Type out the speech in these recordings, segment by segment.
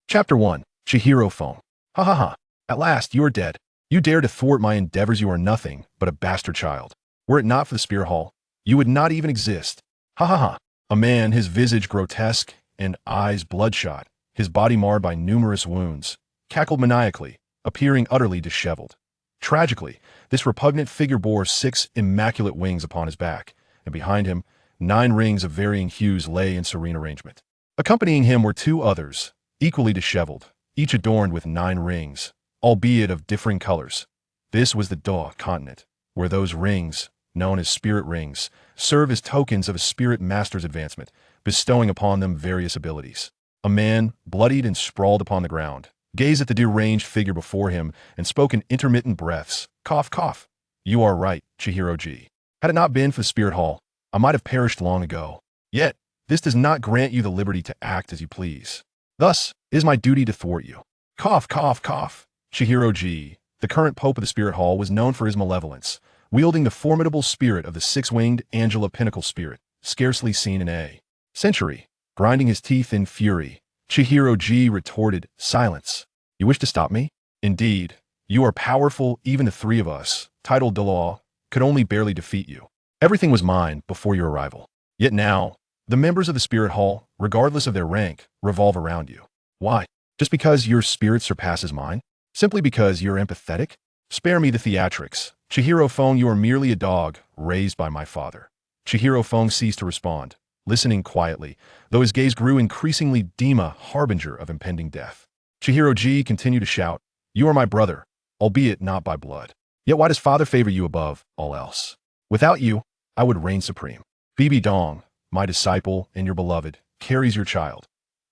Chapter 1. Chihiro Phone. Ha ha ha. At last, you are dead. You dare to thwart my endeavors. You are nothing but a bastard child. Were it not for the spear hall, you would not even exist. Ha ha ha. A man, his visage grotesque and eyes bloodshot, his body marred by numerous wounds, cackled maniacally, appearing utterly disheveled. Tragically, this repugnant figure bore 6 immaculate wings upon his back, and behind him, 9 rings of varying hues lay in serene arrangement. Accompanying him were 2 others, equally disheveled, each adorned with 9 rings, albeit of differing colors. This was the Douluo continent, where those rings, known as spirit rings, serve as tokens of a spirit master's advancement, bestowing upon them various abilities. A man, bloodied and sprawled upon the ground, gazed at the deranged figure before him and spoke in intermittent breaths. Cough, cough. You are right, Chihiro-ji. Had it not been for the spirit hall, I might have perished long ago. Yet, this does not grant you the liberty to act as you please. Thus, it is my duty to thwart you. Cough, cough, cough. Chihiro-ji, the current pope of the spirit hall, was known for his malevolence, wielding the formidable spirit of the 6-winged Angela Pinnacle spirit, scarcely seen in a century. Grinding his teeth in fury, Chihiro-ji retorted, Silence. You wish to stop me? Indeed, you are powerful. Even the 3 of us, titled Douluo, could only barely defeat you. Everything was mine before your arrival. Yet now, the members of the spirit hall, regardless of their rank, revolve around you. Why? Just because your spirit surpasses mine? Simply because you're empathetic? Spare me the theatrics. Chihiro Phone, you are merely a dog, raised by my father. Chihiro Phone ceased to respond, listening quietly, though his gaze grew increasingly dim, a harbinger of impending death. Chihiro-ji continued to shout, You are my brother, albeit not by blood. Yet why does father favor you above all else? Without you, I would reign supreme. Bibi Dong, my disciple and your beloved, carries your child.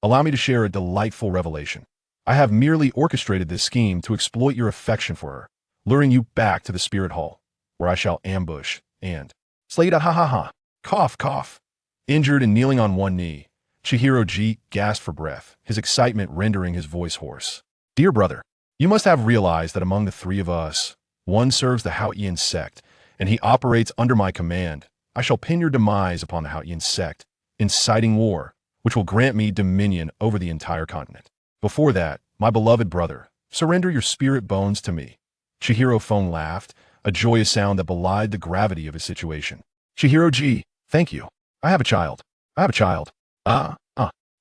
Allow me to share a delightful revelation. I have merely orchestrated this scheme to exploit your affection for her, luring you back to the spirit hall, where I shall ambush and slay you. Ha ha ha. Cough, cough. Injured and kneeling on one knee, Chihiro-ji gasped for breath, his excitement rendering his voice hoarse. Dear brother, you must have realized that among the 3 of us, one serves the Haotian sect, and he operates under my command. I shall pin your demise upon the Haotian sect, inciting war, which will grant me dominion over the entire continent. Before that, my beloved brother, surrender your spirit bones to me. Chihiro Phone laughed, a joyous sound that belied the gravity of his situation. Chihiro-ji, thank you. I have a child. I have a child.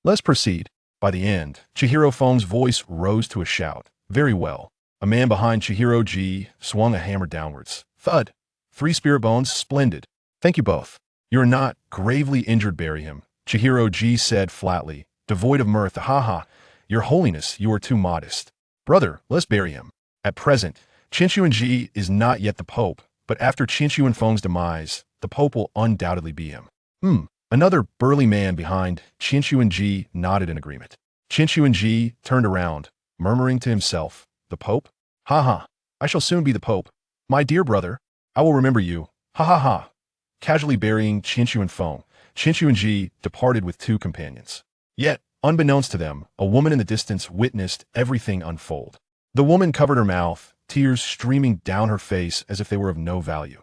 Let's proceed. By the end, Chihiro Phone's voice rose to a shout. Very well. A man behind Chihiro-ji swung a hammer downwards. Thud. 3 spirit bones, splendid. Thank you both. You're not gravely injured. Bury him. Chihiro-ji said flatly, devoid of mirth. Ha ha. Your Holiness, you are too modest. Brother, let's bury him. At present, Qinshuan-ji is not yet the pope, but after Qinshuan Feng's demise, the pope will undoubtedly be him. Another burly man behind Qinshuan-ji nodded in agreement. Qinshuan-ji turned around, murmuring to himself, The pope? Ha ha. I shall soon be the pope. My dear brother, I will remember you. Ha ha ha. Casually burying Qinshuan Feng, Qinshuan-ji departed with 2 companions. Yet, unbeknownst to them, a woman in the distance witnessed everything unfold. The woman covered her mouth, tears streaming down her face as if they were of no value.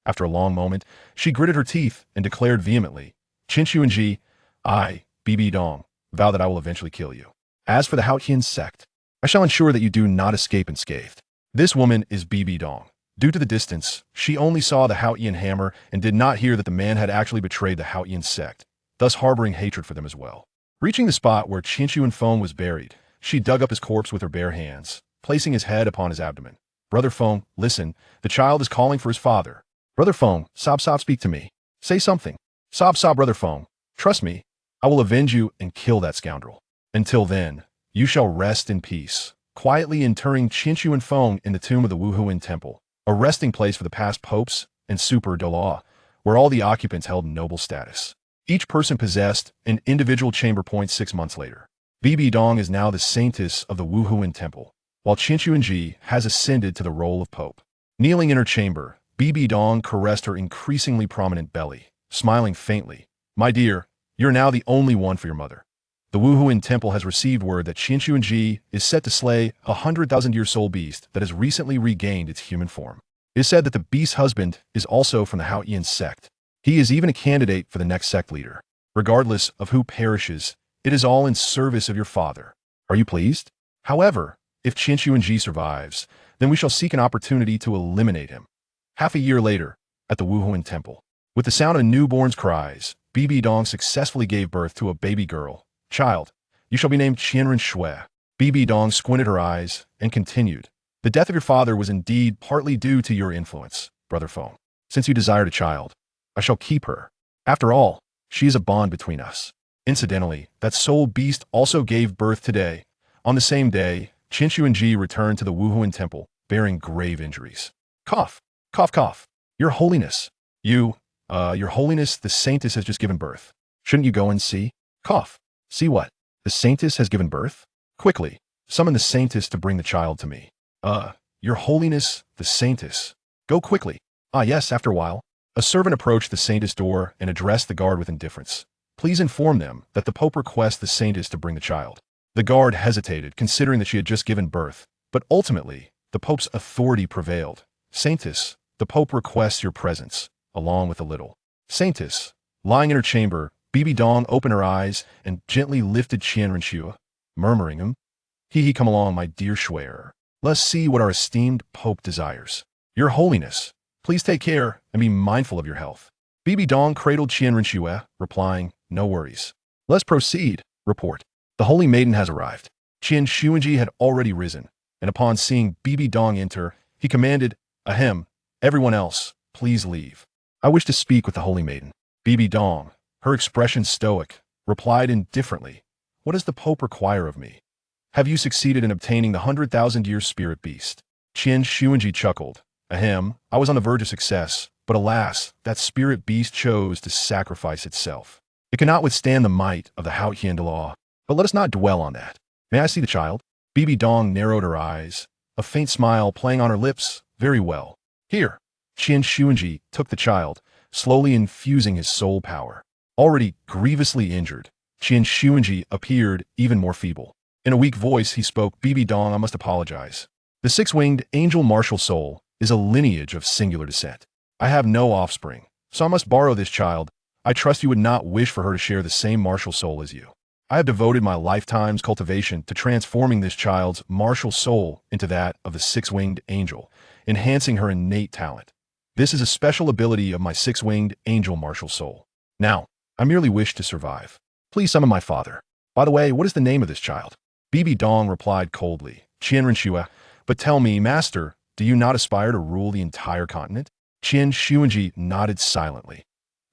After a long moment, she gritted her teeth and declared vehemently, Qinshuan-ji, I, Bibi Dong, vow that I will eventually kill you. As for the Haotian sect, I shall ensure that you do not escape unscathed. This woman is Bibi Dong. Due to the distance, she only saw the Haotian hammer and did not hear that the man had actually betrayed the Haotian sect, thus harboring hatred for them as well. Reaching the spot where Qinshuan Feng was buried, she dug up his corpse with her bare hands, placing his head upon his abdomen. Brother Feng, listen, the child is calling for his father. Brother Feng, sob, speak to me. Say something. Sob, Brother Feng. Trust me, I will avenge you and kill that scoundrel. Until then, you shall rest in peace. Quietly interring Qinshuan Feng in the tomb of the Wuhuan Temple, a resting place for the past popes and super Douluo, where all the occupants held noble status. Each person possessed an individual chamber point. 6 months later, Bibi Dong is now the saintess of the Wuhuan Temple, while Qinshuan-ji has ascended to the role of pope. Kneeling in her chamber, Bibi Dong caressed her increasingly prominent belly, smiling faintly. My dear, you're now the only one for your mother. The Wuhuan Temple has received word that Qinshuan-ji is set to slay a 100,000-year soul beast that has recently regained its human form. It is said that the beast's husband is also from the Haotian sect. He is even a candidate for the next sect leader. Regardless of who perishes, it is all in service of your father. Are you pleased? However, if Qian Xuanji survives, then we shall seek an opportunity to eliminate him. Half a year later, at the Wuhuan Temple, with the sound of a newborn's cries, Bibi Dong successfully gave birth to a baby girl. Child, you shall be named Qianren Shui. Bibi Dong squinted her eyes and continued. The death of your father was indeed partly due to your influence, Brother Feng. Since you desired a child, I shall keep her. After all, she is a bond between us. Incidentally, that soul beast also gave birth today. On the same day, Qian Xuanji returned to the Wuhuan Temple, bearing grave injuries. Cough, cough, cough. Your Holiness, your Holiness, the Saintess has just given birth. Shouldn't you go and see? Cough. See what? The Saintess has given birth? Quickly, summon the Saintess to bring the child to me. Your Holiness, the Saintess. Go quickly. Ah yes, after a while. A servant approached the Saintess' door and addressed the guard with indifference. Please inform them that the Pope requests the Saintess to bring the child. The guard hesitated, considering that she had just given birth, but ultimately, the Pope's authority prevailed. Saintess, the Pope requests your presence, along with a little. Saintess, lying in her chamber, Bibi Dong opened her eyes and gently lifted Qianren Shui, murmuring him, He come along, my dear Shuer. Let's see what our esteemed Pope desires. Your Holiness, please take care and be mindful of your health. Bibi Dong cradled Qianren Shui, replying, No worries. Let's proceed, report. The Holy Maiden has arrived. Qian Xuanji had already risen, and upon seeing Bibi Dong enter, he commanded, Ahem, everyone else, please leave. I wish to speak with the Holy Maiden. Bibi Dong, her expression stoic, replied indifferently, What does the Pope require of me? Have you succeeded in obtaining the 100,000-year spirit beast? Qian Xuanji chuckled. Ahem, I was on the verge of success, but alas, that spirit beast chose to sacrifice itself. It cannot withstand the might of the Haotian law. But let us not dwell on that. May I see the child? Bibi Dong narrowed her eyes, a faint smile playing on her lips. Very well. Here. Qian Xuanji took the child, slowly infusing his soul power. Already grievously injured, Qian Xuanji appeared even more feeble. In a weak voice, he spoke, Bibi Dong, I must apologize. The six-winged angel martial soul is a lineage of singular descent. I have no offspring, so I must borrow this child. I trust you would not wish for her to share the same martial soul as you. I have devoted my lifetime's cultivation to transforming this child's martial soul into that of the six-winged angel, enhancing her innate talent. This is a special ability of my six-winged angel martial soul. Now, I merely wish to survive. Please summon my father. By the way, what is the name of this child? Bibi Dong replied coldly, Qianren Shui, but tell me, Master, do you not aspire to rule the entire continent? Qian Xuanji nodded silently.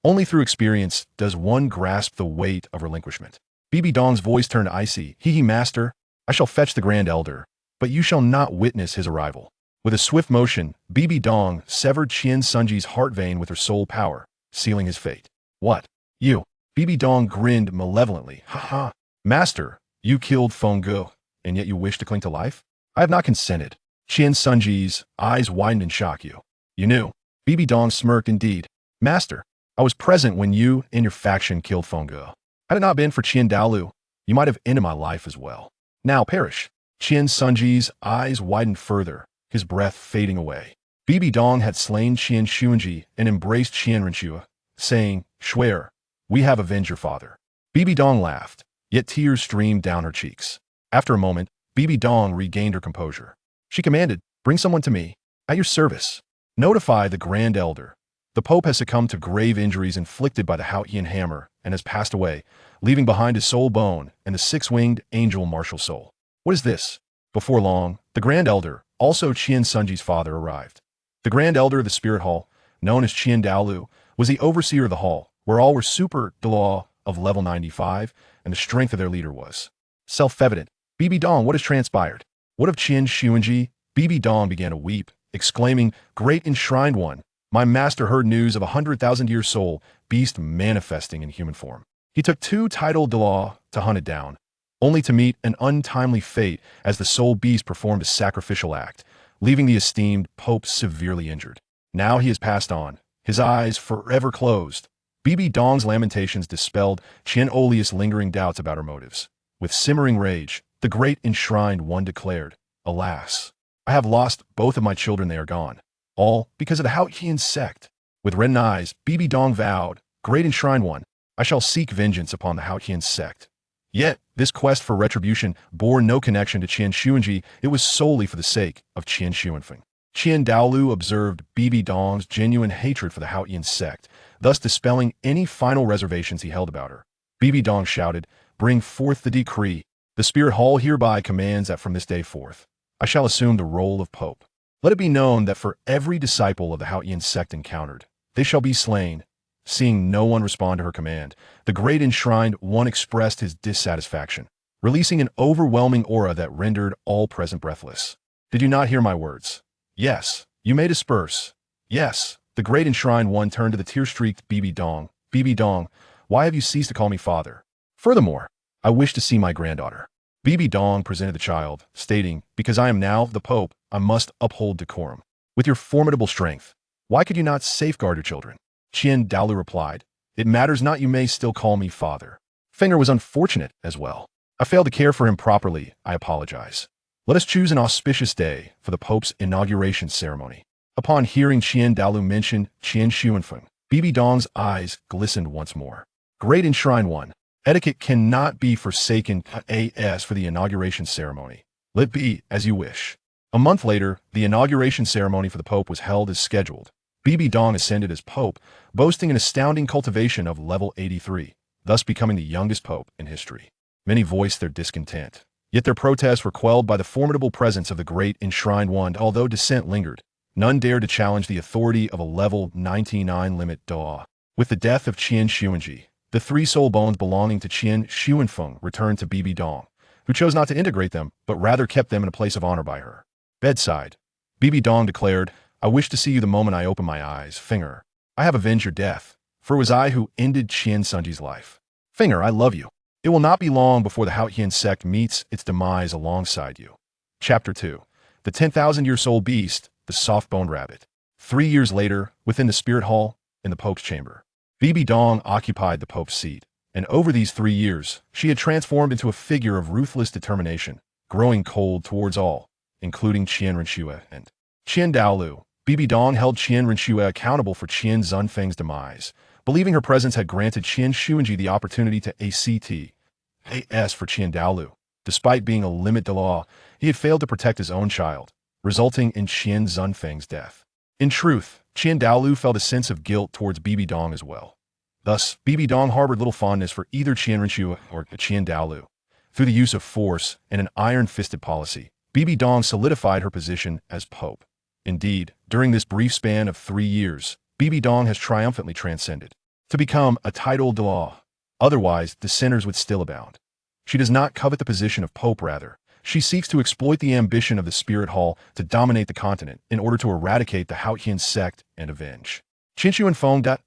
Only through experience does one grasp the weight of relinquishment. Bibi Dong's voice turned icy. Master, I shall fetch the Grand Elder, but you shall not witness his arrival. With a swift motion, Bibi Dong severed Qian Sunji's heart vein with her soul power, sealing his fate. What? You? Bibi Dong grinned malevolently. Ha ha. Master, you killed Feng Gu, and yet you wish to cling to life? I have not consented. Qian Sunji's eyes widened in shock. You knew. Bibi Dong smirked indeed. Master, I was present when you and your faction killed Feng Gu. Had it not been for Qian Douluo, you might have ended my life as well. Now perish. Qian Sunji's eyes widened further, his breath fading away. Bibi Dong had slain Qian Xuanji and embraced Qianren Shui, saying, Shuer, we have avenged your father. Bibi Dong laughed, yet tears streamed down her cheeks. After a moment, Bibi Dong regained her composure. She commanded, Bring someone to me. At your service. Notify the Grand Elder. The Pope has succumbed to grave injuries inflicted by the Haotian hammer and has passed away, leaving behind his soul bone and the six-winged angel martial soul. What is this? Before long, the Grand Elder, also Qian Sunji's father, arrived. The Grand Elder of the Spirit Hall, known as Qian Douluo, was the overseer of the hall, where all were super Douluo of level 95, and the strength of their leader was self-evident. Bibi Dong, what has transpired? What of Qian Xuanji? Bibi Dong began to weep, exclaiming, Great enshrined one! My master heard news of a 100,000-year soul beast manifesting in human form. He took 2 titled Douluo to hunt it down, only to meet an untimely fate as the soul beast performed a sacrificial act, leaving the esteemed Pope severely injured. Now he has passed on, his eyes forever closed. Bibi Dong's lamentations dispelled Qian Olius' lingering doubts about her motives. With simmering rage, the great enshrined one declared, Alas, I have lost both of my children, they are gone. All because of the Haotian sect. With reddened eyes, Bibi Dong vowed, Great enshrined one, I shall seek vengeance upon the Haotian sect. Yet, this quest for retribution bore no connection to Qian Xuanji. It was solely for the sake of Qian Xuanfeng. Qian Douluo observed Bibi Dong's genuine hatred for the Haoyan sect, thus dispelling any final reservations he held about her. Bibi Dong shouted, "Bring forth the decree. The Spirit Hall hereby commands that from this day forth, I shall assume the role of Pope. Let it be known that for every disciple of the Haoyan sect encountered, they shall be slain." Seeing no one respond to her command, the great enshrined one expressed his dissatisfaction, releasing an overwhelming aura that rendered all present breathless. "Did you not hear my words? Yes, you may disperse. Yes." The great enshrined one turned to the tear-streaked Bibi Dong. "Bibi Dong, why have you ceased to call me father? Furthermore, I wish to see my granddaughter." Bibi Dong presented the child, stating, "Because I am now the Pope, I must uphold decorum. With your formidable strength, why could you not safeguard your children?" Qian Daolu replied, "It matters not, you may still call me father. Finger was unfortunate as well. I failed to care for him properly, I apologize. Let us choose an auspicious day for the Pope's inauguration ceremony." Upon hearing Qian Daolu mention Qian Xuanfeng, Bibi Dong's eyes glistened once more. "Great Enshrine One, etiquette cannot be forsaken as for the inauguration ceremony. Let be as you wish." A month later, the inauguration ceremony for the Pope was held as scheduled. Bibi Dong ascended as Pope, boasting an astounding cultivation of level 83, thus becoming the youngest Pope in history. Many voiced their discontent, yet their protests were quelled by the formidable presence of the great enshrined one. Although dissent lingered, none dared to challenge the authority of a level 99 limit Douluo. With the death of Qian Xuanji, the 3 soul bones belonging to Qian Xuanfeng returned to Bibi Dong, who chose not to integrate them, but rather kept them in a place of honor by her bedside. Bibi Dong declared, "I wish to see you the moment I open my eyes, Finger. I have avenged your death, for it was I who ended Qian Sunji's life. Finger, I love you. It will not be long before the Haoyan sect meets its demise alongside you." Chapter 2. The 10,000-year-old beast, the soft-boned rabbit. 3 years later, within the Spirit Hall, in the Pope's chamber, Bibi Dong occupied the Pope's seat, and over these 3 years, she had transformed into a figure of ruthless determination, growing cold towards all, including Qian Renxue and Qian Daolu. Bibi Dong held Qian Renxue accountable for Qian Zunfeng's demise, believing her presence had granted Qian Xuanji the opportunity to AS for Qian Daolu. Despite being a limit de law, he had failed to protect his own child, resulting in Qian Zunfeng's death. In truth, Qian Daolu felt a sense of guilt towards Bibi Dong as well. Thus, Bibi Dong harbored little fondness for either Qian Renxue or Qian Daolu. Through the use of force and an iron-fisted policy, Bibi Dong solidified her position as Pope. Indeed, during this brief span of 3 years, Bibi Dong has triumphantly transcended to become a title de law. Otherwise, dissenters would still abound. She does not covet the position of Pope, rather, she seeks to exploit the ambition of the Spirit Hall to dominate the continent in order to eradicate the Haoyan sect and avenge Qian Xuanfeng.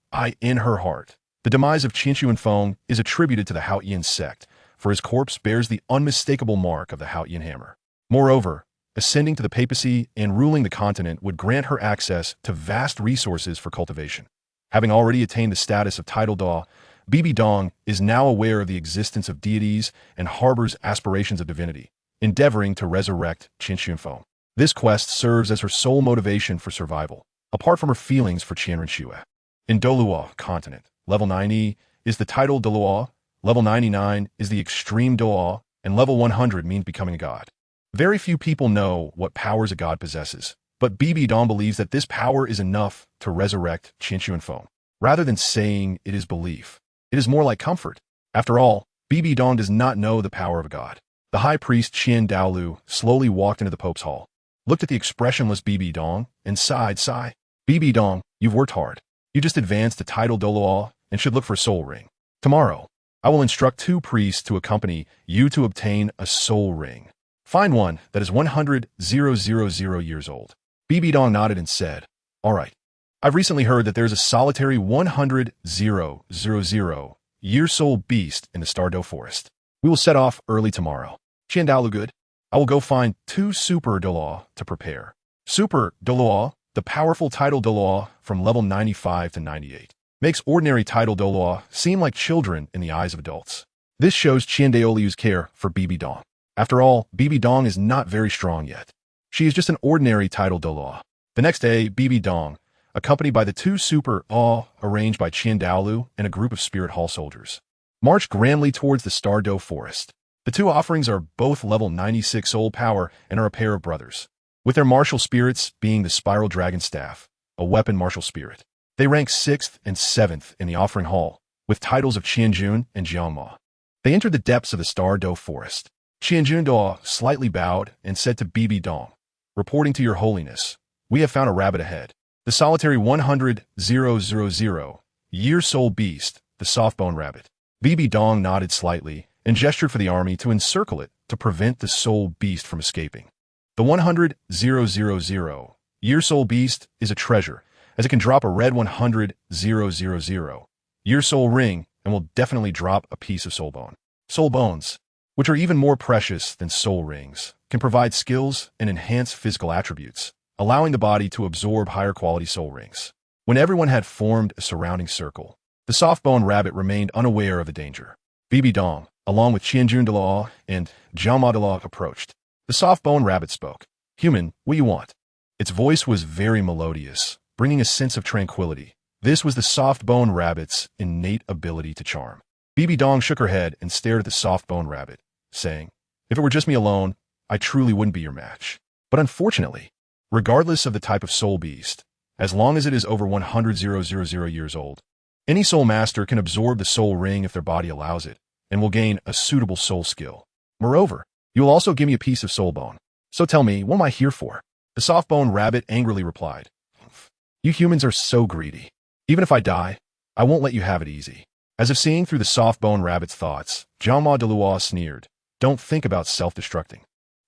In her heart, the demise of Qian Xuanfeng is attributed to the Haoyan sect, for his corpse bears the unmistakable mark of the Haoyan hammer. Moreover, ascending to the papacy and ruling the continent would grant her access to vast resources for cultivation. Having already attained the status of title Da, Bibi Dong is now aware of the existence of deities and harbors aspirations of divinity, endeavoring to resurrect Qian Xuanfeng. This quest serves as her sole motivation for survival, apart from her feelings for Qian Renxue. In Douluo continent, level 90 is the title Douluo, level 99 is the extreme Douluo, and level 100 means becoming a god. Very few people know what powers a god possesses, but Bibi Dong believes that this power is enough to resurrect Qian Xuanfeng. Rather than saying it is belief, it is more like comfort. After all, Bibi Dong does not know the power of a god. The high priest Qian Daolu slowly walked into the Pope's hall, looked at the expressionless Bibi Dong, and sighed. "Bibi Dong, you've worked hard. You just advanced to title Douluo and should look for a soul ring. Tomorrow, I will instruct 2 priests to accompany you to obtain a soul ring. Find one that is 100,000 years old." Bibi Dong nodded and said, "All right. I've recently heard that there's a solitary 100,000-year soul beast in the Stardow Forest. We will set off early tomorrow. Qian Daolu good. I will go find 2 Super Douluo to prepare. Super Douluo, the powerful title Douluo from level 95 to 98, makes ordinary title Douluo seem like children in the eyes of adults. This shows Qian Daolu's care for Bibi Dong. After all, Bibi Dong is not very strong yet. She is just an ordinary title Douluo. The next day, Bibi Dong, accompanied by the 2 Super arranged by Qian Daolu and a group of Spirit Hall soldiers, march grandly towards the Douluo forest. The two offerings are both level 96 soul power and are a pair of brothers, with their martial spirits being the Spiral Dragon Staff, a weapon martial spirit. They rank 6th and 7th in the offering hall, with titles of Qianjun and Jiangma. They entered the depths of the Douluo forest. Qianjun slightly bowed and said to Bibi Dong, "Reporting to your holiness, we have found a rabbit ahead. The solitary 100,000 year soul beast, the soft-bone rabbit." Bibi Dong nodded slightly and gestured for the army to encircle it to prevent the soul beast from escaping. The 100,000 year soul beast is a treasure, as it can drop a red 100,000 year soul ring and will definitely drop a piece of soul bone. Soul bones, which are even more precious than soul rings, can provide skills and enhance physical attributes, allowing the body to absorb higher quality soul rings. When everyone had formed a surrounding circle, the soft-bone rabbit remained unaware of the danger. Bibi Dong, along with Qianjun and Jiangma approached. The soft-bone rabbit spoke. "Human, what you want?" Its voice was very melodious, bringing a sense of tranquility. This was the soft-bone rabbit's innate ability to charm. Bibi Dong shook her head and stared at the soft-bone rabbit, saying, "If it were just me alone, I truly wouldn't be your match. But unfortunately, regardless of the type of soul beast, as long as it is over 100,000 years old, any soul master can absorb the soul ring if their body allows it, and will gain a suitable soul skill. Moreover, you will also give me a piece of soul bone. So tell me, what am I here for?" The soft-bone rabbit angrily replied, "You humans are so greedy. Even if I die, I won't let you have it easy." As if seeing through the soft-bone rabbit's thoughts, Douluo sneered, "Don't think about self-destructing.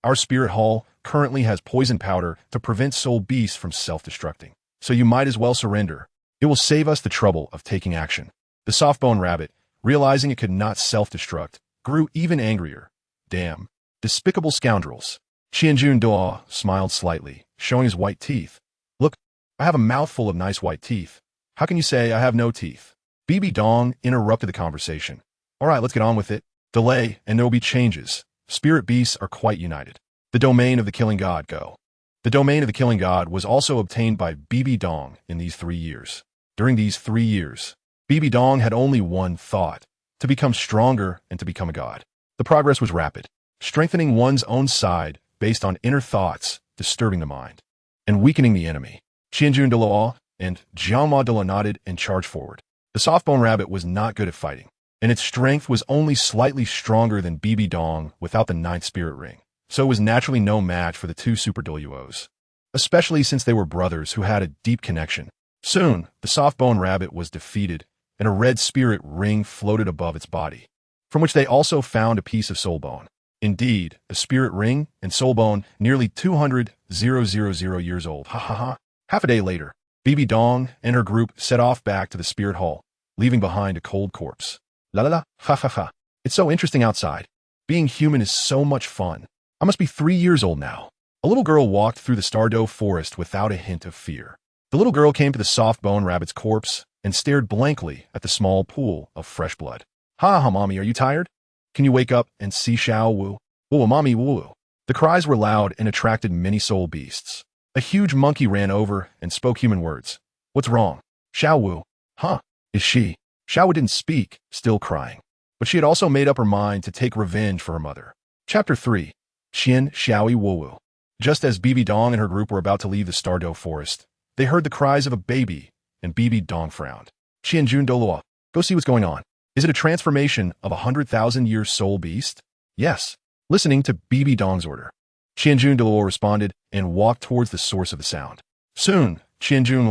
Our spirit hall currently has poison powder to prevent soul beasts from self-destructing, so you might as well surrender. It will save us the trouble of taking action." The soft-bone rabbit, realizing it could not self-destruct, grew even angrier. "Damn. Despicable scoundrels." Qianjun smiled slightly, showing his white teeth. "Look, I have a mouthful of nice white teeth. How can you say I have no teeth?" Bibi Dong interrupted the conversation. "All right, let's get on with it. Delay, and there will be changes. Spirit beasts are quite united. The domain of the killing god, go." The domain of the killing god was also obtained by Bibi Dong in these 3 years. During these 3 years, Bibi Dong had only one thought: to become stronger and to become a god. The progress was rapid, strengthening one's own side based on inner thoughts disturbing the mind, and weakening the enemy. Qianjun and Jiangma nodded and charged forward. The soft-bone rabbit was not good at fighting, and its strength was only slightly stronger than Bibi Dong without the 9th spirit ring, so it was naturally no match for the two super Douluos, especially since they were brothers who had a deep connection. Soon, the soft-bone rabbit was defeated, and a red spirit ring floated above its body, from which they also found a piece of soul bone. Indeed, a spirit ring and soul bone nearly 200,000 years old. Ha ha ha. Half a day later, Bibi Dong and her group set off back to the spirit hall, leaving behind a cold corpse. La la la, ha ha ha. It's so interesting outside. Being human is so much fun. I must be 3 years old now. A little girl walked through the Douluo forest without a hint of fear. The little girl came to the soft-bone rabbit's corpse and stared blankly at the small pool of fresh blood. "Ha ha, mommy, are you tired? Can you wake up and see Xiao Wu? Woo, mommy, woo." The cries were loud and attracted many soul beasts. A huge monkey ran over and spoke human words. "What's wrong?" "Xiao Wu." "Huh, is she?" Xiao Wu didn't speak, still crying. But she had also made up her mind to take revenge for her mother. Chapter 3. Xian Xiaoi Wu. Just as Bibi Dong and her group were about to leave the Douluo forest, they heard the cries of a baby, and Bibi Dong frowned. "Qianjun Douluo, go see what's going on. Is it a transformation of a 100,000-year soul beast?" "Yes." Listening to Bibi Dong's order, Qianjun Douluo responded and walked towards the source of the sound. Soon, Qianjun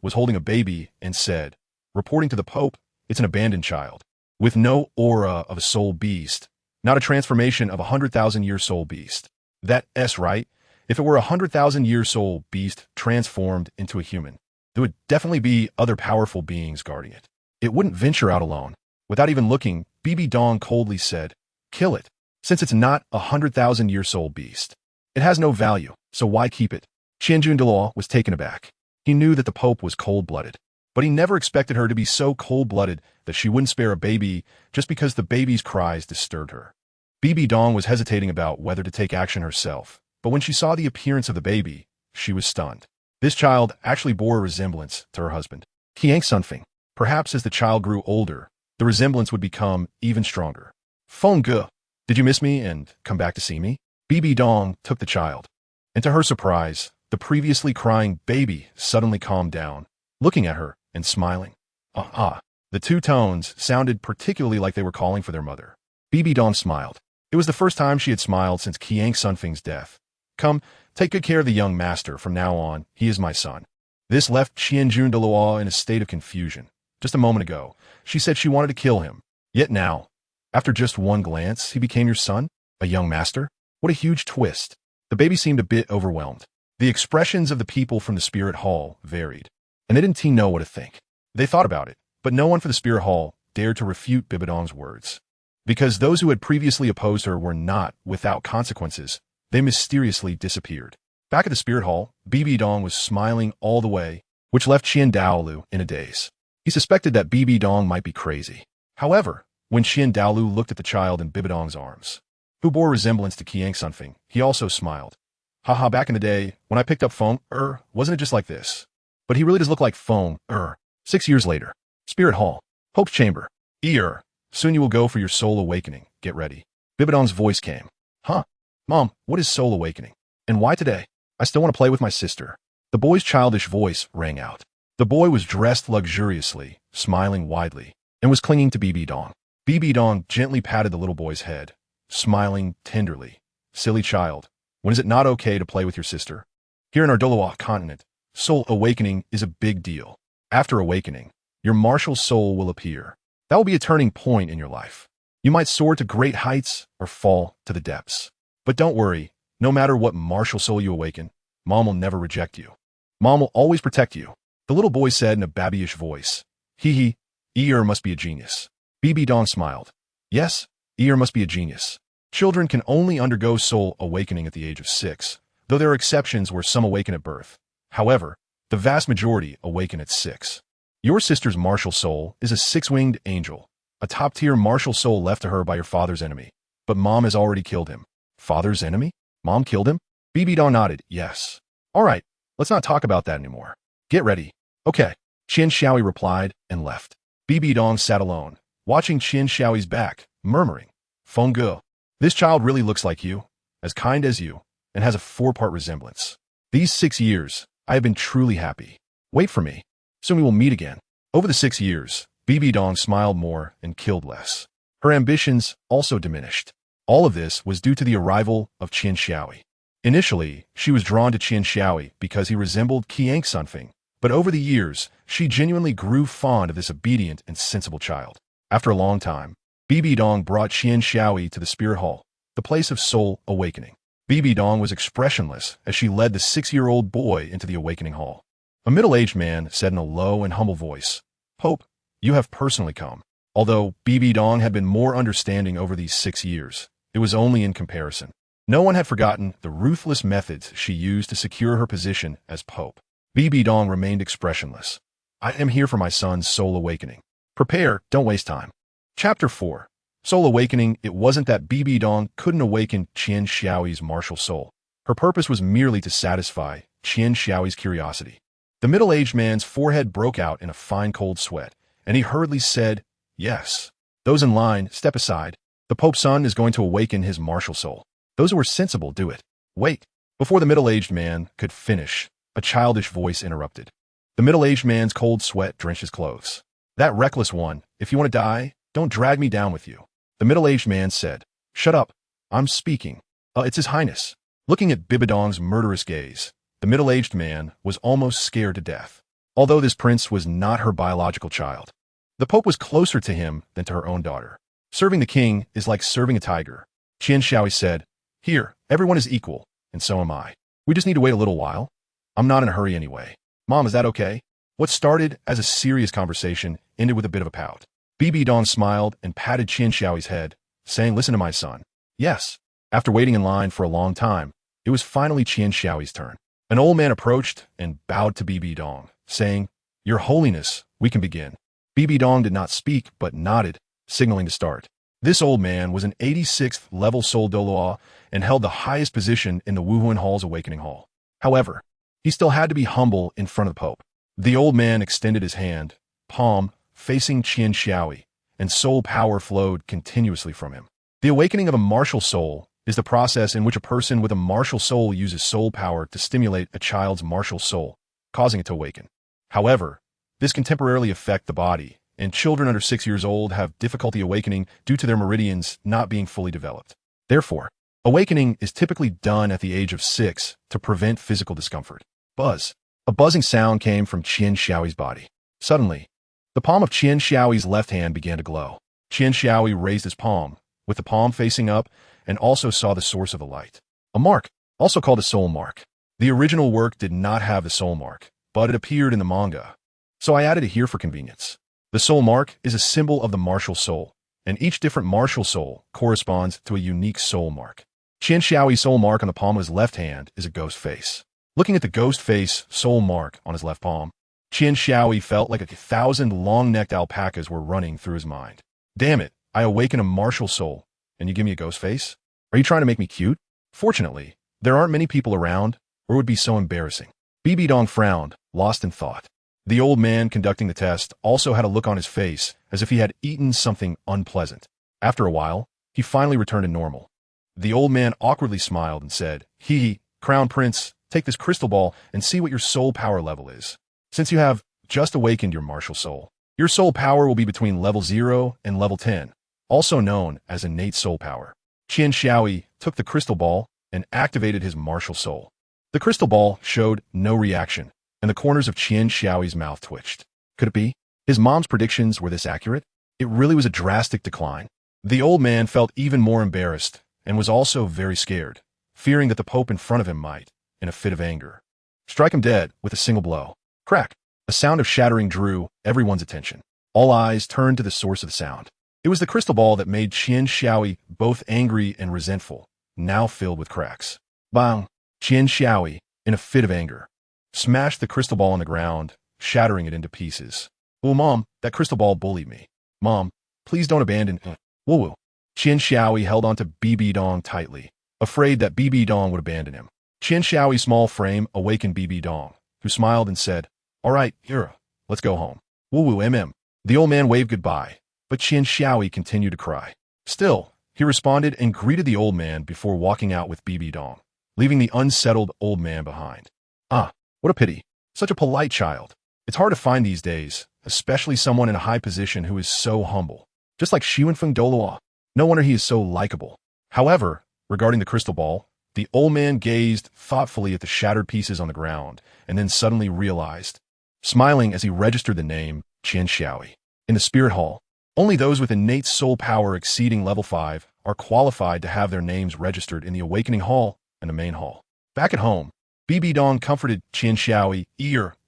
was holding a baby and said, "Reporting to the Pope, it's an abandoned child, with no aura of a soul beast, not a transformation of a 100,000-year soul beast. That's right. If it were a 100,000-year soul beast transformed into a human, there would definitely be other powerful beings guarding it. It wouldn't venture out alone." Without even looking, Bibi Dong coldly said, "Kill it. Since it's not a 100,000-year soul beast, it has no value, so why keep it?" Qianjun Douluo was taken aback. He knew that the Pope was cold-blooded, but he never expected her to be so cold-blooded that she wouldn't spare a baby just because the baby's cries disturbed her. Bibi Dong was hesitating about whether to take action herself, but when she saw the appearance of the baby, she was stunned. This child actually bore a resemblance to her husband, Qiang Sunfeng. Perhaps as the child grew older, the resemblance would become even stronger. Feng Ge, did you miss me and come back to see me? Bibi Dong took the child. And to her surprise, the previously crying baby suddenly calmed down, looking at her and smiling. The two tones sounded particularly like they were calling for their mother. Bibi Dong smiled. It was the first time she had smiled since Qiang Sunfeng's death. Come, take good care of the young master. From now on, he is my son. This left Qianjun Douluo in a state of confusion. Just a moment ago, she said she wanted to kill him. Yet now, after just one glance, he became your son? A young master? What a huge twist. The baby seemed a bit overwhelmed. The expressions of the people from the spirit hall varied, and they didn't know what to think. They thought about it, but no one for the spirit hall dared to refute Bibidong's words. Because those who had previously opposed her were not without consequences, they mysteriously disappeared. Back at the spirit hall, Bibi Dong was smiling all the way, which left Qian Daolu in a daze. He suspected that Bibi Dong might be crazy. However, when Qian Daolu looked at the child in Bibi Dong's arms, who bore resemblance to Qiang Sunfeng, he also smiled. Haha, back in the day, when I picked up Feng, wasn't it just like this? But he really does look like Feng, 6 years later. Spirit Hall. Hope's Chamber. Soon you will go for your soul awakening. Get ready. Bibidong's voice came. Huh? Mom, what is soul awakening? And why today? I still want to play with my sister. The boy's childish voice rang out. The boy was dressed luxuriously, smiling widely, and was clinging to Bibi Dong. Bibi Dong gently patted the little boy's head, smiling tenderly. Silly child, when is it not okay to play with your sister? Here in our Douluo continent, soul awakening is a big deal. After awakening, your martial soul will appear. That will be a turning point in your life. You might soar to great heights or fall to the depths. But don't worry, no matter what martial soul you awaken, Mom will never reject you. Mom will always protect you. The little boy said in a babyish voice. Ear must be a genius. Bibi Dong smiled. Yes, Ear must be a genius. Children can only undergo soul awakening at the age of 6, though there are exceptions where some awaken at birth. However, the vast majority awaken at 6. Your sister's martial soul is a 6-winged angel, a top-tier martial soul left to her by your father's enemy. But Mom has already killed him. Father's enemy? Mom killed him? Bibi Dong nodded, yes. All right, let's not talk about that anymore. Get ready. Okay, Qian Xiaoyi replied and left. Bibi Dong sat alone, watching Qian Xiaoyi's back, murmuring, Feng Ge, this child really looks like you, as kind as you, and has a 4-part resemblance. These 6 years, I have been truly happy. Wait for me. Soon we will meet again. Over the 6 years, Bibi Dong smiled more and killed less. Her ambitions also diminished. All of this was due to the arrival of Qian Xiaoyi. Initially, she was drawn to Qian Xiaoyi because he resembled Qiang Sunfeng, but over the years, she genuinely grew fond of this obedient and sensible child. After a long time, Bibi Dong brought Qian Xiaoyi to the Spirit Hall, the place of soul awakening. Bibi Dong was expressionless as she led the 6-year-old boy into the awakening hall. A middle-aged man said in a low and humble voice, Hope, you have personally come. Although Bibi Dong had been more understanding over these 6 years, it was only in comparison. No one had forgotten the ruthless methods she used to secure her position as Pope. Bibi Dong remained expressionless. I am here for my son's soul awakening. Prepare, don't waste time. Chapter 4. Soul Awakening. It wasn't that Bibi Dong couldn't awaken Qian Xiaoyi's martial soul. Her purpose was merely to satisfy Qian Xiaoyi's curiosity. The middle-aged man's forehead broke out in a fine cold sweat, and he hurriedly said, Yes. Those in line, step aside. The Pope's son is going to awaken his martial soul. Those who are sensible, do it. Wait. Before the middle-aged man could finish, a childish voice interrupted. The middle-aged man's cold sweat drenched his clothes. That reckless one, if you want to die, don't drag me down with you. The middle-aged man said, Shut up. I'm speaking. It's His Highness. Looking at Bibidong's murderous gaze, the middle-aged man was almost scared to death. Although this prince was not her biological child, the Pope was closer to him than to her own daughter. Serving the king is like serving a tiger. Qian Xiaoyi said, Here, everyone is equal, and so am I. We just need to wait a little while. I'm not in a hurry anyway. Mom, is that okay? What started as a serious conversation ended with a bit of a pout. Bibi Dong smiled and patted Qian Xiaoyi's head, saying, Listen to my son. Yes. After waiting in line for a long time, it was finally Qian Xiaoyi's turn. An old man approached and bowed to Bibi Dong, saying, Your Holiness, we can begin. Bibi Dong did not speak, but nodded, signaling to start. This old man was an 86th level Soul Douluo and held the highest position in the Wuhuan Hall's Awakening Hall. However, he still had to be humble in front of the Pope. The old man extended his hand, palm, facing Qian Xiaoyi, and soul power flowed continuously from him. The awakening of a martial soul is the process in which a person with a martial soul uses soul power to stimulate a child's martial soul, causing it to awaken. However, this can temporarily affect the body, and children under 6 years old have difficulty awakening due to their meridians not being fully developed. Therefore, awakening is typically done at the age of 6 to prevent physical discomfort. Buzz. A buzzing sound came from Qian Xiaoyi's body. Suddenly, the palm of Qian Xiaoyi's left hand began to glow. Qian Xiaoyi raised his palm, with the palm facing up, and also saw the source of the light. A mark, also called a soul mark. The original work did not have the soul mark, but it appeared in the manga, so I added it here for convenience. The soul mark is a symbol of the martial soul, and each different martial soul corresponds to a unique soul mark. Qian Xiaoyi's soul mark on the palm of his left hand is a ghost face. Looking at the ghost face soul mark on his left palm, Qian Xiaoyi felt like 1,000 long-necked alpacas were running through his mind. Damn it, I awaken a martial soul, and you give me a ghost face? Are you trying to make me cute? Fortunately, there aren't many people around, or it would be so embarrassing. Bibi Dong frowned, lost in thought. The old man conducting the test also had a look on his face as if he had eaten something unpleasant. After a while, he finally returned to normal. The old man awkwardly smiled and said, "Hee, Crown Prince, take this crystal ball and see what your soul power level is. Since you have just awakened your martial soul, your soul power will be between level 0 and level 10, also known as innate soul power." Qian Xiaoyi took the crystal ball and activated his martial soul. The crystal ball showed no reaction, and the corners of Qian Xiaoyi's mouth twitched. Could it be? His mom's predictions were this accurate? It really was a drastic decline. The old man felt even more embarrassed and was also very scared, fearing that the Pope in front of him might, in a fit of anger, strike him dead with a single blow. Crack! A sound of shattering drew everyone's attention. All eyes turned to the source of the sound. It was the crystal ball that made Qian Xiaoyi both angry and resentful, now filled with cracks. Bang! Qian Xiaoyi, in a fit of anger, smashed the crystal ball on the ground, shattering it into pieces. "Oh, Mom, that crystal ball bullied me. Mom, please don't abandon it." Woo-woo. Qian Xiaoyi held onto Bibi Dong tightly, afraid that Bibi Dong would abandon him. Qian Xiaoyi's small frame awakened Bibi Dong, who smiled and said, "All right, here, let's go home." Woo-woo, mm. The old man waved goodbye, but Qian Xiaoyi continued to cry. Still, he responded and greeted the old man before walking out with Bibi Dong, leaving the unsettled old man behind. Ah, what a pity. Such a polite child. It's hard to find these days, especially someone in a high position who is so humble. Just like Xuanfeng Douluo. No wonder he is so likable. However, regarding the crystal ball, the old man gazed thoughtfully at the shattered pieces on the ground and then suddenly realized, smiling as he registered the name Qian Xiaoyi. In the spirit hall, only those with innate soul power exceeding level 5 are qualified to have their names registered in the awakening hall and the main hall. Back at home, Bibi Dong comforted Qian Xiaoyi,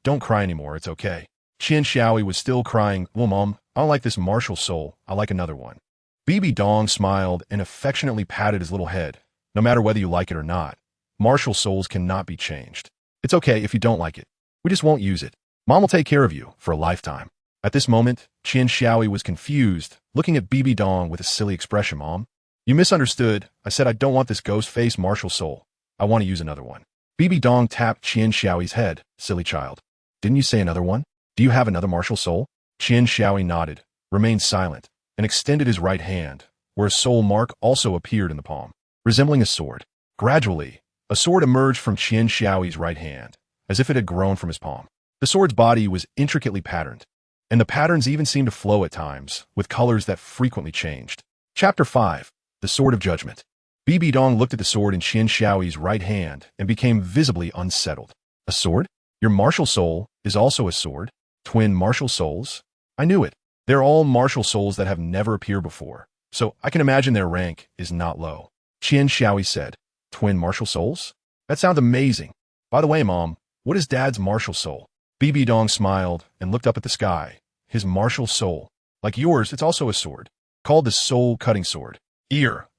"Don't cry anymore, it's okay." Qian Xiaoyi was still crying, "Well, Mom, I don't like this martial soul, I like another one." Bibi Dong smiled and affectionately patted his little head. "No matter whether you like it or not, martial souls cannot be changed. It's okay if you don't like it. We just won't use it. Mom will take care of you for a lifetime." At this moment, Qian Xiaoyi was confused, looking at Bibi Dong with a silly expression. "Mom, you misunderstood. I said I don't want this ghost face martial soul. I want to use another one." Bibi Dong tapped Qian Xiaoyi's head. "Silly child. Didn't you say another one? Do you have another martial soul?" Qian Xiaoyi nodded, remained silent, and extended his right hand, where a soul mark also appeared in the palm, resembling a sword. Gradually, a sword emerged from Qian Xiaoyi's right hand, as if it had grown from his palm. The sword's body was intricately patterned, and the patterns even seemed to flow at times, with colors that frequently changed. Chapter 5. The Sword of Judgment. Bibi Dong looked at the sword in Qian Xiaoyi's right hand and became visibly unsettled. "A sword? Your martial soul is also a sword? Twin martial souls? I knew it. They're all martial souls that have never appeared before, so I can imagine their rank is not low." Qian Xiaoyi said, "Twin martial souls? That sounds amazing. By the way, Mom, what is Dad's martial soul?" Bibi Dong smiled and looked up at the sky. "His martial soul. Like yours, it's also a sword, called the soul-cutting sword.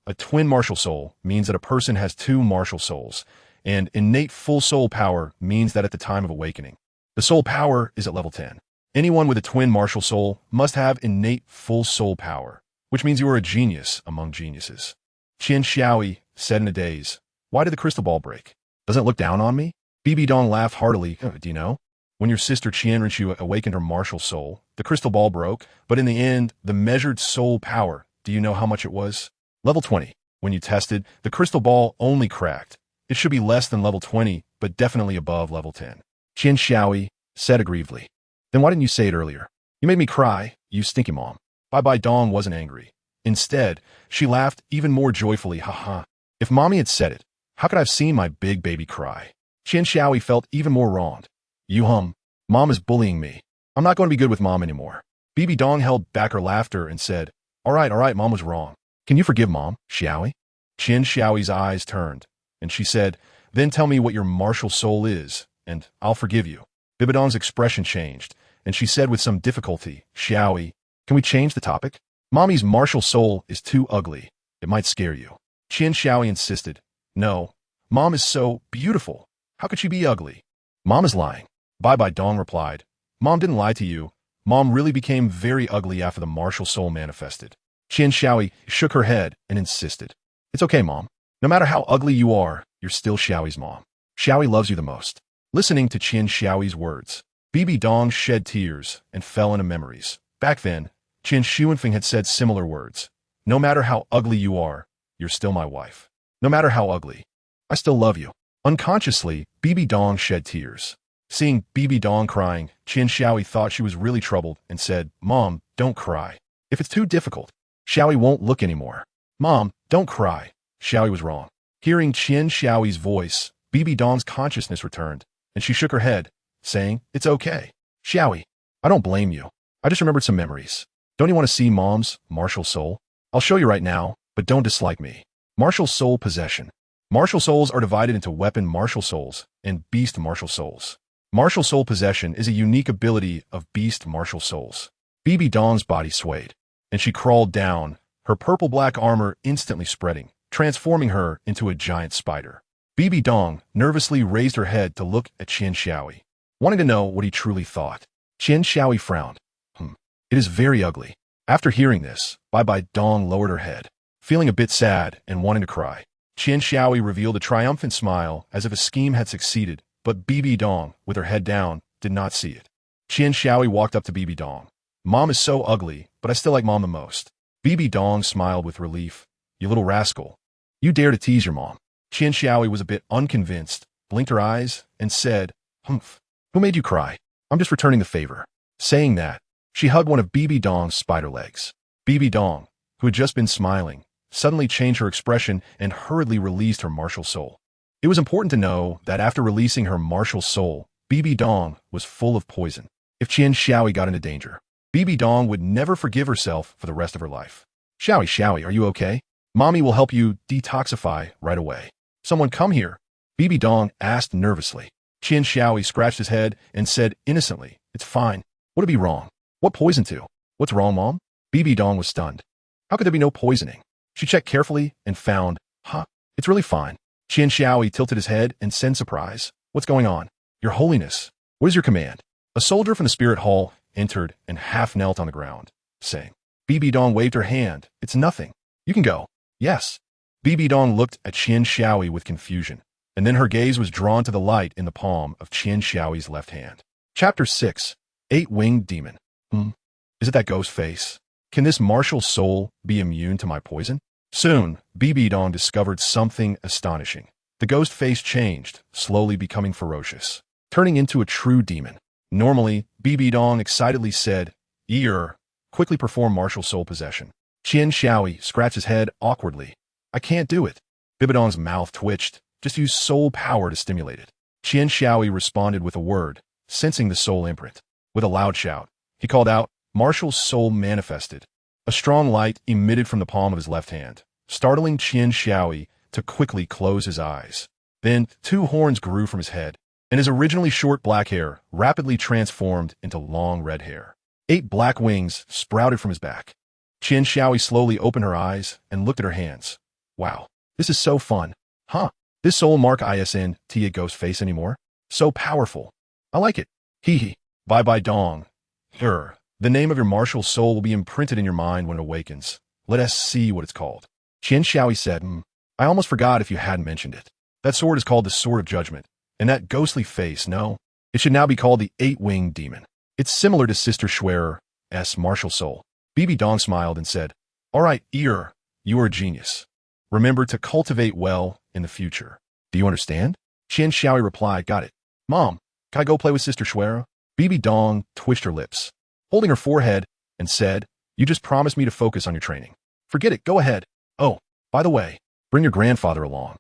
A twin martial soul means that a person has two martial souls, and innate full soul power means that at the time of awakening, the soul power is at level 10. Anyone with a twin martial soul must have innate full soul power, which means you are a genius among geniuses." Qian Xiaoyi said in a daze, "Why did the crystal ball break? Doesn't it look down on me?" Bibi Dong laughed heartily. "Do you know? When your sister Qian Rinchu awakened her martial soul, The crystal ball broke, but in the end, the measured soul power, do you know how much it was? Level 20. When you tested, the crystal ball only cracked. It should be less than level 20, but definitely above level 10. Qian Xiaoyi said aggrievedly. Then why didn't you say it earlier? You made me cry, you stinky mom. Bai Dong wasn't angry. Instead, she laughed even more joyfully, haha. If mommy had said it, how could I have seen my big baby cry? Qian Xiaoyi felt even more wronged. Mom is bullying me. I'm not going to be good with mom anymore. Bibi Dong held back her laughter and said, all right, mom was wrong. Can you forgive mom, Xiaoyi? Qian Xiaoyi's eyes turned, and she said, then tell me what your martial soul is, and I'll forgive you. Bibi Dong's expression changed, and she said with some difficulty, Xiaoyi, can we change the topic? Mommy's martial soul is too ugly. It might scare you. Qian Xiaoyi insisted, no, mom is so beautiful. How could she be ugly? Mom is lying. Bai Dong replied, mom didn't lie to you. Mom really became very ugly after the martial soul manifested. Qian Xiaoyi shook her head and insisted, it's okay, mom. No matter how ugly you are, you're still Xiaoyi's mom. Xiaoyi loves you the most. Listening to Qian Xiaoyi's words, Bibi Dong shed tears and fell into memories. Back then, Qian Xuanfeng had said similar words. No matter how ugly you are, you're still my wife. No matter how ugly, I still love you. Unconsciously, Bibi Dong shed tears. Seeing Bibi Dong crying, Qian Xiaoyi thought she was really troubled and said, Mom, don't cry. If it's too difficult, Xiaoyi won't look anymore. Mom, don't cry. Xiaoyi was wrong. Hearing Qian Xiaoyi's voice, Bibi Dong's consciousness returned, and she shook her head, saying, it's okay. Xiaoyi, I don't blame you. I just remembered some memories. Don't you want to see Mom's martial soul? I'll show you right now, but don't dislike me. Martial soul possession. Martial souls are divided into weapon martial souls and beast martial souls. Martial soul possession is a unique ability of beast martial souls. Bibi Dong's body swayed, and she crawled down, her purple-black armor instantly spreading, transforming her into a giant spider. Bibi Dong nervously raised her head to look at Qian Xiaoyi, wanting to know what he truly thought. Qian Xiaoyi frowned. It is very ugly. After hearing this, Bai Dong lowered her head, feeling a bit sad and wanting to cry. Qian Xiaoyi revealed a triumphant smile as if a scheme had succeeded, but Bibi Dong, with her head down, did not see it. Qian Xiaoyi walked up to Bibi Dong. Mom is so ugly, but I still like Mom the most. Bibi Dong smiled with relief. You little rascal. You dare to tease your mom. Qian Xiaoyi was a bit unconvinced, blinked her eyes, and said, Humph. Who made you cry? I'm just returning the favor. Saying that, she hugged one of Bibi Dong's spider legs. Bibi Dong, who had just been smiling, suddenly changed her expression and hurriedly released her martial soul. It was important to know that after releasing her martial soul, Bibi Dong was full of poison. If Qian Xiaoyi got into danger, Bibi Dong would never forgive herself for the rest of her life. Xiaoyi, are you okay? Mommy will help you detoxify right away. Someone come here. Bibi Dong asked nervously. Qian Xiaoyi scratched his head and said innocently, it's fine. What'd be wrong? What poison to? What's wrong, Mom? Bibi Dong was stunned. How could there be no poisoning? She checked carefully and found, it's really fine. Qian Xiaoyi tilted his head and said in surprise, what's going on? Your Holiness, what is your command? A soldier from the spirit hall entered and half knelt on the ground, saying, Bibi Dong waved her hand. It's nothing. You can go. Yes. Bibi Dong looked at Qian Xiaoyi with confusion, and then her gaze was drawn to the light in the palm of Qian Xiaoyi's left hand. Chapter 6. Eight-Winged Demon. Is it that ghost face? Can this martial soul be immune to my poison? Soon, Bibi Dong discovered something astonishing. The ghost face changed, slowly becoming ferocious, turning into a true demon. Normally, Bibi Dong excitedly said, quickly perform martial soul possession. Qian Xiaoyi scratched his head awkwardly. I can't do it. Bibi Dong's mouth twitched. Just use soul power to stimulate it. Qian Xiaoyi responded with a word, sensing the soul imprint. With a loud shout, he called out, martial soul manifested. A strong light emitted from the palm of his left hand, startling Qian Xiaoyi to quickly close his eyes. Then, two horns grew from his head, and his originally short black hair rapidly transformed into long red hair. 8 black wings sprouted from his back. Qian Xiaoyi slowly opened her eyes and looked at her hands. Wow, this is so fun. This soul mark isn't a ghost face anymore. So powerful. I like it. Hee. Bai Dong. The name of your martial soul will be imprinted in your mind when it awakens. Let us see what it's called. Qian Xiaoyi said, I almost forgot if you hadn't mentioned it. That sword is called the Sword of Judgment. And that ghostly face, no. It should now be called the 8-Winged Demon. It's similar to Sister Schwerer, S martial soul. Bibi Dong smiled and said, "All right, Ear, you are a genius. Remember to cultivate well in the future. Do you understand?" Qian Xiaoi replied, "Got it. Mom, can I go play with Sister Shuera?" Bibi Dong twitched her lips, holding her forehead, and said, "You just promised me to focus on your training. Forget it, go ahead. Oh, by the way, bring your grandfather along."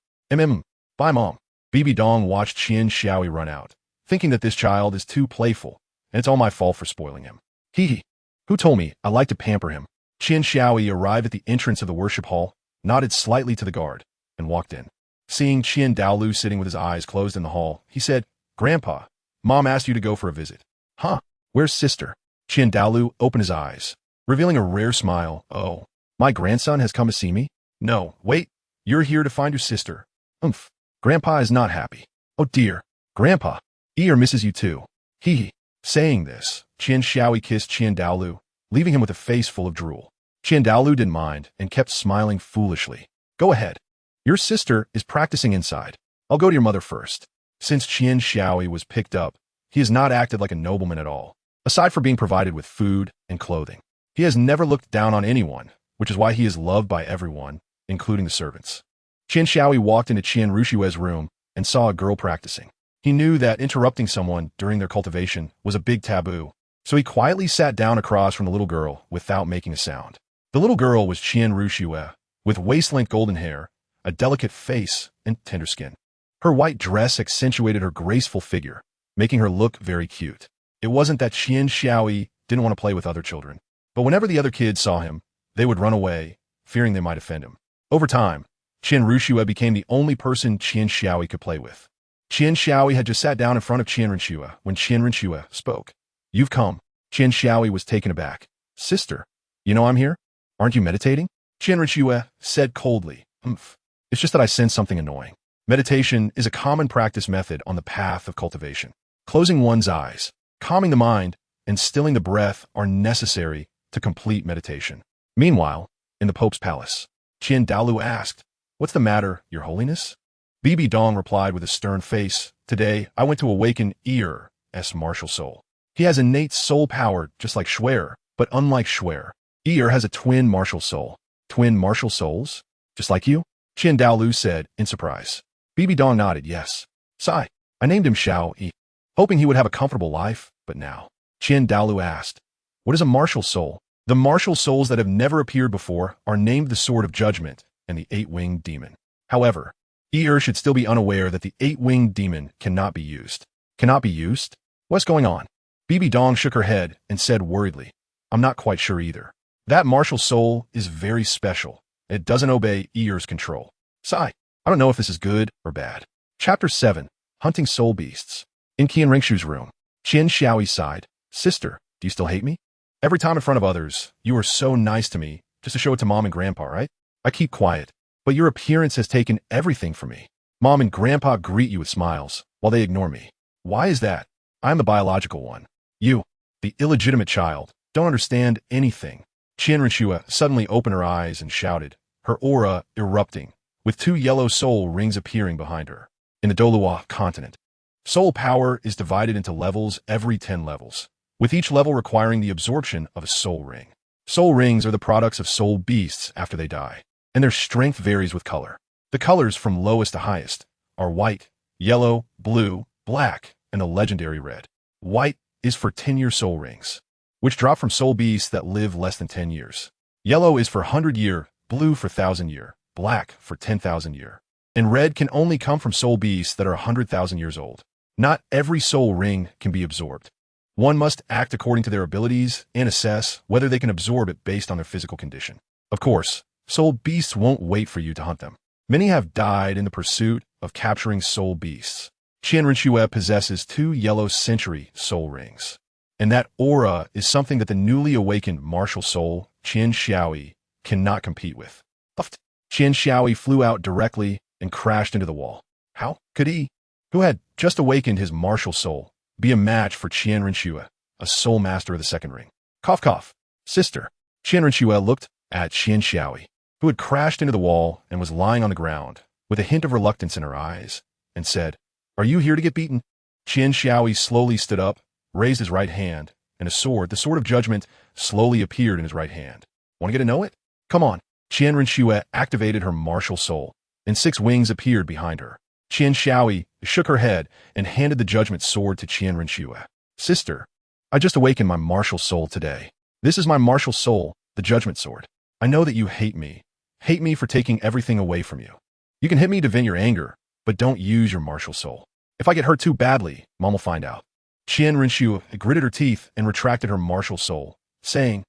Bye, Mom. Bibi Dong watched Qian Xiaoi run out, thinking that this child is too playful, and it's all my fault for spoiling him. Hee. Who told me I like to pamper him? Qian Xiaoi arrived at the entrance of the worship hall, nodded slightly to the guard, and walked in. Seeing Qian Douluo sitting with his eyes closed in the hall, he said, "Grandpa, Mom asked you to go for a visit." "Huh? Where's Sister?" Qian Douluo opened his eyes, revealing a rare smile. "Oh, my grandson has come to see me?" "No, wait, you're here to find your sister." "Umph, Grandpa is not happy." "Oh dear, Grandpa, Ear misses you too." Hee. Saying this, Qian Xiaoi kissed Qian Douluo, leaving him with a face full of drool. Qian Douluo didn't mind and kept smiling foolishly. "Go ahead. Your sister is practicing inside. I'll go to your mother first." Since Qian Xiaoi was picked up, he has not acted like a nobleman at all. Aside from being provided with food and clothing, he has never looked down on anyone, which is why he is loved by everyone, including the servants. Qian Xiaoi walked into Qian Rushue's room and saw a girl practicing. He knew that interrupting someone during their cultivation was a big taboo, so he quietly sat down across from the little girl without making a sound. The little girl was Qian Rushue, with waist-length golden hair, a delicate face, and tender skin. Her white dress accentuated her graceful figure, making her look very cute. It wasn't that Qian Xiaoi didn't want to play with other children, but whenever the other kids saw him, they would run away, fearing they might offend him. Over time, Qian Rushue became the only person Qian Xiaoi could play with. Qian Xiaoi had just sat down in front of Qian Rushue when Qian Rushue spoke. "You've come." Qian Xiaoi was taken aback. "Sister, you know I'm here? Aren't you meditating?" Qian Rushue said coldly, "Umph. It's just that I sense something annoying." Meditation is a common practice method on the path of cultivation. Closing one's eyes, calming the mind, and stilling the breath are necessary to complete meditation. Meanwhile, in the Pope's palace, Qian Douluo asked, "What's the matter, Your Holiness?" Bibi Dong replied with a stern face, "Today, I went to awaken Ear's martial soul. He has innate soul power just like Shuer, but unlike Shuer, Ear has a twin martial soul." "Twin martial souls? Just like you?" Qian Douluo said in surprise. Bibi Dong nodded, "Yes. Sigh. I named him Xiao Yi, hoping he would have a comfortable life, but now." Qian Douluo asked, "What is a martial soul?" "The martial souls that have never appeared before are named the Sword of Judgment and the Eight-Winged Demon. However, Ear should still be unaware that the Eight-Winged Demon cannot be used." "Cannot be used? What's going on?" Bibi Dong shook her head and said worriedly, "I'm not quite sure either. That martial soul is very special. It doesn't obey Ear's control. Sigh. I don't know if this is good or bad." Chapter 7. Hunting Soul Beasts. In Qian Ringshu's room, Qian Xiaoi sighed. "Sister, do you still hate me? Every time in front of others, you are so nice to me, just to show it to Mom and Grandpa, right? I keep quiet, but your appearance has taken everything from me. Mom and Grandpa greet you with smiles, while they ignore me. Why is that? I'm the biological one. You, the illegitimate child, don't understand anything." Qian Rushue suddenly opened her eyes and shouted, her aura erupting, with 2 yellow soul rings appearing behind her. In the Douluo continent, soul power is divided into levels every 10 levels, with each level requiring the absorption of a soul ring. Soul rings are the products of soul beasts after they die, and their strength varies with color. The colors from lowest to highest are white, yellow, blue, black, and the legendary red. White is for 10-year soul rings, which drop from soul beasts that live less than 10 years. Yellow is for 100-year, blue for 1,000-year, black for 10,000-year. And red can only come from soul beasts that are 100,000 years old. Not every soul ring can be absorbed. One must act according to their abilities and assess whether they can absorb it based on their physical condition. Of course, soul beasts won't wait for you to hunt them. Many have died in the pursuit of capturing soul beasts. Qian Rushue possesses 2 yellow century soul rings, and that aura is something that the newly awakened martial soul, Qian Xiaoi, cannot compete with. Puffed. Qian Xiaoi flew out directly and crashed into the wall. How could he, who had just awakened his martial soul, be a match for Qian Rushue, a soul master of the second ring? Cough cough. Sister. Qian Rushue looked at Qian Xiaoi, who had crashed into the wall and was lying on the ground, with a hint of reluctance in her eyes, and said, "Are you here to get beaten?" Qian Xiaoi slowly stood up, raised his right hand, and a sword, the sword of judgment, slowly appeared in his right hand. Want to get to know it? Come on. Qian Rinxue activated her martial soul, and 6 wings appeared behind her. Qian Xiaoyi shook her head and handed the judgment sword to Qian Rinxue. Sister, I just awakened my martial soul today. This is my martial soul, the judgment sword. I know that you hate me. Hate me for taking everything away from you. You can hit me to vent your anger, but don't use your martial soul. If I get hurt too badly, Mom will find out. Qian Rinxue gritted her teeth and retracted her martial soul, saying,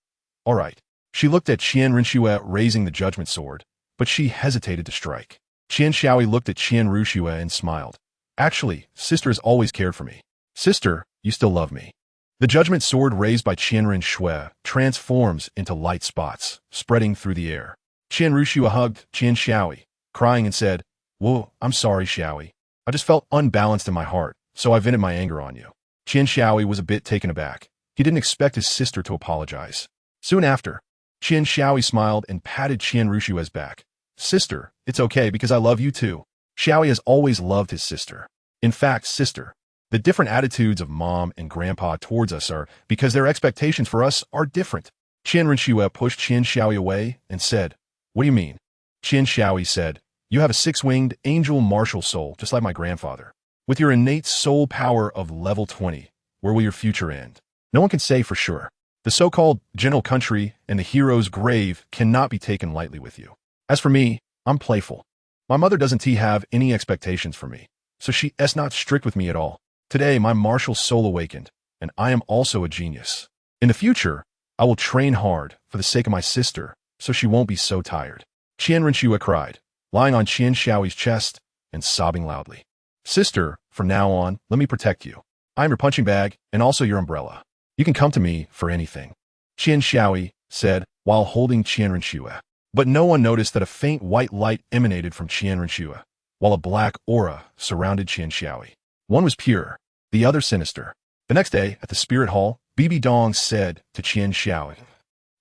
all right. She looked at Qian Rinxue raising the judgment sword, but she hesitated to strike. Qian Xiaoyi looked at Qian Rinxue and smiled. Actually, sister has always cared for me. Sister, you still love me. The judgment sword raised by Qian Rinxue transforms into light spots, spreading through the air. Qian Rinxue hugged Qian Xiaoyi, crying and said, whoa, I'm sorry, Xiaoyi. I just felt unbalanced in my heart, so I vented my anger on you. Qian Xiaoyi was a bit taken aback. He didn't expect his sister to apologize. Soon after, Qian Xiaoyi smiled and patted Qian Rinxue's back. Sister, it's okay because I love you too. Xiaoyi has always loved his sister. In fact, sister, the different attitudes of mom and grandpa towards us are because their expectations for us are different. Qian Rinxue pushed Qian Xiaoyi away and said, what do you mean? Qian Xiaoyi said, you have a 6-winged angel martial soul, just like my grandfather. With your innate soul power of level 20, where will your future end? No one can say for sure. The so-called gentle country and the hero's grave cannot be taken lightly with you. As for me, I'm playful. My mother doesn't have any expectations for me, so she is not strict with me at all. Today, my martial soul awakened, and I am also a genius. In the future, I will train hard for the sake of my sister, so she won't be so tired. Qian Rinxue cried, lying on Qian Xiaoyi's chest and sobbing loudly. Sister, from now on, let me protect you. I am your punching bag and also your umbrella. You can come to me for anything. Qian Xiaoyi said while holding Qian Rinxue. But no one noticed that a faint white light emanated from Qian Rinxue, while a black aura surrounded Qian Xiaoyi. One was pure, the other sinister. The next day, at the spirit hall, Bibi Dong said to Qian Xiaoyi,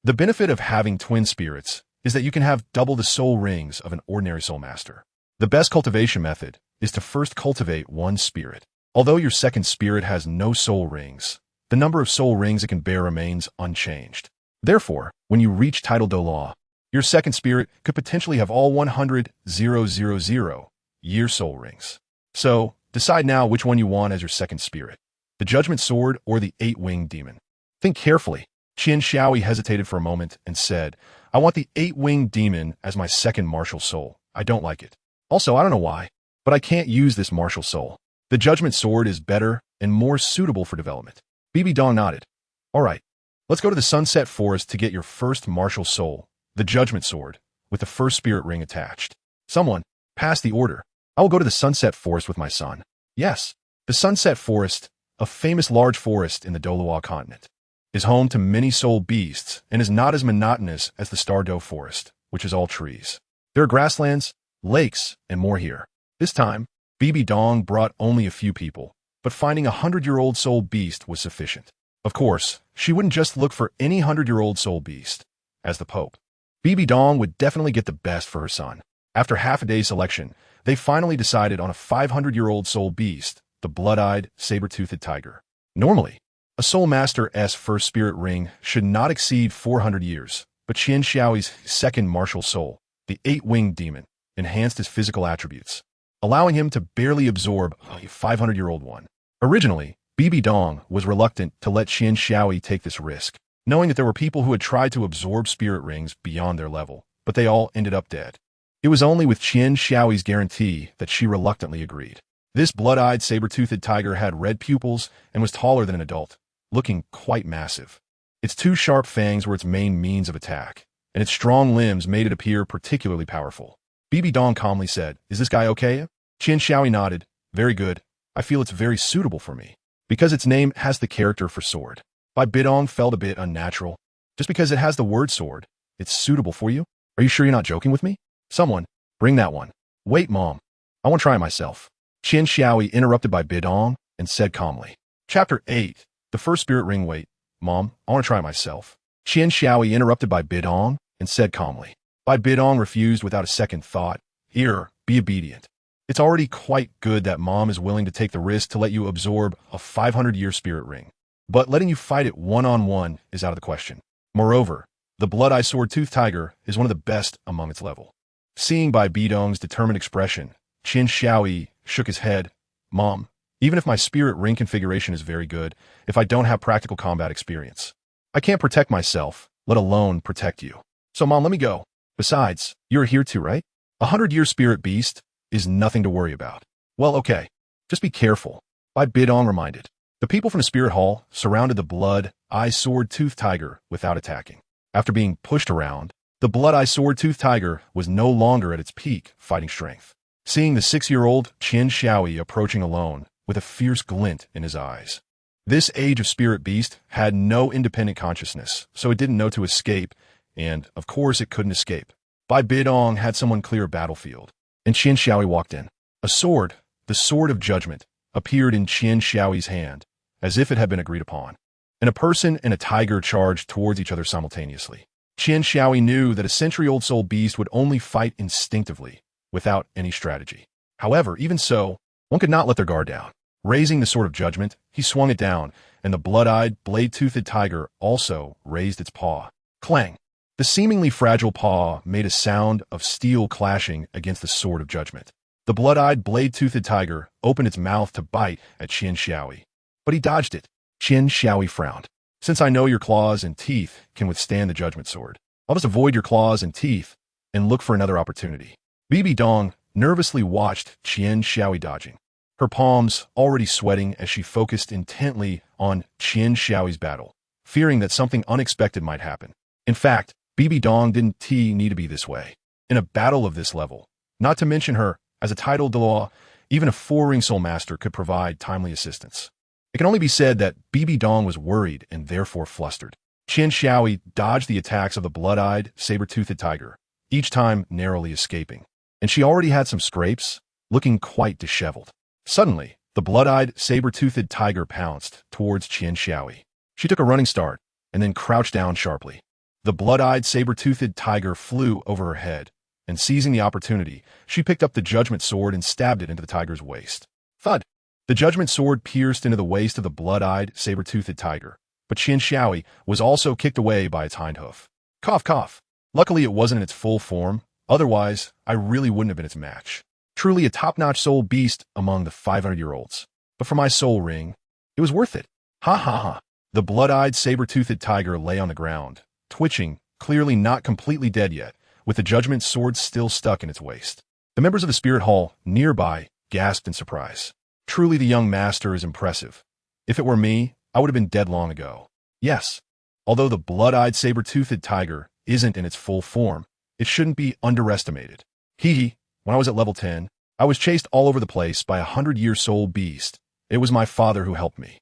the benefit of having twin spirits is that you can have double the soul rings of an ordinary soul master. The best cultivation method is to first cultivate one spirit. Although your second spirit has no soul rings, the number of soul rings it can bear remains unchanged. Therefore, when you reach title Douluo, your second spirit could potentially have all 100,000 year soul rings. So, decide now which one you want as your second spirit, the Judgment Sword or the 8-winged demon. Think carefully. Qian Xiaoyi hesitated for a moment and said, I want the 8-winged demon as my second martial soul. I don't like it. Also, I don't know why, but I can't use this martial soul. The Judgment Sword is better and more suitable for development. Bibi Dong nodded. All right, let's go to the Sunset Forest to get your first martial soul, the Judgment Sword, with the first spirit ring attached. Someone, pass the order. I will go to the Sunset Forest with my son. Yes, the Sunset Forest, a famous large forest in the Douluo continent, is home to many soul beasts and is not as monotonous as the Stardow Forest, which is all trees. There are grasslands, lakes, and more here. This time, Bibi Dong brought only a few people, but finding a 100-year-old soul beast was sufficient. Of course, she wouldn't just look for any 100-year-old soul beast. As the Pope, Bibi Dong would definitely get the best for her son. After half a day's selection, they finally decided on a 500-year-old soul beast, the blood-eyed, saber-toothed tiger. Normally, a soul master's first spirit ring should not exceed 400 years, but Qian Xiaoyi's second martial soul, the 8-winged demon, enhanced his physical attributes, allowing him to barely absorb a 500-year-old one. Originally, Bibi Dong was reluctant to let Qian Xiaoyi take this risk, knowing that there were people who had tried to absorb spirit rings beyond their level, but they all ended up dead. It was only with Qian Xiaoyi's guarantee that she reluctantly agreed. This blood-eyed saber-toothed tiger had red pupils and was taller than an adult, looking quite massive. Its 2 sharp fangs were its main means of attack, and its strong limbs made it appear particularly powerful. Bibi Dong calmly said, is this guy okay? Qian Xiaoyi nodded. Very good. I feel it's very suitable for me, because its name has the character for sword. Bai Bidong felt a bit unnatural. Just because it has the word sword, it's suitable for you? Are you sure you're not joking with me? Someone, bring that one. Wait, Mom. I want to try it myself. Qian Xiaoyi interrupted Bai Bidong and said calmly. Chapter 8. The first spirit ring. Wait, Mom, I want to try it myself. Qian Xiaoyi interrupted Bai Bidong and said calmly. Bai Bidong refused without a second thought. Here, be obedient. It's already quite good that Mom is willing to take the risk to let you absorb a 500-year spirit ring. but letting you fight it one-on-one is out of the question. Moreover, the Blood-Eye Sword-Tooth Tiger is one of the best among its level. Seeing Bai Bidong's determined expression, Qin Xiaoyi shook his head. Mom, even if my spirit ring configuration is very good, if I don't have practical combat experience, I can't protect myself, let alone protect you. So Mom, let me go. Besides, you're here too, right? 100-year spirit beast is nothing to worry about. Well, okay. Just be careful. Bai Bidong reminded. The people from the spirit hall surrounded the Blood-Eye Sword-Tooth Tiger without attacking. After being pushed around, the Blood-Eye Sword-Tooth Tiger was no longer at its peak fighting strength. Seeing the 6-year-old Qin Xiaoyi approaching alone with a fierce glint in his eyes. This age of spirit beast had no independent consciousness, so it didn't know to escape, and, of course, it couldn't escape. Bai Bidong had someone clear a battlefield, and Qin Xiaoyi walked in. A sword, the Sword of Judgment, appeared in Qin Xiaoyi's hand, as if it had been agreed upon. And a person and a tiger charged towards each other simultaneously. Qin Xiaoyi knew that a century-old soul beast would only fight instinctively, without any strategy. However, even so, one could not let their guard down. Raising the Sword of Judgment, he swung it down, and the blood-eyed, blade-toothed tiger also raised its paw. Clang! The seemingly fragile paw made a sound of steel clashing against the Sword of Judgment. The blood-eyed, blade-toothed tiger opened its mouth to bite at Qin Xiaoyi, but he dodged it. Qin Xiaoyi frowned. Since I know your claws and teeth can withstand the Judgment Sword, I'll just avoid your claws and teeth and look for another opportunity. Bai Bidong nervously watched Qin Xiaoyi dodging, her palms already sweating as she focused intently on Qin Xiaoyi's battle, fearing that something unexpected might happen. In fact, Bai Bidong didn't need to be this way. In a battle of this level, not to mention her, as a titled Douluo, even a 4-ring soul master could provide timely assistance. It can only be said that Bai Bidong was worried and therefore flustered. Qin Xiaoyi dodged the attacks of the blood-eyed, saber-toothed tiger, each time narrowly escaping. And she already had some scrapes, looking quite disheveled. Suddenly, the blood-eyed, saber-toothed tiger pounced towards Qin Xiaoyi. She took a running start and then crouched down sharply. The blood-eyed, saber-toothed tiger flew over her head, and seizing the opportunity, she picked up the Judgment Sword and stabbed it into the tiger's waist. Thud! The Judgment Sword pierced into the waist of the blood-eyed, saber-toothed tiger, but Qin Xiaoyi was also kicked away by its hind hoof. Cough, cough. Luckily, it wasn't in its full form. Otherwise, I really wouldn't have been its match. Truly a top-notch soul beast among the 500-year-olds. But for my soul ring, it was worth it. Ha ha ha. The blood-eyed, saber-toothed tiger lay on the ground, twitching, clearly not completely dead yet, with the Judgment Sword still stuck in its waist. The members of the Spirit Hall nearby gasped in surprise. Truly the young master is impressive. If it were me, I would have been dead long ago. Yes, although the blood-eyed, saber-toothed tiger isn't in its full form, it shouldn't be underestimated. Hee, when I was at level 10, I was chased all over the place by a 100-year soul beast. It was my father who helped me.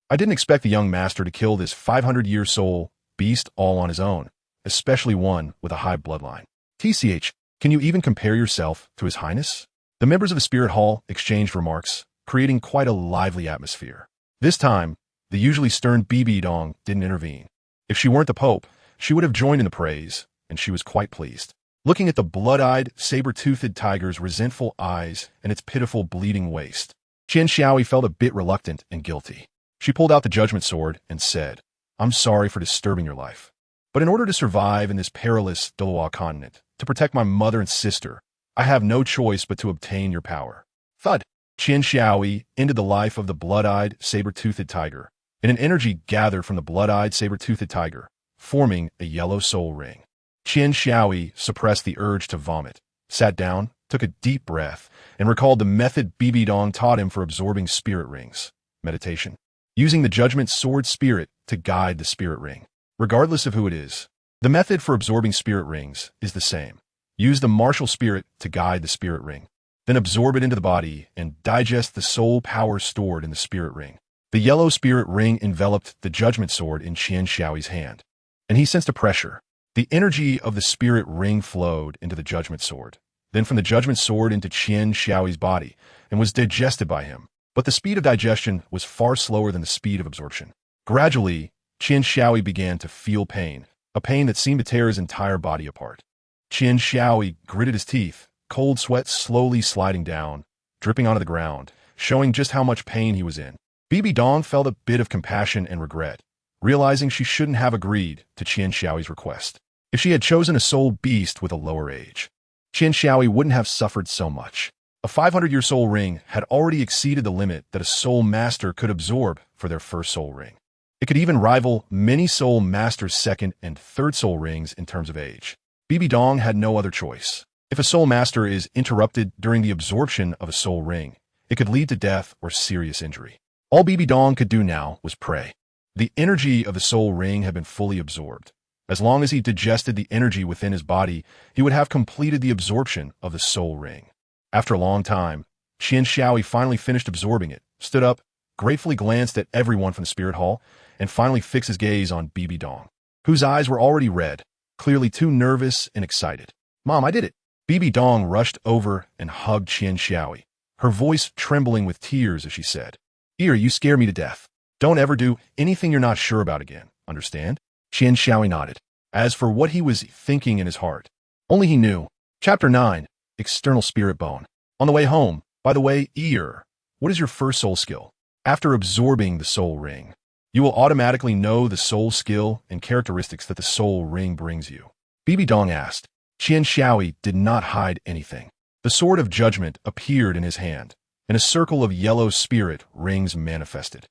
I didn't expect the young master to kill this 500-year soul beast all on his own, especially one with a high bloodline. TCH, can you even compare yourself to His Highness? The members of the Spirit Hall exchanged remarks, creating quite a lively atmosphere. This time, the usually stern Bai Bidong didn't intervene. If she weren't the Pope, she would have joined in the praise, and she was quite pleased. Looking at the blood-eyed, saber-toothed tiger's resentful eyes and its pitiful bleeding waist, Qin Xiaoyi felt a bit reluctant and guilty. She pulled out the Judgment Sword and said, I'm sorry for disturbing your life. But in order to survive in this perilous Douluo continent, to protect my mother and sister, I have no choice but to obtain your power. Thud! Qin Xiaoyi ended the life of the blood-eyed, saber-toothed tiger, and an energy gathered from the blood-eyed, saber-toothed tiger, forming a yellow soul ring. Qin Xiaoyi suppressed the urge to vomit, sat down, took a deep breath, and recalled the method Bai Bidong taught him for absorbing spirit rings. Meditation. Using the Judgment Sword spirit to guide the spirit ring. Regardless of who it is, the method for absorbing spirit rings is the same. Use the martial spirit to guide the spirit ring. Then absorb it into the body and digest the soul power stored in the spirit ring. The yellow spirit ring enveloped the Judgment Sword in Qin Xiaoyi's hand, and he sensed a pressure. The energy of the spirit ring flowed into the Judgment Sword, then from the Judgment Sword into Qin Xiaoyi's body, and was digested by him. But the speed of digestion was far slower than the speed of absorption. Gradually, Qin Xiaoyi began to feel pain, a pain that seemed to tear his entire body apart. Qin Xiaoyi gritted his teeth, cold sweat slowly sliding down, dripping onto the ground, showing just how much pain he was in. Bibi Dong felt a bit of compassion and regret, realizing she shouldn't have agreed to Qian Xiaoi's request. If she had chosen a soul beast with a lower age, Qian Xiaoi wouldn't have suffered so much. A 500-year soul ring had already exceeded the limit that a soul master could absorb for their first soul ring. It could even rival many soul masters' second and third soul rings in terms of age. Bibi Dong had no other choice. If a soul master is interrupted during the absorption of a soul ring, it could lead to death or serious injury. All Bibi Dong could do now was pray. The energy of the soul ring had been fully absorbed. As long as he digested the energy within his body, he would have completed the absorption of the soul ring. After a long time, Qian Xiaoi finally finished absorbing it, stood up, gratefully glanced at everyone from the spirit hall, and finally fixed his gaze on Bibi Dong, whose eyes were already red, clearly too nervous and excited. "Mom, I did it." Bibi Dong rushed over and hugged Qian Xiaoi, her voice trembling with tears as she said, "Ear, you scare me to death. Don't ever do anything you're not sure about again, understand?" Qian Xiaoi nodded. As for what he was thinking in his heart, only he knew. Chapter 9, External Spirit Bone. On the way home, by the way, Ear, what is your first soul skill? After absorbing the soul ring, you will automatically know the soul skill and characteristics that the soul ring brings you. Bibi Dong asked. Qian Xiaoi did not hide anything. The sword of judgment appeared in his hand, and a circle of yellow spirit rings manifested.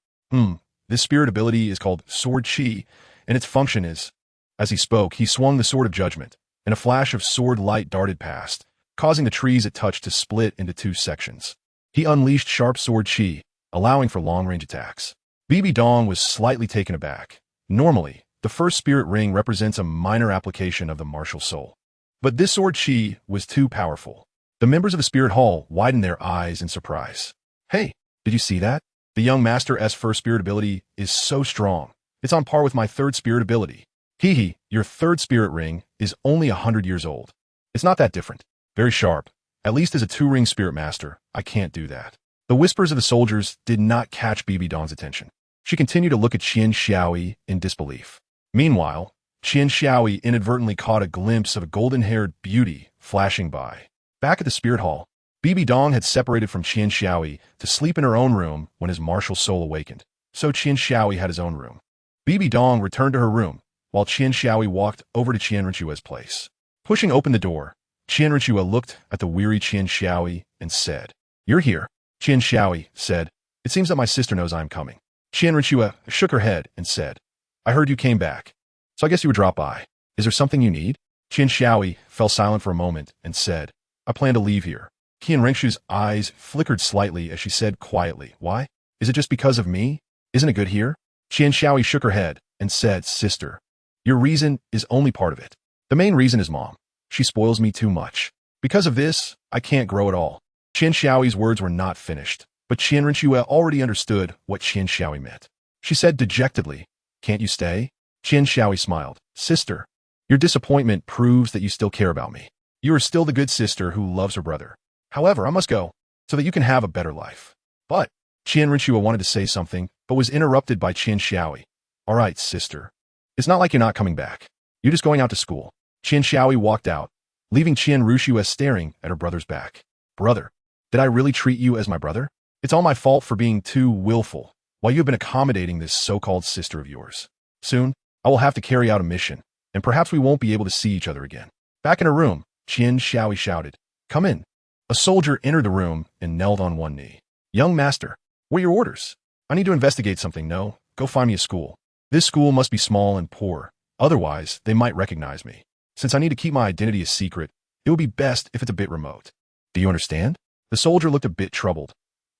This spirit ability is called Sword Qi, and its function is... As he spoke, he swung the sword of judgment, and a flash of sword light darted past, causing the trees it touched to split into two sections. He unleashed sharp sword Qi, allowing for long-range attacks. Bibi Dong was slightly taken aback. Normally, the first spirit ring represents a minor application of the martial soul. But this sword Qi was too powerful. The members of the spirit hall widened their eyes in surprise. "Hey, did you see that? The young master's first spirit ability is so strong. It's on par with my third spirit ability. Hee, your third spirit ring is only 100 years old. It's not that different. Very sharp. At least as a two-ring spirit master, I can't do that." The whispers of the soldiers did not catch Bibi Dong's attention. She continued to look at Qian Xiaoi in disbelief. Meanwhile, Qian Xiaoi inadvertently caught a glimpse of a golden-haired beauty flashing by. Back at the spirit hall, Bibi Dong had separated from Qian Xiaoi to sleep in her own room when his martial soul awakened, so Qian Xiaoi had his own room. Bibi Dong returned to her room, while Qian Xiaoi walked over to Qian Renchua's place. Pushing open the door, Qian Renchua looked at the weary Qian Xiaoi and said, "You're here." Qian Xiaoi said, "It seems that my sister knows I am coming." Qian Renchua shook her head and said, "I heard you came back, so I guess you would drop by. Is there something you need?" Qian Xiaoi fell silent for a moment and said, "I plan to leave here." Qian Renchua's eyes flickered slightly as she said quietly, "Why? Is it just because of me? Isn't it good here?" Qian Xiaoi shook her head and said, "Sister, your reason is only part of it. The main reason is Mom. She spoils me too much. Because of this, I can't grow at all." Qian Xiaoi's words were not finished, but Qian Renchua already understood what Qian Xiaoi meant. She said dejectedly, "Can't you stay?" Qian Xiaoi smiled. "Sister, your disappointment proves that you still care about me. You are still the good sister who loves her brother. However, I must go, so that you can have a better life." But Qian Renchua wanted to say something, but was interrupted by Qian Xiaoi. "All right, sister. It's not like you're not coming back. You're just going out to school." Qian Xiaoi walked out, leaving Qian Renchua staring at her brother's back. "Brother, did I really treat you as my brother? It's all my fault for being too willful, while you have been accommodating this so-called sister of yours. Soon, I will have to carry out a mission, and perhaps we won't be able to see each other again." Back in her room, Qian Xiaoi shouted, "Come in." A soldier entered the room and knelt on one knee. "Young master, what are your orders? I need to investigate something. No, go find me a school. This school must be small and poor, otherwise they might recognize me. Since I need to keep my identity a secret, it would be best if it's a bit remote. Do you understand?" The soldier looked a bit troubled.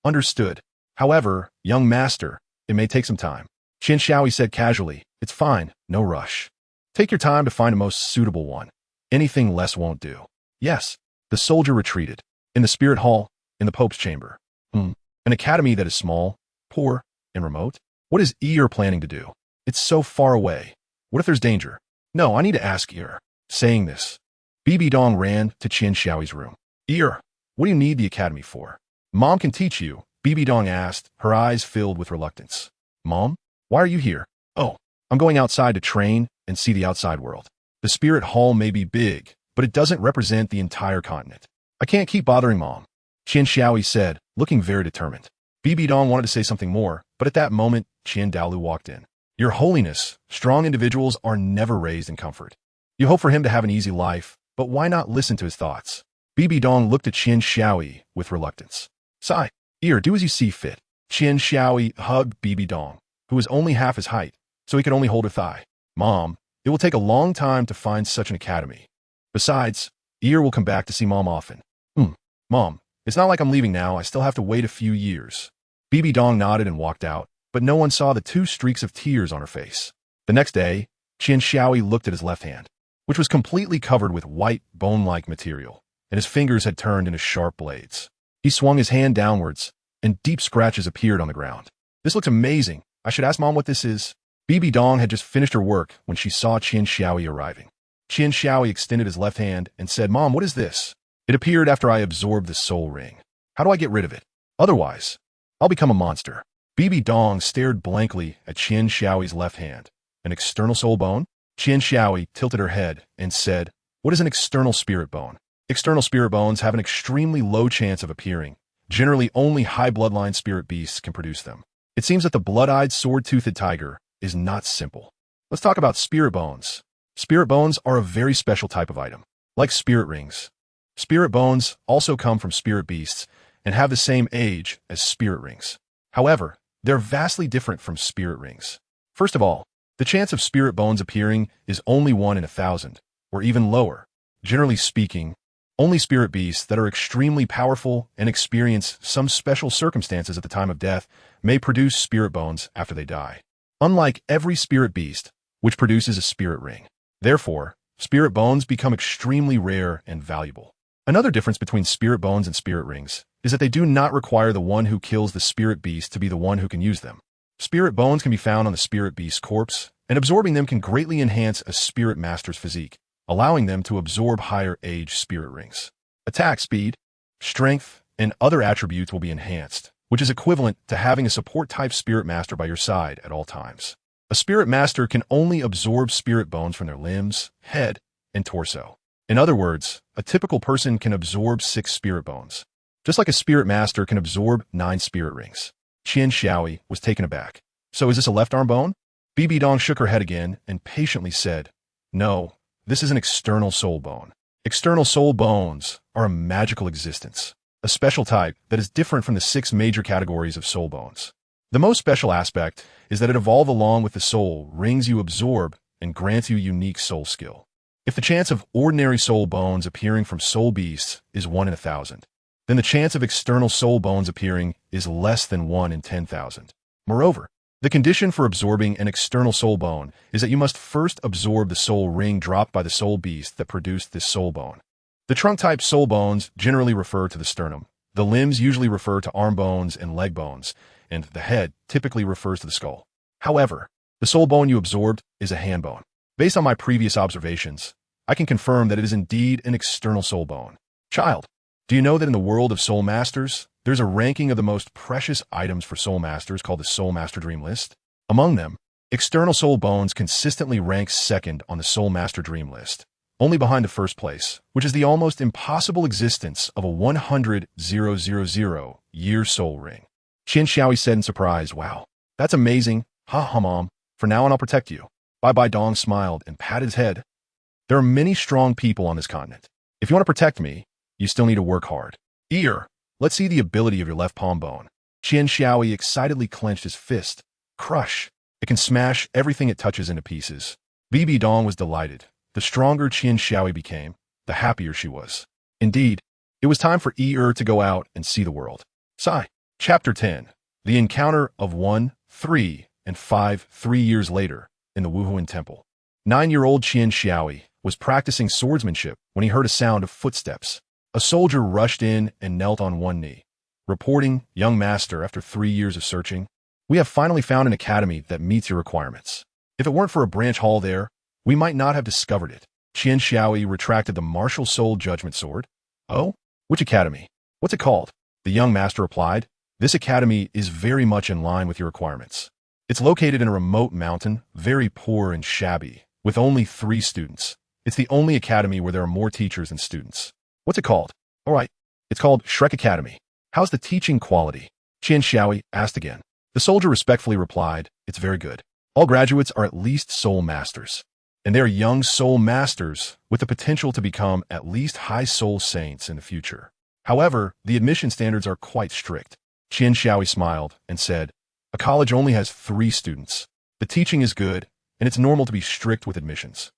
"Understood. However, young master, it may take some time." Qian Xiaoi said casually, "It's fine, no rush. Take your time to find a most suitable one. Anything less won't do." "Yes." The soldier retreated. In the spirit hall, in the Pope's chamber. An academy that is small, poor, and remote? What is Ear planning to do? It's so far away. What if there's danger? No, I need to ask Ear. Saying this, Bibi Dong ran to Qian Xiaoi's room. "Ear, what do you need the academy for?" "Mom can teach you," Bibi Dong asked, her eyes filled with reluctance. "Mom, why are you here?" "Oh, I'm going outside to train and see the outside world. The spirit hall may be big, but it doesn't represent the entire continent. I can't keep bothering Mom," Qian Xiaoi said, looking very determined. Bibi Dong wanted to say something more, but at that moment, Douluo walked in. Your Holiness, strong individuals are never raised in comfort. You hope for him to have an easy life, but why not listen to his thoughts? Bibi Dong looked at Xiaoyi with reluctance. Sigh. Do as you see fit. Xiaoyi hugged Bibi Dong, who was only half his height, so he could only hold her thigh. Mom, it will take a long time to find such an academy. Besides, will come back to see Mom often. Mom, it's not like I'm leaving now. I still have to wait a few years. Bibi Dong nodded and walked out, but no one saw the 2 streaks of tears on her face. The next day, Xiaoyi looked at his left hand, which was completely covered with white, bone-like material, and his fingers had turned into sharp blades. He swung his hand downwards, and deep scratches appeared on the ground. This looks amazing. I should ask Mom what this is. Bibi Dong had just finished her work when she saw Xiaoyi arriving. Xiaoyi extended his left hand and said, Mom, what is this? It appeared after I absorbed the soul ring. How do I get rid of it? Otherwise, I'll become a monster. Bibi Dong stared blankly at Xiaoyi's left hand. An external soul bone? Xiaoyi tilted her head and said, What is an external spirit bone? External spirit bones have an extremely low chance of appearing. Generally, only high bloodline spirit beasts can produce them. It seems that the blood-eyed, sword-toothed tiger is not simple. Let's talk about spirit bones. Spirit bones are a very special type of item, like spirit rings. Spirit bones also come from spirit beasts and have the same age as spirit rings. However, they're vastly different from spirit rings. First of all, the chance of spirit bones appearing is only 1 in 1,000, or even lower. Generally speaking, only spirit beasts that are extremely powerful and experience some special circumstances at the time of death may produce spirit bones after they die. Unlike every spirit beast, which produces a spirit ring. Therefore, spirit bones become extremely rare and valuable. Another difference between spirit bones and spirit rings is that they do not require the one who kills the spirit beast to be the one who can use them. Spirit bones can be found on the spirit beast's corpse, and absorbing them can greatly enhance a spirit master's physique, allowing them to absorb higher-age spirit rings. Attack speed, strength, and other attributes will be enhanced, which is equivalent to having a support-type spirit master by your side at all times. A spirit master can only absorb spirit bones from their limbs, head, and torso. In other words, a typical person can absorb 6 spirit bones, just like a spirit master can absorb 9 spirit rings. Xiaoyi was taken aback. So is this a left arm bone? Bibi Dong shook her head again and patiently said, No, this is an external soul bone. External soul bones are a magical existence, a special type that is different from the 6 major categories of soul bones. The most special aspect is that it evolves along with the soul rings you absorb and grants you unique soul skill. If the chance of ordinary soul bones appearing from soul beasts is 1 in 1,000, then the chance of external soul bones appearing is less than 1 in 10,000. Moreover, the condition for absorbing an external soul bone is that you must first absorb the soul ring dropped by the soul beast that produced this soul bone. The trunk-type soul bones generally refer to the sternum. The limbs usually refer to arm bones and leg bones, and the head typically refers to the skull. However, the soul bone you absorbed is a hand bone. Based on my previous observations, I can confirm that it is indeed an external soul bone. Child, do you know that in the world of soul masters, there's a ranking of the most precious items for soul masters called the Soul Master Dream List? Among them, external soul bones consistently ranks second on the Soul Master Dream List, only behind the first place, which is the almost impossible existence of a 100,000-year soul ring. Xiaoyi said in surprise, Wow, that's amazing. Ha ha, Mom. For now on, I'll protect you. Bye-bye. Dong smiled and patted his head. There are many strong people on this continent. If you want to protect me, you still need to work hard. Let's see the ability of your left palm bone. Xiaoyi excitedly clenched his fist. Crush. It can smash everything it touches into pieces. Bibi Dong was delighted. The stronger Xiaoyi became, the happier she was. Indeed, it was time for to go out and see the world. Sigh. Chapter 10. The Encounter of 1, 3, and 5 3 years later in the Wuhuan Temple. 9-year-old Xiaoyi was practicing swordsmanship when he heard a sound of footsteps. A soldier rushed in and knelt on one knee, reporting, Young master, after 3 years of searching, we have finally found an academy that meets your requirements. If it weren't for a branch hall there, we might not have discovered it. Xiaoyi retracted the martial soul judgment sword. Oh? Which academy? What's it called? The young master replied, This academy is very much in line with your requirements. It's located in a remote mountain, very poor and shabby, with only 3 students. It's the only academy where there are more teachers than students. What's it called? All right, it's called Shrek Academy. How's the teaching quality? Qian Xiaoi asked again. The soldier respectfully replied, "It's very good. All graduates are at least soul masters. And they are young soul masters with the potential to become at least high soul saints in the future. However, the admission standards are quite strict." Qian Xiaoi smiled and said, "A college only has 3 students. The teaching is good, and it's normal to be strict with admissions."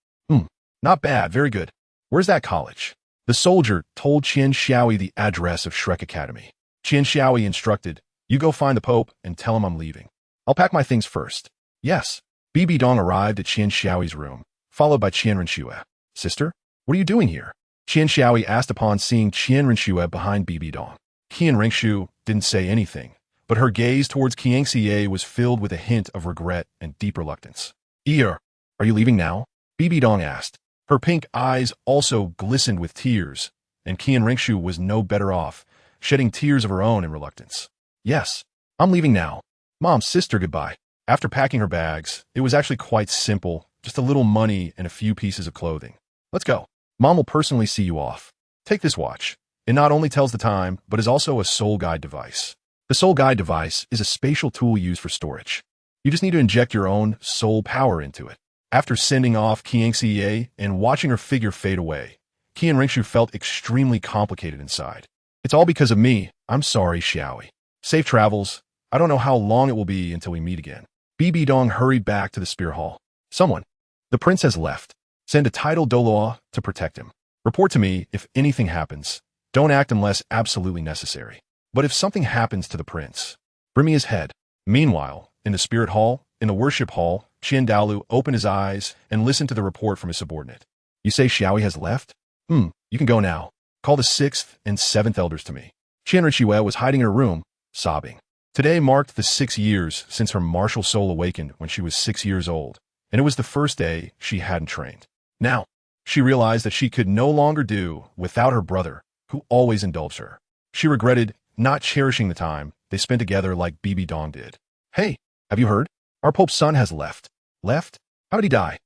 Not bad, very good. Where's that college? The soldier told Qian Xiaoi the address of Shrek Academy. Qian Xiaoi instructed, "You go find the Pope and tell him I'm leaving. I'll pack my things first." Yes. Bibi Dong arrived at Qian Xiaoi's room, followed by Qian Renxue. "Sister, what are you doing here?" Qian Xiaoi asked upon seeing Qian Renxue behind Bibi Dong. Qian Renxue didn't say anything, but her gaze towards Qian Xie was filled with a hint of regret and deep reluctance. "Are you leaving now?" Bibi Dong asked. Her pink eyes also glistened with tears, and Qian Renxue was no better off, shedding tears of her own in reluctance. "Yes, I'm leaving now. Mom, sister, goodbye." After packing her bags, it was actually quite simple, just a little money and a few pieces of clothing. "Let's go. Mom will personally see you off. Take this watch. It not only tells the time, but is also a soul guide device. The soul guide device is a spatial tool used for storage. You just need to inject your own soul power into it." After sending off Qian Xie and watching her figure fade away, Qian Renxue felt extremely complicated inside. "It's all because of me. I'm sorry, Xiaoi. Safe travels. I don't know how long it will be until we meet again." Bibi Dong hurried back to the spear hall. "Someone. The prince has left. Send a title Douluo to protect him. Report to me if anything happens. Don't act unless absolutely necessary. But if something happens to the prince, bring me his head." Meanwhile, in the spirit hall, in the worship hall, Qian Douluo opened his eyes and listened to the report from his subordinate. "You say Xiaoi has left? You can go now. Call the 6th and 7th elders to me." Qian Renxue was hiding in her room, sobbing. Today marked the 6 years since her martial soul awakened when she was 6 years old, and it was the first day she hadn't trained. Now, she realized that she could no longer do without her brother, who always indulged her. She regretted not cherishing the time they spent together like Bibi Dong did. "Hey, have you heard? Our Pope's son has left." "Left? How did he die?"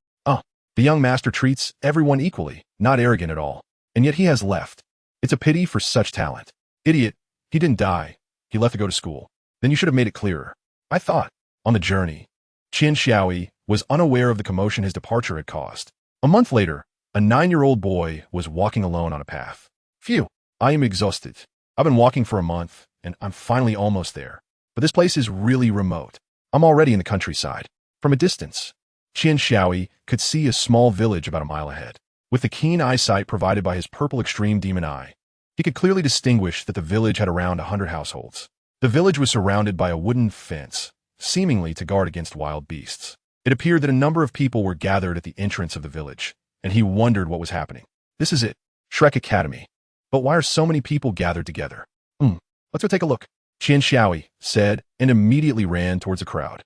The young master treats everyone equally, not arrogant at all. And yet he has left. It's a pity for such talent." "Idiot. He didn't die. He left to go to school." "Then you should have made it clearer." "I thought." On the journey, Qian Xiaoi was unaware of the commotion his departure had caused. A month later, a 9-year-old boy was walking alone on a path. "Phew, I am exhausted. I've been walking for a month, and I'm finally almost there. But this place is really remote. I'm already in the countryside." From a distance, Qian Xiaoi could see a small village about a mile ahead. With the keen eyesight provided by his purple extreme demon eye, he could clearly distinguish that the village had around 100 households. The village was surrounded by a wooden fence, seemingly to guard against wild beasts. It appeared that a number of people were gathered at the entrance of the village, and he wondered what was happening. This is it, Shrek Academy. But why are so many people gathered together? Let's go take a look, Qian Xiaoi said, and immediately ran towards the crowd.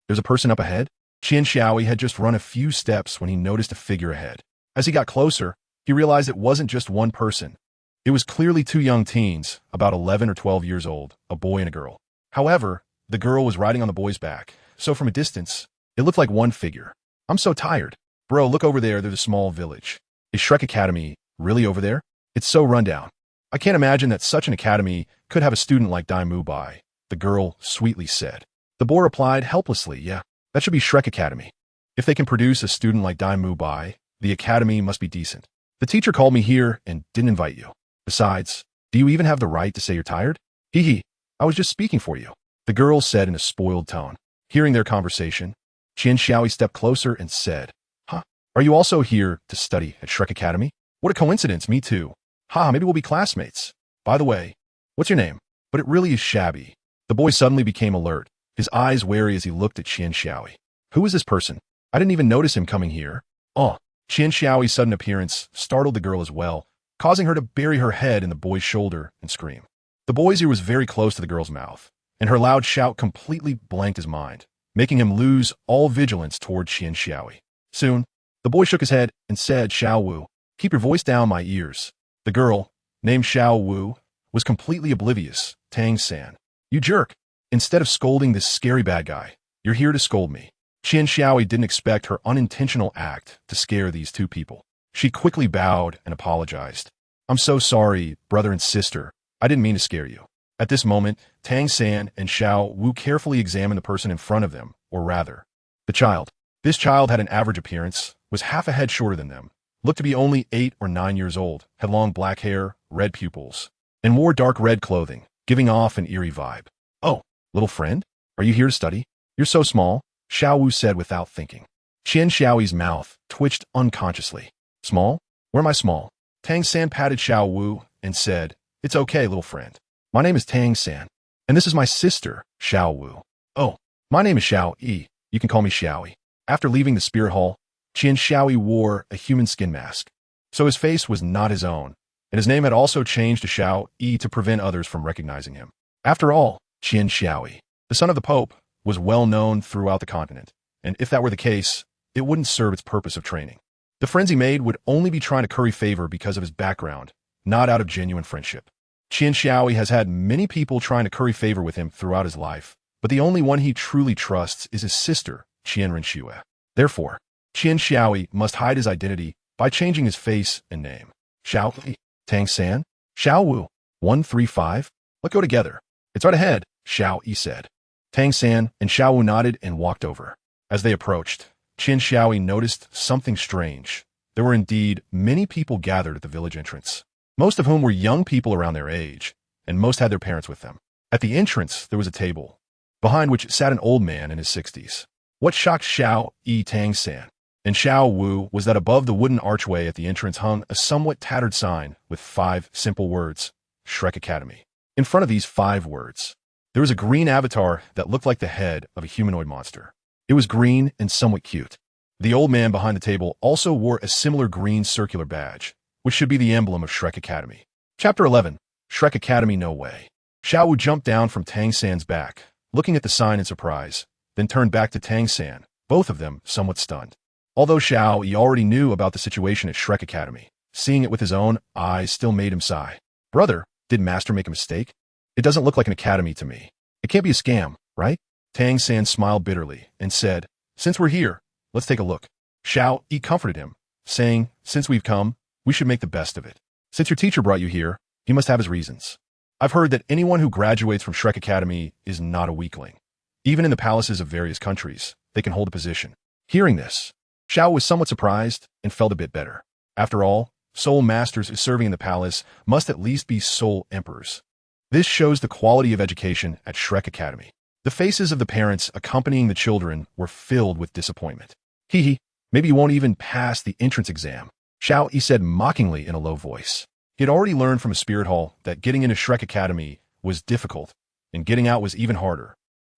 There's a person up ahead? Qian Xiaoi had just run a few steps when he noticed a figure ahead. As he got closer, he realized it wasn't just one person. It was clearly 2 young teens, about 11 or 12 years old, a boy and a girl. However, the girl was riding on the boy's back, so from a distance, it looked like one figure. "I'm so tired." "Bro, look over there, there's a small village." "Is Shrek Academy really over there? It's so rundown. I can't imagine that such an academy could have a student like Dai Mu Bai," the girl sweetly said. The boy replied helplessly, "Yeah, that should be Shrek Academy. If they can produce a student like Dai Mu Bai, the academy must be decent. The teacher called me here and didn't invite you. Besides, do you even have the right to say you're tired?" "Hee, I was just speaking for you," the girl said in a spoiled tone. Hearing their conversation, Qian Xiaoi stepped closer and said, "Are you also here to study at Shrek Academy? What a coincidence, me too. Maybe we'll be classmates. By the way, what's your name?" "But it really is shabby." The boy suddenly became alert, his eyes wary as he looked at Qian Xiaoi. "Who is this person? I didn't even notice him coming here." Qian Xiaoi's sudden appearance startled the girl as well, causing her to bury her head in the boy's shoulder and scream. The boy's ear was very close to the girl's mouth, and her loud shout completely blanked his mind, making him lose all vigilance toward Qian Xiaoi. Soon, the boy shook his head and said, "Xiao Wu, keep your voice down my ears." The girl, named Xiao Wu, was completely oblivious. Tang San. "You jerk. Instead of scolding this scary bad guy, you're here to scold me." Qian Xiaoi didn't expect her unintentional act to scare these 2 people. She quickly bowed and apologized. "I'm so sorry, brother and sister. I didn't mean to scare you." At this moment, Tang San and Xiao Wu carefully examined the person in front of them, or rather, the child. This child had an average appearance, was half a head shorter than them, looked to be only 8 or 9 years old, had long black hair, red pupils, and wore dark red clothing, giving off an eerie vibe. "Oh, little friend? Are you here to study? You're so small," Xiao Wu said without thinking. Qian Xiaoyi's mouth twitched unconsciously. "Small? Where am I small?" Tang San patted Xiao Wu and said, "It's okay, little friend. My name is Tang San, and this is my sister, Xiao Wu. Oh, my name is Xiao Yi. You can call me Xiaoyi." After leaving the spirit hall, Qian Xiaoyi wore a human skin mask, so his face was not his own, and his name had also changed to Xiao Yi to prevent others from recognizing him. After all, Qian Xiaoyi, the son of the Pope, was well known throughout the continent, and if that were the case, it wouldn't serve its purpose of training. The friends he made would only be trying to curry favor because of his background, not out of genuine friendship. Qian Xiaoyi has had many people trying to curry favor with him throughout his life, but the only one he truly trusts is his sister, Qian Renxue. Therefore, Qian Xiaoyi must hide his identity by changing his face and name. Xiaoyi, Tang San, Xiao Wu, 135? Let's go together. It's right ahead, Xiao Yi said. Tang San and Xiao Wu nodded and walked over. As they approached, Qian Xiaoyi noticed something strange. There were indeed many people gathered at the village entrance, most of whom were young people around their age, and most had their parents with them. At the entrance, there was a table, behind which sat an old man in his 60s. What shocked Xiao Yi, Tang San, and Xiao Wu was that above the wooden archway at the entrance hung a somewhat tattered sign with 5 simple words, Shrek Academy. In front of these 5 words, there was a green avatar that looked like the head of a humanoid monster. It was green and somewhat cute. The old man behind the table also wore a similar green circular badge, which should be the emblem of Shrek Academy. Chapter 11, Shrek Academy No Way. Xiao Wu jumped down from Tang San's back, looking at the sign in surprise, then turned back to Tang San, both of them somewhat stunned. Although Xiao Yi already knew about the situation at Shrek Academy, seeing it with his own eyes still made him sigh. "Brother, did Master make a mistake? It doesn't look like an academy to me. It can't be a scam, right?" Tang San smiled bitterly and said, "Since we're here, let's take a look." Xiao Yi comforted him, saying, "Since we've come, we should make the best of it. Since your teacher brought you here, he must have his reasons. I've heard that anyone who graduates from Shrek Academy is not a weakling. Even in the palaces of various countries, they can hold a position." Hearing this, Xiao was somewhat surprised and felt a bit better. After all, soul masters serving in the palace must at least be soul emperors. This shows the quality of education at Shrek Academy. The faces of the parents accompanying the children were filled with disappointment. "Hee, maybe you won't even pass the entrance exam," Xiao Yi said mockingly in a low voice. He had already learned from a spirit hall that getting into Shrek Academy was difficult, and getting out was even harder.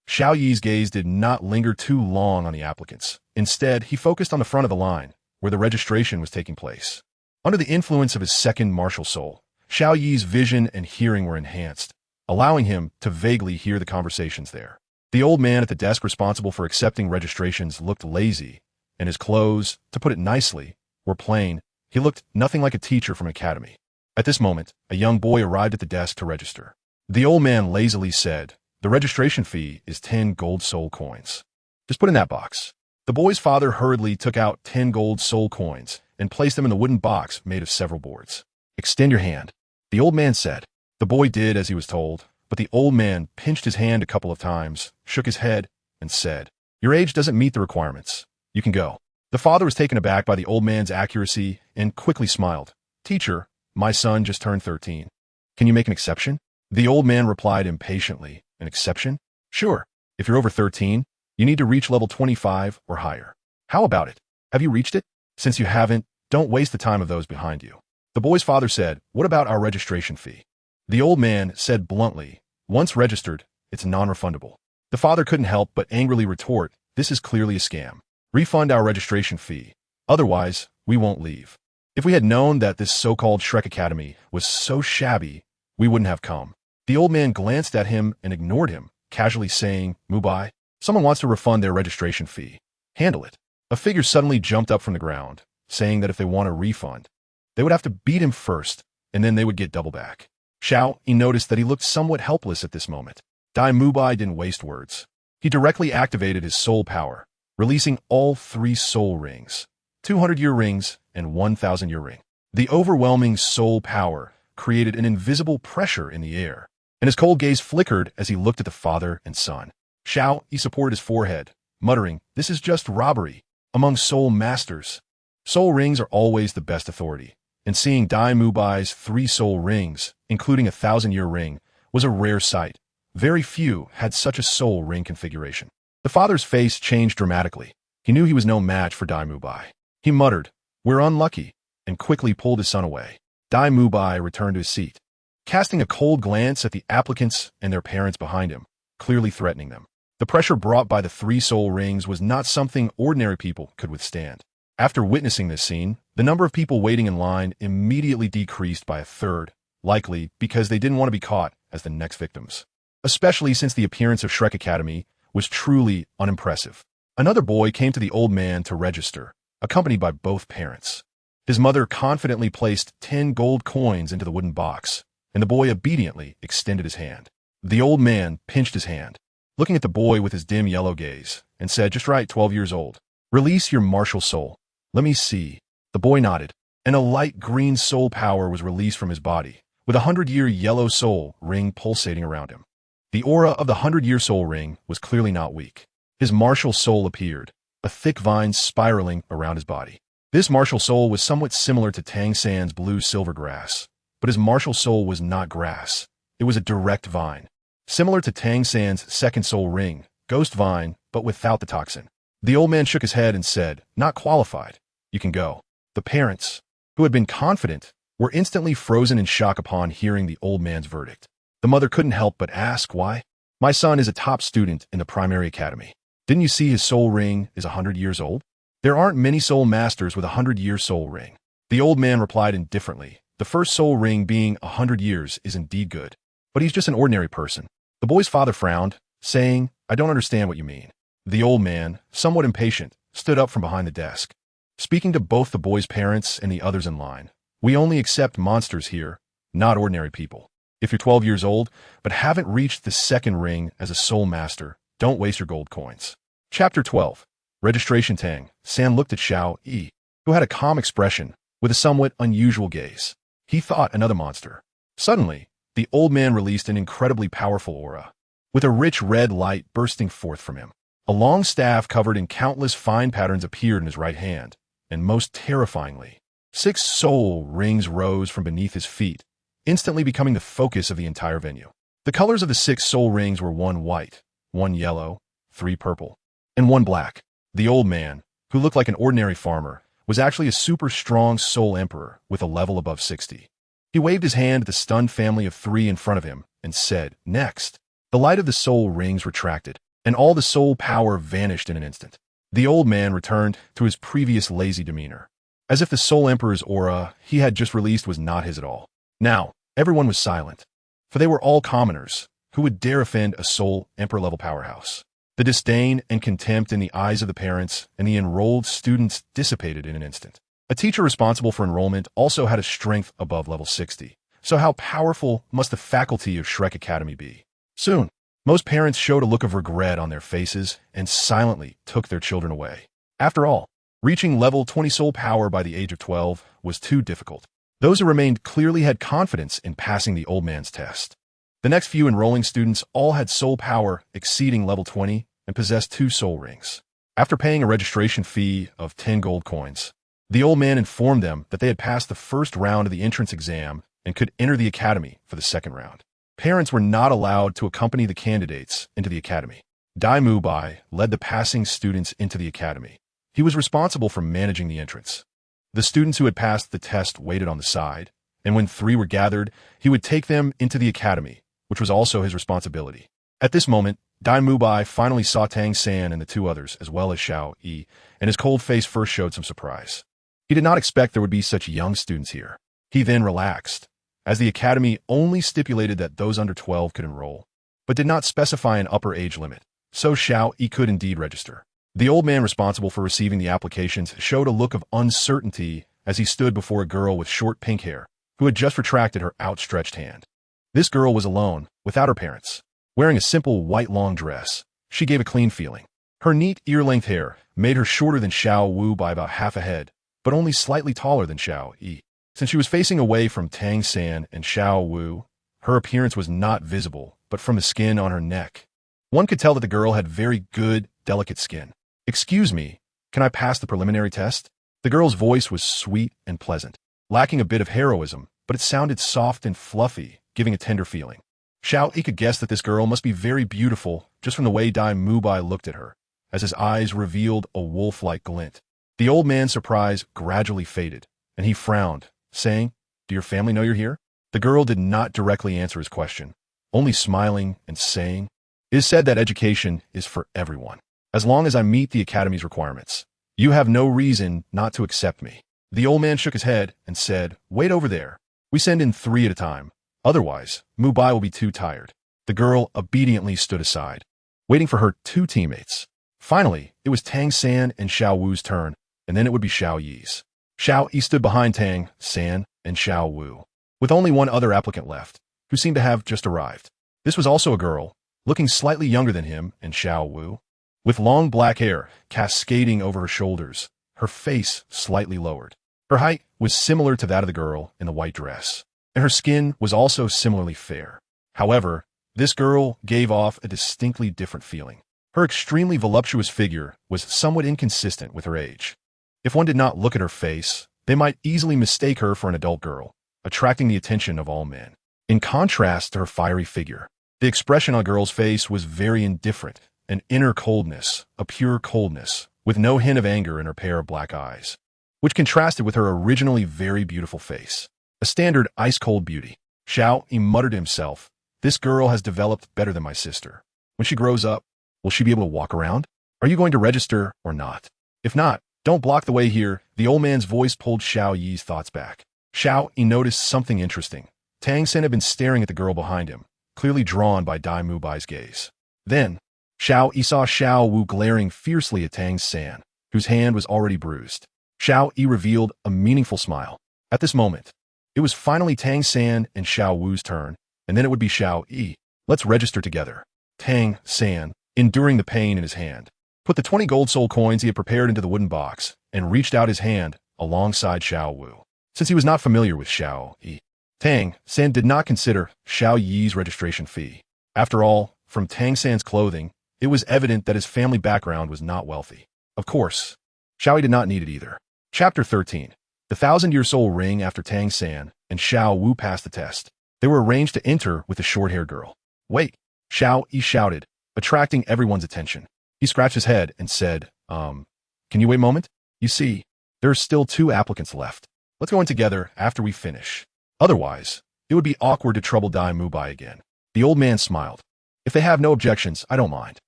Xiao Yi's gaze did not linger too long on the applicants. Instead, he focused on the front of the line, where the registration was taking place. Under the influence of his second martial soul, Xiao Yi's vision and hearing were enhanced, allowing him to vaguely hear the conversations there. The old man at the desk responsible for accepting registrations looked lazy, and his clothes, to put it nicely, were plain. He looked nothing like a teacher from an academy. At this moment, a young boy arrived at the desk to register. The old man lazily said, "The registration fee is 10 gold soul coins. Just put in that box." The boy's father hurriedly took out 10 gold soul coins and placed them in the wooden box made of several boards. "Extend your hand," the old man said. The boy did as he was told, but the old man pinched his hand a couple of times, shook his head, and said, "Your age doesn't meet the requirements. You can go." The father was taken aback by the old man's accuracy and quickly smiled. "Teacher, my son just turned 13. Can you make an exception?" The old man replied impatiently, "An exception? Sure. If you're over 13, you need to reach level 25 or higher. How about it? Have you reached it? Since you haven't, don't waste the time of those behind you." The boy's father said, "What about our registration fee?" The old man said bluntly, "Once registered, it's non-refundable." The father couldn't help but angrily retort, "This is clearly a scam. Refund our registration fee. Otherwise, we won't leave." If we had known that this so-called Shrek Academy was so shabby, we wouldn't have come. The old man glanced at him and ignored him, casually saying, "Mubai, someone wants to refund their registration fee. Handle it." A figure suddenly jumped up from the ground, saying that if they want a refund, they would have to beat him first, and then they would get double back. Xiao Yi noticed that he looked somewhat helpless at this moment. Dai Mubai didn't waste words. He directly activated his soul power, releasing all 3 soul rings, 200-year rings and 1,000-year ring. The overwhelming soul power created an invisible pressure in the air, and his cold gaze flickered as he looked at the father and son. Xiao Yi supported his forehead, muttering, "This is just robbery among soul masters. Soul rings are always the best authority, and seeing Dai Mubai's 3 soul rings, including a 1,000-year ring, was a rare sight. Very few had such a soul ring configuration." The father's face changed dramatically. He knew he was no match for Dai Mubai. He muttered, "We're unlucky," and quickly pulled his son away. Dai Mubai returned to his seat, casting a cold glance at the applicants and their parents behind him, clearly threatening them. The pressure brought by the 3 soul rings was not something ordinary people could withstand. After witnessing this scene, the number of people waiting in line immediately decreased by a third, likely because they didn't want to be caught as the next victims. Especially since the appearance of Shrek Academy was truly unimpressive. Another boy came to the old man to register, accompanied by both parents. His mother confidently placed 10 gold coins into the wooden box, and the boy obediently extended his hand. The old man pinched his hand, looking at the boy with his dim yellow gaze, and said, "Just right, 12 years old. Release your martial soul. Let me see." The boy nodded, and a light green soul power was released from his body, with a 100-year yellow soul ring pulsating around him. The aura of the 100-year soul ring was clearly not weak. His martial soul appeared, a thick vine spiraling around his body. This martial soul was somewhat similar to Tang San's blue silver grass, but his martial soul was not grass. It was a direct vine, similar to Tang San's second soul ring, ghost vine, but without the toxin. The old man shook his head and said, "Not qualified. You can go." The parents, who had been confident, were instantly frozen in shock upon hearing the old man's verdict. The mother couldn't help but ask why. "My son is a top student in the primary academy. Didn't you see his soul ring is 100 years old? There aren't many soul masters with a 100-year soul ring." The old man replied indifferently, "The first soul ring being 100 years is indeed good, but he's just an ordinary person." The boy's father frowned, saying, "I don't understand what you mean." The old man, somewhat impatient, stood up from behind the desk. Speaking to both the boy's parents and the others in line, "We only accept monsters here, not ordinary people. If you're 12 years old, but haven't reached the second ring as a soul master, don't waste your gold coins." Chapter 12. Registration. Tang San looked at Xiao Yi, who had a calm expression, with a somewhat unusual gaze. He thought another monster. Suddenly, the old man released an incredibly powerful aura, with a rich red light bursting forth from him. A long staff covered in countless fine patterns appeared in his right hand, and most terrifyingly, 6 soul rings rose from beneath his feet, instantly becoming the focus of the entire venue. The colors of the 6 soul rings were 1 white, 1 yellow, 3 purple, and 1 black. The old man, who looked like an ordinary farmer, was actually a super strong soul emperor with a level above 60. He waved his hand at the stunned family of 3 in front of him and said, "Next." The light of the soul rings retracted, and all the soul power vanished in an instant. The old man returned to his previous lazy demeanor, as if the soul emperor's aura he had just released was not his at all. Now, everyone was silent, for they were all commoners who would dare offend a soul emperor-level powerhouse. The disdain and contempt in the eyes of the parents and the enrolled students dissipated in an instant. A teacher responsible for enrollment also had a strength above level 60, so how powerful must the faculty of Shrek Academy be? Soon, most parents showed a look of regret on their faces and silently took their children away. After all, reaching level 20 soul power by the age of 12 was too difficult. Those who remained clearly had confidence in passing the old man's test. The next few enrolling students all had soul power exceeding level 20 and possessed 2 soul rings. After paying a registration fee of 10 gold coins, the old man informed them that they had passed the first round of the entrance exam and could enter the academy for the second round. Parents were not allowed to accompany the candidates into the academy. Dai Mubai led the passing students into the academy. He was responsible for managing the entrance. The students who had passed the test waited on the side, and when 3 were gathered, he would take them into the academy, which was also his responsibility. At this moment, Dai Mubai finally saw Tang San and the 2 others, as well as Xiao Yi, and his cold face first showed some surprise. He did not expect there would be such young students here. He then relaxed, as the academy only stipulated that those under 12 could enroll, but did not specify an upper age limit, so Xiao Yi could indeed register. The old man responsible for receiving the applications showed a look of uncertainty as he stood before a girl with short pink hair, who had just retracted her outstretched hand. This girl was alone, without her parents. Wearing a simple white long dress, she gave a clean feeling. Her neat ear-length hair made her shorter than Xiao Wu by about half a head, but only slightly taller than Xiao Yi. Since she was facing away from Tang San and Xiao Wu, Her appearance was not visible, but from the skin on her neck, one could tell that the girl had very good, delicate skin. "Excuse me, can I pass the preliminary test?" The girl's voice was sweet and pleasant, lacking a bit of heroism, but it sounded soft and fluffy, giving a tender feeling. Xiao Yi could guess that this girl must be very beautiful just from the way Dai Mubai looked at her, as his eyes revealed a wolf-like glint. The old man's surprise gradually faded, and he frowned, saying, "Do your family know you're here?" The girl did not directly answer his question, only smiling and saying, "It is said that education is for everyone. As long as I meet the academy's requirements, you have no reason not to accept me." The old man shook his head and said, "Wait over there. We send in 3 at a time. Otherwise, Mubai will be too tired." The girl obediently stood aside, waiting for her 2 teammates. Finally, it was Tang San and Xiao Wu's turn, and then it would be Xiao Yi's. Xiao Yi stood behind Tang San and Xiao Wu, with only one other applicant left, who seemed to have just arrived. This was also a girl, looking slightly younger than him and Xiao Wu, with long black hair cascading over her shoulders, her face slightly lowered. Her height was similar to that of the girl in the white dress, and her skin was also similarly fair. However, this girl gave off a distinctly different feeling. Her extremely voluptuous figure was somewhat inconsistent with her age. If one did not look at her face, they might easily mistake her for an adult girl, attracting the attention of all men. In contrast to her fiery figure, the expression on the girl's face was very indifferent, an inner coldness, a pure coldness, with no hint of anger in her pair of black eyes, which contrasted with her originally very beautiful face. A standard ice-cold beauty. Xiao Yi muttered to himself, "This girl has developed better than my sister. When she grows up, will she be able to walk around? Are you going to register or not? If not, don't block the way here." The old man's voice pulled Xiao Yi's thoughts back. Xiao Yi noticed something interesting. Tang San had been staring at the girl behind him, clearly drawn by Dai Mubai's gaze. Then, Xiao Yi saw Xiao Wu glaring fiercely at Tang San, whose hand was already bruised. Xiao Yi revealed a meaningful smile. At this moment, it was finally Tang San and Xiao Wu's turn, and then it would be Xiao Yi. "Let's register together." Tang San, enduring the pain in his hand, put the 20 gold soul coins he had prepared into the wooden box and reached out his hand alongside Xiao Wu. Since he was not familiar with Xiao Yi, Tang San did not consider Xiao Yi's registration fee. After all, from Tang San's clothing, it was evident that his family background was not wealthy. Of course, Xiao Yi did not need it either. Chapter 13. The 1,000-year soul ring. After Tang San and Xiao Wu passed the test, they were arranged to enter with the short-haired girl. "Wait," Xiao Yi shouted, attracting everyone's attention. He scratched his head and said, Can you wait a moment? You see, there are still 2 applicants left. Let's go in together after we finish. Otherwise, it would be awkward to trouble Dai Mubai again." The old man smiled. "If they have no objections, I don't mind."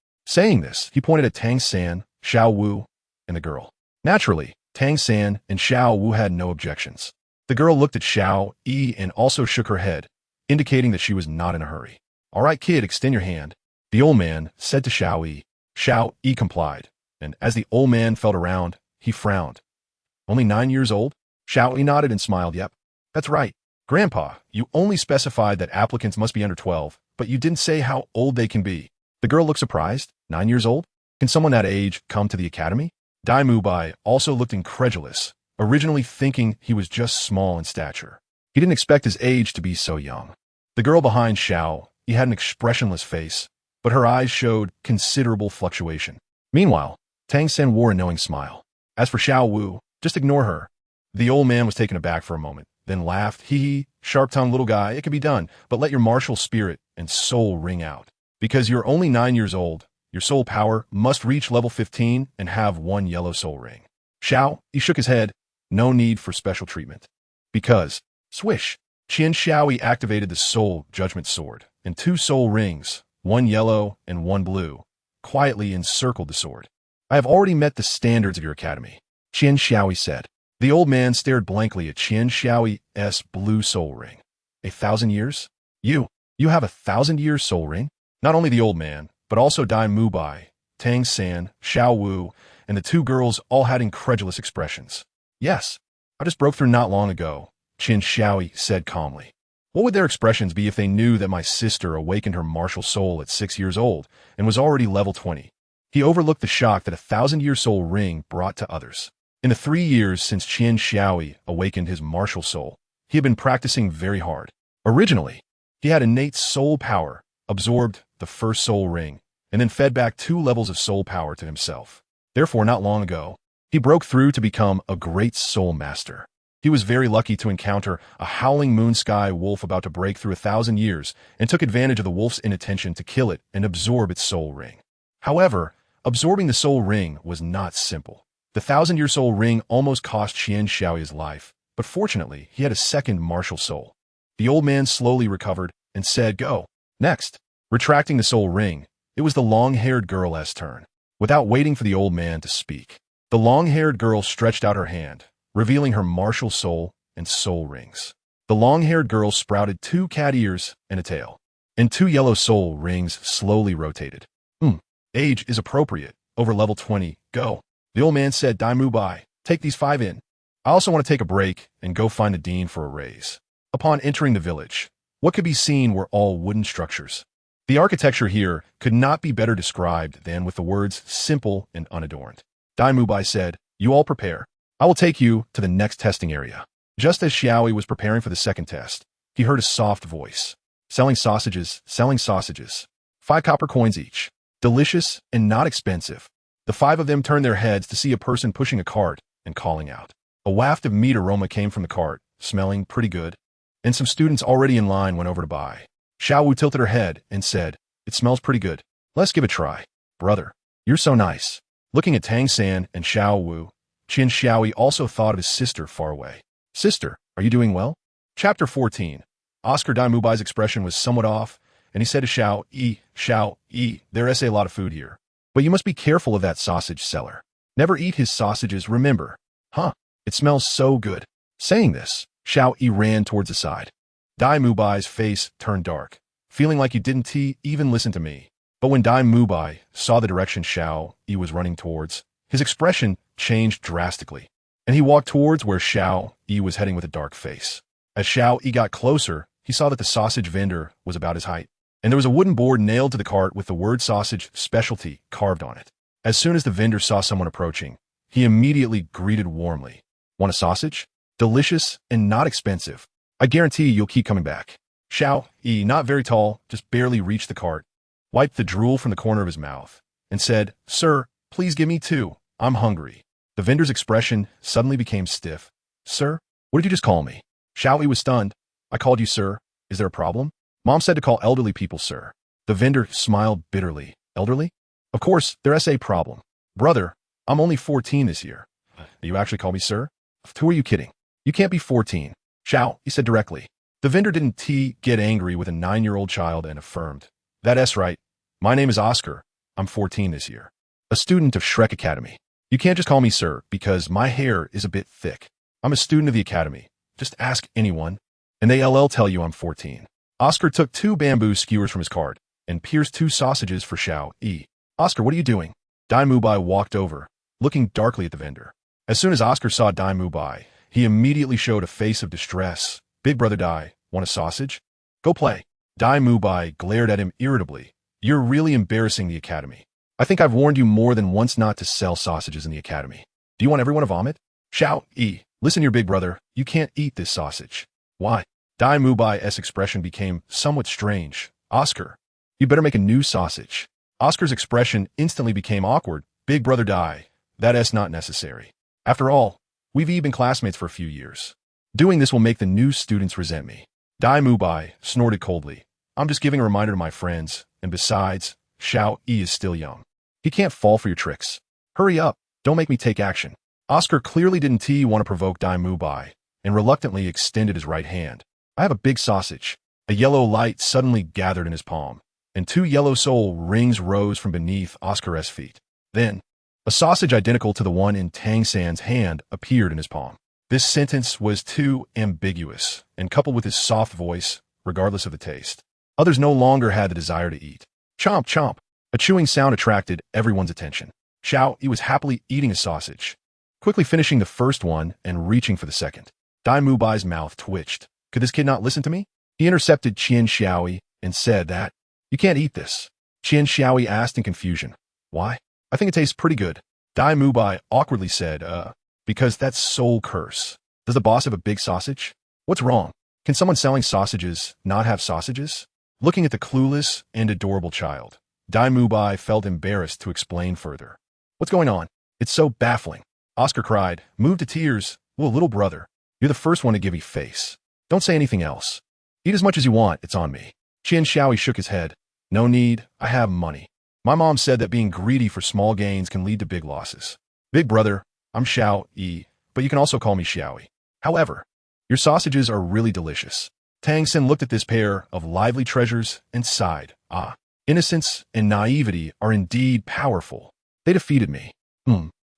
Saying this, he pointed at Tang San, Xiao Wu, and the girl. Naturally, Tang San and Xiao Wu had no objections. The girl looked at Xiao Yi and also shook her head, indicating that she was not in a hurry. "All right, kid, extend your hand," the old man said to Xiao Yi. Xiao Yi complied, and as the old man felt around, he frowned. "Only 9 years old?" Xiao Yi nodded and smiled. "Yep, that's right. Grandpa, you only specified that applicants must be under 12, but you didn't say how old they can be." The girl looked surprised. 9 years old? Can someone that age come to the academy? Dai Mubai also looked incredulous, originally thinking he was just small in stature. He didn't expect his age to be so young. The girl behind Xiao Yi had an expressionless face, but her eyes showed considerable fluctuation. Meanwhile, Tang San wore a knowing smile. As for Xiao Wu, just ignore her. The old man was taken aback for a moment, then laughed. "Hee, sharp-tongued little guy, it can be done, but let your martial spirit and soul ring out. Because you're only 9 years old, your soul power must reach level 15 and have 1 yellow soul ring." Xiao Yi shook his head. No need for special treatment. Because, swish, Qian Xiaoyi activated the Soul Judgment Sword, and 2 soul rings, 1 yellow and 1 blue, quietly encircled the sword. "I have already met the standards of your academy," Qian Xiaoyi said. The old man stared blankly at Qian Xiaoyi's blue soul ring. 1,000 years? You have 1,000-year soul ring? Not only the old man, but also Dai Mubai, Tang San, Xiao Wu, and the 2 girls all had incredulous expressions. "Yes, I just broke through not long ago," Qian Xiaoyi said calmly. What would their expressions be if they knew that my sister awakened her martial soul at 6 years old and was already level 20? He overlooked the shock that 1,000-year soul ring brought to others. In the 3 years since Qian Xiaoyi awakened his martial soul, he had been practicing very hard. Originally, He had innate soul power, absorbed the first soul ring, and then fed back 2 levels of soul power to himself. Therefore, not long ago, he broke through to become a great soul master. He was very lucky to encounter a howling moon sky wolf about to break through 1,000 years and took advantage of the wolf's inattention to kill it and absorb its soul ring. However, absorbing the soul ring was not simple. The 1,000-year soul ring almost cost Qian Xiaoyi his life, but fortunately, he had a second martial soul. The old man slowly recovered and said, "Go." Next, retracting the soul ring, it was the long-haired girl's turn. Without waiting for the old man to speak, the long-haired girl stretched out her hand, revealing her martial soul and soul rings. The long-haired girl sprouted 2 cat ears and a tail, and 2 yellow soul rings slowly rotated. Age is appropriate. Over level 20, go. The old man said, "Dai Mu Bai, take these 5 in. I also want to take a break and go find the dean for a raise." Upon entering the village, what could be seen were all wooden structures. The architecture here could not be better described than with the words simple and unadorned. Dai Mu Bai said, "You all prepare. I will take you to the next testing area." Just as Xiaoyi was preparing for the second test, he heard a soft voice. "Selling sausages, selling sausages. 5 copper coins each. Delicious and not expensive." The 5 of them turned their heads to see a person pushing a cart and calling out. A waft of meat aroma came from the cart, smelling pretty good, and some students already in line went over to buy. Xiao Wu tilted her head and said, "It smells pretty good. Let's give it a try." "Brother, you're so nice." Looking at Tang San and Xiao Wu, Qian Xiaoyi also thought of his sister far away. "Sister, are you doing well?" Chapter 14. Oscar Dai Mu Bai's expression was somewhat off, and he said to Xiao Yi, "There is a lot of food here. But you must be careful of that sausage seller. Never eat his sausages, remember." "Huh, it smells so good." Saying this, Xiao Yi ran towards the side. Dai Mu Bai's face turned dark, feeling like you didn't even listen to me. But when Dai Mu Bai saw the direction Xiao Yi was running towards, his expression changed drastically, and he walked towards where Xiao Yi was heading with a dark face. As Xiao Yi got closer, he saw that the sausage vendor was about his height, and there was a wooden board nailed to the cart with the word sausage specialty carved on it. As soon as the vendor saw someone approaching, he immediately greeted warmly. "Want a sausage? Delicious and not expensive. I guarantee you'll keep coming back." Xiao Yi, not very tall, just barely reached the cart, wiped the drool from the corner of his mouth, and said, "Sir, please give me 2. I'm hungry." The vendor's expression suddenly became stiff. "Sir? What did you just call me?" Xiao Yi was stunned. "I called you sir. Is there a problem?" "Mom said to call elderly people sir." The vendor smiled bitterly. "Elderly? Of course, there is a problem. Brother, I'm only 14 this year." "You actually call me sir? Who are you kidding? You can't be 14. Xiao," he said directly. The vendor didn't get angry with a 9-year-old child and affirmed, "That's right. My name is Oscar. I'm 14 this year. A student of Shrek Academy. You can't just call me sir because my hair is a bit thick. I'm a student of the academy. Just ask anyone, and they'll tell you I'm 14. Oscar took 2 bamboo skewers from his cart and pierced 2 sausages for Xiao Yi. "Oscar, what are you doing?" Dai Mu Bai walked over, looking darkly at the vendor. As soon as Oscar saw Dai Mu Bai, he immediately showed a face of distress. "Big brother Dai, want a sausage? Go play." Dai Mu Bai glared at him irritably. "You're really embarrassing the academy. I think I've warned you more than once not to sell sausages in the academy. Do you want everyone to vomit?" "Xiao Yi, listen your big brother, you can't eat this sausage." "Why?" Dai Mu Bai's expression became somewhat strange. "Oscar, you better make a new sausage." Oscar's expression instantly became awkward. "Big brother Dai, that is not necessary. After all, we've been classmates for a few years. Doing this will make the new students resent me." Dai Mu Bai snorted coldly. "I'm just giving a reminder to my friends, and besides, Xiao Yi is still young. He can't fall for your tricks. Hurry up, don't make me take action." Oscar clearly didn't want to provoke Dai Mu Bai, and reluctantly extended his right hand. "I have a big sausage." A yellow light suddenly gathered in his palm, and 2 yellow soul rings rose from beneath Oscar's feet. Then, a sausage identical to the one in Tang San's hand appeared in his palm. This sentence was too ambiguous, and coupled with his soft voice, regardless of the taste, others no longer had the desire to eat. Chomp, chomp. A chewing sound attracted everyone's attention. Xiao Yi was happily eating a sausage, quickly finishing the first one and reaching for the second. Dai Mu Bai's mouth twitched. Could this kid not listen to me? He intercepted Qian Xiaoyi and said that, "You can't eat this." Qian Xiaoyi asked in confusion, "Why?" "I think it tastes pretty good." Dai Mu Bai awkwardly said, because that's soul curse. Does the boss have a big sausage?" "What's wrong?" Can someone selling sausages not have sausages? Looking at the clueless and adorable child, Dai Mubai felt embarrassed to explain further. What's going on? It's so baffling. Oscar cried, moved to tears. Well, little brother, you're the first one to give me face. Don't say anything else. Eat as much as you want, it's on me. Qian Xiaoyi shook his head. No need, I have money. My mom said that being greedy for small gains can lead to big losses. Big brother, I'm Xiao Yi, but you can also call me Xiaoyi. However, your sausages are really delicious. Tang Xin looked at this pair of lively treasures and sighed. Ah, innocence and naivety are indeed powerful. They defeated me.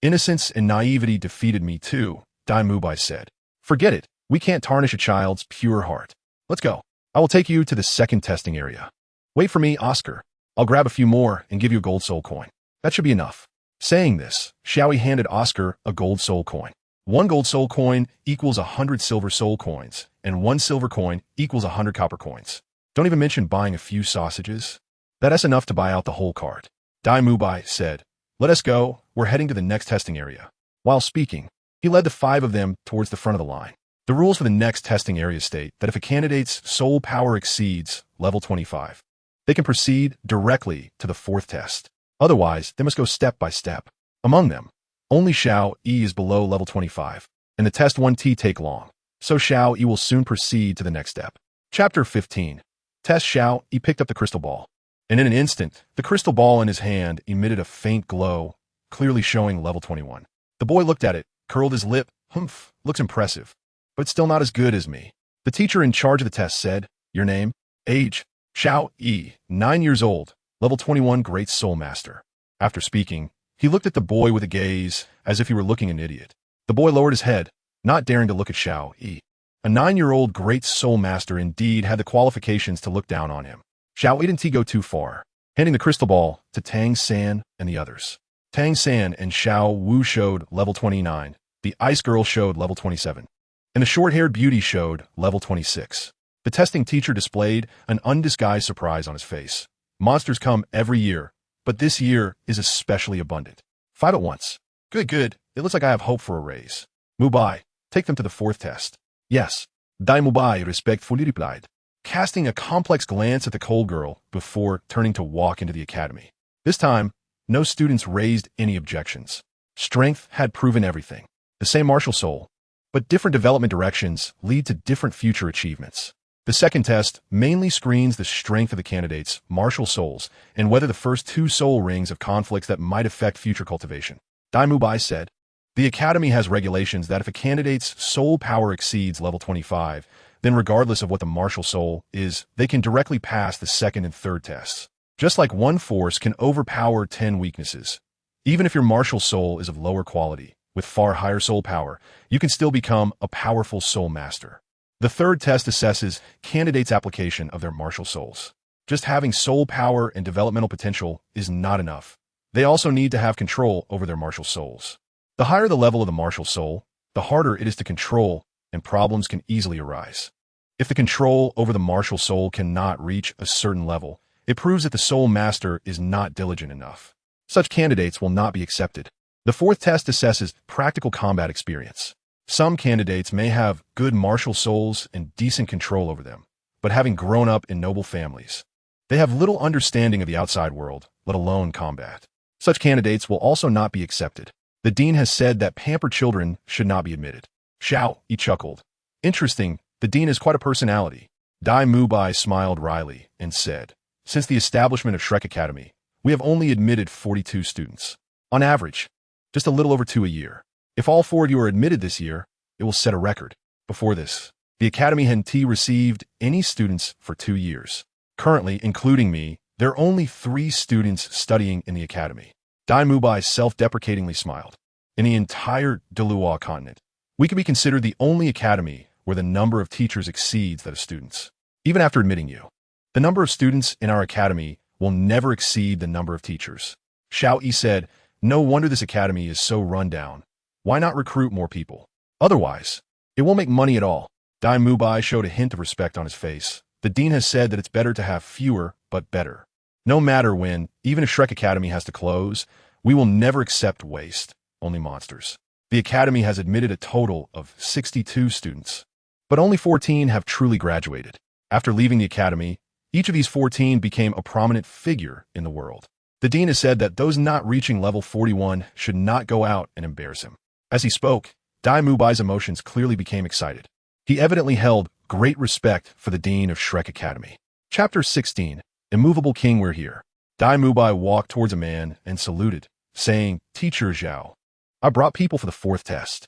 Innocence and naivety defeated me too, Dai Mubai said. Forget it, we can't tarnish a child's pure heart. Let's go. I will take you to the second testing area. Wait for me, Oscar. I'll grab a few more and give you a gold soul coin. That should be enough. Saying this, Xiaoyi handed Oscar a gold soul coin. 1 gold soul coin equals 100 silver soul coins, and 1 silver coin equals 100 copper coins. Don't even mention buying a few sausages. That's enough to buy out the whole cart. Dai Mubai said, let us go, we're heading to the next testing area. While speaking, he led the 5 of them towards the front of the line. The rules for the next testing area state that if a candidate's soul power exceeds level 25, they can proceed directly to the 4th test. Otherwise, they must go step by step. Among them, only Xiao Yi is below level 25, and the test 1T take long, so Xiao Yi will soon proceed to the next step. Chapter 15. Test Xiao Yi picked up the crystal ball, and in an instant, the crystal ball in his hand emitted a faint glow, clearly showing level 21. The boy looked at it, curled his lip. Humph, looks impressive, but still not as good as me. The teacher in charge of the test said, your name? Age? Xiao Yi, 9 years old, level 21 Great Soul Master. After speaking, he looked at the boy with a gaze as if he were looking at an idiot. The boy lowered his head, not daring to look at Xiao Yi. A 9-year-old Great Soul Master indeed had the qualifications to look down on him. Xiao Yi didn't go too far, handing the crystal ball to Tang San and the others. Tang San and Xiao Wu showed level 29, the Ice Girl showed level 27, and the short-haired beauty showed level 26. The testing teacher displayed an undisguised surprise on his face. Monsters come every year, but this year is especially abundant. 5 at once. Good. It looks like I have hope for a raise. Mubai, take them to the 4th test. Yes. Dai Mubai respectfully replied, casting a complex glance at the cold girl before turning to walk into the academy. This time, no students raised any objections. Strength had proven everything. The same martial soul, but different development directions lead to different future achievements. The second test mainly screens the strength of the candidates' martial souls and whether the first 2 soul rings have conflicts that might affect future cultivation. Dai Mubai said, the academy has regulations that if a candidate's soul power exceeds level 25, then regardless of what the martial soul is, they can directly pass the 2nd and 3rd tests. Just like one force can overpower 10 weaknesses, even if your martial soul is of lower quality, with far higher soul power, you can still become a powerful soul master. The 3rd test assesses candidates' application of their martial souls. Just having soul power and developmental potential is not enough. They also need to have control over their martial souls. The higher the level of the martial soul, the harder it is to control, and problems can easily arise. If the control over the martial soul cannot reach a certain level, it proves that the soul master is not diligent enough. Such candidates will not be accepted. The 4th test assesses practical combat experience. Some candidates may have good martial souls and decent control over them, but having grown up in noble families, they have little understanding of the outside world, let alone combat. Such candidates will also not be accepted. The dean has said that pampered children should not be admitted. Xiao Yi chuckled. Interesting, the dean is quite a personality. Dai Mubai smiled wryly and said, since the establishment of Shrek Academy, we have only admitted 42 students. On average, just a little over 2 a year. If all 4 of you are admitted this year, it will set a record. Before this, the Academy hadn't received any students for 2 years. Currently, including me, there are only 3 students studying in the Academy. Dai Mubai self-deprecatingly smiled. In the entire Douluo continent, we could be considered the only academy where the number of teachers exceeds that of students. Even after admitting you, the number of students in our academy will never exceed the number of teachers. Xiao Yi said, no wonder this academy is so run down. Why not recruit more people? Otherwise, it won't make money at all. Dai Mubai showed a hint of respect on his face. The dean has said that it's better to have fewer, but better. No matter when, even if Shrek Academy has to close, we will never accept waste, only monsters. The academy has admitted a total of 62 students. but only 14 have truly graduated. After leaving the academy, each of these 14 became a prominent figure in the world. The dean has said that those not reaching level 41 should not go out and embarrass him. As he spoke, Dai Mubai's emotions clearly became excited. He evidently held great respect for the dean of Shrek Academy. Chapter 16, Immovable King, we're here. Dai Mubai walked towards a man and saluted, saying, Teacher Zhao, I brought people for the 4th test.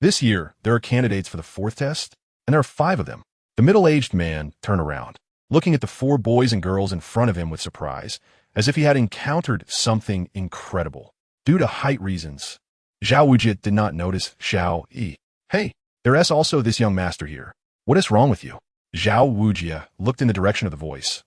This year, there are candidates for the 4th test, and there are 5 of them. The middle-aged man turned around, looking at the 4 boys and girls in front of him with surprise, as if he had encountered something incredible. Due to height reasons, Zhao Wujie did not notice Xiao Yi. Hey, there's also this young master here. What is wrong with you? Zhao Wujie looked in the direction of the voice.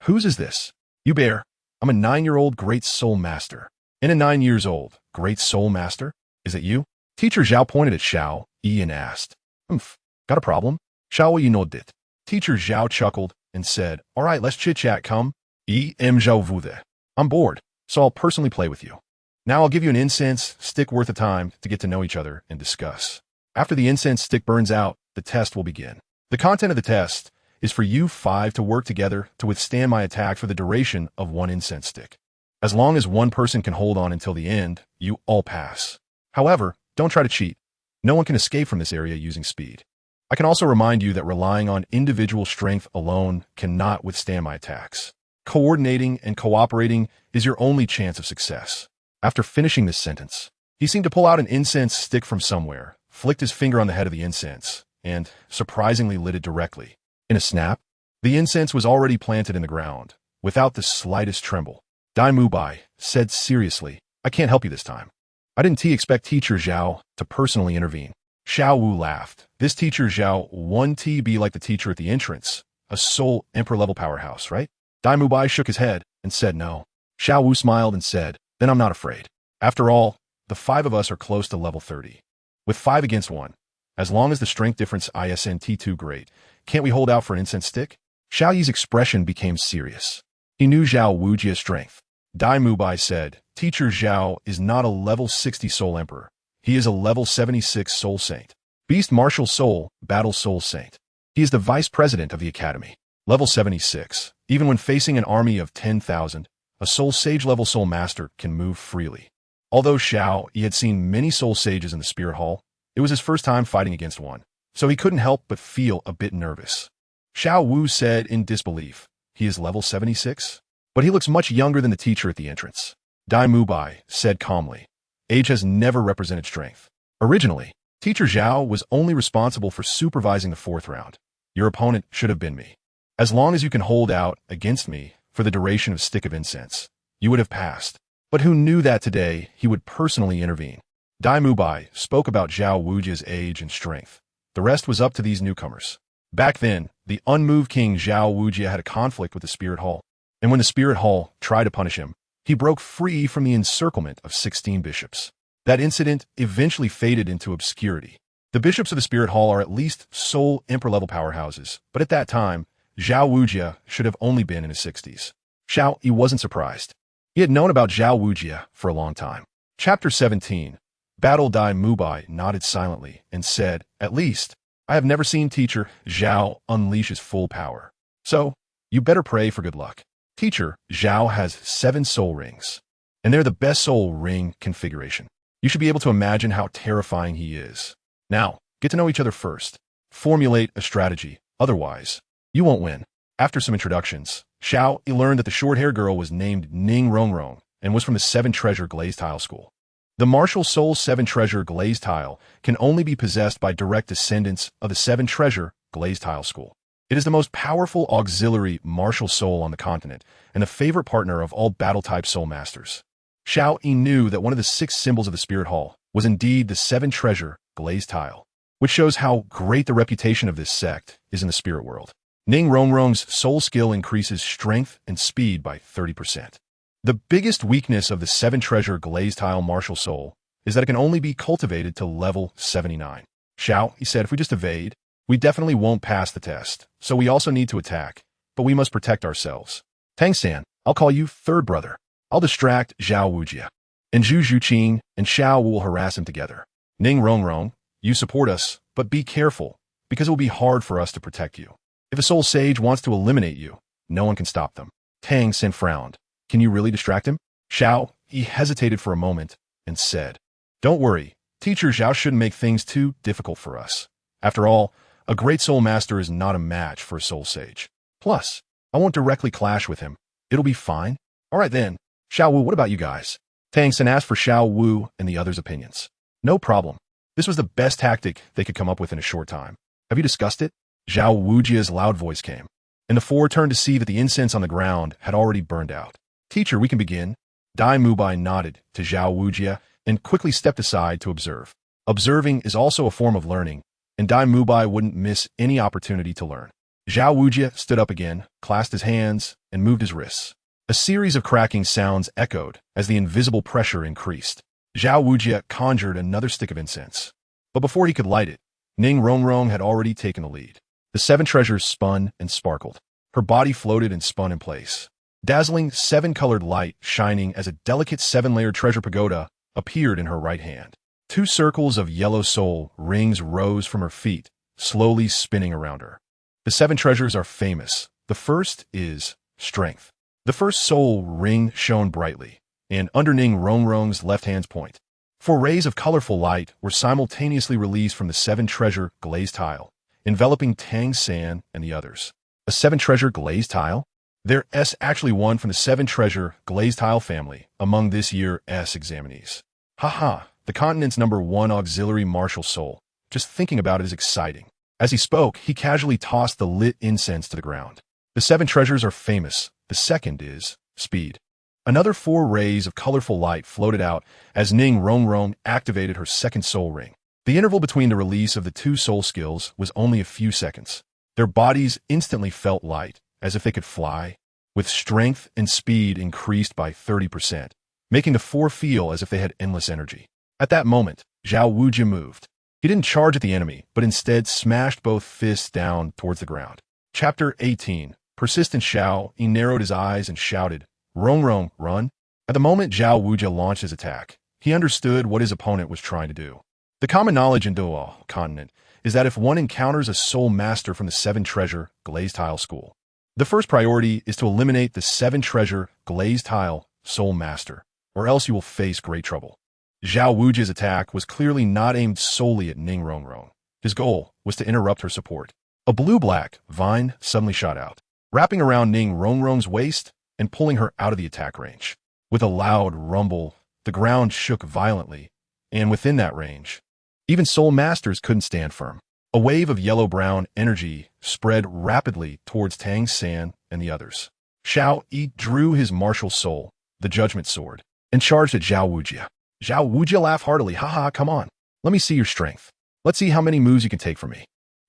Whose is this? You bear. I'm a 9-year-old great soul master. And a 9 years old great soul master? Is it you? Teacher Zhao pointed at Xiao Yi and asked, got a problem? Xiao Yi nodded. Teacher Zhao chuckled and said, all right, let's chit-chat, come. Zhao Wude. I'm bored, so I'll personally play with you. Now I'll give you an incense stick worth of time to get to know each other and discuss. After the incense stick burns out, the test will begin. The content of the test is for you 5 to work together to withstand my attack for the duration of 1 incense stick. As long as 1 person can hold on until the end, you all pass. However, don't try to cheat. No one can escape from this area using speed. I can also remind you that relying on individual strength alone cannot withstand my attacks. Coordinating and cooperating is your only chance of success. After finishing this sentence, he seemed to pull out an incense stick from somewhere, flicked his finger on the head of the incense, and surprisingly lit it directly. In a snap, the incense was already planted in the ground, without the slightest tremble. Dai Mubai said seriously, I can't help you this time. I didn't expect Teacher Zhao to personally intervene. Xiao Wu laughed. This Teacher Zhao won't be like the teacher at the entrance, a soul emperor-level powerhouse, right? Dai Mubai shook his head and said no. Xiao Wu smiled and said, then I'm not afraid. After all, the 5 of us are close to level 30. With 5 against 1, as long as the strength difference isn't too great, can't we hold out for an incense stick? Xiao Yi's expression became serious. He knew Zhao Wujie's strength. Dai Mubai said, Teacher Zhao is not a level 60 soul emperor. He is a level 76 soul saint. Beast martial soul, battle soul saint. He is the vice president of the academy. Level 76. Even when facing an army of 10,000, a soul sage level soul master can move freely. Although Xiao Yi had seen many soul sages in the spirit hall, it was his first time fighting against one, so he couldn't help but feel a bit nervous. Xiao Wu said in disbelief, he is level 76? But he looks much younger than the teacher at the entrance. Dai Mubai said calmly, age has never represented strength. Originally, Teacher Zhao was only responsible for supervising the 4th round. Your opponent should have been me. As long as you can hold out against me for the duration of Stick of Incense, you would have passed. But who knew that today he would personally intervene? Dai Mubai spoke about Zhao Wujie's age and strength. The rest was up to these newcomers. Back then, the unmoved king Zhao Wujie had a conflict with the Spirit Hall, and when the Spirit Hall tried to punish him, he broke free from the encirclement of 16 bishops. That incident eventually faded into obscurity. The bishops of the Spirit Hall are at least soul emperor-level powerhouses, but at that time, Zhao Wujie should have only been in his 60s. Xiao Yi wasn't surprised. He had known about Zhao Wujie for a long time. Chapter 17. Battle. Dai Mubai nodded silently and said, at least, I have never seen Teacher Zhao unleash his full power. So, you better pray for good luck. Teacher Zhao has 7 soul rings, and they're the best soul ring configuration. You should be able to imagine how terrifying he is. Now, get to know each other first. Formulate a strategy, otherwise, you won't win. After some introductions, Xiao Yi learned that the short-haired girl was named Ning Rongrong and was from the 7 Treasure Glazed Tile School. The martial soul 7 Treasure Glazed Tile can only be possessed by direct descendants of the 7 Treasure Glazed Tile School. It is the most powerful auxiliary martial soul on the continent and the favorite partner of all battle-type soul masters. Xiao Yi knew that one of the 6 symbols of the Spirit Hall was indeed the 7 Treasure Glazed Tile, which shows how great the reputation of this sect is in the spirit world. Ning Rongrong's soul skill increases strength and speed by 30%. The biggest weakness of the 7 Treasure Glazed Tile martial soul is that it can only be cultivated to level 79. Xiao Yi said, if we just evade, we definitely won't pass the test, so we also need to attack, but we must protect ourselves. Tang-san, I'll call you third brother. I'll distract Zhao Wujie, and Zhu Zhuqing and Xiao will harass him together. Ning Rongrong, you support us, but be careful. because it will be hard for us to protect you. If a soul sage wants to eliminate you, no one can stop them. Tang Xin frowned. Can you really distract him? Xiao, he hesitated for a moment and said, Don't worry, Teacher Xiao shouldn't make things too difficult for us. After all, a great soul master is not a match for a soul sage. Plus, I won't directly clash with him. It'll be fine. All right then. Xiao Wu, what about you guys? Tang Xin asked for Xiao Wu and the others' opinions. No problem. This was the best tactic they could come up with in a short time. Have you discussed it? Zhao Wujia's loud voice came, and the four turned to see that the incense on the ground had already burned out. Teacher, we can begin. Dai Mubai nodded to Zhao Wujia and quickly stepped aside to observe. Observing is also a form of learning, and Dai Mubai wouldn't miss any opportunity to learn. Zhao Wujia stood up again, clasped his hands, and moved his wrists. A series of cracking sounds echoed as the invisible pressure increased. Zhao Wujia conjured another stick of incense. But before he could light it, Ning Rongrong had already taken the lead. The seven treasures spun and sparkled. Her body floated and spun in place. Dazzling seven-colored light shining as a delicate seven-layered treasure pagoda appeared in her right hand. Two circles of yellow soul rings rose from her feet, slowly spinning around her. The seven treasures are famous. The first is strength. The first soul ring shone brightly, and under Ning Rongrong's left hand's point. Four rays of colorful light were simultaneously released from the seven-treasure glazed tile, enveloping Tang San and the others. A seven-treasure glazed tile? There's actually one from the seven-treasure glazed tile family among this year's examinees. Haha, the continent's #1 auxiliary martial soul. Just thinking about it is exciting. As he spoke, he casually tossed the lit incense to the ground. The seven treasures are famous. The second is speed. Another four rays of colorful light floated out as Ning Rongrong activated her second soul ring. The interval between the release of the two soul skills was only a few seconds. Their bodies instantly felt light, as if they could fly, with strength and speed increased by 30%, making the four feel as if they had endless energy. At that moment, Zhao Wujia moved. He didn't charge at the enemy, but instead smashed both fists down towards the ground. Chapter 18. Persistent Xiao, he narrowed his eyes and shouted, Rongrong, run! At the moment Zhao Wujia launched his attack, he understood what his opponent was trying to do. The common knowledge in Douluo continent is that if one encounters a soul master from the seven-treasure glazed tile school, the first priority is to eliminate the seven-treasure glazed tile soul master, or else you will face great trouble. Zhao Wujia's attack was clearly not aimed solely at Ning Rongrong. His goal was to interrupt her support. A blue-black vine suddenly shot out, wrapping around Ning Rongrong's waist and pulling her out of the attack range. With a loud rumble, the ground shook violently, and within that range, even soul masters couldn't stand firm. A wave of yellow-brown energy spread rapidly towards Tang San and the others. Xiao Yi drew his martial soul, the judgment sword, and charged at Zhao Wujia. Zhao Wujia laughed heartily. Haha, come on. Let me see your strength. Let's see how many moves you can take from me.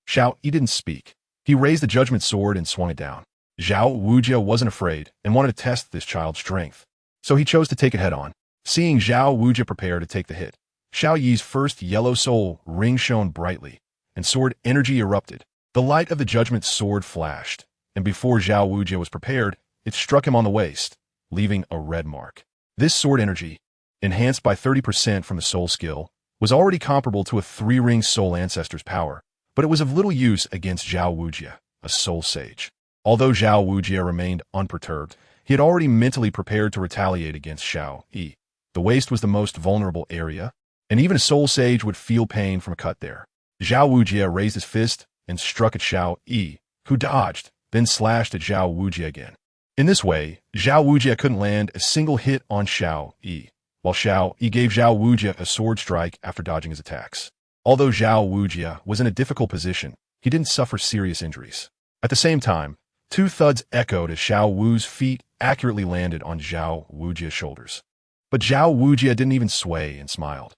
Xiao Yi didn't speak. He raised the judgment sword and swung it down. Zhao Wujia wasn't afraid and wanted to test this child's strength, so he chose to take it head-on. Seeing Zhao Wujia prepare to take the hit, Xiao Yi's first yellow soul ring shone brightly, and sword energy erupted. The light of the judgment sword flashed, and before Zhao Wujia was prepared, it struck him on the waist, leaving a red mark. This sword energy, enhanced by 30% from the soul skill, was already comparable to a three-ring soul ancestor's power, but it was of little use against Zhao Wujia, a soul sage. Although Zhao Wujia remained unperturbed, he had already mentally prepared to retaliate against Xiao Yi. The waist was the most vulnerable area, and even a soul sage would feel pain from a cut there. Zhao Wujia raised his fist and struck at Xiao Yi, who dodged, then slashed at Zhao Wujia again. In this way, Zhao Wujia couldn't land a single hit on Xiao Yi, while Xiao Yi gave Zhao Wujia a sword strike after dodging his attacks. Although Zhao Wujia was in a difficult position, he didn't suffer serious injuries. At the same time, two thuds echoed as Xiao Wu's feet accurately landed on Zhao Wujia's shoulders. But Zhao Wujia didn't even sway and smiled.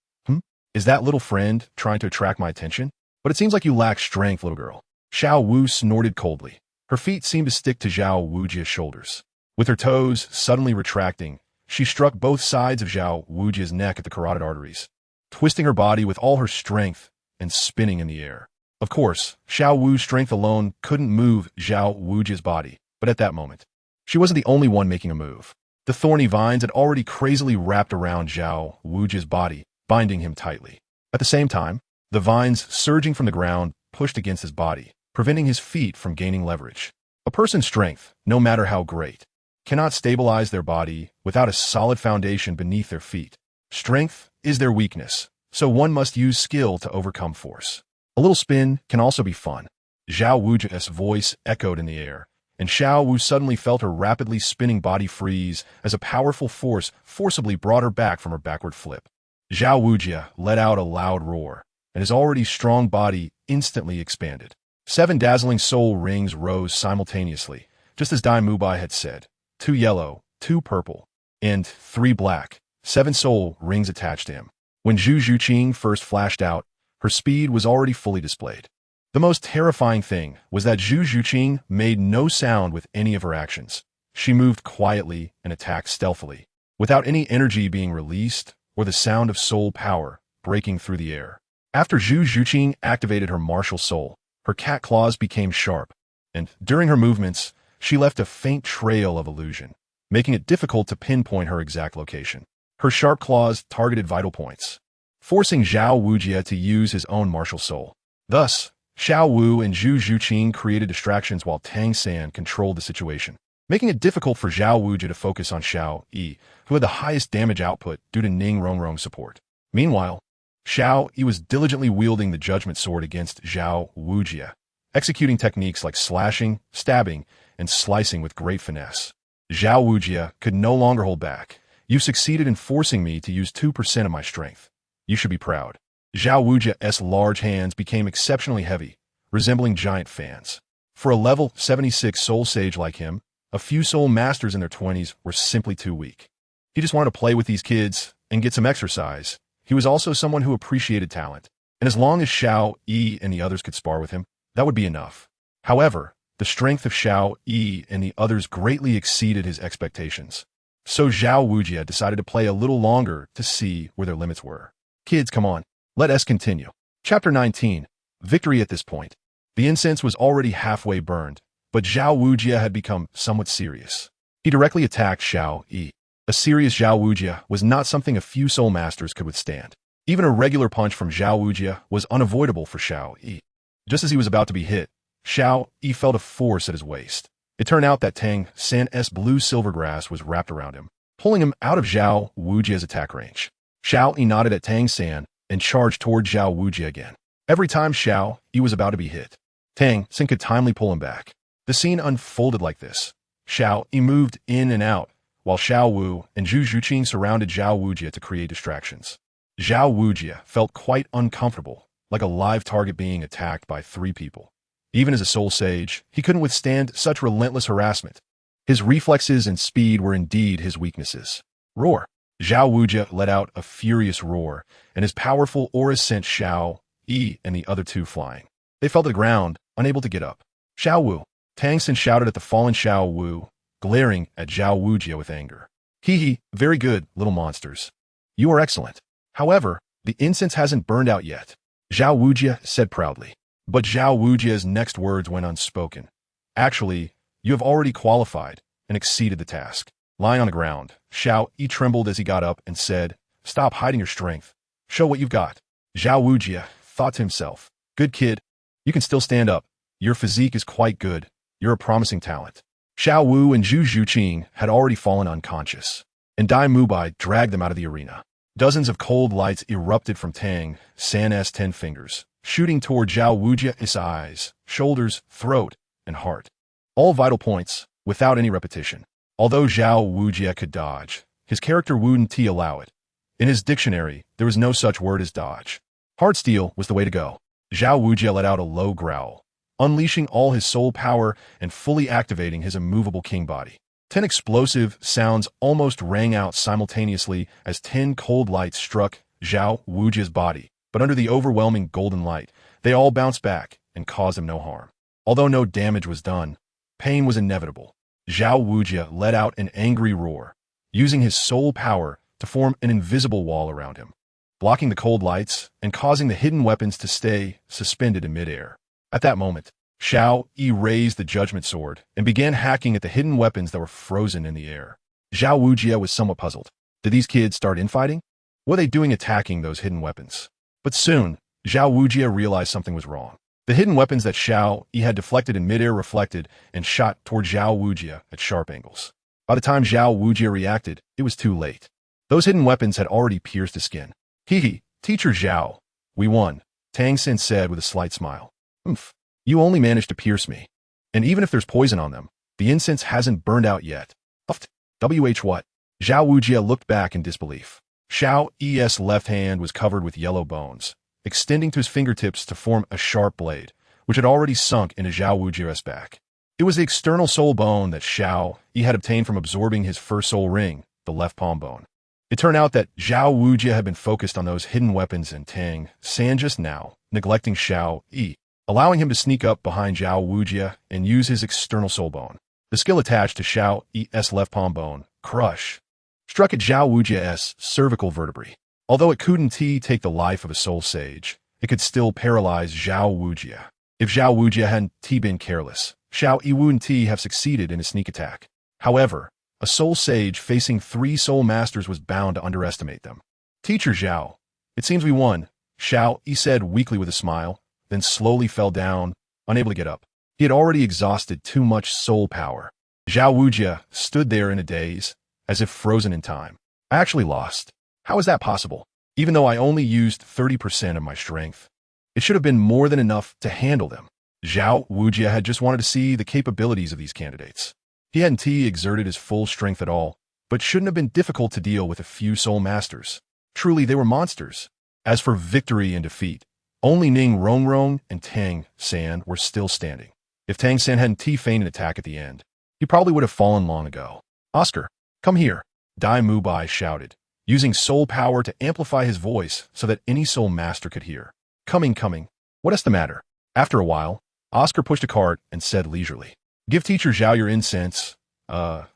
Is that little friend trying to attract my attention? But it seems like you lack strength, little girl. Xiao Wu snorted coldly. Her feet seemed to stick to Zhao Wujia's shoulders. With her toes suddenly retracting, she struck both sides of Zhao Wujia's neck at the carotid arteries, twisting her body with all her strength and spinning in the air. Of course, Xiao Wu's strength alone couldn't move Zhao Wujia's body, but at that moment, she wasn't the only one making a move. The thorny vines had already crazily wrapped around Zhao Wujia's body, binding him tightly. At the same time, the vines surging from the ground pushed against his body, preventing his feet from gaining leverage. A person's strength, no matter how great, cannot stabilize their body without a solid foundation beneath their feet. Strength is their weakness, so one must use skill to overcome force. A little spin can also be fun. Zhao Wujia's voice echoed in the air, and Xiao Wu suddenly felt her rapidly spinning body freeze as a powerful force forcibly brought her back from her backward flip. Zhao Wujia let out a loud roar, and his already strong body instantly expanded. 7 dazzling soul rings rose simultaneously, just as Dai Mubai had said. 2 yellow, 2 purple, and 3 black. 7 soul rings attached to him. When Zhu Zhuqing first flashed out, her speed was already fully displayed. The most terrifying thing was that Zhu Zhuqing made no sound with any of her actions. She moved quietly and attacked stealthily, without any energy being released or the sound of soul power breaking through the air. After Zhu Zhuqing activated her martial soul, her cat claws became sharp, and during her movements, she left a faint trail of illusion, making it difficult to pinpoint her exact location. Her sharp claws targeted vital points, forcing Zhao Wujia to use his own martial soul. Thus, Xiao Wu and Zhu Zhuqing created distractions while Tang San controlled the situation, making it difficult for Zhao Wujia to focus on Xiao Yi, who had the highest damage output due to Ning Rongrong support. Meanwhile, Xiao Yi was diligently wielding the Judgment Sword against Zhao Wujia, executing techniques like slashing, stabbing, and slicing with great finesse. Zhao Wujia could no longer hold back. You succeeded in forcing me to use 2% of my strength. You should be proud. Zhao Wujia's large hands became exceptionally heavy, resembling giant fans. For a level 76 soul sage like him, a few soul masters in their 20s were simply too weak. He just wanted to play with these kids and get some exercise. He was also someone who appreciated talent, and as long as Xiao Yi and the others could spar with him, that would be enough. However, the strength of Xiao Yi and the others greatly exceeded his expectations. So Zhao Wujia decided to play a little longer to see where their limits were. Kids, come on. Let us continue. Chapter 19. Victory. At this point, the incense was already halfway burned, but Zhao Wujia had become somewhat serious. He directly attacked Xiao Yi. A serious Zhao Wujia was not something a few soul masters could withstand. Even a regular punch from Zhao Wujia was unavoidable for Xiao Yi. Just as he was about to be hit, Xiao Yi felt a force at his waist. It turned out that Tang San's blue silver grass was wrapped around him, pulling him out of Zhao Wujia's attack range. Xiao Yi nodded at Tang San and charged toward Zhao Wujia again. Every time Xiao Yi was about to be hit, Tang San could timely pull him back. The scene unfolded like this. Xiao Yi moved in and out, while Xiao Wu and Zhu Zhuqing surrounded Zhao Wujia to create distractions. Zhao Wujia felt quite uncomfortable, like a live target being attacked by 3 people. Even as a soul sage, he couldn't withstand such relentless harassment. His reflexes and speed were indeed his weaknesses. Roar! Zhao Wujia let out a furious roar, and his powerful aura sent Xiao Yi and the other 2 flying. They fell to the ground, unable to get up. Xiao Wu! Tang San shouted at the fallen Xiao Wu, glaring at Zhao Wujia with anger. Hee, very good, little monsters. You are excellent. However, the incense hasn't burned out yet, Zhao Wujia said proudly. But Zhao Wujia's next words went unspoken. Actually, you have already qualified and exceeded the task. Lying on the ground, Xiao Yi trembled as he got up and said, "Stop hiding your strength. Show what you've got." Zhao Wujia thought to himself, "Good kid. You can still stand up. Your physique is quite good. You're a promising talent." Xiao Wu and Zhu Zhuqing had already fallen unconscious, and Dai Mubai dragged them out of the arena. Dozens of cold lights erupted from Tang San's 10 fingers, shooting toward Zhao Wujia's eyes, shoulders, throat, and heart. All vital points, without any repetition. Although Zhao Wujia could dodge, his character wouldn't allow it. In his dictionary, there was no such word as dodge. Hard steel was the way to go. Zhao Wujia let out a low growl, unleashing all his soul power and fully activating his immovable king body. 10 explosive sounds almost rang out simultaneously as 10 cold lights struck Zhao Wujia's body, but under the overwhelming golden light, they all bounced back and caused him no harm. Although no damage was done, pain was inevitable. Zhao Wujia let out an angry roar, using his soul power to form an invisible wall around him, blocking the cold lights and causing the hidden weapons to stay suspended in midair. At that moment, Xiao Yi raised the Judgment Sword and began hacking at the hidden weapons that were frozen in the air. Zhao Wujia was somewhat puzzled. Did these kids start infighting? What were they doing attacking those hidden weapons? But soon, Zhao Wujia realized something was wrong. The hidden weapons that Xiao Yi had deflected in midair reflected and shot toward Zhao Wujia at sharp angles. By the time Zhao Wujia reacted, it was too late. Those hidden weapons had already pierced his skin. Hee, Teacher Zhao. We won, Tang Xin said with a slight smile. Oomph. You only managed to pierce me. And even if there's poison on them, the incense hasn't burned out yet. Uffed. What? Zhao Wujia looked back in disbelief. Xiao Yi's left hand was covered with yellow bones, extending to his fingertips to form a sharp blade, which had already sunk into Zhao Wujia's back. It was the external soul bone that Xiao Yi had obtained from absorbing his first soul ring, the left palm bone. It turned out that Zhao Wujia had been focused on those hidden weapons in Tang San just now, neglecting Xiao Yi, allowing him to sneak up behind Zhao Wujia and use his external soul bone. The skill attached to Xiao Yi's left palm bone, Crush, struck at Zhao Wujia's cervical vertebrae. Although it couldn't take the life of a soul sage, it could still paralyze Zhao Wujia. If Zhao Wujia hadn't been careless, Xiao Yi wouldn't have succeeded in a sneak attack. However, a soul sage facing 3 soul masters was bound to underestimate them. Teacher Zhao, it seems we won, Xiao Yi said weakly with a smile, then slowly fell down, unable to get up. He had already exhausted too much soul power. Zhao Wujia stood there in a daze, as if frozen in time. I actually lost. How is that possible? Even though I only used 30% of my strength, it should have been more than enough to handle them. Zhao Wujia had just wanted to see the capabilities of these candidates. He hadn't exerted his full strength at all, but shouldn't have been difficult to deal with a few soul masters. Truly, they were monsters. As for victory and defeat, only Ning Rongrong and Tang San were still standing. If Tang San hadn't feigned an attack at the end, he probably would have fallen long ago. Oscar, come here, Dai Mubai shouted, using soul power to amplify his voice so that any soul master could hear. Coming. What is the matter? After a while, Oscar pushed a cart and said leisurely, Give Teacher Zhao your incense.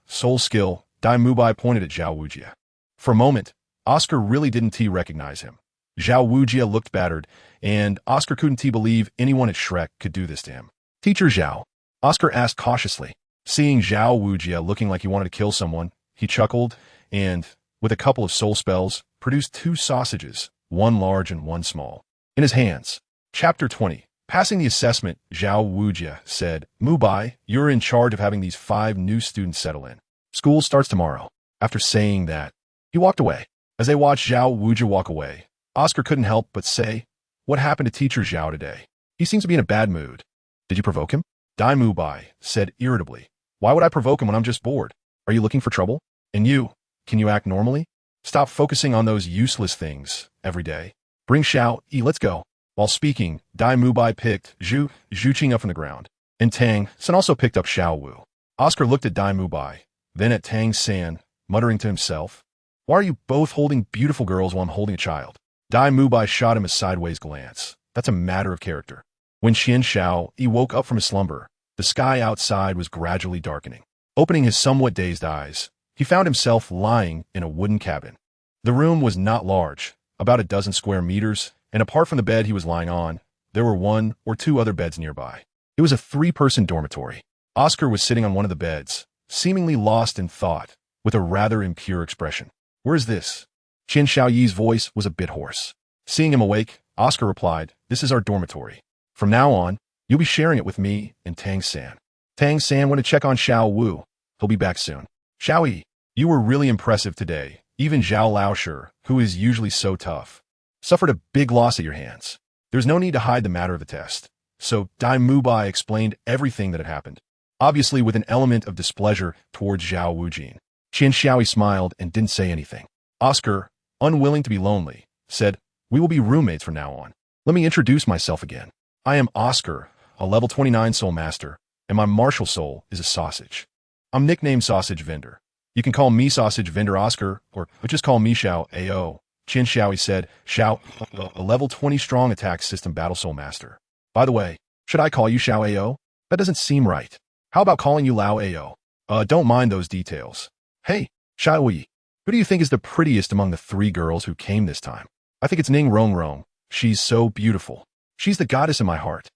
Soul skill. Dai Mubai pointed at Zhao Wujia. For a moment, Oscar really didn't recognize him. Zhao Wujia looked battered, and Oscar couldn't believe anyone at Shrek could do this to him. Teacher Zhao, Oscar asked cautiously. Seeing Zhao Wujia looking like he wanted to kill someone, he chuckled and, with a couple of soul spells, produced 2 sausages, one large and one small, in his hands. Chapter 20. Passing the assessment, Zhao Wujia said, Mubai, you're in charge of having these 5 new students settle in. School starts tomorrow. After saying that, he walked away. As they watched Zhao Wujia walk away, Oscar couldn't help but say, What happened to Teacher Zhao today? He seems to be in a bad mood. Did you provoke him? Dai Mubai said irritably. Why would I provoke him when I'm just bored? Are you looking for trouble? And you, can you act normally? Stop focusing on those useless things every day. Bring Xiao Yi, let's go. While speaking, Dai Mubai picked Zhu Qing up from the ground, and Tang San also picked up Xiao Wu. Oscar looked at Dai Mubai, then at Tang San, muttering to himself, Why are you both holding beautiful girls while I'm holding a child? Dai Mubai shot him a sideways glance. That's a matter of character. When Xian Xiao Yi woke up from his slumber, the sky outside was gradually darkening. Opening his somewhat dazed eyes, he found himself lying in a wooden cabin. The room was not large, about a dozen square meters, and apart from the bed he was lying on, there were 1 or 2 other beds nearby. It was a 3-person dormitory. Oscar was sitting on one of the beds, seemingly lost in thought, with a rather impure expression. Where is this? Qian Xiao Yi's voice was a bit hoarse. Seeing him awake, Oscar replied, This is our dormitory. From now on, you'll be sharing it with me and Tang San. Tang San went to check on Xiao Wu. He'll be back soon. Xiao Yi, you were really impressive today. Even Zhao Laoshi, who is usually so tough, suffered a big loss at your hands. There's no need to hide the matter of the test. So Dai Mubai explained everything that had happened, obviously with an element of displeasure towards Zhao Wujin. Qian Xiaoyi smiled and didn't say anything. Oscar, unwilling to be lonely, said, We will be roommates from now on. Let me introduce myself again. I am Oscar, a level 29 soul master, and my martial soul is a sausage. I'm nicknamed Sausage Vendor. You can call me Sausage Vendor Oscar, or just call me Xiao AO. Qian Xiaoyi said, Xiao, a level 20 strong attack system battle soul master. By the way, should I call you Xiao AO? That doesn't seem right. How about calling you Lao AO? Don't mind those details. Hey, Xiao Yi, who do you think is the prettiest among the 3 girls who came this time? I think it's Ning Rongrong. She's so beautiful. She's the goddess in my heart.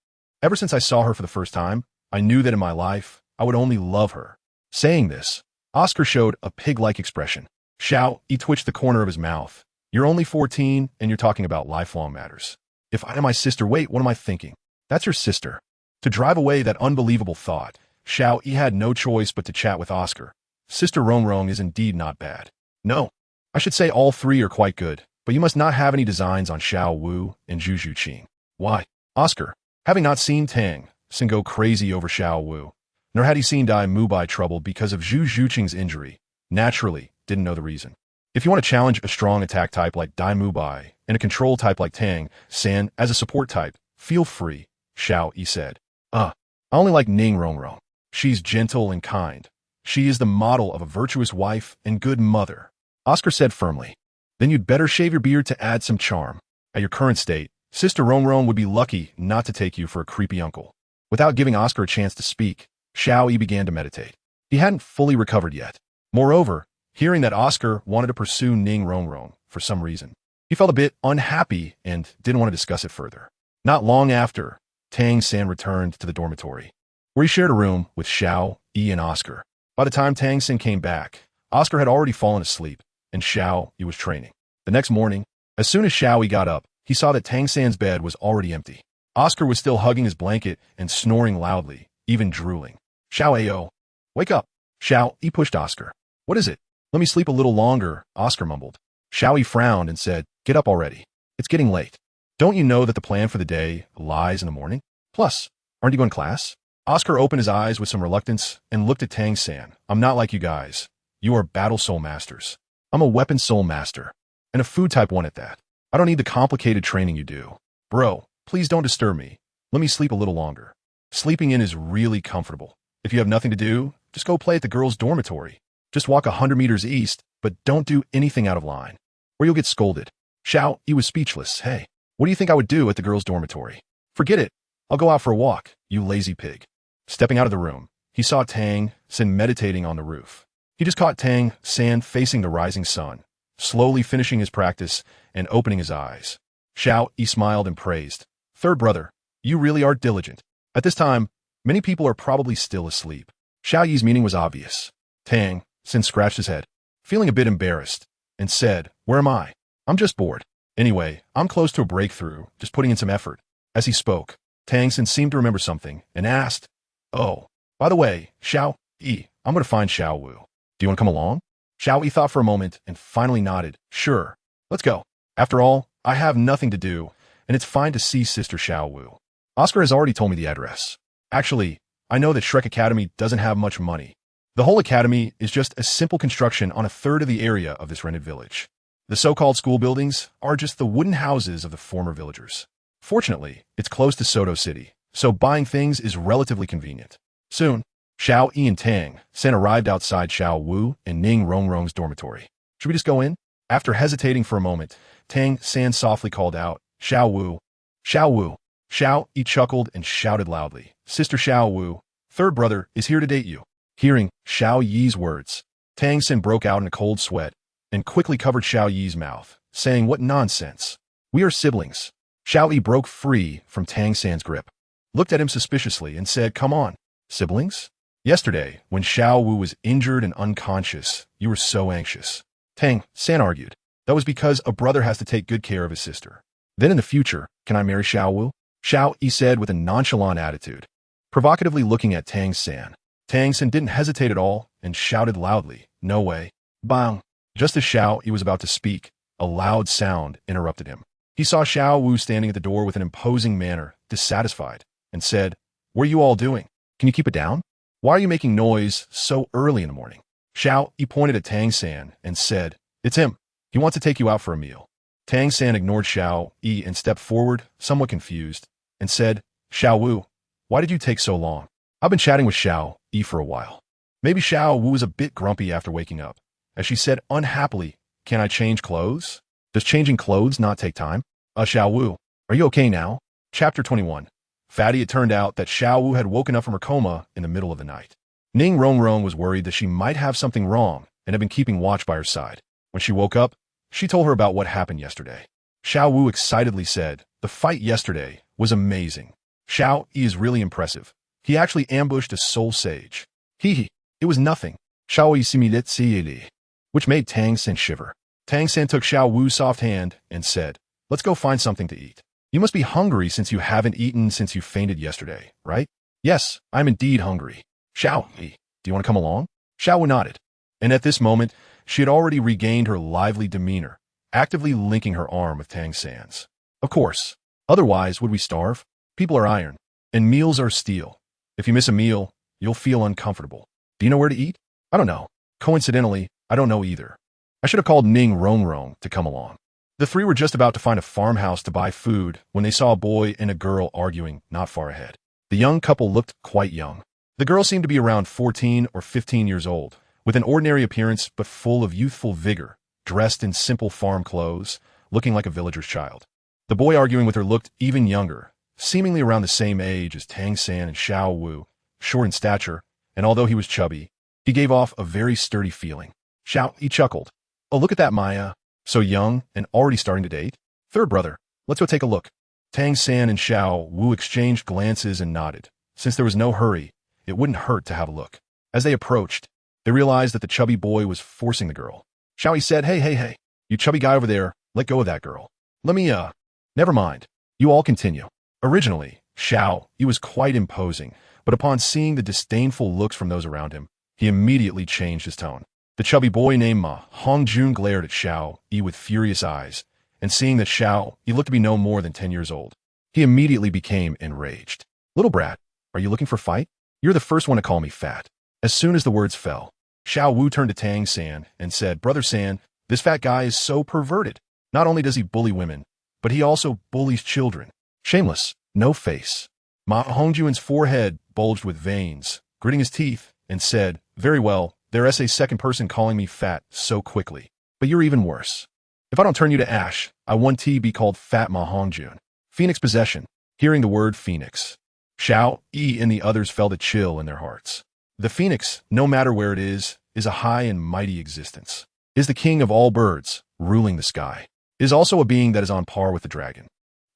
Ever since I saw her for the first time, I knew that in my life, I would only love her. Saying this, Oscar showed a pig-like expression. Xiao Yi twitched the corner of his mouth. You're only 14, and you're talking about lifelong matters. If I am my sister, wait, what am I thinking? That's your sister. To drive away that unbelievable thought, Xiao Yi had no choice but to chat with Oscar. Sister Rong is indeed not bad. No, I should say all three are quite good, but you must not have any designs on Xiao Wu and Zhu Zhuqing. Why? Oscar, having not seen Tang Xin go crazy over Xiao Wu, nor had he seen Dai Mubai troubled because of Zhu Zhuqing's injury, naturally didn't know the reason. If you want to challenge a strong attack type like Dai Mubai and a control type like Tang San as a support type, feel free, Xiao Yi said. I only like Ning Rongrong. She's gentle and kind. She is the model of a virtuous wife and good mother, Oscar said firmly. Then you'd better shave your beard to add some charm. At your current state, Sister Rongrong would be lucky not to take you for a creepy uncle. Without giving Oscar a chance to speak, Xiao Yi began to meditate. He hadn't fully recovered yet. Moreover, hearing that Oscar wanted to pursue Ning Rongrong for some reason, he felt a bit unhappy and didn't want to discuss it further. Not long after, Tang San returned to the dormitory, where he shared a room with Xiao Yi and Oscar. By the time Tang San came back, Oscar had already fallen asleep, and Xiao Yi was training. The next morning, as soon as Xiao Yi got up, he saw that Tang San's bed was already empty. Oscar was still hugging his blanket and snoring loudly, even drooling. Xiao Ao, wake up. Xiao Yi pushed Oscar. What is it? Let me sleep a little longer, Oscar mumbled. Xiao Yi frowned and said, get up already. It's getting late. Don't you know that the plan for the day lies in the morning? Plus, aren't you going to class? Oscar opened his eyes with some reluctance and looked at Tang San. I'm not like you guys. You are battle soul masters. I'm a weapon soul master. And a food type 1 at that. I don't need the complicated training you do. Bro, please don't disturb me. Let me sleep a little longer. Sleeping in is really comfortable. If you have nothing to do, just go play at the girls' dormitory. Just walk 100 meters east, but don't do anything out of line, or you'll get scolded. Xiao Yi was speechless. Hey, what do you think I would do at the girls' dormitory? Forget it. I'll go out for a walk, you lazy pig. Stepping out of the room, he saw Tang San meditating on the roof. He just caught Tang San facing the rising sun, slowly finishing his practice and opening his eyes. Xiao Yi smiled and praised. Third brother, you really are diligent. At this time, many people are probably still asleep. Xiao Yi's meaning was obvious. Tang San scratched his head, feeling a bit embarrassed, and said, where am I? I'm just bored. Anyway, I'm close to a breakthrough, just putting in some effort. As he spoke, Tang San seemed to remember something and asked, oh, by the way, Xiao Yi, I'm going to find Xiao Wu. Do you want to come along? Xiao Yi thought for a moment and finally nodded. Sure, let's go. After all, I have nothing to do, and it's fine to see Sister Xiao Wu. Oscar has already told me the address. Actually, I know that Shrek Academy doesn't have much money. The whole academy is just a simple construction on a third of the area of this rented village. The so-called school buildings are just the wooden houses of the former villagers. Fortunately, it's close to Soto City, so buying things is relatively convenient. Soon, Xiao Yi and Tang San arrived outside Xiao Wu and Ning Rongrong's dormitory. Should we just go in? After hesitating for a moment, Tang San softly called out, Xiao Wu. Xiao Wu. Xiao Yi chuckled and shouted loudly, Sister Xiao Wu, third brother, is here to date you. Hearing Xiao Yi's words, Tang San broke out in a cold sweat and quickly covered Xiao Yi's mouth, saying, what nonsense. We are siblings. Xiao Yi broke free from Tang San's grip, looked at him suspiciously and said, come on, siblings? Yesterday, when Xiao Wu was injured and unconscious, you were so anxious. Tang San argued, that was because a brother has to take good care of his sister. Then in the future, can I marry Xiao Wu? Xiao Yi said with a nonchalant attitude, provocatively looking at Tang San. Tang San didn't hesitate at all and shouted loudly, no way. Bang! Just as Xiao Yi was about to speak, a loud sound interrupted him. He saw Xiao Wu standing at the door with an imposing manner, dissatisfied, and said, what are you all doing? Can you keep it down? Why are you making noise so early in the morning? Xiao Yi pointed at Tang San and said, it's him. He wants to take you out for a meal. Tang San ignored Xiao Yi and stepped forward, somewhat confused, and said, Xiao Wu, why did you take so long? I've been chatting with Xiao Yi for a while. Maybe Xiao Wu was a bit grumpy after waking up. As she said unhappily, can I change clothes? Does changing clothes not take time? Xiao Wu, are you okay now? Chapter 21. Fatty, it turned out that Xiao Wu had woken up from her coma in the middle of the night. Ning Rongrong was worried that she might have something wrong and had been keeping watch by her side. When she woke up, she told her about what happened yesterday. Xiao Wu excitedly said, the fight yesterday was amazing. Xiao Yi is really impressive. He actually ambushed a soul sage. Hee, it was nothing. Xiao Yi similet siili, which made Tang San shiver. Tang San took Xiao Wu's soft hand and said, let's go find something to eat. You must be hungry since you haven't eaten since you fainted yesterday, right? Yes, I'm indeed hungry. Xiao, do you want to come along? Xiao nodded. And at this moment, she had already regained her lively demeanor, actively linking her arm with Tang San's. Of course. Otherwise, would we starve? People are iron, and meals are steel. If you miss a meal, you'll feel uncomfortable. Do you know where to eat? I don't know. Coincidentally, I don't know either. I should have called Ning Rong Rong to come along. The three were just about to find a farmhouse to buy food when they saw a boy and a girl arguing not far ahead. The young couple looked quite young. The girl seemed to be around 14 or 15 years old, with an ordinary appearance but full of youthful vigor, dressed in simple farm clothes, looking like a villager's child. The boy arguing with her looked even younger, seemingly around the same age as Tang San and Xiao Wu, short in stature, and although he was chubby, he gave off a very sturdy feeling. Xiao, he chuckled. Oh, look at that, Maya. So young and already starting to date? Third brother, let's go take a look. Tang San and Xiao Wu exchanged glances and nodded. Since there was no hurry, it wouldn't hurt to have a look. As they approached, they realized that the chubby boy was forcing the girl. Xiao said, hey, you chubby guy over there, let go of that girl. Let me, never mind. You all continue. Originally, Xiao, he was quite imposing, but upon seeing the disdainful looks from those around him, he immediately changed his tone. The chubby boy named Ma Hongjun glared at Xiao Yi with furious eyes, and seeing that Xiao Yi looked to be no more than 10 years old, he immediately became enraged. Little brat, are you looking for fight? You're the first one to call me fat. As soon as the words fell, Xiao Wu turned to Tang San and said, Brother San, this fat guy is so perverted. Not only does he bully women, but he also bullies children. Shameless, no face. Ma Hongjun's forehead bulged with veins, gritting his teeth, and said, Very well, there's a second person calling me fat so quickly. But you're even worse. If I don't turn you to ash, I want to be called Fat Ma Hongjun. Phoenix possession. Hearing the word Phoenix, Xiao Yi and the others felt a chill in their hearts. The Phoenix, no matter where it is a high and mighty existence. Is the king of all birds, ruling the sky. Is also a being that is on par with the dragon.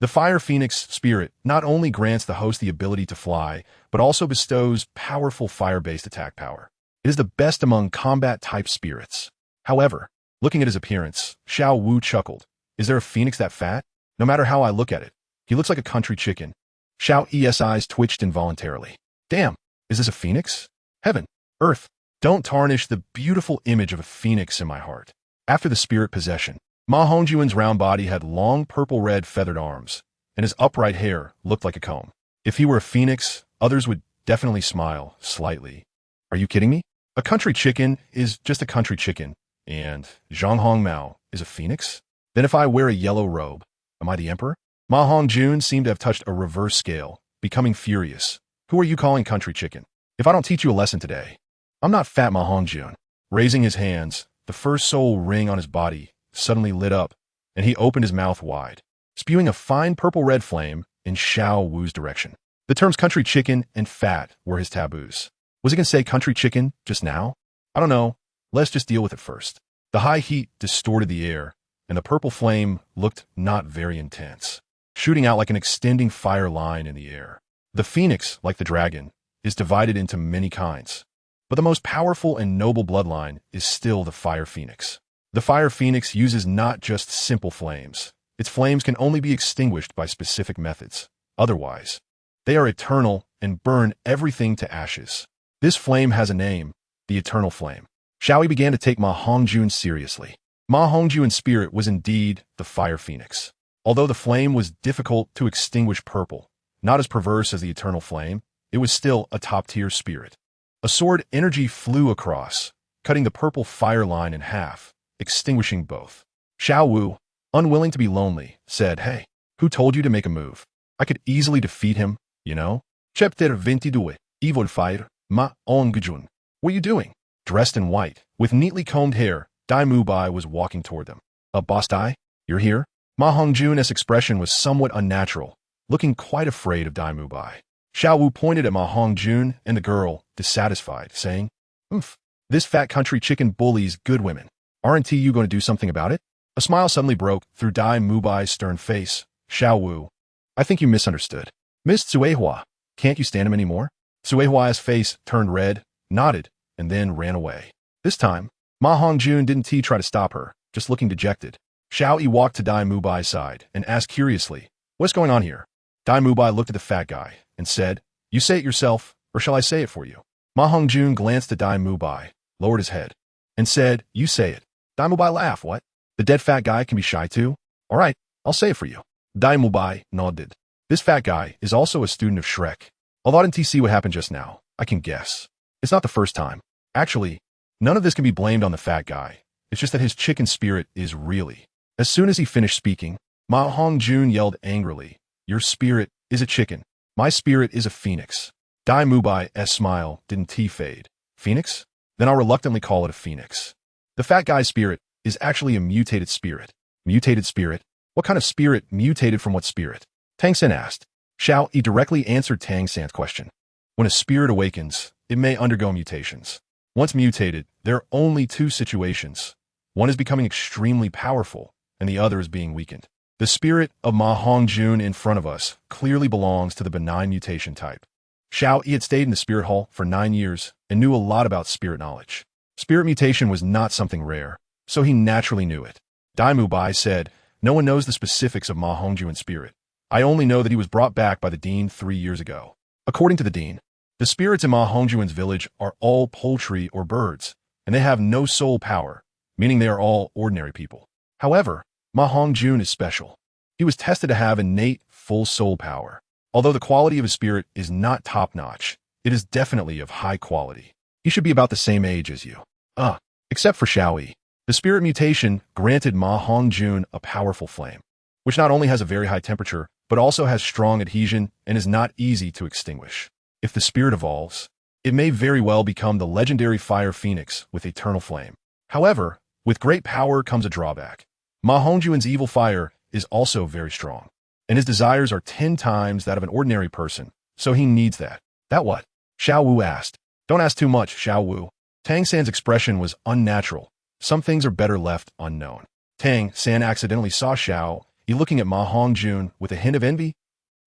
The Fire Phoenix spirit not only grants the host the ability to fly, but also bestows powerful fire-based attack power. It is the best among combat-type spirits. However, looking at his appearance, Xiao Wu chuckled. Is there a phoenix that fat? No matter how I look at it, he looks like a country chicken. Xiao Yi's eyes twitched involuntarily. Damn, is this a phoenix? Heaven, earth, don't tarnish the beautiful image of a phoenix in my heart. After the spirit possession, Ma Hongjun's round body had long purple-red feathered arms, and his upright hair looked like a comb. If he were a phoenix, others would definitely smile slightly. Are you kidding me? A country chicken is just a country chicken, and Zhang Hong Mao is a phoenix? Then if I wear a yellow robe, am I the emperor? Ma Hongjun seemed to have touched a reverse scale, becoming furious. Who are you calling country chicken? If I don't teach you a lesson today, I'm not Fat Ma Hongjun. Raising his hands, the first soul ring on his body suddenly lit up, and he opened his mouth wide, spewing a fine purple-red flame in Xiao Wu's direction. The terms country chicken and fat were his taboos. Was he going to say country chicken just now? I don't know. Let's just deal with it first. The high heat distorted the air, and the purple flame looked not very intense, shooting out like an extending fire line in the air. The phoenix, like the dragon, is divided into many kinds, but the most powerful and noble bloodline is still the fire phoenix. The fire phoenix uses not just simple flames. Its flames can only be extinguished by specific methods. Otherwise, they are eternal and burn everything to ashes. This flame has a name, the eternal flame. Xiao Yi began to take Ma Hongjun seriously. Ma Hongjun's spirit was indeed the fire phoenix. Although the flame was difficult to extinguish purple, not as perverse as the eternal flame, it was still a top-tier spirit. A sword energy flew across, cutting the purple fire line in half, extinguishing both. Xiao Wu, unwilling to be lonely, said, Hey, who told you to make a move? I could easily defeat him, you know? Chapter 22, Evil Fire, Ma Hongjun. What are you doing? Dressed in white, with neatly combed hair, Dai Mubai was walking toward them. Boss Dai, you're here? Ma Hongjun's expression was somewhat unnatural, looking quite afraid of Dai Mubai. Xiao Wu pointed at Ma Hongjun and the girl, dissatisfied, saying, This fat country chicken bullies good women. Aren't you going to do something about it? A smile suddenly broke through Dai Mubai's stern face. Xiao Wu, I think you misunderstood. Miss Tsuehua, can't you stand him anymore? Tsuehua's face turned red, nodded, and then ran away. This time, Ma Hongjun didn't try to stop her, just looking dejected. Xiao Yi walked to Dai Mubai's side and asked curiously, What's going on here? Dai Mubai looked at the fat guy and said, You say it yourself, or shall I say it for you? Ma Hongjun glanced at Dai Mubai, lowered his head, and said, You say it. Dai Mubai laughed. What? The dead fat guy can be shy too? All right, I'll say it for you. Dai Mubai nodded. This fat guy is also a student of Shrek. Although I didn't see what happened just now, I can guess. It's not the first time. Actually, none of this can be blamed on the fat guy. It's just that his chicken spirit is really. As soon as he finished speaking, Ma Hongjun yelled angrily, Your spirit is a chicken. My spirit is a phoenix. Dai Mubai's smile didn't fade. Phoenix? Then I'll reluctantly call it a phoenix. The fat guy's spirit is actually a mutated spirit. Mutated spirit? What kind of spirit mutated from what spirit? Tang Sen asked. Xiao Yi directly answered Tang San's question. When a spirit awakens, it may undergo mutations. Once mutated, there are only two situations. One is becoming extremely powerful, and the other is being weakened. The spirit of Ma Hongjun in front of us clearly belongs to the benign mutation type. Xiao Yi had stayed in the spirit hall for 9 years and knew a lot about spirit knowledge. Spirit mutation was not something rare, so he naturally knew it. Dai Mubai said, No one knows the specifics of Ma Hongjun's spirit. I only know that he was brought back by the dean 3 years ago. According to the dean, the spirits in Ma Hongjun's village are all poultry or birds, and they have no soul power, meaning they are all ordinary people. However, Ma Hongjun is special. He was tested to have innate full soul power. Although the quality of his spirit is not top-notch, it is definitely of high quality. He should be about the same age as you. Except for Xiao Yi. The spirit mutation granted Ma Hongjun a powerful flame, which not only has a very high temperature, but also has strong adhesion and is not easy to extinguish. If the spirit evolves, it may very well become the legendary fire phoenix with eternal flame. However, with great power comes a drawback. Ma Hongjun's evil fire is also very strong, and his desires are 10 times that of an ordinary person, so he needs that. That what? Xiao Wu asked. Don't ask too much, Xiao Wu. Tang San's expression was unnatural. Some things are better left unknown. Tang San accidentally saw Xiao Yi looking at Ma Hongjun with a hint of envy.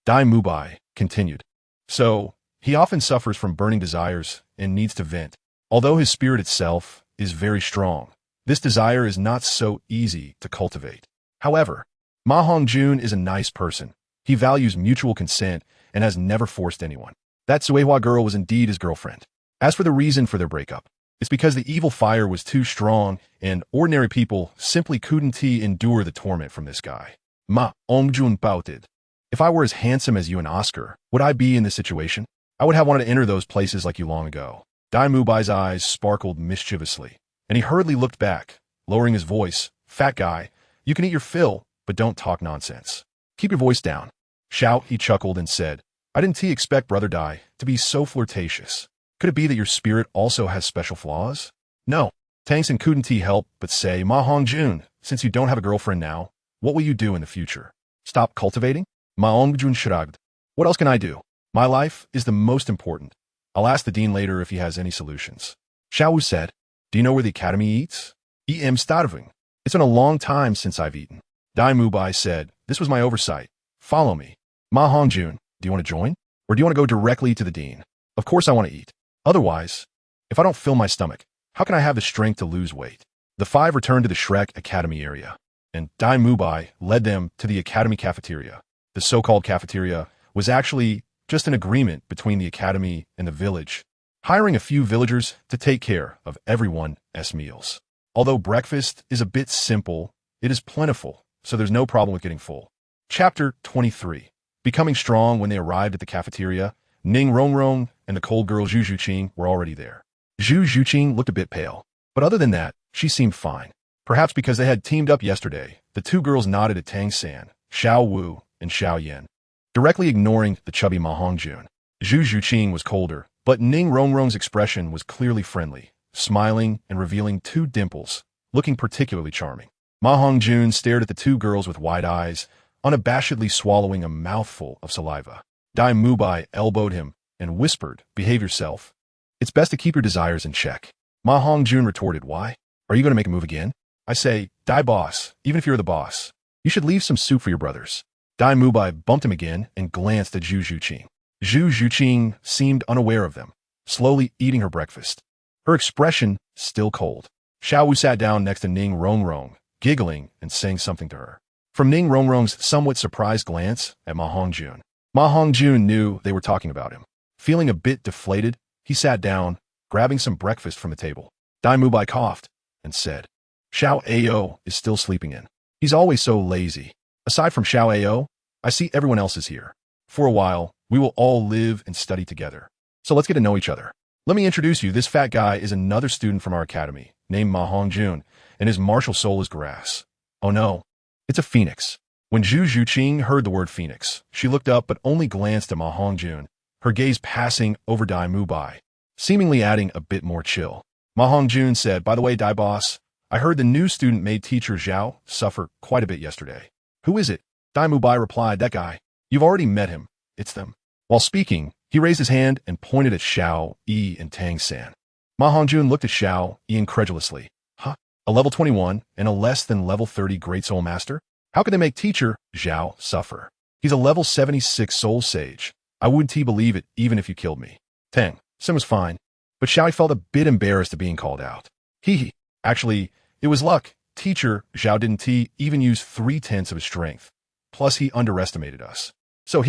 Dai Mubai continued. So, he often suffers from burning desires and needs to vent. Although his spirit itself is very strong, this desire is not so easy to cultivate. However, Ma Hongjun is a nice person. He values mutual consent and has never forced anyone. That Suihua girl was indeed his girlfriend. As for the reason for their breakup, it's because the evil fire was too strong and ordinary people simply couldn't endure the torment from this guy. Ma Hongjun pouted. If I were as handsome as you and Oscar, would I be in this situation? I would have wanted to enter those places like you long ago. Dai Mubai's eyes sparkled mischievously, and he hurriedly looked back, lowering his voice. Fat guy, you can eat your fill, but don't talk nonsense. Keep your voice down. Xiao Yi chuckled and said, I didn't expect Brother Dai to be so flirtatious. Could it be that your spirit also has special flaws? No. Tang San couldn't help but say, Ma Hongjun, since you don't have a girlfriend now, what will you do in the future? Stop cultivating? Ma Hongjun shrugged. What else can I do? My life is the most important. I'll ask the dean later if he has any solutions. Xiao Wu said, Do you know where the academy eats? I'm starving. It's been a long time since I've eaten. Dai Mubai said, This was my oversight. Follow me. Ma Hongjun, do you want to join? Or do you want to go directly to the dean? Of course I want to eat. Otherwise, if I don't fill my stomach, how can I have the strength to lose weight? The 5 returned to the Shrek Academy area, and Dai Mubai led them to the Academy cafeteria. The so-called cafeteria was actually just an agreement between the Academy and the village, hiring a few villagers to take care of everyone's meals. Although breakfast is a bit simple, it is plentiful, so there's no problem with getting full. Chapter 23. Becoming strong when they arrived at the cafeteria, Ning Rongrong and the cold girl Zhu Zhuqing were already there. Zhu Zhuqing looked a bit pale, but other than that, she seemed fine. Perhaps because they had teamed up yesterday, the two girls nodded at Tang San, Xiao Wu, and Xiao Yan, directly ignoring the chubby Ma Hongjun. Zhu Zhuqing was colder, but Ning Rongrong's expression was clearly friendly, smiling and revealing 2 dimples, looking particularly charming. Ma Hongjun stared at the 2 girls with wide eyes, unabashedly swallowing a mouthful of saliva. Dai Mubai elbowed him and whispered, Behave yourself. It's best to keep your desires in check. Ma Hongjun retorted, Why? Are you going to make a move again? I say, Dai boss, even if you're the boss, you should leave some soup for your brothers. Dai Mubai bumped him again and glanced at Zhu Zhuqing. Zhu Zhuqing seemed unaware of them, slowly eating her breakfast, her expression still cold. Xiao Wu sat down next to Ning Rongrong, giggling and saying something to her. from Ning Rongrong's somewhat surprised glance at Ma Hongjun. Ma Hongjun knew they were talking about him. Feeling a bit deflated, he sat down, grabbing some breakfast from the table. Dai Mubai coughed and said, Xiao Ao is still sleeping in. He's always so lazy. Aside from Xiao Ao, I see everyone else is here. For a while, we will all live and study together. So let's get to know each other. Let me introduce you. This fat guy is another student from our academy, named Ma Hongjun, and his martial soul is grass. Oh no, it's a phoenix. When Zhu Zhuqing heard the word phoenix, she looked up but only glanced at Ma Hongjun, her gaze passing over Dai Mubai, seemingly adding a bit more chill. Ma Hongjun said, by the way, Dai boss, I heard the new student made teacher Zhao suffer quite a bit yesterday. Who is it? Dai Mubai replied, that guy. You've already met him. It's them. While speaking, he raised his hand and pointed at Xiao Yi and Tang San. Ma Hongjun looked at Xiao Yi incredulously. Huh? A level 21 and a less than level 30 Great Soul Master? How could they make teacher Zhao suffer? He's a level 76 Soul Sage. I wouldn't believe it even if you killed me. Tang San was fine, but Xiao Yi felt a bit embarrassed at being called out. Hee. Actually, it was luck. Teacher Zhao didn't even use 3/10 of his strength. Plus, he underestimated us. So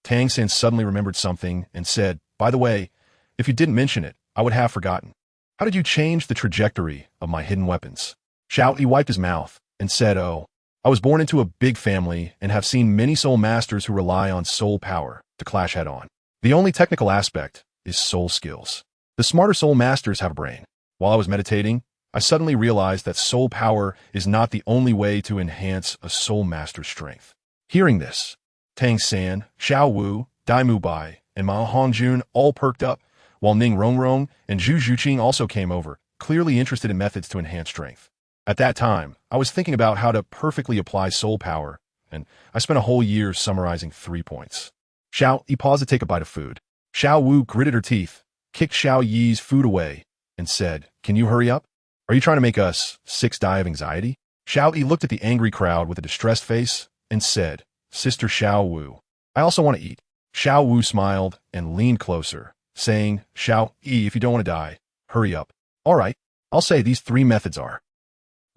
Tang San suddenly remembered something and said, by the way, if you didn't mention it, I would have forgotten. How did you change the trajectory of my hidden weapons? Xiao Yi wiped his mouth and said, oh, I was born into a big family and have seen many soul masters who rely on soul power to clash head-on. The only technical aspect is soul skills. The smarter soul masters have a brain. While I was meditating, I suddenly realized that soul power is not the only way to enhance a soul master's strength. Hearing this, Tang San, Xiao Wu, Dai Mubai, and Ma Hongjun all perked up, while Ning Rongrong and Zhu Zhuqing also came over, clearly interested in methods to enhance strength. At that time, I was thinking about how to perfectly apply soul power, and I spent a whole year summarizing 3 points. Xiao Yi paused to take a bite of food. Xiao Wu gritted her teeth, kicked Xiao Yi's food away, and said, can you hurry up? Are you trying to make us 6 die of anxiety? Xiao Yi looked at the angry crowd with a distressed face and said, Sister Xiao Wu, I also want to eat. Xiao Wu smiled and leaned closer, saying, Xiao Yi, if you don't want to die, hurry up. All right, I'll say these 3 methods are.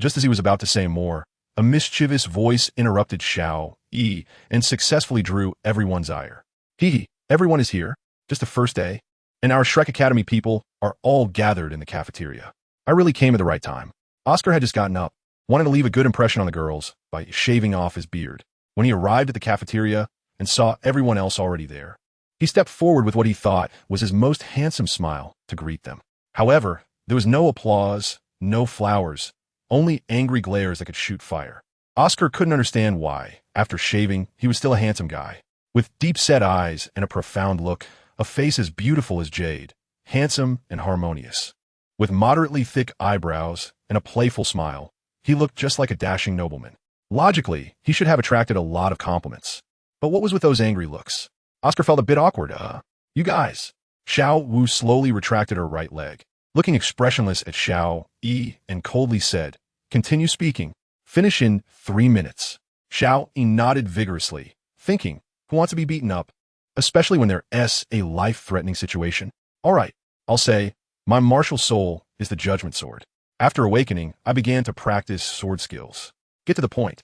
Just as he was about to say more, a mischievous voice interrupted Xiao Yi and successfully drew everyone's ire. Everyone is here, just the first day, and our Shrek Academy people are all gathered in the cafeteria. I really came at the right time. Oscar had just gotten up, wanted to leave a good impression on the girls by shaving off his beard. When he arrived at the cafeteria and saw everyone else already there, he stepped forward with what he thought was his most handsome smile to greet them. However, there was no applause, no flowers, only angry glares that could shoot fire. Oscar couldn't understand why, after shaving, he was still a handsome guy. With deep-set eyes and a profound look, a face as beautiful as jade, handsome and harmonious. With moderately thick eyebrows and a playful smile, he looked just like a dashing nobleman. Logically, he should have attracted a lot of compliments. But what was with those angry looks? Oscar felt a bit awkward. You guys. Xiao Wu slowly retracted her right leg, looking expressionless at Xiao Yi and coldly said, continue speaking. Finish in 3 minutes. Xiao Yi nodded vigorously, thinking, who wants to be beaten up? Especially when there's a life-threatening situation. All right, I'll say, my martial soul is the judgment sword. After awakening, I began to practice sword skills. Get to the point.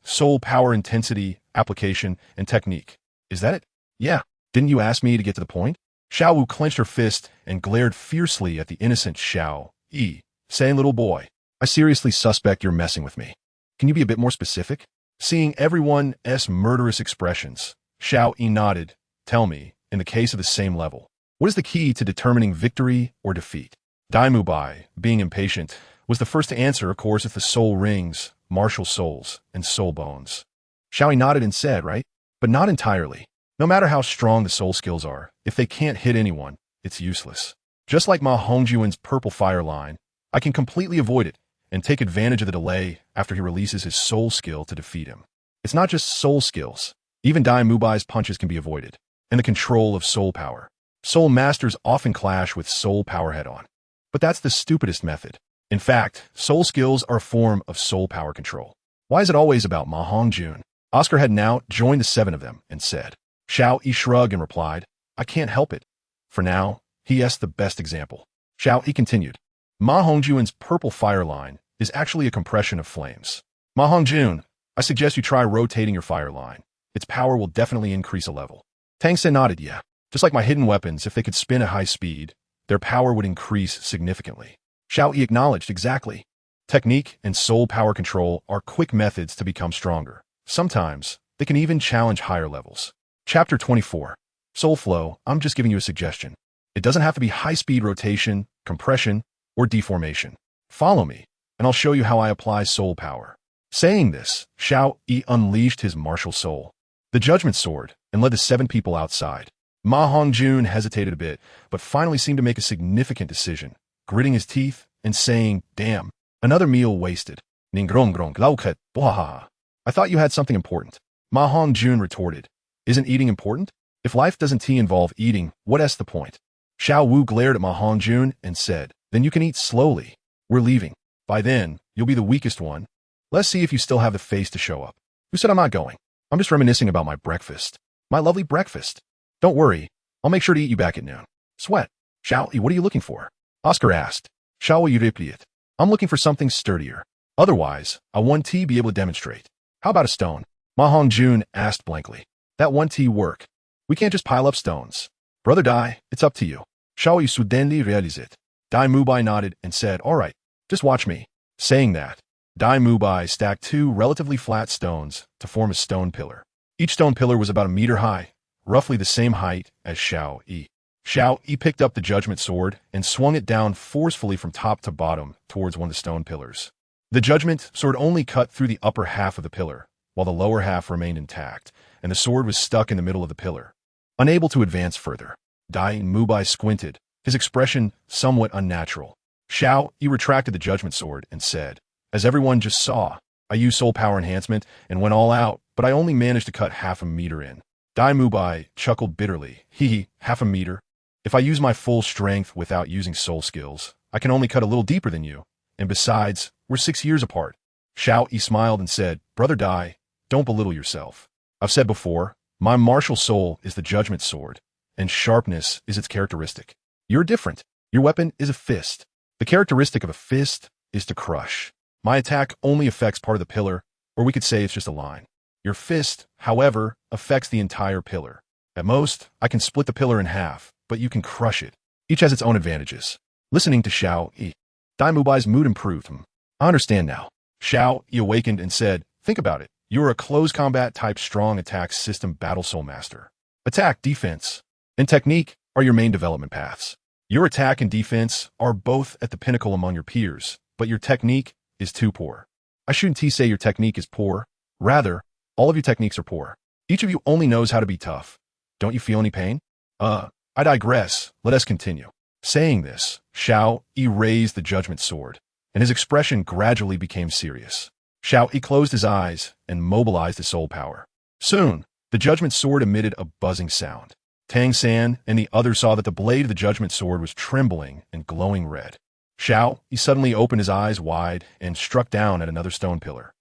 Soul power intensity, application, and technique. Is that it? Yeah. Didn't you ask me to get to the point? Xiao Wu clenched her fist and glared fiercely at the innocent Xiao Yi, saying, little boy, I seriously suspect you're messing with me. Can you be a bit more specific? Seeing everyone's murderous expressions, Xiao Yi nodded. Tell me, in the case of the same level, what is the key to determining victory or defeat? Dai Mubai, being impatient, was the first to answer, of course, if the soul rings, martial souls, and soul bones. Xiao Yi nodded and said, right? But not entirely. No matter how strong the soul skills are, if they can't hit anyone, it's useless. Just like Ma Hongjun's purple fire line, I can completely avoid it and take advantage of the delay after he releases his soul skill to defeat him. It's not just soul skills. Even Dai Mubai's punches can be avoided, and the control of soul power. Soul masters often clash with soul power head-on. But that's the stupidest method. In fact, soul skills are a form of soul power control. Why is it always about Ma Hongjun? Oscar had now joined the 7 of them and said. Xiao Yi shrugged and replied, I can't help it. For now, he's the best example. Xiao Yi continued. Ma Hongjun's purple fire line is actually a compression of flames. Ma Hongjun, I suggest you try rotating your fire line. Its power will definitely increase a level. Tang Sen nodded, yeah. Just like my hidden weapons, if they could spin at high speed, their power would increase significantly. Xiao Yi acknowledged, exactly. Technique and soul power control are quick methods to become stronger. Sometimes, they can even challenge higher levels. Chapter 24. Soul Flow, I'm just giving you a suggestion. It doesn't have to be high-speed rotation, compression, or deformation. Follow me, and I'll show you how I apply soul power. Saying this, Xiao Yi unleashed his martial soul, the Judgment Sword, and led the 7 people outside. Ma Hongjun hesitated a bit, but finally seemed to make a significant decision, gritting his teeth and saying, damn, another meal wasted. Ningrong glauket, bwahaha. I thought you had something important. Ma Hongjun retorted. Isn't eating important? If life doesn't involve eating, what's the point? Xiao Wu glared at Ma Hongjun and said, then you can eat slowly. We're leaving. By then, you'll be the weakest one. Let's see if you still have the face to show up. Who said I'm not going? I'm just reminiscing about my breakfast. My lovely breakfast. Don't worry, I'll make sure to eat you back at noon. Sweat. Xiao Yi, what are you looking for? Oscar asked. Xiao Yi replied. I'm looking for something sturdier. Otherwise, I won't be able to demonstrate. How about a stone? Ma Hongjun asked blankly. That won't work. We can't just pile up stones. Brother Dai, it's up to you. Xiao Yi soudainly realized. Dai Mubai nodded and said, all right, just watch me. Saying that, Dai Mubai stacked 2 relatively flat stones to form a stone pillar. Each stone pillar was about 1 meter high, roughly the same height as Xiao Yi. Xiao Yi picked up the Judgment Sword and swung it down forcefully from top to bottom towards one of the stone pillars. The Judgment Sword only cut through the upper half of the pillar, while the lower half remained intact, and the sword was stuck in the middle of the pillar. Unable to advance further, Dai Mubai squinted, his expression somewhat unnatural. Xiao Yi retracted the Judgment Sword and said, as everyone just saw, I used soul power enhancement and went all out, but I only managed to cut half a meter in. Dai Mubai chuckled bitterly. Hee, half a meter? If I use my full strength without using soul skills, I can only cut a little deeper than you. And besides, we're 6 years apart. Xiao Yi smiled and said, Brother Dai, don't belittle yourself. I've said before, my martial soul is the Judgment Sword, and sharpness is its characteristic. You're different. Your weapon is a fist. The characteristic of a fist is to crush. My attack only affects part of the pillar, or we could say it's just a line. Your fist, however, affects the entire pillar. At most, I can split the pillar in half, but you can crush it. Each has its own advantages. Listening to Xiao Yi, Dai Mubai's mood improved. I understand now. Xiao Yi awakened and said, think about it. You're a close combat type strong attack system battle soul master. Attack, defense, and technique are your main development paths. Your attack and defense are both at the pinnacle among your peers, but your technique is too poor. I shouldn't say your technique is poor. Rather, all of your techniques are poor. Each of you only knows how to be tough. Don't you feel any pain? I digress. Let us continue. Saying this, Xiao Yi raised the Judgment Sword, and his expression gradually became serious. Xiao Yi closed his eyes and mobilized his soul power. Soon, the Judgment Sword emitted a buzzing sound. Tang San and the others saw that the blade of the Judgment Sword was trembling and glowing red. Xiao Yi suddenly opened his eyes wide and struck down at another stone pillar.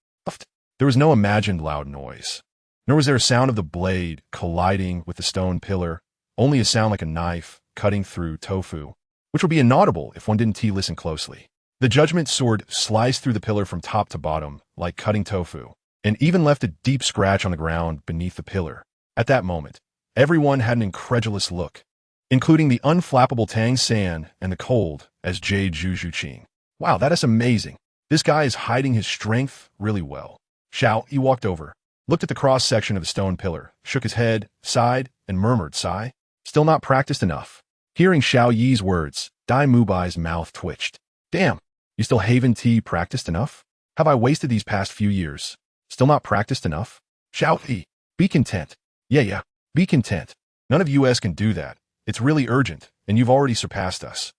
There was no imagined loud noise, nor was there a sound of the blade colliding with the stone pillar, only a sound like a knife cutting through tofu, which would be inaudible if one didn't listen closely. The Judgment Sword sliced through the pillar from top to bottom, like cutting tofu, and even left a deep scratch on the ground beneath the pillar. At that moment, everyone had an incredulous look, including the unflappable Tang San and the cold as Jade Zhu. Wow, that is amazing. This guy is hiding his strength really well. Xiao Yi walked over, looked at the cross-section of the stone pillar, shook his head, sighed, and murmured, sigh. Still not practiced enough. Hearing Xiao Yi's words, Dai Mubai's mouth twitched. Damn, you still haven't practiced enough? Have I wasted these past few years? Still not practiced enough? Xiao Yi, be content. Yeah, be content. None of us can do that. It's really urgent, and you've already surpassed us.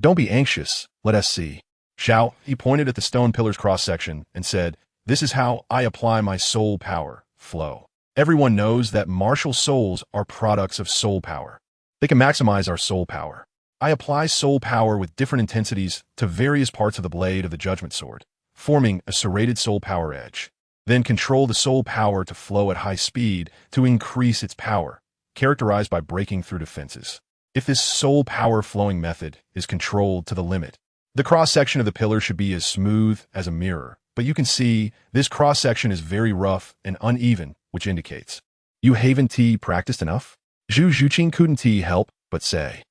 Don't be anxious. Let us see. Xiao Yi pointed at the stone pillar's cross-section and said, this is how I apply my soul power, flow. Everyone knows that martial souls are products of soul power. They can maximize our soul power. I apply soul power with different intensities to various parts of the blade of the Judgment Sword, forming a serrated soul power edge. Then control the soul power to flow at high speed to increase its power, characterized by breaking through defenses. If this soul power flowing method is controlled to the limit, the cross-section of the pillar should be as smooth as a mirror, but you can see this cross-section is very rough and uneven, which indicates you haven't practiced enough. Zhu Zhuqing couldn't help but say,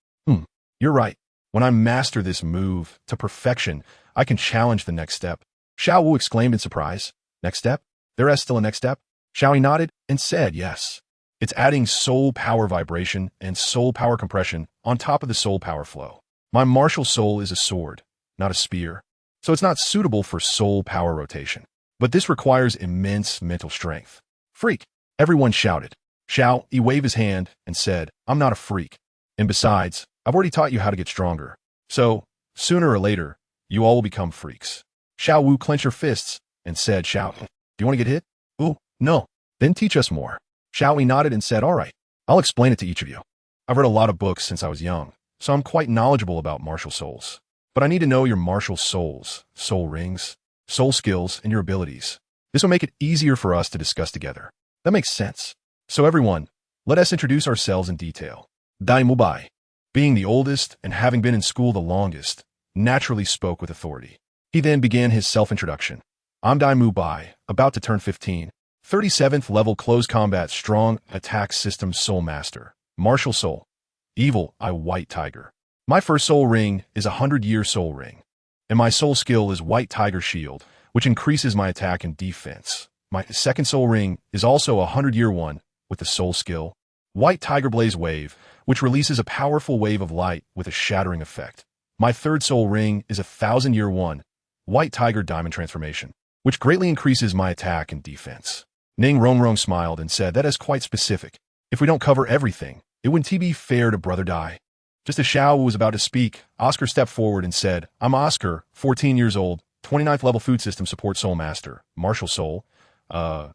you're right. When I master this move to perfection, I can challenge the next step. Xiao Wu exclaimed in surprise. Next step? There is still a next step? Xiao Yi nodded and said yes. It's adding soul power vibration and soul power compression on top of the soul power flow. My martial soul is a sword, not a spear, so it's not suitable for soul power rotation. But this requires immense mental strength. Freak! Everyone shouted. Xiao Yi waved his hand and said, I'm not a freak. And besides, I've already taught you how to get stronger. So, sooner or later, you all will become freaks. Xiao Wu clenched her fists and said, Xiao, do you want to get hit? Ooh, no. Then teach us more. Xiao Yi nodded and said, all right, I'll explain it to each of you. I've read a lot of books since I was young, so I'm quite knowledgeable about martial souls. But I need to know your martial souls, soul rings, soul skills, and your abilities. This will make it easier for us to discuss together. That makes sense. So everyone, let us introduce ourselves in detail. Dai Mubai, being the oldest and having been in school the longest, naturally spoke with authority. He then began his self-introduction. I'm Dai Mubai, about to turn 15, 37th level close combat strong attack system soul master, martial soul, evil eye white tiger. My first soul ring is a 100-year soul ring, and my soul skill is white tiger shield, which increases my attack and defense. My second soul ring is also a 100-year one with the soul skill, white tiger blaze wave, which releases a powerful wave of light with a shattering effect. My third soul ring is a 1,000-year one, white tiger diamond transformation, which greatly increases my attack and defense. Ning Rongrong smiled and said, that is quite specific. If we don't cover everything, it wouldn't be fair to Brother Dai. Just as Xiao Wu was about to speak, Oscar stepped forward and said, I'm Oscar, 14 years old, 29th level food system support soul master, martial soul,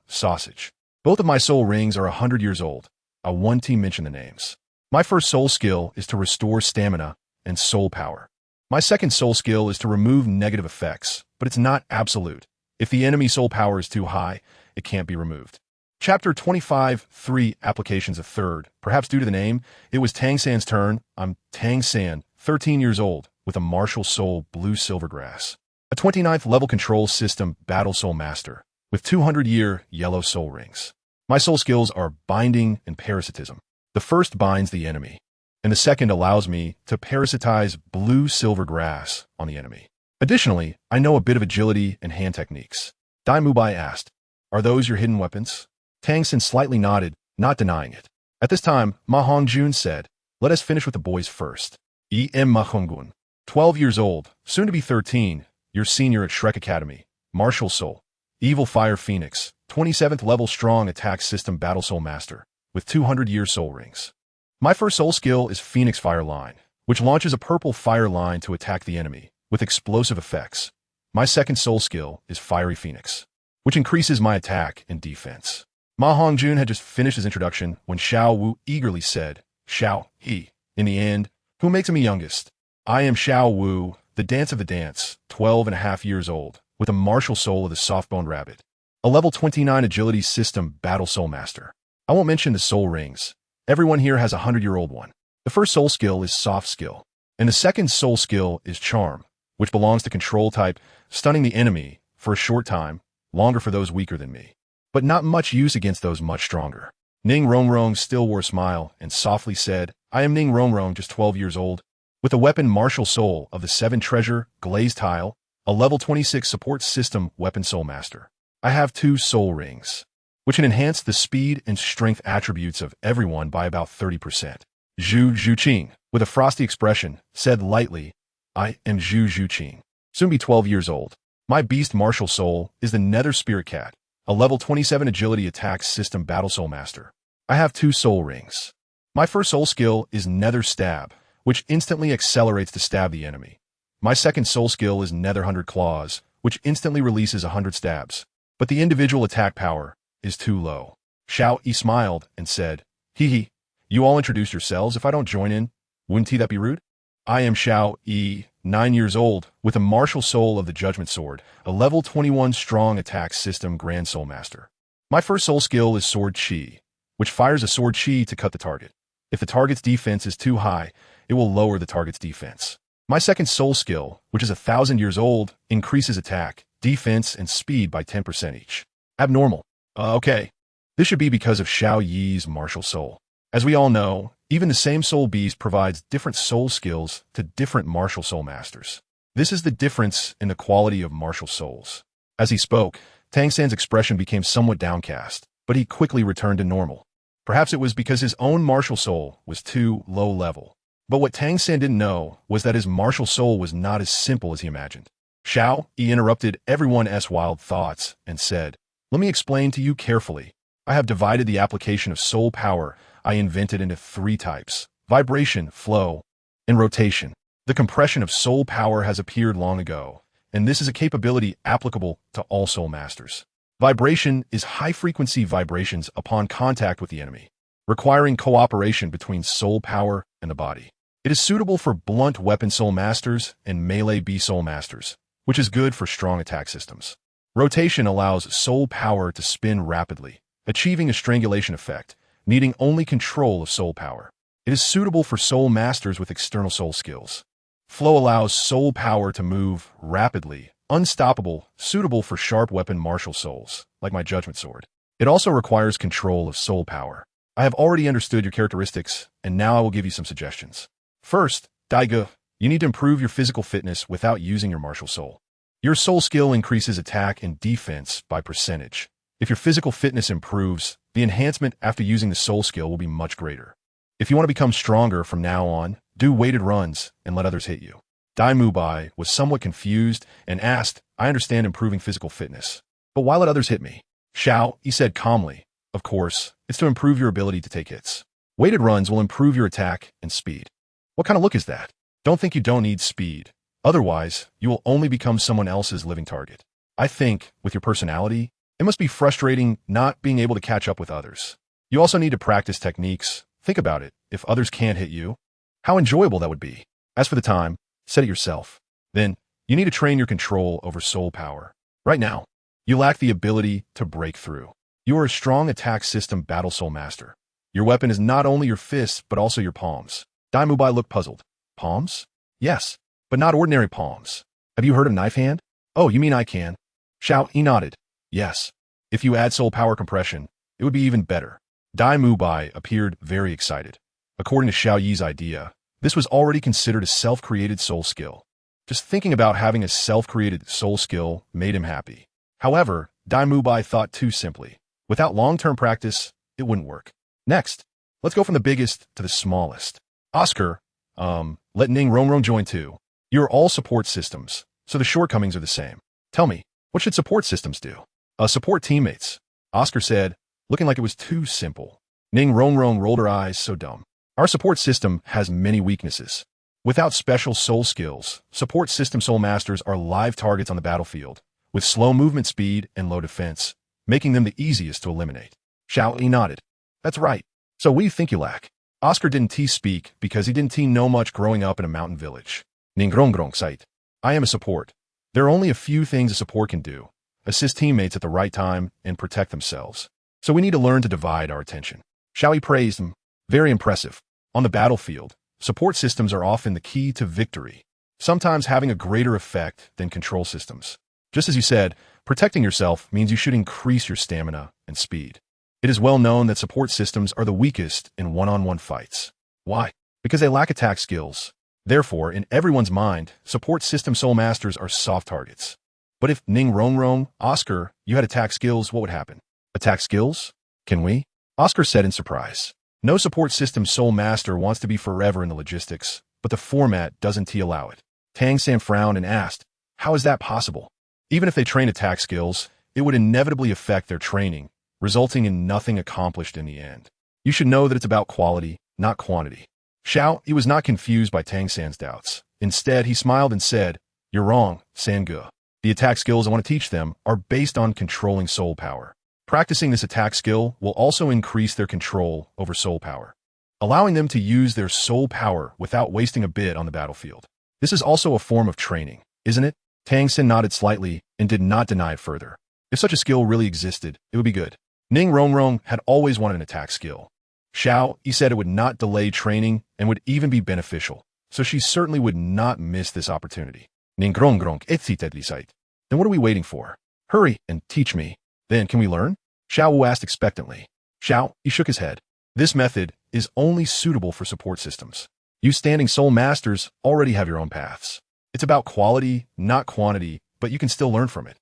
sausage. Both of my soul rings are 100 years old. I want to mention the names. My first soul skill is to restore stamina and soul power. My second soul skill is to remove negative effects, but it's not absolute. If the enemy soul power is too high, it can't be removed. Chapter 25, 3 applications of third. Perhaps due to the name, it was Tang San's turn. I'm Tang San, 13 years old, with a martial soul blue silvergrass. A 29th level control system battle soul master, with 200-year yellow soul rings. My soul skills are binding and parasitism. The first binds the enemy, and the second allows me to parasitize blue silver grass on the enemy. Additionally, I know a bit of agility and hand techniques. Dai Mubai asked, are those your hidden weapons? Tang San slightly nodded, not denying it. At this time, Ma Hongjun said, let us finish with the boys first. E.M. Ma Honggun, 12 years old, soon to be 13, your senior at Shrek Academy, martial soul, evil fire phoenix, 27th level strong attack system battle soul master, with 200-year soul rings. My first soul skill is Phoenix Fire Line, which launches a purple fire line to attack the enemy, with explosive effects. My second soul skill is Fiery Phoenix, which increases my attack and defense. Ma Hongjun had just finished his introduction when Xiao Wu eagerly said, Xiao He, in the end, who makes me youngest? I am Xiao Wu, the dance of the dance, 12.5 years old, with a martial soul of the soft-boned rabbit. A level 29 agility system battle soul master. I won't mention the soul rings. Everyone here has a 100-year-old one. The first soul skill is soft skill, and the second soul skill is charm, which belongs to control type, stunning the enemy for a short time, longer for those weaker than me, but not much use against those much stronger. Ning Rongrong still wore a smile and softly said, I am Ning Rongrong, just 12 years old, with a weapon martial soul of the 7 treasure, glazed tile, a level 26 support system weapon soul master. I have 2 soul rings, which can enhance the speed and strength attributes of everyone by about 30%. Zhu Zhuqing, with a frosty expression, said lightly, I am Zhu Zhuqing, soon be 12 years old. My beast martial soul is the Nether Spirit Cat, a level 27 agility attack system battle soul master. I have 2 soul rings. My first soul skill is Nether Stab, which instantly accelerates to stab the enemy. My second soul skill is Nether 100 Claws, which instantly releases 100 stabs, but the individual attack power is too low. Xiao Yi smiled and said, Hee hee, you all introduce yourselves. If I don't join in, wouldn't that be rude? I am Xiao Yi, 9 years old, with a martial soul of the Judgment Sword, a level 21 strong attack system Grand Soul Master. My first soul skill is Sword Chi, which fires a sword chi to cut the target. If the target's defense is too high, it will lower the target's defense. My second soul skill, which is 1,000 years old, increases attack, defense, and speed by 10% each. Abnormal. Okay. This should be because of Xiao Yi's martial soul. As we all know, even the same soul beast provides different soul skills to different martial soul masters. This is the difference in the quality of martial souls. As he spoke, Tang San's expression became somewhat downcast, but he quickly returned to normal. Perhaps it was because his own martial soul was too low level. But what Tang San didn't know was that his martial soul was not as simple as he imagined. Xiao Yi interrupted everyone's wild thoughts and said, "Let me explain to you carefully. I have divided the application of soul power I invented into 3 types: vibration, flow, and rotation. The compression of soul power has appeared long ago, and this is a capability applicable to all soul masters. Vibration is high-frequency vibrations upon contact with the enemy, requiring cooperation between soul power and the body. It is suitable for blunt weapon soul masters and melee B soul masters, which is good for strong attack systems. Rotation allows soul power to spin rapidly, achieving a strangulation effect, needing only control of soul power. It is suitable for soul masters with external soul skills. Flow allows soul power to move rapidly, unstoppable, suitable for sharp weapon martial souls, like my judgment sword. It also requires control of soul power. I have already understood your characteristics, and now I will give you some suggestions. First, Daiga, you need to improve your physical fitness without using your martial soul. Your soul skill increases attack and defense by percentage. If your physical fitness improves, the enhancement after using the soul skill will be much greater. If you want to become stronger from now on, do weighted runs and let others hit you." Dai Mubai was somewhat confused and asked, "I understand improving physical fitness, but why let others hit me?" Xiao, he said calmly, "Of course, it's to improve your ability to take hits. Weighted runs will improve your attack and speed." "What kind of look is that? Don't think you don't need speed. Otherwise, you will only become someone else's living target. I think, with your personality, it must be frustrating not being able to catch up with others. You also need to practice techniques. Think about it. If others can't hit you, how enjoyable that would be. As for the time, set it yourself. Then, you need to train your control over soul power. Right now, you lack the ability to break through. You are a strong attack system battle soul master. Your weapon is not only your fists, but also your palms." Dai Mubai looked puzzled. "Palms? Yes, but not ordinary palms. Have you heard of knife hand?" "Oh, you mean I can?" Xiao Yi nodded. "Yes. If you add soul power compression, it would be even better." Dai Mubai appeared very excited. According to Xiao Yi's idea, this was already considered a self-created soul skill. Just thinking about having a self-created soul skill made him happy. However, Dai Mubai thought too simply. Without long-term practice, it wouldn't work. Next, let's go from the biggest to the smallest. Oscar, let Ning Rongrong join too. You're all support systems, so the shortcomings are the same. Tell me, what should support systems do? Support teammates. Oscar said, looking like it was too simple. Ning Rongrong rolled her eyes, so dumb. Our support system has many weaknesses. Without special soul skills, support system soul masters are live targets on the battlefield, with slow movement speed and low defense, making them the easiest to eliminate. Xiao Yi nodded. That's right. So what do you think you lack? Oscar didn't speak because he didn't know much growing up in a mountain village. Ning Rongrong site. I am a support. There are only a few things a support can do. Assist teammates at the right time and protect themselves. So we need to learn to divide our attention. Xiao Yi praised him. Very impressive. On the battlefield, support systems are often the key to victory, sometimes having a greater effect than control systems. Just as you said, protecting yourself means you should increase your stamina and speed. It is well known that support systems are the weakest in one-on-one fights. Why? Because they lack attack skills. Therefore, in everyone's mind, support system soul masters are soft targets. But if Ning Rongrong, Oscar, you had attack skills, what would happen? Attack skills? Can we? Oscar said in surprise. No support system soul master wants to be forever in the logistics, but the format doesn't allow it. Tang San frowned and asked, how is that possible? Even if they train attack skills, it would inevitably affect their training, resulting in nothing accomplished in the end. You should know that it's about quality, not quantity. Xiao, he was not confused by Tang San's doubts. Instead, he smiled and said, you're wrong, Sange. The attack skills I want to teach them are based on controlling soul power. Practicing this attack skill will also increase their control over soul power, allowing them to use their soul power without wasting a bit on the battlefield. This is also a form of training, isn't it? Tang San nodded slightly and did not deny it further. If such a skill really existed, it would be good. Ning Rongrong had always wanted an attack skill. Xiao, he said it would not delay training and would even be beneficial, so she certainly would not miss this opportunity. Ning Rongrong etsitedlisait. Then what are we waiting for? Hurry and teach me. Then can we learn? Xiao Wu asked expectantly. Xiao, he shook his head. This method is only suitable for support systems. You standing soul masters already have your own paths. It's about quality, not quantity, but you can still learn from it.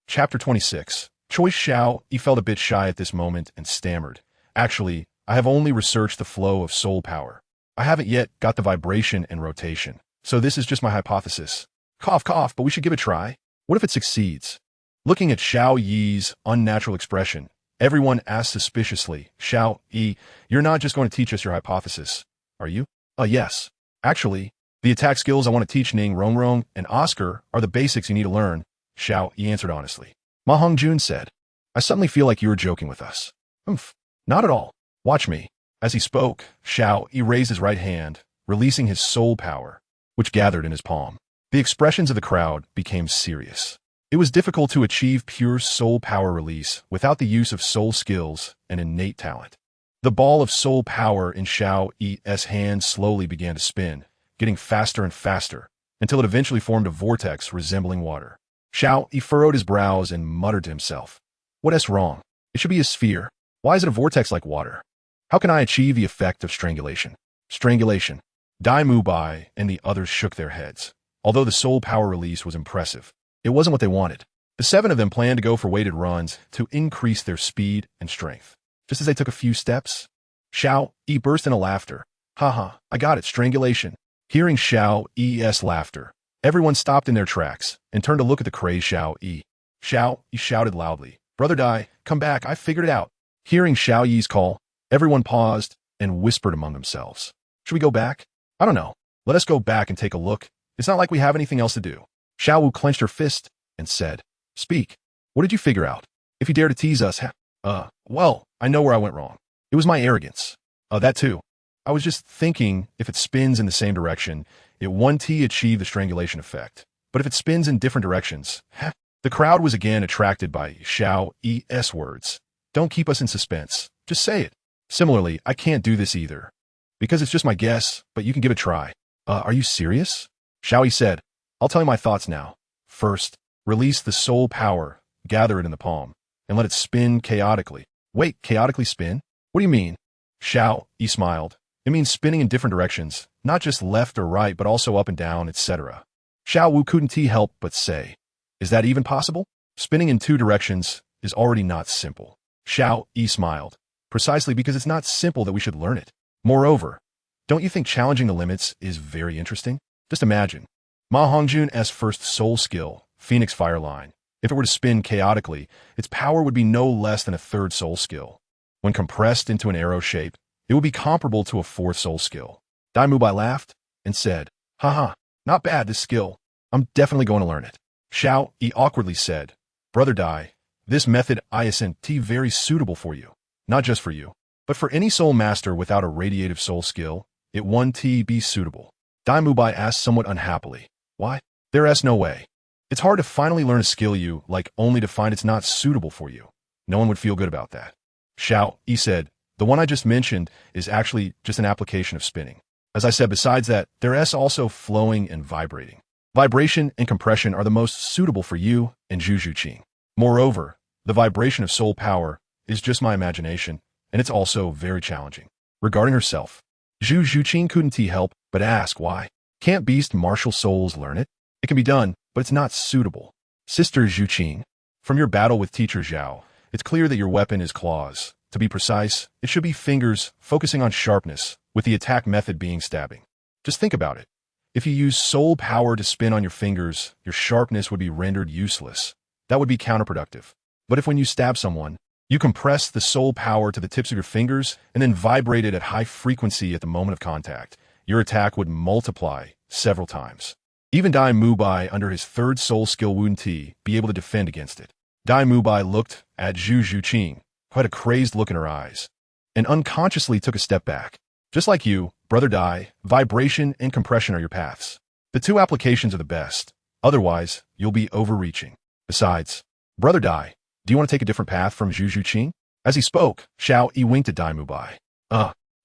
Chapter 26. Choice Xiao, he felt a bit shy at this moment and stammered. Actually, I have only researched the flow of soul power. I haven't yet got the vibration and rotation. So this is just my hypothesis. Cough, cough, but we should give it a try. What if it succeeds? Looking at Xiao Yi's unnatural expression, everyone asked suspiciously, Xiao Yi, you're not just going to teach us your hypothesis, are you? Yes. Actually, the attack skills I want to teach Ning Rongrong and Oscar are the basics you need to learn, Xiao Yi answered honestly. Ma Hongjun said, I suddenly feel like you were joking with us. Not at all. Watch me. As he spoke, Xiao Yi raised his right hand, releasing his soul power, which gathered in his palm. The expressions of the crowd became serious. It was difficult to achieve pure soul power release without the use of soul skills and innate talent. The ball of soul power in Xiao Yi's hand slowly began to spin, getting faster and faster, until it eventually formed a vortex resembling water. Xiao Yi furrowed his brows and muttered to himself, what is wrong? It should be a sphere. Why is it a vortex like water? How can I achieve the effect of strangulation? Strangulation. Dai Mubai and the others shook their heads. Although the soul power release was impressive, it wasn't what they wanted. The 7 of them planned to go for weighted runs to increase their speed and strength. Just as they took a few steps, Xiao Yi burst into laughter. Haha, I got it, strangulation. Hearing Xiao Yi's laughter, everyone stopped in their tracks and turned to look at the crazed Xiao Yi. Xiao Yi shouted loudly, Brother Dai, come back, I figured it out. Hearing Xiao Yi's call, everyone paused and whispered among themselves. Should we go back? I don't know. Let us go back and take a look. It's not like we have anything else to do. Xiao Wu clenched her fist and said, Speak. What did you figure out? If you dare to tease us, well, I know where I went wrong. It was my arrogance. That too. I was just thinking if it spins in the same direction, it won't achieve the strangulation effect. But if it spins in different directions, the crowd was again attracted by Xiao Yi's words. Don't keep us in suspense. Just say it. Similarly, I can't do this either. Because it's just my guess, but you can give it a try. Are you serious? Xiao Yi said, I'll tell you my thoughts now. First, release the soul power, gather it in the palm, and let it spin chaotically. Wait, chaotically spin? What do you mean? Xiao Yi smiled. It means spinning in different directions, not just left or right, but also up and down, etc. Xiao Wu couldn't help but say, is that even possible? Spinning in 2 directions is already not simple. Xiao Yi smiled, precisely because it's not simple that we should learn it. Moreover, don't you think challenging the limits is very interesting? Just imagine, Ma Hongjun's first soul skill, Phoenix Fire Line. If it were to spin chaotically, its power would be no less than a 3rd soul skill. When compressed into an arrow shape, it would be comparable to a 4th soul skill. Dai Mubai laughed and said, Haha, not bad this skill. I'm definitely going to learn it. Xiao Yi awkwardly said, Brother Dai, this method isn't very suitable for you. Not just for you, but for any soul master without a radiative soul skill, it won't be suitable. Dai Mubai asked somewhat unhappily, why? There's no way. It's hard to finally learn a skill you like only to find it's not suitable for you. No one would feel good about that. Xiao Yi said, the one I just mentioned is actually just an application of spinning. As I said, besides that, there's also flowing and vibrating. Vibration and compression are the most suitable for you and Zhu Zhuqing. Moreover, the vibration of soul power is just my imagination, and it's also very challenging. Regarding herself, Zhu Zhuqing couldn't help but ask why. Can't beast martial souls learn it? It can be done, but it's not suitable. Sister Zhuqing, from your battle with Teacher Zhao, it's clear that your weapon is claws. To be precise, it should be fingers, focusing on sharpness, with the attack method being stabbing. Just think about it. If you use soul power to spin on your fingers, your sharpness would be rendered useless. That would be counterproductive. But if when you stab someone, you compress the soul power to the tips of your fingers and then vibrate it at high frequency at the moment of contact, your attack would multiply several times. Even Dai Mubai, under his 3rd soul skill, wouldn't be able to defend against it. Dai Mubai looked at Zhu Zhuqing, who had a crazed look in her eyes, and unconsciously took a step back. Just like you, Brother Dai, vibration and compression are your paths. The 2 applications are the best. Otherwise, you'll be overreaching. Besides, Brother Dai, do you want to take a different path from Zhu Zhuqing? As he spoke, Xiao Yi winked at Dai Mubai.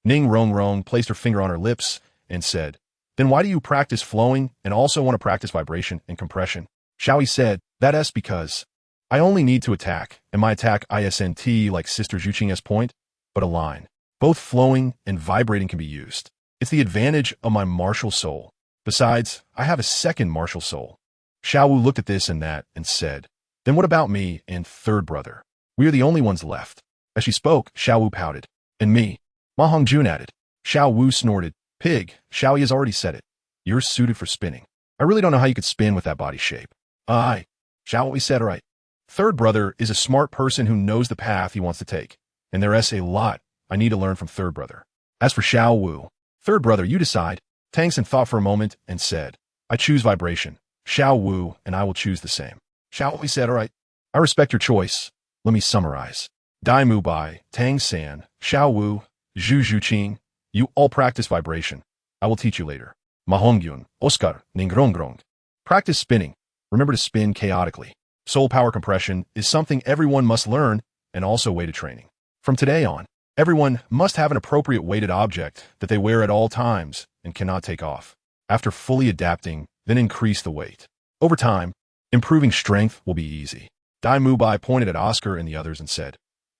Ning Rongrong placed her finger on her lips and said, then why do you practice flowing and also want to practice vibration and compression? Xiao Yi said, That is because I only need to attack, and my attack isn't like Sister Zhuqing's point, but a line. Both flowing and vibrating can be used. It's the advantage of my martial soul. Besides, I have a second martial soul. Xiao Wu looked at this and that and said, then what about me and third brother? We are the only ones left. As she spoke, Xiao Wu pouted. And me. Ma Hongjun added. Xiao Wu snorted. Pig, Xiao Yi has already said it. You're suited for spinning. I really don't know how you could spin with that body shape. Aye. Xiao Wu said right. Third brother is a smart person who knows the path he wants to take. And there is a lot I need to learn from third brother. As for Xiao Wu, third brother, you decide. Tang Xin thought for a moment and said, I choose vibration. Xiao Wu and I will choose the same. Xiao Wu said, all right. I respect your choice. Let me summarize. Dai Mu Bai, Tang San, Xiao Wu, Zhu Zhuqing, you all practice vibration. I will teach you later. Ma Hongyun, Oscar, Ningrongrong. Practice spinning. Remember to spin chaotically. Soul power compression is something everyone must learn and also weighted training. From today on, everyone must have an appropriate weighted object that they wear at all times and cannot take off. After fully adapting, then increase the weight. Over time, improving strength will be easy. Dai Mu Bai pointed at Oscar and the others and said,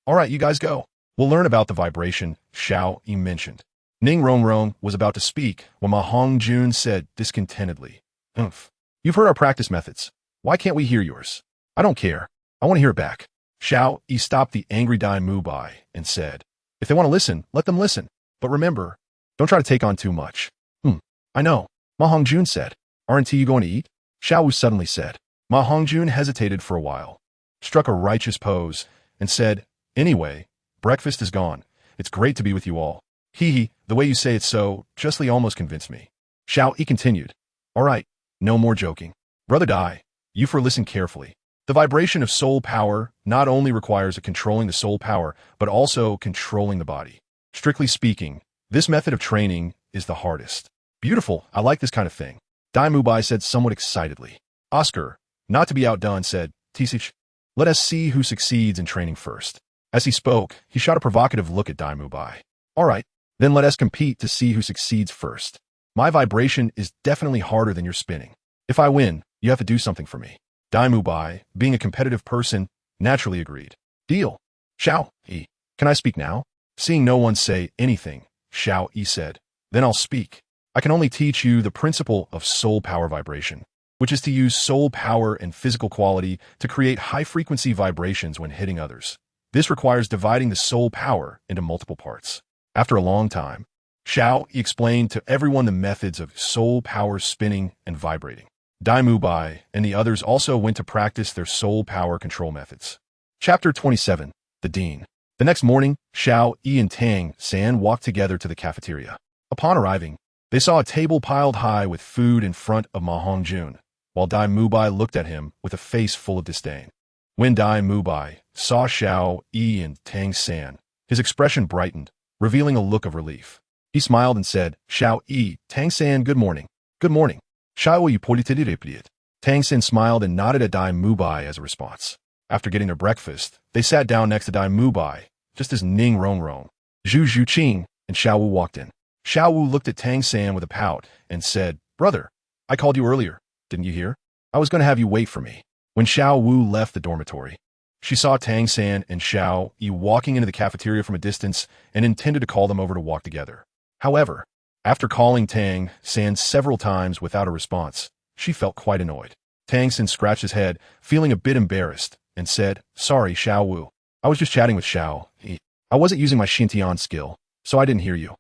all right, you guys go. We'll learn about the vibration Xiao Yi mentioned. Ning Rongrong was about to speak when Ma Hongjun said discontentedly, Humph. You've heard our practice methods. Why can't we hear yours? I don't care. I want to hear it back. Xiao Yi stopped the angry Dai Mu Bai and said, if they want to listen, let them listen. But remember, don't try to take on too much. I know. Ma Hongjun said, aren't you going to eat? Xiao Wu suddenly said. Ma Hongjun hesitated for a while, struck a righteous pose, and said, anyway, breakfast is gone. It's great to be with you all. Hee, the way you say it so justly almost convinced me. Xiao Yi continued, all right, no more joking. Brother Dai, you for listen carefully. The vibration of soul power not only requires a controlling the soul power, but also controlling the body. Strictly speaking, this method of training is the hardest. Beautiful, I like this kind of thing. Dai Mu Bai said somewhat excitedly. Oscar, not to be outdone, said, Tisich, let us see who succeeds in training first. As he spoke, he shot a provocative look at Dai Mu Bai. All right, then let us compete to see who succeeds first. My vibration is definitely harder than your spinning. If I win, you have to do something for me. Dai Mu Bai, being a competitive person, naturally agreed. Deal. Xiao Yi, can I speak now? Seeing no one say anything, Xiao Yi said, then I'll speak. I can only teach you the principle of soul power vibration, which is to use soul power and physical quality to create high-frequency vibrations when hitting others. This requires dividing the soul power into multiple parts. After a long time, Xiao Yi explained to everyone the methods of soul power spinning and vibrating. Dai Mu Bai and the others also went to practice their soul power control methods. Chapter 27, The Dean. The next morning, Xiao Yi and Tang San walked together to the cafeteria. Upon arriving, they saw a table piled high with food in front of Ma Hongjun, while Dai Mu Bai looked at him with a face full of disdain. When Dai Mu Bai saw Xiao Yi and Tang San, his expression brightened, revealing a look of relief. He smiled and said, Xiao Yi, Tang San, good morning. Good morning. Xiao Yi politedirepliet. Tang San smiled and nodded at Dai Mu Bai as a response. After getting their breakfast, they sat down next to Dai Mu Bai, just as Ning Rongrong, Zhu Zhuqing, and Xiao Wu walked in. Xiao Wu looked at Tang San with a pout and said, brother, I called you earlier. Didn't you hear? I was going to have you wait for me. When Xiao Wu left the dormitory, she saw Tang San and Xiao Yi walking into the cafeteria from a distance and intended to call them over to walk together. However, after calling Tang San several times without a response, she felt quite annoyed. Tang San scratched his head, feeling a bit embarrassed, and said, sorry, Xiao Wu. I was just chatting with Xiao Yi. I wasn't using my Xintian skill, so I didn't hear you.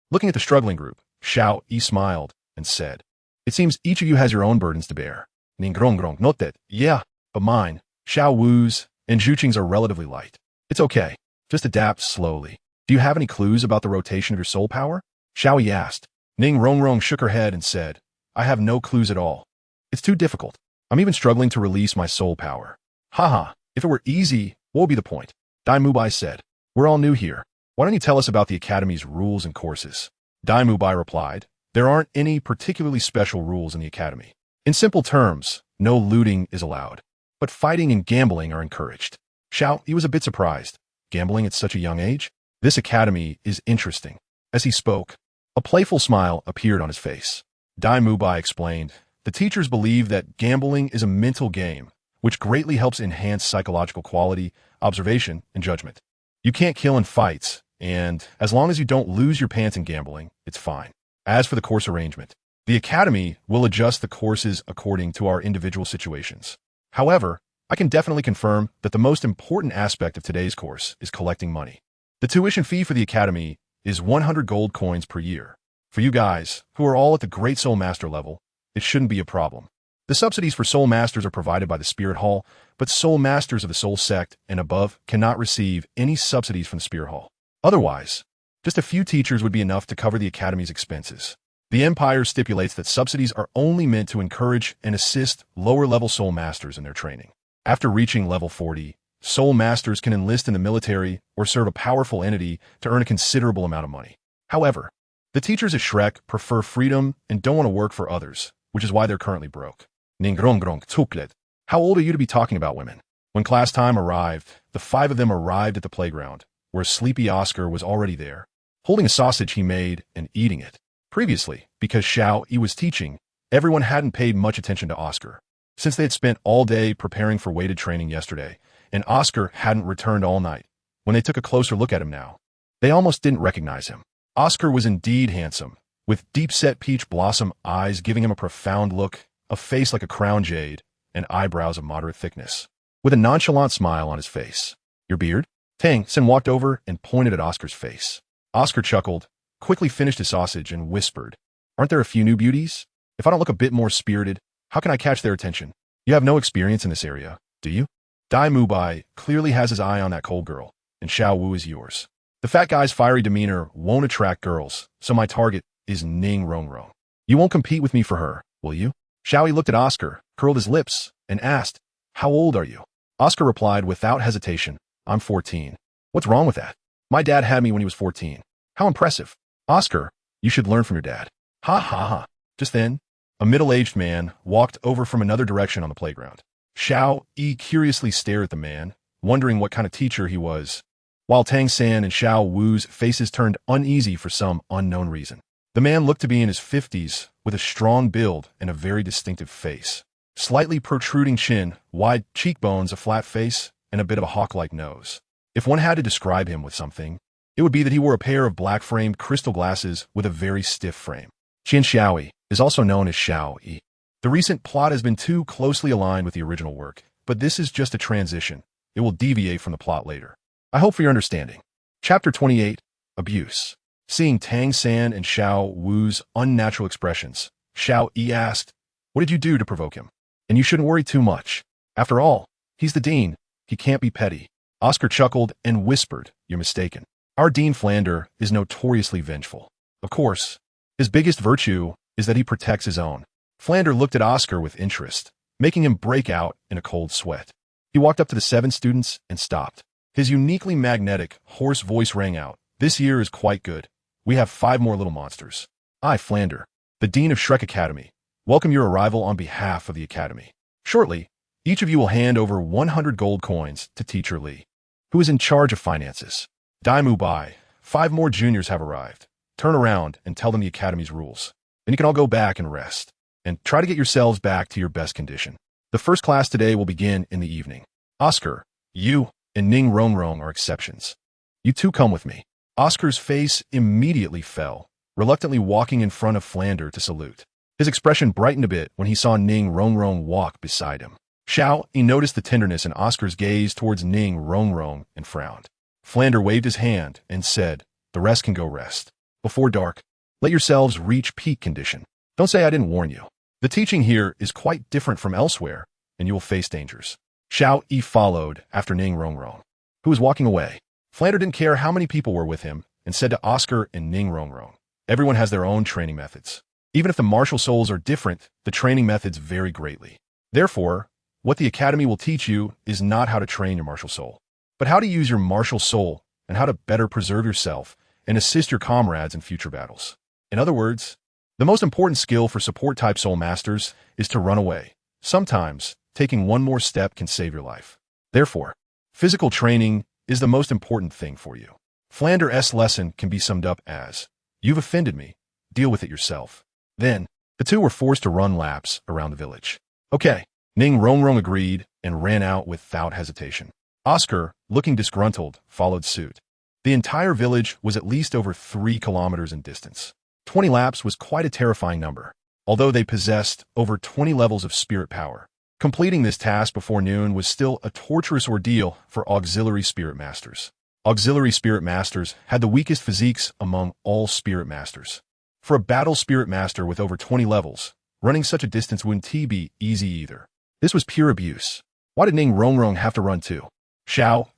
Looking at the struggling group, Xiao Yi smiled and said, it seems each of you has your own burdens to bear. Ningrongrong, note that, yeah, but mine, Xiao Wu's, and Zhuqing's are relatively light. It's okay. Just adapt slowly. Do you have any clues about the rotation of your soul power? Xiao Yi asked. Ning Rongrong shook her head and said, I have no clues at all. It's too difficult. I'm even struggling to release my soul power. Haha, if it were easy, what would be the point? Dai Mu Bai said, we're all new here. Why don't you tell us about the Academy's rules and courses? Dai Mu Bai replied, there aren't any particularly special rules in the Academy. In simple terms, no looting is allowed, but fighting and gambling are encouraged. Xiao Yi was a bit surprised. Gambling at such a young age? This academy is interesting. As he spoke, a playful smile appeared on his face. Dai Mu Bai explained, The teachers believe that gambling is a mental game, which greatly helps enhance psychological quality, observation, and judgment. You can't kill in fights, and as long as you don't lose your pants in gambling, it's fine. As for the course arrangement, the Academy will adjust the courses according to our individual situations. However, I can definitely confirm that the most important aspect of today's course is collecting money. The tuition fee for the Academy is 100 gold coins per year. For you guys, who are all at the Great Soul Master level, it shouldn't be a problem. The subsidies for Soul Masters are provided by the Spirit Hall, but Soul Masters of the Soul Sect and above cannot receive any subsidies from the Spirit Hall. Otherwise, just a few teachers would be enough to cover the Academy's expenses. The Empire stipulates that subsidies are only meant to encourage and assist lower-level Soul Masters in their training. After reaching level 40, Soul Masters can enlist in the military or serve a powerful entity to earn a considerable amount of money. However, the teachers at Shrek prefer freedom and don't want to work for others, which is why they're currently broke. Ningrongrong tuklet. How old are you to be talking about women? When class time arrived, the 5 of them arrived at the playground, where sleepy Oscar was already there, holding a sausage he made and eating it. Previously, because Xiao Yi was teaching, everyone hadn't paid much attention to Oscar, since they had spent all day preparing for weighted training yesterday, and Oscar hadn't returned all night. When they took a closer look at him now, they almost didn't recognize him. Oscar was indeed handsome, with deep-set peach blossom eyes giving him a profound look, a face like a crown jade, and eyebrows of moderate thickness, with a nonchalant smile on his face. Your beard? Tang Sen walked over and pointed at Oscar's face. Oscar chuckled, quickly finished his sausage, and whispered, Aren't there a few new beauties? If I don't look a bit more spirited, how can I catch their attention? You have no experience in this area, do you? Dai Mubai clearly has his eye on that cold girl, and Xiao Wu is yours. The fat guy's fiery demeanor won't attract girls, so my target is Ning Rongrong. You won't compete with me for her, will you? Xiao Yi looked at Oscar, curled his lips, and asked, How old are you? Oscar replied without hesitation, I'm 14. What's wrong with that? My dad had me when he was 14. How impressive. Oscar, you should learn from your dad. Ha ha ha. Just then, a middle-aged man walked over from another direction on the playground. Xiao Yi curiously stared at the man, wondering what kind of teacher he was, while Tang San and Xiao Wu's faces turned uneasy for some unknown reason. The man looked to be in his 50s, with a strong build and a very distinctive face. Slightly protruding chin, wide cheekbones, a flat face, and a bit of a hawk-like nose. If one had to describe him with something, it would be that he wore a pair of black-framed crystal glasses with a very stiff frame. Qian Xiaoyi is also known as Xiao Yi. The recent plot has been too closely aligned with the original work, but this is just a transition. It will deviate from the plot later. I hope for your understanding. Chapter 28, Abuse. Seeing Tang San and Xiao Wu's unnatural expressions, Xiao Yi asked, What did you do to provoke him? And you shouldn't worry too much. After all, he's the dean. He can't be petty. Oscar chuckled and whispered, You're mistaken. Our Dean Flander is notoriously vengeful. Of course, his biggest virtue is that he protects his own. Flander looked at Oscar with interest, making him break out in a cold sweat. He walked up to the 7 students and stopped. His uniquely magnetic, hoarse voice rang out. This year is quite good. We have 5 more little monsters. I, Flander, the Dean of Shrek Academy, welcome your arrival on behalf of the Academy. Shortly, each of you will hand over 100 gold coins to Teacher Li, who is in charge of finances. Dai Mubai, 5 more juniors have arrived. Turn around and tell them the Academy's rules. Then you can all go back and rest, and try to get yourselves back to your best condition. The first class today will begin in the evening. Oscar, you, and Ning Rongrong are exceptions. You two come with me. Oscar's face immediately fell, reluctantly walking in front of Flander to salute. His expression brightened a bit when he saw Ning Rongrong walk beside him. Xiao Yi noticed the tenderness in Oscar's gaze towards Ning Rongrong and frowned. Flander waved his hand and said, The rest can go rest. Before dark, let yourselves reach peak condition. Don't say I didn't warn you. The teaching here is quite different from elsewhere, and you will face dangers. Xiao Yi followed after Ning Rongrong, who was walking away. Flander didn't care how many people were with him and said to Oscar and Ning Rongrong, Everyone has their own training methods. Even if the martial souls are different, the training methods vary greatly. Therefore, what the Academy will teach you is not how to train your martial soul, but how to use your martial soul and how to better preserve yourself and assist your comrades in future battles. In other words, the most important skill for support-type soul masters is to run away. Sometimes, taking one more step can save your life. Therefore, physical training is the most important thing for you. Flander's lesson can be summed up as, You've offended me, deal with it yourself. Then, The two were forced to run laps around the village. Okay, Ning Rongrong agreed and ran out without hesitation. Oscar, looking disgruntled, followed suit. The entire village was at least over 3 kilometers in distance. 20 laps was quite a terrifying number, although they possessed over 20 levels of spirit power. Completing this task before noon was still a torturous ordeal for auxiliary spirit masters. Auxiliary spirit masters had the weakest physiques among all spirit masters. For a battle spirit master with over 20 levels, running such a distance wouldn't be easy either. This was pure abuse. Why did Ning Rongrong have to run too?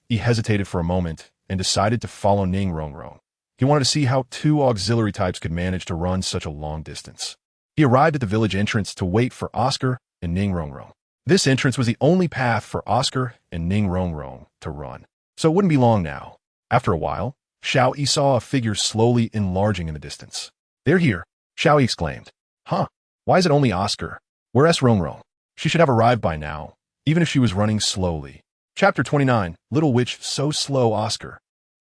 He hesitated for a moment and decided to follow Ning Rongrong. He wanted to see how 2 auxiliary types could manage to run such a long distance. He arrived at the village entrance to wait for Oscar and Ning Rongrong. This entrance was the only path for Oscar and Ning Rongrong to run, so it wouldn't be long now. After a while, Xiao Yi saw a figure slowly enlarging in the distance. "They're here," Xiao Yi exclaimed. "Huh, why is it only Oscar? Where's Rongrong? She should have arrived by now, even if she was running slowly." Chapter 29, Little Witch So Slow Oscar.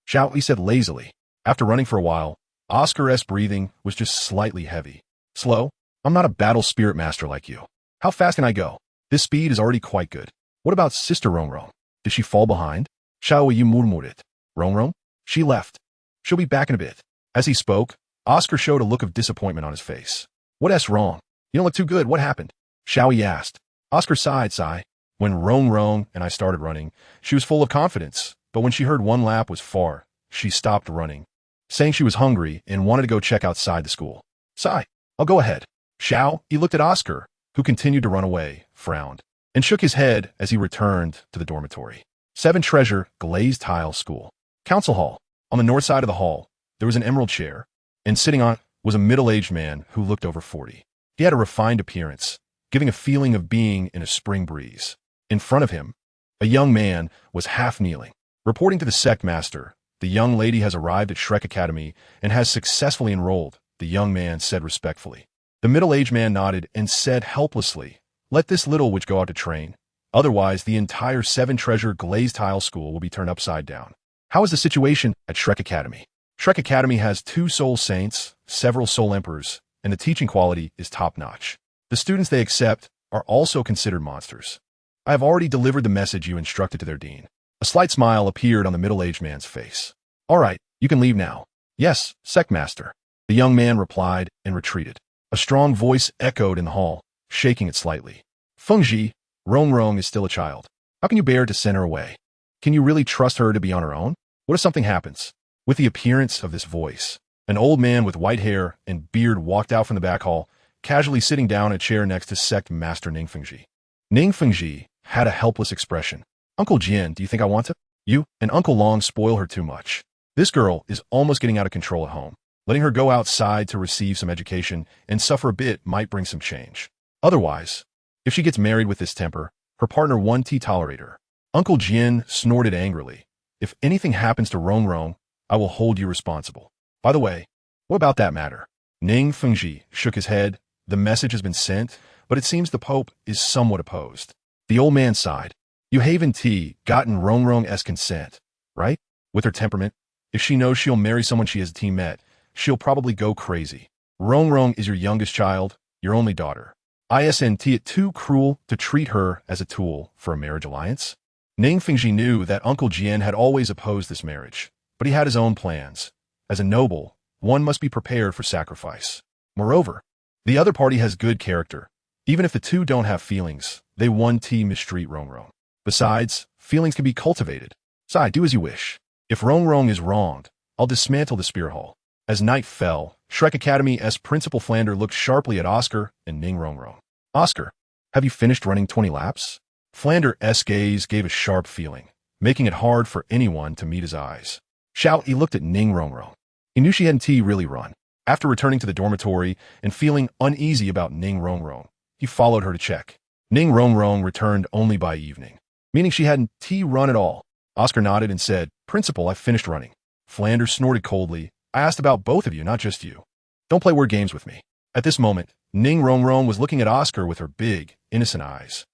Xiao Yi said lazily. After running for a while, Oscar's breathing was just slightly heavy. "Slow? I'm not a battle spirit master like you. How fast can I go? This speed is already quite good. What about Sister Rongrong? Did she fall behind?" Xiao Yi murmured. "Rongrong? She left. She'll be back in a bit." As he spoke, Oscar showed a look of disappointment on his face. "What's wrong? You don't look too good. What happened?" Xiao Yi asked. Oscar sighed. "When Rongrong and I started running, she was full of confidence, but when she heard 1 lap was far, she stopped running, saying she was hungry and wanted to go check outside the school." "I'll go ahead." Xiao Yi looked at Oscar, who continued to run away, frowned, and shook his head as he returned to the dormitory. 7 Treasure Glazed Tile School. Council Hall. On the north side of the hall, there was an emerald chair, and sitting on it was a middle-aged man who looked over 40. He had a refined appearance, giving a feeling of being in a spring breeze. In front of him, a young man was half kneeling. Reporting to the sect master, "The young lady has arrived at Shrek Academy and has successfully enrolled," the young man said respectfully. The middle-aged man nodded and said helplessly, "Let this little witch go out to train. Otherwise, the entire 7 Treasure Glazed Tile School will be turned upside down." "How is the situation at Shrek Academy?" "Shrek Academy has 2 soul saints, several soul emperors, and the teaching quality is top-notch. The students they accept are also considered monsters. I have already delivered the message you instructed to their dean." A slight smile appeared on the middle-aged man's face. "All right, you can leave now." "Yes, sect master," the young man replied and retreated. A strong voice echoed in the hall, shaking it slightly. "Fengji, Rongrong is still a child. How can you bear to send her away? Can you really trust her to be on her own? What if something happens?" With the appearance of this voice, an old man with white hair and beard walked out from the back hall, casually sitting down in a chair next to sect master Ning Fengji. Ning Fengji had a helpless expression. "Uncle Jian, do you think I want to? You and Uncle Long spoil her too much. This girl is almost getting out of control at home. Letting her go outside to receive some education and suffer a bit might bring some change. Otherwise, if she gets married with this temper, her partner won't tolerate her." Uncle Jian snorted angrily. "If anything happens to Rongrong, I will hold you responsible. By the way, what about that matter?" Ning Fengji shook his head. "The message has been sent, but it seems the Pope is somewhat opposed." The old man sighed. "You haven't gotten Rongrong's consent, right? With her temperament, if she knows she'll marry someone she has met, she'll probably go crazy. Rongrong is your youngest child, your only daughter. Isn't it too cruel to treat her as a tool for a marriage alliance?" Ning Fengji knew that Uncle Jian had always opposed this marriage, but he had his own plans. As a noble, one must be prepared for sacrifice. Moreover, the other party has good character. Even if the two don't have feelings, they won't mistreat Rongrong. Besides, feelings can be cultivated. Do as you wish. If Rongrong is wronged, I'll dismantle the Spear Hall." As night fell, Shrek Academy's Principal Flander looked sharply at Oscar and Ning Rongrong. "Oscar, have you finished running 20 laps?" Flander's gaze gave a sharp feeling, making it hard for anyone to meet his eyes. He looked at Ning Rongrong. He knew she hadn't really run. After returning to the dormitory and feeling uneasy about Ning Rongrong, he followed her to check. Ning Rongrong returned only by evening, meaning she hadn't run at all. Oscar nodded and said, "Principal, I've finished running." Flanders snorted coldly. "I asked about both of you, not just you. Don't play word games with me." At this moment, Ning Rongrong was looking at Oscar with her big, innocent eyes.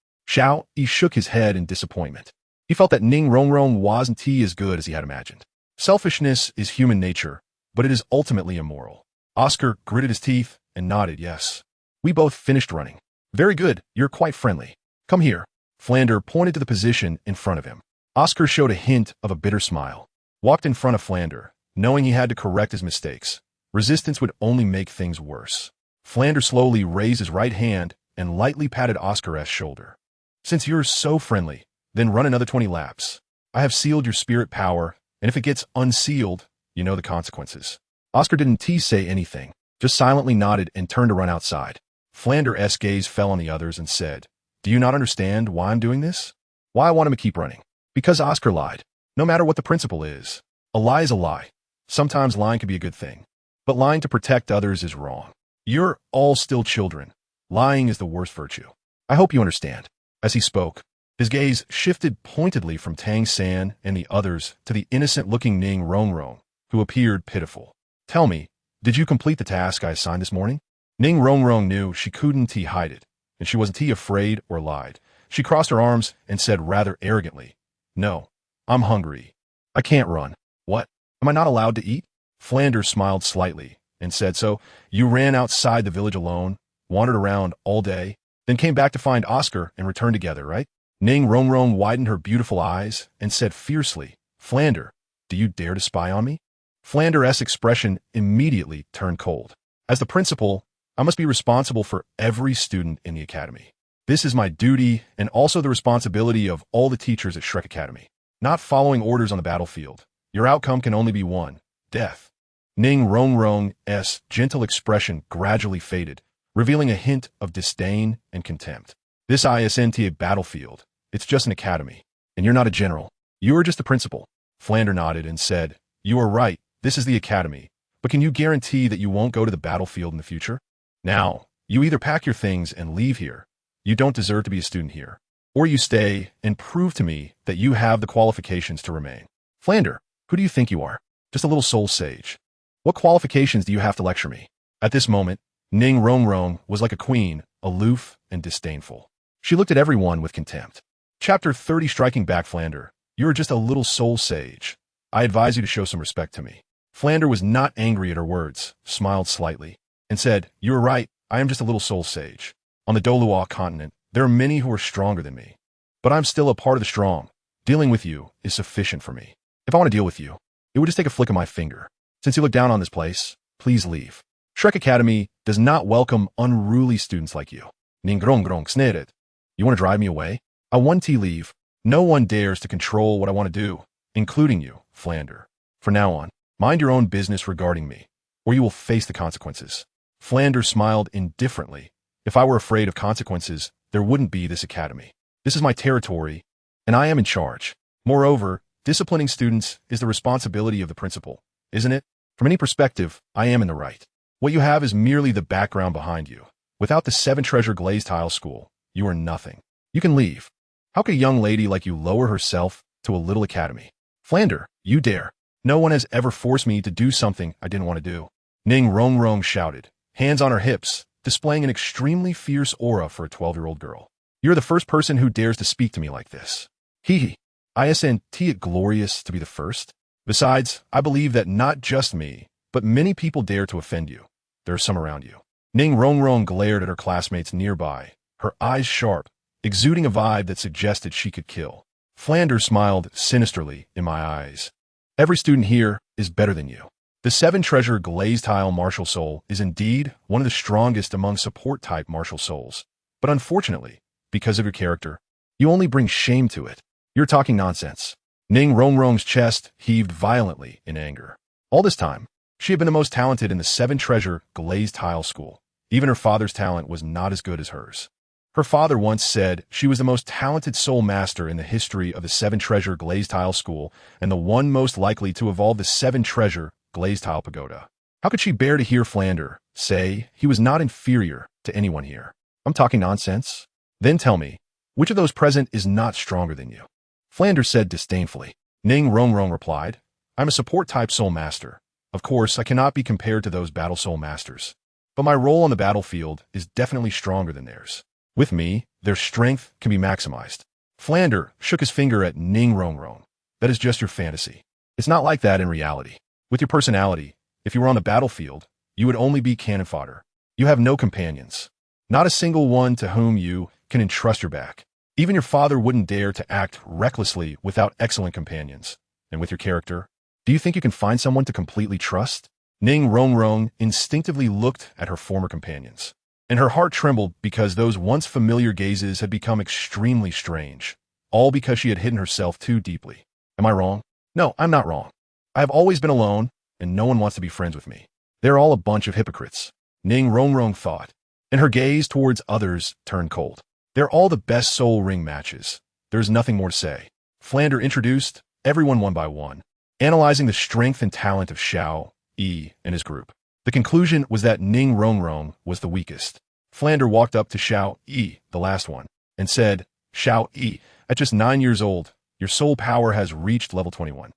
He shook his head in disappointment. He felt that Ning Rongrong wasn't as good as he had imagined. Selfishness is human nature, but it is ultimately immoral. Oscar gritted his teeth and nodded yes. We both finished running. Very good, you're quite friendly. Come here. Flander pointed to the position in front of him. Oscar showed a hint of a bitter smile. Walked in front of Flander, knowing he had to correct his mistakes. Resistance would only make things worse. Flander slowly raised his right hand and lightly patted Oscar's shoulder. Since you're so friendly, then run another 20 laps. I have sealed your spirit power, and if it gets unsealed, you know the consequences. Oscar didn't say anything, just silently nodded and turned to run outside. Flander's gaze fell on the others and said, Do you not understand why I'm doing this? Why I want him to keep running? Because Oscar lied. No matter what the principle is, a lie is a lie. Sometimes lying can be a good thing, but lying to protect others is wrong. You're all still children. Lying is the worst virtue. I hope you understand. As he spoke, his gaze shifted pointedly from Tang San and the others to the innocent-looking Ning Rongrong, who appeared pitiful. Tell me, did you complete the task I assigned this morning? Ning Rongrong knew she couldn't hide it, and she wasn't afraid or lied. She crossed her arms and said rather arrogantly, No, I'm hungry. I can't run. What? Am I not allowed to eat? Flanders smiled slightly and said, So, you ran outside the village alone, wandered around all day, then came back to find Oscar and returned together, right? Ning Rongrong widened her beautiful eyes and said fiercely, Flander, do you dare to spy on me? Flander's expression immediately turned cold. As the principal, I must be responsible for every student in the academy. This is my duty and also the responsibility of all the teachers at Shrek Academy. Not following orders on the battlefield. Your outcome can only be one, death. Ning Rongrong's gentle expression gradually faded, revealing a hint of disdain and contempt. This isn't a battlefield. It's just an academy. And you're not a general. You are just the principal. Flander nodded and said, You are right. This is the academy. But can you guarantee that you won't go to the battlefield in the future? Now, you either pack your things and leave here. You don't deserve to be a student here. Or you stay and prove to me that you have the qualifications to remain. Flander, who do you think you are? Just a little soul sage. What qualifications do you have to lecture me? At this moment, Ning Rongrong was like a queen, aloof and disdainful. She looked at everyone with contempt. Chapter 30 Striking Back Flander, you are just a little soul sage. I advise you to show some respect to me. Flander was not angry at her words, smiled slightly, and said, You are right, I am just a little soul sage. On the Douluo continent, there are many who are stronger than me. But I'm still a part of the strong. Dealing with you is sufficient for me. If I want to deal with you, it would just take a flick of my finger. Since you look down on this place, please leave. Shrek Academy does not welcome unruly students like you. Ning Rongrong sneered. You want to drive me away? I want to leave. No one dares to control what I want to do, including you, Flander. From now on, mind your own business regarding me, or you will face the consequences. Flander smiled indifferently. If I were afraid of consequences, there wouldn't be this academy. This is my territory, and I am in charge. Moreover, disciplining students is the responsibility of the principal, isn't it? From any perspective, I am in the right. What you have is merely the background behind you. Without the 7 Treasure Glazed Tile School, you are nothing. You can leave. How could a young lady like you lower herself to a little academy? Flander, you dare. No one has ever forced me to do something I didn't want to do. Ning Rongrong shouted, hands on her hips, displaying an extremely fierce aura for a 12-year-old girl. You're the first person who dares to speak to me like this. Hee. Isn't it glorious to be the first? Besides, I believe that not just me, but many people dare to offend you. There are some around you. Ning Rongrong glared at her classmates nearby, her eyes sharp, exuding a vibe that suggested she could kill. Flander smiled sinisterly in my eyes. Every student here is better than you. The 7 Treasure Glazed Tile Martial Soul is indeed one of the strongest among support-type martial souls. But unfortunately, because of your character, you only bring shame to it. You're talking nonsense. Ning Rongrong's chest heaved violently in anger. All this time, she had been the most talented in the 7 Treasure Glazed Tile School. Even her father's talent was not as good as hers. Her father once said she was the most talented soul master in the history of the 7 Treasure Glazed Tile School and the one most likely to evolve the 7 Treasure Glazed Tile Pagoda. How could she bear to hear Flander say he was not inferior to anyone here? I'm talking nonsense. Then tell me, which of those present is not stronger than you? Flander said disdainfully. Ning Rongrong replied, I'm a support-type soul master. Of course, I cannot be compared to those battle soul masters. But my role on the battlefield is definitely stronger than theirs. With me, their strength can be maximized. Flander shook his finger at Ning Rongrong. That is just your fantasy. It's not like that in reality. With your personality, if you were on the battlefield, you would only be cannon fodder. You have no companions. Not a single one to whom you can entrust your back. Even your father wouldn't dare to act recklessly without excellent companions. And with your character, do you think you can find someone to completely trust? Ning Rongrong instinctively looked at her former companions, and her heart trembled because those once familiar gazes had become extremely strange, all because she had hidden herself too deeply. Am I wrong? No, I'm not wrong. I have always been alone, and no one wants to be friends with me. They're all a bunch of hypocrites, Ning Rongrong thought, and her gaze towards others turned cold. They're all the best soul ring matches. There's nothing more to say. Flander introduced everyone one by one, analyzing the strength and talent of Xiao Yi and his group. The conclusion was that Ning Rongrong was the weakest. Flander walked up to Xiao Yi, the last one, and said, Xiao Yi, at just 9 years old, your soul power has reached level 21.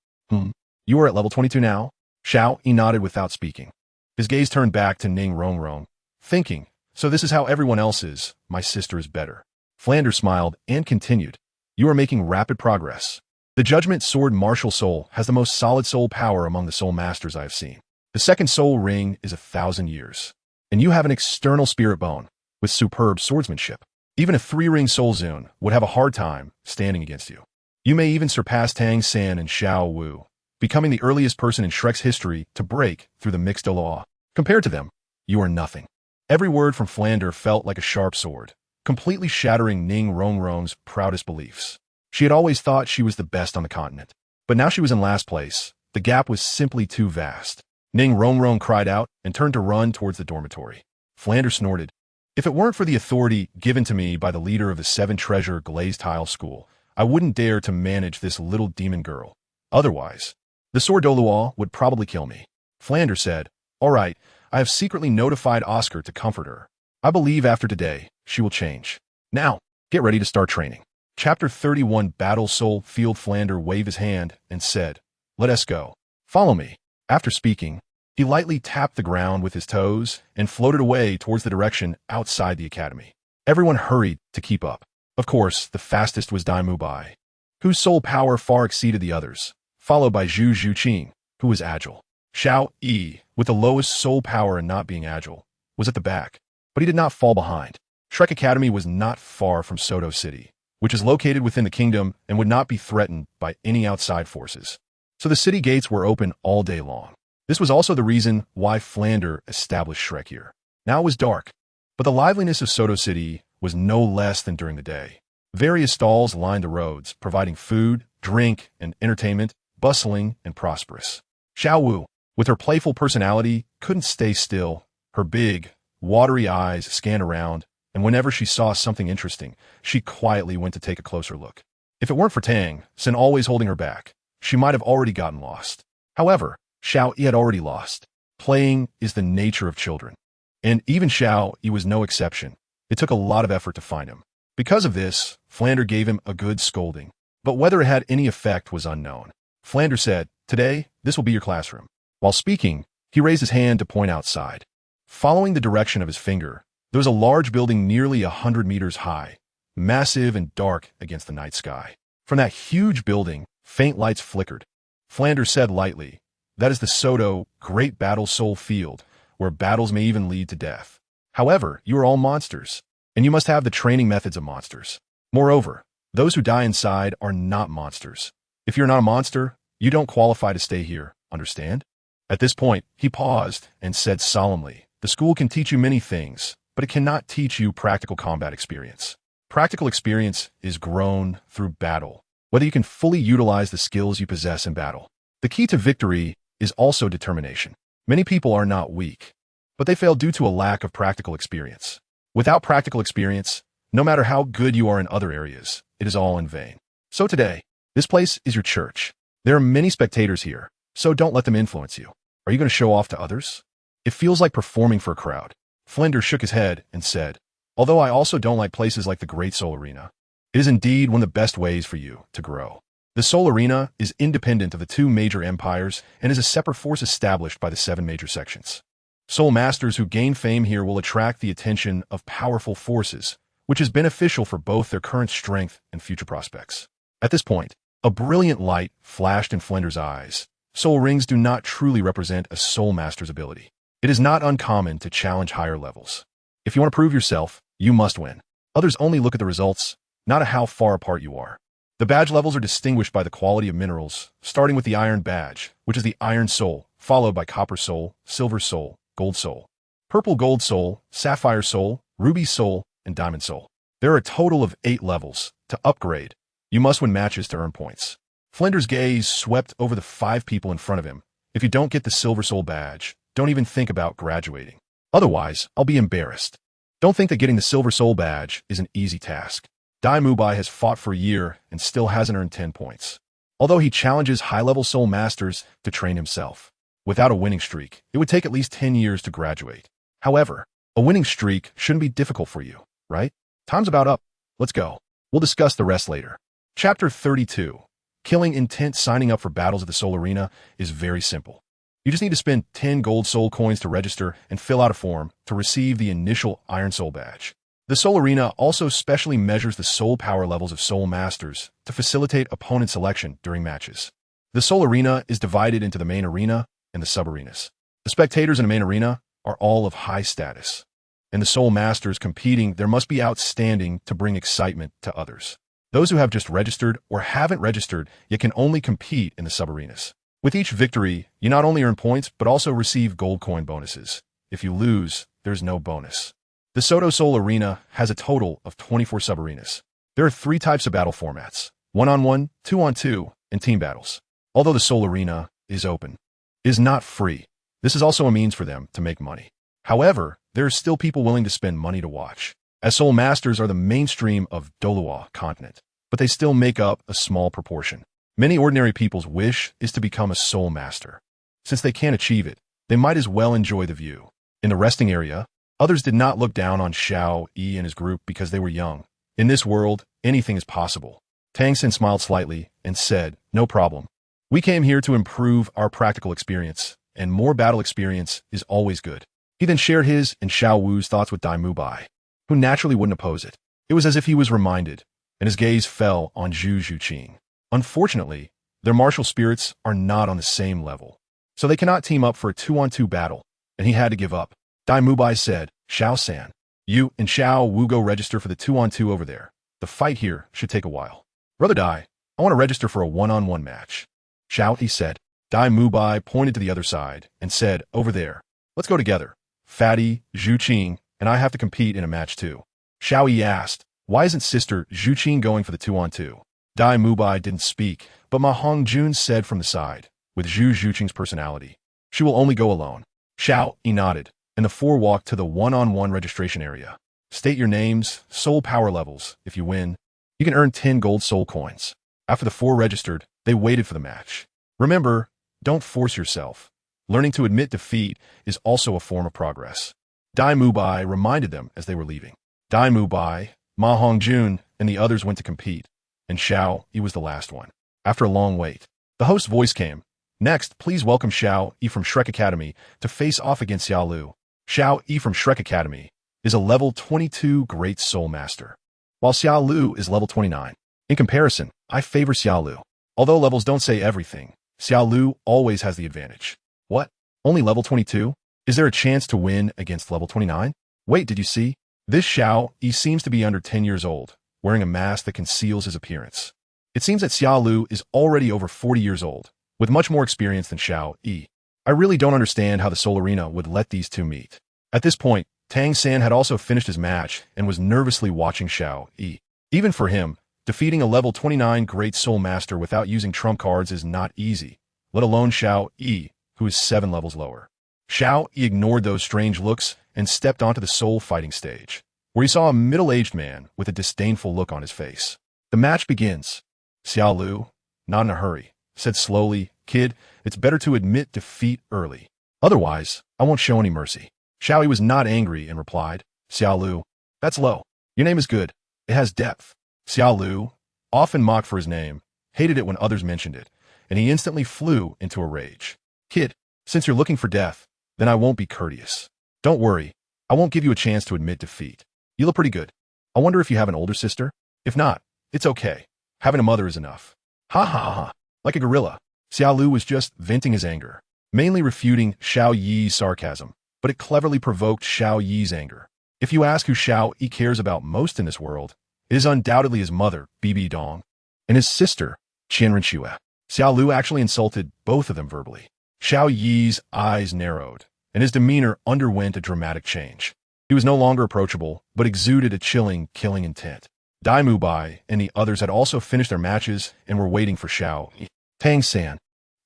You are at level 22 now? Xiao Yi nodded without speaking. His gaze turned back to Ning Rongrong, thinking, so this is how everyone else is. My sister is better. Flander smiled and continued, you are making rapid progress. The Judgment Sword Martial Soul has the most solid soul power among the soul masters I have seen. The second soul ring is 1,000 years. And you have an external spirit bone with superb swordsmanship. Even a 3-ring soul zune would have a hard time standing against you. You may even surpass Tang San and Xiao Wu, becoming the earliest person in Shrek's history to break through the mixed Douluo. Compared to them, you are nothing. Every word from Flander felt like a sharp sword, completely shattering Ning Rongrong's proudest beliefs. She had always thought she was the best on the continent, but now she was in last place. The gap was simply too vast. Ning Rongrong cried out and turned to run towards the dormitory. Flander snorted. If it weren't for the authority given to me by the leader of the 7-treasure glazed tile school, I wouldn't dare to manage this little demon girl. Otherwise, the sword Douluo would probably kill me. Flander said, all right, I have secretly notified Oscar to comfort her. I believe after today, she will change. Now, get ready to start training. Chapter 31 Battle Soul Field. Flander waved his hand and said, let us go. Follow me. After speaking, he lightly tapped the ground with his toes and floated away towards the direction outside the academy. Everyone hurried to keep up. Of course, the fastest was Daimu Bai, whose soul power far exceeded the others, followed by Zhu Zhuqing, who was agile. Xiao Yi, with the lowest soul power and not being agile, was at the back, but he did not fall behind. Shrek Academy was not far from Soto City, which is located within the kingdom and would not be threatened by any outside forces. So the city gates were open all day long. This was also the reason why Flander established Shrek here. Now it was dark, but the liveliness of Soto City was no less than during the day. Various stalls lined the roads, providing food, drink, and entertainment, bustling and prosperous. Xiao Wu, with her playful personality, couldn't stay still. Her big, watery eyes scanned around, and whenever she saw something interesting, she quietly went to take a closer look. If it weren't for Tang San always holding her back, she might have already gotten lost. However, Xiao Yi had already lost. Playing is the nature of children. And even Xiao Yi was no exception. It took a lot of effort to find him. Because of this, Flander gave him a good scolding. But whether it had any effect was unknown. Flander said, today, this will be your classroom. While speaking, he raised his hand to point outside. Following the direction of his finger, there was a large building nearly 100 meters high, massive and dark against the night sky. From that huge building, faint lights flickered. Flander said lightly, that is the Soto Great Battle Soul Field, where battles may even lead to death. However, you are all monsters, and you must have the training methods of monsters. Moreover, those who die inside are not monsters. If you're not a monster, you don't qualify to stay here, understand? At this point, he paused and said solemnly, the school can teach you many things, but it cannot teach you practical combat experience. Practical experience is grown through battle, whether you can fully utilize the skills you possess in battle. The key to victory is also determination. Many people are not weak, but they fail due to a lack of practical experience. Without practical experience, no matter how good you are in other areas, it is all in vain. So today, this place is your church. There are many spectators here, so don't let them influence you. Are you going to show off to others? It feels like performing for a crowd. Flander shook his head and said, although I also don't like places like the Great Soul Arena, it is indeed one of the best ways for you to grow. The Soul Arena is independent of the 2 major empires and is a separate force established by the 7 major sections. Soul Masters who gain fame here will attract the attention of powerful forces, which is beneficial for both their current strength and future prospects. At this point, a brilliant light flashed in Flander's eyes. Soul Rings do not truly represent a Soul Master's ability. It is not uncommon to challenge higher levels. If you want to prove yourself, you must win. Others only look at the results, not at how far apart you are. The badge levels are distinguished by the quality of minerals, starting with the Iron Badge, which is the Iron Soul, followed by Copper Soul, Silver Soul, Gold Soul, Purple Gold Soul, Sapphire Soul, Ruby Soul, and Diamond Soul. There are a total of 8 levels. To upgrade, you must win matches to earn points. Flinder's gaze swept over the 5 people in front of him. If you don't get the Silver Soul badge, don't even think about graduating. Otherwise, I'll be embarrassed. Don't think that getting the Silver Soul badge is an easy task. Dai Mubai has fought for a year and still hasn't earned 10 points. Although he challenges high-level soul masters to train himself. Without a winning streak, it would take at least 10 years to graduate. However, a winning streak shouldn't be difficult for you, right? Time's about up. Let's go. We'll discuss the rest later. Chapter 32. Killing Intent. Signing up for battles at the Soul Arena is very simple. You just need to spend 10 gold soul coins to register and fill out a form to receive the initial Iron Soul badge. The Soul Arena also specially measures the soul power levels of soul masters to facilitate opponent selection during matches. The Soul Arena is divided into the main arena and the sub-arenas. The spectators in the main arena are all of high status. And the soul masters competing there must be outstanding to bring excitement to others. Those who have just registered or haven't registered yet can only compete in the sub-arenas. With each victory, you not only earn points but also receive gold coin bonuses. If you lose, there's no bonus. The Soto Soul Arena has a total of 24 sub-arenas. There are 3 types of battle formats: 1-on-1, 2-on-2, and team battles. Although the Soul Arena is open, it is not free. This is also a means for them to make money. However, there are still people willing to spend money to watch, as soul masters are the mainstream of Douluo continent, but they still make up a small proportion. Many ordinary people's wish is to become a soul master. Since they can't achieve it, they might as well enjoy the view. In the resting area, others did not look down on Xiao Yi and his group because they were young. In this world, anything is possible. Tang Xin smiled slightly and said, "No problem. We came here to improve our practical experience, and more battle experience is always good." He then shared his and Xiao Wu's thoughts with Dai Mubai, who naturally wouldn't oppose it. It was as if he was reminded, and his gaze fell on Zhu Zhuqing. Unfortunately, their martial spirits are not on the same level, so they cannot team up for a 2-on-2 battle, and he had to give up. Dai Mubai said, "Xiao-san, you and Xiao Wu go register for the 2-on-2 over there. The fight here should take a while." "Brother Dai, I want to register for a 1-on-1 match." "Xiao," he said. Dai Mubai pointed to the other side and said, "Over there. Let's go together. Fatty, Zhuqing, and I have to compete in a match too." Xiao Yi asked, "Why isn't sister Zhuqing going for the 2-on-2? Dai Mubai didn't speak, but Ma Hongjun said from the side, with Zhu Zhuqing's personality, "She will only go alone." Xiao Yi nodded, and the 4 walked to the 1-on-1 registration area. State your names, soul power levels. If you win, you can earn 10 gold soul coins. After the 4 registered, they waited for the match. Remember, don't force yourself. Learning to admit defeat is also a form of progress. Dai Mubai reminded them as they were leaving. Dai Mubai, Ma Hongjun, and the others went to compete, and Xiao Yi was the last one. After a long wait, the host's voice came. "Next, please welcome Xiao Yi from Shrek Academy to face off against Xiao Lu." Xiao Yi from Shrek Academy is a level 22 Great Soul Master, while Xiao Lu is level 29. In comparison, I favor Xiao Lu. Although levels don't say everything, Xiao Lu always has the advantage. What? Only level 22? Is there a chance to win against level 29? Wait, did you see? This Xiao Yi seems to be under 10 years old, wearing a mask that conceals his appearance. It seems that Xiao Lu is already over 40 years old, with much more experience than Xiao Yi. I really don't understand how the Soul Arena would let these two meet. At this point, Tang San had also finished his match and was nervously watching Xiao Yi. Even for him, defeating a level 29 Great Soul Master without using trump cards is not easy, let alone Xiao Yi, who is 7 levels lower. Xiao Yi ignored those strange looks and stepped onto the soul fighting stage, where he saw a middle-aged man with a disdainful look on his face. The match begins. Xiao Lu, not in a hurry, said slowly, "Kid, it's better to admit defeat early. Otherwise, I won't show any mercy." Xiao Yi was not angry and replied, "Xiao Lu, that's low. Your name is good. It has depth." Xiao Lu, often mocked for his name, hated it when others mentioned it, and he instantly flew into a rage. "Kid, since you're looking for death, then I won't be courteous. Don't worry, I won't give you a chance to admit defeat. You look pretty good. I wonder if you have an older sister? If not, it's okay. Having a mother is enough." Ha ha ha ha. Like a gorilla, Xiao Lu was just venting his anger, mainly refuting Xiao Yi's sarcasm, but it cleverly provoked Xiao Yi's anger. If you ask who Xiao Yi cares about most in this world, it is undoubtedly his mother, Bibi Dong, and his sister, Qianren Xue. Xiao Lu actually insulted both of them verbally. Xiao Yi's eyes narrowed, and his demeanor underwent a dramatic change. He was no longer approachable, but exuded a chilling, killing intent. Dai Mubai and the others had also finished their matches and were waiting for Xiao Yi. Tang San,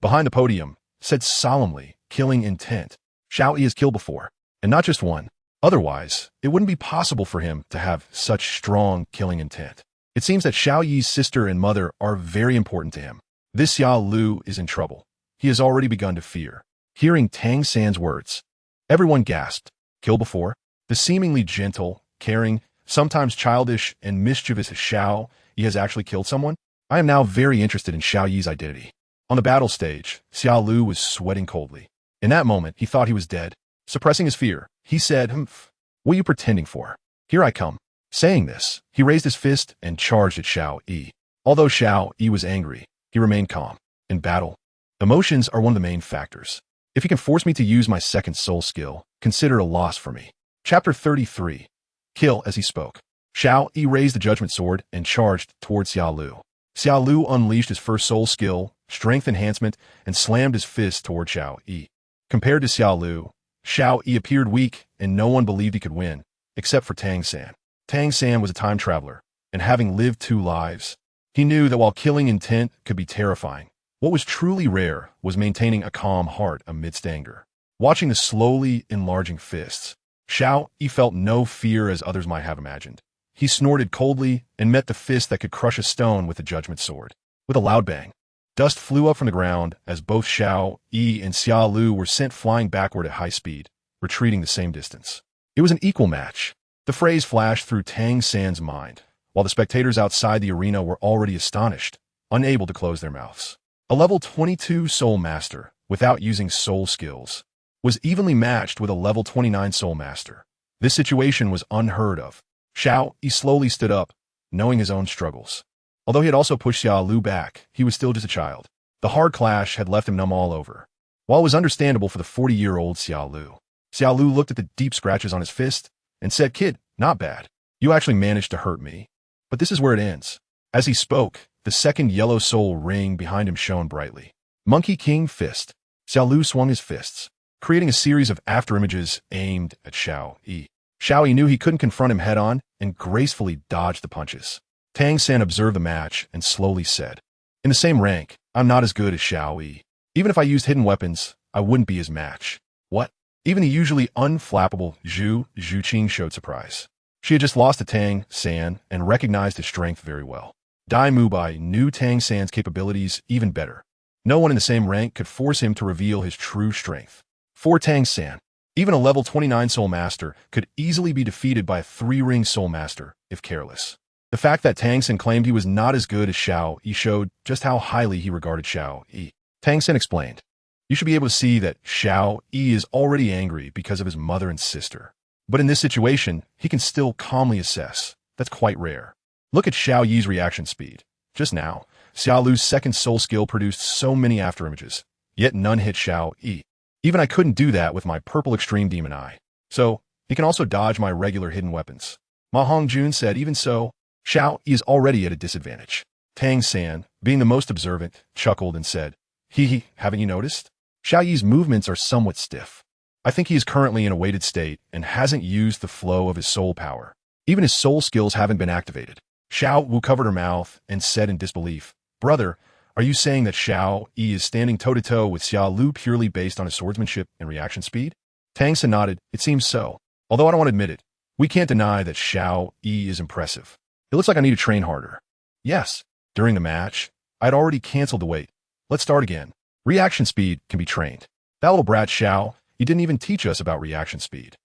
behind the podium, said solemnly, killing intent. Xiao Yi has killed before, and not just one. Otherwise, it wouldn't be possible for him to have such strong killing intent. It seems that Xiao Yi's sister and mother are very important to him. This Xiao Lu is in trouble. He has already begun to fear. Hearing Tang San's words, everyone gasped. Kill before? The seemingly gentle, caring, sometimes childish and mischievous Xiao Yi has actually killed someone? I am now very interested in Xiao Yi's identity. On the battle stage, Xiao Lu was sweating coldly. In that moment, he thought he was dead. Suppressing his fear, he said, What are you pretending for? Here I come. Saying this, he raised his fist and charged at Xiao Yi. Although Xiao Yi was angry, he remained calm. In battle, emotions are one of the main factors. If you can force me to use my second soul skill, consider it a loss for me. Chapter 33. Kill as he spoke. Xiao Yi raised the judgment sword and charged towards Xiao Lu. Xiao Lu unleashed his first soul skill, strength enhancement, and slammed his fist toward Xiao Yi. Compared to Xiao Lu, Xiao Yi appeared weak and no one believed he could win, except for Tang San. Tang San was a time traveler, and having lived 2 lives, he knew that while killing intent could be terrifying, what was truly rare was maintaining a calm heart amidst anger. Watching the slowly enlarging fists, Xiao Yi felt no fear as others might have imagined. He snorted coldly and met the fist that could crush a stone with the judgment sword. With a loud bang, dust flew up from the ground as both Xiao Yi and Xiao Lu were sent flying backward at high speed, retreating the same distance. It was an equal match. The phrase flashed through Tang San's mind, while the spectators outside the arena were already astonished, unable to close their mouths. A level 22 Soul Master, without using soul skills, was evenly matched with a level 29 Soul Master. This situation was unheard of. Xiao Yi slowly stood up, knowing his own struggles. Although he had also pushed Xiao Lu back, he was still just a child. The hard clash had left him numb all over. While it was understandable for the 40-year-old Xiao Lu looked at the deep scratches on his fist and said, Kid, not bad. You actually managed to hurt me. But this is where it ends. As he spoke, the second yellow soul ring behind him shone brightly. Monkey King Fist. Xiao Lu swung his fists, creating a series of afterimages aimed at Xiao Yi. Xiao Yi knew he couldn't confront him head-on and gracefully dodged the punches. Tang San observed the match and slowly said, In the same rank, I'm not as good as Xiao Yi. Even if I used hidden weapons, I wouldn't be his match. What? Even the usually unflappable Zhu Zhuqing showed surprise. She had just lost to Tang San and recognized his strength very well. Dai Mubai knew Tang San's capabilities even better. No one in the same rank could force him to reveal his true strength. For Tang San, even a level 29 Soul Master could easily be defeated by a 3-ring Soul Master if careless. The fact that Tang San claimed he was not as good as Xiao Yi showed just how highly he regarded Xiao Yi. Tang San explained, You should be able to see that Xiao Yi is already angry because of his mother and sister. But in this situation, he can still calmly assess. That's quite rare. Look at Xiao Yi's reaction speed. Just now, Xiao Lu's second soul skill produced so many afterimages, yet none hit Xiao Yi. Even I couldn't do that with my purple extreme demon eye. So, he can also dodge my regular hidden weapons. Ma Hongjun said even so, Xiao Yi is already at a disadvantage. Tang San, being the most observant, chuckled and said, Hee, haven't you noticed? Xiao Yi's movements are somewhat stiff. I think he is currently in a weighted state and hasn't used the flow of his soul power. Even his soul skills haven't been activated. Xiao Wu covered her mouth and said in disbelief, Brother, are you saying that Xiao Yi is standing toe-to-toe with Xiao Lu purely based on his swordsmanship and reaction speed? Tang San nodded, It seems so. Although I don't want to admit it, we can't deny that Xiao Yi is impressive. It looks like I need to train harder. Yes, during the match, I'd already canceled the wait. Let's start again. Reaction speed can be trained. That little brat Xiao, he didn't even teach us about reaction speed.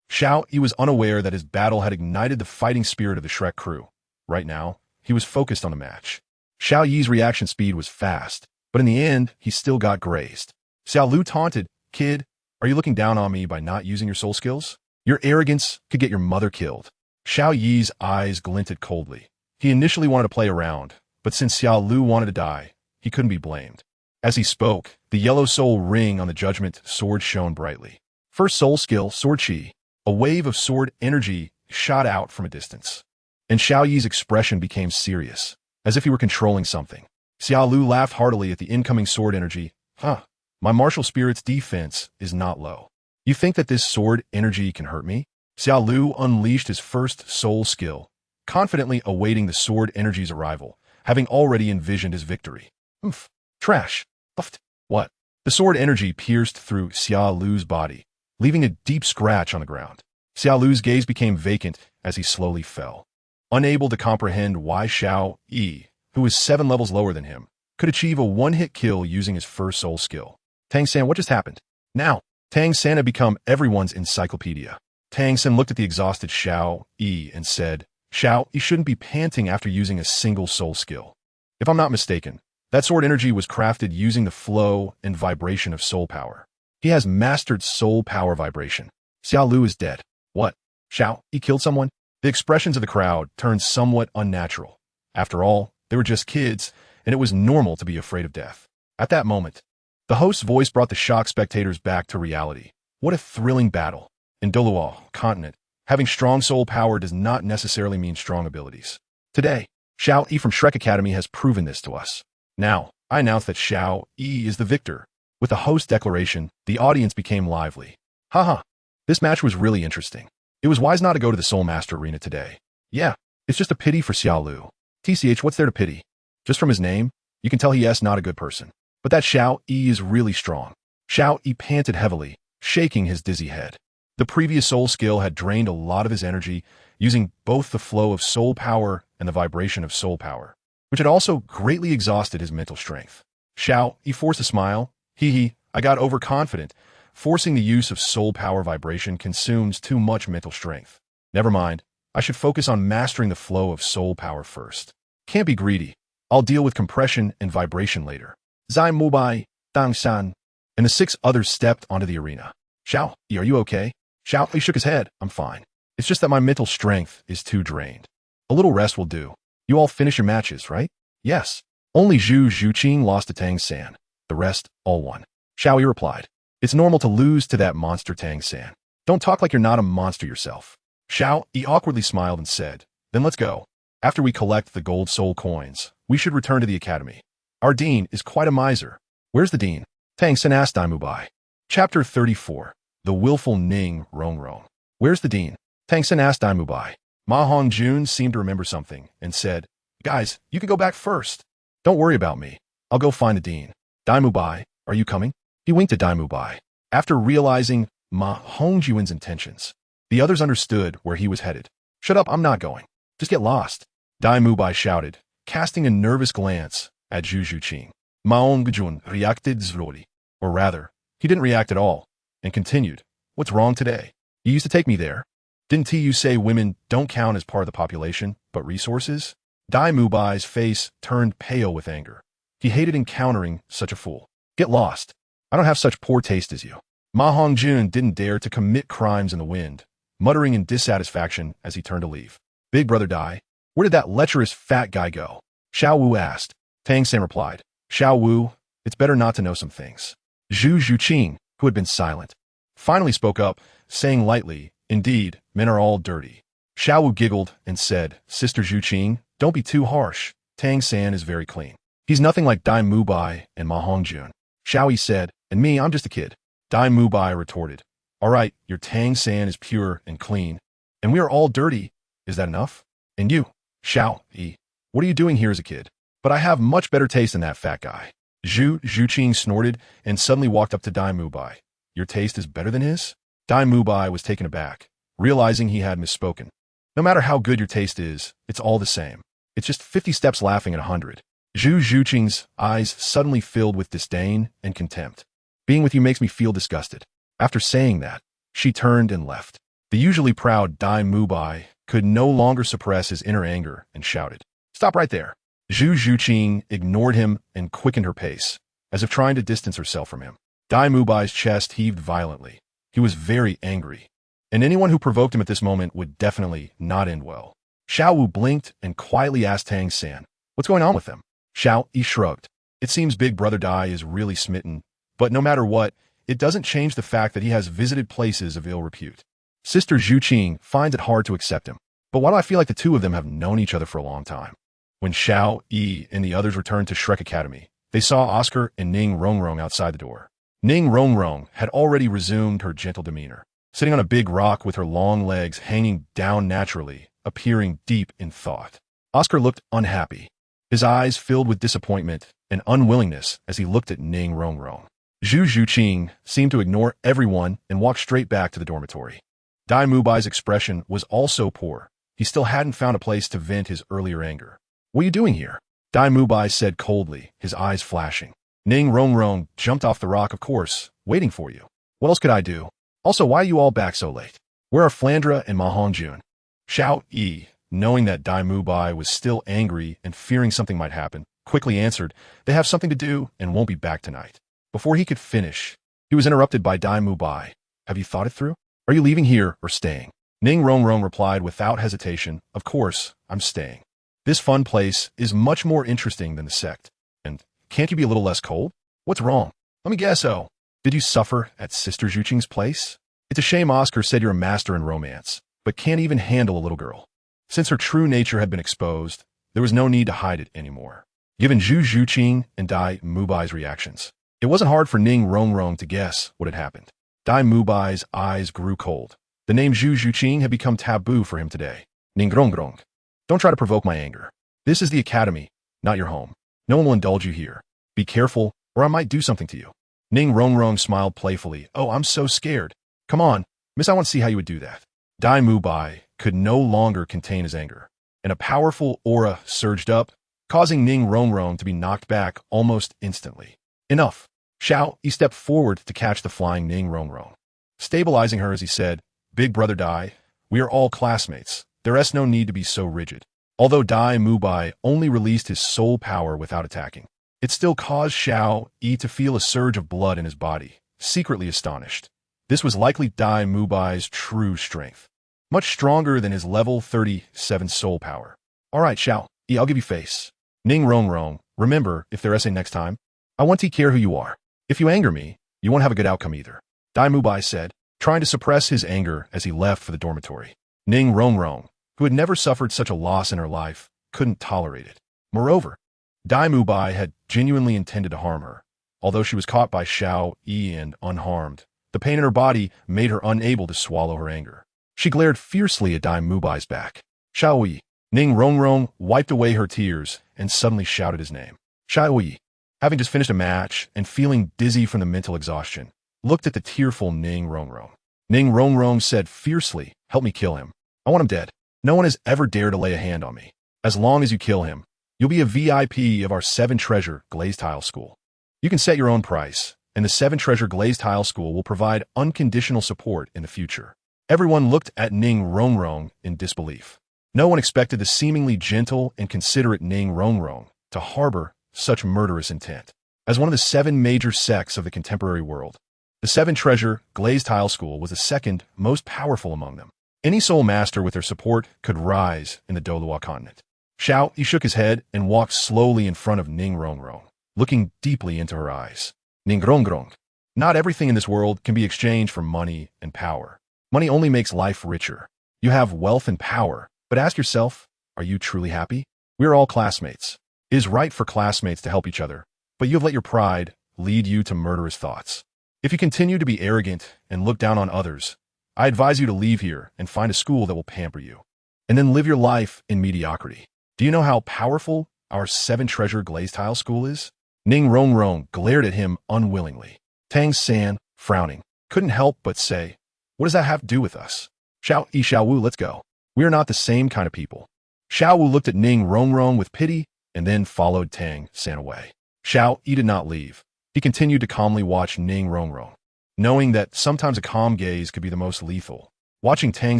Xiao Yi was unaware that his battle had ignited the fighting spirit of the Shrek crew. Right now, he was focused on the match. Xiao Yi's reaction speed was fast, but in the end, he still got grazed. Xiao Lu taunted, Kid, are you looking down on me by not using your soul skills? Your arrogance could get your mother killed. Xiao Yi's eyes glinted coldly. He initially wanted to play around, but since Xiao Lu wanted to die, he couldn't be blamed. As he spoke, the yellow soul ring on the judgment sword shone brightly. First soul skill, Sword Chi. A wave of sword energy shot out from a distance, and Xiao Yi's expression became serious, as if he were controlling something. Xiao Lu laughed heartily at the incoming sword energy. Huh, my martial spirit's defense is not low. You think that this sword energy can hurt me? Xiao Lu unleashed his first soul skill, confidently awaiting the sword energy's arrival, having already envisioned his victory. Oomph. Trash. Uft. What? The sword energy pierced through Xiao Lu's body, leaving a deep scratch on the ground. Xiao Lu's gaze became vacant as he slowly fell. Unable to comprehend why Xiao Yi, who was 7 levels lower than him, could achieve a one-hit kill using his first soul skill. Tang San, what just happened? Now, Tang San had become everyone's encyclopedia. Tang San looked at the exhausted Xiao Yi and said, Xiao, you shouldn't be panting after using a single soul skill. If I'm not mistaken, that sword energy was crafted using the flow and vibration of soul power. He has mastered soul power vibration. Xiao Lu is dead. What? Xiao, he killed someone? The expressions of the crowd turned somewhat unnatural. After all, they were just kids, and it was normal to be afraid of death. At that moment, the host's voice brought the shocked spectators back to reality. What a thrilling battle. In Douluo continent, having strong soul power does not necessarily mean strong abilities. Today, Xiao Yi from Shrek Academy has proven this to us. Now, I announce that Xiao Yi is the victor. With the host's declaration, the audience became lively. Haha, this match was really interesting. It was wise not to go to the Soul Master Arena today. Yeah, it's just a pity for Xiao Lu. TCH, what's there to pity? Just from his name, you can tell he is not a good person. But that Xiao Yi is really strong. Xiao Yi panted heavily, shaking his dizzy head. The previous soul skill had drained a lot of his energy, using both the flow of soul power and the vibration of soul power, which had also greatly exhausted his mental strength. Xiao Yi forced a smile. Hee, I got overconfident. Forcing the use of soul power vibration consumes too much mental strength. Never mind, I should focus on mastering the flow of soul power first. Can't be greedy. I'll deal with compression and vibration later. Zai Mubai, Dang Shan, and the 6 others stepped onto the arena. Xiao Yi, are you okay? Xiao Yi shook his head. I'm fine. It's just that my mental strength is too drained. A little rest will do. You all finish your matches, right? Yes. Only Zhu Zhuqing lost to Tang San. The rest, all won. Xiao Yi replied. It's normal to lose to that monster Tang San. Don't talk like you're not a monster yourself. Xiao Yi awkwardly smiled and said, then let's go. After we collect the gold soul coins, we should return to the academy. Our dean is quite a miser. Where's the dean? Tang San asked Daimubai. Chapter 34. The Willful Ning Rongrong. Where's the dean? Tang San asked Daimubai. Ma Hongjun seemed to remember something and said, guys, you can go back first. Don't worry about me. I'll go find the dean. Daimubai, are you coming? He winked at Daimubai. After realizing Ma Hongjun's intentions, the others understood where he was headed. Shut up, I'm not going. Just get lost. Daimubai shouted, casting a nervous glance at Zhu Zhuqing. Ma Hongjun reacted slowly. Or rather, he didn't react at all, and continued, what's wrong today? You used to take me there. Didn't you say women don't count as part of the population, but resources? Daimubai's face turned pale with anger. He hated encountering such a fool. Get lost. I don't have such poor taste as you. Ma Hongjun didn't dare to commit crimes in the wind, muttering in dissatisfaction as he turned to leave. Big brother Dai, where did that lecherous fat guy go? Xiao Wu asked. Tang San replied. Xiao Wu, it's better not to know some things. Zhu Zhuqing, who had been silent, finally spoke up, saying lightly, indeed, men are all dirty. Xiao Wu giggled and said, Sister Zhuqing, don't be too harsh. Tang San is very clean. He's nothing like Dai Mubai and Ma Hongjun. Xiao Yi said, and me, I'm just a kid. Dai Mubai retorted, all right, your Tang San is pure and clean, and we are all dirty. Is that enough? And you, Xiao Yi, what are you doing here as a kid? But I have much better taste than that fat guy. Zhu Zhuqing snorted and suddenly walked up to Dai Mubai. Your taste is better than his? Dai Mubai was taken aback, realizing he had misspoken. No matter how good your taste is, it's all the same. It's just 50 steps laughing at 100. Zhu Zhuqing's eyes suddenly filled with disdain and contempt. Being with you makes me feel disgusted. After saying that, she turned and left. The usually proud Dai Mubai could no longer suppress his inner anger and shouted, stop right there. Zhu Zhuqing ignored him and quickened her pace, as if trying to distance herself from him. Dai Mubai's chest heaved violently. He was very angry, and anyone who provoked him at this moment would definitely not end well. Xiao Wu blinked and quietly asked Tang San, what's going on with them? Xiao Yi shrugged. It seems Big Brother Dai is really smitten, but no matter what, it doesn't change the fact that he has visited places of ill repute. Sister Zhu Qing finds it hard to accept him. But why do I feel like the two of them have known each other for a long time? When Xiao Yi and the others returned to Shrek Academy, they saw Oscar and Ning Rongrong outside the door. Ning Rongrong had already resumed her gentle demeanor, sitting on a big rock with her long legs hanging down naturally, appearing deep in thought. Oscar looked unhappy, his eyes filled with disappointment and unwillingness as he looked at Ning Rongrong. Zhu Zhuqing seemed to ignore everyone and walked straight back to the dormitory. Dai Mubai's expression was also poor. He still hadn't found a place to vent his earlier anger. "What are you doing here?" Dai Mubai said coldly, his eyes flashing. Ning Rongrong jumped off the rock, of course, waiting for you. "What else could I do? Also, why are you all back so late? Where are Flandra and Ma Hongjun?" Xiao Yi, knowing that Dai Mubai was still angry and fearing something might happen, quickly answered, "They have something to do and won't be back tonight." Before he could finish, he was interrupted by Dai Mubai. "Have you thought it through? Are you leaving here or staying?" Ning Rongrong replied without hesitation, "Of course, I'm staying. This fun place is much more interesting than the sect. And can't you be a little less cold? What's wrong? Let me guess, oh. Did you suffer at Sister Zhuqing's place? It's a shame Oscar said you're a master in romance, but can't even handle a little girl." Since her true nature had been exposed, there was no need to hide it anymore. Given Zhu Zhuqing and Dai Mubai's reactions, it wasn't hard for Ning Rongrong to guess what had happened. Dai Mubai's eyes grew cold. The name Zhu Zhuqing had become taboo for him today. "Ning Rongrong, don't try to provoke my anger. This is the academy, not your home. No one will indulge you here. Be careful, or I might do something to you." Ning Rongrong smiled playfully. "Oh, I'm so scared. Come on, miss, I want to see how you would do that." Dai Mubai could no longer contain his anger, and a powerful aura surged up, causing Ning Rongrong to be knocked back almost instantly. "Enough." Xiao Yi stepped forward to catch the flying Ning Rongrong, stabilizing her as he said, "Big brother Dai, we are all classmates. There is no need to be so rigid." Although Dai Mubai only released his soul power without attacking, it still caused Xiao Yi to feel a surge of blood in his body, secretly astonished. This was likely Dai Mubai's true strength, much stronger than his level 37 soul power. "All right, Xiao Yi, I'll give you face." Ning Rongrong, remember, if there is a next time, I want to care who you are. If you anger me, you won't have a good outcome either. Dai Mubai said, trying to suppress his anger as he left for the dormitory. Ning Rongrong, who had never suffered such a loss in her life, couldn't tolerate it. Moreover, Dai Mubai had genuinely intended to harm her. Although she was caught by Xiao Yi and unharmed, the pain in her body made her unable to swallow her anger. She glared fiercely at Dai Mubai's back. "Xiao Yi." Ning Rongrong wiped away her tears and suddenly shouted his name. Xiao Yi, having just finished a match and feeling dizzy from the mental exhaustion, looked at the tearful Ning Rongrong. Ning Rongrong said fiercely, "Help me kill him. I want him dead. No one has ever dared to lay a hand on me. As long as you kill him, you'll be a VIP of our 7-treasure glazed tile school. You can set your own price, and the 7-treasure glazed tile school will provide unconditional support in the future." Everyone looked at Ning Rongrong in disbelief. No one expected the seemingly gentle and considerate Ning Rongrong to harbor such murderous intent. As one of the 7 major sects of the contemporary world, the 7-treasure glazed tile school was the second most powerful among them. Any soul master with their support could rise in the Douluo continent. Xiao Yi shook his head and walked slowly in front of Ning Rongrong, looking deeply into her eyes. "Ning Rongrong, not everything in this world can be exchanged for money and power. Money only makes life richer. You have wealth and power, but ask yourself, are you truly happy? We're all classmates. It is right for classmates to help each other, but you have let your pride lead you to murderous thoughts. If you continue to be arrogant and look down on others, I advise you to leave here and find a school that will pamper you, and then live your life in mediocrity. Do you know how powerful our 7-treasure glazed tile school is?" Ning Rongrong glared at him unwillingly. Tang San, frowning, couldn't help but say, "What does that have to do with us? Xiao Yi, Xiao Wu, let's go. We are not the same kind of people." Xiao Wu looked at Ning Rongrong with pity and then followed Tang San away. Xiao Yi did not leave. He continued to calmly watch Ning Rongrong, knowing that sometimes a calm gaze could be the most lethal. Watching Tang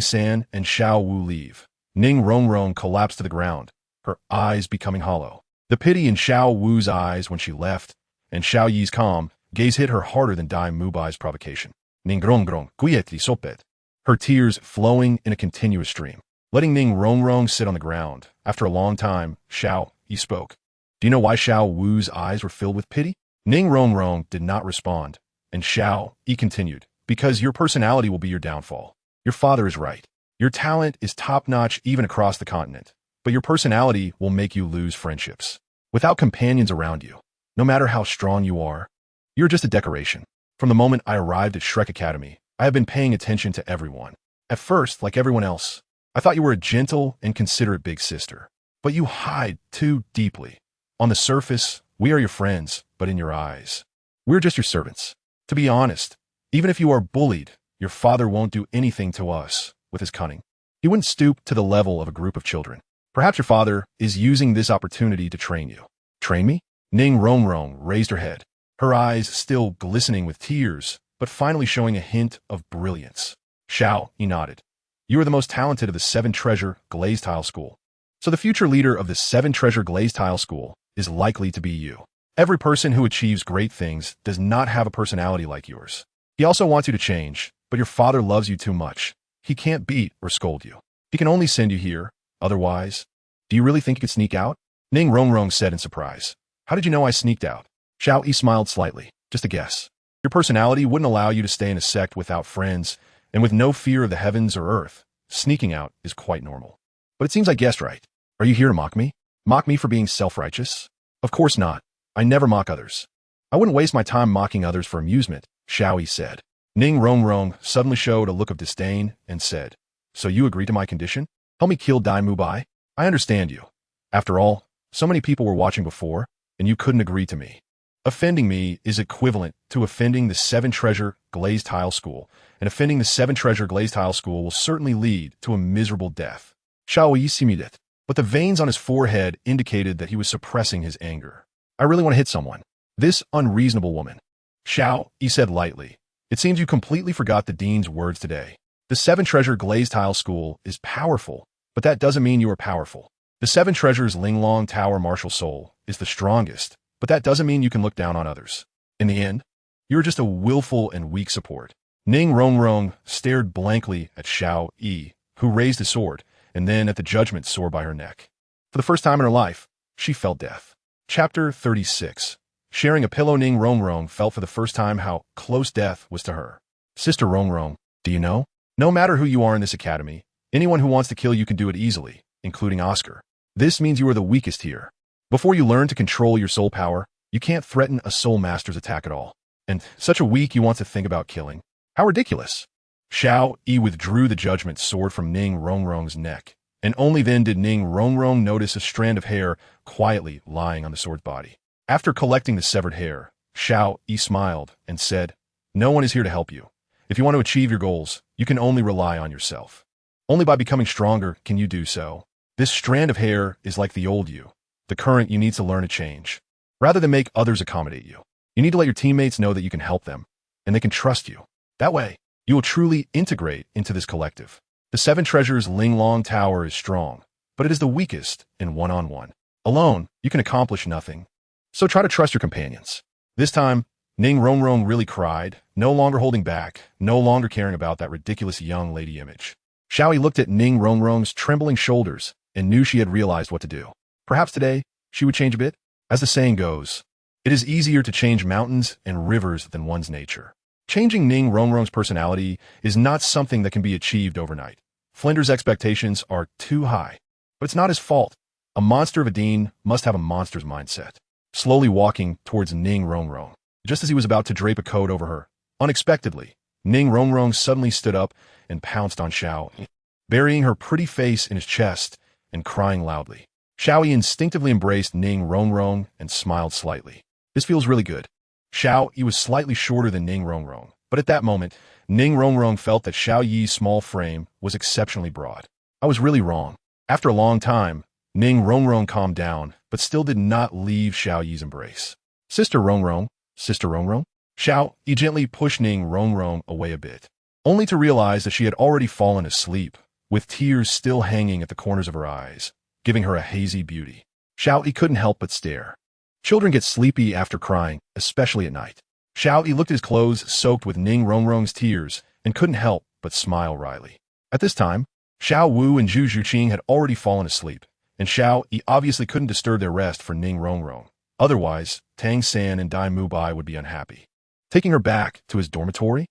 San and Xiao Wu leave, Ning Rongrong collapsed to the ground, her eyes becoming hollow. The pity in Xiao Wu's eyes when she left, and Xiao Yi's calm gaze hit her harder than Dai Mubai's provocation. Ning Rongrong, quietly sopet. Her tears flowing in a continuous stream. Letting Ning Rongrong sit on the ground, after a long time, Xiao Yi spoke. "Do you know why Xiao Wu's eyes were filled with pity?" Ning Rongrong did not respond, and Xiao Yi continued, "Because your personality will be your downfall. Your father is right. Your talent is top-notch even across the continent, but your personality will make you lose friendships. Without companions around you, no matter how strong you are, you're just a decoration. From the moment I arrived at Shrek Academy, I have been paying attention to everyone. At first, like everyone else, I thought you were a gentle and considerate big sister. But you hide too deeply. On the surface, we are your friends, but in your eyes, we're just your servants. To be honest, even if you are bullied, your father won't do anything to us with his cunning. He wouldn't stoop to the level of a group of children. Perhaps your father is using this opportunity to train you. Train me? Ning Rongrong raised her head, her eyes still glistening with tears, but finally showing a hint of brilliance. Xiao, he nodded. You are the most talented of the 7 Treasure Glazed Tile School. So the future leader of the 7 Treasure Glazed Tile School is likely to be you. Every person who achieves great things does not have a personality like yours. He also wants you to change, but your father loves you too much. He can't beat or scold you. He can only send you here. Otherwise, do you really think you could sneak out? Ning Rongrong said in surprise. How did you know I sneaked out? Xiao Yi smiled slightly. Just a guess. Your personality wouldn't allow you to stay in a sect without friends, and with no fear of the heavens or earth. Sneaking out is quite normal. But it seems I guessed right. Are you here to mock me? Mock me for being self-righteous? Of course not. I never mock others. I wouldn't waste my time mocking others for amusement, Xiao Yi said. Ning Rongrong suddenly showed a look of disdain and said, So you agree to my condition? Help me kill Dai Mubai? I understand you. After all, so many people were watching before, and you couldn't agree to me. Offending me is equivalent to offending the 7 Treasure Glazed Tile School, and offending the 7 Treasure Glazed Tile School will certainly lead to a miserable death. Xiao Yi simulated, but the veins on his forehead indicated that he was suppressing his anger. I really want to hit someone. This unreasonable woman. Xiao Yi said lightly. It seems you completely forgot the dean's words today. The 7 Treasure Glazed Tile School is powerful, but that doesn't mean you are powerful. The 7 Treasures Linglong Tower Martial Soul is the strongest, but that doesn't mean you can look down on others. In the end, you're just a willful and weak support. Ning Rongrong stared blankly at Xiao Yi, who raised his sword, and then at the judgment sword by her neck. For the first time in her life, she felt death. Chapter 36. Sharing a pillow, Ning Rongrong felt for the first time how close death was to her. Sister Rongrong, do you know? No matter who you are in this academy, anyone who wants to kill you can do it easily, including Oscar. This means you are the weakest here. Before you learn to control your soul power, you can't threaten a soul master's attack at all. And such a weak you want to think about killing. How ridiculous. Xiao Yi withdrew the judgment sword from Ning Rongrong's neck, and only then did Ning Rongrong notice a strand of hair quietly lying on the sword's body. After collecting the severed hair, Xiao Yi smiled and said, No one is here to help you. If you want to achieve your goals, you can only rely on yourself. Only by becoming stronger can you do so. This strand of hair is like the old you. The current you need to learn to change. Rather than make others accommodate you, you need to let your teammates know that you can help them, and they can trust you. That way, you will truly integrate into this collective. The 7 Treasures Linglong Tower is strong, but it is the weakest in one-on-one. Alone, you can accomplish nothing. So try to trust your companions. This time, Ning Rongrong really cried, no longer holding back, no longer caring about that ridiculous young lady image. Xiao Yi looked at Ning Rongrong's trembling shoulders and knew she had realized what to do. Perhaps today, she would change a bit. As the saying goes, it is easier to change mountains and rivers than one's nature. Changing Ning Rongrong's personality is not something that can be achieved overnight. Flinder's expectations are too high, but it's not his fault. A monster of a dean must have a monster's mindset. Slowly walking towards Ning Rongrong, just as he was about to drape a coat over her, unexpectedly, Ning Rongrong suddenly stood up and pounced on Xiao Yi, burying her pretty face in his chest and crying loudly. Xiao Yi instinctively embraced Ning Rongrong and smiled slightly. This feels really good. Xiao Yi was slightly shorter than Ning Rongrong, but at that moment, Ning Rongrong felt that Xiao Yi's small frame was exceptionally broad. I was really wrong. After a long time, Ning Rongrong calmed down, but still did not leave Xiao Yi's embrace. Sister Rongrong, Sister Rongrong? Xiao Yi gently pushed Ning Rongrong away a bit, only to realize that she had already fallen asleep, with tears still hanging at the corners of her eyes, giving her a hazy beauty. Xiao Yi couldn't help but stare. Children get sleepy after crying, especially at night. Xiao Yi looked at his clothes soaked with Ning Rongrong's tears and couldn't help but smile wryly. At this time, Xiao Wu and Zhu Zhuqing had already fallen asleep, and Xiao Yi obviously couldn't disturb their rest for Ning Rongrong. Otherwise, Tang San and Dai Mubai would be unhappy. Taking her back to his dormitory?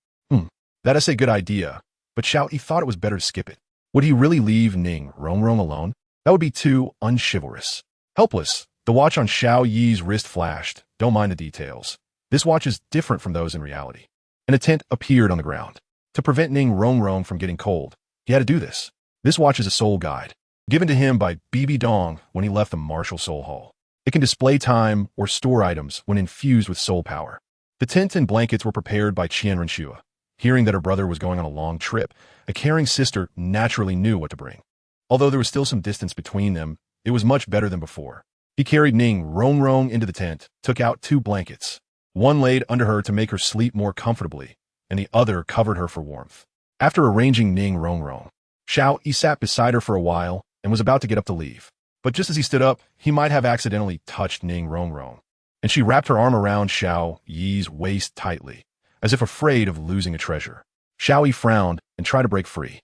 That is a good idea, but Xiao Yi thought it was better to skip it. Would he really leave Ning Rongrong alone? That would be too unchivalrous. Helpless, the watch on Xiao Yi's wrist flashed. Don't mind the details. This watch is different from those in reality. And a tent appeared on the ground. To prevent Ning Rongrong from getting cold, he had to do this. This watch is a soul guide, given to him by Bibi Dong when he left the Martial Soul Hall. It can display time or store items when infused with soul power. The tent and blankets were prepared by Qian Renshua. Hearing that her brother was going on a long trip, a caring sister naturally knew what to bring. Although there was still some distance between them, it was much better than before. He carried Ning Rongrong into the tent, took out 2 blankets. One laid under her to make her sleep more comfortably, and the other covered her for warmth. After arranging Ning Rongrong, Xiao Yi sat beside her for a while and was about to get up to leave. But just as he stood up, he might have accidentally touched Ning Rongrong, and she wrapped her arm around Xiao Yi's waist tightly, as if afraid of losing a treasure. Xiao Yi frowned and tried to break free.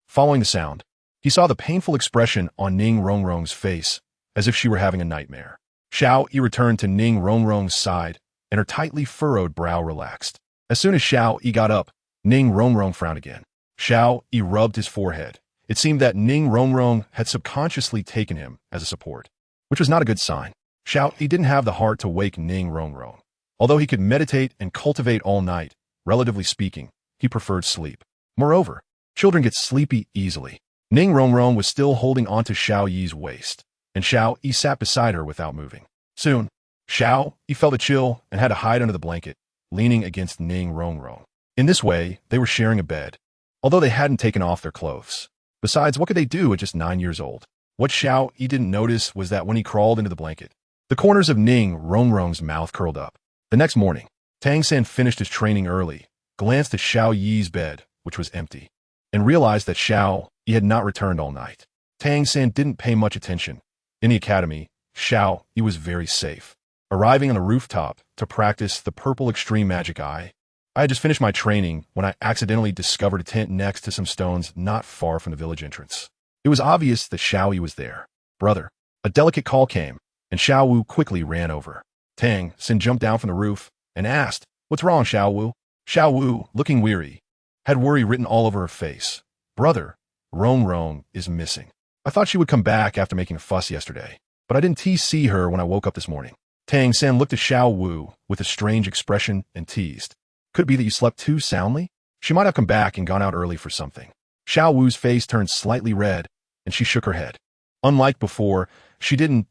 Following the sound, he saw the painful expression on Ning Rongrong's face, as if she were having a nightmare. Xiao Yi returned to Ning Rongrong's side, and her tightly furrowed brow relaxed. As soon as Xiao Yi got up, Ning Rongrong frowned again. Xiao Yi rubbed his forehead. It seemed that Ning Rongrong had subconsciously taken him as a support, which was not a good sign. Xiao Yi didn't have the heart to wake Ning Rongrong. Although he could meditate and cultivate all night, relatively speaking, he preferred sleep. Moreover, children get sleepy easily. Ning Rongrong was still holding onto Xiao Yi's waist, and Xiao Yi sat beside her without moving. Soon, Xiao Yi felt a chill and had to hide under the blanket, leaning against Ning Rongrong. In this way, they were sharing a bed, although they hadn't taken off their clothes. Besides, what could they do at just 9 years old? What Xiao Yi didn't notice was that when he crawled into the blanket, the corners of Ning Rongrong's mouth curled up. The next morning, Tang San finished his training early, glanced at Xiao Yi's bed, which was empty, and realized that Xiao Yi had not returned all night. Tang San didn't pay much attention. In the academy, Xiao Yi was very safe. Arriving on a rooftop to practice the purple extreme magic eye, I had just finished my training when I accidentally discovered a tent next to some stones not far from the village entrance. It was obvious that Xiao Yi was there. Brother, a delicate call came, and Xiao Wu quickly ran over. Tang Sin jumped down from the roof and asked, "What's wrong, Xiao Wu?" Xiao Wu, looking weary, had worry written all over her face. "Brother, Rongrong is missing. I thought she would come back after making a fuss yesterday, but I didn't see her when I woke up this morning." Tang San looked at Xiao Wu with a strange expression and teased. "Could it be that you slept too soundly? She might have come back and gone out early for something." Xiao Wu's face turned slightly red, and she shook her head. Unlike before, she didn't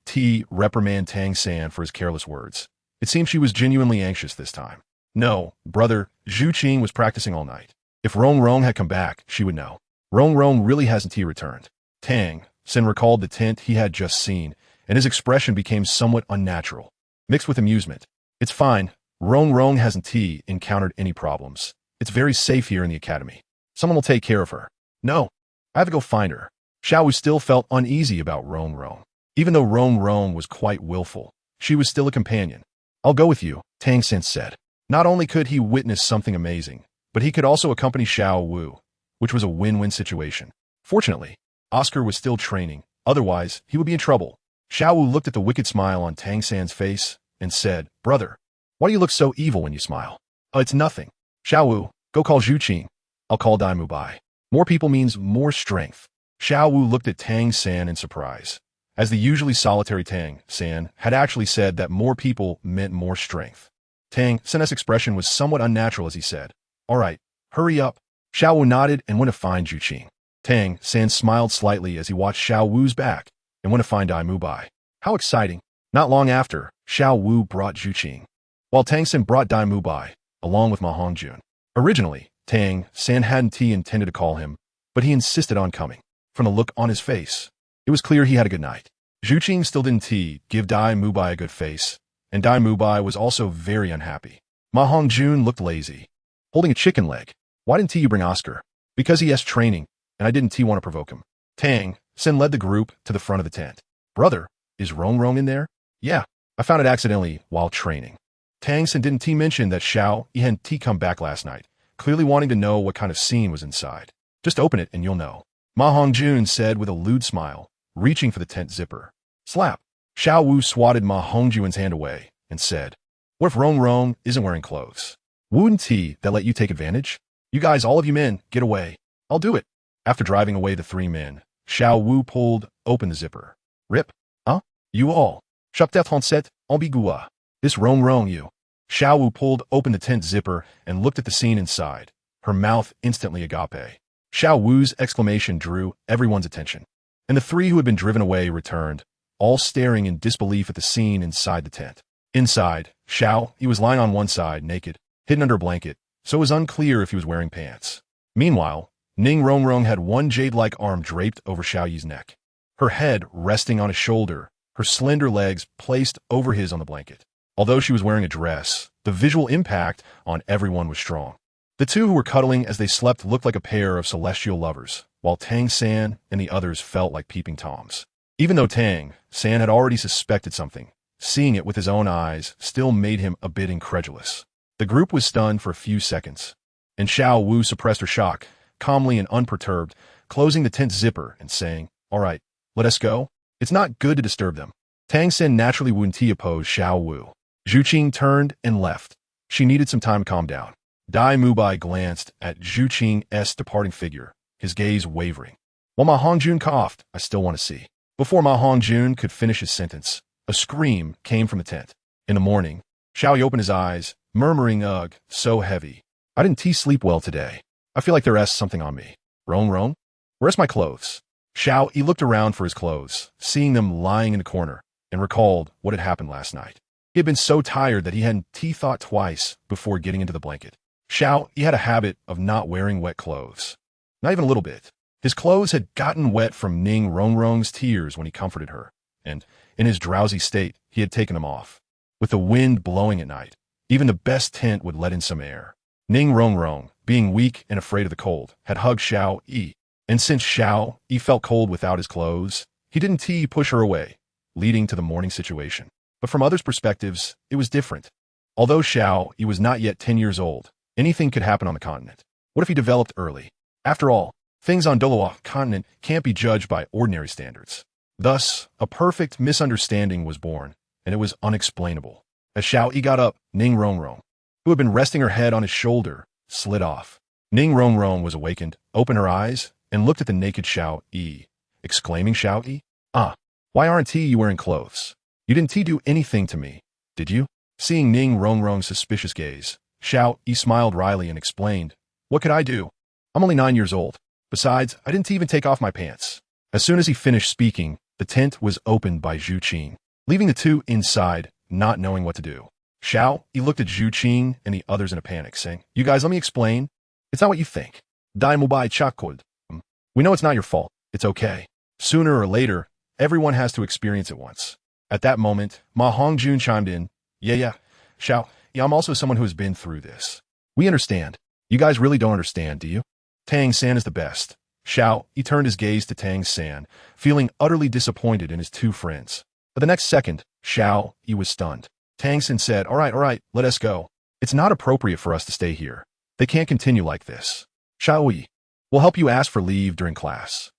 reprimand Tang San for his careless words. It seemed she was genuinely anxious this time. "No, brother, Zhu Qing was practicing all night. If Rongrong had come back, she would know. Rongrong really hasn't returned." Tang San recalled the tent he had just seen, and his expression became somewhat unnatural, mixed with amusement. "It's fine. Rongrong hasn't encountered any problems. It's very safe here in the academy. Someone will take care of her." "No, I have to go find her." Xiao Wu still felt uneasy about Rongrong. Even though Rongrong was quite willful, she was still a companion. "I'll go with you," Tang San said. Not only could he witness something amazing, but he could also accompany Xiao Wu, which was a win-win situation. Fortunately, Oscar was still training, otherwise he would be in trouble. Xiao Wu looked at the wicked smile on Tang San's face and said, "Brother, why do you look so evil when you smile?" "Oh, it's nothing. Xiao Wu, go call Zhu Qing. I'll call Dai Mubai. More people means more strength." Xiao Wu looked at Tang San in surprise, as the usually solitary Tang San had actually said that more people meant more strength. Tang San's expression was somewhat unnatural as he said, "All right, hurry up." Xiao Wu nodded and went to find Zhu Qing. Tang San smiled slightly as he watched Xiao Wu's back and went to find Dai Mubai. How exciting. Not long after, Xiao Wu brought Zhu Qing, while Tang San brought Dai Mubai, along with Ma Hongjun. Originally, Tang San hadn't intended to call him, but he insisted on coming. From the look on his face, it was clear he had a good night. Zhu Qing still didn't give Dai Mubai a good face, and Dai Mubai was also very unhappy. Ma Hongjun looked lazy, holding a chicken leg. "Why didn't you bring Oscar?" "Because he has training, and I didn't want to provoke him." Tang San led the group to the front of the tent. "Brother, is Rongrong in there?" "Yeah, I found it accidentally while training." Tang San didn't mention that Xiao Yi hadn't come back last night, clearly wanting to know what kind of scene was inside. "Just open it and you'll know," Ma Hongjun said with a lewd smile, reaching for the tent zipper. Slap! Xiao Wu swatted Ma Hongjun's hand away and said, "What if Rongrong isn't wearing clothes? Wouldn't that let you take advantage?" You guys, all of you men, get away. I'll do it. After driving away the three men, Xiao Wu pulled open the zipper. Rip? Huh? You all. Chapter 37, ambigu. This wrong you. Xiao Wu pulled open the tent zipper and looked at the scene inside, her mouth instantly agape. Xiao Wu's exclamation drew everyone's attention, and the three who had been driven away returned, all staring in disbelief at the scene inside the tent. Inside, Xiao, he was lying on one side, naked, hidden under a blanket, so it was unclear if he was wearing pants. Meanwhile, Ning Rongrong had one jade-like arm draped over Xiao Yi's neck, her head resting on his shoulder, her slender legs placed over his on the blanket. Although she was wearing a dress, the visual impact on everyone was strong. The two who were cuddling as they slept looked like a pair of celestial lovers, while Tang San and the others felt like peeping toms. Even though Tang San had already suspected something, seeing it with his own eyes still made him a bit incredulous. The group was stunned for a few seconds, and Xiao Wu suppressed her shock, calmly and unperturbed, closing the tent zipper and saying, "All right, let us go. It's not good to disturb them." Tang San naturally wouldn't oppose Xiao Wu. Zhu Qing turned and left. She needed some time to calm down. Dai Mubai glanced at Zhu Qing's departing figure, his gaze wavering. While Ma Hongjun coughed, "I still want to see." Before Ma Hongjun could finish his sentence, a scream came from the tent. In the morning, Xiao Yi opened his eyes, murmuring, "Ugh, so heavy. I didn't sleep well today. I feel like there's something on me. Rong, where's my clothes?" Xiao Yi looked around for his clothes, seeing them lying in the corner, and recalled what had happened last night. He had been so tired that he hadn't thought twice before getting into the blanket. Xiao Yi had a habit of not wearing wet clothes. Not even a little bit. His clothes had gotten wet from Ning Rongrong's tears when he comforted her, and, in his drowsy state, he had taken them off. With the wind blowing at night, even the best tent would let in some air. Ning Rongrong, being weak and afraid of the cold, had hugged Xiao Yi, and since Xiao Yi felt cold without his clothes, he didn't push her away, leading to the morning situation. But from others' perspectives, it was different. Although Xiao Yi was not yet 10 years old, anything could happen on the continent. What if he developed early? After all, things on Douluo continent can't be judged by ordinary standards. Thus, a perfect misunderstanding was born, and it was unexplainable. As Xiao Yi got up, Ning Rongrong, who had been resting her head on his shoulder, slid off. Ning Rongrong was awakened, opened her eyes, and looked at the naked Xiao Yi, exclaiming, "Xiao Yi? Why aren't you wearing clothes? You didn't do anything to me, did you?" Seeing Ning Rongrong's suspicious gaze, Xiao Yi smiled wryly and explained, "What could I do? I'm only 9 years old. Besides, I didn't even take off my pants." As soon as he finished speaking, the tent was opened by Zhu Qing, leaving the two inside, not knowing what to do. Xiao Yi looked at Zhu Qing and the others in a panic, saying, "You guys, let me explain. It's not what you think. Dai Mubai Chakud. We know it's not your fault. It's okay. Sooner or later, everyone has to experience it once." At that moment, Ma Hongjun chimed in, Yeah, Xiao, I'm also someone who has been through this. We understand. You guys really don't understand, do you? Tang San is the best." Xiao Yi turned his gaze to Tang San, feeling utterly disappointed in his two friends. But the next second, Xiao Yi was stunned. Tang San said, All right, let us go. It's not appropriate for us to stay here. They can't continue like this. Xiao Yi, we'll help you ask for leave during class.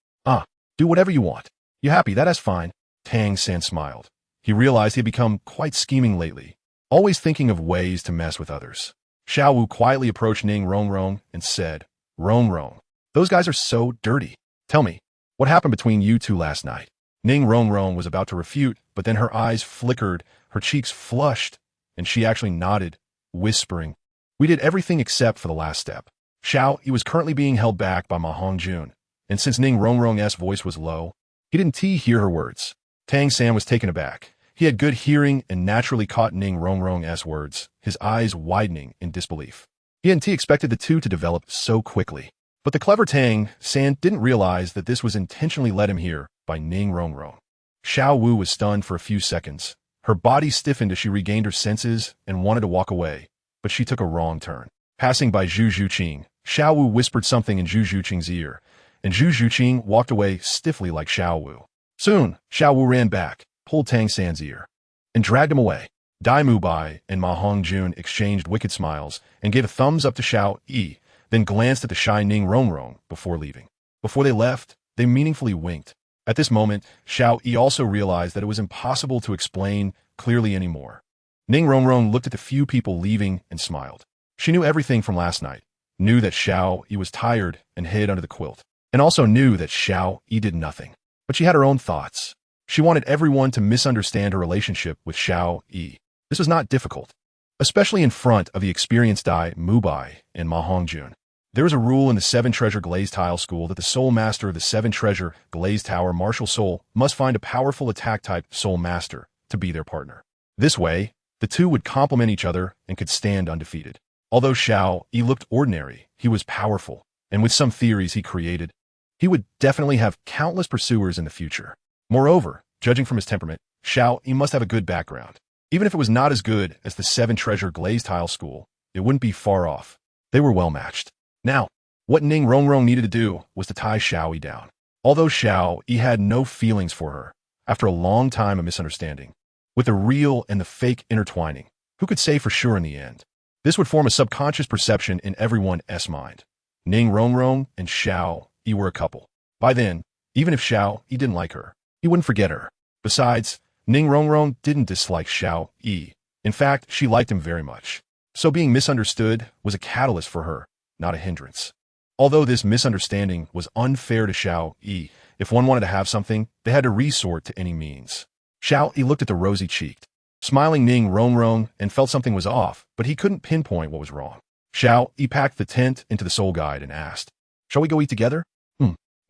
Do whatever you want. You happy? That's fine." Tang San smiled. He realized he had become quite scheming lately, always thinking of ways to mess with others. Xiao Wu quietly approached Ning Rongrong and said, "Rongrong, those guys are so dirty. Tell me, what happened between you two last night?" Ning Rongrong was about to refute, but then her eyes flickered, her cheeks flushed, and she actually nodded, whispering, "We did everything except for the last step." Xiao Yi was currently being held back by Ma Hongjun, and since Ning Rongrong's voice was low, he didn't hear her words. Tang San was taken aback. He had good hearing and naturally caught Ning Rongrong's words, his eyes widening in disbelief. He hadn't expected the two to develop so quickly. But the clever Tang San didn't realize that this was intentionally led him here by Ning Rongrong. Xiao Wu was stunned for a few seconds. Her body stiffened as she regained her senses and wanted to walk away, but she took a wrong turn. Passing by Zhu Qing, Xiao Wu whispered something in Zhu Qing's ear, and Zhu Qing walked away stiffly like Xiao Wu. Soon, Xiao Wu ran back, pulled Tang San's ear, and dragged him away. Dai Mubai and Ma Hongjun exchanged wicked smiles and gave a thumbs up to Xiao Yi, then glanced at the shy Ning Rongrong before leaving. Before they left, they meaningfully winked. At this moment, Xiao Yi also realized that it was impossible to explain clearly anymore. Ning Rongrong looked at the few people leaving and smiled. She knew everything from last night, knew that Xiao Yi was tired and hid under the quilt, and also knew that Xiao Yi did nothing. But she had her own thoughts. She wanted everyone to misunderstand her relationship with Xiao Yi. This was not difficult, especially in front of the experienced Dai Mubai and Ma Hongjun. There is a rule in the Seven Treasure Glazed Tile School that the Soul Master of the Seven Treasure Glazed Tower Martial Soul must find a powerful attack-type Soul Master to be their partner. This way, the two would complement each other and could stand undefeated. Although Xiao Yi looked ordinary, he was powerful, and with some theories he created, he would definitely have countless pursuers in the future. Moreover, judging from his temperament, Xiao Yi must have a good background. Even if it was not as good as the Seven Treasure Glazed Tile School, it wouldn't be far off. They were well matched. Now, what Ning Rongrong needed to do was to tie Xiao Yi down. Although Xiao Yi had no feelings for her, after a long time of misunderstanding, with the real and the fake intertwining, who could say for sure in the end? This would form a subconscious perception in everyone's mind. Ning Rongrong and Xiao Yi were a couple. By then, even if Xiao Yi didn't like her, he wouldn't forget her. Besides, Ning Rongrong didn't dislike Xiao Yi. In fact, she liked him very much. So being misunderstood was a catalyst for her, not a hindrance. Although this misunderstanding was unfair to Xiao Yi, if one wanted to have something, they had to resort to any means. Xiao Yi looked at the rosy-cheeked, smiling Ning Rongrong and felt something was off, but he couldn't pinpoint what was wrong. Xiao Yi packed the tent into the soul guide and asked, "Shall we go eat together?"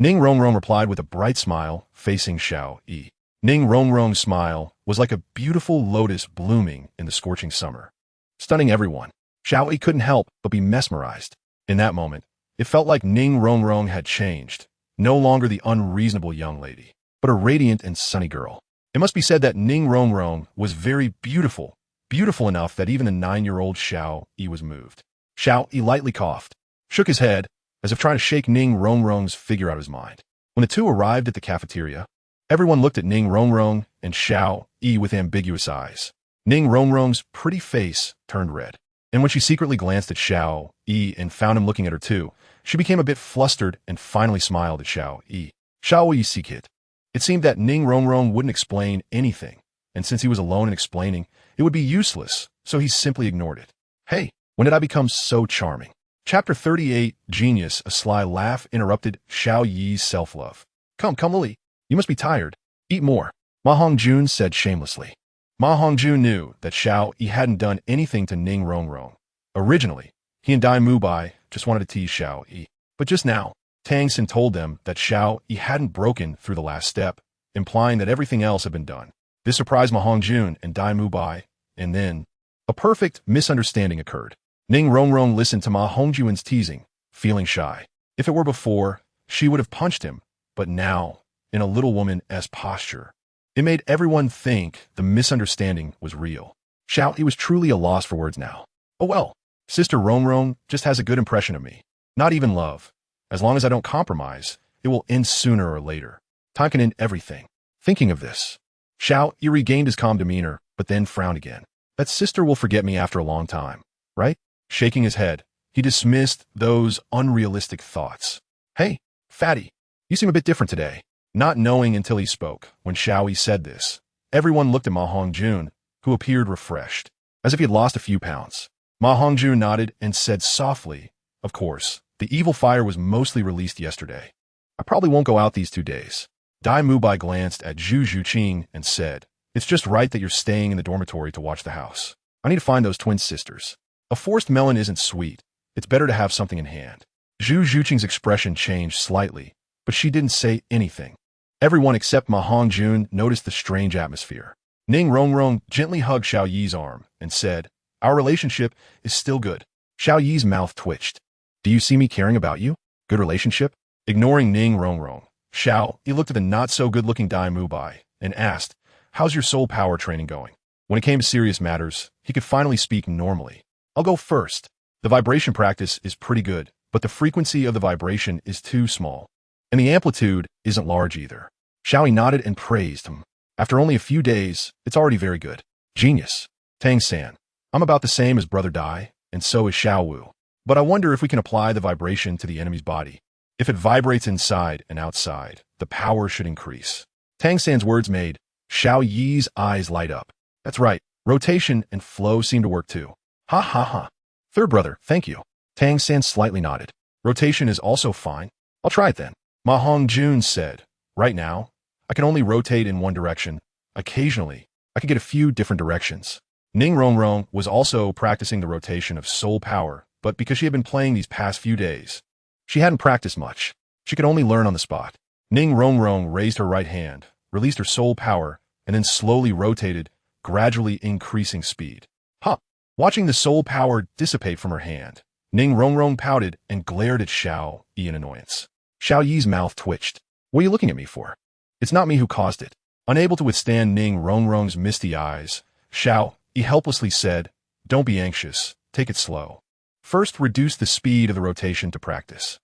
Ning Rongrong replied with a bright smile, facing Xiao Yi. Ning Rongrong's smile was like a beautiful lotus blooming in the scorching summer, stunning everyone. Xiao Yi couldn't help but be mesmerized. In that moment, it felt like Ning Rongrong had changed, no longer the unreasonable young lady, but a radiant and sunny girl. It must be said that Ning Rongrong was very beautiful, beautiful enough that even the 9-year-old Xiao Yi was moved. Xiao Yi lightly coughed, shook his head, as if trying to shake Ning Rongrong's figure out of his mind. When the two arrived at the cafeteria, everyone looked at Ning Rongrong and Xiao Yi with ambiguous eyes. Ning Rongrong's pretty face turned red, and when she secretly glanced at Xiao Yi and found him looking at her too, she became a bit flustered and finally smiled at Xiao Yi. Xiao Yi seeked. It seemed that Ning Rongrong wouldn't explain anything, and since he was alone in explaining, it would be useless, so he simply ignored it. Hey, when did I become so charming? Chapter 38, Genius, a sly laugh interrupted Xiao Yi's self-love. Come, Lily, you must be tired. Eat more, Ma Hongjun said shamelessly. Ma Hongjun knew that Xiao Yi hadn't done anything to Ning Rongrong. Originally, he and Dai Mubai just wanted to tease Xiao Yi. But just now, Tang Xin told them that Xiao Yi hadn't broken through the last step, implying that everything else had been done. This surprised Ma Hongjun and Dai Mubai, and then a perfect misunderstanding occurred. Ning Rongrong listened to Ma Hongjun's teasing, feeling shy. If it were before, she would have punched him, but now, in a little woman-esque posture, it made everyone think the misunderstanding was real. Xiao Yi was truly a loss for words now. Oh well, Sister Rongrong just has a good impression of me. Not even love. As long as I don't compromise, it will end sooner or later. Time can end everything. Thinking of this, Xiao Yi regained his calm demeanor, but then frowned again. That sister will forget me after a long time, right? Shaking his head, he dismissed those unrealistic thoughts. Hey, fatty, you seem a bit different today. Not knowing until he spoke, when Xiao Yi said this, everyone looked at Ma Hongjun, who appeared refreshed, as if he had lost a few pounds. Ma Hongjun nodded and said softly, of course, the evil fire was mostly released yesterday. I probably won't go out these 2 days. Dai Mubai glanced at Zhu Zhuqing and said, it's just right that you're staying in the dormitory to watch the house. I need to find those twin sisters. A forced melon isn't sweet. It's better to have something in hand. Zhu Zhuqing's expression changed slightly, but she didn't say anything. Everyone except Ma Hongjun noticed the strange atmosphere. Ning Rongrong gently hugged Xiao Yi's arm and said, our relationship is still good. Xiao Yi's mouth twitched. Do you see me caring about you? Good relationship? Ignoring Ning Rongrong, Xiao Yi looked at the not-so-good-looking Dai Mubai and asked, how's your soul power training going? When it came to serious matters, he could finally speak normally. I'll go first. The vibration practice is pretty good, but the frequency of the vibration is too small. And the amplitude isn't large either. Xiao Yi nodded and praised him. After only a few days, it's already very good. Genius. Tang San. I'm about the same as Brother Dai, and so is Xiao Wu. But I wonder if we can apply the vibration to the enemy's body. If it vibrates inside and outside, the power should increase. Tang San's words made Xiao Yi's eyes light up. That's right. Rotation and flow seem to work too. Ha ha ha. Third brother, thank you. Tang San slightly nodded. Rotation is also fine. I'll try it then. Ma Hongjun said. Right now, I can only rotate in one direction. Occasionally, I could get a few different directions. Ning Rongrong was also practicing the rotation of soul power, but because she had been playing these past few days, she hadn't practiced much. She could only learn on the spot. Ning Rongrong raised her right hand, released her soul power, and then slowly rotated, gradually increasing speed. Huh. Watching the soul power dissipate from her hand, Ning Rongrong pouted and glared at Xiao Yi in annoyance. Xiao Yi's mouth twitched. What are you looking at me for? It's not me who caused it. Unable to withstand Ning Rongrong's misty eyes, Xiao Yi helplessly said, Don't be anxious. Take it slow. First, reduce the speed of the rotation to practice.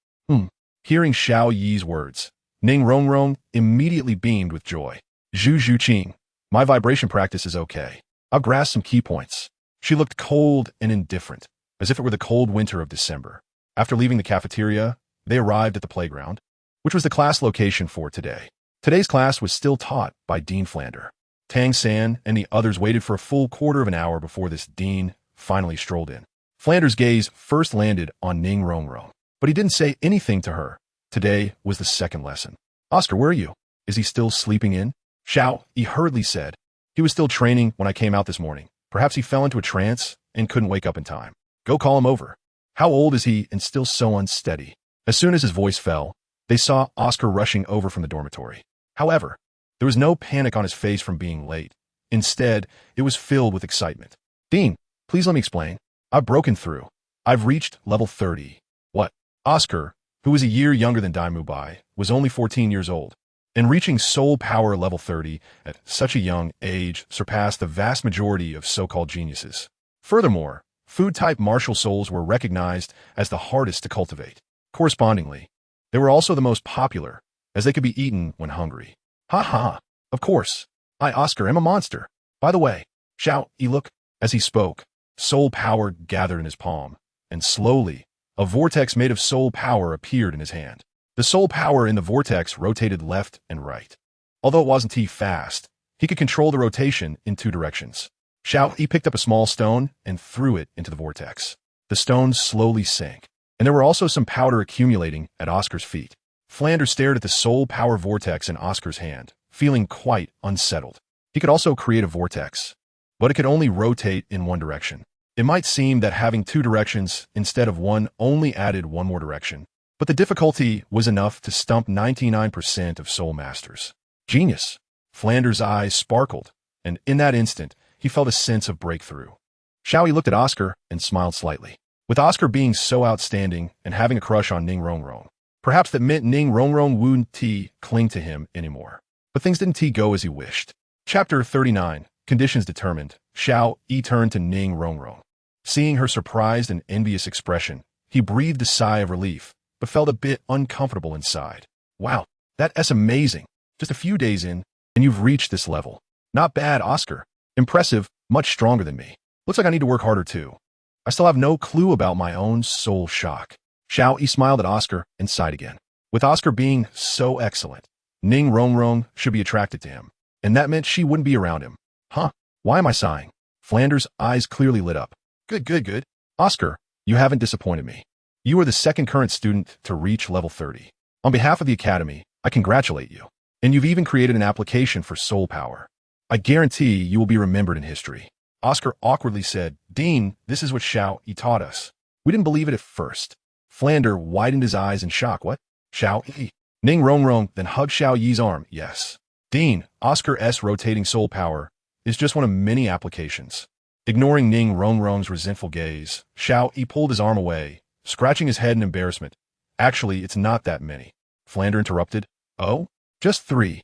Hearing Xiao Yi's words, Ning Rongrong immediately beamed with joy. Zhu Zhuqing, my vibration practice is okay. I'll grasp some key points. She looked cold and indifferent, as if it were the cold winter of December. After leaving the cafeteria, they arrived at the playground, which was the class location for today. Today's class was still taught by Dean Flander. Tang San and the others waited for a full quarter of an hour before this dean finally strolled in. Flander's gaze first landed on Ning Rongrong, but he didn't say anything to her. Today was the second lesson. Oscar, where are you? Is he still sleeping in? Xiao Yi hurriedly said. He was still training when I came out this morning. Perhaps he fell into a trance and couldn't wake up in time. Go call him over. How old is he and still so unsteady? As soon as his voice fell, they saw Oscar rushing over from the dormitory. However, there was no panic on his face from being late. Instead, it was filled with excitement. Dean, please let me explain. I've broken through. I've reached level 30. What? Oscar, who was a year younger than Daimu Bai, was only 14 years old, and reaching soul power level 30 at such a young age surpassed the vast majority of so-called geniuses. Furthermore, food-type martial souls were recognized as the hardest to cultivate. Correspondingly, they were also the most popular, as they could be eaten when hungry. Ha ha, of course. I, Oscar, am a monster. By the way, Xiao Yi look. As he spoke, soul power gathered in his palm, and slowly, a vortex made of soul power appeared in his hand. The soul power in the vortex rotated left and right. Although it wasn't too fast, he could control the rotation in two directions. Xiao Yi picked up a small stone and threw it into the vortex. The stone slowly sank, and there were also some powder accumulating at Oscar's feet. Flanders stared at the soul power vortex in Oscar's hand, feeling quite unsettled. He could also create a vortex, but it could only rotate in one direction. It might seem that having two directions instead of one only added one more direction, but the difficulty was enough to stump 99% of soul masters. Genius! Flanders' eyes sparkled, and in that instant, he felt a sense of breakthrough. Xiao Yi looked at Oscar and smiled slightly. With Oscar being so outstanding and having a crush on Ning Rongrong, perhaps that meant Ning Rongrong wouldn't cling to him anymore. But things didn't go as he wished. Chapter 39, Conditions Determined. Xiao Yi turned to Ning Rongrong. Seeing her surprised and envious expression, he breathed a sigh of relief, but felt a bit uncomfortable inside. Wow, that's amazing. Just a few days in, and you've reached this level. Not bad, Oscar. Impressive, much stronger than me. Looks like I need to work harder too. I still have no clue about my own soul shock. Xiao Yi smiled at Oscar and sighed again. With Oscar being so excellent, Ning Rongrong should be attracted to him, and that meant she wouldn't be around him. Huh? Why am I sighing? Flanders' eyes clearly lit up. Good. Oscar, you haven't disappointed me. You are the second current student to reach level 30. On behalf of the Academy, I congratulate you. And you've even created an application for soul power. I guarantee you will be remembered in history. Oscar awkwardly said, Dean, this is what Xiao Yi taught us. We didn't believe it at first. Flander widened his eyes in shock. What? Xiao Yi? Ning Rongrong then hugged Xiao Yi's arm. Yes. Dean, Oscar's rotating soul power is just one of many applications. Ignoring Ning Rongrong's resentful gaze, Xiao Yi pulled his arm away, scratching his head in embarrassment. Actually, it's not that many. Flander interrupted. Oh? Just 3.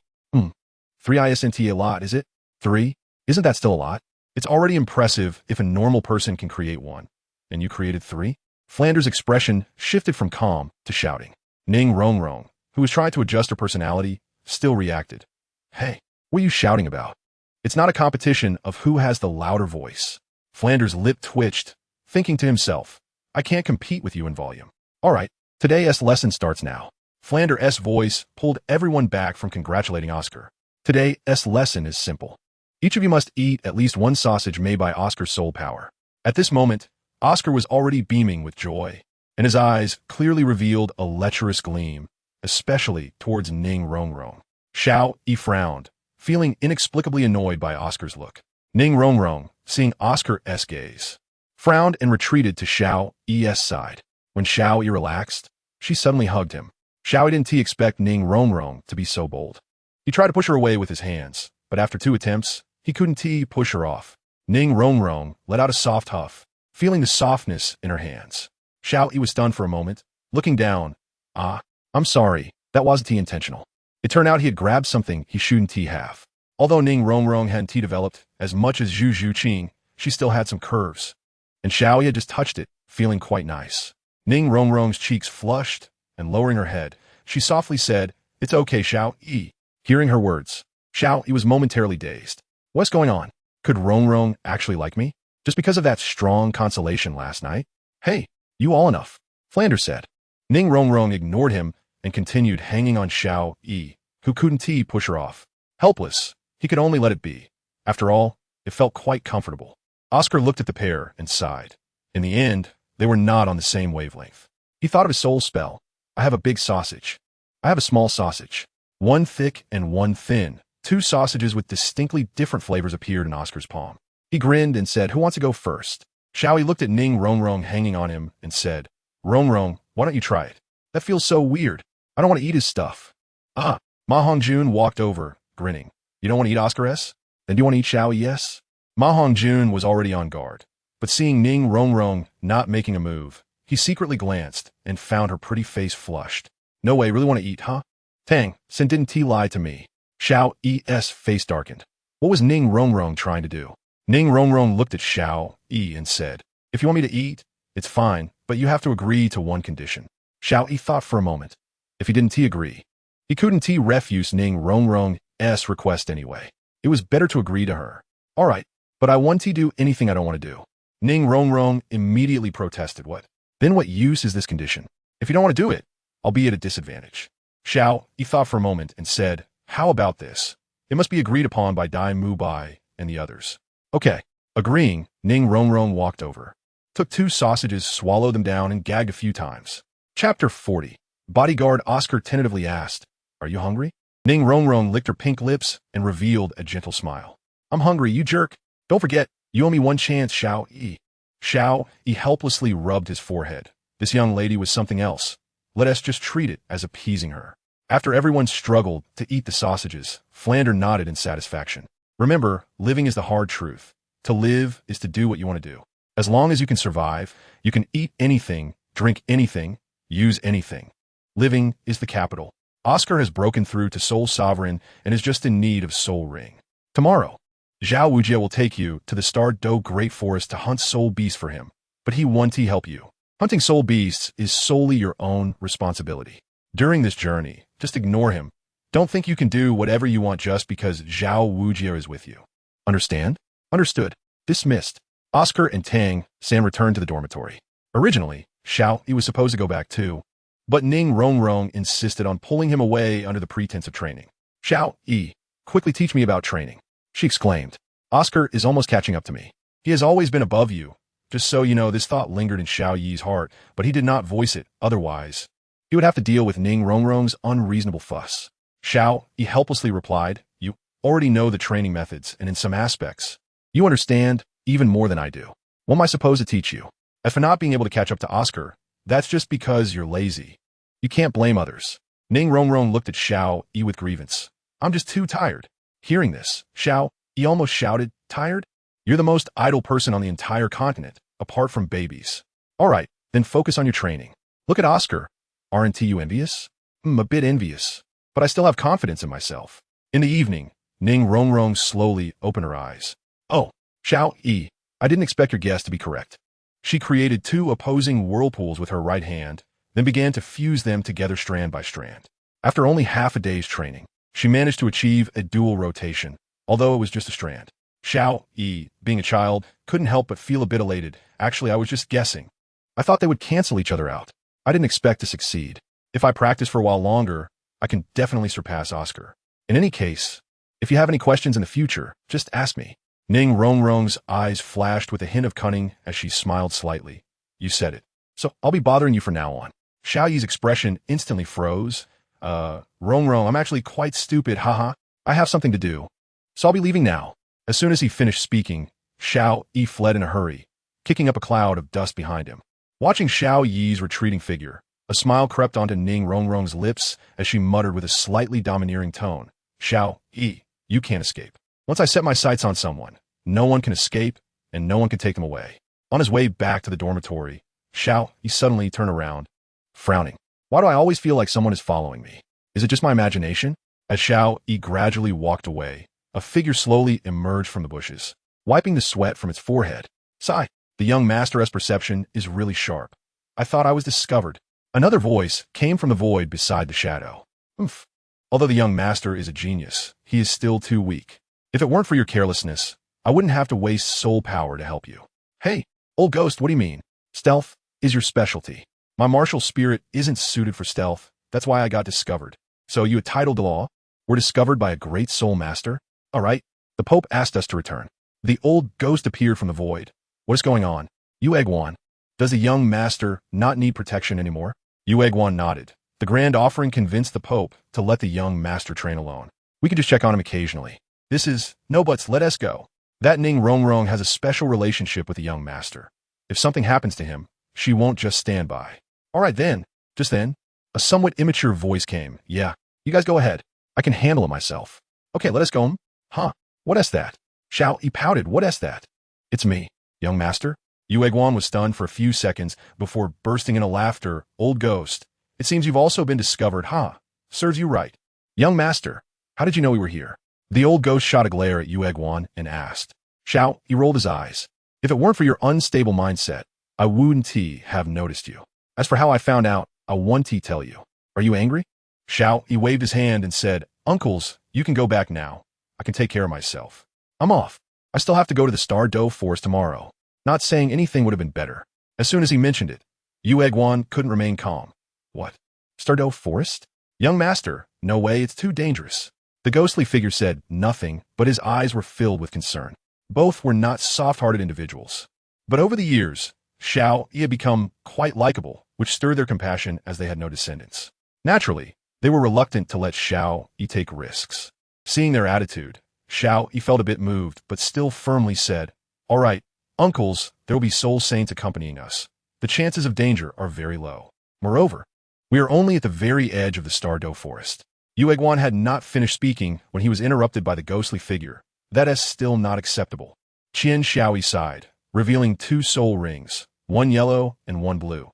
3 isn't a lot, is it? 3? Isn't that still a lot? It's already impressive if a normal person can create one. And you created 3? Flanders' expression shifted from calm to shouting. Ning Rongrong, who was trying to adjust her personality, still reacted. Hey, what are you shouting about? It's not a competition of who has the louder voice. Flanders' lip twitched, thinking to himself, I can't compete with you in volume. All right, today's lesson starts now. Flanders' voice pulled everyone back from congratulating Oscar. Today's lesson is simple. Each of you must eat at least one sausage made by Oscar's soul power. At this moment, Oscar was already beaming with joy. and his eyes clearly revealed a lecherous gleam, especially towards Ning Rongrong. Xiao Yi frowned, feeling inexplicably annoyed by Oscar's look. Ning Rongrong, seeing Oscar's gaze, frowned and retreated to Xiao Yi's side. When Xiao Yi relaxed, she suddenly hugged him. Xiao Yi didn't expect Ning Rongrong to be so bold. He tried to push her away with his hands, but after 2 attempts, he couldn't push her off. Ning Rongrong let out a soft huff, feeling the softness in her hands. Xiao Yi was stunned for a moment, looking down. I'm sorry, that wasn't intentional. It turned out he had grabbed something he shouldn't have. Although Ning Rongrong hadn't developed as much as Zhu Zhuqing, she still had some curves. And Xiao Yi had just touched it, feeling quite nice. Ning Rongrong's cheeks flushed, and lowering her head, she softly said, "It's okay, Xiao Yi." Hearing her words, Xiao Yi was momentarily dazed. What's going on? Could Rongrong actually like me? Just because of that strong consolation last night? Hey, you all enough, Flanders said. Ning Rongrong ignored him and continued hanging on Xiao Yi, who couldn't push her off. Helpless, he could only let it be. After all, it felt quite comfortable. Oscar looked at the pair and sighed. In the end, they were not on the same wavelength. He thought of his soul spell. I have a big sausage. I have a small sausage. One thick and one thin. 2 sausages with distinctly different flavors appeared in Oscar's palm. He grinned and said, "Who wants to go first?" Xiao Yi looked at Ning Rongrong hanging on him and said, "Rongrong, why don't you try it? That feels so weird. I don't want to eat his stuff." Ma Hongjun walked over, grinning. "You don't want to eat Oscar S? Then do you want to eat Xiao Yi's?" Ma Hongjun was already on guard, but seeing Ning Rongrong not making a move, he secretly glanced and found her pretty face flushed. "No way, really want to eat, huh?" "Tang, Sin didn't lie to me." Xiao Yi's face darkened. What was Ning Rongrong trying to do? Ning Rongrong looked at Xiao Yi and said, "If you want me to eat, it's fine, but you have to agree to one condition." Xiao Yi thought for a moment. If he didn't agree, he couldn't refuse Ning Rongrong's request anyway. It was better to agree to her. "All right, but I want to do anything I don't want to do." Ning Rongrong immediately protested. "What? Then what use is this condition? If you don't want to do it, I'll be at a disadvantage." Xiao Yi thought for a moment and said, "How about this? It must be agreed upon by Dai Mu Bai and the others." "Okay." Agreeing, Ning Rongrong walked over, took 2 sausages, swallowed them down, and gagged a few times. Chapter 40. Bodyguard Oscar tentatively asked, "Are you hungry?" Ning Rongrong licked her pink lips and revealed a gentle smile. "I'm hungry, you jerk. Don't forget, you owe me one chance, Xiao Yi." Xiao Yi helplessly rubbed his forehead. This young lady was something else. Let us just treat it as appeasing her. After everyone struggled to eat the sausages, Flander nodded in satisfaction. Remember, living is the hard truth. To live is to do what you want to do. As long as you can survive, you can eat anything, drink anything, use anything. Living is the capital. Oscar has broken through to Soul Sovereign and is just in need of Soul Ring. Tomorrow, Zhao Wujie will take you to the Star Do Great Forest to hunt soul beasts for him, but he won't help you. Hunting soul beasts is solely your own responsibility. During this journey, just ignore him. Don't think you can do whatever you want just because Zhao Wujie is with you. Understand? Understood. Dismissed. Oscar and Tang San returned to the dormitory. Originally, Xiao Yi was supposed to go back too, but Ning Rongrong insisted on pulling him away under the pretense of training. "Xiao Yi, quickly teach me about training," she exclaimed. "Oscar is almost catching up to me. He has always been above you." Just so you know, this thought lingered in Xiao Yi's heart, but he did not voice it. Otherwise, he would have to deal with Ning Rongrong's unreasonable fuss. Xiao Yi helplessly replied, "You already know the training methods, and in some aspects, you understand even more than I do. What am I supposed to teach you? As for not being able to catch up to Oscar, that's just because you're lazy. You can't blame others." Ning Rongrong looked at Xiao Yi with grievance. "I'm just too tired." Hearing this, Xiao Yi almost shouted, "Tired? You're the most idle person on the entire continent, apart from babies. All right, then focus on your training. Look at Oscar. Aren't you envious?" "I'm a bit envious, but I still have confidence in myself." In the evening, Ning Rongrong slowly opened her eyes. "Oh, Xiao Yi, I didn't expect your guess to be correct." She created 2 opposing whirlpools with her right hand, then began to fuse them together strand by strand. After only half a day's training, she managed to achieve a dual rotation, although it was just a strand. Xiao Yi, being a child, couldn't help but feel a bit elated. "Actually, I was just guessing. I thought they would cancel each other out. I didn't expect to succeed. If I practice for a while longer, I can definitely surpass Oscar. In any case, if you have any questions in the future, just ask me." Ning Rongrong's eyes flashed with a hint of cunning as she smiled slightly. "You said it. So I'll be bothering you from now on. Xiao Yi's expression instantly froze. Rong, I'm actually quite stupid, haha. I have something to do. So I'll be leaving now. As soon as he finished speaking, Xiao Yi fled in a hurry, kicking up a cloud of dust behind him. Watching Xiao Yi's retreating figure, a smile crept onto Ning Rongrong's lips as she muttered with a slightly domineering tone. Xiao Yi, you can't escape. Once I set my sights on someone, no one can escape, and no one can take them away. On his way back to the dormitory, Xiao Yi suddenly turned around, frowning. Why do I always feel like someone is following me? Is it just my imagination? As Xiao Yi gradually walked away, a figure slowly emerged from the bushes, wiping the sweat from its forehead. Sigh, the young master's perception is really sharp. I thought I was discovered. Another voice came from the void beside the shadow. Oof. Although the young master is a genius, he is still too weak. If it weren't for your carelessness, I wouldn't have to waste soul power to help you. Hey, old ghost, what do you mean? Stealth is your specialty. My martial spirit isn't suited for stealth. That's why I got discovered. So you a titled Douluo were discovered by a great soul master? All right. The Pope asked us to return. The old ghost appeared from the void. What is going on? Yu Egguan. Does the young master not need protection anymore? Yu Egguan nodded. The grand offering convinced the Pope to let the young master train alone. We can just check on him occasionally. This is no buts, let us go. That Ning Rongrong has a special relationship with the young master. If something happens to him, she won't just stand by. All right then. Just then, a somewhat immature voice came. Yeah, you guys go ahead. I can handle it myself. Okay, let us go. Huh? What is that? Xiao Yi pouted. What is that? It's me, young master. Yu Egguan was stunned for a few seconds before bursting into laughter. Old ghost. It seems you've also been discovered, huh? Serves you right. Young master, how did you know we were here? The old ghost shot a glare at Yu Egguan and asked. Xiao Yi rolled his eyes. If it weren't for your unstable mindset, I wouldn't have noticed you. As for how I found out, I won't tell you. Are you angry? Xiao Yi waved his hand and said, Uncles, you can go back now. I can take care of myself. I'm off. I still have to go to the Douluo forest tomorrow. Not saying anything would have been better. As soon as he mentioned it, Yu Egguan couldn't remain calm. What? Douluo forest? Young master, no way, it's too dangerous. The ghostly figure said nothing, but his eyes were filled with concern. Both were not soft-hearted individuals. But over the years, Xiao Yi had become quite likable, which stirred their compassion as they had no descendants. Naturally, they were reluctant to let Xiao Yi take risks. Seeing their attitude, Xiao Yi felt a bit moved, but still firmly said, All right, uncles, there will be soul saints accompanying us. The chances of danger are very low. Moreover, we are only at the very edge of the Douluo forest. Yu Egguan had not finished speaking when he was interrupted by the ghostly figure. That is still not acceptable. Qian Xiaoyi sighed, revealing 2 soul rings, one yellow and one blue.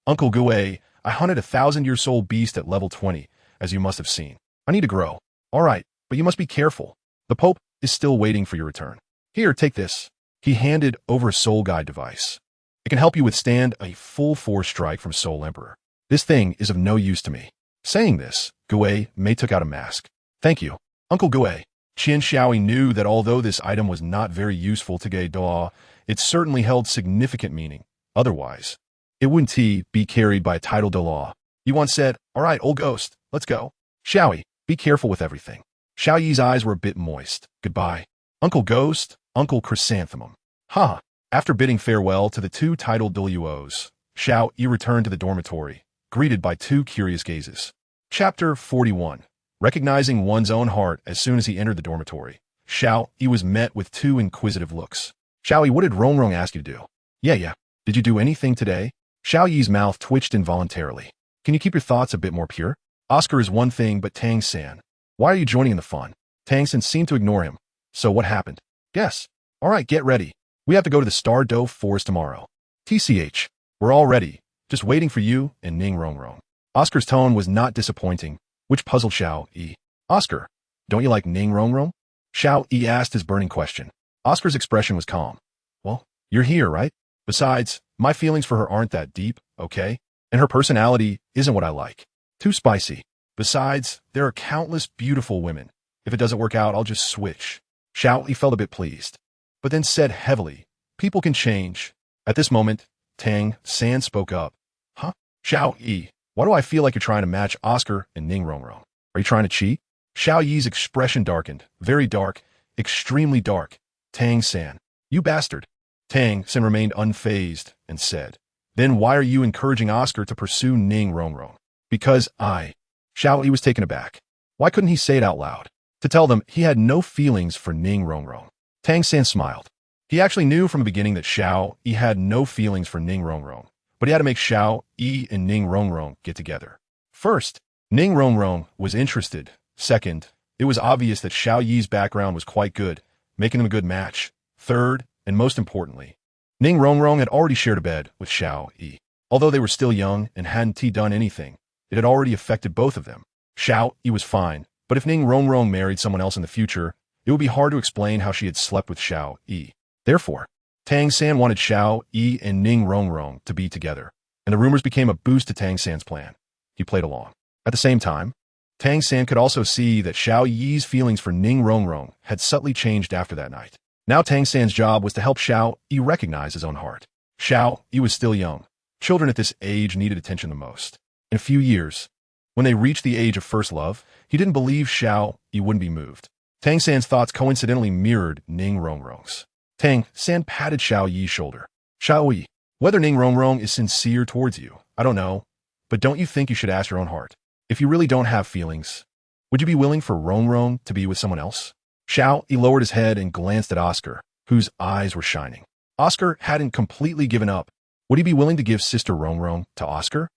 Uncle Gue, I hunted a 1,000-year-old beast at level 20, as you must have seen. I need to grow. All right, but you must be careful. The Pope is still waiting for your return. Here, take this. He handed over a soul guide device. It can help you withstand a full force strike from Soul Emperor. This thing is of no use to me. Saying this, Gue Mei took out a mask. Thank you, Uncle Gue. Qian Xiaoyi knew that although this item was not very useful to Douluo, it certainly held significant meaning. Otherwise, it wouldn't be carried by a titled Douluo. Yuan said, All right, old ghost, let's go. Xiaoyi, be careful with everything. Xiao Yi's eyes were a bit moist. Goodbye. Uncle Ghost, Uncle Chrysanthemum. Ha! After bidding farewell to the 2 titled Douluos, Xiao Yi returned to the dormitory, greeted by 2 curious gazes. Chapter 41. Recognizing one's own heart as soon as he entered the dormitory, Xiao Yi was met with 2 inquisitive looks. Xiao Yi, what did Rongrong ask you to do? Yeah. Did you do anything today? Xiao Yi's mouth twitched involuntarily. Can you keep your thoughts a bit more pure? Oscar is one thing, but Tang-san. Why are you joining in the fun? Tang-san seemed to ignore him. So what happened? Guess. All right, get ready. We have to go to the Douluo forest tomorrow. TCH. We're all ready. Just waiting for you and Ning Rongrong. Oscar's tone was not disappointing, which puzzled Xiao Yi. Oscar, don't you like Ning Rongrong? Xiao Yi asked his burning question. Oscar's expression was calm. Well, you're here, right? Besides, my feelings for her aren't that deep, okay? And her personality isn't what I like. Too spicy. Besides, there are countless beautiful women. If it doesn't work out, I'll just switch. Xiao Yi felt a bit pleased, but then said heavily, People can change. At this moment, Tang-san spoke up. Huh? Xiao Yi, why do I feel like you're trying to match Oscar and Ning Rongrong? Are you trying to cheat? Xiao Yi's expression darkened. Very dark. Extremely dark. Tang-san. You bastard. Tang-san remained unfazed and said, Then why are you encouraging Oscar to pursue Ning Rongrong? Because Xiao Yi was taken aback. Why couldn't he say it out loud? To tell them he had no feelings for Ning Rongrong. Tang San smiled. He actually knew from the beginning that Xiao Yi had no feelings for Ning Rongrong, but he had to make Xiao Yi and Ning Rongrong get together. First, Ning Rongrong was interested. Second, it was obvious that Xiao Yi's background was quite good, making them a good match. Third, and most importantly, Ning Rongrong had already shared a bed with Xiao Yi. Although they were still young and hadn't done anything, it had already affected both of them. Xiao Yi was fine, but if Ning Rongrong married someone else in the future, it would be hard to explain how she had slept with Xiao Yi. Therefore, Tang San wanted Xiao Yi and Ning Rongrong to be together, and the rumors became a boost to Tang San's plan. He played along. At the same time, Tang San could also see that Xiao Yi's feelings for Ning Rongrong had subtly changed after that night. Now Tang San's job was to help Xiao Yi recognize his own heart. Xiao Yi was still young. Children at this age needed attention the most. In a few years, when they reached the age of first love, he didn't believe Xiao Yi wouldn't be moved. Tang San's thoughts coincidentally mirrored Ning Rongrong's. Tang San patted Xiao Yi's shoulder. Xiao Yi, whether Ning Rongrong is sincere towards you, I don't know, but don't you think you should ask your own heart? If you really don't have feelings, would you be willing for Rongrong to be with someone else? Xiao Yi lowered his head and glanced at Oscar, whose eyes were shining. Oscar hadn't completely given up. Would he be willing to give Sister Rongrong to Oscar?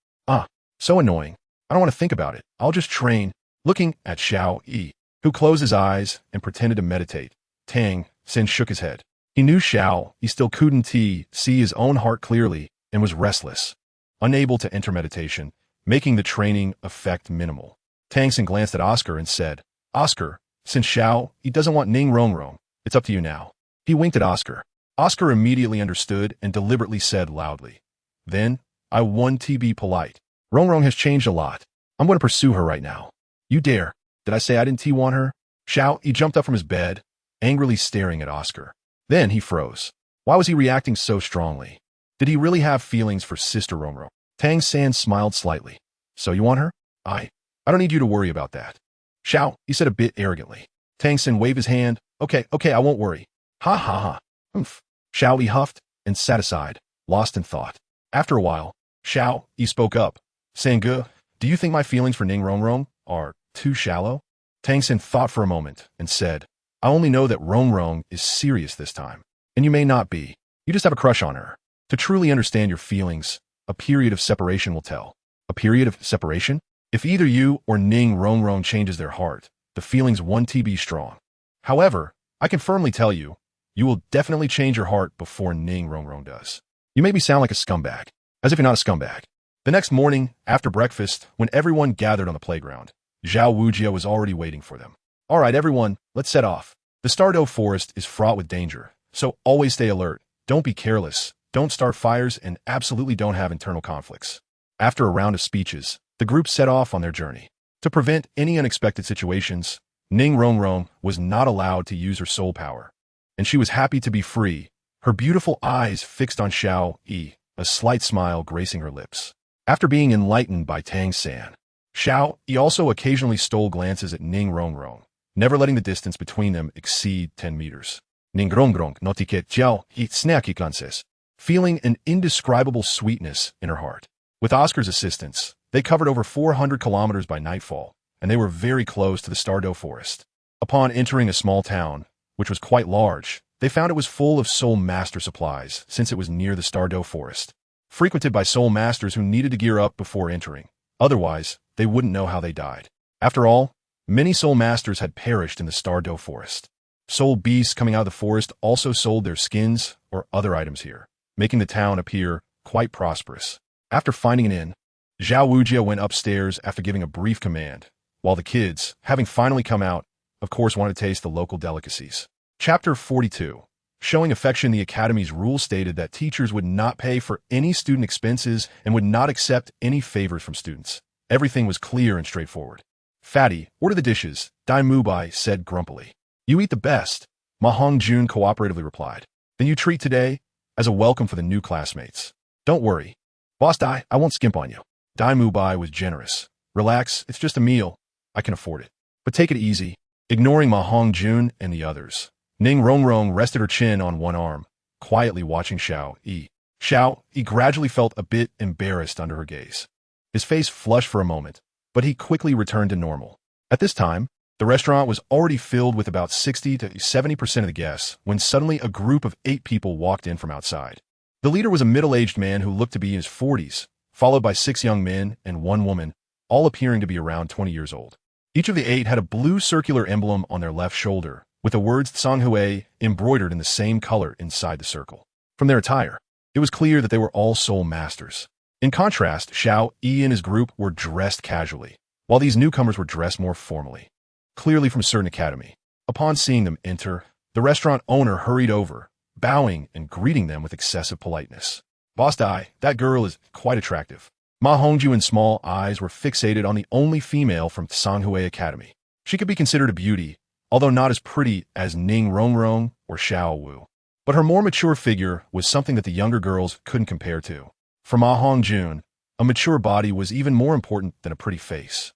So annoying. I don't want to think about it. I'll just train. Looking at Xiao Yi, who closed his eyes and pretended to meditate, Tang San shook his head. He knew Xiao Yi still couldn't see his own heart clearly and was restless, unable to enter meditation, making the training effect minimal. Tang San glanced at Oscar and said, Oscar, since Xiao Yi doesn't want Ning Rongrong, it's up to you now. He winked at Oscar. Oscar immediately understood and deliberately said loudly, Then, I want to be polite. Rongrong has changed a lot. I'm going to pursue her right now. You dare. Did I say I didn't want her? Xiao Yi jumped up from his bed, angrily staring at Oscar. Then he froze. Why was he reacting so strongly? Did he really have feelings for Sister Rongrong? Tang San smiled slightly. So you want her? I don't need you to worry about that. Xiao, he said a bit arrogantly. Tang San waved his hand. Okay, I won't worry. Ha ha ha. Humph. Xiao Yi huffed and sat aside, lost in thought. After a while, Xiao Yi spoke up. Sangu, do you think my feelings for Ning Rongrong are too shallow? Tang San thought for a moment and said, I only know that Rongrong is serious this time. And you may not be. You just have a crush on her. To truly understand your feelings, a period of separation will tell. A period of separation? If either you or Ning Rongrong changes their heart, the feelings won't be strong. However, I can firmly tell you, you will definitely change your heart before Ning Rongrong does. You maybe sound like a scumbag, as if you're not a scumbag. The next morning, after breakfast, when everyone gathered on the playground, Zhao Wujia was already waiting for them. All right, everyone, let's set off. The Stardow Forest is fraught with danger, so always stay alert. Don't be careless, don't start fires, and absolutely don't have internal conflicts. After a round of speeches, the group set off on their journey. To prevent any unexpected situations, Ning Rongrong was not allowed to use her soul power, and she was happy to be free, her beautiful eyes fixed on Xiao Yi, a slight smile gracing her lips. After being enlightened by Tang San, Xiao Yi also occasionally stole glances at Ning Rongrong, never letting the distance between them exceed 10 meters. Ning Rongrong notiket Xiao Yi snacky glances, feeling an indescribable sweetness in her heart. With Oscar's assistance, they covered over 400 kilometers by nightfall, and they were very close to the Stardow Forest. Upon entering a small town, which was quite large, they found it was full of Soul Master supplies since it was near the Stardow Forest, frequented by Soul Masters who needed to gear up before entering. Otherwise, they wouldn't know how they died. After all, many Soul Masters had perished in the Stardow Forest. Soul beasts coming out of the forest also sold their skins or other items here, making the town appear quite prosperous. After finding an inn, Zhao Wujia went upstairs after giving a brief command, while the kids, having finally come out, of course wanted to taste the local delicacies. Chapter 42. Showing affection, the Academy's rules stated that teachers would not pay for any student expenses and would not accept any favors from students. Everything was clear and straightforward. Fatty, order the dishes, Dai Mubai said grumpily. You eat the best, Ma Hongjun cooperatively replied. Then you treat today as a welcome for the new classmates. Don't worry. Boss Dai, I won't skimp on you. Dai Mubai was generous. Relax, it's just a meal. I can afford it. But take it easy. Ignoring Ma Hongjun and the others, Ning Rongrong rested her chin on one arm, quietly watching Xiao Yi. Xiao, he gradually felt a bit embarrassed under her gaze. His face flushed for a moment, but he quickly returned to normal. At this time, the restaurant was already filled with about 60 to 70% of the guests when suddenly a group of 8 people walked in from outside. The leader was a middle-aged man who looked to be in his 40s, followed by 6 young men and 1 woman, all appearing to be around 20 years old. Each of the 8 had a blue circular emblem on their left shoulder, with the words Tsanghui embroidered in the same color inside the circle. From their attire, it was clear that they were all soul masters. In contrast, Xiao Yi and his group were dressed casually, while these newcomers were dressed more formally, clearly from a certain academy. Upon seeing them enter, the restaurant owner hurried over, bowing and greeting them with excessive politeness. Boss Dai, that girl is quite attractive. Ma Hongju's small eyes were fixated on the only female from Tsanghui Academy. She could be considered a beauty, although not as pretty as Ning Rongrong or Xiao Wu. But her more mature figure was something that the younger girls couldn't compare to. For Ma Hongjun, a mature body was even more important than a pretty face.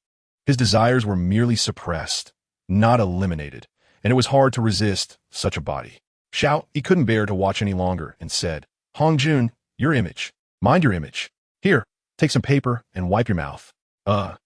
His desires were merely suppressed, not eliminated, and it was hard to resist such a body. Xiao, he couldn't bear to watch any longer and said, Hongjun, your image. Mind your image. Here, take some paper and wipe your mouth.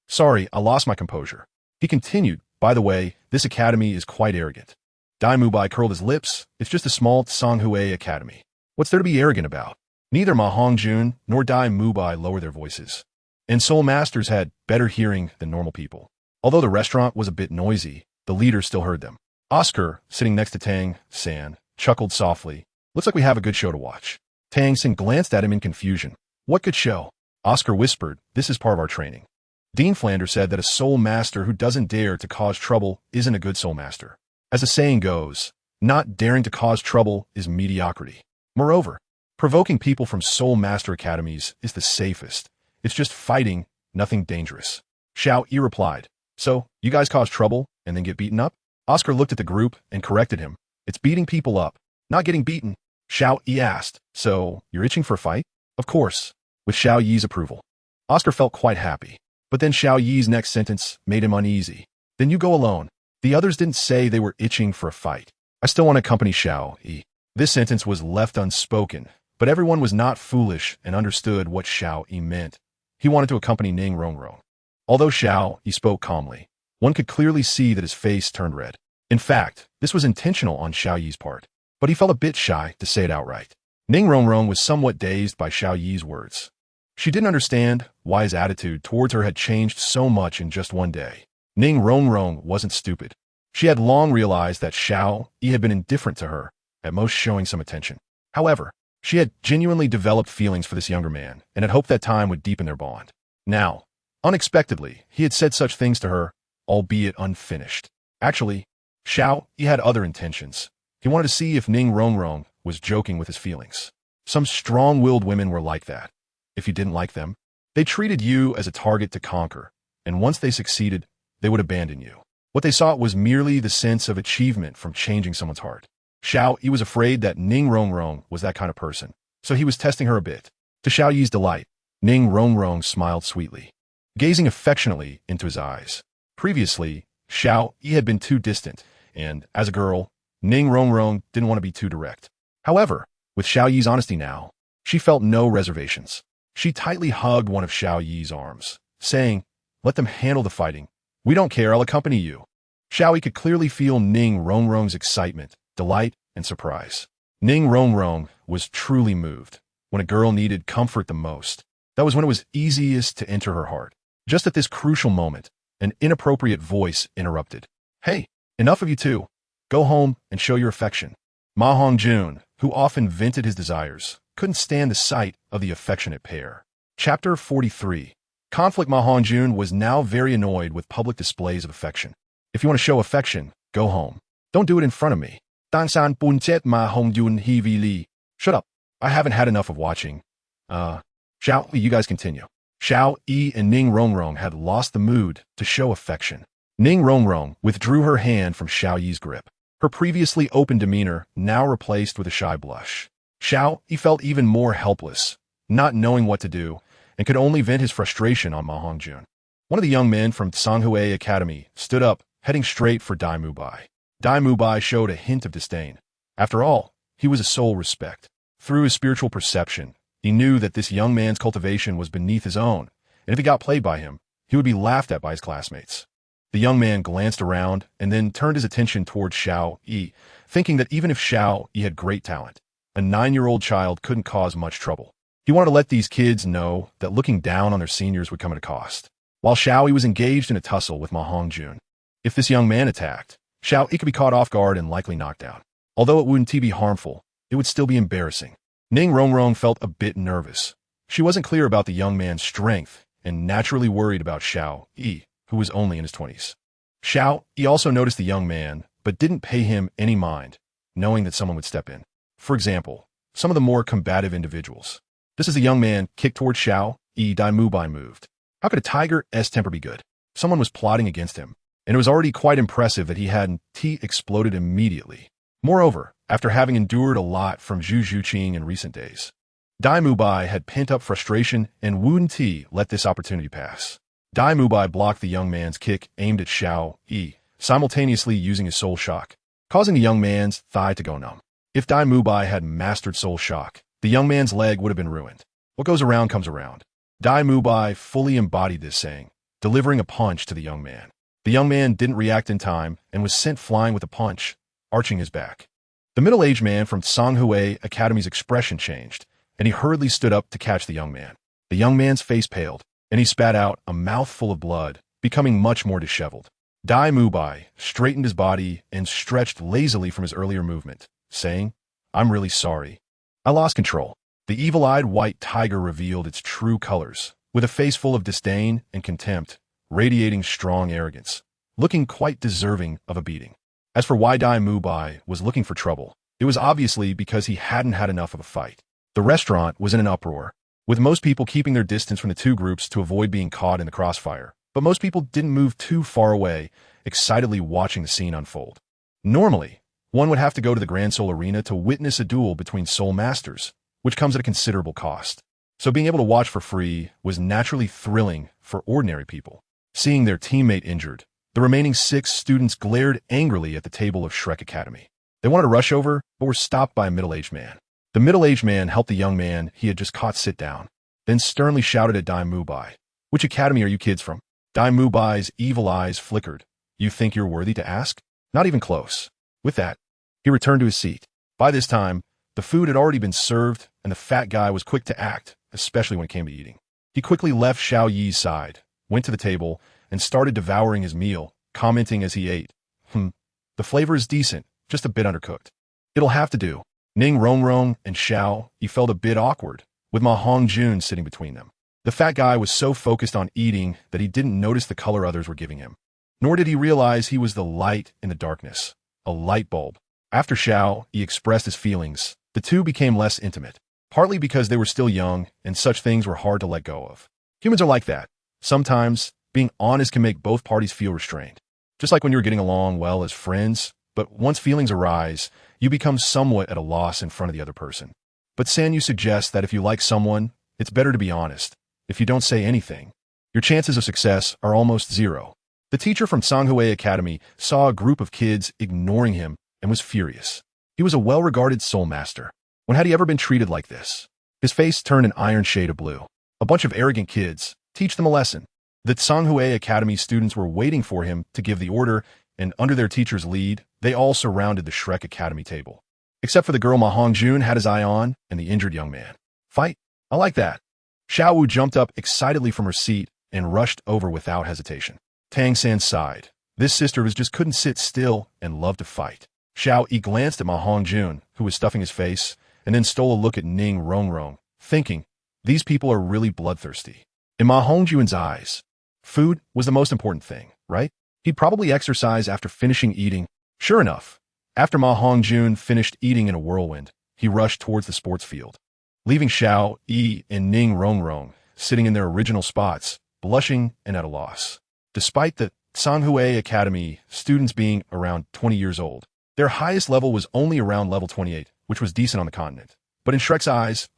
Sorry, I lost my composure. He continued, by the way, this academy is quite arrogant. Dai Mubai curled his lips. It's just a small Tsanghui academy. What's there to be arrogant about? Neither Ma Hongjun nor Dai Mubai lowered their voices. And soul masters had better hearing than normal people. Although the restaurant was a bit noisy, the leader still heard them. Oscar, sitting next to Tang San, chuckled softly. Looks like we have a good show to watch. Tang San glanced at him in confusion. What good show? Oscar whispered, this is part of our training. Dean Flanders said that a soul master who doesn't dare to cause trouble isn't a good soul master. As the saying goes, not daring to cause trouble is mediocrity. Moreover, provoking people from soul master academies is the safest. It's just fighting, nothing dangerous. Xiao Yi replied, so, you guys cause trouble and then get beaten up? Oscar looked at the group and corrected him. It's beating people up, not getting beaten. Xiao Yi asked, so, you're itching for a fight? Of course, with Xiao Yi's approval. Oscar felt quite happy, but then Xiao Yi's next sentence made him uneasy. Then you go alone. The others didn't say they were itching for a fight. I still want to accompany Xiao Yi. This sentence was left unspoken, but everyone was not foolish and understood what Xiao Yi meant. He wanted to accompany Ning Rongrong. Although Xiao Yi spoke calmly, one could clearly see that his face turned red. In fact, this was intentional on Xiao Yi's part, but he felt a bit shy to say it outright. Ning Rongrong was somewhat dazed by Xiao Yi's words. She didn't understand why his attitude towards her had changed so much in just one day. Ning Rongrong wasn't stupid. She had long realized that Xiao Yi had been indifferent to her, at most showing some attention. However, she had genuinely developed feelings for this younger man and had hoped that time would deepen their bond. Now, unexpectedly, he had said such things to her, albeit unfinished. Actually, Xiao Yi had other intentions. He wanted to see if Ning Rongrong was joking with his feelings. Some strong-willed women were like that. If you didn't like them, they treated you as a target to conquer, and once they succeeded, they would abandon you. What they sought was merely the sense of achievement from changing someone's heart. Xiao Yi was afraid that Ning Rongrong was that kind of person, so he was testing her a bit. To Xiao Yi's delight, Ning Rongrong smiled sweetly, gazing affectionately into his eyes. Previously, Xiao Yi had been too distant, and, as a girl, Ning Rongrong didn't want to be too direct. However, with Xiao Yi's honesty now, she felt no reservations. She tightly hugged one of Xiao Yi's arms, saying, let them handle the fighting. We don't care, I'll accompany you. Xiao Yi could clearly feel Ning Rongrong's excitement, delight, and surprise. Ning Rongrong was truly moved. When a girl needed comfort the most, that was when it was easiest to enter her heart. Just at this crucial moment, an inappropriate voice interrupted. Hey, enough of you two. Go home and show your affection. Ma Hongjun, who often vented his desires, couldn't stand the sight of the affectionate pair. Chapter 43. Conflict. Ma Hongjun was now very annoyed with public displays of affection. If you want to show affection, go home. Don't do it in front of me. Dansan Bunjet Ma Hongjun Hivi Li. Shut up. I haven't had enough of watching. Xiao Yi, you guys continue. Xiao Yi and Ning Rongrong had lost the mood to show affection. Ning Rongrong withdrew her hand from Xiao Yi's grip. Her previously open demeanor now replaced with a shy blush. Xiao Yi felt even more helpless, not knowing what to do, and could only vent his frustration on Ma Hongjun. One of the young men from Tsanghui Academy stood up, heading straight for Dai Mubai. Dai Mubai showed a hint of disdain. After all, he was a soul respect. Through his spiritual perception, He knew that this young man's cultivation was beneath his own, and if he got played by him, he would be laughed at by his classmates. The young man glanced around and then turned his attention towards Xiao Yi, thinking that even if Xiao Yi had great talent, a 9-year-old child couldn't cause much trouble. He wanted to let these kids know that looking down on their seniors would come at a cost. While Xiao Yi was engaged in a tussle with Ma Hongjun, if this young man attacked, Xiao Yi could be caught off guard and likely knocked out. Although it wouldn't be harmful, it would still be embarrassing. Ning Rongrong felt a bit nervous. She wasn't clear about the young man's strength and naturally worried about Xiao Yi, who was only in his 20s. Xiao Yi also noticed the young man, but didn't pay him any mind, knowing that someone would step in. For example, some of the more combative individuals. Just as the young man kicked towards Xiao Yi, Dai Mubai moved. How could a tiger's temper be good? Someone was plotting against him, and it was already quite impressive that he hadn't exploded immediately. Moreover, after having endured a lot from Zhu Zhuqing in recent days, Dai Mubai had pent-up frustration, and Wu Ti let this opportunity pass. Dai Mubai blocked the young man's kick aimed at Xiao Yi, simultaneously using his soul shock, causing the young man's thigh to go numb. If Dai Mubai had mastered soul shock, the young man's leg would have been ruined. What goes around comes around. Dai Mubai fully embodied this saying, delivering a punch to the young man. The young man didn't react in time and was sent flying with a punch, arching his back. The middle-aged man from Songhui Academy's expression changed, and he hurriedly stood up to catch the young man. The young man's face paled, and he spat out a mouthful of blood, becoming much more disheveled. Dai Mubai straightened his body and stretched lazily from his earlier movement, saying, "I'm really sorry. I lost control." The evil-eyed white tiger revealed its true colors, with a face full of disdain and contempt, radiating strong arrogance, looking quite deserving of a beating. As for why Dai Mubai was looking for trouble, it was obviously because he hadn't had enough of a fight. The restaurant was in an uproar, with most people keeping their distance from the two groups to avoid being caught in the crossfire. But most people didn't move too far away, excitedly watching the scene unfold. Normally, one would have to go to the Grand Soul Arena to witness a duel between soul masters, which comes at a considerable cost. So being able to watch for free was naturally thrilling for ordinary people. Seeing their teammate injured, the remaining 6 students glared angrily at the table of Shrek Academy. They wanted to rush over, but were stopped by a middle-aged man. The middle-aged man helped the young man he had just caught sit down, then sternly shouted at Dai Mubai, "Which academy are you kids from?" Dai Mubai's evil eyes flickered. "You think you're worthy to ask? Not even close." With that, he returned to his seat. By this time, the food had already been served, and the fat guy was quick to act, especially when it came to eating. He quickly left Xiao Yi's side, went to the table, and started devouring his meal, commenting as he ate, "The flavor is decent, just a bit undercooked. It'll have to do." Ning Rongrong and Xiao Yi felt a bit awkward, with Ma Hongjun sitting between them. The fat guy was so focused on eating that he didn't notice the color others were giving him. Nor did he realize he was the light in the darkness, a light bulb. After Xiao Yi expressed his feelings, the two became less intimate, partly because they were still young and such things were hard to let go of. Humans are like that. Sometimes, being honest can make both parties feel restrained. Just like when you're getting along well as friends, but once feelings arise, you become somewhat at a loss in front of the other person. But Sanyu suggests that if you like someone, it's better to be honest. If you don't say anything, your chances of success are almost zero. The teacher from Songhui Academy saw a group of kids ignoring him and was furious. He was a well-regarded soul master. When had he ever been treated like this? His face turned an iron shade of blue. A bunch of arrogant kids. Teach them a lesson. The Songhui Academy students were waiting for him to give the order, and under their teacher's lead, they all surrounded the Shrek Academy table. Except for the girl Ma Hongjun had his eye on, and the injured young man. "Fight? I like that." Xiao Wu jumped up excitedly from her seat and rushed over without hesitation. Tang San sighed. This sister just couldn't sit still and loved to fight. Xiao Yi glanced at Ma Hongjun, who was stuffing his face, and then stole a look at Ning Rongrong, thinking, these people are really bloodthirsty. In Ma Hongjun's eyes, food was the most important thing, right? He'd probably exercise after finishing eating. Sure enough, after Ma Hongjun finished eating in a whirlwind, he rushed towards the sports field, leaving Xiao Yi and Ning Rongrong sitting in their original spots, blushing and at a loss. Despite the Songhui Academy students being around 20 years old, their highest level was only around level 28, which was decent on the continent. But in Shrek's eyes,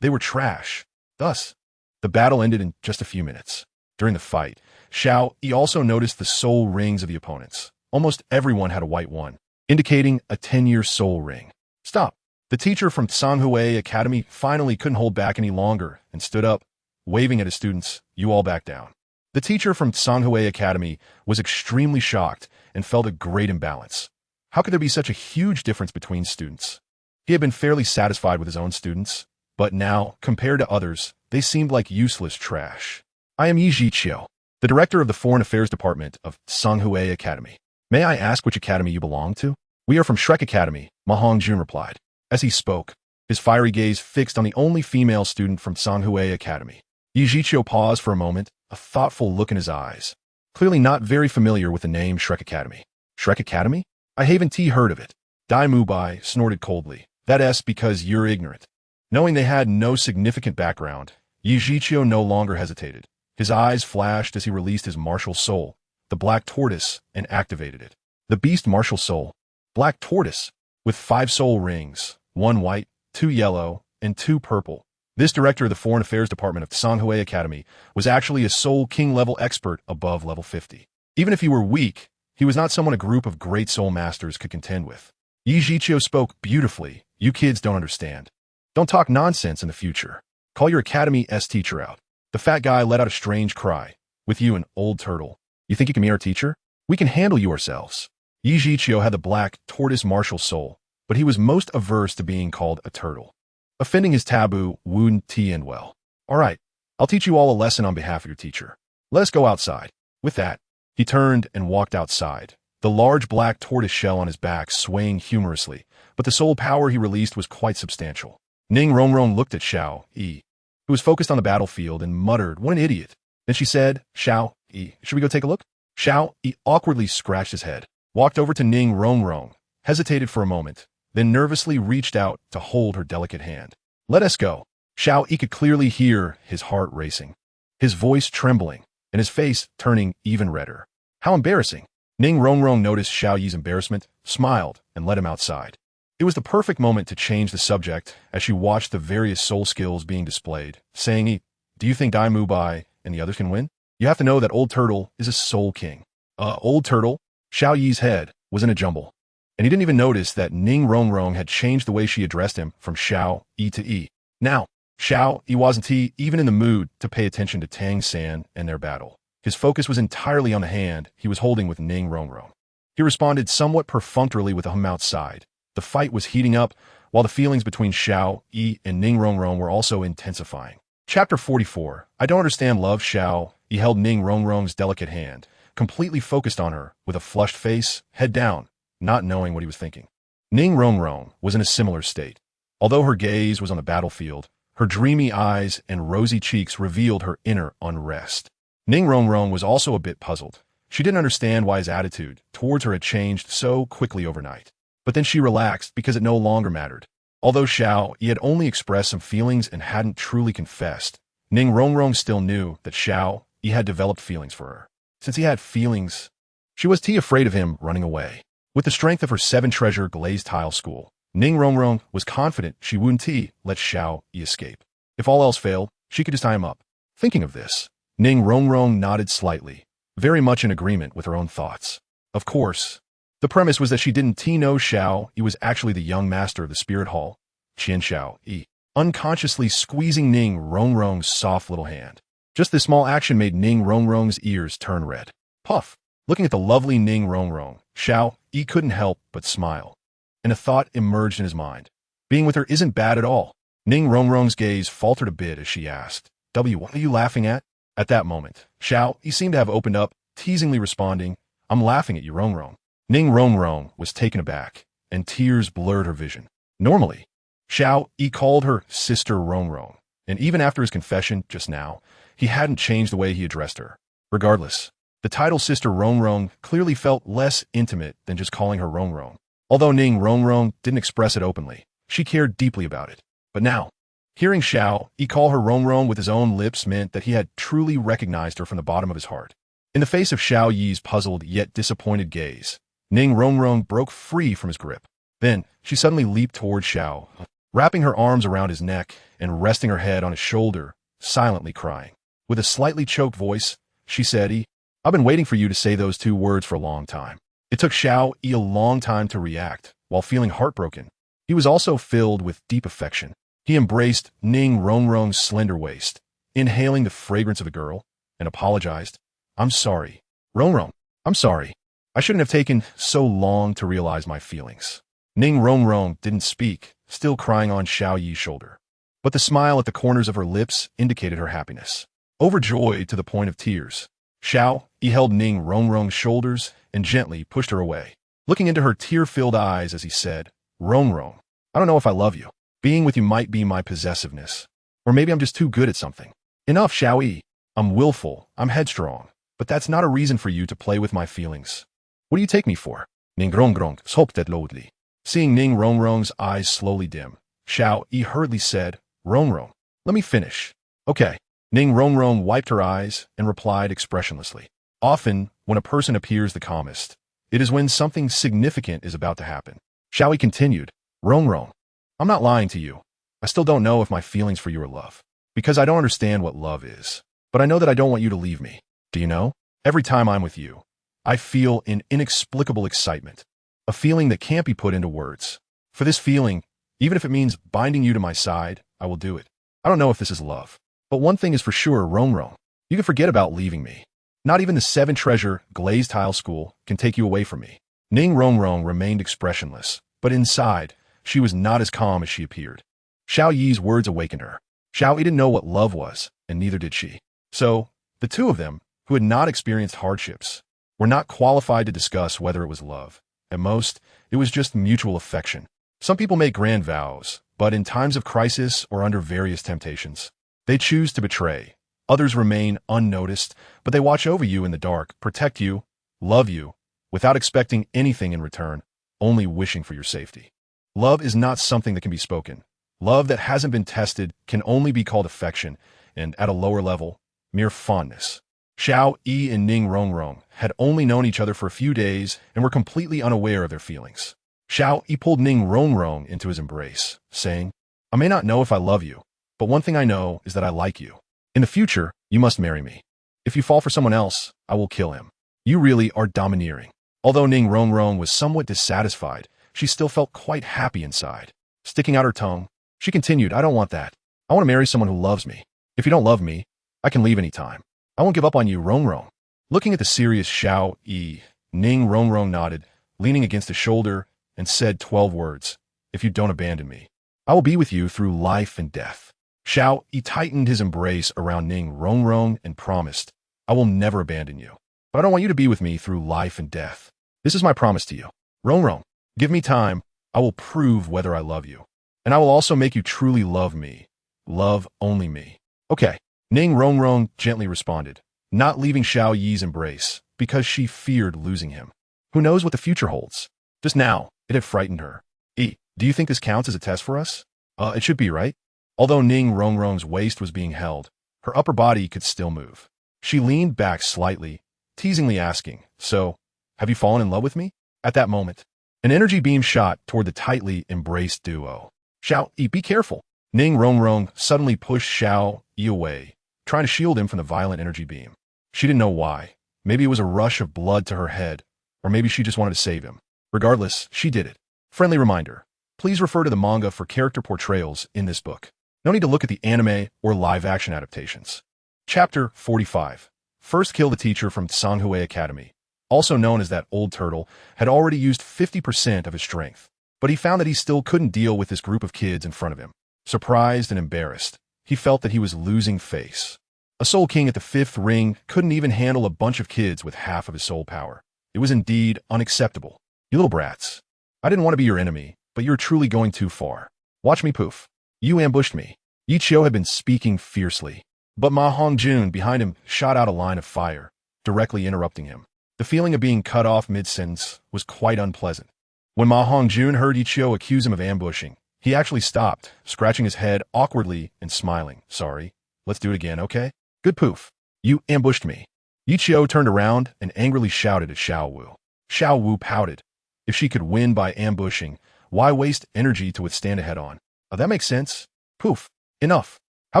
they were trash. Thus, the battle ended in just a few minutes. During the fight, Xiao Yi also noticed the soul rings of the opponents. Almost everyone had a white one, indicating a 10-year soul ring. "Stop. The teacher from Tsanghui Academy finally couldn't hold back any longer and stood up, waving at his students, "You all back down." The teacher from Tsanghui Academy was extremely shocked and felt a great imbalance. How could there be such a huge difference between students? He had been fairly satisfied with his own students, but now, compared to others, they seemed like useless trash. "I am Yi Jiqiu, the director of the Foreign Affairs Department of Tsanghui Academy. May I ask which academy you belong to?" "We are from Shrek Academy," Ma Hongjun replied. As he spoke, his fiery gaze fixed on the only female student from Tsanghui Academy. Yi Jiqiu paused for a moment, a thoughtful look in his eyes. Clearly not very familiar with the name Shrek Academy. "Shrek Academy? I haven't heard of it." Dai Mubai snorted coldly. "That's because you're ignorant." Knowing they had no significant background, Yi Jiqiu no longer hesitated. His eyes flashed as he released his martial soul, the black tortoise, and activated it. The beast martial soul, black tortoise, with 5 soul rings, 1 white, 2 yellow, and 2 purple. This director of the Foreign Affairs Department of Tsanghui Academy was actually a Soul King level expert above level 50. Even if he were weak, he was not someone a group of great soul masters could contend with. Yi Jiqiu spoke beautifully. "You kids don't understand. Don't talk nonsense in the future. Call your Academy-S teacher out." The fat guy let out a strange cry. "With you, an old turtle. You think you can be our teacher? We can handle you ourselves." Yi Jiqiu had the black tortoise martial soul, but he was most averse to being called a turtle. Offending his taboo wouldn't end well. "All right, I'll teach you all a lesson on behalf of your teacher. Let us go outside." With that, he turned and walked outside, the large black tortoise shell on his back swaying humorously, but the soul power he released was quite substantial. Ning Rongrong looked at Xiao Yi, who was focused on the battlefield, and muttered, "What an idiot." Then she said, "Xiao Yi, should we go take a look?" Xiao Yi awkwardly scratched his head, walked over to Ning Rongrong, hesitated for a moment, then nervously reached out to hold her delicate hand. "Let us go." Xiao Yi could clearly hear his heart racing, his voice trembling, and his face turning even redder. How embarrassing. Ning Rongrong noticed Xiao Yi's embarrassment, smiled, and led him outside. It was the perfect moment to change the subject as she watched the various soul skills being displayed, saying, "Do you think Dai Mubai and the others can win? You have to know that Old Turtle is a soul king." Old Turtle? Xiao Yi's head was in a jumble, and he didn't even notice that Ning Rongrong had changed the way she addressed him from Xiao Yi to Yi. Now, Xiao Yi wasn't even in the mood to pay attention to Tang San and their battle. His focus was entirely on the hand he was holding with Ning Rongrong. He responded somewhat perfunctorily with a hum outside. The fight was heating up, while the feelings between Xiao Yi and Ning Rongrong were also intensifying. Chapter 44. I don't understand love. Xiao Yi held Ning Rongrong's delicate hand, completely focused on her, with a flushed face, head down, not knowing what he was thinking. Ning Rongrong was in a similar state. Although her gaze was on the battlefield, her dreamy eyes and rosy cheeks revealed her inner unrest. Ning Rongrong was also a bit puzzled. She didn't understand why his attitude towards her had changed so quickly overnight. But then she relaxed because it no longer mattered. Although Xiao Yi had only expressed some feelings and hadn't truly confessed, Ning Rongrong still knew that Xiao Yi had developed feelings for her. Since he had feelings, she was afraid of him running away. With the strength of her 7-treasure glazed tile school, Ning Rongrong was confident she wouldn't let Xiao Yi escape. If all else failed, she could just tie him up. Thinking of this, Ning Rongrong nodded slightly, very much in agreement with her own thoughts. Of course, the premise was that she didn't know Xiao Yi was actually the young master of the Spirit Hall, Qian Xiao Yi, unconsciously squeezing Ning Rongrong's soft little hand. Just this small action made Ning Rongrong's ears turn red. Puff! Looking at the lovely Ning Rongrong, Xiao Yi couldn't help but smile. And a thought emerged in his mind. Being with her isn't bad at all. Ning Rongrong's gaze faltered a bit as she asked, "What are you laughing at?" At that moment, Xiao Yi seemed to have opened up, teasingly responding, "I'm laughing at you, Rongrong." Ning Rongrong was taken aback, and tears blurred her vision. Normally, Xiao Yi called her Sister Rongrong, and even after his confession just now, he hadn't changed the way he addressed her. Regardless, the title Sister Rongrong clearly felt less intimate than just calling her Rongrong. Although Ning Rongrong didn't express it openly, she cared deeply about it. But now, hearing Xiao Yi call her Rongrong with his own lips meant that he had truly recognized her from the bottom of his heart. In the face of Xiao Yi's puzzled yet disappointed gaze, Ning Rongrong broke free from his grip. Then, she suddenly leaped toward Xiao, wrapping her arms around his neck and resting her head on his shoulder, silently crying. With a slightly choked voice, she said, "I've been waiting for you to say those 2 words for a long time." It took Xiao Yi a long time to react, while feeling heartbroken. He was also filled with deep affection. He embraced Ning Rongrong's slender waist, inhaling the fragrance of the girl, and apologized. I'm sorry. Rongrong, I'm sorry. I shouldn't have taken so long to realize my feelings. Ning Rongrong didn't speak, still crying on Xiao Yi's shoulder. But the smile at the corners of her lips indicated her happiness. Overjoyed to the point of tears, Xiao Yi held Ning Rongrong's shoulders and gently pushed her away, looking into her tear-filled eyes as he said, Rongrong, I don't know if I love you. Being with you might be my possessiveness. Or maybe I'm just too good at something. Enough, Xiao Yi. I'm willful, I'm headstrong, but that's not a reason for you to play with my feelings. What do you take me for? Ning Rongrong soped loudly. Seeing Ning Rongrong's eyes slowly dim, Xiao Yi hurriedly said, Rongrong, let me finish. Okay. Ning Rongrong wiped her eyes and replied expressionlessly. Often, when a person appears the calmest, it is when something significant is about to happen. Xiao Yi continued, Rongrong, I'm not lying to you. I still don't know if my feelings for you are love, because I don't understand what love is. But I know that I don't want you to leave me. Do you know? Every time I'm with you, I feel an inexplicable excitement, a feeling that can't be put into words. For this feeling, even if it means binding you to my side, I will do it. I don't know if this is love. But one thing is for sure, Rongrong, you can forget about leaving me. Not even the 7-treasure glazed tile school can take you away from me. Ning Rongrong remained expressionless, but inside, she was not as calm as she appeared. Xiao Yi's words awakened her. Xiao Yi didn't know what love was, and neither did she. So, the two of them, who had not experienced hardships, were not qualified to discuss whether it was love. At most, it was just mutual affection. Some people make grand vows, but in times of crisis or under various temptations, they choose to betray. Others remain unnoticed, but they watch over you in the dark, protect you, love you, without expecting anything in return, only wishing for your safety. Love is not something that can be spoken. Love that hasn't been tested can only be called affection, and at a lower level, mere fondness. Xiao Yi and Ning Rongrong had only known each other for a few days and were completely unaware of their feelings. Xiao Yi pulled Ning Rongrong into his embrace, saying, I may not know if I love you, but one thing I know is that I like you. In the future, you must marry me. If you fall for someone else, I will kill him. You really are domineering. Although Ning Rongrong was somewhat dissatisfied, she still felt quite happy inside. Sticking out her tongue, she continued, I don't want that. I want to marry someone who loves me. If you don't love me, I can leave any time. I won't give up on you, Rongrong. Looking at the serious Xiao Yi, Ning Rongrong nodded, leaning against his shoulder, and said 12 words, If you don't abandon me, I will be with you through life and death. Xiao Yi tightened his embrace around Ning Rongrong and promised, I will never abandon you. But I don't want you to be with me through life and death. This is my promise to you. Rongrong, give me time. I will prove whether I love you. And I will also make you truly love me. Love only me. Okay. Ning Rongrong gently responded, not leaving Xiao Yi's embrace, because she feared losing him. Who knows what the future holds? Just now, it had frightened her. Do you think this counts as a test for us? It should be, right? Although Ning Rongrong's waist was being held, her upper body could still move. She leaned back slightly, teasingly asking, So, have you fallen in love with me? At that moment, an energy beam shot toward the tightly embraced duo. Xiao Yi, be careful. Ning Rongrong suddenly pushed Xiao Yi away, trying to shield him from the violent energy beam. She didn't know why. Maybe it was a rush of blood to her head, or maybe she just wanted to save him. Regardless, she did it. Friendly reminder. Please refer to the manga for character portrayals in this book. No need to look at the anime or live-action adaptations. Chapter 45. First kill the teacher from Sanghui Academy. Also known as that old turtle, had already used 50% of his strength. But he found that he still couldn't deal with this group of kids in front of him. Surprised and embarrassed, he felt that he was losing face. A Soul King at the 5th ring couldn't even handle a bunch of kids with half of his soul power. It was indeed unacceptable. You little brats. I didn't want to be your enemy, but you're truly going too far. Watch me poof. You ambushed me. Yi Qiu had been speaking fiercely, but Ma Hongjun behind him shot out a line of fire, directly interrupting him. The feeling of being cut off mid-sentence was quite unpleasant. When Ma Hongjun heard Yi Qiu accuse him of ambushing, he actually stopped, scratching his head awkwardly and smiling. Sorry, let's do it again, okay? Good poof. You ambushed me. Yi Qiu turned around and angrily shouted at Xiao Wu. Xiao Wu pouted. If she could win by ambushing, why waste energy to withstand a head-on? That makes sense. Poof. Enough. How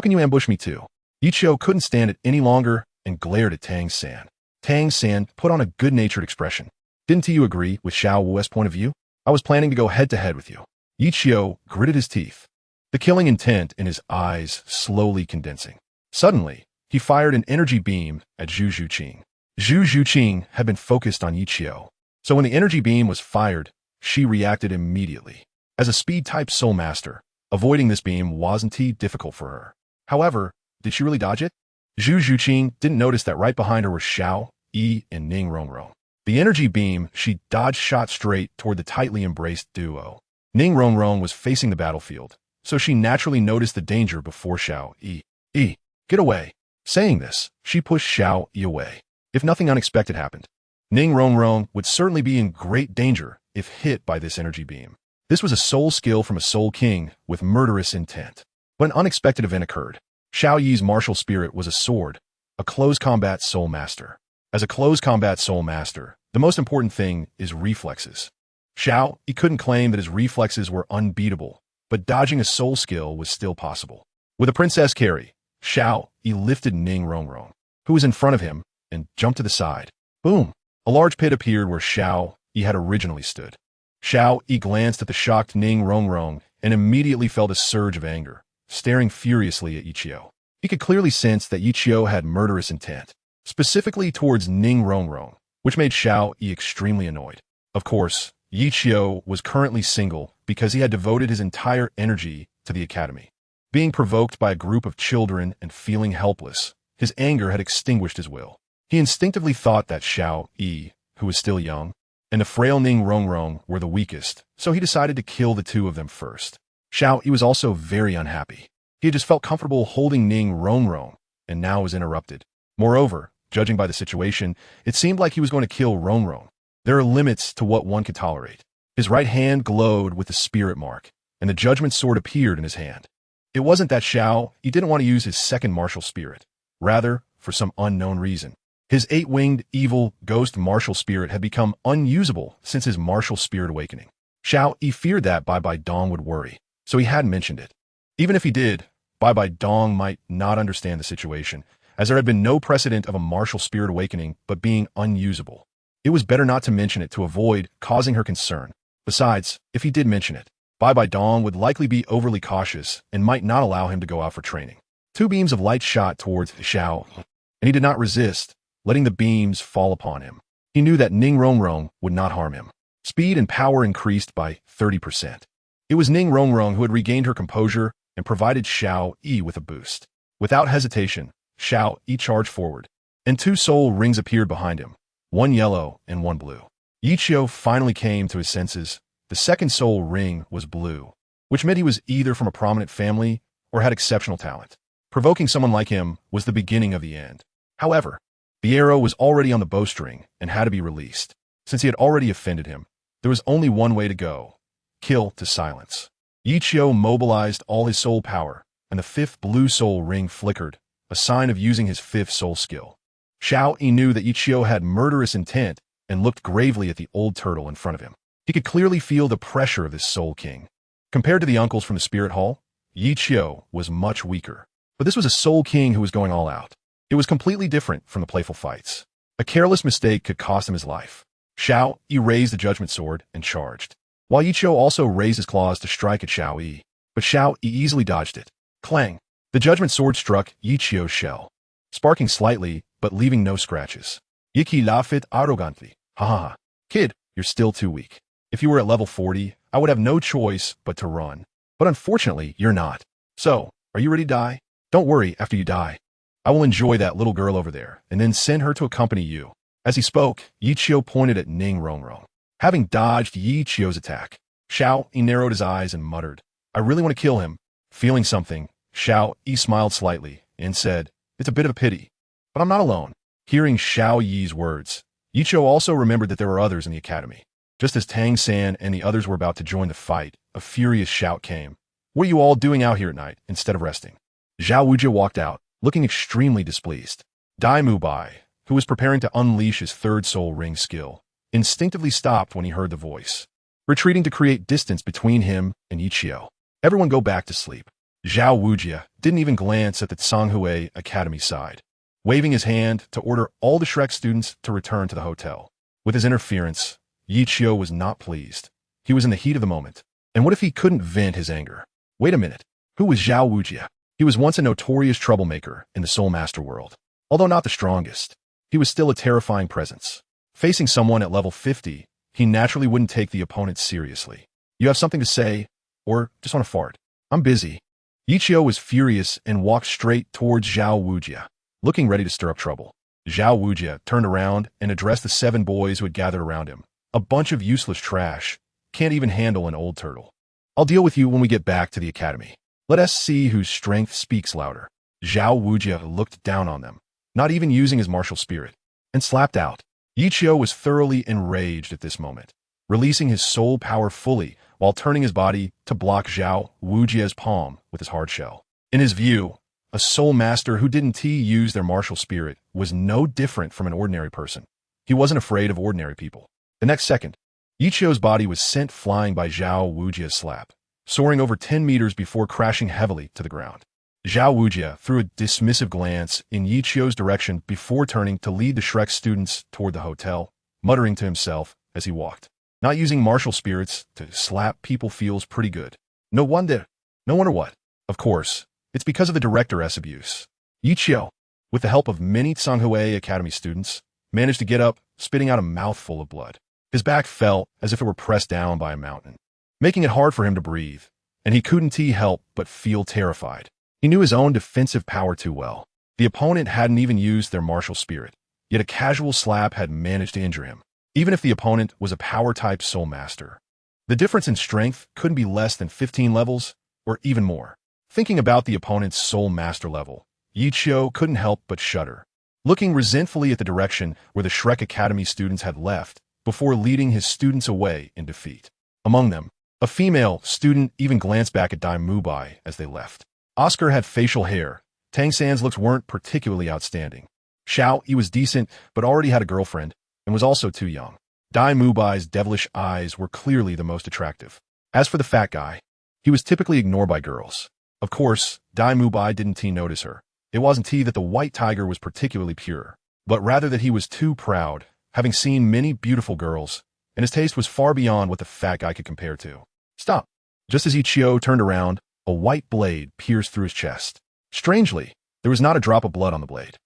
can you ambush me too? Yi Qiu couldn't stand it any longer and glared at Tang San. Tang San put on a good-natured expression. Didn't you agree with Xiao Wu's point of view? I was planning to go head-to-head with you. Yi Qiu gritted his teeth, the killing intent in his eyes slowly condensing. Suddenly, he fired an energy beam at Zhu Zhuqing. Zhu Zhuqing had been focused on Yi Qiu, so when the energy beam was fired, she reacted immediately. As a speed-type soul master, avoiding this beam wasn't difficult for her. However, did she really dodge it? Zhu Zhuqing didn't notice that right behind her were Xiao, Yi, and Ning Rongrong. The energy beam she dodged shot straight toward the tightly embraced duo. Ning Rongrong was facing the battlefield, so she naturally noticed the danger before Xiao Yi. Get away. Saying this, she pushed Xiao Yi away. If nothing unexpected happened, Ning Rongrong would certainly be in great danger if hit by this energy beam. This was a soul skill from a soul king with murderous intent. But an unexpected event occurred. Xiao Yi's martial spirit was a sword, a close combat soul master. As a close combat soul master, the most important thing is reflexes. Xiao Yi couldn't claim that his reflexes were unbeatable, but dodging a soul skill was still possible. With a princess carry, Xiao Yi lifted Ning Rongrong, who was in front of him, and jumped to the side. Boom! A large pit appeared where Xiao Yi had originally stood. Xiao Yi glanced at the shocked Ning Rongrong and immediately felt a surge of anger, staring furiously at Yi Qiu. He could clearly sense that Yi Qiu had murderous intent, specifically towards Ning Rongrong, which made Xiao Yi extremely annoyed. Of course, Yi Qiu was currently single because he had devoted his entire energy to the academy. Being provoked by a group of children and feeling helpless, his anger had extinguished his will. He instinctively thought that Xiao Yi, who was still young, and the frail Ning Rongrong were the weakest, so he decided to kill the two of them first. Xiao Yi was also very unhappy. He had just felt comfortable holding Ning Rongrong, and now was interrupted. Moreover, judging by the situation, it seemed like he was going to kill Rongrong. There are limits to what one could tolerate. His right hand glowed with the spirit mark, and the judgment sword appeared in his hand. It wasn't that Xiao Yi didn't want to use his second martial spirit. Rather, for some unknown reason, his eight-winged, evil, ghost martial spirit had become unusable since his martial spirit awakening. Xiao Yi feared that Bai Bai Dong would worry, so he hadn't mentioned it. Even if he did, Bai Bai Dong might not understand the situation, as there had been no precedent of a martial spirit awakening but being unusable. It was better not to mention it to avoid causing her concern. Besides, if he did mention it, Bai Bai Dong would likely be overly cautious and might not allow him to go out for training. Two beams of light shot towards Xiao, and he did not resist, letting the beams fall upon him. He knew that Ning Rongrong would not harm him. Speed and power increased by 30%. It was Ning Rongrong who had regained her composure and provided Xiao Yi with a boost. Without hesitation, Xiao Yi charged forward, and two soul rings appeared behind him, one yellow and one blue. Yi Qiu finally came to his senses. The second soul ring was blue, which meant he was either from a prominent family or had exceptional talent. Provoking someone like him was the beginning of the end. However, the arrow was already on the bowstring and had to be released. Since he had already offended him, there was only one way to go: kill to silence. Yi Qiu mobilized all his soul power, and the fifth blue soul ring flickered, a sign of using his fifth soul skill. Xiao Yi knew that Yi Qiu had murderous intent and looked gravely at the old turtle in front of him. He could clearly feel the pressure of this soul king. Compared to the uncles from the spirit hall, Yi Qiu was much weaker. But this was a soul king who was going all out. It was completely different from the playful fights. A careless mistake could cost him his life. Xiao Yi raised the judgment sword and charged, while Yi Qiu also raised his claws to strike at Xiao Yi. But Xiao Yi easily dodged it. Clang! The judgment sword struck Yi Qiu's shell, sparking slightly but leaving no scratches. Yi Qi laughed arrogantly. Ha ha ha. Kid, you're still too weak. If you were at level 40, I would have no choice but to run. But unfortunately, you're not. So, are you ready to die? Don't worry after you die. I will enjoy that little girl over there, and then send her to accompany you. As he spoke, Yi Qiu pointed at Ning Rongrong. Having dodged Yi Qiu's attack, Xiao Yi narrowed his eyes and muttered, I really want to kill him. Feeling something, Xiao Yi smiled slightly and said, It's a bit of a pity, but I'm not alone. Hearing Xiao Yi's words, Yi Qiu also remembered that there were others in the academy. Just as Tang San and the others were about to join the fight, a furious shout came. What are you all doing out here at night instead of resting? Zhao Wujia walked out, looking extremely displeased. Dai Mubai, who was preparing to unleash his third soul ring skill, instinctively stopped when he heard the voice, retreating to create distance between him and Yi Qiu. Everyone go back to sleep. Zhao Wujia didn't even glance at the Tsanghui Academy side, waving his hand to order all the Shrek students to return to the hotel. With his interference, Yi Qiu was not pleased. He was in the heat of the moment. And what if he couldn't vent his anger? Wait a minute. Who was Zhao Wujie? He was once a notorious troublemaker in the Soul Master world. Although not the strongest, he was still a terrifying presence. Facing someone at level 50, he naturally wouldn't take the opponent seriously. You have something to say? Or just want to fart? I'm busy. Yichio was furious and walked straight towards Zhao Wujie, looking ready to stir up trouble. Zhao Wujie turned around and addressed the 7 boys who had gathered around him. A bunch of useless trash. Can't even handle an old turtle. I'll deal with you when we get back to the academy. Let us see whose strength speaks louder. Zhao Wujie looked down on them, not even using his martial spirit, and slapped out. Yichio was thoroughly enraged at this moment, releasing his soul power fully while turning his body to block Zhao Wujie's palm with his hard shell. In his view, a soul master who didn't use their martial spirit was no different from an ordinary person. He wasn't afraid of ordinary people. The next second, Yichio's body was sent flying by Zhao Wujie's slap, soaring over 10 meters before crashing heavily to the ground. Zhao Wujie threw a dismissive glance in Yichio's direction before turning to lead the Shrek students toward the hotel, muttering to himself as he walked. Not using martial spirits to slap people feels pretty good. No wonder what? Of course, it's because of the director's abuse. Yichio, with the help of many Tsanghue Academy students, managed to get up, spitting out a mouthful of blood. His back felt as if it were pressed down by a mountain, making it hard for him to breathe, and he couldn't help but feel terrified. He knew his own defensive power too well. The opponent hadn't even used their martial spirit, yet a casual slap had managed to injure him, even if the opponent was a power-type soul master. The difference in strength couldn't be less than 15 levels, or even more. Thinking about the opponent's soul master level, Yichio couldn't help but shudder, looking resentfully at the direction where the Shrek Academy students had left before leading his students away in defeat. Among them, a female student even glanced back at Dai Mubai as they left. Oscar had facial hair. Tang San's looks weren't particularly outstanding. Xiao Yi was decent, but already had a girlfriend, and was also too young. Dai Mubai's devilish eyes were clearly the most attractive. As for the fat guy, he was typically ignored by girls. Of course, Dai Mubai didn't notice her. It wasn't that the white tiger was particularly pure, but rather that he was too proud, having seen many beautiful girls, and his taste was far beyond what the fat guy could compare to. Stop. Just as Ichio turned around, a white blade pierced through his chest. Strangely, there was not a drop of blood on the blade.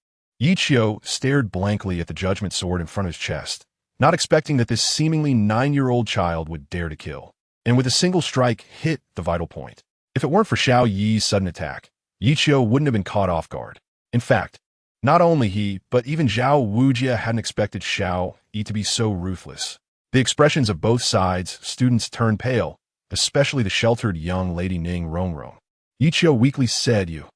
Ichio stared blankly at the judgment sword in front of his chest, not expecting that this seemingly 9-year-old child would dare to kill, and with a single strike hit the vital point. If it weren't for Xiao Yi's sudden attack, Yichio wouldn't have been caught off guard. In fact, not only he, but even Zhao Wujie hadn't expected Xiao Yi to be so ruthless. The expressions of both sides, students turned pale, especially the sheltered young lady Ning Rongrong. Yichio weakly said, You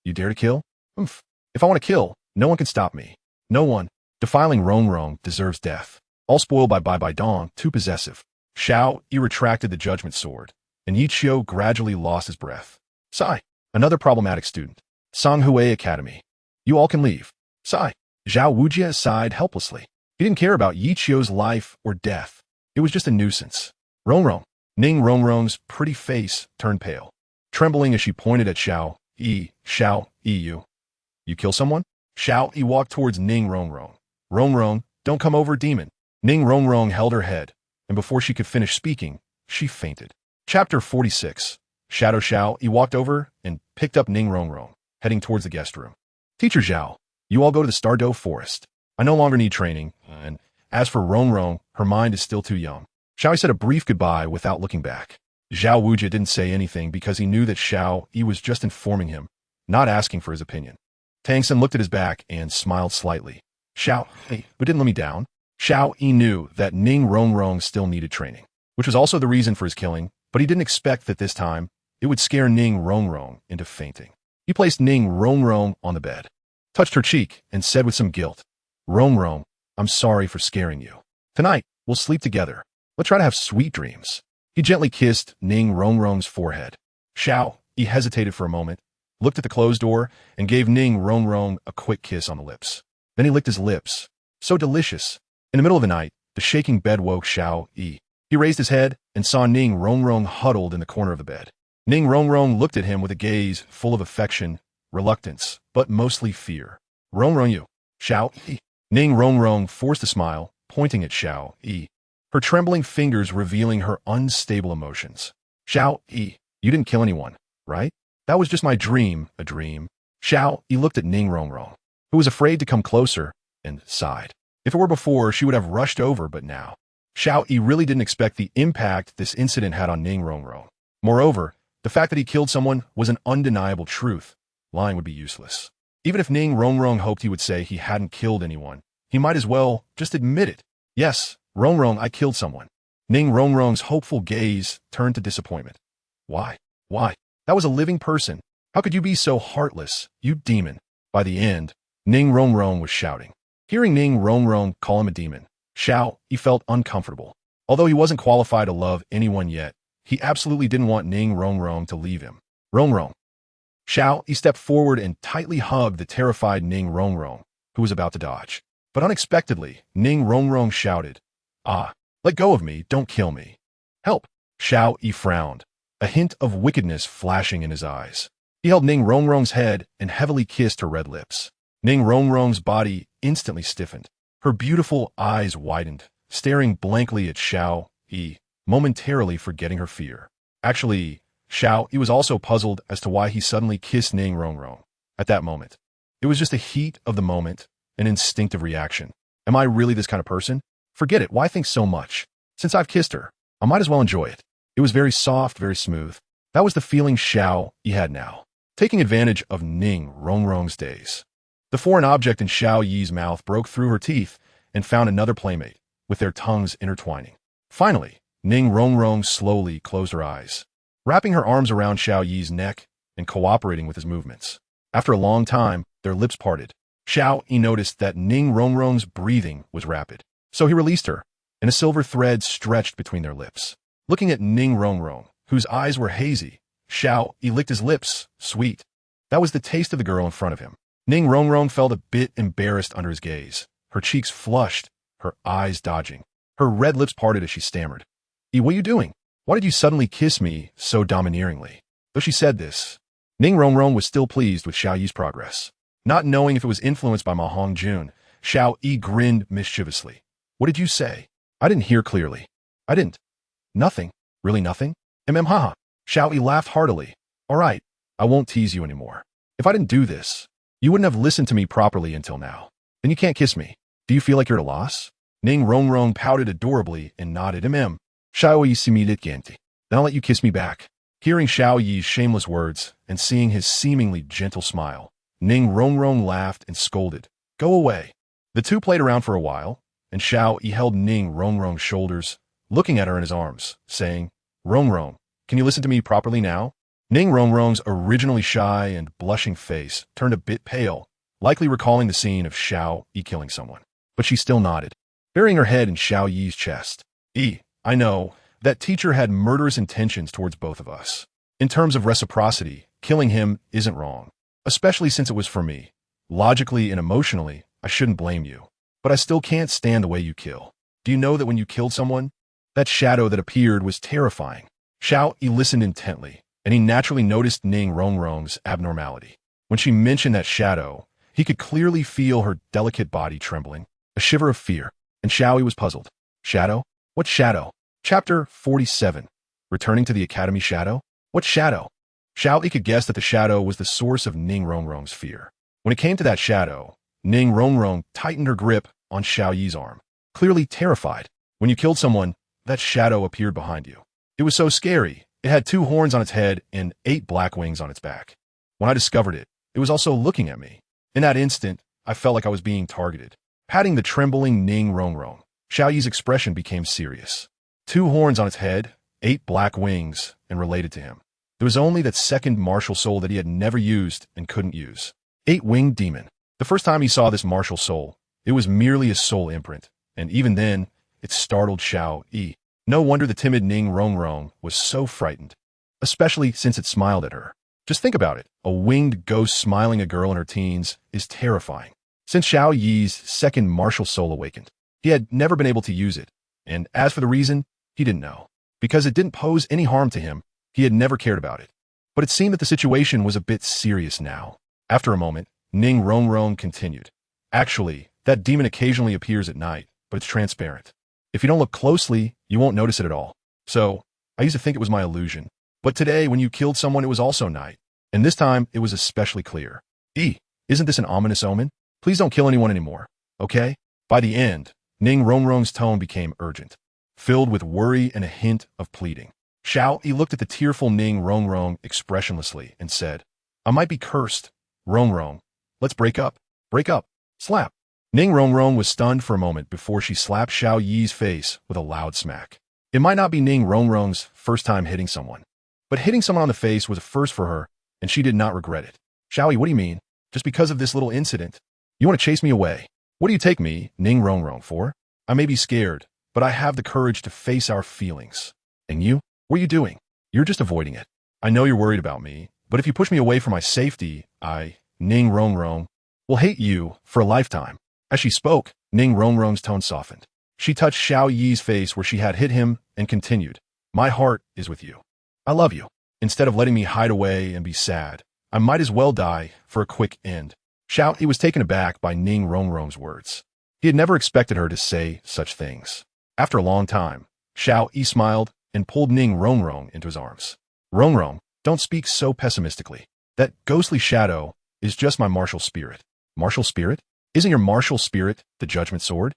dare to kill? If I want to kill, no one can stop me. No one. Defiling Rongrong deserves death. All spoiled by Bai Bai Dong, too possessive. Xiao Yi retracted the judgment sword, and Yichio gradually lost his breath. Sigh. Another problematic student. Tsanghue Academy. You all can leave. Sigh. Zhao Wujie sighed helplessly. He didn't care about Yichio's life or death. It was just a nuisance. Rongrong. Ning Rongrong's pretty face turned pale, trembling as she pointed at Xiao Yi. Xiao Yi, you kill someone? Xiao Yi walked towards Ning Rongrong. Rongrong, don't come over, demon. Ning Rongrong held her head, and before she could finish speaking, she fainted. Chapter 46. Shadow Xiao Yi walked over and picked up Ning Rongrong, heading towards the guest room. Teacher Zhao, you all go to the Stardow Forest. I no longer need training, and as for Rongrong, her mind is still too young. Xiao Yi said a brief goodbye without looking back. Zhao Wujie didn't say anything because he knew that Xiao Yi was just informing him, not asking for his opinion. Tang San looked at his back and smiled slightly. Xiao Yi, but didn't let me down. Xiao Yi knew that Ning Rongrong still needed training, which was also the reason for his killing, but he didn't expect that this time it would scare Ning Rongrong into fainting. He placed Ning Rongrong on the bed, touched her cheek, and said with some guilt, Rongrong, I'm sorry for scaring you. Tonight, we'll sleep together. Let's try to have sweet dreams. He gently kissed Ning Rongrong's forehead. Xiao Yi hesitated for a moment, looked at the closed door, and gave Ning Rongrong a quick kiss on the lips. Then he licked his lips. So delicious. In the middle of the night, the shaking bed woke Xiao Yi. He raised his head and saw Ning Rongrong huddled in the corner of the bed. Ning Rongrong looked at him with a gaze full of affection, reluctance, but mostly fear. Rongrong, you. Xiao Yi. Ning Rongrong forced a smile, pointing at Xiao Yi, her trembling fingers revealing her unstable emotions. Xiao Yi, you didn't kill anyone, right? That was just my dream, a dream. Xiao Yi looked at Ning Rongrong, who was afraid to come closer, and sighed. If it were before, she would have rushed over, but now. Xiao Yi really didn't expect the impact this incident had on Ning Rongrong. Moreover, the fact that he killed someone was an undeniable truth. Lying would be useless. Even if Ning Rongrong hoped he would say he hadn't killed anyone, he might as well just admit it. Yes, Rongrong, I killed someone. Ning Rongrong's hopeful gaze turned to disappointment. Why? Why? That was a living person. How could you be so heartless, you demon? By the end, Ning Rongrong was shouting. Hearing Ning Rongrong call him a demon, Xiao, he felt uncomfortable. Although he wasn't qualified to love anyone yet, he absolutely didn't want Ning Rongrong to leave him. Rongrong. Xiao, he stepped forward and tightly hugged the terrified Ning Rongrong, who was about to dodge. But unexpectedly, Ning Rongrong shouted, "Ah, let go of me, don't kill me. Help." Xiao Yi frowned, a hint of wickedness flashing in his eyes. He held Ning Rongrong's head and heavily kissed her red lips. Ning Rongrong's body instantly stiffened. Her beautiful eyes widened, staring blankly at Xiao Yi, momentarily forgetting her fear. Actually, Xiao Yi was also puzzled as to why he suddenly kissed Ning Rongrong at that moment. It was just the heat of the moment, an instinctive reaction. Am I really this kind of person? Forget it, why think so much? Since I've kissed her, I might as well enjoy it. It was very soft, very smooth. That was the feeling Xiao Yi had now, taking advantage of Ning Rongrong's days. The foreign object in Xiao Yi's mouth broke through her teeth and found another playmate, with their tongues intertwining. Finally, Ning Rongrong slowly closed her eyes, wrapping her arms around Xiao Yi's neck and cooperating with his movements. After a long time, their lips parted. Xiao Yi noticed that Ning Rongrong's breathing was rapid, so he released her, and a silver thread stretched between their lips. Looking at Ning Rongrong, whose eyes were hazy, Xiao Yi licked his lips, sweet. That was the taste of the girl in front of him. Ning Rongrong felt a bit embarrassed under his gaze, her cheeks flushed, her eyes dodging. Her red lips parted as she stammered. What are you doing? Why did you suddenly kiss me so domineeringly? Though she said this, Ning Rongrong was still pleased with Xiao Yi's progress. Not knowing if it was influenced by Ma Hongjun, Xiao Yi grinned mischievously. What did you say? I didn't hear clearly. I didn't. Nothing. Really nothing? Haha. Xiao Yi laughed heartily. All right, I won't tease you anymore. If I didn't do this, you wouldn't have listened to me properly until now. Then you can't kiss me. Do you feel like you're at a loss? Ning Rongrong pouted adorably and nodded. Xiao Yi similит gente. Then I'll let you kiss me back. Hearing Xiao Yi's shameless words and seeing his seemingly gentle smile, Ning Rongrong laughed and scolded. Go away. The two played around for a while, and Xiao Yi held Ning Rongrong's shoulders, looking at her in his arms, saying, Rongrong, can you listen to me properly now? Ning Rongrong's originally shy and blushing face turned a bit pale, likely recalling the scene of Xiao Yi killing someone. But she still nodded, burying her head in Xiao Yi's chest. I know, that teacher had murderous intentions towards both of us. In terms of reciprocity, killing him isn't wrong, especially since it was for me. Logically and emotionally, I shouldn't blame you. But I still can't stand the way you kill. Do you know that when you killed someone, that shadow that appeared was terrifying? Xiao Yi listened intently, and he naturally noticed Ning Rongrong's abnormality. When she mentioned that shadow, he could clearly feel her delicate body trembling, a shiver of fear, and Xiao Yi was puzzled. Shadow? What shadow? Chapter 47. Returning to the Academy Shadow? What shadow? Xiao Yi could guess that the shadow was the source of Ning Rongrong's fear. When it came to that shadow, Ning Rongrong tightened her grip on Xiao Yi's arm, clearly terrified. When you killed someone, that shadow appeared behind you. It was so scary. It had 2 horns on its head and 8 black wings on its back. When I discovered it, it was also looking at me. In that instant, I felt like I was being targeted. Patting the trembling Ning Rongrong, Xiao Yi's expression became serious. 2 horns on its head, 8 black wings, and related to him. There was only that second martial soul that he had never used and couldn't use. 8-winged demon. The first time he saw this martial soul, it was merely a soul imprint, and even then, it startled Xiao Yi. No wonder the timid Ning Rongrong was so frightened, especially since it smiled at her. Just think about it. A winged ghost smiling at a girl in her teens is terrifying. Since Xiao Yi's second martial soul awakened, he had never been able to use it, and as for the reason, he didn't know. Because it didn't pose any harm to him, he had never cared about it. But it seemed that the situation was a bit serious now. After a moment, Ning Rongrong continued. Actually, that demon occasionally appears at night, but it's transparent. If you don't look closely, you won't notice it at all. So, I used to think it was my illusion. But today, when you killed someone, it was also night. And this time, it was especially clear. Isn't this an ominous omen? Please don't kill anyone anymore, okay? By the end, Ning Rongrong's tone became urgent, filled with worry and a hint of pleading. Xiao Yi looked at the tearful Ning Rongrong expressionlessly and said, I might be cursed. Rongrong, let's break up. Break up. Slap. Ning Rongrong was stunned for a moment before she slapped Xiao Yi's face with a loud smack. It might not be Ning Rongrong's first time hitting someone, but hitting someone on the face was a first for her, and she did not regret it. Xiao Yi, what do you mean? Just because of this little incident? You want to chase me away? What do you take me, Ning Rongrong, for? I may be scared, but I have the courage to face our feelings. And you? What are you doing? You're just avoiding it. I know you're worried about me, but if you push me away for my safety, Ning Rongrong, will hate you for a lifetime. As she spoke, Ning Rongrong's tone softened. She touched Xiao Yi's face where she had hit him and continued, My heart is with you. I love you. Instead of letting me hide away and be sad, I might as well die for a quick end. Xiao Yi was taken aback by Ning Rongrong's words. He had never expected her to say such things. After a long time, Xiao Yi smiled and pulled Ning Rongrong into his arms. Rongrong, don't speak so pessimistically. That ghostly shadow is just my martial spirit. Martial spirit? Isn't your martial spirit the judgment sword?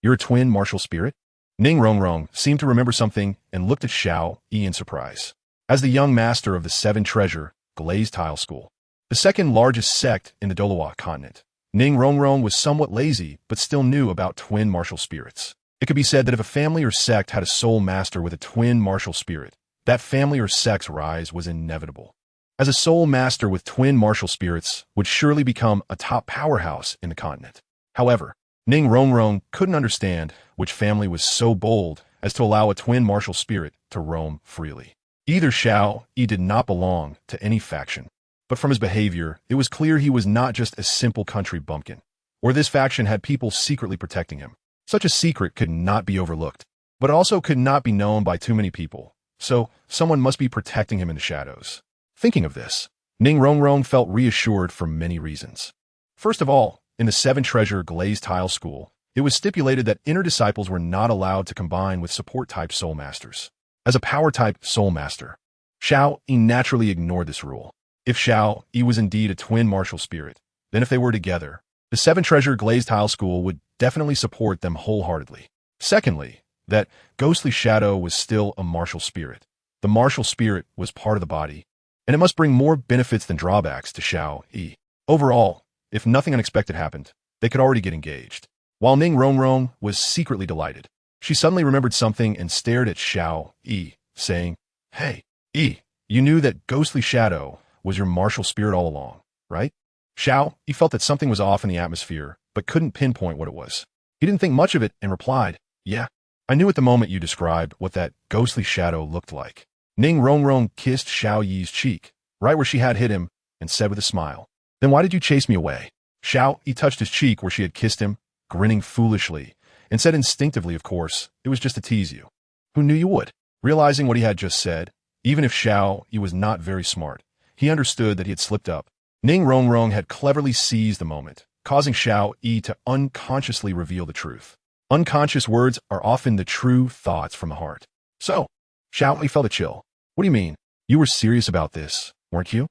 You're a twin martial spirit? Ning Rongrong seemed to remember something and looked at Xiao Yi in surprise. As the young master of the Seven Treasure Glazed Tile School, the second largest sect in the Douluo continent, Ning Rongrong was somewhat lazy but still knew about twin martial spirits. It could be said that if a family or sect had a soul master with a twin martial spirit, that family or sect's rise was inevitable. As a soul master with twin martial spirits would surely become a top powerhouse in the continent. However, Ning Rongrong couldn't understand which family was so bold as to allow a twin martial spirit to roam freely. Either Xiao Yi did not belong to any faction, but from his behavior, it was clear he was not just a simple country bumpkin, or this faction had people secretly protecting him. Such a secret could not be overlooked, but also could not be known by too many people, so someone must be protecting him in the shadows. Thinking of this, Ning Rongrong felt reassured for many reasons. First of all, in the Seven Treasure Glazed Tile School, it was stipulated that inner disciples were not allowed to combine with support-type soul masters. As a power-type soul master, Xiao Yi naturally ignored this rule. If Xiao Yi was indeed a twin martial spirit, then if they were together, the Seven Treasure Glazed Tile School would definitely support them wholeheartedly. Secondly, that ghostly shadow was still a martial spirit. The martial spirit was part of the body, and it must bring more benefits than drawbacks to Xiao Yi. Overall, if nothing unexpected happened, they could already get engaged. While Ning Rongrong was secretly delighted, she suddenly remembered something and stared at Xiao Yi, saying, Hey, Yi, you knew that ghostly shadow was your martial spirit all along, right? Xiao Yi felt that something was off in the atmosphere, but couldn't pinpoint what it was. He didn't think much of it and replied, Yeah, I knew at the moment you described what that ghostly shadow looked like. Ning Rongrong kissed Xiao Yi's cheek, right where she had hit him, and said with a smile, Then why did you chase me away? Xiao Yi touched his cheek where she had kissed him, grinning foolishly, and said instinctively, of course, it was just to tease you. Who knew you would? Realizing what he had just said, even if Xiao Yi was not very smart, he understood that he had slipped up. Ning Rongrong had cleverly seized the moment, causing Xiao Yi to unconsciously reveal the truth. Unconscious words are often the true thoughts from the heart. So, Xiao Yi felt a chill. What do you mean? You were serious about this, weren't you?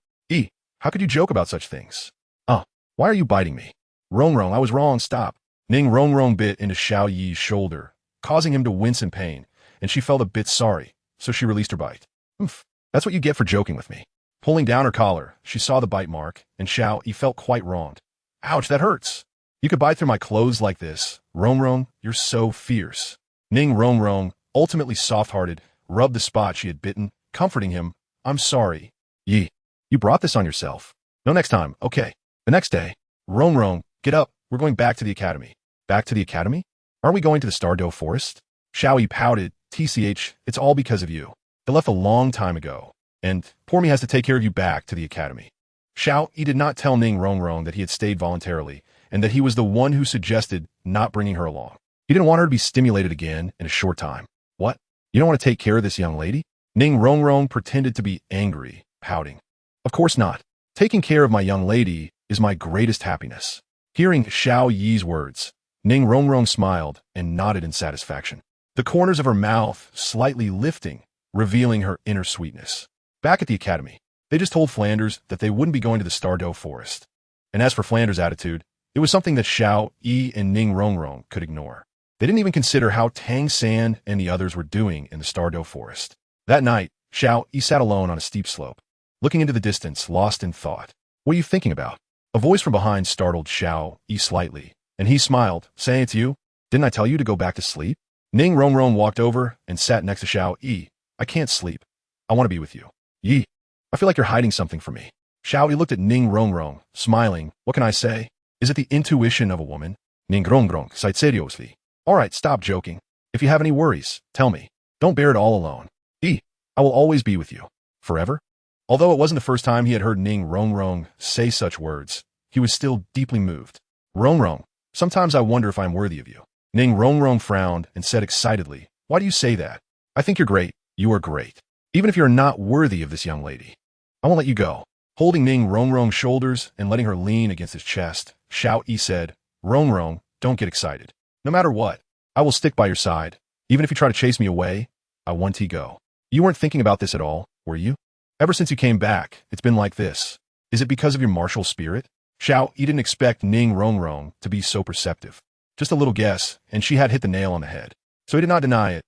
How could you joke about such things? Why are you biting me? Rongrong, I was wrong, stop. Ning Rongrong bit into Xiao Yi's shoulder, causing him to wince in pain, and she felt a bit sorry, so she released her bite. Oof, that's what you get for joking with me. Pulling down her collar, she saw the bite mark, and Xiao Yi felt quite wronged. Ouch, that hurts. You could bite through my clothes like this. Rongrong, you're so fierce. Ning Rongrong, ultimately soft-hearted, rubbed the spot she had bitten, comforting him. I'm sorry. Yi, you brought this on yourself. No next time, okay. The next day, Rongrong, get up, we're going back to the academy. Back to the academy? Aren't we going to the Stardow Forest? Xiao Yi pouted, TCH, it's all because of you. I left a long time ago, and poor me has to take care of you back to the academy. Xiao Yi did not tell Ning Rongrong that he had stayed voluntarily, and that he was the one who suggested not bringing her along. He didn't want her to be stimulated again in a short time. What? You don't want to take care of this young lady? Ning Rongrong pretended to be angry, pouting. Of course not. Taking care of my young lady is my greatest happiness. Hearing Xiao Yi's words, Ning Rongrong smiled and nodded in satisfaction, the corners of her mouth slightly lifting revealing her inner sweetness. Back at the academy, they just told Flanders that they wouldn't be going to the Douluo forest. And as for Flanders' attitude, it was something that Xiao Yi and Ning Rongrong could ignore. They didn't even consider how Tang San and the others were doing in the Douluo forest. That night, Xiao Yi sat alone on a steep slope, looking into the distance, lost in thought. What are you thinking about? A voice from behind startled Xiao Yi slightly, and he smiled, saying, "It's you? Didn't I tell you to go back to sleep?" Ning Rongrong walked over and sat next to Xiao Yi. "I can't sleep. I want to be with you." "Yi, I feel like you're hiding something from me." Xiao Yi looked at Ning Rongrong, smiling. "What can I say? Is it the intuition of a woman?" Ning Rongrong sighed seriously. "All right, stop joking. If you have any worries, tell me. Don't bear it all alone. Yi, I will always be with you. Forever?" Although it wasn't the first time he had heard Ning Rongrong say such words, he was still deeply moved. "Rongrong, sometimes I wonder if I'm worthy of you." Ning Rongrong frowned and said excitedly, "Why do you say that? I think you're great. You are great. Even if you're not worthy of this young lady, I won't let you go." Holding Ning Rongrong's shoulders and letting her lean against his chest, Xiao Yi said, "Rongrong, don't get excited. No matter what, I will stick by your side. Even if you try to chase me away, I want to go." "You weren't thinking about this at all, were you? Ever since you came back, it's been like this. Is it because of your martial spirit?" Xiao Yi didn't expect Ning Rongrong to be so perceptive. Just a little guess, and she had hit the nail on the head. So he did not deny it.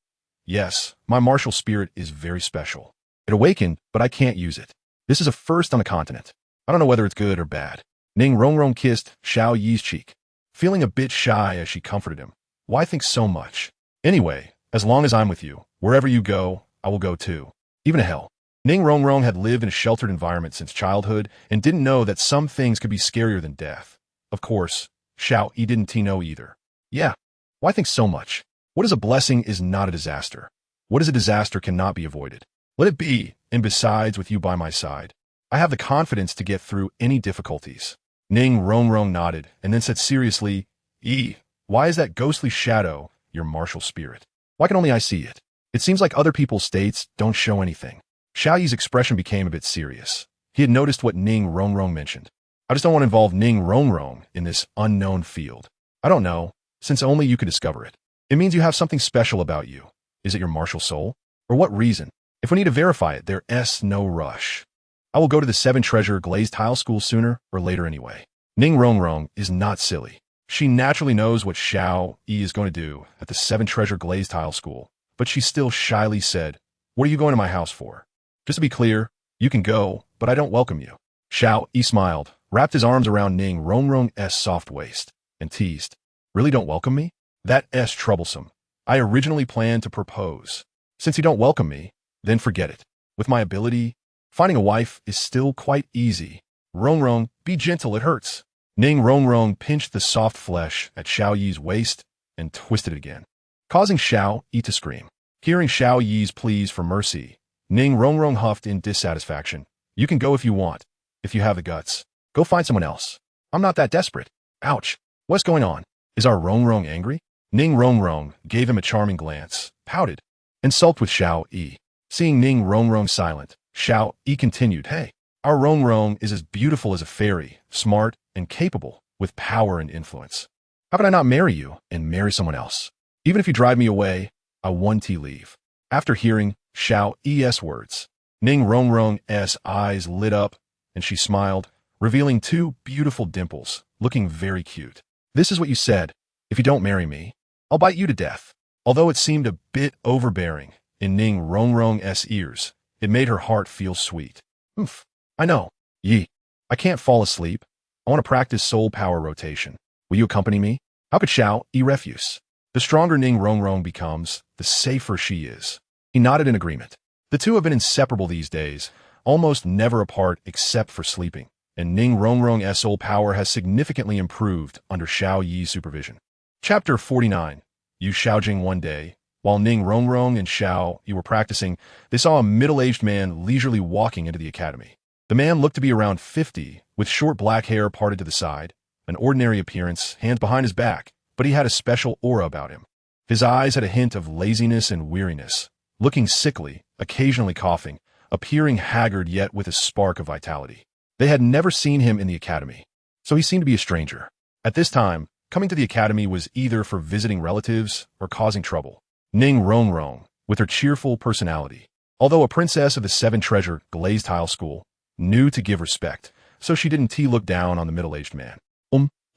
"Yes, my martial spirit is very special. It awakened, but I can't use it. This is a first on the continent. I don't know whether it's good or bad." Ning Rongrong kissed Xiao Yi's cheek, feeling a bit shy as she comforted him. "Why think so much? Anyway, as long as I'm with you, wherever you go, I will go too. Even to hell." Ning Rongrong had lived in a sheltered environment since childhood and didn't know that some things could be scarier than death. Of course, Xiao Yi didn't know either. "Yeah, why think so much? What is a blessing is not a disaster. What is a disaster cannot be avoided. Let it be, and besides, with you by my side, I have the confidence to get through any difficulties." Ning Rongrong nodded and then said seriously, "Yi, why is that ghostly shadow your martial spirit? Why can only I see it? It seems like other people's states don't show anything." Xiao Yi's expression became a bit serious. He had noticed what Ning Rongrong mentioned. "I just don't want to involve Ning Rongrong in this unknown field. I don't know, since only you could discover it. It means you have something special about you. Is it your martial soul? Or what reason? If we need to verify it, there's no rush. I will go to the 7-treasure glazed tile school sooner or later anyway." Ning Rongrong is not silly. She naturally knows what Xiao Yi is going to do at the 7-treasure glazed tile school, but she still shyly said, "What are you going to my house for? Just to be clear, you can go, but I don't welcome you." Xiao Yi smiled, wrapped his arms around Ning Rongrong's soft waist, and teased, "Really don't welcome me? That's troublesome. I originally planned to propose. Since you don't welcome me, then forget it. With my ability, finding a wife is still quite easy. Rongrong, be gentle, it hurts." Ning Rongrong pinched the soft flesh at Xiao Yi's waist and twisted it again, causing Xiao Yi to scream. Hearing Xiao Yi's pleas for mercy, Ning Rongrong huffed in dissatisfaction. "You can go if you want. If you have the guts, go find someone else. I'm not that desperate." "Ouch. What's going on? Is our Rongrong angry?" Ning Rongrong gave him a charming glance, pouted, and sulked with Xiao Yi. Seeing Ning Rongrong silent, Xiao Yi continued, "Hey, our Rongrong is as beautiful as a fairy, smart and capable, with power and influence. How could I not marry you and marry someone else? Even if you drive me away, I want to leave." After hearing Xiao Yi's words, Ning Rongrong's eyes lit up, and she smiled, revealing 2 beautiful dimples, looking very cute. "This is what you said. If you don't marry me, I'll bite you to death." Although it seemed a bit overbearing in Ning Rongrong's ears, it made her heart feel sweet. "Oof, I know. Yi, I can't fall asleep. I want to practice soul power rotation. Will you accompany me?" How could Xiao Yi refuse? The stronger Ning Rongrong becomes, the safer she is. He nodded in agreement. The two have been inseparable these days, almost never apart except for sleeping, and Ning Rongrong's soul power has significantly improved under Xiao Yi's supervision. Chapter 49. Yu Xiaojing. One day, while Ning Rongrong and Xiao Yi were practicing, they saw a middle-aged man leisurely walking into the academy. The man looked to be around 50, with short black hair parted to the side, an ordinary appearance, hands behind his back, but he had a special aura about him. His eyes had a hint of laziness and weariness, looking sickly, occasionally coughing, appearing haggard yet with a spark of vitality. They had never seen him in the academy, so he seemed to be a stranger. At this time, coming to the academy was either for visiting relatives or causing trouble. Ning Rongrong, with her cheerful personality, Although a princess of the Seven Treasure glazed tile school, knew to give respect, so she didn't look down on the middle-aged man.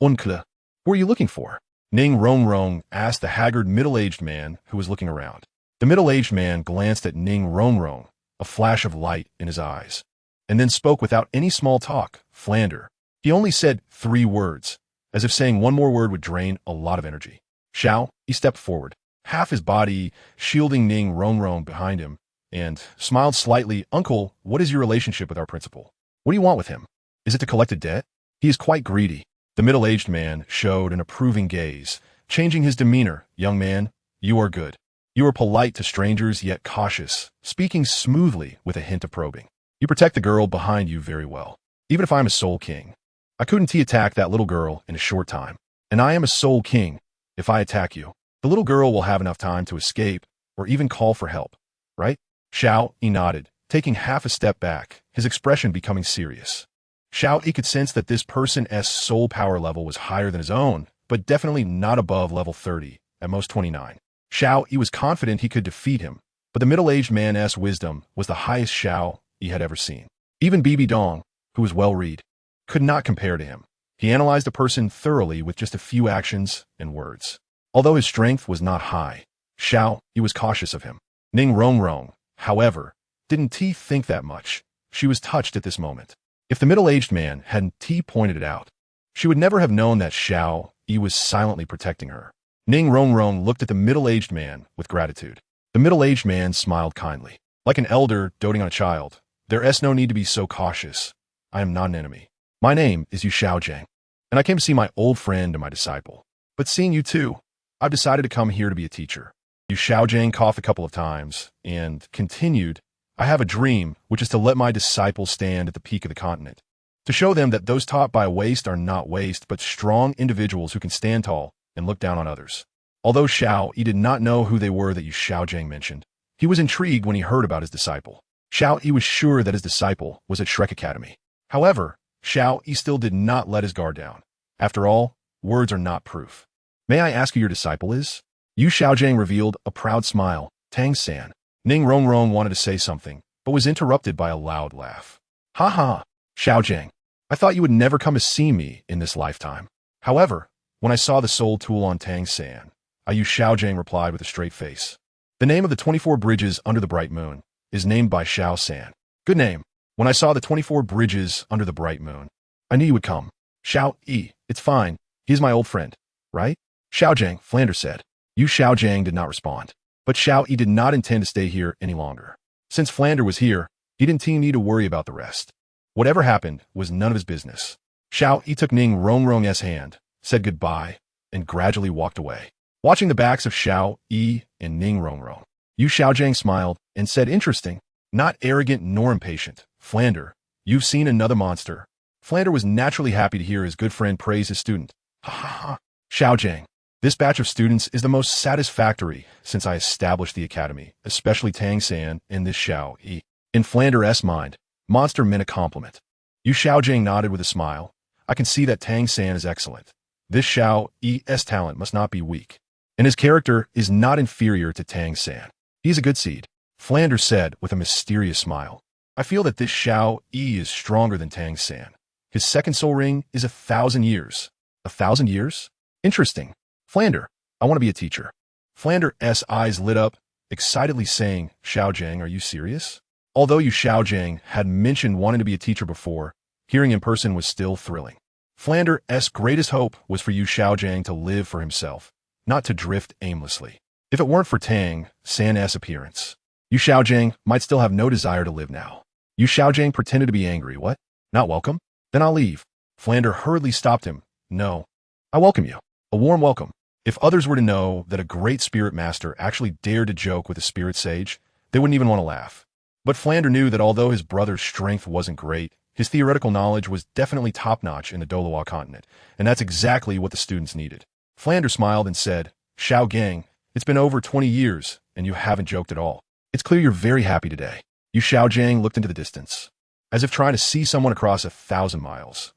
Unkle, who are you looking for? Ning Rong Rong asked the haggard middle-aged man who was looking around. The middle-aged man glanced at Ning Rong Rong, a flash of light in his eyes, and then spoke without any small talk, Flander. He only said 3 words, as if saying one more word would drain a lot of energy. Xiao, he stepped forward, half his body shielding Ning Rong Rong behind him, and smiled slightly. Uncle, what is your relationship with our principal? What do you want with him? Is it to collect a debt? He is quite greedy. The middle-aged man showed an approving gaze, changing his demeanor. Young man, you are good. You are polite to strangers, yet cautious, speaking smoothly with a hint of probing. You protect the girl behind you very well. Even if I am a soul king, I couldn't attack that little girl in a short time. And I am a soul king. If I attack you, the little girl will have enough time to escape or even call for help, right? Xiao Yi nodded, taking half a step back, his expression becoming serious. Xiao Yi could sense that this person's soul power level was higher than his own, but definitely not above level 30, at most 29. Xiao Yi was confident he could defeat him, but the middle-aged man's wisdom was the highest Xiao Yi had ever seen. Even Bibi Dong, who was well-read, could not compare to him. He analyzed a person thoroughly with just a few actions and words. Although his strength was not high, Xiao Yi was cautious of him. Ning Rong Rong, however, didn't think that much. She was touched at this moment. If the middle-aged man hadn't pointed it out, she would never have known that Xiao Yi was silently protecting her. Ning Rong Rong looked at the middle-aged man with gratitude. The middle-aged man smiled kindly. Like an elder doting on a child, there's no need to be so cautious. I am not an enemy. My name is Yu Xiaojiang, and I came to see my old friend and my disciple. But seeing you too, I've decided to come here to be a teacher. Yu Xiaojiang coughed a couple of times and continued, I have a dream, which is to let my disciples stand at the peak of the continent, to show them that those taught by waste are not waste, but strong individuals who can stand tall and look down on others. Although Xiao Yi did not know who they were that Yu Xiaojiang mentioned, he was intrigued when he heard about his disciple. Xiao Yi was sure that his disciple was at Shrek Academy. However, Xiao Yi still did not let his guard down. After all, words are not proof. May I ask who your disciple is? Yu Xiaojiang revealed a proud smile. Tang-san. Ning Rong Rong wanted to say something, but was interrupted by a loud laugh. Ha ha, Xiaojiang. I thought you would never come to see me in this lifetime. However, when I saw the soul tool on Tang-san, Yu Xiaojiang replied with a straight face. The name of the 24 bridges under the bright moon is named by Xiao-san. Good name. When I saw the 24 bridges under the bright moon, I knew you would come. Xiao Yi, it's fine. He is my old friend, right? Xiaojiang, Flander said. Yu Xiaojiang did not respond. But Xiao Yi did not intend to stay here any longer. Since Flander was here, he didn't need to worry about the rest. Whatever happened was none of his business. Xiao Yi took Ning Rong Rong's hand, said goodbye, and gradually walked away. Watching the backs of Xiao Yi and Ning Rong Rong, Yu Xiaojiang smiled and said, interesting, not arrogant nor impatient. Flander, you've seen another monster. Flander was naturally happy to hear his good friend praise his student. Ha ha ha. Xiaojiang, this batch of students is the most satisfactory since I established the academy, especially Tang-san and this Xiao Yi. In Flander's mind, monster meant a compliment. Yu Xiaojiang nodded with a smile. I can see that Tang-san is excellent. This Xiao Yi's talent must not be weak, and his character is not inferior to Tang-san. He's a good seed, Flander said with a mysterious smile. I feel that this Xiao Yi is stronger than Tang-san. His second soul ring is 1,000 years. 1,000 years? Interesting. Flander, I want to be a teacher. Flander's eyes lit up, excitedly saying, Xiaojiang, are you serious? Although Yu Xiaojiang had mentioned wanting to be a teacher before, hearing in person was still thrilling. Flander's greatest hope was for Yu Xiaojiang to live for himself, not to drift aimlessly. If it weren't for Tang-san's appearance, Yu Xiaojiang might still have no desire to live now. Yu Xiaojiang pretended to be angry. What? Not welcome? Then I'll leave. Flander hurriedly stopped him. No. I welcome you. A warm welcome. If others were to know that a great spirit master actually dared to joke with a spirit sage, they wouldn't even want to laugh. But Flander knew that although his brother's strength wasn't great, his theoretical knowledge was definitely top-notch in the Douluo continent, and that's exactly what the students needed. Flander smiled and said, Xiao Gang, it's been over 20 years, and you haven't joked at all. It's clear you're very happy today. Yu Xiaojiang looked into the distance, as if trying to see someone across 1,000 miles.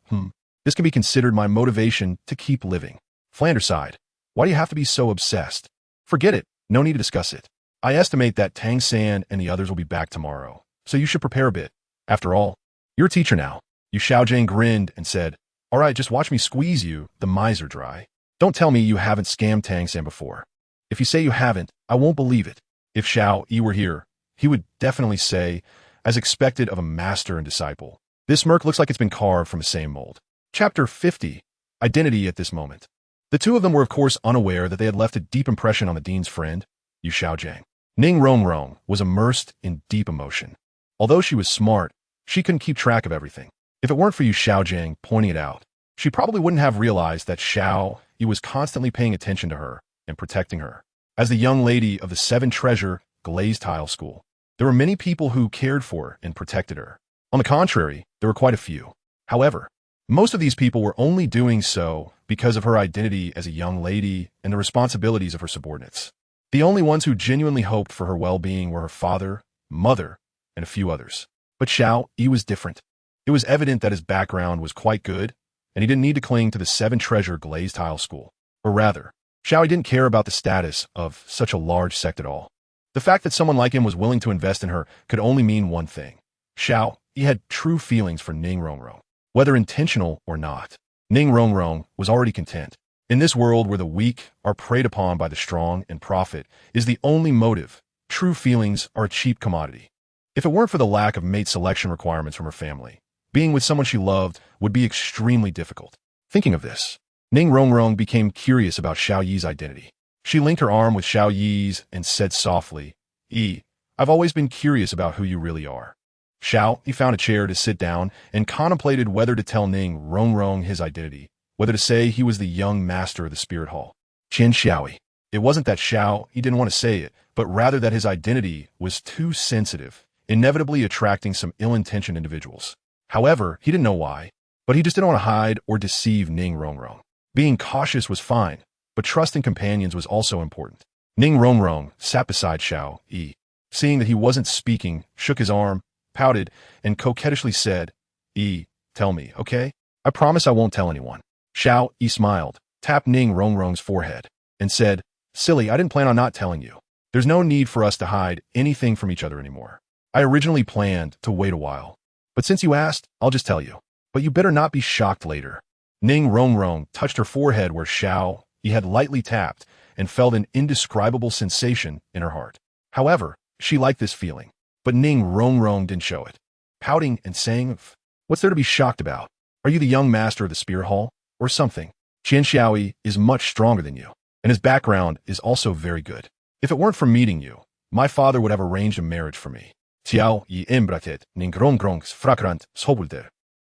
This can be considered my motivation to keep living. Flander sighed. Why do you have to be so obsessed? Forget it. No need to discuss it. I estimate that Tang San and the others will be back tomorrow, so you should prepare a bit. After all, you're a teacher now. Yu Xiaojing grinned and said, all right, just watch me squeeze you, the miser dry. Don't tell me you haven't scammed Tang San before. If you say you haven't, I won't believe it. If Xiao Yi were here, he would definitely say, as expected of a master and disciple, this smirk looks like it's been carved from the same mold. Chapter 50. Identity at this moment. The two of them were of course unaware that they had left a deep impression on the dean's friend, Yu Xiaojing. Ning Rongrong was immersed in deep emotion. Although she was smart, she couldn't keep track of everything. If it weren't for Yu Xiaojing pointing it out, she probably wouldn't have realized that Xiao Yi was constantly paying attention to her and protecting her. As the young lady of the Seven Treasure Glazed Tile School, there were many people who cared for and protected her. On the contrary, there were quite a few. However, most of these people were only doing so because of her identity as a young lady and the responsibilities of her subordinates. The only ones who genuinely hoped for her well-being were her father, mother, and a few others. But Xiao Yi was different. It was evident that his background was quite good, and he didn't need to cling to the Seven Treasure Glazed Tile School. Or rather, Xiao Yi didn't care about the status of such a large sect at all. The fact that someone like him was willing to invest in her could only mean one thing. Xiao Yi had true feelings for Ning Rongrong. Whether intentional or not, Ning Rongrong was already content. In this world where the weak are preyed upon by the strong and profit is the only motive, true feelings are a cheap commodity. If it weren't for the lack of mate selection requirements from her family, being with someone she loved would be extremely difficult. Thinking of this, Ning Rongrong became curious about Xiao Yi's identity. She linked her arm with Xiao Yi's and said softly, Yi, I've always been curious about who you really are. Xiao Yi found a chair to sit down and contemplated whether to tell Ning Rongrong his identity, whether to say he was the young master of the Spirit Hall. Qin Xiaoyi. It wasn't that Xiao Yi didn't want to say it, but rather that his identity was too sensitive, inevitably attracting some ill-intentioned individuals. However, he didn't know why, but he just didn't want to hide or deceive Ning Rongrong. Being cautious was fine, but trusting companions was also important. Ning Rongrong sat beside Xiao Yi. Seeing that he wasn't speaking, shook his arm, pouted, and coquettishly said, Yi, tell me, okay? I promise I won't tell anyone. Xiao Yi smiled, tapped Ning Rongrong's forehead, and said, silly, I didn't plan on not telling you. There's no need for us to hide anything from each other anymore. I originally planned to wait a while, but since you asked, I'll just tell you. But you better not be shocked later. Ning Rongrong touched her forehead where Xiao Yi had lightly tapped and felt an indescribable sensation in her heart. However, she liked this feeling, but Ning Rongrong didn't show it. Pouting and saying, what's there to be shocked about? Are you the young master of the Spirit Hall, or something? Qin Xiaoyi is much stronger than you, and his background is also very good. If it weren't for meeting you, my father would have arranged a marriage for me. Xiao Yi imbratet Ning Rongrong's frakrant sobulder.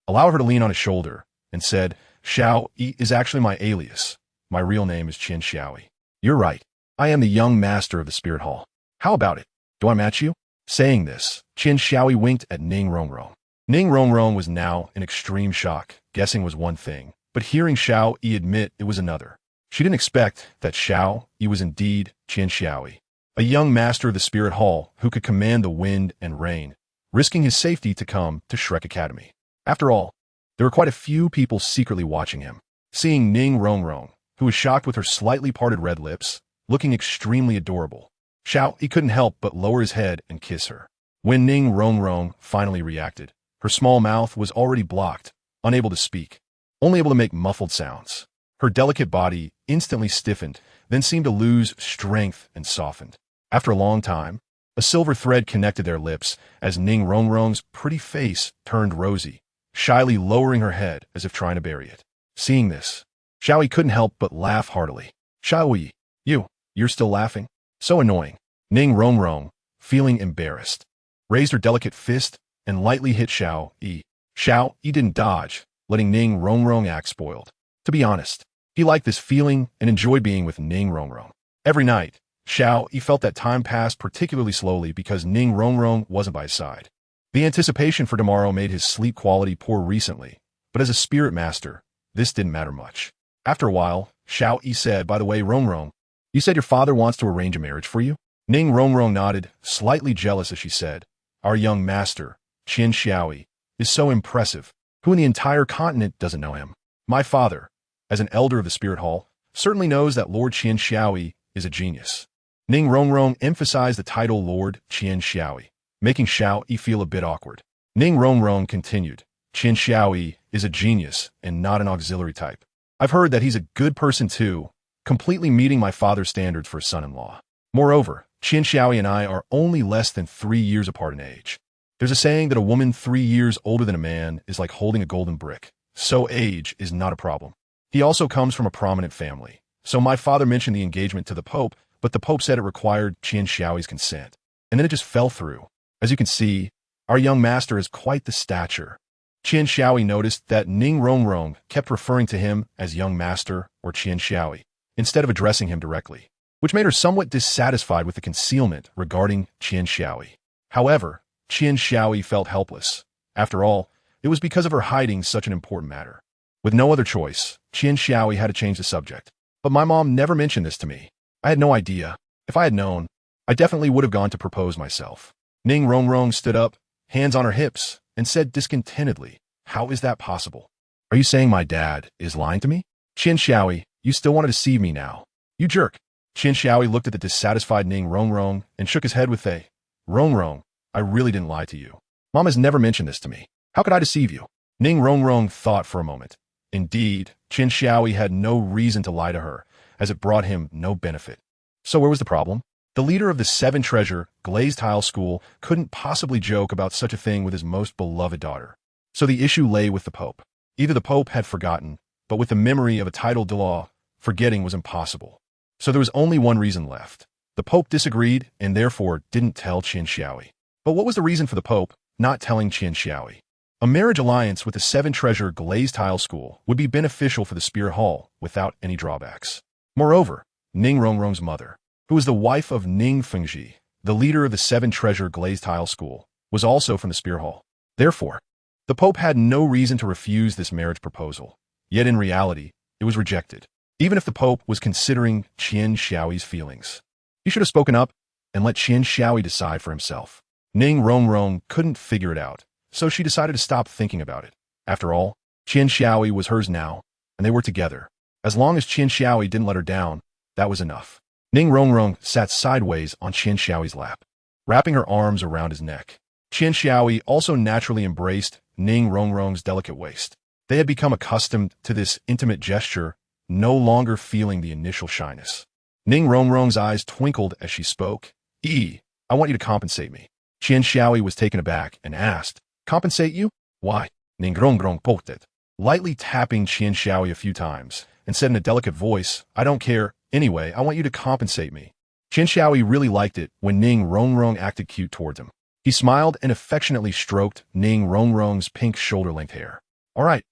Allowed her to lean on his shoulder, and said, Xiao Yi is actually my alias. My real name is Qin Xiaoyi. You're right. I am the young master of the Spirit Hall. How about it? Do I match you? Saying this, Qin Xiaoyi winked at Ning Rongrong. Ning Rongrong was now in extreme shock. Guessing was one thing, but hearing Xiao Yi admit it was another. She didn't expect that Xiao Yi was indeed Qin Xiaoyi, a young master of the Spirit Hall who could command the wind and rain, risking his safety to come to Shrek Academy. After all, there were quite a few people secretly watching him. Seeing Ning Rongrong, who was shocked with her slightly parted red lips, looking extremely adorable, Xiao Yi couldn't help but lower his head and kiss her. When Ning Rongrong finally reacted, her small mouth was already blocked, unable to speak, only able to make muffled sounds. Her delicate body instantly stiffened, then seemed to lose strength and softened. After a long time, a silver thread connected their lips as Ning Rongrong's pretty face turned rosy, shyly lowering her head as if trying to bury it. Seeing this, Xiao Yi couldn't help but laugh heartily. Xiao Yi, you're still laughing? So annoying. Ning Rongrong, feeling embarrassed, raised her delicate fist and lightly hit Xiao Yi. Xiao Yi didn't dodge, letting Ning Rongrong act spoiled. To be honest, he liked this feeling and enjoyed being with Ning Rongrong. Every night, Xiao Yi felt that time passed particularly slowly because Ning Rongrong wasn't by his side. The anticipation for tomorrow made his sleep quality poor recently, but as a spirit master, this didn't matter much. After a while, Xiao Yi said, by the way, Rongrong, you said your father wants to arrange a marriage for you? Ning Rongrong nodded, slightly jealous as she said, our young master, Qin Xiaoyi, is so impressive. Who in the entire continent doesn't know him? My father, as an elder of the Spirit Hall, certainly knows that Lord Qin Xiaoyi is a genius. Ning Rongrong emphasized the title Lord Qian Xiaoyi, making Xiao Yi feel a bit awkward. Ning Rongrong continued, Qian Xiaoyi is a genius and not an auxiliary type. I've heard that he's a good person too, completely meeting my father's standards for a son-in-law. Moreover, Qian Xiaoyi and I are only less than 3 years apart in age. There's a saying that a woman 3 years older than a man is like holding a golden brick, so age is not a problem. He also comes from a prominent family, so my father mentioned the engagement to the Pope, but the Pope said it required Qian Xiaoyi's consent, and then it just fell through. As you can see, our young master has quite the stature. Qian Xiaoyi noticed that Ning Rongrong kept referring to him as young master or Qian Xiaoyi, instead of addressing him directly, which made her somewhat dissatisfied with the concealment regarding Qian Xiaoyi. However, Qian Xiaoyi felt helpless. After all, it was because of her hiding such an important matter. With no other choice, Qian Xiaoyi had to change the subject. But my mom never mentioned this to me. I had no idea. If I had known, I definitely would have gone to propose myself. Ning Rongrong stood up, hands on her hips, and said discontentedly, how is that possible? Are you saying my dad is lying to me? Qian Xiaoyi, you still want to deceive me now. You jerk. Qian Xiaoyi looked at the dissatisfied Ning Rongrong and shook his head with a, Rongrong, I really didn't lie to you. Mom has never mentioned this to me. How could I deceive you? Ning Rongrong thought for a moment. Indeed, Qian Xiaoyi had no reason to lie to her, as it brought him no benefit. So where was the problem? The leader of the Seven Treasure Glazed Tile School couldn't possibly joke about such a thing with his most beloved daughter. So the issue lay with the Pope. Either the Pope had forgotten, but with the memory of a title Douluo, forgetting was impossible. So there was only one reason left. The Pope disagreed and therefore didn't tell Qian Xiaoyi. But what was the reason for the Pope not telling Qian Xiaoyi? A marriage alliance with the Seven Treasure Glazed Tile School would be beneficial for the Spear Hall without any drawbacks. Moreover, Ning Rongrong's mother, who was the wife of Ning Fengji, the leader of the Seven Treasure Glazed Tile School, was also from the Spear Hall. Therefore, the Pope had no reason to refuse this marriage proposal. Yet in reality, it was rejected, even if the Pope was considering Qian Xiaoyi's feelings. He should have spoken up and let Qian Xiaoyi decide for himself. Ning Rongrong couldn't figure it out, so she decided to stop thinking about it. After all, Qian Xiaoyi was hers now, and they were together. As long as Qian Xiaoyi didn't let her down, that was enough. Ning Rongrong sat sideways on Qian Xiaoyi's lap, wrapping her arms around his neck. Qian Xiaoyi also naturally embraced Ning Rongrong's delicate waist. They had become accustomed to this intimate gesture, no longer feeling the initial shyness. Ning Rongrong's eyes twinkled as she spoke. I want you to compensate me. Qian Xiaoyi was taken aback and asked, compensate you? Why? Ning Rongrong poked it, lightly tapping Qian Xiaoyi a few times, and said in a delicate voice, I don't care. Anyway, I want you to compensate me. Qian Xiaoyi really liked it when Ning Rongrong acted cute towards him. He smiled and affectionately stroked Ning Rongrong's pink shoulder-length hair. All right,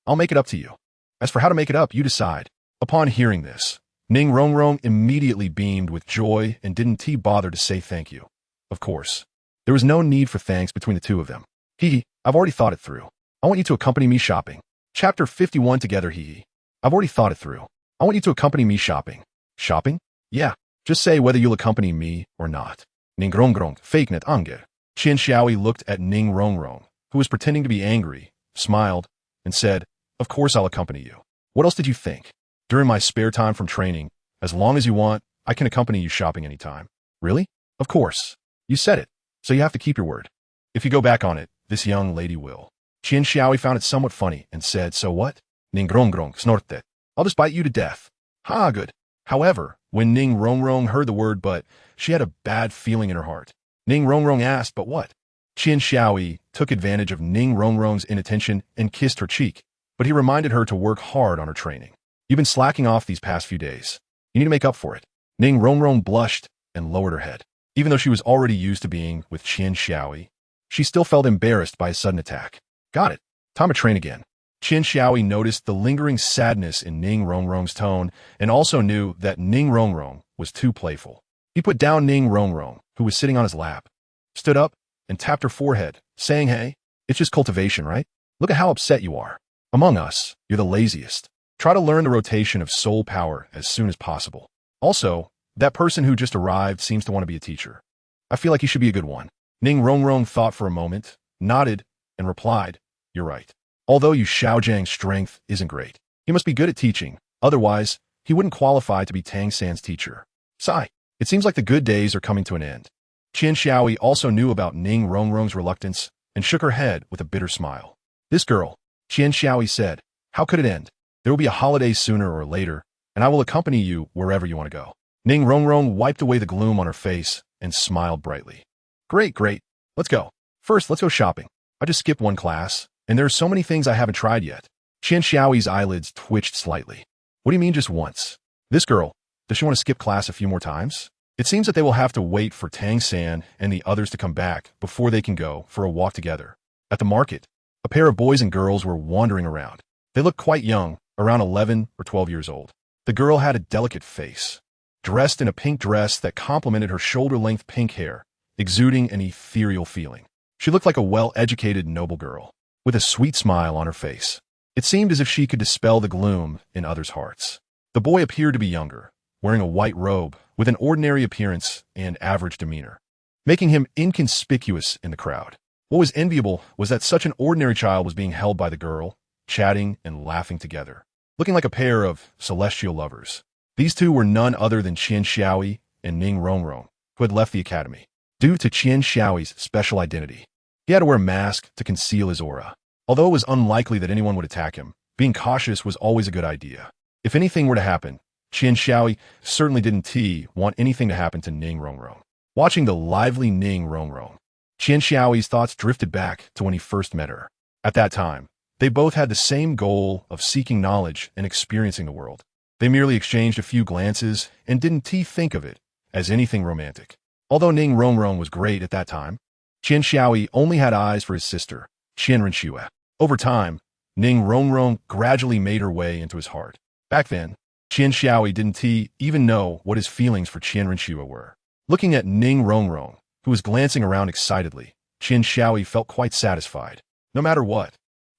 I'll make it up to you. As for how to make it up, you decide. Upon hearing this, Ning Rongrong immediately beamed with joy and didn't bother to say thank you. Of course, there was no need for thanks between the two of them. I've already thought it through. I want you to accompany me shopping. Chapter 51 together. I've already thought it through. I want you to accompany me shopping. Shopping? Yeah, just say whether you'll accompany me or not. Ning Rongrong, fake net anger. Qian Xiaoyi looked at Ning Rongrong, who was pretending to be angry, smiled, and said, of course I'll accompany you. What else did you think? During my spare time from training, as long as you want, I can accompany you shopping anytime. Really? Of course. You said it, so you have to keep your word. If you go back on it, this young lady will. Qian Xiaoyi found it somewhat funny and said, so what? Ning Rongrong snorted. I'll just bite you to death. Ha, good. However, when Ning Rongrong heard the word but, she had a bad feeling in her heart. Ning Rongrong asked, but what? Qian Xiaoyi took advantage of Ning Rongrong's inattention and kissed her cheek, but he reminded her to work hard on her training. You've been slacking off these past few days. You need to make up for it. Ning Rongrong blushed and lowered her head. Even though she was already used to being with Qian Xiaoyi, she still felt embarrassed by his sudden attack. Got it. Time to train again. Qian Xiaoyi noticed the lingering sadness in Ning Rongrong's tone and also knew that Ning Rongrong was too playful. He put down Ning Rongrong, who was sitting on his lap, stood up, and tapped her forehead, saying, hey, it's just cultivation, right? Look at how upset you are. Among us, you're the laziest. Try to learn the rotation of soul power as soon as possible. Also, that person who just arrived seems to want to be a teacher. I feel like he should be a good one. Ning Rongrong thought for a moment, nodded, and replied, you're right. Although Yu Xiaojiang's strength isn't great, he must be good at teaching. Otherwise, he wouldn't qualify to be Tang San's teacher. Sigh. It seems like the good days are coming to an end. Qian Xiaoi also knew about Ning Rongrong's reluctance and shook her head with a bitter smile. This girl, Qian Xiaoi said, how could it end? There will be a holiday sooner or later, and I will accompany you wherever you want to go. Ning Rongrong wiped away the gloom on her face and smiled brightly. Great, great. Let's go. First, let's go shopping. I just skipped one class, and there are so many things I haven't tried yet. Qian Xiaoi's eyelids twitched slightly. What do you mean just once? This girl, does she want to skip class a few more times? It seems that they will have to wait for Tang San and the others to come back before they can go for a walk together. At the market, a pair of boys and girls were wandering around. They looked quite young, around 11 or 12 years old. The girl had a delicate face, dressed in a pink dress that complemented her shoulder-length pink hair, exuding an ethereal feeling. She looked like a well-educated, noble girl, with a sweet smile on her face. It seemed as if she could dispel the gloom in others' hearts. The boy appeared to be younger, wearing a white robe, with an ordinary appearance and average demeanor, making him inconspicuous in the crowd. What was enviable was that such an ordinary child was being held by the girl, chatting and laughing together, looking like a pair of celestial lovers. These two were none other than Qian Xiaoi and Ning Rongrong, who had left the academy. Due to Qian Xiaoi's special identity, he had to wear a mask to conceal his aura. Although it was unlikely that anyone would attack him, being cautious was always a good idea. If anything were to happen, Qian Xiaoi certainly didn't want anything to happen to Ning Rongrong. Watching the lively Ning Rongrong, Qian Xiaoi's thoughts drifted back to when he first met her. At that time, they both had the same goal of seeking knowledge and experiencing the world. They merely exchanged a few glances and didn't think of it as anything romantic. Although Ning Rongrong was great at that time, Qian Xiaoi only had eyes for his sister, Qian Renxue. Over time, Ning Rongrong gradually made her way into his heart. Back then, Qian Xiaoi didn't even know what his feelings for Qian Renxue were. Looking at Ning Rongrong, who was glancing around excitedly, Qian Xiaoi felt quite satisfied. No matter what,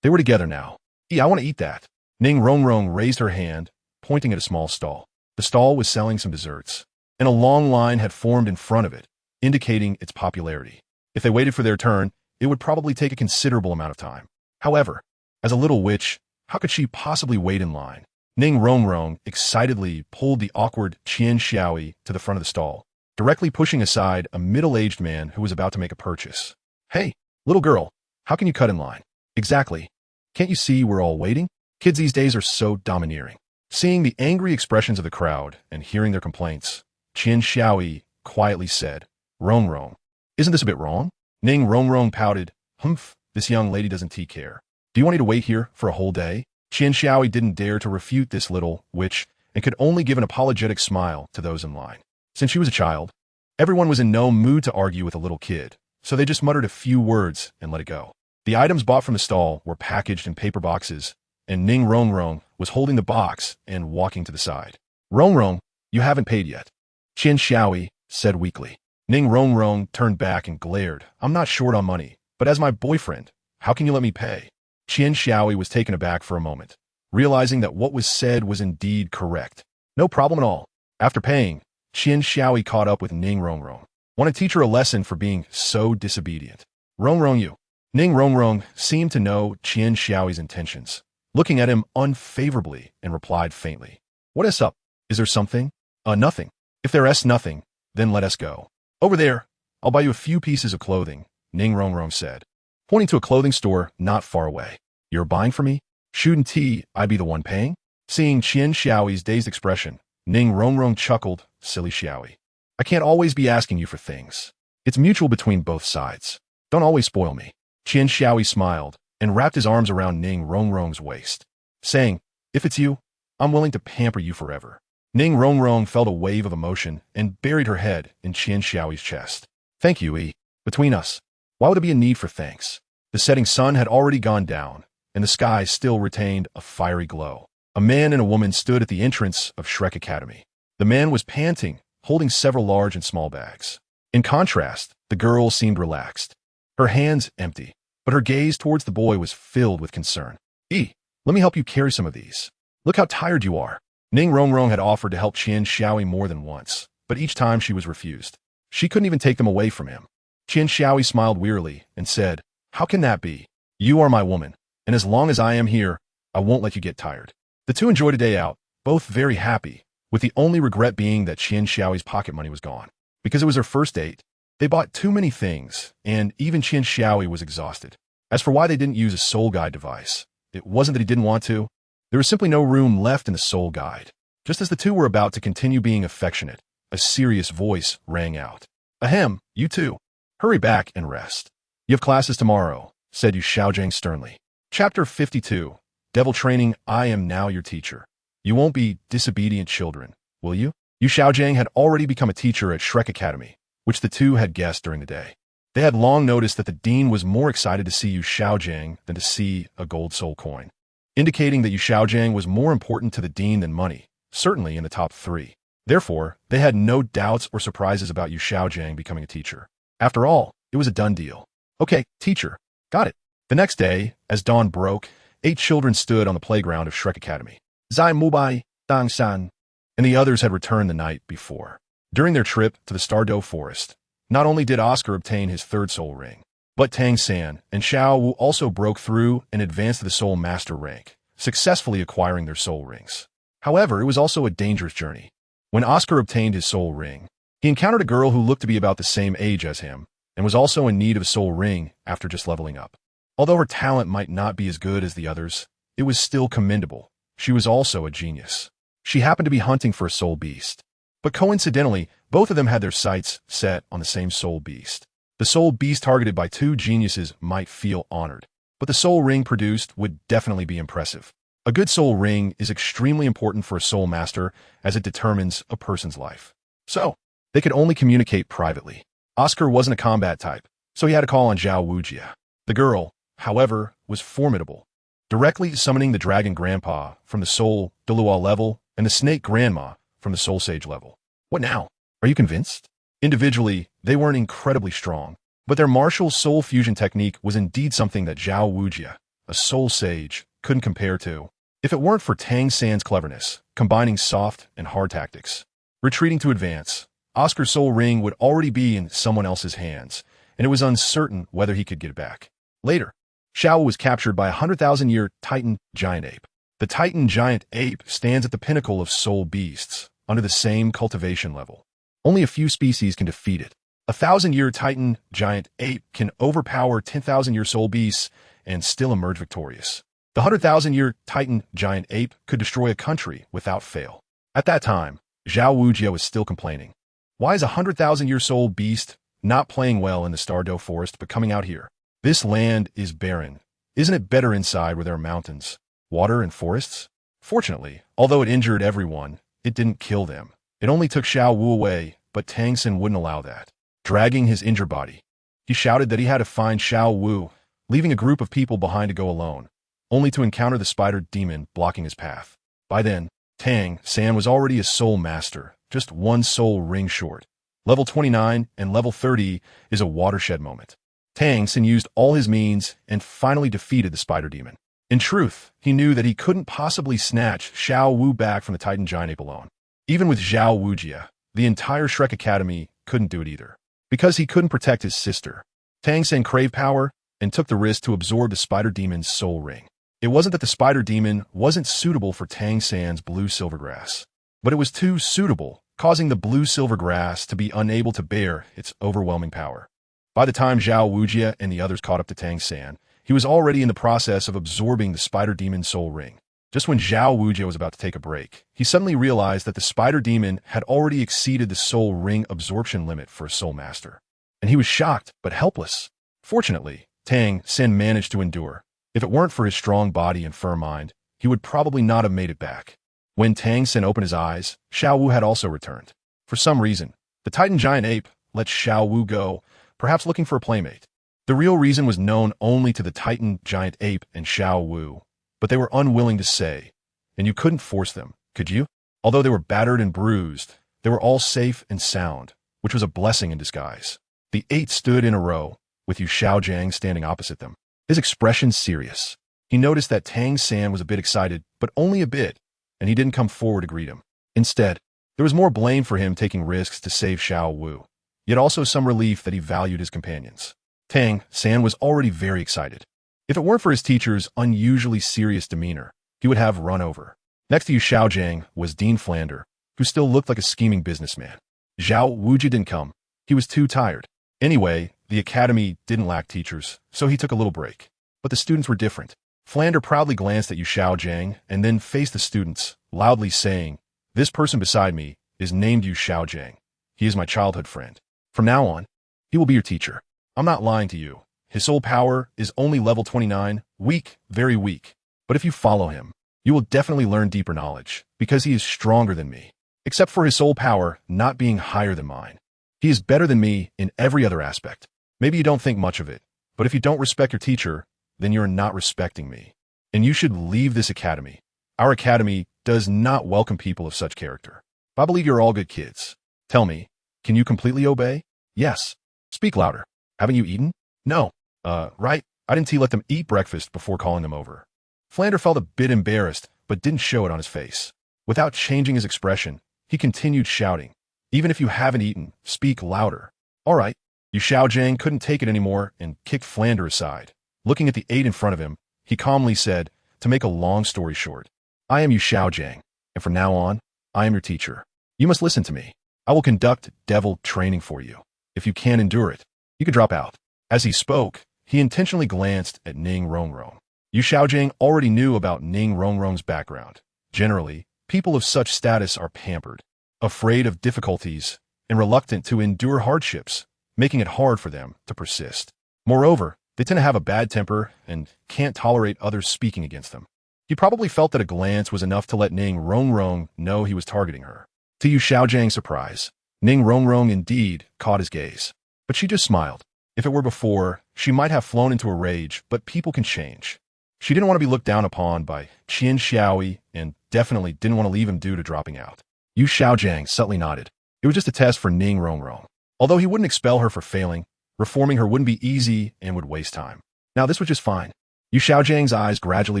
they were together now. I want to eat that. Ning Rongrong raised her hand, pointing at a small stall. The stall was selling some desserts, and a long line had formed in front of it, indicating its popularity. If they waited for their turn, it would probably take a considerable amount of time. However, as a little witch, how could she possibly wait in line? Ning Rongrong excitedly pulled the awkward Qian Xiaoi to the front of the stall, directly pushing aside a middle-aged man who was about to make a purchase. Hey, little girl, how can you cut in line? Exactly. Can't you see we're all waiting? Kids these days are so domineering. Seeing the angry expressions of the crowd and hearing their complaints, Qian Xiaoi quietly said, Rongrong, isn't this a bit wrong? Ning Rongrong pouted, Humph, this young lady doesn't care. Do you want me to wait here for a whole day? Qian Xiaoi didn't dare to refute this little witch and could only give an apologetic smile to those in line. Since she was a child, everyone was in no mood to argue with a little kid, so they just muttered a few words and let it go. The items bought from the stall were packaged in paper boxes, and Ning Rongrong was holding the box and walking to the side. Rongrong, you haven't paid yet. Qian Xiaoi said weakly. Ning Rongrong turned back and glared. I'm not short on money, but as my boyfriend, how can you let me pay? Qian Xiaoi was taken aback for a moment, realizing that what was said was indeed correct. No problem at all. After paying, Qian Xiaoi caught up with Ning Rongrong. Want to teach her a lesson for being so disobedient. Rongrong you. Ning Rongrong seemed to know Qian Xiaoi's intentions, looking at him unfavorably, and replied faintly. What is up? Is there something? Nothing. If there is nothing, then let us go. Over there, I'll buy you a few pieces of clothing, Ning Rongrong said, pointing to a clothing store not far away. You're buying for me? Shouldn't I be the one paying? Seeing Qian Xiaoi's dazed expression, Ning Rongrong chuckled, silly Xiaoi. I can't always be asking you for things. It's mutual between both sides. Don't always spoil me. Qian Xiaoi smiled and wrapped his arms around Ning Rongrong's waist, saying, if it's you, I'm willing to pamper you forever. Ning Rongrong felt a wave of emotion and buried her head in Qian Xiaoi's chest. Thank you, Between us, why would there be a need for thanks? The setting sun had already gone down, and the sky still retained a fiery glow. A man and a woman stood at the entrance of Shrek Academy. The man was panting, holding several large and small bags. In contrast, the girl seemed relaxed, her hands empty, but her gaze towards the boy was filled with concern. Let me help you carry some of these. Look how tired you are. Ning Rongrong had offered to help Qian Xiaoi more than once, but each time she was refused. She couldn't even take them away from him. Qian Xiaoi smiled wearily and said, how can that be? You are my woman, and as long as I am here, I won't let you get tired. The two enjoyed a day out, both very happy, with the only regret being that Qian Xiaoyi's pocket money was gone. Because it was her first date, they bought too many things, and even Qian Xiaoyi was exhausted. As for why they didn't use a soul guide device, it wasn't that he didn't want to. There was simply no room left in the soul guide. Just as the two were about to continue being affectionate, a serious voice rang out. Ahem, you two. Hurry back and rest. You have classes tomorrow, said Yu Xiaojing sternly. Chapter 52. Devil Training. I am now your teacher. You won't be disobedient children, will you? Yu Xiaojing had already become a teacher at Shrek Academy, which the two had guessed during the day. They had long noticed that the dean was more excited to see Yu Xiaojing than to see a gold soul coin, indicating that Yu Xiaojing was more important to the dean than money, certainly in the top 3. Therefore, they had no doubts or surprises about Yu Xiaojing becoming a teacher. After all, it was a done deal. Okay, teacher. Got it. The next day, as dawn broke, 8 children stood on the playground of Shrek Academy. Zai Mubai, Dang San, and the others had returned the night before. During their trip to the Douluo forest, not only did Oscar obtain his 3rd soul ring, but Tang San and Xiao Wu also broke through and advanced to the soul master rank, successfully acquiring their soul rings. However, it was also a dangerous journey. When Oscar obtained his soul ring, he encountered a girl who looked to be about the same age as him, and was also in need of a soul ring after just leveling up. Although her talent might not be as good as the others, it was still commendable. She was also a genius. She happened to be hunting for a soul beast. But coincidentally, both of them had their sights set on the same soul beast. The soul beast targeted by 2 geniuses might feel honored, but the soul ring produced would definitely be impressive. A good soul ring is extremely important for a soul master as it determines a person's life. So, they could only communicate privately. Oscar wasn't a combat type, so he had to call on Zhao Wujia. The girl, however, was formidable, directly summoning the Dragon Grandpa from the Soul Douluo level and the Snake Grandma from the Soul Sage level. What now? Are you convinced? Individually, they weren't incredibly strong, but their martial soul fusion technique was indeed something that Zhao Wujia, a soul sage, couldn't compare to. If it weren't for Tang San's cleverness, combining soft and hard tactics, retreating to advance, Oscar's soul ring would already be in someone else's hands, and it was uncertain whether he could get it back. Later, Xiao was captured by a 100,000-year Titan giant ape. The Titan giant ape stands at the pinnacle of soul beasts, under the same cultivation level. Only a few species can defeat it. A 1,000-year Titan giant ape can overpower 10,000-year soul beasts and still emerge victorious. The 100,000-year Titan giant ape could destroy a country without fail. At that time, Zhao Wujia was still complaining. Why is a 100,000-year soul beast not playing well in the Douluo forest but coming out here? This land is barren. Isn't it better inside where there are mountains, water, and forests? Fortunately, although it injured everyone, it didn't kill them. It only took Xiao Wu away, but Tang San wouldn't allow that. Dragging his injured body, he shouted that he had to find Xiao Wu, leaving a group of people behind to go alone, only to encounter the spider demon blocking his path. By then, Tang San was already a soul master, just 1 soul ring short. Level 29 and level 30 is a watershed moment. Tang San used all his means and finally defeated the spider demon. In truth, he knew that he couldn't possibly snatch Xiao Wu back from the Titan giant ape alone. Even with Zhao Wujia, the entire Shrek Academy couldn't do it either. Because he couldn't protect his sister, Tang San craved power and took the risk to absorb the spider demon's soul ring. It wasn't that the spider demon wasn't suitable for Tang San's blue silvergrass, but it was too suitable, causing the blue silvergrass to be unable to bear its overwhelming power. By the time Zhao Wujia and the others caught up to Tang San, he was already in the process of absorbing the spider demon's soul ring. Just when Zhao Wujia was about to take a break, he suddenly realized that the spider demon had already exceeded the soul ring absorption limit for a soul master. And he was shocked, but helpless. Fortunately, Tang San managed to endure. If it weren't for his strong body and firm mind, he would probably not have made it back. When Tang San opened his eyes, Xiao Wu had also returned. For some reason, the Titan giant ape let Xiao Wu go, perhaps looking for a playmate. The real reason was known only to the Titan giant ape and Xiao Wu, but they were unwilling to say, and you couldn't force them, could you? Although they were battered and bruised, they were all safe and sound, which was a blessing in disguise. The 8 stood in a row, with Yu Xiaojing standing opposite them, his expression serious. He noticed that Tang San was a bit excited, but only a bit, and he didn't come forward to greet him. Instead, there was more blame for him taking risks to save Xiao Wu, yet also some relief that he valued his companions. Tang San was already very excited. If it weren't for his teacher's unusually serious demeanor, he would have run over. Next to Yu Xiaojing was Dean Flander, who still looked like a scheming businessman. Zhao Wuji didn't come. He was too tired. Anyway, the academy didn't lack teachers, so he took a little break. But the students were different. Flander proudly glanced at Yu Xiaojiang and then faced the students, loudly saying, "This person beside me is named Yu Xiaojiang. He is my childhood friend. From now on, he will be your teacher. I'm not lying to you. His soul power is only level 29, weak, very weak. But if you follow him, you will definitely learn deeper knowledge, because he is stronger than me. Except for his soul power not being higher than mine. He is better than me in every other aspect. Maybe you don't think much of it, but if you don't respect your teacher, then you're not respecting me. And you should leave this academy. Our academy does not welcome people of such character. I believe you're all good kids. Tell me, can you completely obey?" "Yes." "Speak louder. Haven't you eaten?" "No." Right. I didn't let them eat breakfast before calling them over." Flander felt a bit embarrassed, but didn't show it on his face. Without changing his expression, he continued shouting, "Even if you haven't eaten, speak louder." "All right." Yu Xiaojiang couldn't take it anymore and kicked Flander aside. Looking at the 8 in front of him, he calmly said, "To make a long story short, I am Yu Xiaojiang, and from now on, I am your teacher. You must listen to me. I will conduct devil training for you. If you can't endure it, you can drop out." As he spoke, he intentionally glanced at Ning Rongrong. Yu Xiaojiang already knew about Ning Rongrong's background. Generally, people of such status are pampered, afraid of difficulties, and reluctant to endure hardships, making it hard for them to persist. Moreover, they tend to have a bad temper and can't tolerate others speaking against them. He probably felt that a glance was enough to let Ning Rongrong know he was targeting her. To Yu Xiaojiang's surprise, Ning Rongrong indeed caught his gaze. But she just smiled. If it were before, she might have flown into a rage, but people can change. She didn't want to be looked down upon by Qian Xiaoyi and definitely didn't want to leave him due to dropping out. Yu Xiaojiang subtly nodded. It was just a test for Ning Rongrong. Although he wouldn't expel her for failing, reforming her wouldn't be easy and would waste time. Now this was just fine. Yu Xiaojiang's eyes gradually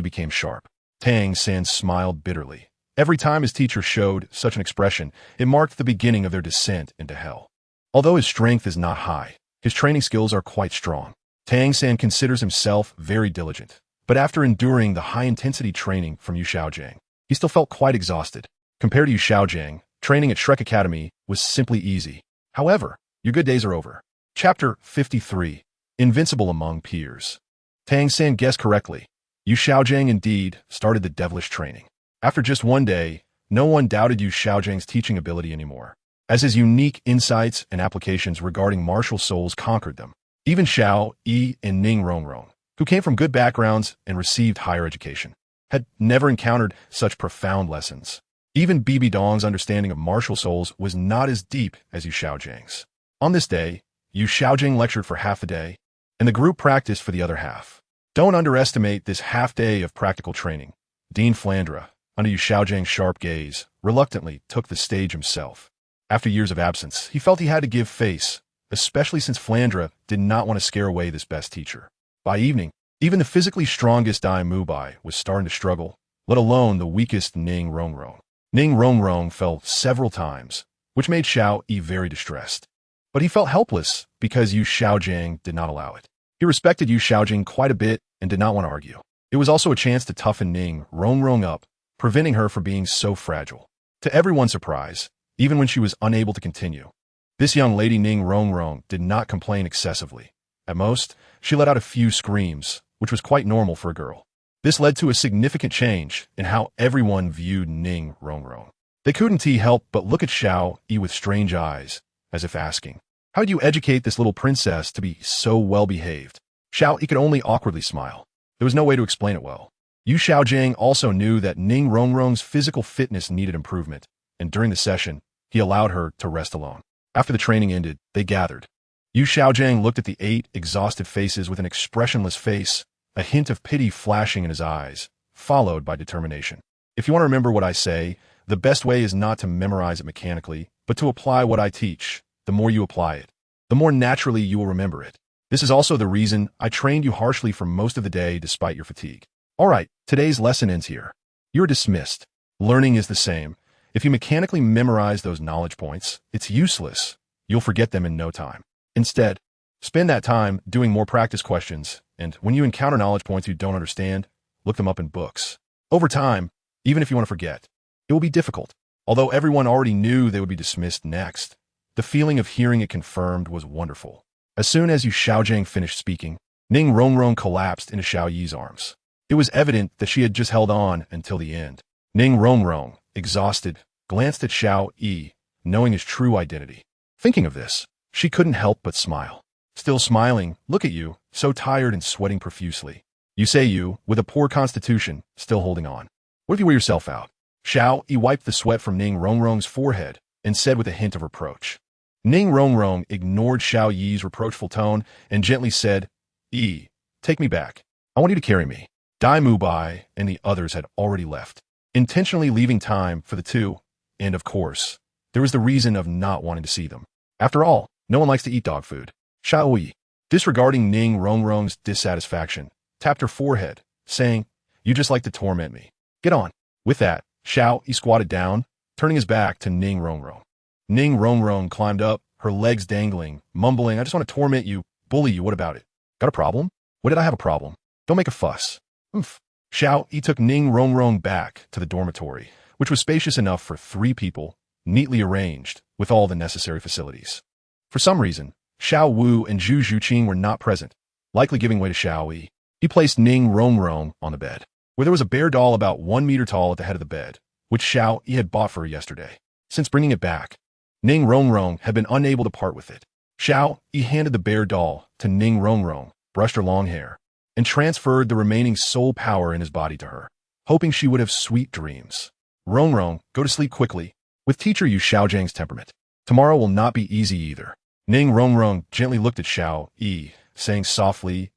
became sharp. Tang San smiled bitterly. Every time his teacher showed such an expression, it marked the beginning of their descent into hell. Although his strength is not high, his training skills are quite strong. Tang San considers himself very diligent. But after enduring the high-intensity training from Yu Xiaojiang, he still felt quite exhausted. Compared to Yu Xiaojiang, training at Shrek Academy was simply easy. However, your good days are over. Chapter 53. Invincible Among Peers. Tang San guessed correctly. Yu Xiaojiang indeed started the devilish training. After just one day, no one doubted Yu Xiaojiang's teaching ability anymore, as his unique insights and applications regarding martial souls conquered them. Even Xiao, Yi, and Ning Rongrong, who came from good backgrounds and received higher education, had never encountered such profound lessons. Even Bibi Dong's understanding of martial souls was not as deep as Yu Xiaojiang's. On this day, Yu Xiaojiang lectured for half a day, and the group practiced for the other half. Don't underestimate this half day of practical training. Dean Flandre, under Yu Xiaojiang's sharp gaze, reluctantly took the stage himself. After years of absence, he felt he had to give face, especially since Flandre did not want to scare away this best teacher. By evening, even the physically strongest Dai Mubai was starting to struggle, let alone the weakest Ning Rongrong. Ning Rongrong fell several times, which made Xiao Yi very distressed. But he felt helpless because Yu Xiaojiang did not allow it. He respected Yu Xiaojiang quite a bit and did not want to argue. It was also a chance to toughen Ning Rongrong up, preventing her from being so fragile. To everyone's surprise, even when she was unable to continue, this young lady Ning Rongrong did not complain excessively. At most, she let out a few screams, which was quite normal for a girl. This led to a significant change in how everyone viewed Ning Rongrong. They couldn't help but look at Xiao Yi with strange eyes, as if asking, "How did you educate this little princess to be so well-behaved?" Xiao Yi could only awkwardly smile. There was no way to explain it well. Yu Xiaojiang also knew that Ning Rongrong's physical fitness needed improvement, and during the session, he allowed her to rest alone. After the training ended, they gathered. Yu Xiaojiang looked at the 8 exhausted faces with an expressionless face, a hint of pity flashing in his eyes, followed by determination. If you want to remember what I say, the best way is not to memorize it mechanically, but to apply what I teach. The more you apply it, the more naturally you will remember it. This is also the reason I trained you harshly for most of the day despite your fatigue. All right, today's lesson ends here. You're dismissed. Learning is the same. If you mechanically memorize those knowledge points, it's useless. You'll forget them in no time. Instead, spend that time doing more practice questions, and when you encounter knowledge points you don't understand, look them up in books. Over time, even if you want to forget, it will be difficult. Although everyone already knew they would be dismissed next, the feeling of hearing it confirmed was wonderful. As soon as Yu Xiaojiang finished speaking, Ning Rongrong collapsed into Xiao Yi's arms. It was evident that she had just held on until the end. Ning Rongrong, exhausted, glanced at Xiao Yi, knowing his true identity. Thinking of this, she couldn't help but smile. Still smiling, look at you, so tired and sweating profusely. You say you, with a poor constitution, still holding on. What if you wear yourself out? Xiao Yi wiped the sweat from Ning Rongrong's forehead and said with a hint of reproach. Ning Rongrong ignored Xiao Yi's reproachful tone and gently said, Yi, take me back. I want you to carry me. Dai Mubai and the others had already left, intentionally leaving time for the two, and of course, there was the reason of not wanting to see them. After all, no one likes to eat dog food. Xiao Yi, disregarding Ning Rongrong's dissatisfaction, tapped her forehead, saying, You just like to torment me. Get on. With that, Xiao Yi squatted down, turning his back to Ning Rongrong. Ning Rongrong climbed up, her legs dangling, mumbling, I just want to torment you, bully you, what about it? Got a problem? What did I have a problem? Don't make a fuss. Oof. Xiao Yi took Ning Rongrong back to the dormitory, which was spacious enough for 3 people, neatly arranged, with all the necessary facilities. For some reason, Xiao Wu and Zhu Zhuqing were not present, likely giving way to Xiao Yi. He placed Ning Rongrong on the bed, where there was a bear doll about 1 meter tall at the head of the bed, which Xiao Yi had bought for her yesterday. Since bringing it back, Ning Rongrong had been unable to part with it. Xiao Yi handed the bear doll to Ning Rongrong, brushed her long hair, and transferred the remaining soul power in his body to her, hoping she would have sweet dreams. Rongrong, go to sleep quickly. With teacher Yu Xiaojiang's temperament, tomorrow will not be easy either. Ning Rongrong gently looked at Xiao Yi, saying softly,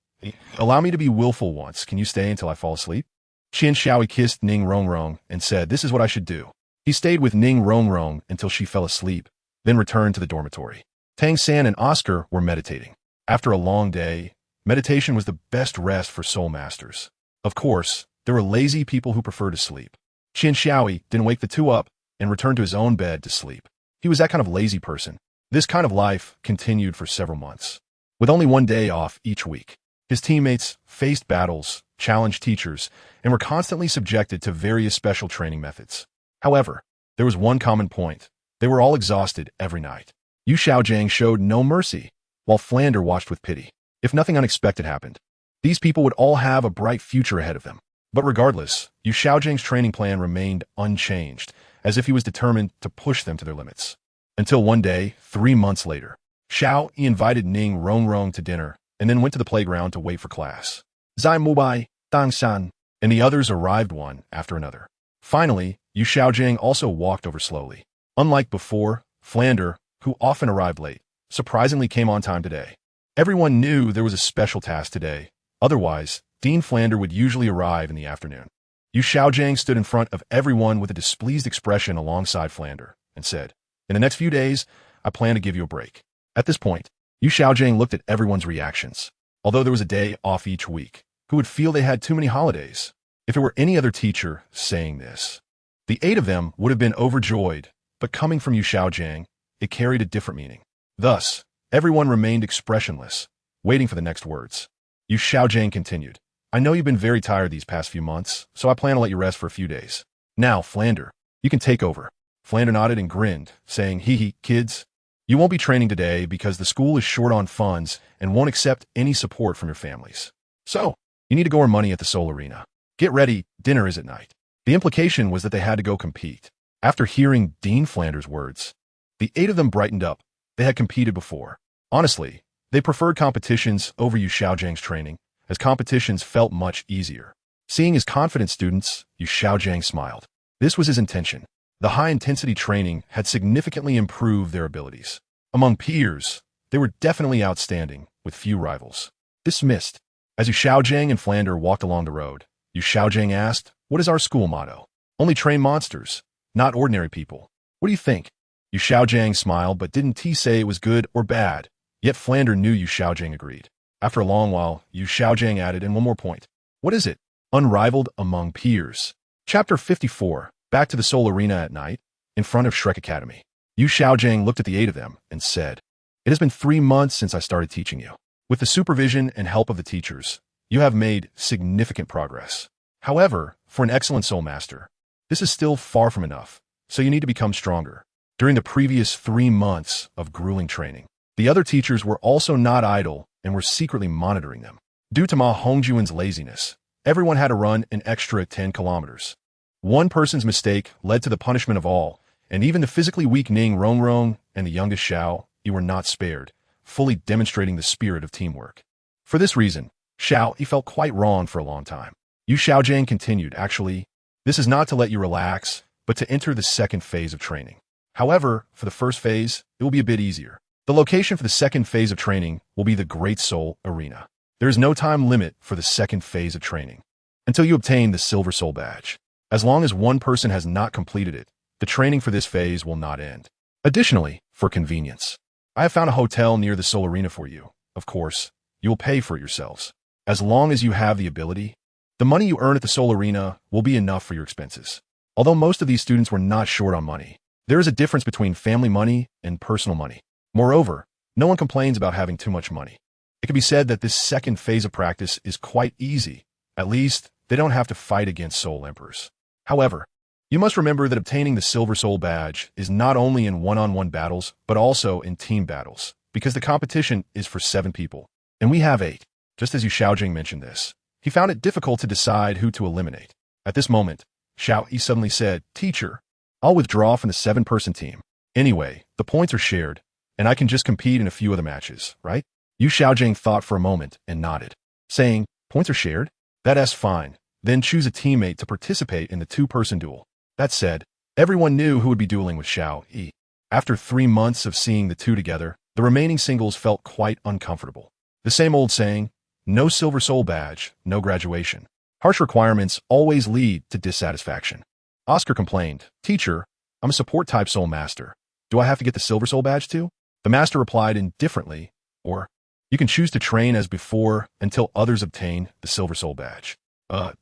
Allow me to be willful once. Can you stay until I fall asleep? Qian Xiaoyi kissed Ning Rongrong and said, This is what I should do. He stayed with Ning Rongrong until she fell asleep, then returned to the dormitory. Tang San and Oscar were meditating. After a long day, meditation was the best rest for soul masters. Of course, there were lazy people who preferred to sleep. Qian Xiaoyi didn't wake the two up and returned to his own bed to sleep. He was that kind of lazy person. This kind of life continued for several months. With only 1 day off each week, his teammates faced battles, challenged teachers, and were constantly subjected to various special training methods. However, there was one common point. They were all exhausted every night. Yu Xiaojiang showed no mercy, while Flander watched with pity. If nothing unexpected happened, these people would all have a bright future ahead of them. But regardless, Yu Xiaojiang's training plan remained unchanged, as if he was determined to push them to their limits. Until one day, 3 months later, Xiao Yi invited Ning Rongrong to dinner, and then went to the playground to wait for class. Zai Mubai, Dang Shan, and the others arrived one after another. Finally, Yu Xiaojiang also walked over slowly. Unlike before, Flander, who often arrived late, surprisingly came on time today. Everyone knew there was a special task today. Otherwise, Dean Flander would usually arrive in the afternoon. Yu Xiaojiang stood in front of everyone with a displeased expression alongside Flander, and said, In the next few days, I plan to give you a break. At this point, Yu Xiaojiang looked at everyone's reactions. Although there was a day off each week, who would feel they had too many holidays? If it were any other teacher saying this, the 8 of them would have been overjoyed, but coming from Yu Xiaojiang, it carried a different meaning. Thus, everyone remained expressionless, waiting for the next words. Yu Xiaojiang continued, I know you've been very tired these past few months, so I plan to let you rest for a few days. Now, Flander, you can take over. Flander nodded and grinned, saying, Hee, kids, you won't be training today because the school is short on funds and won't accept any support from your families. So, you need to go earn money at the Soul Arena. Get ready, dinner is at night. The implication was that they had to go compete. After hearing Dean Flander's words, the 8 of them brightened up. They had competed before. Honestly, they preferred competitions over Yu Xiaojiang's training, as competitions felt much easier. Seeing his confident students, Yu Xiaojiang smiled. This was his intention. The high-intensity training had significantly improved their abilities. Among peers, they were definitely outstanding, with few rivals. Dismissed. As Yu Xiaojiang and Flander walked along the road, Yu Xiaojiang asked, What is our school motto? Only train monsters, not ordinary people. What do you think? Yu Xiaojiang smiled but didn't say it was good or bad, yet Flander knew Yu Xiaojiang agreed. After a long while, Yu Xiaojiang added, and one more point. What is it? Unrivaled among peers. Chapter 54. Back to the Soul Arena at night, in front of Shrek Academy. Yu Xiaojiang looked at the 8 of them and said, It has been 3 months since I started teaching you. With the supervision and help of the teachers, you have made significant progress. However, for an excellent soul master, this is still far from enough. so you need to become stronger. During the previous 3 months of grueling training, the other teachers were also not idle and were secretly monitoring them. Due to Ma Hongjuan's laziness, everyone had to run an extra 10 kilometers. One person's mistake led to the punishment of all, and even the physically weak Ning Rongrong and the youngest Xiao Yi were not spared, fully demonstrating the spirit of teamwork. For this reason, Xiao Yi felt quite wrong for a long time. Yu Xiaojiang continued, actually, this is not to let you relax, but to enter the second phase of training. However, for the first phase, it will be a bit easier. The location for the second phase of training will be the Great Soul Arena. There is no time limit for the second phase of training until you obtain the Silver Soul Badge. As long as one person has not completed it, the training for this phase will not end. Additionally, for convenience, I have found a hotel near the Soul Arena for you. Of course, you will pay for it yourselves. As long as you have the ability, the money you earn at the Soul Arena will be enough for your expenses. Although most of these students were not short on money, there is a difference between family money and personal money. Moreover, no one complains about having too much money. It can be said that this second phase of practice is quite easy. At least, they don't have to fight against Soul Emperors. However, you must remember that obtaining the Silver Soul Badge is not only in one-on-one battles, but also in team battles, because the competition is for 7 people, and we have 8. Just as Yu Xiaojing mentioned this, he found it difficult to decide who to eliminate. At this moment, Xiao Yi suddenly said, "Teacher, I'll withdraw from the 7-person team. Anyway, the points are shared, and I can just compete in a few other matches, right?" Yu Xiaojing thought for a moment and nodded, saying, "Points are shared? That's fine. Then choose a teammate to participate in the 2-person duel." That said, everyone knew who would be dueling with Xiao Yi. After 3 months of seeing the two together, the remaining singles felt quite uncomfortable. The same old saying, no Silver Soul Badge, no graduation. Harsh requirements always lead to dissatisfaction. Oscar complained, "Teacher, I'm a support-type Soul Master. Do I have to get the Silver Soul Badge too?" The Master replied indifferently, or, "You can choose to train as before until others obtain the Silver Soul Badge."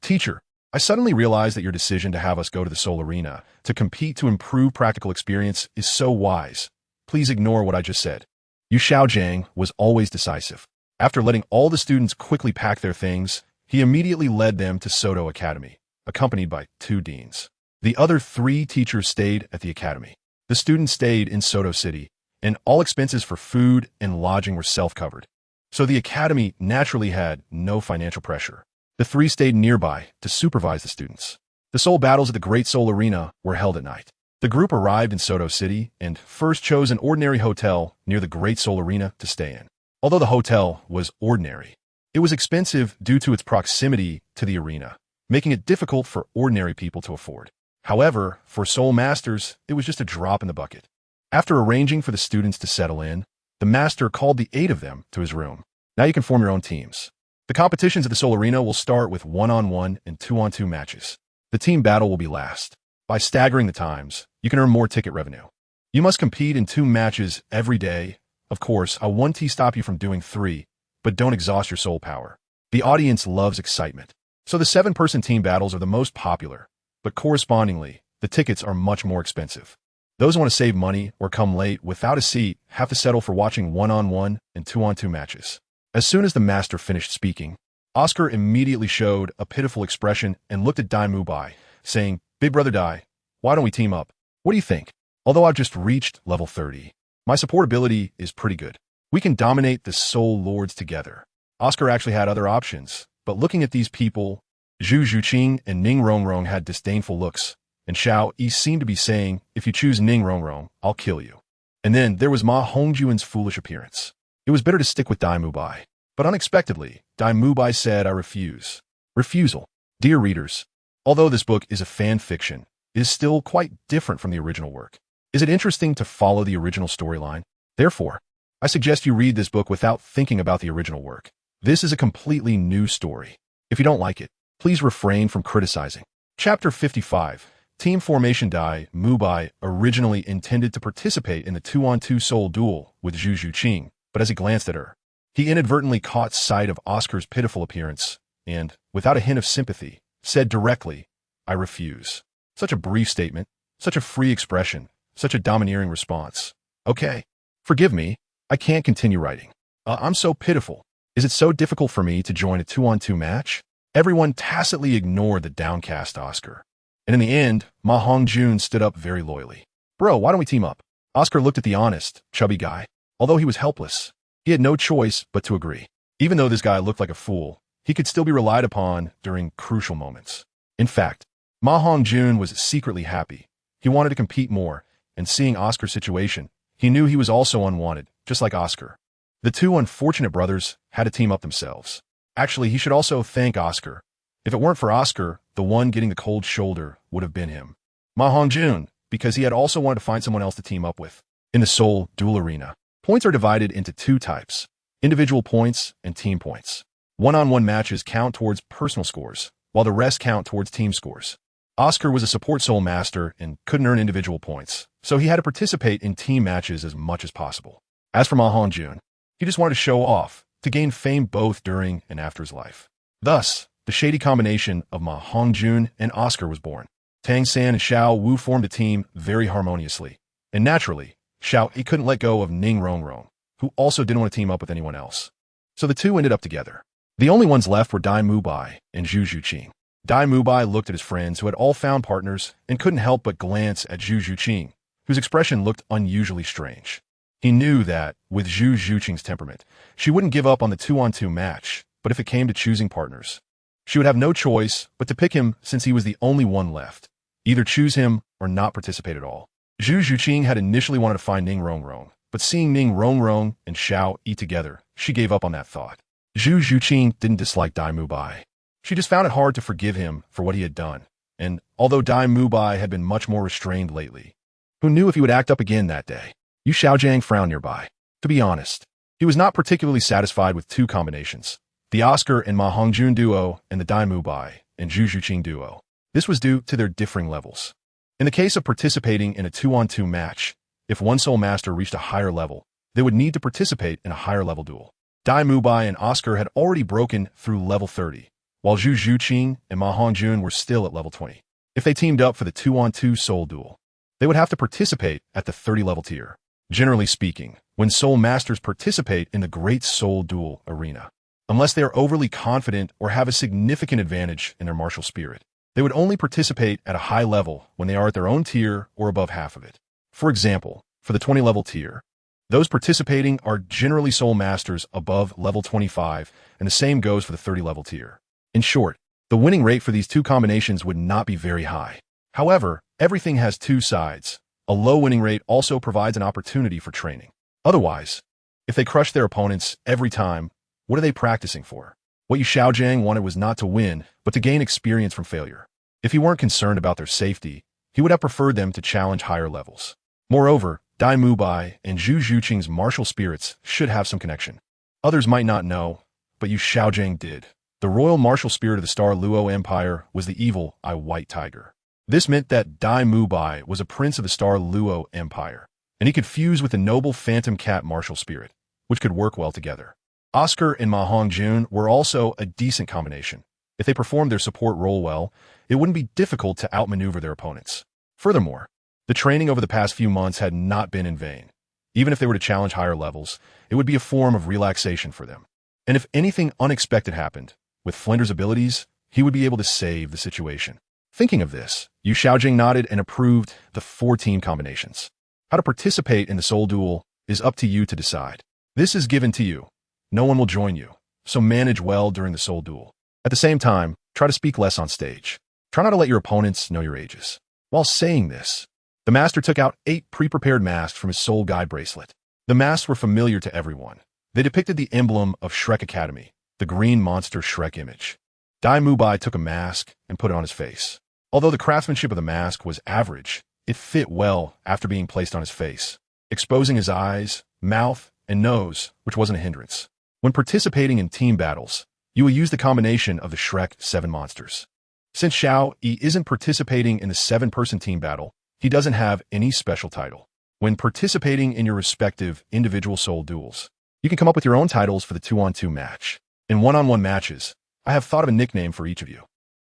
Teacher, I suddenly realized that your decision to have us go to the Soul Arena to compete to improve practical experience is so wise. Please ignore what I just said. Yu Xiaojiang was always decisive. After letting all the students quickly pack their things, he immediately led them to Soto Academy, accompanied by 2 deans. The other 3 teachers stayed at the academy. The students stayed in Soto City, and all expenses for food and lodging were self-covered. So the academy naturally had no financial pressure. The 3 stayed nearby to supervise the students. The soul battles at the Great Soul Arena were held at night. The group arrived in Soto City and first chose an ordinary hotel near the Great Soul Arena to stay in. Although the hotel was ordinary, it was expensive due to its proximity to the arena, making it difficult for ordinary people to afford. However, for Soul Masters, it was just a drop in the bucket. After arranging for the students to settle in, the Master called the 8 of them to his room. Now you can form your own teams. The competitions at the Soul Arena will start with 1-on-1 and 2-on-2 matches. The team battle will be last. By staggering the times, you can earn more ticket revenue. You must compete in 2 matches every day. Of course, a 1T stop you from doing 3, but don't exhaust your soul power. The audience loves excitement. So the 7-person team battles are the most popular, but correspondingly, the tickets are much more expensive. Those who want to save money or come late without a seat have to settle for watching 1-on-1 and 2-on-2 matches. As soon as the Master finished speaking, Oscar immediately showed a pitiful expression and looked at Dai Mubai, saying, "Big brother Dai, why don't we team up? What do you think? Although I've just reached level 30, my support ability is pretty good. We can dominate the Soul Lords together." Oscar actually had other options, but looking at these people, Zhu Zhuqing and Ning Rongrong had disdainful looks, and Xiao Yi seemed to be saying, "If you choose Ning Rongrong, I'll kill you." And then there was Ma Hongjuan's foolish appearance. It was better to stick with Dai Mubai. But unexpectedly, Dai Mubai said, "I refuse." Refusal. Dear readers, although this book is a fan fiction, it is still quite different from the original work. Is it interesting to follow the original storyline? Therefore, I suggest you read this book without thinking about the original work. This is a completely new story. If you don't like it, please refrain from criticizing. Chapter 55. Team Formation. Dai Mubai originally intended to participate in the 2-on-2 soul duel with Zhu Zhuqing, but as he glanced at her, he inadvertently caught sight of Oscar's pitiful appearance and, without a hint of sympathy, said directly, "I refuse." Such a brief statement, such a free expression, such a domineering response. Okay, forgive me, I can't continue writing. I'm so pitiful. Is it so difficult for me to join a 2-on-2 match? Everyone tacitly ignored the downcast Oscar. And in the end, Ma Hongjun stood up very loyally. Bro, why don't we team up? Oscar looked at the honest, chubby guy. Although he was helpless, he had no choice but to agree. Even though this guy looked like a fool, he could still be relied upon during crucial moments. In fact, Ma Hongjun was secretly happy. He wanted to compete more, and seeing Oscar's situation, he knew he was also unwanted, just like Oscar. The two unfortunate brothers had to team up themselves. Actually, he should also thank Oscar. If it weren't for Oscar, the one getting the cold shoulder would have been him. Ma Hongjun, because he had also wanted to find someone else to team up with. In the Seoul Duel Arena, points are divided into two types: individual points and team points. One-on-one matches count towards personal scores, while the rest count towards team scores. Oscar was a support Soul Master and couldn't earn individual points, so he had to participate in team matches as much as possible. As for Ma Hongjun, he just wanted to show off, to gain fame both during and after his life. Thus, the shady combination of Ma Hongjun and Oscar was born. Tang San and Xiao Wu formed a team very harmoniously, and naturally, Xiao couldn't let go of Ning Rongrong, who also didn't want to team up with anyone else. So the two ended up together. The only ones left were Dai Mubai and Zhu Zhuqing. Dai Mubai looked at his friends who had all found partners and couldn't help but glance at Zhu Zhuqing, whose expression looked unusually strange. He knew that, with Zhu Zhuqing's temperament, she wouldn't give up on the 2-on-2 match, but if it came to choosing partners, she would have no choice but to pick him since he was the only one left. Either choose him or not participate at all. Zhu Zhuqing had initially wanted to find Ning Rongrong, but seeing Ning Rongrong and Xiao Yi together, she gave up on that thought. Zhu Zhuqing didn't dislike Dai Mubai. She just found it hard to forgive him for what he had done, and although Dai Mubai had been much more restrained lately, who knew if he would act up again that day? Yu Xiaojiang frowned nearby. To be honest, he was not particularly satisfied with two combinations: the Oscar and Ma Hongjun duo and the Dai Mubai and Zhu Zhuqing duo. This was due to their differing levels. In the case of participating in a 2-on-2 match, if one Soul Master reached a higher level, they would need to participate in a higher level duel. Dai Mubai and Oscar had already broken through level 30, while Zhu Zhuqing and Ma Hongjun were still at level 20. If they teamed up for the 2-on-2 Soul Duel, they would have to participate at the 30-level tier. Generally speaking, when Soul Masters participate in the Great Soul Duel Arena, unless they are overly confident or have a significant advantage in their martial spirit, they would only participate at a high level when they are at their own tier or above half of it. For example, for the 20-level tier, those participating are generally Soul Masters above level 25, and the same goes for the 30-level tier. In short, the winning rate for these two combinations would not be very high. However, everything has two sides. A low winning rate also provides an opportunity for training. Otherwise, if they crush their opponents every time, what are they practicing for? What Yu Xiaojiang wanted was not to win, but to gain experience from failure. If he weren't concerned about their safety, he would have preferred them to challenge higher levels. Moreover, Dai Mubai and Zhu Zhuqing's martial spirits should have some connection. Others might not know, but Yu Xiaojiang did. The royal martial spirit of the Star Luo Empire was the evil White Tiger. This meant that Dai Mubai was a prince of the Star Luo Empire, and he could fuse with the noble Phantom Cat martial spirit, which could work well together. Oscar and Ma Hongjun were also a decent combination. If they performed their support role well, it wouldn't be difficult to outmaneuver their opponents. Furthermore, the training over the past few months had not been in vain. Even if they were to challenge higher levels, it would be a form of relaxation for them. And if anything unexpected happened, with Flinder's abilities, he would be able to save the situation. Thinking of this, Yu Xiaojing nodded and approved the 4 team combinations. How to participate in the Soul Duel is up to you to decide. This is given to you. No one will join you, so manage well during the Soul Duel. At the same time, try to speak less on stage. Try not to let your opponents know your ages. While saying this, the master took out 8 pre-prepared masks from his Soul Guide bracelet. The masks were familiar to everyone. They depicted the emblem of Shrek Academy, the green monster Shrek image. Dai Mubai took a mask and put it on his face. Although the craftsmanship of the mask was average, it fit well after being placed on his face, exposing his eyes, mouth, and nose, which wasn't a hindrance. When participating in team battles, you will use the combination of the Shrek 7 monsters. Since Xiao Yi isn't participating in the 7-person team battle, he doesn't have any special title. When participating in your respective individual soul duels, you can come up with your own titles for the 2-on-2 match. In 1-on-1 matches, I have thought of a nickname for each of you.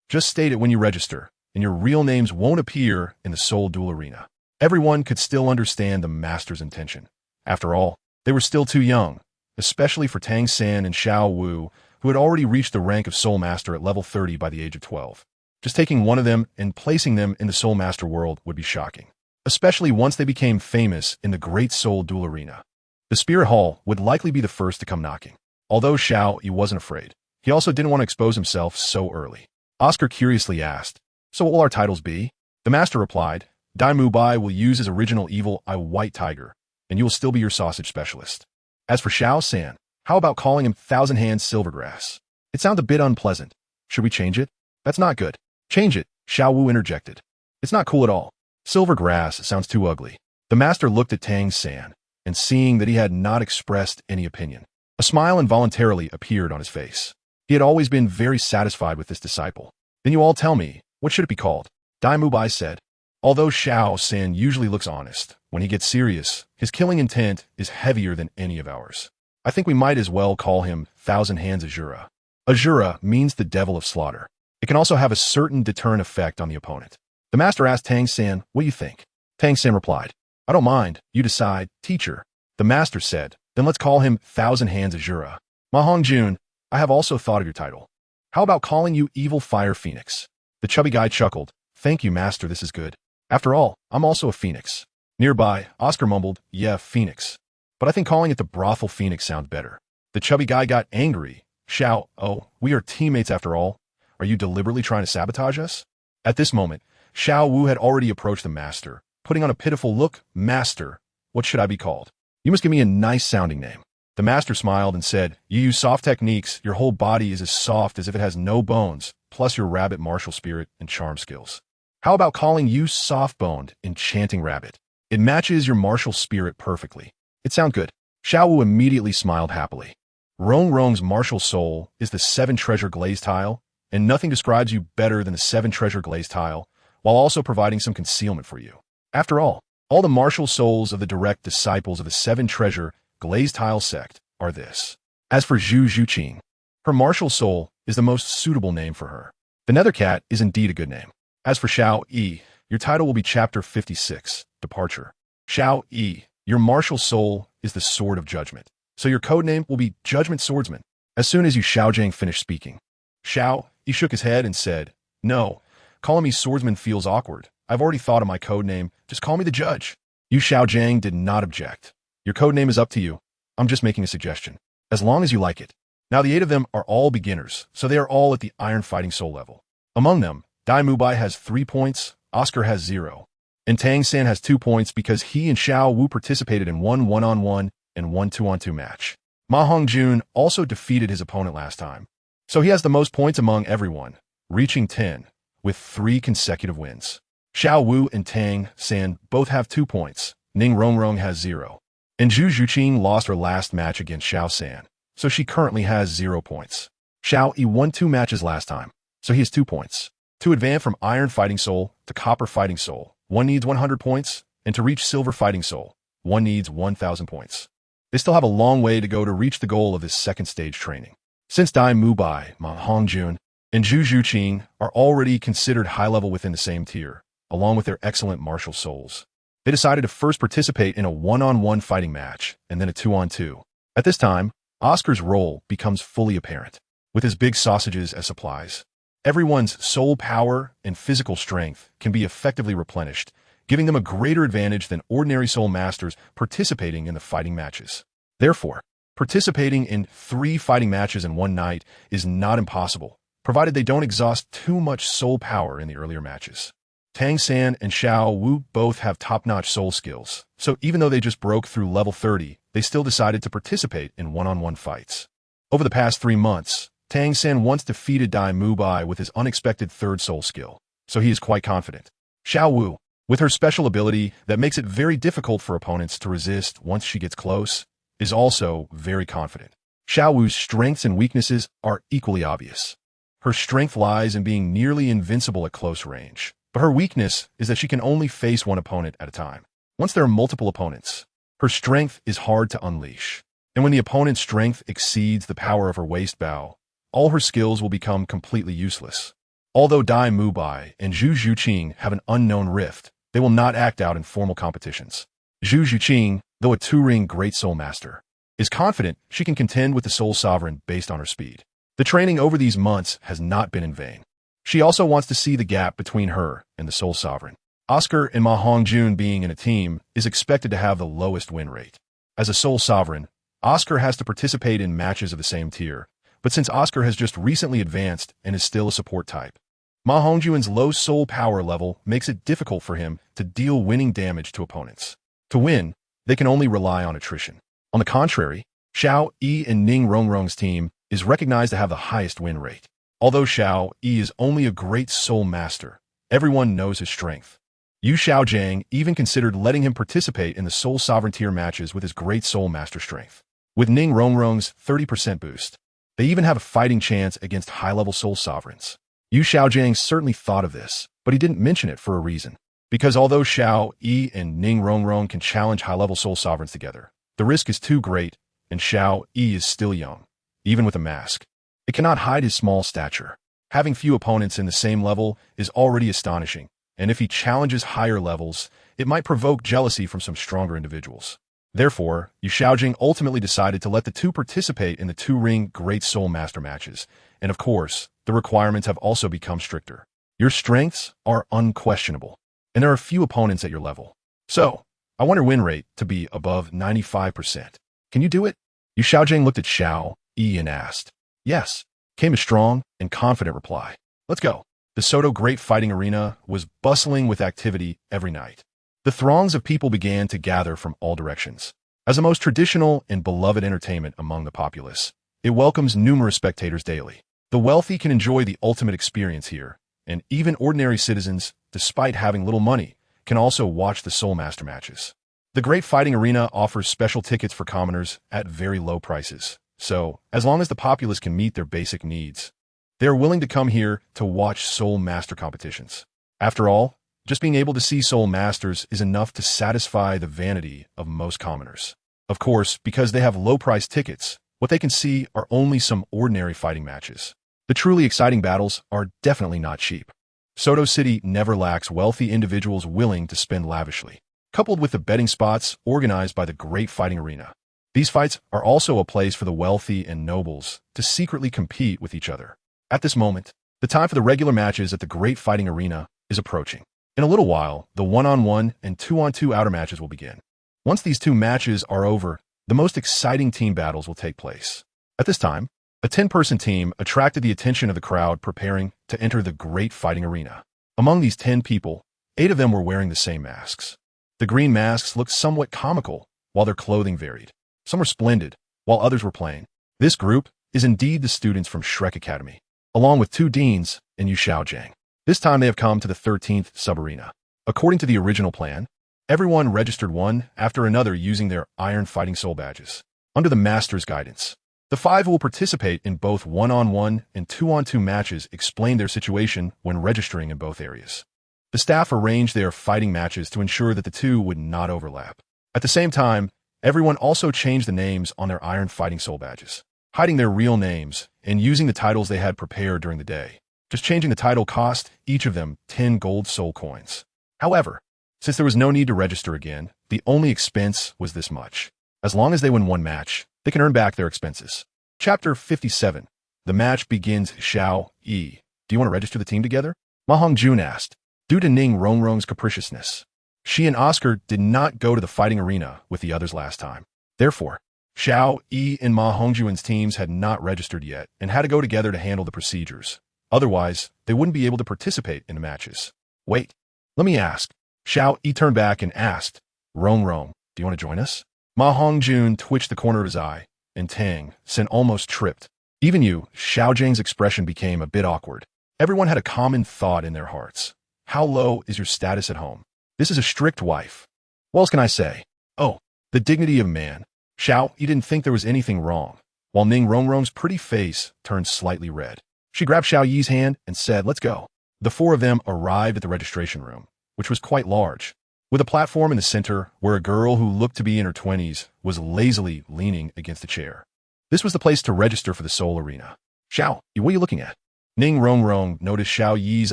Just state it when you register, and your real names won't appear in the Soul Duel Arena. Everyone could still understand the master's intention. After all, they were still too young, especially for Tang San and Xiao Wu, who had already reached the rank of Soul Master at level 30 by the age of 12. Just taking one of them and placing them in the Soul Master world would be shocking, especially once they became famous in the Great Soul Duel Arena. The Spirit Hall would likely be the first to come knocking. Although Xiao Yi wasn't afraid, he also didn't want to expose himself so early. Oscar curiously asked, "So what will our titles be?" The master replied, "Dai Mu Bai will use his original evil eye White Tiger, and you will still be your sausage specialist. As for Xiao San, how about calling him Thousand Hands Silvergrass? It sounds a bit unpleasant. Should we change it?" "That's not good. Change it," Xiao Wu interjected. "It's not cool at all. Silvergrass sounds too ugly." The master looked at Tang San, and seeing that he had not expressed any opinion, a smile involuntarily appeared on his face. He had always been very satisfied with this disciple. "Then you all tell me, what should it be called?" Dai Mu Bai said. Although Xiao San usually looks honest, when he gets serious, his killing intent is heavier than any of ours. "I think we might as well call him Thousand Hands Azura." Azura means the devil of slaughter. It can also have a certain deterrent effect on the opponent. The master asked Tang San, "What do you think?" Tang San replied, "I don't mind. You decide, teacher." The master said, "Then let's call him Thousand Hands Azura." "Ma Hongjun, I have also thought of your title. How about calling you Evil Fire Phoenix?" The chubby guy chuckled. "Thank you, master, this is good. After all, I'm also a phoenix." Nearby, Oscar mumbled, "Yeah, Phoenix. But I think calling it the Brothel Phoenix sounds better." The chubby guy got angry. "Xiao, oh, we are teammates after all. Are you deliberately trying to sabotage us?" At this moment, Xiao Wu had already approached the master, putting on a pitiful look. "Master, what should I be called? You must give me a nice-sounding name." The master smiled and said, "You use soft techniques. Your whole body is as soft as if it has no bones, plus your rabbit martial spirit and charm skills. How about calling you Soft-Boned Enchanting Rabbit? It matches your martial spirit perfectly." "It sounds good." Xiao Wu immediately smiled happily. Rong Rong's martial soul is the 7-treasure glaze tile, and nothing describes you better than the 7-treasure glaze tile, while also providing some concealment for you. After all the martial souls of the direct disciples of the 7-treasure glaze tile sect are this. As for Zhu Zhuqing, her martial soul is the most suitable name for her. The Nether Cat is indeed a good name. As for Xiao Yi, your title will be Chapter 56, Departure. Xiao Yi, your martial soul is the Sword of Judgment, so your codename will be Judgment Swordsman. As soon as Yu Xiaojiang finished speaking, Xiao Yi shook his head and said, "No, calling me Swordsman feels awkward. I've already thought of my codename. Just call me the Judge." Yu Xiaojiang did not object. "Your codename is up to you. I'm just making a suggestion. As long as you like it." Now the 8 of them are all beginners, so they are all at the Iron Fighting Soul level. Among them, Dai Mu Bai has 3 points, Oscar has 0, and Tang San has 2 points because he and Xiao Wu participated in one 1-on-1 and one 2-on-2 match. Ma Hongjun also defeated his opponent last time, so he has the most points among everyone, reaching 10, with 3 consecutive wins. Xiao Wu and Tang San both have 2 points, Ning Rongrong has 0, and Zhu Zhuqing lost her last match against Xiao San, so she currently has 0 points. Xiao Yi won 2 matches last time, so he has 2 points. To advance from Iron Fighting Soul to Copper Fighting Soul, one needs 100 points, and to reach Silver Fighting Soul, one needs 1,000 points. They still have a long way to go to reach the goal of this second stage training. Since Dai Mu Bai, Ma Hongjun, and Zhu Zhuqing are already considered high-level within the same tier, along with their excellent martial souls, they decided to first participate in a 1-on-1 fighting match, and then a 2-on-2. At this time, Oscar's role becomes fully apparent, with his big sausages as supplies. Everyone's soul power and physical strength can be effectively replenished, giving them a greater advantage than ordinary soul masters participating in the fighting matches. Therefore, participating in 3 fighting matches in one night is not impossible, provided they don't exhaust too much soul power in the earlier matches. Tang San and Xiao Wu both have top-notch soul skills, so even though they just broke through level 30, they still decided to participate in 1-on-1 fights. Over the past 3 months, Tang San once defeated Dai Mu Bai with his unexpected 3rd soul skill, so he is quite confident. Xiao Wu, with her special ability that makes it very difficult for opponents to resist once she gets close, is also very confident. Xiao Wu's strengths and weaknesses are equally obvious. Her strength lies in being nearly invincible at close range, but her weakness is that she can only face one opponent at a time. Once there are multiple opponents, her strength is hard to unleash, and when the opponent's strength exceeds the power of her waist bow, all her skills will become completely useless. Although Dai Mu Bai and Zhu Zhuqing have an unknown rift, they will not act out in formal competitions. Zhu Zhuqing, though a 2-ring Great Soul Master, is confident she can contend with the Soul Sovereign based on her speed. The training over these months has not been in vain. She also wants to see the gap between her and the Soul Sovereign. Oscar and Ma Hongjun being in a team is expected to have the lowest win rate. As a Soul Sovereign, Oscar has to participate in matches of the same tier, but since Oscar has just recently advanced and is still a support type, Ma Hongjun's low soul power level makes it difficult for him to deal winning damage to opponents. To win, they can only rely on attrition. On the contrary, Xiao Yi and Ning Rongrong's team is recognized to have the highest win rate. Although Xiao Yi is only a great soul master, everyone knows his strength. Yu Xiaojiang even considered letting him participate in the Soul Sovereign tier matches with his great soul master strength. With Ning Rongrong's 30% boost, they even have a fighting chance against high-level Soul Sovereigns. Yu Xiaojiang certainly thought of this, but he didn't mention it for a reason. Because although Xiao Yi and Ning Rongrong can challenge high-level Soul Sovereigns together, the risk is too great, and Xiao Yi is still young, even with a mask. It cannot hide his small stature. Having few opponents in the same level is already astonishing, and if he challenges higher levels, it might provoke jealousy from some stronger individuals. Therefore, Yu Xiaojing ultimately decided to let the two participate in the two-ring Great Soul Master matches, and of course, the requirements have also become stricter. Your strengths are unquestionable, and there are few opponents at your level. So, I want your win rate to be above 95%. Can you do it? Yu Xiaojing looked at Xiao Yi and asked. Yes, came a strong and confident reply. Let's go. The Soto Great Fighting Arena was bustling with activity every night. The throngs of people began to gather from all directions. As the most traditional and beloved entertainment among the populace, it welcomes numerous spectators daily. The wealthy can enjoy the ultimate experience here, and even ordinary citizens, despite having little money, can also watch the Soul Master matches. The Great Fighting Arena offers special tickets for commoners at very low prices, so as long as the populace can meet their basic needs, they are willing to come here to watch Soul Master competitions. After all, just being able to see Soul Masters is enough to satisfy the vanity of most commoners. Of course, because they have low-priced tickets, what they can see are only some ordinary fighting matches. The truly exciting battles are definitely not cheap. Soto City never lacks wealthy individuals willing to spend lavishly, coupled with the betting spots organized by the Great Fighting Arena. These fights are also a place for the wealthy and nobles to secretly compete with each other. At this moment, the time for the regular matches at the Great Fighting Arena is approaching. In a little while, the one-on-one and two-on-two outer matches will begin. Once these two matches are over, the most exciting team battles will take place. At this time, a 10-person team attracted the attention of the crowd preparing to enter the Great Fighting Arena. Among these 10 people, 8 of them were wearing the same masks. The green masks looked somewhat comical, while their clothing varied. Some were splendid, while others were plain. This group is indeed the students from Shrek Academy, along with 2 deans and Yu Xiaojiang. This time they have come to the 13th sub-arena. According to the original plan, everyone registered one after another using their Iron Fighting Soul badges. Under the Master's guidance, the 5 who will participate in both one-on-one and two-on-two matches explained their situation when registering in both areas. The staff arranged their fighting matches to ensure that the two would not overlap. At the same time, everyone also changed the names on their Iron Fighting Soul badges, hiding their real names and using the titles they had prepared during the day. Just changing the title cost each of them 10 gold soul coins. However, since there was no need to register again, the only expense was this much. As long as they win one match, they can earn back their expenses. Chapter 57. The match begins. Xiao Yi, do you want to register the team together? Ma Hongjun asked. Due to Ning Rongrong's capriciousness, she and Oscar did not go to the fighting arena with the others last time. Therefore, Xiao Yi and Ma Hongjun's teams had not registered yet and had to go together to handle the procedures. Otherwise, they wouldn't be able to participate in the matches. Wait, let me ask. Xiao Yi turned back and asked, Rongrong, do you want to join us? Ma Hongjun twitched the corner of his eye, and Tang Sen almost tripped. Even Xiaojiang's expression became a bit awkward. Everyone had a common thought in their hearts. How low is your status at home? This is a strict wife. What else can I say? Oh, the dignity of man. Xiao Yi didn't think there was anything wrong, while Ning Rongrong's pretty face turned slightly red. She grabbed Xiao Yi's hand and said, let's go. The 4 of them arrived at the registration room, which was quite large, with a platform in the center where a girl who looked to be in her 20s was lazily leaning against a chair. This was the place to register for the Soul Arena. Xiao Yi, what are you looking at? Ning Rongrong noticed Xiao Yi's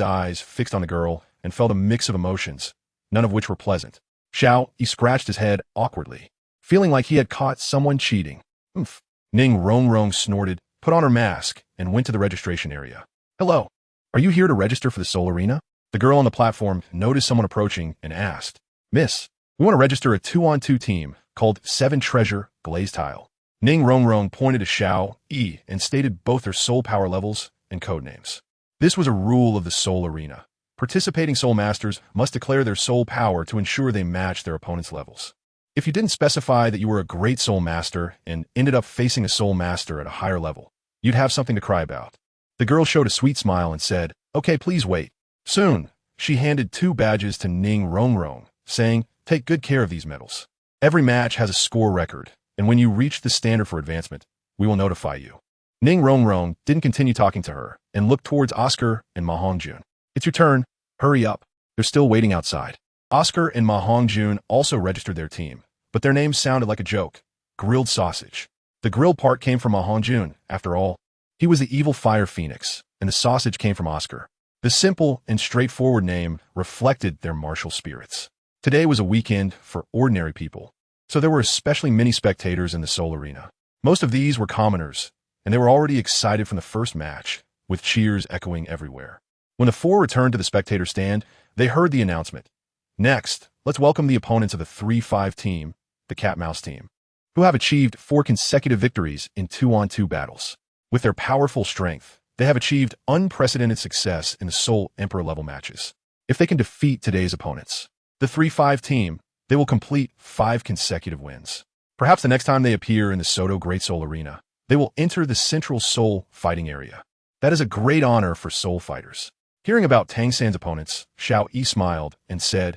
eyes fixed on the girl and felt a mix of emotions, none of which were pleasant. Xiao Yi scratched his head awkwardly, feeling like he had caught someone cheating. Oomph. Ning Rongrong snorted, put on her mask, and went to the registration area. Hello. Are you here to register for the Seoul Arena? The girl on the platform noticed someone approaching and asked, Miss, we want to register a 2-on-2 team called 7 Treasure Glazed Tile. Ning Rongrong pointed to Xiao Yi and stated both their soul power levels and code names. This was a rule of the Seoul Arena. Participating Soul Masters must declare their soul power to ensure they match their opponent's levels. If you didn't specify that you were a great Soul Master and ended up facing a Soul Master at a higher level, you'd have something to cry about. The girl showed a sweet smile and said, Okay, please wait. Soon, she handed 2 badges to Ning Rongrong, saying, Take good care of these medals. Every match has a score record, and when you reach the standard for advancement, we will notify you. Ning Rongrong didn't continue talking to her and looked towards Oscar and Ma Hongjun. It's your turn. Hurry up. They're still waiting outside. Oscar and Ma Hongjun also registered their team, but their names sounded like a joke. Grilled sausage. The grilled part came from Ma Hongjun, after all. He was the evil fire phoenix, and the sausage came from Oscar. The simple and straightforward name reflected their martial spirits. Today was a weekend for ordinary people, so there were especially many spectators in the Seoul Arena. Most of these were commoners, and they were already excited from the first match, with cheers echoing everywhere. When the 4 returned to the spectator stand, they heard the announcement. Next, let's welcome the opponents of the 3-5 team, the Cat-Mouse team, who have achieved 4 consecutive victories in 2-on-2 battles. With their powerful strength, they have achieved unprecedented success in the Seoul Emperor level matches. If they can defeat today's opponents, the 3-5 team, they will complete 5 consecutive wins. Perhaps the next time they appear in the Soto Great Seoul Arena, they will enter the Central Seoul fighting area. That is a great honor for Seoul fighters. Hearing about Tang San's opponents, Xiao Yi smiled and said,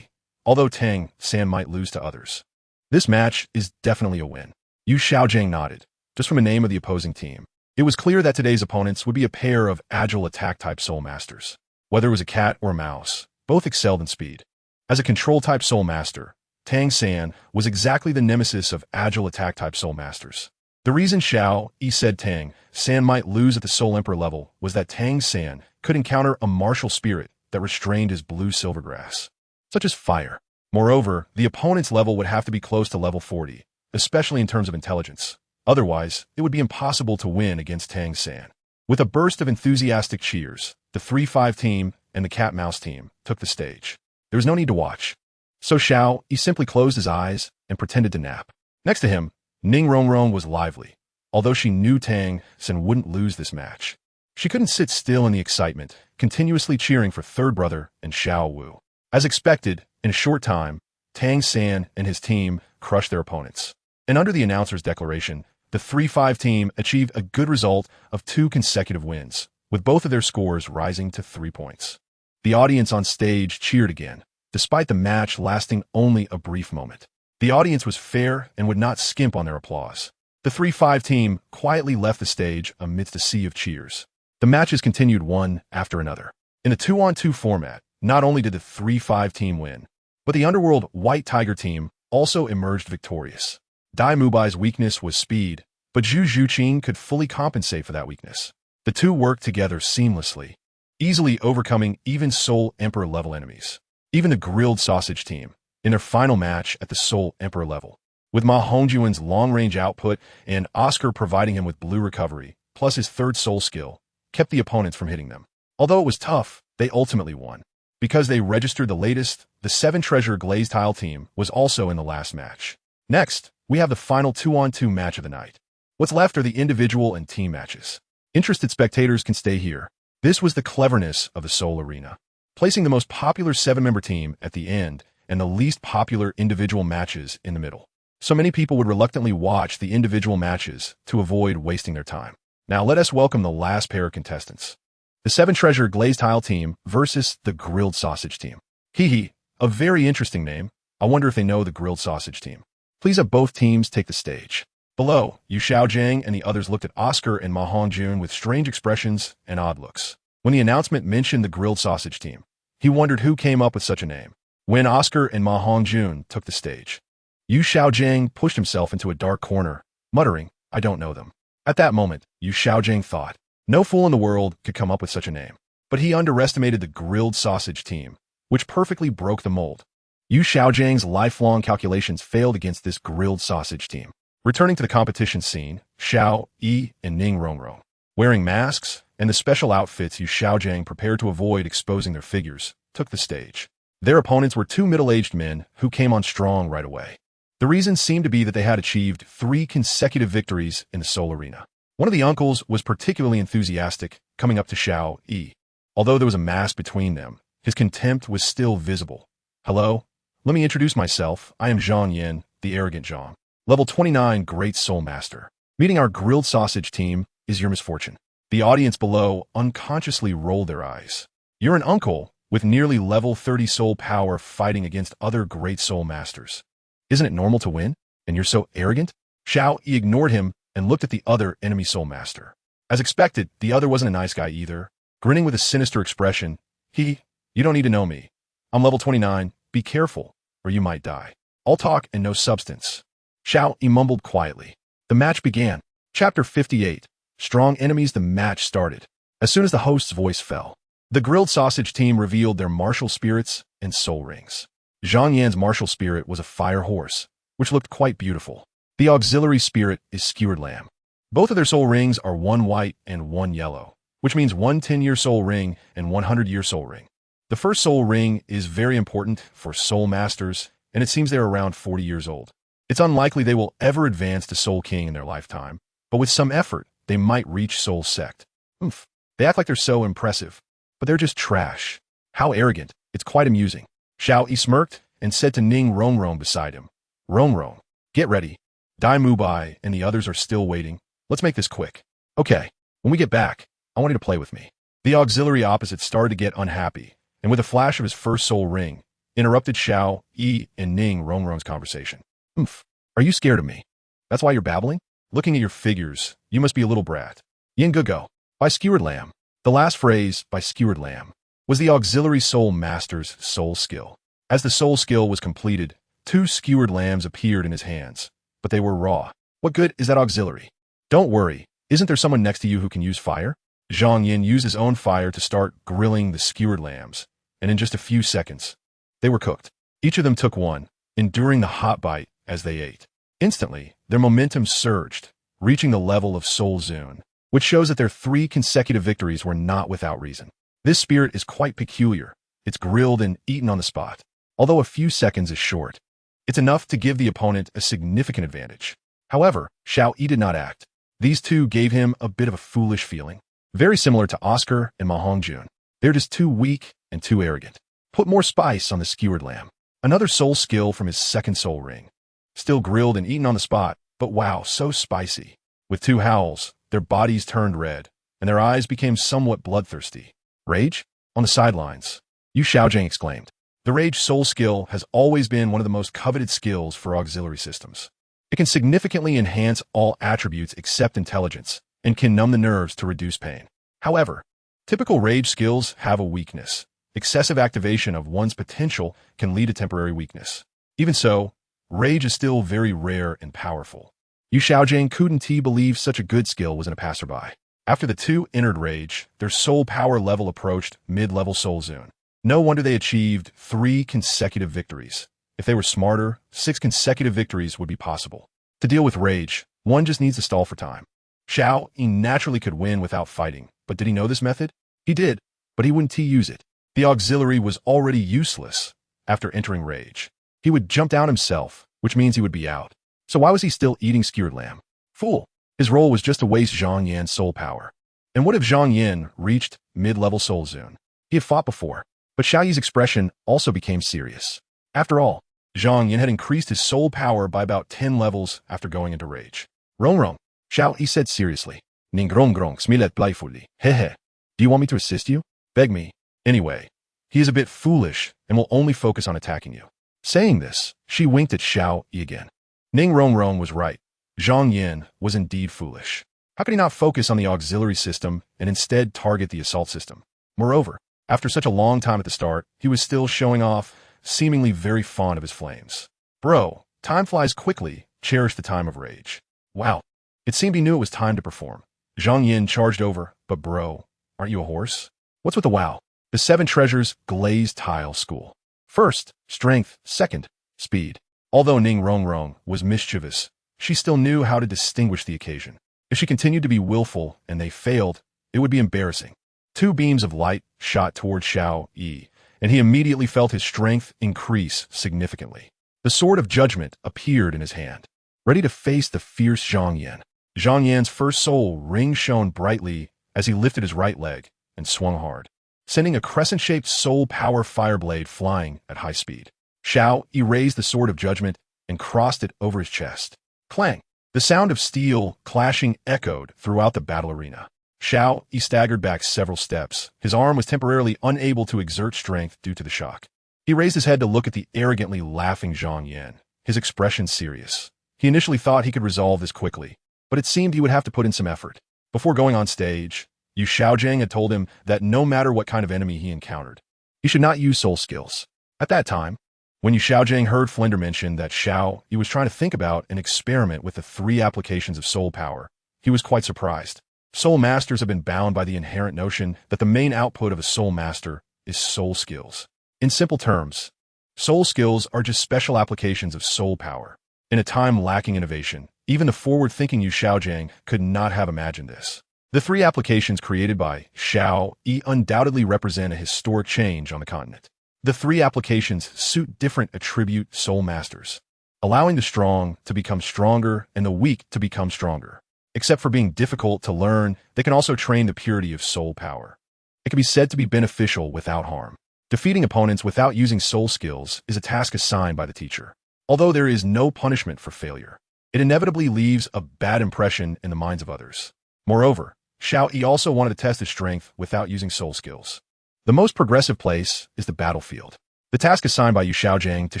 although Tang San might lose to others, this match is definitely a win. Yu Xiaojing nodded, just from the name of the opposing team. It was clear that today's opponents would be a pair of agile attack-type Soul Masters. Whether it was a cat or a mouse, both excelled in speed. As a control-type Soul Master, Tang San was exactly the nemesis of agile attack-type Soul Masters. The reason Xiao Yi said Tang San might lose at the Soul Emperor level was that Tang San could encounter a martial spirit that restrained his blue silvergrass, such as fire. Moreover, the opponent's level would have to be close to level 40, especially in terms of intelligence. Otherwise, it would be impossible to win against Tang San. With a burst of enthusiastic cheers, the 3-5 team and the Cat-Mouse team took the stage. There was no need to watch. So Xiao Yi simply closed his eyes and pretended to nap. Next to him, Ning Rongrong was lively, although she knew Tang San wouldn't lose this match. She couldn't sit still in the excitement, continuously cheering for third brother and Xiao Wu. As expected, in a short time, Tang San and his team crushed their opponents. And under the announcer's declaration, the 3-5 team achieved a good result of 2 consecutive wins, with both of their scores rising to 3 points. The audience on stage cheered again, despite the match lasting only a brief moment. The audience was fair and would not skimp on their applause. The 3-5 team quietly left the stage amidst a sea of cheers. The matches continued one after another. In the 2-on-2 format, not only did the 3-5 team win, but the Underworld White Tiger team also emerged victorious. Dai Mubai's weakness was speed, but Zhu Zhuqing could fully compensate for that weakness. The two worked together seamlessly, easily overcoming even Seoul Emperor level enemies. Even the Grilled Sausage team, in their final match at the Seoul Emperor level, with Ma Hongjun's long-range output and Oscar providing him with blue recovery, plus his third soul skill, kept the opponents from hitting them. Although it was tough, they ultimately won. Because they registered the latest, the 7 Treasure Glazed Tile team was also in the last match. Next, we have the final 2-on-2 match of the night. What's left are the individual and team matches. Interested spectators can stay here. This was the cleverness of the Seoul Arena, placing the most popular 7-member team at the end and the least popular individual matches in the middle. So many people would reluctantly watch the individual matches to avoid wasting their time. Now let us welcome the last pair of contestants. The 7 Treasure Glazed Tile team versus the Grilled Sausage team. A very interesting name. I wonder if they know the Grilled Sausage team. Please have both teams take the stage. Below, Yu Xiaojing and the others looked at Oscar and Ma Hongjun with strange expressions and odd looks. When the announcement mentioned the Grilled Sausage team, he wondered who came up with such a name. When Oscar and Ma Hongjun took the stage, Yu Xiaojing pushed himself into a dark corner, muttering, "I don't know them." At that moment, Yu Xiaojing thought, no fool in the world could come up with such a name. But he underestimated the Grilled Sausage team, which perfectly broke the mold. Yu Xiaojing's lifelong calculations failed against this Grilled Sausage team. Returning to the competition scene, Xiao Yi and Ning Rongrong wearing masks and the special outfits Yu Xiaojiang prepared to avoid exposing their figures, took the stage. Their opponents were two middle-aged men who came on strong right away. The reason seemed to be that they had achieved 3 consecutive victories in the Soul Arena. One of the uncles was particularly enthusiastic, coming up to Xiao Yi. Although there was a mask between them, his contempt was still visible. Hello? Let me introduce myself. I am Zhang Yin, the arrogant Zhang. Level 29 Great Soul Master. Meeting our grilled sausage team is your misfortune. The audience below unconsciously rolled their eyes. You're an uncle with nearly level 30 soul power fighting against other great soul masters. Isn't it normal to win? And you're so arrogant? Xiao Yi ignored him and looked at the other enemy soul master. As expected, the other wasn't a nice guy either. Grinning with a sinister expression, you don't need to know me. I'm level 29, be careful, or you might die. All talk and no substance. Xiao Yi mumbled quietly. The match began. Chapter 58. Strong enemies. The match started. As soon as the host's voice fell, the grilled sausage team revealed their martial spirits and soul rings. Zhang Yan's martial spirit was a fire horse, which looked quite beautiful. The auxiliary spirit is skewered lamb. Both of their soul rings are 1 white and 1 yellow, which means 1 10-year soul ring and 100-year soul ring. The first soul ring is very important for soul masters, and it seems they're around 40 years old. It's unlikely they will ever advance to Soul King in their lifetime, but with some effort, they might reach Soul Sect. Oomph. They act like they're so impressive, but they're just trash. How arrogant. It's quite amusing. Xiao Yi smirked and said to Ning Rongrong beside him, Rongrong, get ready. Dai Mubai and the others are still waiting. Let's make this quick. Okay, when we get back, I want you to play with me. The auxiliary opposite started to get unhappy, and with a flash of his first soul ring, interrupted Xiao Yi and Ning Rongrong's conversation. Oomph. Are you scared of me? That's why you're babbling? Looking at your figures, you must be a little brat. Yin Gugo. By Skewered Lamb. The last phrase, by Skewered Lamb, was the auxiliary soul master's soul skill. As the soul skill was completed, 2 skewered lambs appeared in his hands, but they were raw. What good is that auxiliary? Don't worry, isn't there someone next to you who can use fire? Zhang Yin used his own fire to start grilling the skewered lambs, and in just a few seconds, they were cooked. Each of them took one, enduring the hot bite as they ate. Instantly, their momentum surged, reaching the level of Soul Zune, which shows that their 3 consecutive victories were not without reason. This spirit is quite peculiar. It's grilled and eaten on the spot. Although a few seconds is short, it's enough to give the opponent a significant advantage. However, Xiao Yi did not act. These two gave him a bit of a foolish feeling, very similar to Oscar and Ma Hongjun. They're just too weak and too arrogant. Put more spice on the skewered lamb. Another soul skill from his second soul ring. Still grilled and eaten on the spot, but wow, so spicy. With 2 howls, their bodies turned red, and their eyes became somewhat bloodthirsty. Rage? On the sidelines. Yu Xiaojiang exclaimed. The Rage soul skill has always been one of the most coveted skills for auxiliary systems. It can significantly enhance all attributes except intelligence, and can numb the nerves to reduce pain. However, typical Rage skills have a weakness. Excessive activation of one's potential can lead to temporary weakness. Even so, Rage is still very rare and powerful. Yu Xiaojiang couldn't believe such a good skill was in a passerby. After the 2 entered Rage, their soul power level approached mid-level Soul Zune. No wonder they achieved 3 consecutive victories. If they were smarter, 6 consecutive victories would be possible. To deal with Rage, one just needs to stall for time. Xiao Yi naturally could win without fighting, but did he know this method? He did, but he wouldn't use it. The auxiliary was already useless after entering Rage. He would jump down himself, which means he would be out. So why was he still eating skewered lamb? Fool. His role was just to waste Zhang Yan's soul power. And what if Zhang Yan reached mid-level Soul Zune? He had fought before, but Xiao Yi's expression also became serious. After all, Zhang Yan had increased his soul power by about 10 levels after going into Rage. Rongrong, Xiao Yi said seriously. Ning Rongrong smilet playfully. Hehe. Do you want me to assist you? Beg me. Anyway, he is a bit foolish and will only focus on attacking you. Saying this, she winked at Xiao Yi again. Ning Rongrong was right. Zhang Yan was indeed foolish. How could he not focus on the auxiliary system and instead target the assault system? Moreover, after such a long time at the start, he was still showing off, seemingly very fond of his flames. Bro, time flies quickly. Cherish the time of Rage. Wow. It seemed he knew it was time to perform. Zhang Yin charged over, but bro, aren't you a horse? What's with the wow? The 7 treasures glazed tile school. First, strength. Second, speed. Although Ning Rongrong was mischievous, she still knew how to distinguish the occasion. If she continued to be willful and they failed, it would be embarrassing. Two beams of light shot toward Xiao Yi, and he immediately felt his strength increase significantly. The sword of judgment appeared in his hand, ready to face the fierce Zhang Yan. Zhang Yan's first soul ring shone brightly as he lifted his right leg and swung hard, sending a crescent-shaped soul power fireblade flying at high speed. Xiao Yi raised the sword of judgment and crossed it over his chest. Clang! The sound of steel clashing echoed throughout the battle arena. Xiao Yi staggered back several steps. His arm was temporarily unable to exert strength due to the shock. He raised his head to look at the arrogantly laughing Zhang Yan, his expression serious. He initially thought he could resolve this quickly, but it seemed he would have to put in some effort. Before going on stage, Yu Xiaojing had told him that no matter what kind of enemy he encountered, he should not use soul skills. At that time, when Yu Xiaojing heard Flender mention that Xiao Yi was trying to think about an experiment with the 3 applications of soul power, he was quite surprised. Soul masters have been bound by the inherent notion that the main output of a soul master is soul skills. In simple terms, soul skills are just special applications of soul power. In a time lacking innovation, even the forward-thinking Yu Xiaojing could not have imagined this. The 3 applications created by Xiao Yi undoubtedly represent a historic change on the continent. The 3 applications suit different attribute soul masters, allowing the strong to become stronger and the weak to become stronger. Except for being difficult to learn, they can also train the purity of soul power. It can be said to be beneficial without harm. Defeating opponents without using soul skills is a task assigned by the teacher. Although there is no punishment for failure, it inevitably leaves a bad impression in the minds of others. Moreover, Xiao Yi also wanted to test his strength without using soul skills. The most progressive place is the battlefield. The task assigned by Yu Xiaojing to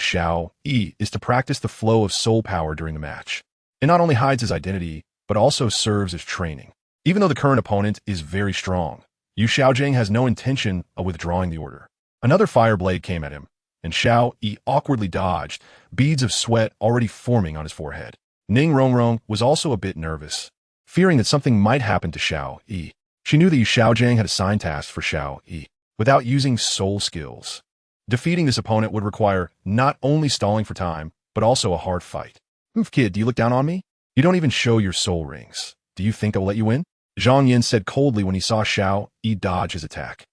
Xiao Yi is to practice the flow of soul power during the match. It not only hides his identity, but also serves as training. Even though the current opponent is very strong, Yu Xiaojing has no intention of withdrawing the order. Another fire blade came at him, and Xiao Yi awkwardly dodged, beads of sweat already forming on his forehead. Ning Rongrong was also a bit nervous, fearing that something might happen to Xiao Yi. She knew that Yu Xiaojing had assigned tasks for Xiao Yi without using soul skills. Defeating this opponent would require not only stalling for time, but also a hard fight. Kid, do you look down on me? You don't even show your soul rings. Do you think I will let you win? Zhang Yin said coldly when he saw Xiao Yi dodge his attack.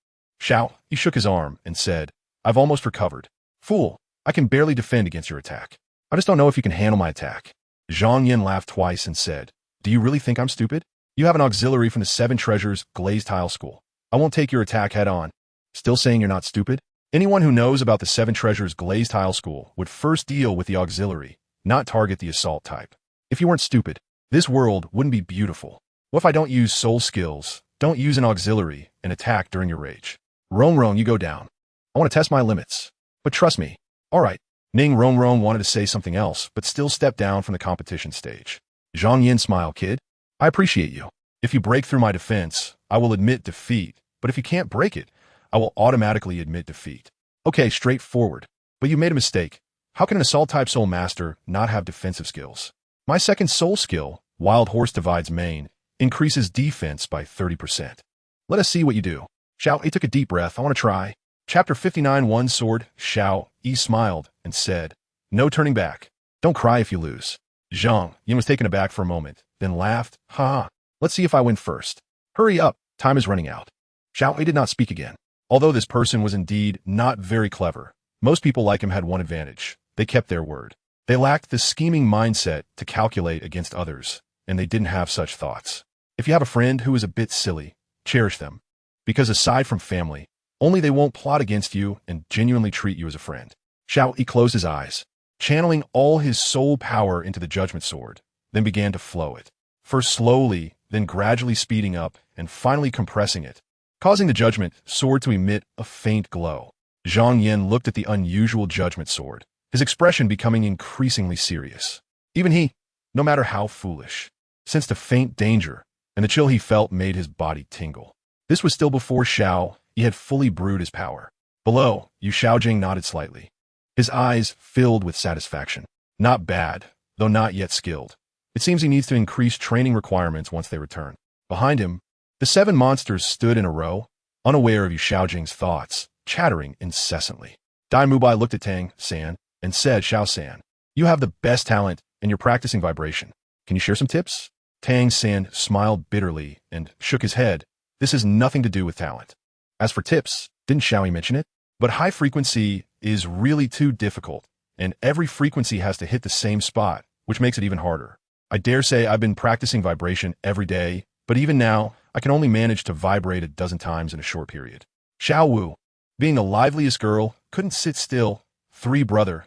Xiao Yi shook his arm and said, I've almost recovered. Fool, I can barely defend against your attack. I just don't know if you can handle my attack. Zhang Yin laughed twice and said, Do you really think I'm stupid? You have an auxiliary from the 7 Treasures Glazed Tile School. I won't take your attack head on. Still saying you're not stupid? Anyone who knows about the 7 Treasures Glazed Tile School would first deal with the auxiliary, not target the assault type. If you weren't stupid, this world wouldn't be beautiful. What if I don't use soul skills, don't use an auxiliary, and attack during your rage? Rongrong, you go down. I want to test my limits. But trust me. All right. Ning Rongrong wanted to say something else, but still stepped down from the competition stage. Zhang Yin smiled, kid. I appreciate you. If you break through my defense, I will admit defeat. But if you can't break it, I will automatically admit defeat. Okay, straightforward. But you made a mistake. How can an assault-type soul master not have defensive skills? My second soul skill, Wild Horse Divides Main, increases defense by 30%. Let us see what you do. Xiao Yi took a deep breath. I want to try. Chapter 59 One Sword. Xiao Yi smiled and said, No turning back. Don't cry if you lose. Zhang Yin was taken aback for a moment, then laughed. Ha! Let's see if I win first. Hurry up. Time is running out. Xiao Yi did not speak again. Although this person was indeed not very clever, most people like him had one advantage. They kept their word. They lacked the scheming mindset to calculate against others, and they didn't have such thoughts. If you have a friend who is a bit silly, cherish them. Because aside from family, only they won't plot against you and genuinely treat you as a friend. Xiao Yi closed his eyes, channeling all his soul power into the judgment sword, then began to flow it. First slowly, then gradually speeding up, and finally compressing it, causing the judgment sword to emit a faint glow. Zhang Yin looked at the unusual judgment sword, his expression becoming increasingly serious. Even he, no matter how foolish, sensed a faint danger, and the chill he felt made his body tingle. This was still before Xiao Yi had fully brewed his power. Below, Yu Xiaojing nodded slightly, his eyes filled with satisfaction. Not bad, though not yet skilled. It seems he needs to increase training requirements once they return. Behind him, the 7 monsters stood in a row, unaware of Yu Xiaojing's thoughts, chattering incessantly. Dai Mubai looked at Tang San and said, Xiao San, you have the best talent and you're practicing vibration. Can you share some tips? Tang San smiled bitterly and shook his head. This has nothing to do with talent. As for tips, didn't Xiaoyi mention it? But high frequency is really too difficult, and every frequency has to hit the same spot, which makes it even harder. I dare say I've been practicing vibration every day, but even now, I can only manage to vibrate a dozen times in a short period. Xiao Wu, being the liveliest girl, couldn't sit still. Three brother,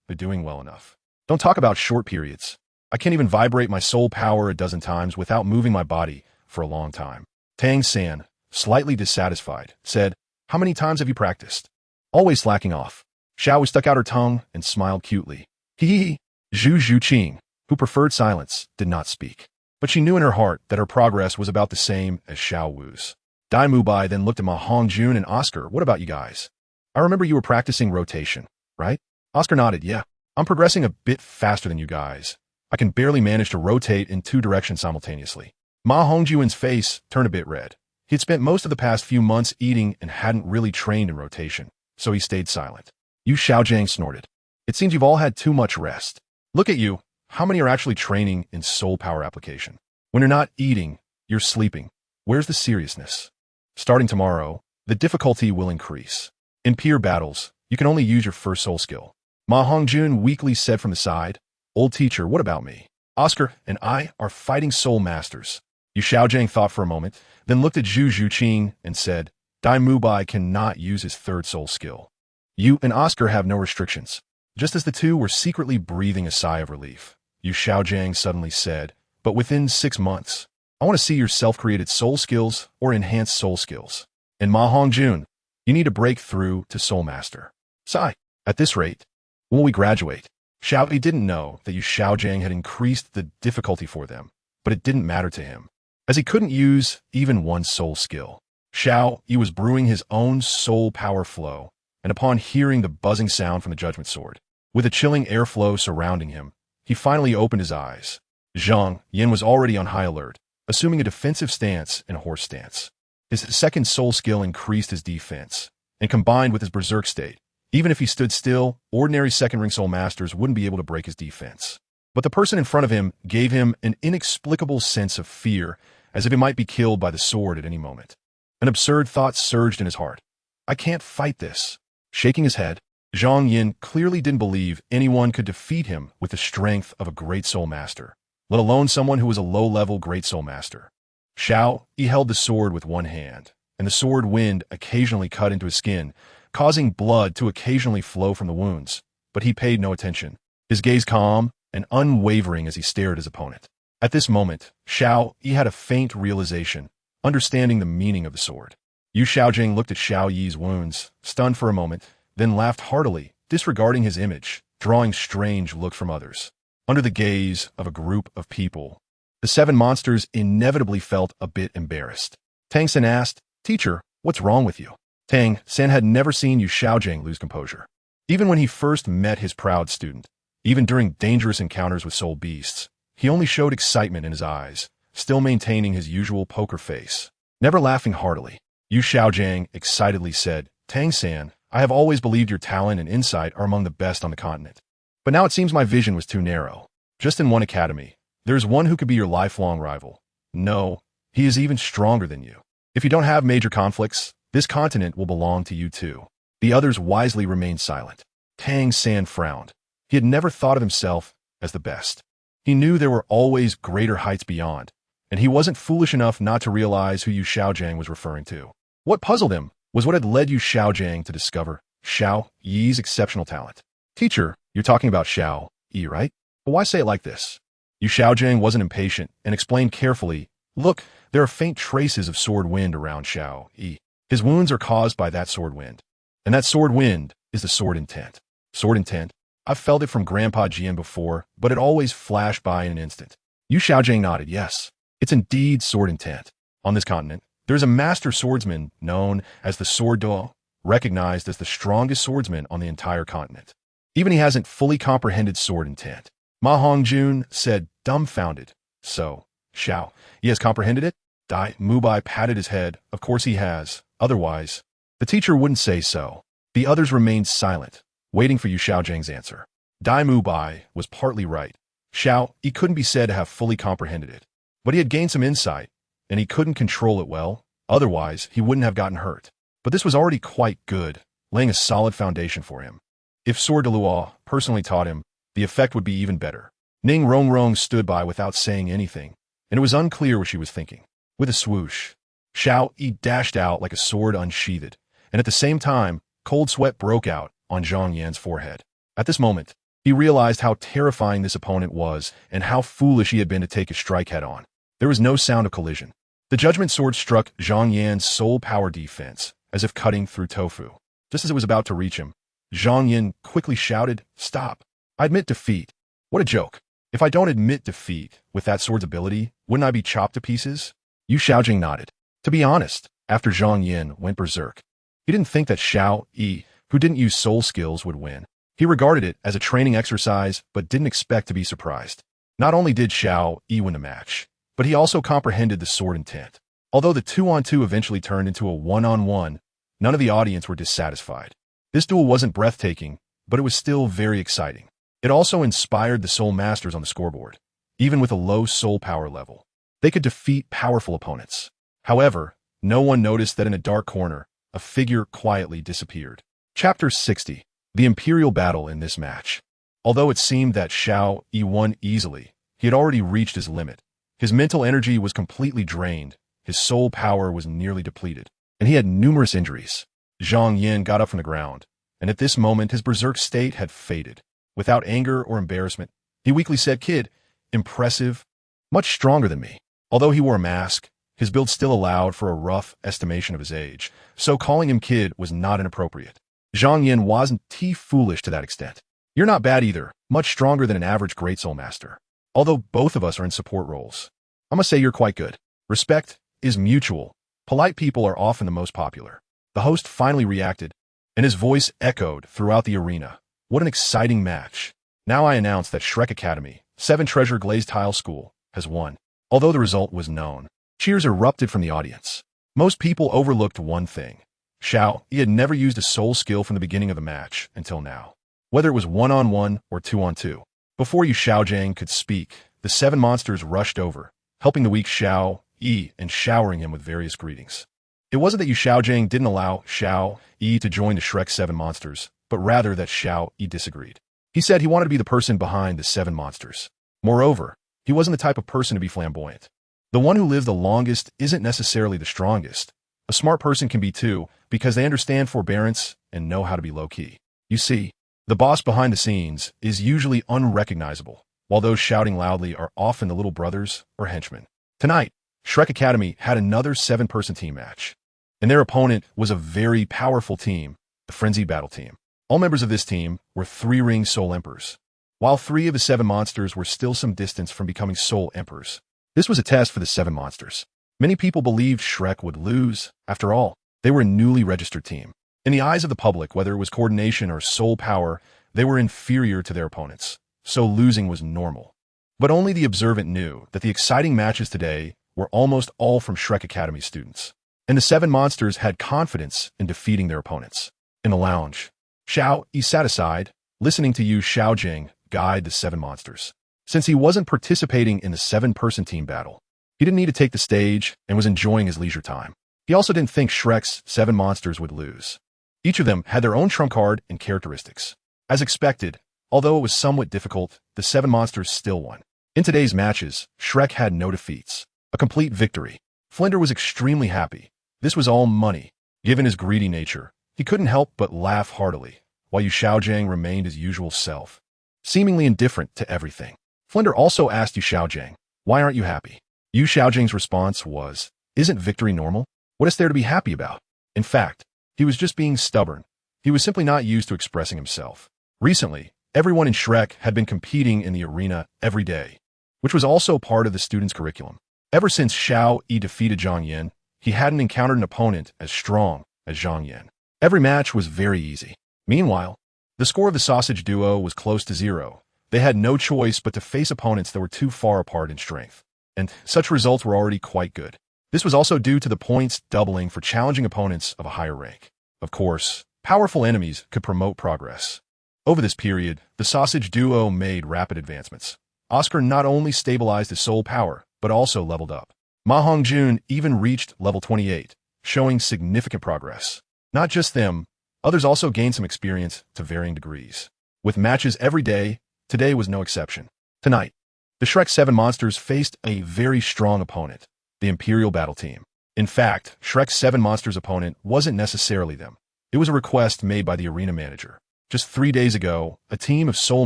they're doing well enough. Don't talk about short periods. I can't even vibrate my soul power a dozen times without moving my body for a long time. Tang San, slightly dissatisfied, said, how many times have you practiced? Always slacking off. Xiao Wu stuck out her tongue and smiled cutely. Hee. Zhu Zhuqing, who preferred silence, did not speak. But she knew in her heart that her progress was about the same as Xiao Wu's. Dai Mubai then looked at Ma Hongjun and Oscar. What about you guys? I remember you were practicing rotation, right? Oscar nodded. Yeah, I'm progressing a bit faster than you guys. I can barely manage to rotate in two directions simultaneously. Ma Hongjun's face turned a bit red. He had spent most of the past few months eating and hadn't really trained in rotation, so he stayed silent. Yu Xiaojiang snorted. It seems you've all had too much rest. Look at you. How many are actually training in soul power application? When you're not eating, you're sleeping. Where's the seriousness? Starting tomorrow, the difficulty will increase. In peer battles, you can only use your first soul skill. Ma Hongjun weakly said from the side, old teacher, what about me? Oscar and I are fighting soul masters. Yu Xiaojiang thought for a moment, then looked at Zhu Zhuqing and said, Dai Mubai cannot use his third soul skill. You and Oscar have no restrictions. Just as the two were secretly breathing a sigh of relief, Yu Xiaojiang suddenly said, but within 6 months, I want to see your self-created soul skills or enhanced soul skills. And Ma Hongjun, you need to break through to Soul Master. Sigh. At this rate, when will we graduate? Xiaoyi didn't know that Yu Xiaojiang had increased the difficulty for them, but it didn't matter to him, as he couldn't use even one soul skill. Xiaoyi was brewing his own soul power flow, and upon hearing the buzzing sound from the judgment sword, with a chilling airflow surrounding him, he finally opened his eyes. Zhang Yin was already on high alert, assuming a defensive stance and a horse stance. His second soul skill increased his defense, and combined with his berserk state, even if he stood still, ordinary second-ring soul masters wouldn't be able to break his defense. But the person in front of him gave him an inexplicable sense of fear, as if he might be killed by the sword at any moment. An absurd thought surged in his heart. I can't fight this. Shaking his head, Zhang Yin clearly didn't believe anyone could defeat him with the strength of a great soul master, let alone someone who was a low-level great soul master. Xiaoyi held the sword with one hand, and the sword wind occasionally cut into his skin, causing blood to occasionally flow from the wounds, but he paid no attention, his gaze calm and unwavering as he stared at his opponent. At this moment, Xiaoyi had a faint realization, understanding the meaning of the sword. Yu Xiaojiang looked at Xiaoyi's wounds, stunned for a moment, then laughed heartily, disregarding his image, drawing strange looks from others. Under the gaze of a group of people, the 7 monsters inevitably felt a bit embarrassed. Tang San asked, Teacher, what's wrong with you? Tang San had never seen Yu Xiaojiang lose composure. Even when he first met his proud student, even during dangerous encounters with soul beasts, he only showed excitement in his eyes, still maintaining his usual poker face, never laughing heartily. Yu Xiaojiang excitedly said, Tang San, I have always believed your talent and insight are among the best on the continent. But now it seems my vision was too narrow. Just in one academy, there is one who could be your lifelong rival. No, he is even stronger than you. If you don't have major conflicts, this continent will belong to you too. The others wisely remained silent. Tang San frowned. He had never thought of himself as the best. He knew there were always greater heights beyond, and he wasn't foolish enough not to realize who Yu Xiaojiang was referring to. What puzzled him was what had led Yu Xiaojiang to discover Xiaoyi's exceptional talent. Teacher, you're talking about Xiaoyi, right? But why say it like this? Yu Xiaojiang wasn't impatient and explained carefully, look, there are faint traces of sword wind around Xiaoyi. His wounds are caused by that sword wind. And that sword wind is the sword intent. Sword intent? I've felt it from Grandpa Jian before, but it always flashed by in an instant. Yu Xiaojiang nodded, yes. It's indeed sword intent. On this continent, there is a master swordsman known as the Sword Duo, recognized as the strongest swordsman on the entire continent. Even he hasn't fully comprehended sword intent. Ma Hongjun said, dumbfounded. So, Xiao, he has comprehended it? Dai Mubai patted his head. Of course he has. Otherwise, the teacher wouldn't say so. The others remained silent, waiting for Yu Xiaojiang's answer. Dai Mubai was partly right. Xiao, he couldn't be said to have fully comprehended it. But he had gained some insight, and he couldn't control it well, otherwise he wouldn't have gotten hurt. But this was already quite good, laying a solid foundation for him. If Sword Douluo personally taught him, the effect would be even better. Ning Rongrong stood by without saying anything, and it was unclear what she was thinking. With a swoosh, Xiao Yi dashed out like a sword unsheathed, and at the same time, cold sweat broke out on Zhang Yan's forehead. At this moment, he realized how terrifying this opponent was and how foolish he had been to take his strike head-on. There was no sound of collision. The Judgment Sword struck Zhang Yan's soul power defense, as if cutting through tofu. Just as it was about to reach him, Zhang Yan quickly shouted, "Stop! I admit defeat." What a joke. If I don't admit defeat with that sword's ability, wouldn't I be chopped to pieces? Yu Xiaojing nodded. To be honest, after Zhang Yan went berserk, he didn't think that Xiao Yi, who didn't use soul skills, would win. He regarded it as a training exercise, but didn't expect to be surprised. Not only did Xiao Yi win the match, but he also comprehended the sword intent. Although the 2-on-2 eventually turned into a 1-on-1, none of the audience were dissatisfied. This duel wasn't breathtaking, but it was still very exciting. It also inspired the Soul Masters on the scoreboard. Even with a low soul power level, they could defeat powerful opponents. However, no one noticed that in a dark corner, a figure quietly disappeared. Chapter 60. The Imperial Battle in this match. Although it seemed that Xiao Yi won easily, he had already reached his limit. His mental energy was completely drained, his soul power was nearly depleted, and he had numerous injuries. Zhang Yan got up from the ground, and at this moment his berserk state had faded. Without anger or embarrassment, he weakly said, "Kid, impressive, much stronger than me." Although he wore a mask, his build still allowed for a rough estimation of his age, so calling him kid was not inappropriate. Zhang Yan wasn't too foolish to that extent. "You're not bad either, much stronger than an average Great Soul Master. Although both of us are in support roles, I must say you're quite good. Respect is mutual. Polite people are often the most popular." The host finally reacted, and his voice echoed throughout the arena. What an exciting match. Now I announce that Shrek Academy, 7 Treasure Glazed Tile School, has won. Although the result was known, cheers erupted from the audience. Most people overlooked one thing. Xiao Yi had never used a soul skill from the beginning of the match until now. Whether it was 1-on-1 or 2-on-2. Before Yu Xiaojing could speak, the 7 monsters rushed over, helping the weak Xiao Yi and showering him with various greetings. It wasn't that Yu Xiaojing didn't allow Xiao Yi to join the Shrek 7 monsters, but rather that Xiao Yi disagreed. He said he wanted to be the person behind the 7 monsters. Moreover, he wasn't the type of person to be flamboyant. The one who lived the longest isn't necessarily the strongest. A smart person can be too, because they understand forbearance and know how to be low-key. You see, the boss behind the scenes is usually unrecognizable, while those shouting loudly are often the little brothers or henchmen. Tonight, Shrek Academy had another 7-person team match, and their opponent was a very powerful team, the Frenzied Battle Team. All members of this team were 3-ring Soul Emperors, while 3 of the 7 monsters were still some distance from becoming Soul Emperors. This was a test for the 7 monsters. Many people believed Shrek would lose. After all, they were a newly registered team. In the eyes of the public, whether it was coordination or soul power, they were inferior to their opponents, so losing was normal. But only the observant knew that the exciting matches today were almost all from Shrek Academy students, and the 7 monsters had confidence in defeating their opponents. In the lounge, Xiao Yi sat aside, listening to Yu Xiaojing guide the 7 monsters. Since he wasn't participating in the 7-person team battle, he didn't need to take the stage and was enjoying his leisure time. He also didn't think Shrek's 7 monsters would lose. Each of them had their own trump card and characteristics. As expected, although it was somewhat difficult, the 7 monsters still won. In today's matches, Shrek had no defeats. A complete victory. Flinder was extremely happy. This was all money. Given his greedy nature, he couldn't help but laugh heartily, while Yu Xiaojing remained his usual self, seemingly indifferent to everything. Flinder also asked Yu Xiaojing, "Why aren't you happy?" Yu Xiaojing's response was, "Isn't victory normal? What is there to be happy about?" In fact, he was just being stubborn. He was simply not used to expressing himself. Recently, everyone in Shrek had been competing in the arena every day, which was also part of the student's curriculum. Ever since Xiao Yi defeated Zhang Yan, he hadn't encountered an opponent as strong as Zhang Yan. Every match was very easy. Meanwhile, the score of the sausage duo was close to 0. They had no choice but to face opponents that were too far apart in strength, and such results were already quite good. This was also due to the points doubling for challenging opponents of a higher rank. Of course, powerful enemies could promote progress. Over this period, the sausage duo made rapid advancements. Oscar not only stabilized his soul power, but also leveled up. Ma Hongjun even reached level 28, showing significant progress. Not just them, others also gained some experience to varying degrees. With matches every day, today was no exception. Tonight, the Shrek 7 monsters faced a very strong opponent, the Imperial Battle Team. In fact, Shrek 7 monsters' opponent wasn't necessarily them. It was a request made by the arena manager. Just 3 days ago, a team of Soul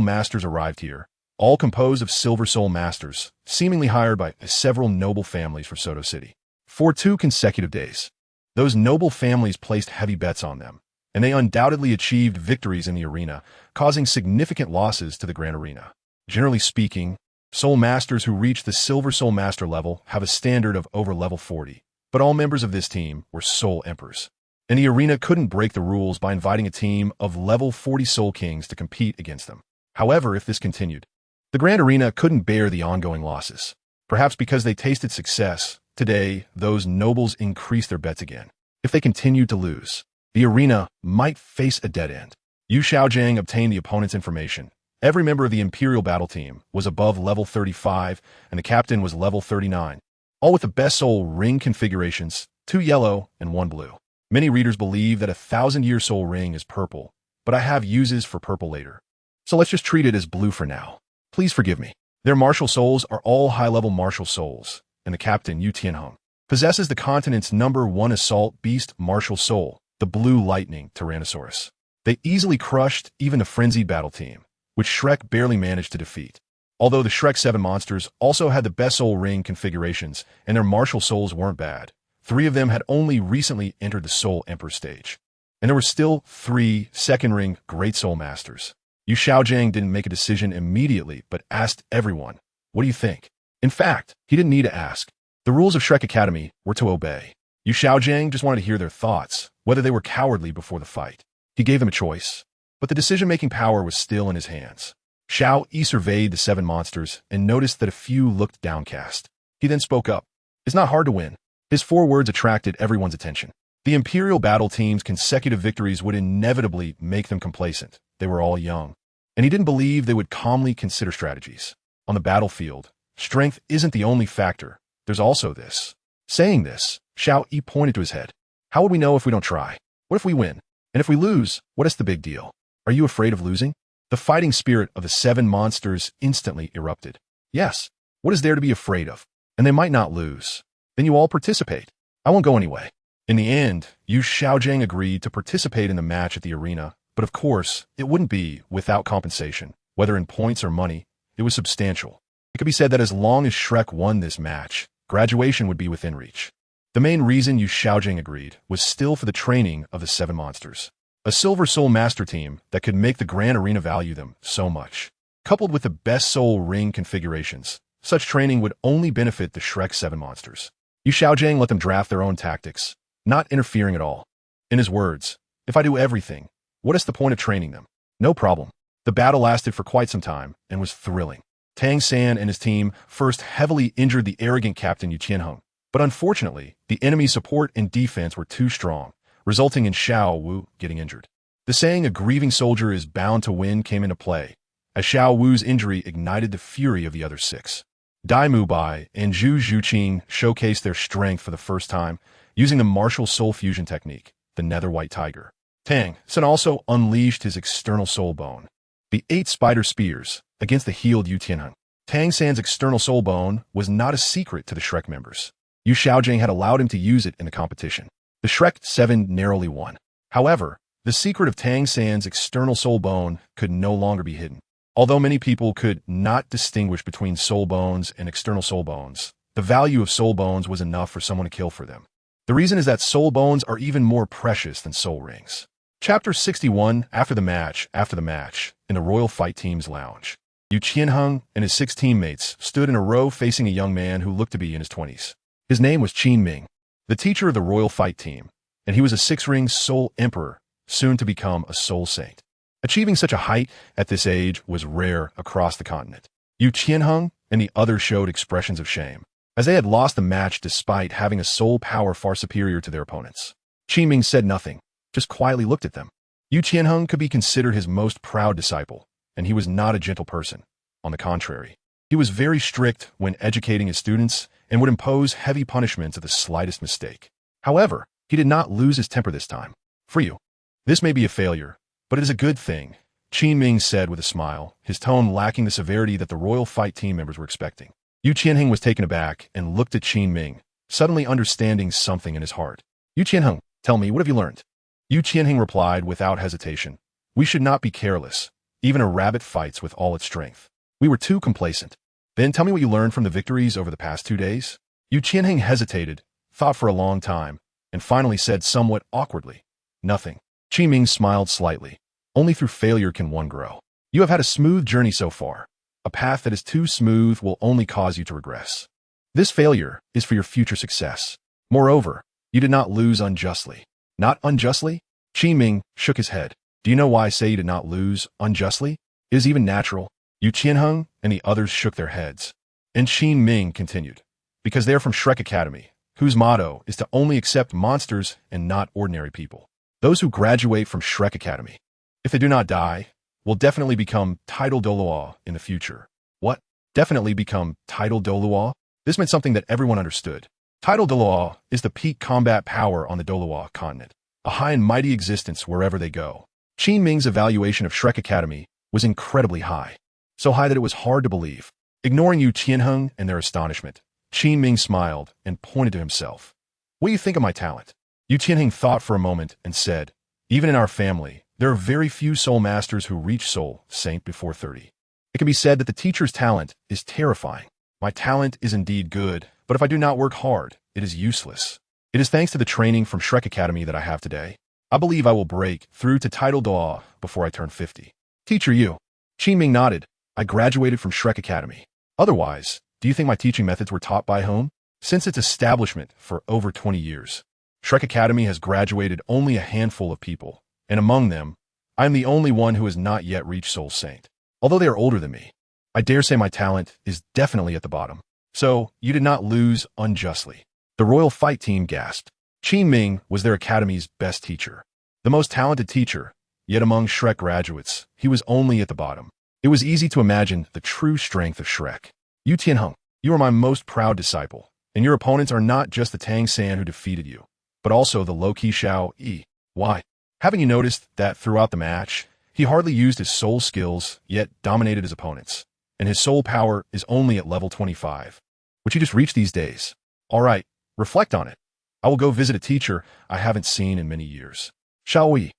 Masters arrived here, all composed of Silver Soul Masters, seemingly hired by several noble families from Soto City. For 2 consecutive days, those noble families placed heavy bets on them, and they undoubtedly achieved victories in the arena, causing significant losses to the Grand Arena. Generally speaking, Soul Masters who reach the Silver Soul Master level have a standard of over level 40, but all members of this team were Soul Emperors. And the arena couldn't break the rules by inviting a team of level 40 Soul Kings to compete against them. However, if this continued, the Grand Arena couldn't bear the ongoing losses. Perhaps because they tasted success, today those nobles increased their bets again. If they continued to lose, the arena might face a dead end. Yu Xiaojiang obtained the opponent's information. Every member of the Imperial Battle Team was above level 35, and the captain was level 39, all with the best soul ring configurations, 2 yellow and 1 blue. Many readers believe that a 1,000-year soul ring is purple, but I have uses for purple later. So let's just treat it as blue for now. Please forgive me. Their martial souls are all high-level martial souls, and the captain, Yu Tianheng, possesses the continent's #1 assault beast martial soul, the Blue Lightning Tyrannosaurus. They easily crushed even the frenzied battle team, which Shrek barely managed to defeat. Although the Shrek 7 monsters also had the best soul ring configurations, and their martial souls weren't bad, 3 of them had only recently entered the Soul Emperor stage. And there were still 3 second-ring Great Soul Masters. Yu Xiaojiang didn't make a decision immediately, but asked everyone, "What do you think?" In fact, he didn't need to ask. The rules of Shrek Academy were to obey. Yu Xiaojiang just wanted to hear their thoughts, whether they were cowardly before the fight. He gave them a choice, but the decision-making power was still in his hands. Xiao Yi surveyed the 7 monsters and noticed that a few looked downcast. He then spoke up. "It's not hard to win." His 4 words attracted everyone's attention. The Imperial Battle Team's consecutive victories would inevitably make them complacent. They were all young, and he didn't believe they would calmly consider strategies. On the battlefield, strength isn't the only factor. There's also this. Saying this, Xiao Yi pointed to his head. "How would we know if we don't try? What if we win? And if we lose, what is the big deal? Are you afraid of losing?" The fighting spirit of the 7 monsters instantly erupted. "Yes. What is there to be afraid of? And they might not lose. Then you all participate. I won't go anyway." In the end, Yu Xiaojiang agreed to participate in the match at the arena, but of course, it wouldn't be without compensation. Whether in points or money, it was substantial. It could be said that as long as Shrek won this match, graduation would be within reach. The main reason Yu Xiaojiang agreed was still for the training of the 7 monsters. A Silver Soul Master team that could make the Grand Arena value them so much. Coupled with the best soul ring configurations, such training would only benefit the Shrek 7 monsters. Yu Xiaojiang let them draft their own tactics, not interfering at all. In his words, "If I do everything, what is the point of training them?" No problem. The battle lasted for quite some time and was thrilling. Tang San and his team first heavily injured the arrogant captain Yu Tianheng, but unfortunately, the enemy support and defense were too strong, resulting in Xiao Wu getting injured. The saying "a grieving soldier is bound to win" came into play, as Xiao Wu's injury ignited the fury of the other 6. Dai Mubai and Zhu Zhuqing showcased their strength for the first time, using the martial soul fusion technique, the Nether White Tiger. Tang San also unleashed his external soul bone, the 8 spider spears, against the healed Yu Tianheng. Tang San's external soul bone was not a secret to the Shrek members. Yu Xiaojiang had allowed him to use it in the competition. The Shrek 7 narrowly won. However, the secret of Tang San's external soul bone could no longer be hidden. Although many people could not distinguish between soul bones and external soul bones, the value of soul bones was enough for someone to kill for them. The reason is that soul bones are even more precious than soul rings. Chapter 61, After the match, in the Royal Fight Team's lounge. Yu Tianheng and his 6 teammates stood in a row facing a young man who looked to be in his 20s. His name was Qin Ming, the teacher of the Royal Fight Team, and he was a 6-ring Soul Emperor, soon to become a Soul Saint. Achieving such a height at this age was rare across the continent. Yu Tianheng and the others showed expressions of shame, as they had lost the match despite having a soul power far superior to their opponents. Qin Ming said nothing, just quietly looked at them. Yu Tianheng could be considered his most proud disciple, and he was not a gentle person. On the contrary, He was very strict when educating his students and would impose heavy punishments at the slightest mistake. However, he did not lose his temper this time. For you, this may be a failure, but it is a good thing, Qin Ming said with a smile, his tone lacking the severity that the royal fight team members were expecting. Yu Qianheng was taken aback and looked at Qin Ming, suddenly understanding something in his heart. Yu Qianheng, tell me, what have you learned? Yu Qianheng replied without hesitation. We should not be careless. Even a rabbit fights with all its strength. We were too complacent. Then tell me what you learned from the victories over the past 2 days. Yu Qianheng hesitated, thought for a long time, and finally said somewhat awkwardly, nothing. Qin Ming smiled slightly. Only through failure can one grow. You have had a smooth journey so far. A path that is too smooth will only cause you to regress. This failure is for your future success. Moreover, you did not lose unjustly. Not unjustly? Qin Ming shook his head. Do you know why I say you did not lose unjustly? It is even natural. Yu Qianheng and the others shook their heads. And Qin Ming continued. Because they are from Shrek Academy, whose motto is to only accept monsters and not ordinary people. Those who graduate from Shrek Academy, if they do not die, will definitely become title Douluo in the future. What? Definitely become title Douluo? This meant something that everyone understood. Title Douluo is the peak combat power on the Douluo continent, a high and mighty existence wherever they go. Qin Ming's evaluation of Shrek Academy was incredibly high, so high that it was hard to believe. Ignoring Yu Qianheng and their astonishment, Qin Ming smiled and pointed to himself. What do you think of my talent? Yu Qianheng thought for a moment and said, even in our family, there are very few soul masters who reach soul saint before 30. It can be said that the teacher's talent is terrifying. My talent is indeed good, but if I do not work hard, it is useless. It is thanks to the training from Shrek Academy that I have today. I believe I will break through to title Douluo before I turn 50. Teacher Yu. Qin Ming nodded. I graduated from Shrek Academy. Otherwise, do you think my teaching methods were taught by whom? Since its establishment for over 20 years, Shrek Academy has graduated only a handful of people, and among them, I am the only one who has not yet reached Soul Saint. Although they are older than me, I dare say my talent is definitely at the bottom. So, you did not lose unjustly. The royal fight team gasped. Qin Ming was their academy's best teacher. The most talented teacher, yet among Shrek graduates, he was only at the bottom. It was easy to imagine the true strength of Shrek. Yu Tianheng, you are my most proud disciple, and your opponents are not just the Tang San who defeated you, but also the low-key Xiao Yi. Why? Haven't you noticed that throughout the match, he hardly used his soul skills, yet dominated his opponents, and his soul power is only at level 25, which he just reached these days. All right, reflect on it. I will go visit a teacher I haven't seen in many years. Shall we?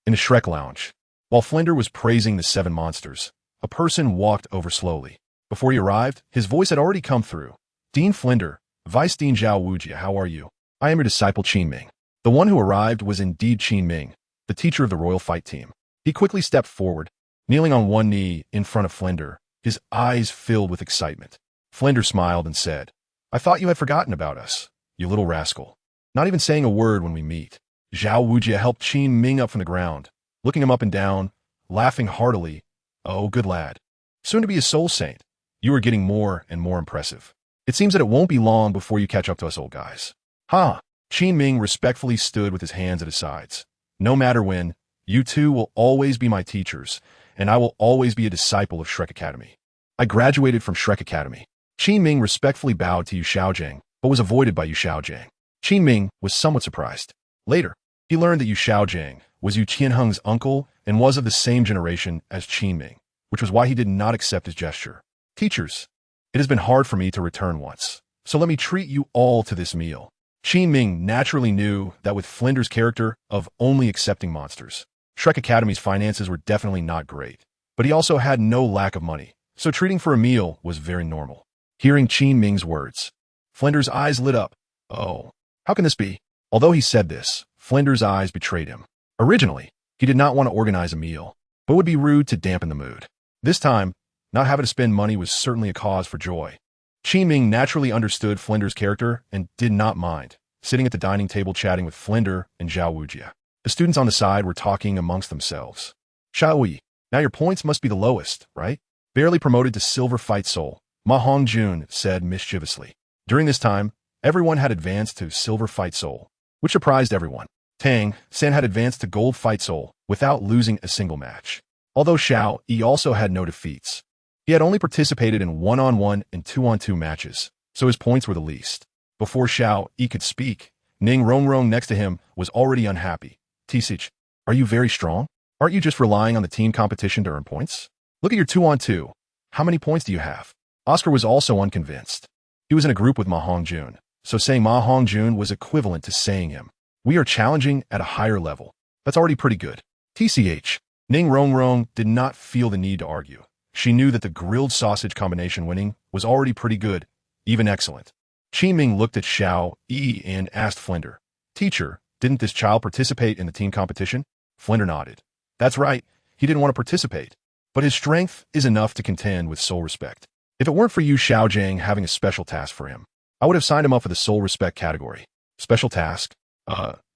In the Shrek Lounge, while Flinder was praising the 7 monsters, a person walked over slowly. Before he arrived, his voice had already come through. Dean Flinder, Vice Dean Zhao Wujia, how are you? I am your disciple Qin Ming. The one who arrived was indeed Qin Ming, the teacher of the royal fight team. He quickly stepped forward, kneeling on one knee in front of Flinder, his eyes filled with excitement. Flinder smiled and said, I thought you had forgotten about us, you little rascal. Not even saying a word when we meet. Zhao Wujia helped Qin Ming up from the ground, looking him up and down, laughing heartily. Oh, good lad. Soon to be a soul saint. You are getting more and more impressive. It seems that it won't be long before you catch up to us old guys. Ha! Qin Ming respectfully stood with his hands at his sides. No matter when, you two will always be my teachers, and I will always be a disciple of Shrek Academy. I graduated from Shrek Academy. Qin Ming respectfully bowed to Yu Xiaojiang, but was avoided by Yu Xiaojiang. Qin Ming was somewhat surprised. Later, he learned that Yu Xiaojiang was Yu Qianheng's uncle and was of the same generation as Qin Ming, which was why he did not accept his gesture. Teachers, it has been hard for me to return once, so let me treat you all to this meal. Qin Ming naturally knew that with Flinder's character of only accepting monsters, Shrek Academy's finances were definitely not great, but he also had no lack of money, so treating for a meal was very normal. Hearing Qin Ming's words, Flinder's eyes lit up. Oh, how can this be? Although he said this, Flinder's eyes betrayed him. Originally, he did not want to organize a meal, but would be rude to dampen the mood. This time, not having to spend money was certainly a cause for joy. Qin Ming naturally understood Flinder's character and did not mind, sitting at the dining table chatting with Flinder and Zhao Wujia. The students on the side were talking amongst themselves. Xiao Yi, now your points must be the lowest, right? Barely promoted to Silver Fight Soul, Ma Hongjun said mischievously. During this time, everyone had advanced to Silver Fight Soul, which surprised everyone. Tang San had advanced to Gold Fight Soul without losing a single match. Although Xiao Yi also had no defeats, he He had only participated in one-on-one and two-on-two matches, so his points were the least. Before Xiao Yi could speak, Ning Rongrong next to him was already unhappy. Tisich, are you very strong? Aren't you just relying on the team competition to earn points? Look at your two-on-two. How many points do you have? Oscar was also unconvinced. He was in a group with Ma Hongjun, so saying Ma Hongjun was equivalent to saying him. We are challenging at a higher level. That's already pretty good. TCH. Ning Rongrong did not feel the need to argue. She knew that the grilled sausage combination winning was already pretty good, even excellent. Qi Ming looked at Xiao Yi and asked Flender, Teacher, didn't this child participate in the team competition? Flender nodded. That's right, he didn't want to participate. But his strength is enough to contend with soul respect. If it weren't for you Xiao Jiang having a special task for him, I would have signed him up for the soul respect category. Special task?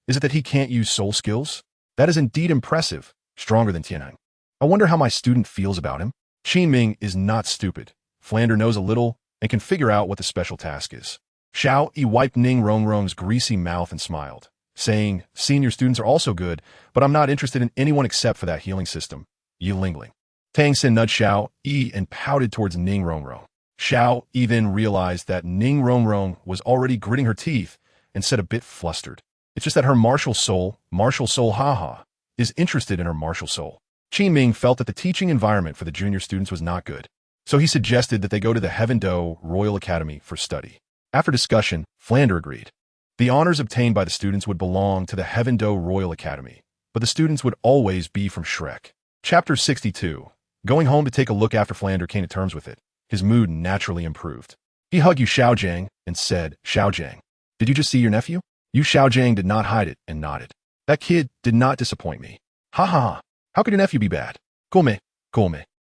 Is it that he can't use soul skills? That is indeed impressive, stronger than Tianheng. I wonder how my student feels about him. Qi Ming is not stupid. Flander knows a little and can figure out what the special task is. Xiao Yi wiped Ning Rongrong's greasy mouth and smiled, saying, Senior students are also good, but I'm not interested in anyone except for that healing system. Yi Lingling. Tang Xin nudged Xiao Yi and pouted towards Ning Rongrong. Xiao Yi then realized that Ning Rongrong was already gritting her teeth and said a bit flustered. It's just that her martial soul, haha, is interested in her martial soul. Qi Ming felt that the teaching environment for the junior students was not good, so he suggested that they go to the Heaven Do Royal Academy for study. After discussion, Flander agreed. The honors obtained by the students would belong to the Heaven Do Royal Academy, but the students would always be from Shrek. Chapter 62. Going home to take a look after Flander came to terms with it, his mood naturally improved. He hugged Yu Xiaojiang and said, Xiaojiang, did you just see your nephew? Yu Xiaojiang did not hide it and nodded. That kid did not disappoint me. Ha ha ha. How could your nephew be bad? Come.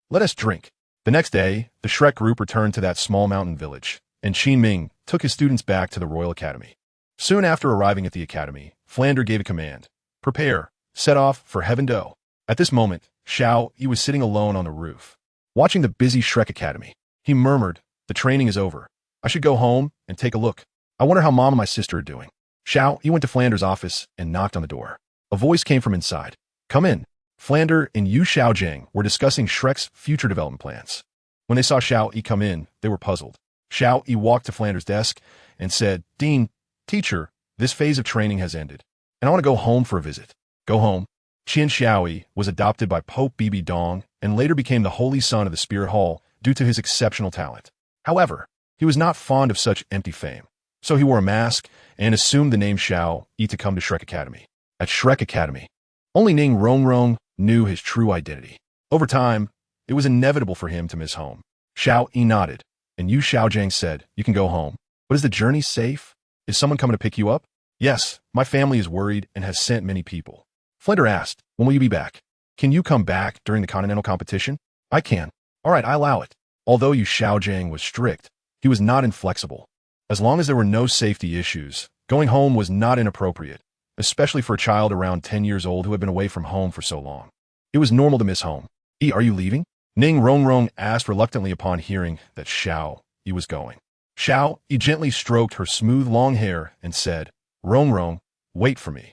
Let us drink. The next day, the Shrek group returned to that small mountain village, and Qi Ming took his students back to the Royal Academy. Soon after arriving at the academy, Flander gave a command. Prepare. Set off for Heaven Do. At this moment, Xiao Yi was sitting alone on the roof, watching the busy Shrek Academy. He murmured, the training is over. I should go home and take a look. I wonder how Mom and my sister are doing. Xiao Yi went to Flander's office and knocked on the door. A voice came from inside. Come in. Flander and Yu Xiaojiang were discussing Shrek's future development plans. When they saw Xiao Yi come in, they were puzzled. Xiao Yi walked to Flander's desk and said, Dean, teacher, this phase of training has ended, and I want to go home for a visit. Go home. Qian Xiaoyi was adopted by Pope Bibi Dong and later became the holy son of the Spirit Hall due to his exceptional talent. However, he was not fond of such empty fame, so he wore a mask and assumed the name Xiao Yi to come to Shrek Academy. At Shrek Academy, only Ning Rongrong knew his true identity. Over time, it was inevitable for him to miss home. Xiao Yi nodded, and Yu Xiaojiang said, You can go home. But is the journey safe? Is someone coming to pick you up? Yes, my family is worried and has sent many people. Flinder asked, When will you be back? Can you come back during the continental competition? I can. All right, I allow it. Although Yu Xiaojiang was strict, he was not inflexible. As long as there were no safety issues, going home was not inappropriate, especially for a child around 10 years old who had been away from home for so long. It was normal to miss home. Are you leaving? Ning Rongrong asked reluctantly upon hearing that Xiao Yi was going. Xiao Yi gently stroked her smooth long hair and said, Rongrong, wait for me.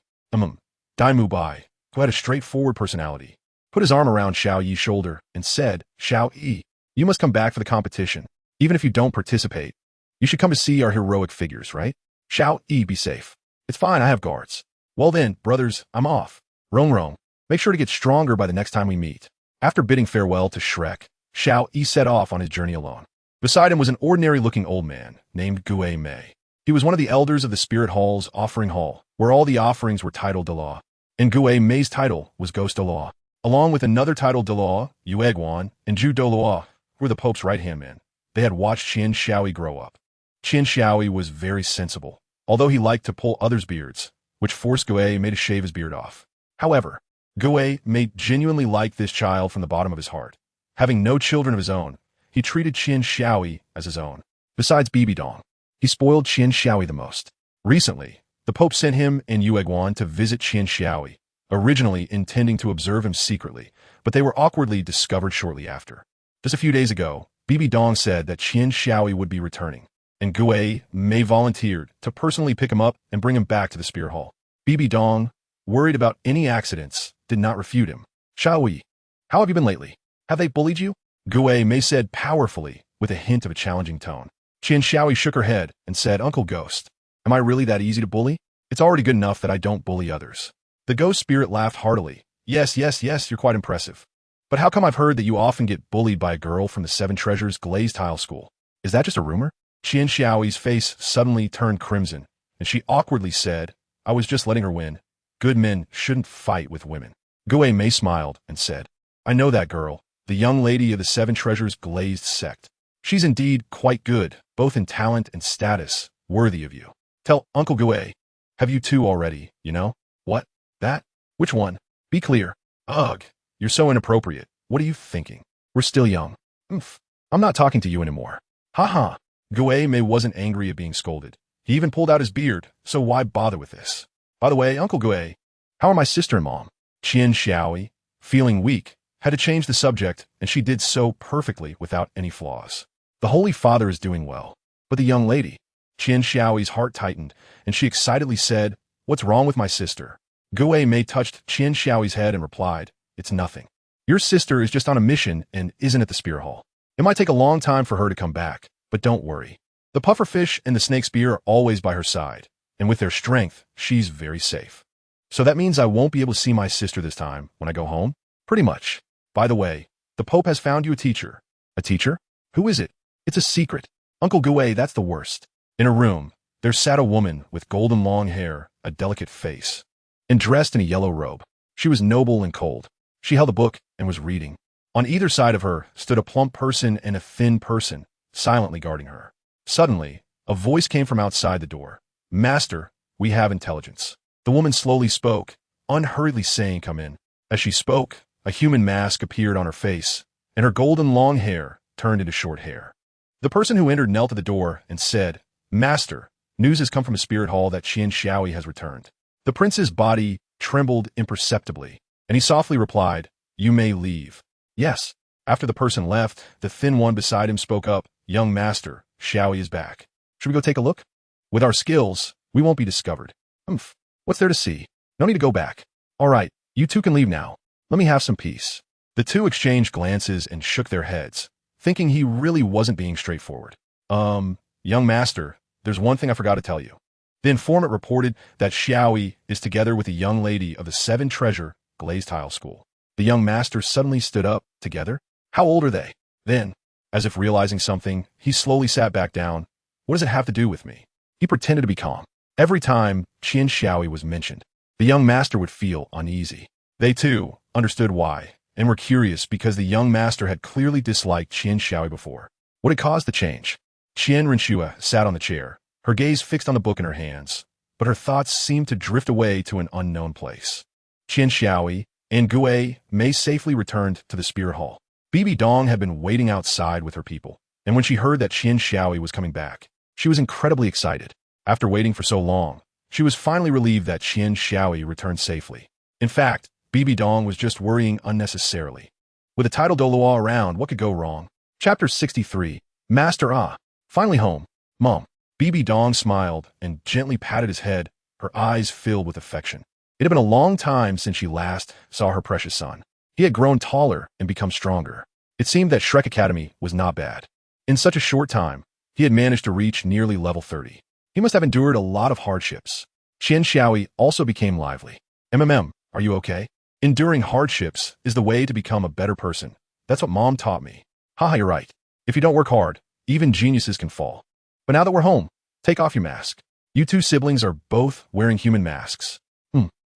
Dai Mu Bai, who had a straightforward personality, put his arm around Xiao Yi's shoulder and said, Xiao Yi, you must come back for the competition. Even if you don't participate, you should come to see our heroic figures, right? Xiao Yi, be safe. It's fine, I have guards. Well then, brothers, I'm off. Rongrong, make sure to get stronger by the next time we meet. After bidding farewell to Shrek, Xiao Yi set off on his journey alone. Beside him was an ordinary-looking old man named Gue Mei. He was one of the elders of the Spirit Hall's offering hall, where all the offerings were titled Douluo. And Gue Mei's title was Ghost Douluo. Along with another title Douluo, Yueguan, and Zhu Douluo, who were the Pope's right-hand men. They had watched Qian Xiaoyi grow up. Qian Xiaoyi was very sensible, although he liked to pull others' beards, which forced Gue Mei to shave his beard off. However, Gue Mei genuinely liked this child from the bottom of his heart. Having no children of his own, he treated Qian Xiaoyi as his own. Besides Bibi Dong, he spoiled Qian Xiaoyi the most. Recently, the Pope sent him and Yueguan to visit Qian Xiaoyi, originally intending to observe him secretly, but they were awkwardly discovered shortly after. Just a few days ago, Bibi Dong said that Qian Xiaoyi would be returning, and Gue Mei volunteered to personally pick him up and bring him back to the Spirit Hall. Bibi Dong, worried about any accidents, did not refute him. Xiaoyi, how have you been lately? Have they bullied you? Gue Mei said powerfully, with a hint of a challenging tone. Qian Shaoi shook her head and said, Uncle Ghost, am I really that easy to bully? It's already good enough that I don't bully others. The ghost spirit laughed heartily. Yes, you're quite impressive. But how come I've heard that you often get bullied by a girl from the Seven Treasures Glazed Tile School? Is that just a rumor? Qian Shaoi's face suddenly turned crimson, and she awkwardly said, I was just letting her win. Good men shouldn't fight with women. Gue Mei smiled and said, I know that girl, the young lady of the Seven Treasures Glazed sect. She's indeed quite good, both in talent and status, worthy of you. Tell Uncle Gue. Have you two already, you know? What? That? Which one? Be clear. Ugh, you're so inappropriate. What are you thinking? We're still young. I'm not talking to you anymore. Ha. Gue Mei wasn't angry at being scolded. He even pulled out his beard, so why bother with this? By the way, Uncle Gue, how are my sister and mom? Qian Shaoi, feeling weak, had to change the subject, and she did so perfectly without any flaws. The Holy Father is doing well. But the young lady? Qian Shaoi's heart tightened, and she excitedly said, What's wrong with my sister? Gue Mei touched Qian Shaoi's head and replied, It's nothing. Your sister is just on a mission and isn't at the spear hall. It might take a long time for her to come back, but don't worry. The pufferfish and the snake spear are always by her side, and with their strength, she's very safe. So that means I won't be able to see my sister this time when I go home? Pretty much. By the way, the Pope has found you a teacher. A teacher? Who is it? It's a secret. Uncle Gue, that's the worst. In a room, there sat a woman with golden long hair, a delicate face, and dressed in a yellow robe. She was noble and cold. She held a book and was reading. On either side of her stood a plump person and a thin person, silently guarding her. Suddenly, a voice came from outside the door. Master, we have intelligence. The woman slowly spoke, unhurriedly saying, Come in. As she spoke, a human mask appeared on her face, and her golden long hair turned into short hair. The person who entered knelt at the door and said, Master, news has come from a spirit hall that Qian Shaoi has returned. The prince's body trembled imperceptibly, and he softly replied, You may leave. Yes. After the person left, the thin one beside him spoke up, Young master, Shaoi is back. Should we go take a look? With our skills, we won't be discovered. What's there to see? No need to go back. All right, you two can leave now. Let me have some peace. The two exchanged glances and shook their heads, thinking he really wasn't being straightforward. Young master, there's one thing I forgot to tell you. The informant reported that Shaoi is together with a young lady of the Seven Treasure Glazed Tile School. The young master suddenly stood up. Together? How old are they? Then, as if realizing something, he slowly sat back down. What does it have to do with me? He pretended to be calm. Every time Qian Shaoi was mentioned, the young master would feel uneasy. They, too, understood why, and were curious because the young master had clearly disliked Qian Shaoi before. What had caused the change? Qian Renshua sat on the chair, her gaze fixed on the book in her hands, but her thoughts seemed to drift away to an unknown place. Qian Shaoi and Gue Mei safely returned to the spear hall. Bibi Dong had been waiting outside with her people, and when she heard that Qian Shaoi was coming back, she was incredibly excited. After waiting for so long, she was finally relieved that Qian Shaoi returned safely. In fact, Bibi Dong was just worrying unnecessarily. With a title Douluo around, what could go wrong? Chapter 63, Master Ah. Finally home. Mom. Bibi Dong smiled and gently patted his head, her eyes filled with affection. It had been a long time since she last saw her precious son. He had grown taller and become stronger. It seemed that Shrek Academy was not bad. In such a short time, he had managed to reach nearly level 30. He must have endured a lot of hardships. Qian Shaoi also became lively. Are you okay? Enduring hardships is the way to become a better person. That's what Mom taught me. Haha, you're right. If you don't work hard, even geniuses can fall. But now that we're home, take off your mask. You two siblings are both wearing human masks.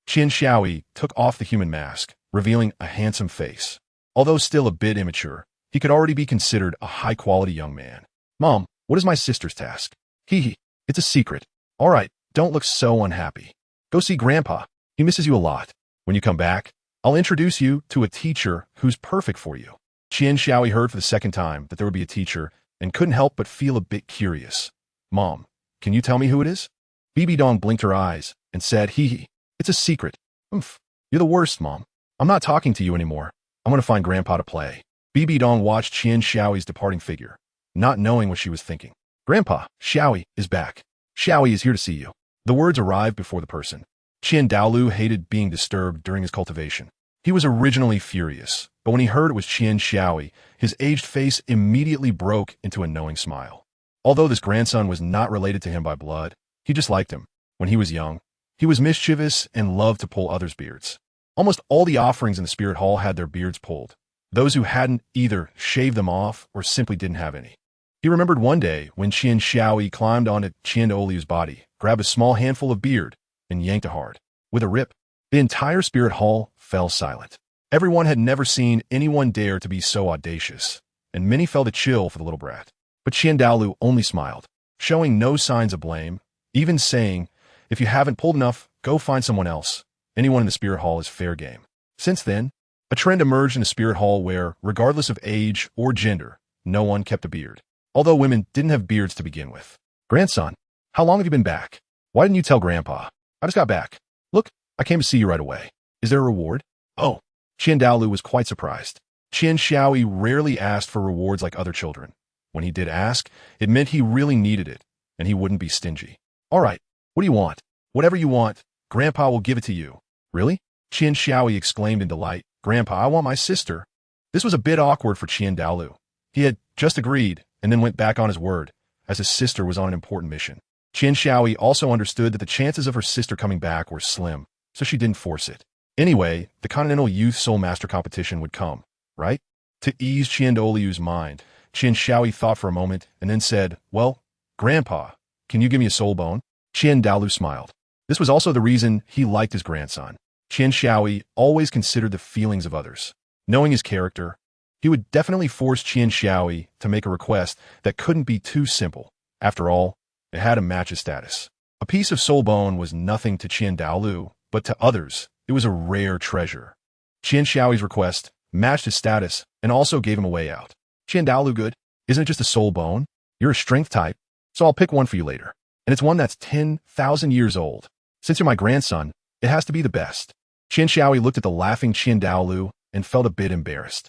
Qian Shaoi took off the human mask, revealing a handsome face. Although still a bit immature, he could already be considered a high-quality young man. Mom, what is my sister's task? It's a secret. All right, don't look so unhappy. Go see Grandpa. He misses you a lot. When you come back, I'll introduce you to a teacher who's perfect for you. Qian Shaoi heard for the second time that there would be a teacher and couldn't help but feel a bit curious. Mom, can you tell me who it is? Bibi Dong blinked her eyes and said, It's a secret. You're the worst, Mom. I'm not talking to you anymore. I'm going to find Grandpa to play. Bibi Dong watched Qian Shaoi's departing figure, not knowing what she was thinking. Grandpa, Shaoi is back. Shaoi is here to see you. The words arrived before the person. Qian Douluo hated being disturbed during his cultivation. He was originally furious, but when he heard it was Qian Xiaoyi, his aged face immediately broke into a knowing smile. Although this grandson was not related to him by blood, he just liked him. When he was young, he was mischievous and loved to pull others' beards. Almost all the offerings in the spirit hall had their beards pulled. Those who hadn't either shaved them off or simply didn't have any. He remembered one day when Qian Xiaoyi climbed onto Qian Douluo's body, grabbed a small handful of beard, and yanked it hard. With a rip, the entire spirit hall fell silent. Everyone had never seen anyone dare to be so audacious, and many felt a chill for the little brat. But Qian Douluo only smiled, showing no signs of blame, even saying, "If you haven't pulled enough, go find someone else. Anyone in the spirit hall is fair game." Since then, a trend emerged in the spirit hall where, regardless of age or gender, no one kept a beard. Although women didn't have beards to begin with. "Grandson, how long have you been back? Why didn't you tell Grandpa? I just got back. Look, I came to see you right away. Is there a reward?" "Oh." Qian Douluo was quite surprised. Qian Xiaoyi rarely asked for rewards like other children. When he did ask, it meant he really needed it, and he wouldn't be stingy. "All right, what do you want?" "Whatever you want, Grandpa will give it to you." "Really?" Qian Xiaoyi exclaimed in delight. "Grandpa, I want my sister." This was a bit awkward for Qian Douluo. He had just agreed, and then went back on his word, as his sister was on an important mission. Qian Xiaoyi also understood that the chances of her sister coming back were slim, so she didn't force it. Anyway, the Continental Youth Soul Master competition would come, right? To ease Qian Douluo's mind, Qian Xiaoyi thought for a moment and then said, "Well, Grandpa, can you give me a soul bone?" Qian Douluo smiled. This was also the reason he liked his grandson. Qian Xiaoyi always considered the feelings of others. Knowing his character, he would definitely force Qian Xiaoyi to make a request that couldn't be too simple. After all, it had to match his status. A piece of soul bone was nothing to Qian Douluo, but to others, it was a rare treasure. Qian Xiaoyi's request matched his status and also gave him a way out. "Qian Douluo, good? Isn't it just a soul bone? You're a strength type, so I'll pick one for you later. And it's one that's 10,000 years old. Since you're my grandson, it has to be the best." Qian Xiaoyi looked at the laughing Qian Douluo and felt a bit embarrassed.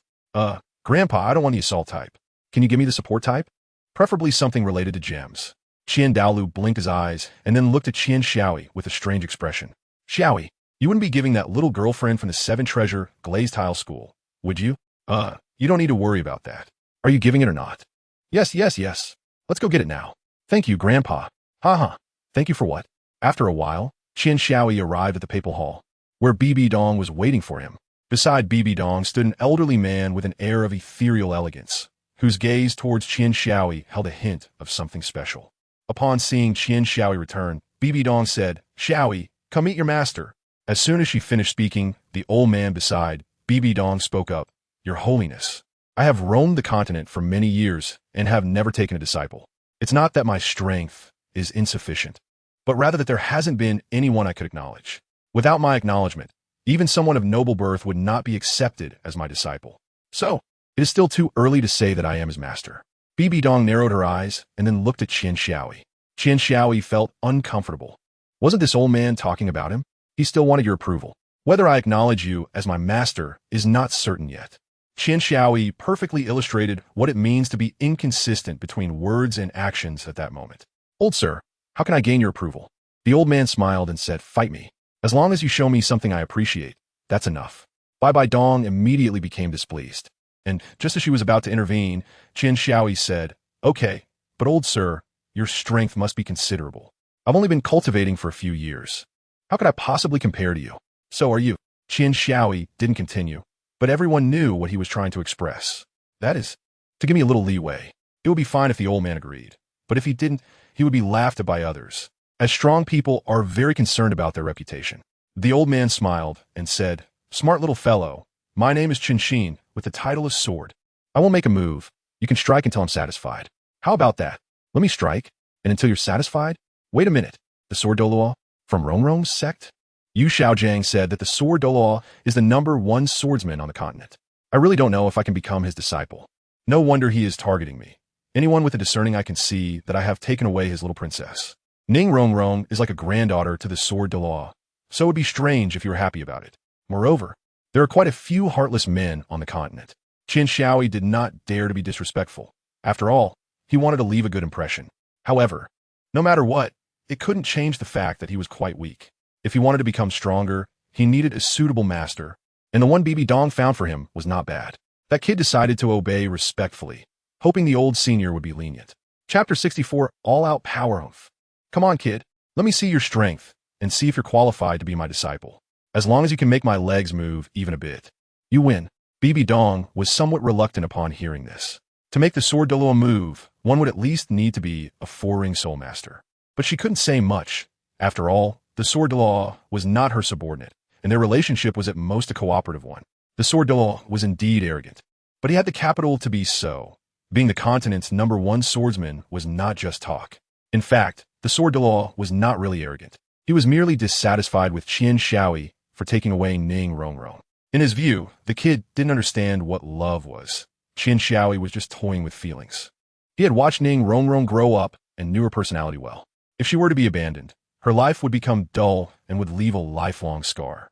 Grandpa, I don't want the assault type. Can you give me the support type? Preferably something related to gems." Qian Douluo blinked his eyes and then looked at Qian Xiaoyi with a strange expression. "Xiaoyi, you wouldn't be giving that little girlfriend from the Seven Treasure Glazed Tile School, would you?" You don't need to worry about that. Are you giving it or not?" Yes. Let's go get it now." "Thank you, Grandpa." "Haha. Thank you for what?" After a while, Qian Xiaoyi arrived at the papal hall, where Bibi Dong was waiting for him. Beside Bibi Dong stood an elderly man with an air of ethereal elegance, whose gaze towards Qian Xiaoyi held a hint of something special. Upon seeing Qian Xiaoyi return, Bibi Dong said, "Xiaoyi, come meet your master." As soon as she finished speaking, the old man beside Bibi Dong spoke up. "Your Holiness, I have roamed the continent for many years and have never taken a disciple. It's not that my strength is insufficient, but rather that there hasn't been anyone I could acknowledge. Without my acknowledgement, even someone of noble birth would not be accepted as my disciple. So, it is still too early to say that I am his master." Bibi Dong narrowed her eyes and then looked at Qian Xiaoyi. Qian Xiaoyi felt uncomfortable. Wasn't this old man talking about him? He still wanted your approval. "Whether I acknowledge you as my master is not certain yet." Qian Xiaoyi perfectly illustrated what it means to be inconsistent between words and actions at that moment. "Old sir, how can I gain your approval?" The old man smiled and said, "Fight me. As long as you show me something I appreciate, that's enough." Bai Dong immediately became displeased. And just as she was about to intervene, Qian Xiaoyi said, "Okay, but old sir, your strength must be considerable. I've only been cultivating for a few years. How could I possibly compare to you? So are you." Qian Xiaoyi didn't continue, but everyone knew what he was trying to express. That is, to give me a little leeway. It would be fine if the old man agreed, but if he didn't, he would be laughed at by others, as strong people are very concerned about their reputation. The old man smiled and said, "Smart little fellow, my name is Qinshin, with the title of Sword. I won't make a move. You can strike until I'm satisfied." "How about that? Let me strike, and until you're satisfied?" "Wait a minute. The Sword Douluo? From Rongrong's sect?" Yu Xiaojiang said that the Sword Douluo is the #1 swordsman on the continent. "I really don't know if I can become his disciple. No wonder he is targeting me. Anyone with a discerning eye can see that I have taken away his little princess. Ning Rongrong is like a granddaughter to the Sword Douluo, so it would be strange if you were happy about it. Moreover, there are quite a few heartless men on the continent." Qian Xiaoyi did not dare to be disrespectful. After all, he wanted to leave a good impression. However, no matter what, it couldn't change the fact that he was quite weak. If he wanted to become stronger, he needed a suitable master, and the one BB Dong found for him was not bad. That kid decided to obey respectfully, hoping the old senior would be lenient. Chapter 64, All-Out Power Oomph. Come on, kid. Let me see your strength, and see if you're qualified to be my disciple. As long as you can make my legs move even a bit. You win. BB Dong was somewhat reluctant upon hearing this. To make the sword Douluo move, one would at least need to be a 4-ring soul master. But she couldn't say much. After all, the sword Douluo was not her subordinate, and their relationship was at most a cooperative one. The sword Douluo was indeed arrogant, but he had the capital to be so. Being the continent's #1 swordsman was not just talk. In fact, the sword Douluo was not really arrogant. He was merely dissatisfied with Qian Xiaoyi for taking away Ning Rongrong. In his view, the kid didn't understand what love was. Qian Xiaoyi was just toying with feelings. He had watched Ning Rongrong grow up and knew her personality well. If she were to be abandoned, her life would become dull and would leave a lifelong scar.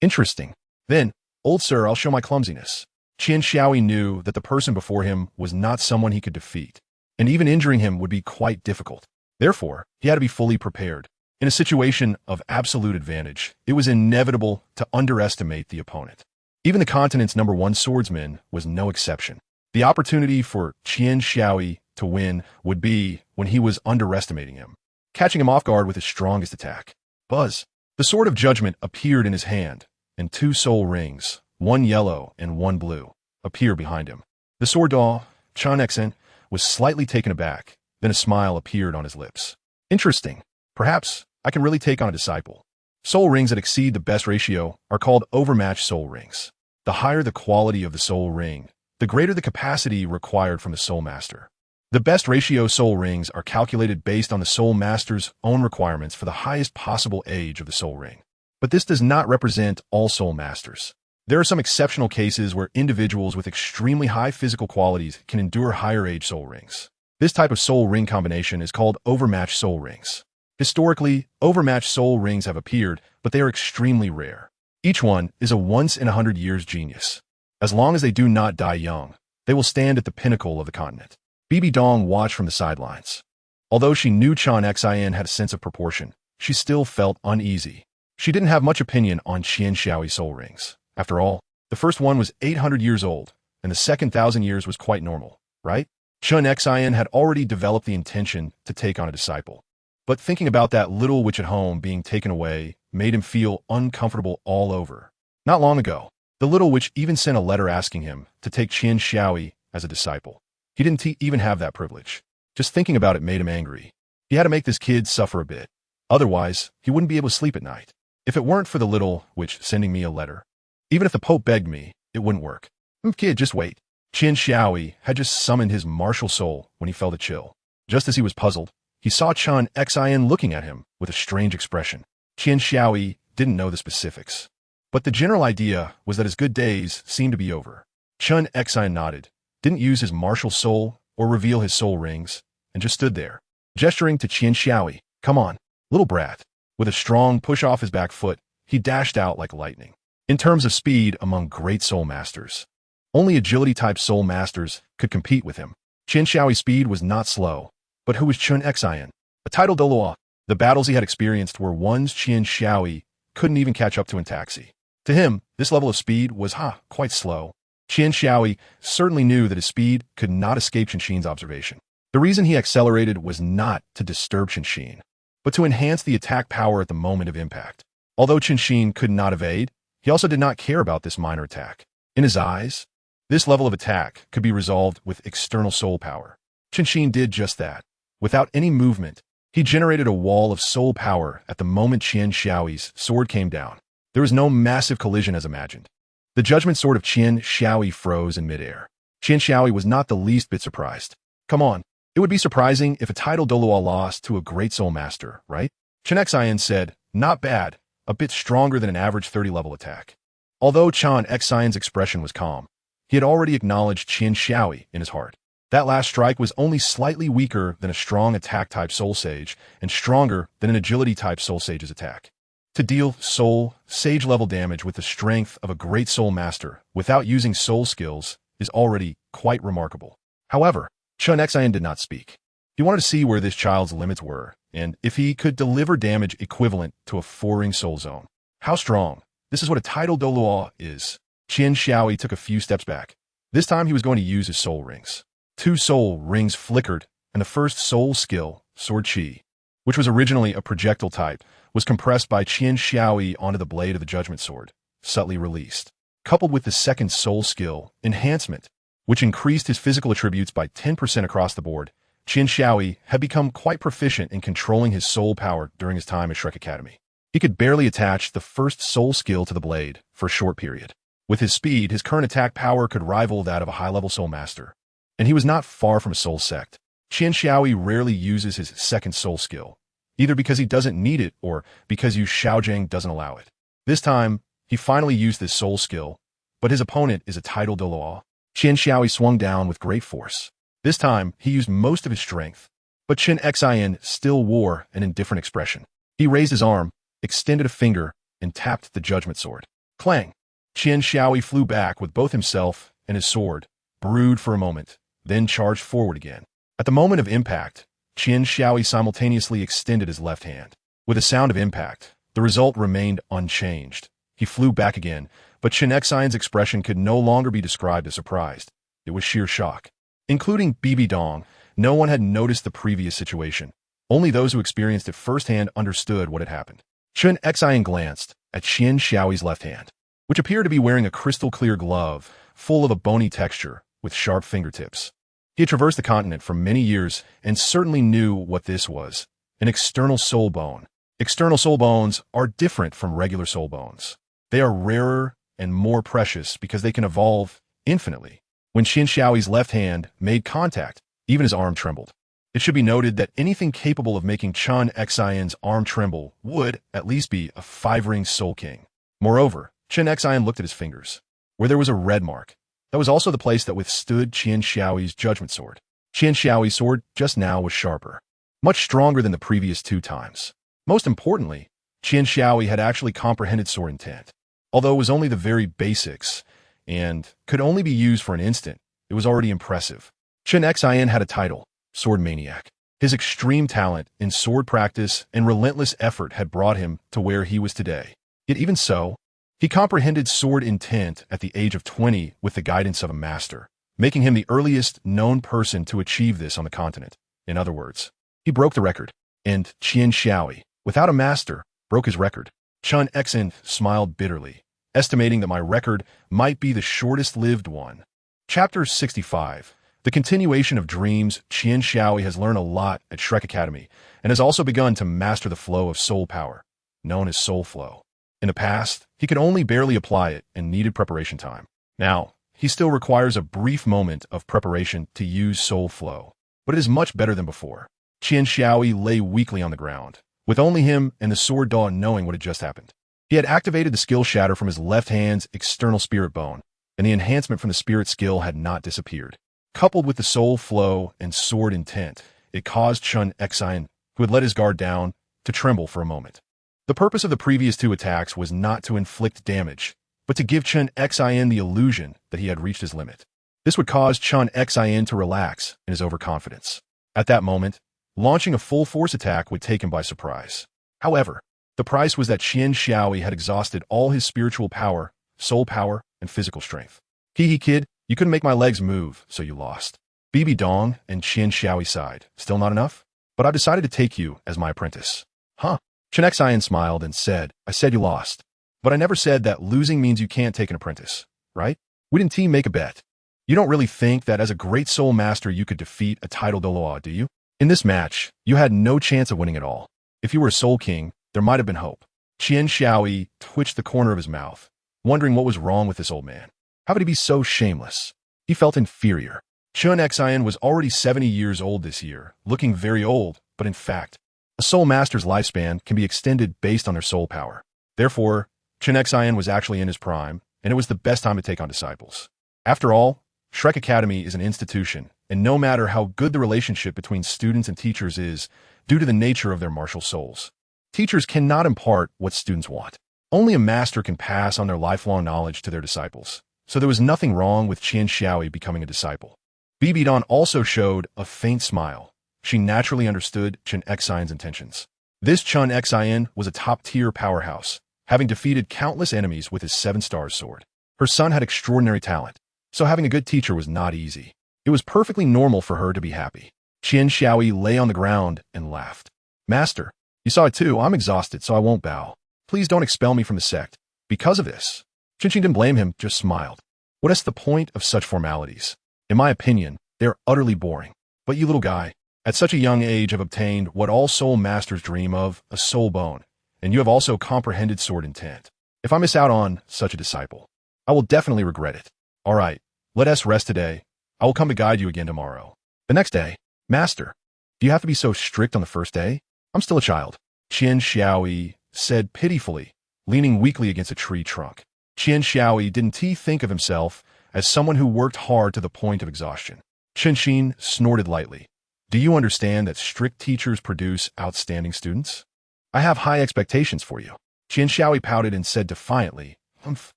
Interesting. Then, old sir, I'll show my clumsiness. Qian Xiaoyi knew that the person before him was not someone he could defeat, and even injuring him would be quite difficult. Therefore, he had to be fully prepared. In a situation of absolute advantage, it was inevitable to underestimate the opponent. Even the continent's #1 swordsman was no exception. The opportunity for Qian Xiaoyi to win would be when he was underestimating him, catching him off guard with his strongest attack. Buzz. The sword of judgment appeared in his hand, and 2 soul rings, one yellow and one blue, appeared behind him. The sword doll, Chan Xen, was slightly taken aback, then a smile appeared on his lips. Interesting. Perhaps I can really take on a disciple. Soul rings that exceed the best ratio are called overmatched soul rings. The higher the quality of the soul ring, the greater the capacity required from the soul master. The best ratio soul rings are calculated based on the soul master's own requirements for the highest possible age of the soul ring. But this does not represent all soul masters. There are some exceptional cases where individuals with extremely high physical qualities can endure higher age soul rings. This type of soul ring combination is called overmatched soul rings. Historically, overmatched soul rings have appeared, but they are extremely rare. Each one is a once-in-100 years genius. As long as they do not die young, they will stand at the pinnacle of the continent. BB Dong watched from the sidelines. Although she knew Chan Xian had a sense of proportion, she still felt uneasy. She didn't have much opinion on Qian Xiaoyi soul rings. After all, the first one was 800 years old, and the second 1,000 years was quite normal, right? Chan Xian had already developed the intention to take on a disciple. But thinking about that little witch at home being taken away made him feel uncomfortable all over. Not long ago, the little witch even sent a letter asking him to take Qian Xiaoyi as a disciple. He didn't even have that privilege. Just thinking about it made him angry. He had to make this kid suffer a bit. Otherwise, he wouldn't be able to sleep at night. If it weren't for the little witch sending me a letter, even if the Pope begged me, it wouldn't work. Kid, just wait. Qian Xiaoyi had just summoned his martial soul when he felt a chill. Just as he was puzzled, he saw Chan Xian looking at him with a strange expression. Qian Xiaoyi didn't know the specifics, but the general idea was that his good days seemed to be over. Chan Xian nodded, didn't use his martial soul or reveal his soul rings, and just stood there, gesturing to Qian Xiaoyi. Come on, little brat. With a strong push off his back foot, he dashed out like lightning. In terms of speed among great soul masters, only agility-type soul masters could compete with him. Qian Xiaoyi's speed was not slow, but who was Chan Xian? A titled Douluo. The battles he had experienced were ones Qian Xiaoyi couldn't even catch up to in taxi. To him, this level of speed was, quite slow. Qian Xiaoyi certainly knew that his speed could not escape Shinshin's observation. The reason he accelerated was not to disturb Shinshin, but to enhance the attack power at the moment of impact. Although Shinshin could not evade, he also did not care about this minor attack. In his eyes, this level of attack could be resolved with external soul power. Shinshin did just that. Without any movement, he generated a wall of soul power at the moment Qian Xiaoyi's sword came down. There was no massive collision as imagined. The judgment sword of Qian Xiaoyi froze in midair. Qian Xiaoyi was not the least bit surprised. Come on, it would be surprising if a title Douluo lost to a great soul master, right? Chan Xian said, not bad, a bit stronger than an average 30-level attack. Although Chan Xian's expression was calm, he had already acknowledged Qian Xiaoyi in his heart. That last strike was only slightly weaker than a strong attack-type Soul Sage and stronger than an agility-type Soul Sage's attack. To deal Soul Sage-level damage with the strength of a great Soul Master without using Soul skills is already quite remarkable. However, Chan Xian did not speak. He wanted to see where this child's limits were, and if he could deliver damage equivalent to a 4-ring Soul Zone. How strong? This is what a title Douluo is. Qian Xiaoyi took a few steps back. This time he was going to use his soul rings. 2 soul rings flickered, and the first soul skill, Sword Qi, which was originally a projectile type, was compressed by Qian Xiaoyi onto the blade of the Judgment Sword, subtly released. Coupled with the second soul skill, Enhancement, which increased his physical attributes by 10% across the board, Qian Xiaoyi had become quite proficient in controlling his soul power during his time at Shrek Academy. He could barely attach the first soul skill to the blade for a short period. With his speed, his current attack power could rival that of a high-level soul master. And he was not far from a soul sect. Qian Xiaoyi rarely uses his second soul skill, either because he doesn't need it or because Yu Xiaojing doesn't allow it. This time, he finally used this soul skill, but his opponent is a title Douluo. Qian Xiaoyi swung down with great force. This time, he used most of his strength, but Chen Xian still wore an indifferent expression. He raised his arm, extended a finger, and tapped the Judgment Sword. Clang! Qian Xiaoyi flew back with both himself and his sword, brewed for a moment, then charged forward again. At the moment of impact, Qian Xiaoyi simultaneously extended his left hand. With a sound of impact, the result remained unchanged. He flew back again, but Chen Xian's expression could no longer be described as surprised. It was sheer shock. Including Bibi Dong, no one had noticed the previous situation. Only those who experienced it firsthand understood what had happened. Chen Xian glanced at Qian Xiaoyi's left hand, which appeared to be wearing a crystal-clear glove full of a bony texture with sharp fingertips. He had traversed the continent for many years and certainly knew what this was, an external soul bone. External soul bones are different from regular soul bones. They are rarer and more precious because they can evolve infinitely. When Qian Xiaoyi's left hand made contact, even his arm trembled. It should be noted that anything capable of making Chen Xian's arm tremble would at least be a 5-ring Soul King. Moreover, Chen Xian looked at his fingers, where there was a red mark. That was also the place that withstood Qian Xiaoyi's Judgment Sword. Qian Xiaoyi's sword just now was sharper, much stronger than the previous 2 times. Most importantly, Qian Xiaoyi had actually comprehended sword intent. Although it was only the very basics, and could only be used for an instant, it was already impressive. Chen Xian had a title, Sword Maniac. His extreme talent in sword practice and relentless effort had brought him to where he was today. Yet even so, he comprehended sword intent at the age of 20 with the guidance of a master, making him the earliest known person to achieve this on the continent. In other words, he broke the record, and Qian Xiaoyi, without a master, broke his record. Chen Xian smiled bitterly, estimating that my record might be the shortest-lived one. Chapter 65. The continuation of dreams. Qian Xiaoyi has learned a lot at Shrek Academy and has also begun to master the flow of soul power, known as soul flow. In the past, he could only barely apply it and needed preparation time. Now, he still requires a brief moment of preparation to use soul flow, but it is much better than before. Qian Xiaoyi lay weakly on the ground, with only him and the sword dawn knowing what had just happened. He had activated the skill shatter from his left hand's external spirit bone, and the enhancement from the spirit skill had not disappeared. Coupled with the soul flow and sword intent, it caused Chen Xian, who had let his guard down, to tremble for a moment. The purpose of the previous 2 attacks was not to inflict damage, but to give Chen Xian the illusion that he had reached his limit. This would cause Chen Xian to relax in his overconfidence. At that moment, launching a full-force attack would take him by surprise. However, the price was that Qian Xiaoyi had exhausted all his spiritual power, soul power, and physical strength. Hee kid, you couldn't make my legs move, so you lost. Bibi Dong and Qian Xiaoyi sighed. Still not enough? But I've decided to take you as my apprentice. Huh? Chen Xian smiled and said, I said you lost. But I never said that losing means you can't take an apprentice, right? We didn't team make a bet. You don't really think that as a great soul master you could defeat a title Douluo, do you? In this match, you had no chance of winning at all. If you were a soul king, there might have been hope. Qian Xiaoyi twitched the corner of his mouth, wondering what was wrong with this old man. How could he be so shameless? He felt inferior. Chen Xian was already 70 years old this year, looking very old, but in fact, a soul master's lifespan can be extended based on their soul power. Therefore, Chen Xian was actually in his prime, and it was the best time to take on disciples. After all, Shrek Academy is an institution, and no matter how good the relationship between students and teachers is, due to the nature of their martial souls, teachers cannot impart what students want. Only a master can pass on their lifelong knowledge to their disciples. So there was nothing wrong with Qian Xiaoyi becoming a disciple. Bibi Dong also showed a faint smile. She naturally understood Chen Xian's intentions. This Chen Xian was a top-tier powerhouse, having defeated countless enemies with his 7-star sword. Her son had extraordinary talent, so having a good teacher was not easy. It was perfectly normal for her to be happy. Qian Xiaoyi lay on the ground and laughed. Master, you saw it too. I'm exhausted, so I won't bow. Please don't expel me from the sect. Because of this. Qinxin didn't blame him, just smiled. What is the point of such formalities? In my opinion, they're utterly boring. But you little guy, at such a young age have obtained what all soul masters dream of, a soul bone, and you have also comprehended sword intent. If I miss out on such a disciple, I will definitely regret it. All right, let us rest today. I will come to guide you again tomorrow. The next day, Master, do you have to be so strict on the first day? I'm still a child. Qian Xiaoyi said pitifully, leaning weakly against a tree trunk. Qian Xiaoyi didn't he think of himself as someone who worked hard to the point of exhaustion. Qinxin snorted lightly. Do you understand that strict teachers produce outstanding students? I have high expectations for you. Qian Xiaoyi pouted and said defiantly,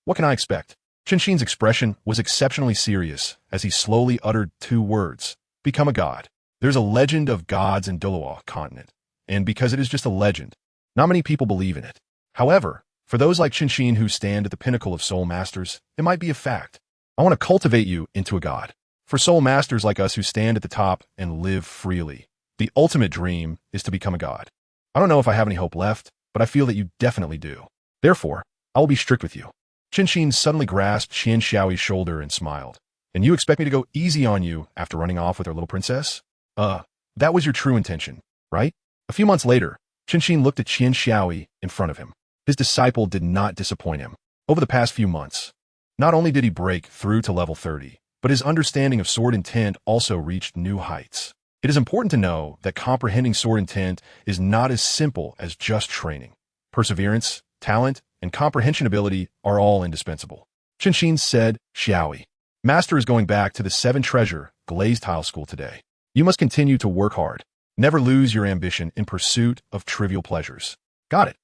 what can I expect? Qinxin's expression was exceptionally serious as he slowly uttered 2 words, become a god. There's a legend of gods in Douluo continent, and because it is just a legend, not many people believe in it. However, for those like Qinxin who stand at the pinnacle of soul masters, it might be a fact. I want to cultivate you into a god. For soul masters like us who stand at the top and live freely, the ultimate dream is to become a god. I don't know if I have any hope left, but I feel that you definitely do. Therefore, I will be strict with you. Qinxin suddenly grasped Qian Xiaoyi's shoulder and smiled. And you expect me to go easy on you after running off with our little princess? That was your true intention, right? A few months later, Qinxin looked at Qian Xiaoyi in front of him. His disciple did not disappoint him. Over the past few months, not only did he break through to level 30, but his understanding of sword intent also reached new heights. It is important to know that comprehending sword intent is not as simple as just training. Perseverance, talent, and comprehension ability are all indispensable. Qinxin said, Xiaoyi, Master is going back to the 7-treasure glazed tile school today. You must continue to work hard. Never lose your ambition in pursuit of trivial pleasures. Got it.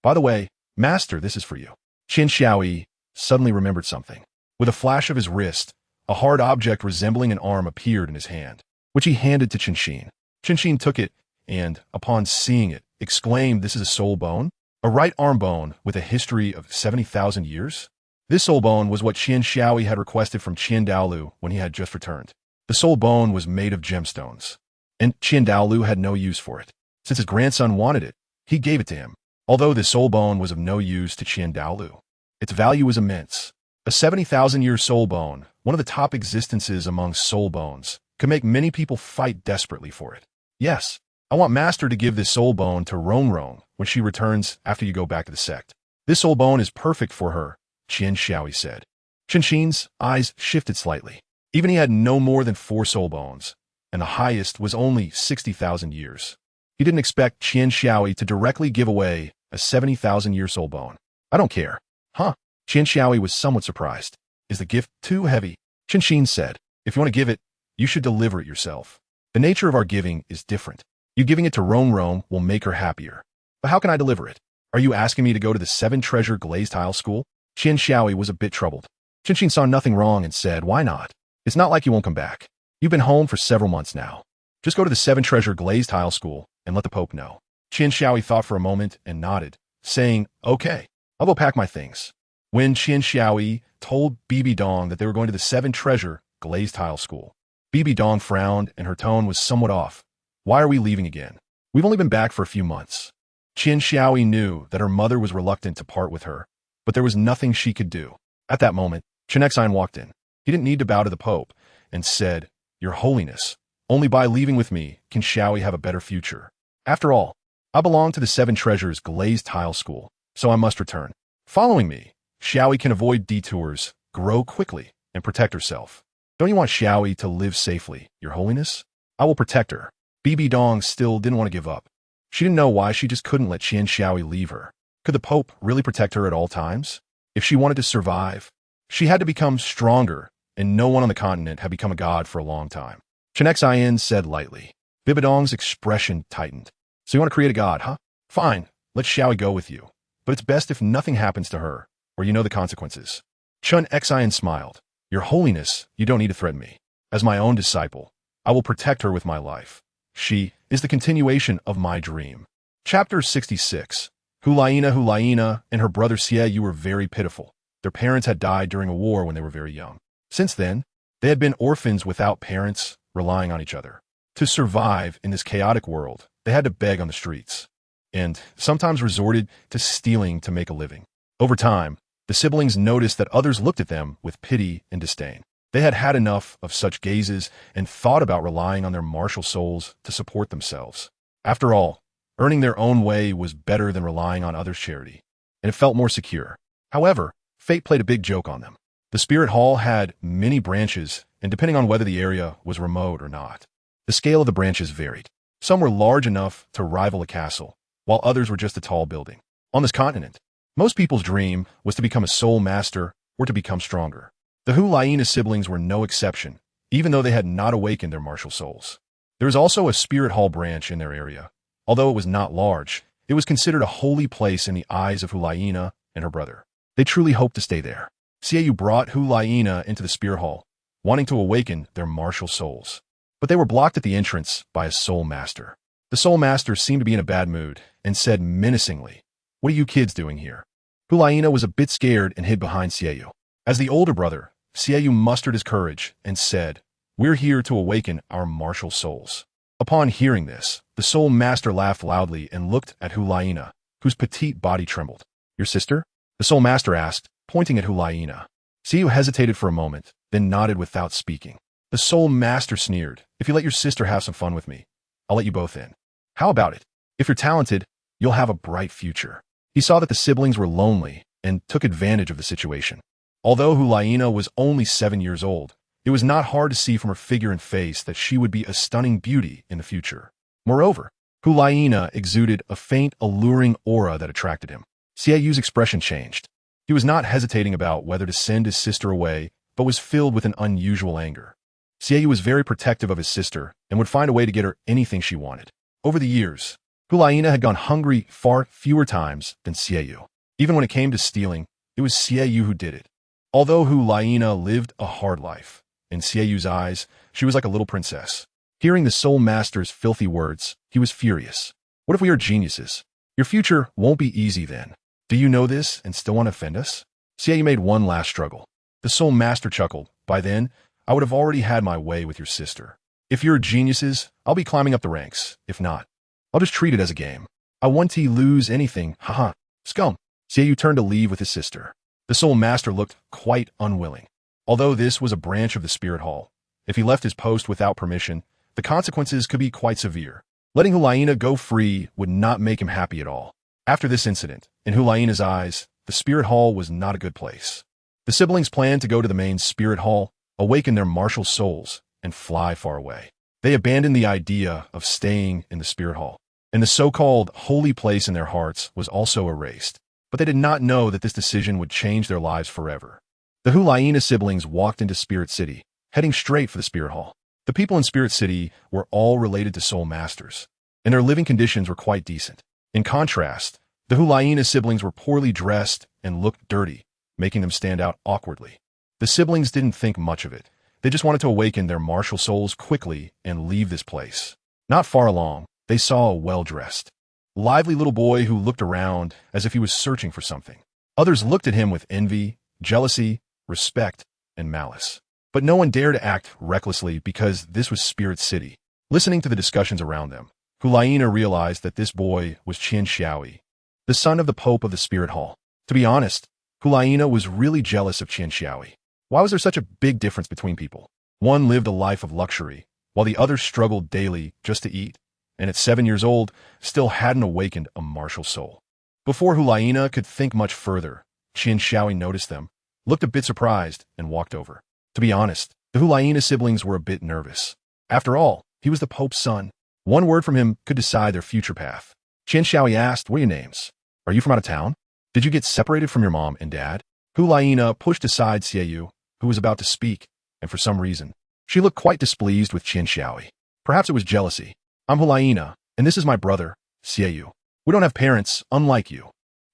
By the way, Master, this is for you. Qian Xiaoyi suddenly remembered something. With a flash of his wrist, a hard object resembling an arm appeared in his hand, which he handed to Qinxin. Qinxin took it and, upon seeing it, exclaimed, this is a soul bone? A right arm bone with a history of 70,000 years? This soul bone was what Qian Xiaoyi had requested from Douluo when he had just returned. The soul bone was made of gemstones, and Douluo had no use for it. Since his grandson wanted it, he gave it to him. Although the soul bone was of no use to Douluo, its value was immense. A 70,000-year soul bone, one of the top existences among soul bones, could make many people fight desperately for it. Yes, I want Master to give this soul bone to Rong when she returns after you go back to the sect. This soul bone is perfect for her, Qian Xiaoyi said. Qinxin's eyes shifted slightly. Even he had no more than 4 soul bones, and the highest was only 60,000 years. He didn't expect Qian Xiaoyi to directly give away a 70,000-year soul bone. I don't care. Huh? Qian Xiaoyi was somewhat surprised. Is the gift too heavy? Qinxin said, if you want to give it, you should deliver it yourself. The nature of our giving is different. You giving it to Rong will make her happier. But how can I deliver it? Are you asking me to go to the 7-treasure glazed tile school? Qian Xiaoyi was a bit troubled. Qinxin saw nothing wrong and said, why not? It's not like you won't come back. You've been home for several months now. Just go to the 7-treasure glazed tile school and let the Pope know. Qian Xiaoyi thought for a moment and nodded, saying, okay, I'll go pack my things. When Qian Xiaoyi told Bibi Dong that they were going to the 7-treasure glazed tile school, Bibi Dong frowned and her tone was somewhat off. Why are we leaving again? We've only been back for a few months. Qian Xiaoyi knew that her mother was reluctant to part with her, but there was nothing she could do. At that moment, Chenexine walked in. He didn't need to bow to the Pope and said, Your Holiness, only by leaving with me can Xiaoyi have a better future. After all, I belong to the 7-treasures glazed tile school, so I must return. Following me, Xiaoyi can avoid detours, grow quickly, and protect herself. Don't you want Xiaoyi to live safely, Your Holiness? I will protect her. Bibi Dong still didn't want to give up. She didn't know why she just couldn't let Qian Xiaoyi leave her. Could the Pope really protect her at all times? If she wanted to survive, she had to become stronger, and no one on the continent had become a god for a long time. Chenexine said lightly. Bibidong's expression tightened. So you want to create a god, huh? Fine, let Xiaoyi go with you. But it's best if nothing happens to her, or you know the consequences. Chenexine smiled. Your Holiness, you don't need to threaten me. As my own disciple, I will protect her with my life. She is the continuation of my dream. Chapter 66. Hulaina and her brother Xie were very pitiful. Their parents had died during a war when they were very young. Since then, they had been orphans without parents, relying on each other. To survive in this chaotic world, they had to beg on the streets, and sometimes resorted to stealing to make a living. Over time, the siblings noticed that others looked at them with pity and disdain. They had had enough of such gazes and thought about relying on their martial souls to support themselves. After all, earning their own way was better than relying on others' charity, and it felt more secure. However, fate played a big joke on them. The Spirit Hall had many branches, and depending on whether the area was remote or not, the scale of the branches varied. Some were large enough to rival a castle, while others were just a tall building. On this continent, most people's dream was to become a soul master or to become stronger. The Hulaina siblings were no exception, even though they had not awakened their martial souls. There was also a Spirit Hall branch in their area. Although it was not large, it was considered a holy place in the eyes of Hulaina and her brother. They truly hoped to stay there. Xiaoyu brought Hulaina into the Spirit Hall, wanting to awaken their martial souls. But they were blocked at the entrance by a soul master. The soul master seemed to be in a bad mood and said menacingly, "What are you kids doing here?" Hulaina was a bit scared and hid behind Xiaoyu. As the older brother, Xiaoyu mustered his courage and said, "We're here to awaken our martial souls." Upon hearing this, the soul master laughed loudly and looked at Hulaina, whose petite body trembled. "Your sister?" the soul master asked, pointing at Hulaina. Xiaoyu hesitated for a moment, then nodded without speaking. The soul master sneered, "If you let your sister have some fun with me, I'll let you both in. How about it? If you're talented, you'll have a bright future." He saw that the siblings were lonely and took advantage of the situation. Although Hulaina was only 7 years old, it was not hard to see from her figure and face that she would be a stunning beauty in the future. Moreover, Hulaina exuded a faint, alluring aura that attracted him. Xiaoyu's expression changed. He was not hesitating about whether to send his sister away, but was filled with an unusual anger. Xiaoyu was very protective of his sister and would find a way to get her anything she wanted. Over the years, Hulaina had gone hungry far fewer times than Xiaoyu. Even when it came to stealing, it was Xiaoyu who did it. Although Hulaina lived a hard life, in Xiaoyu's eyes, she was like a little princess. Hearing the soul master's filthy words, he was furious. "What if we are geniuses? Your future won't be easy then. Do you know this and still want to offend us?" Xiaoyu made one last struggle. The soul master chuckled. "By then, I would have already had my way with your sister. If you're geniuses, I'll be climbing up the ranks. If not, I'll just treat it as a game. I want to lose anything, haha, scum." Xiaoyu turned to leave with his sister. The soul master looked quite unwilling. Although this was a branch of the Spirit Hall, if he left his post without permission, the consequences could be quite severe. Letting Hulaina go free would not make him happy at all. After this incident, in Hulaina's eyes, the Spirit Hall was not a good place. The siblings planned to go to the main Spirit Hall, awaken their martial souls, and fly far away. They abandoned the idea of staying in the Spirit Hall, and the so-called holy place in their hearts was also erased. But they did not know that this decision would change their lives forever. The Hulaina siblings walked into Spirit City, heading straight for the Spirit Hall. The people in Spirit City were all related to soul masters, and their living conditions were quite decent. In contrast, the Hulaina siblings were poorly dressed and looked dirty, making them stand out awkwardly. The siblings didn't think much of it. They just wanted to awaken their martial souls quickly and leave this place. Not far along, they saw a well-dressed, lively little boy who looked around as if he was searching for something. Others looked at him with envy, jealousy, respect, and malice. But no one dared to act recklessly because this was Spirit City. Listening to the discussions around them, Hulaina realized that this boy was Qian Xiaoyi, the son of the Pope of the Spirit Hall. To be honest, Hulaina was really jealous of Qian Xiaoyi. Why was there such a big difference between people? One lived a life of luxury, while the other struggled daily just to eat, and at 7 years old, still hadn't awakened a martial soul. Before Hulaina could think much further, Qian Xiaoyi noticed them, looked a bit surprised, and walked over. To be honest, the Hulaina siblings were a bit nervous. After all, he was the Pope's son. One word from him could decide their future path. Qian Xiaoyi asked, "What are your names? Are you from out of town? Did you get separated from your mom and dad?" Hulaina pushed aside Xiaoyu, who was about to speak, and for some reason, she looked quite displeased with Qian Xiaoyi. Perhaps it was jealousy. "I'm Hulaina, and this is my brother, Xiaoyu. We don't have parents, unlike you,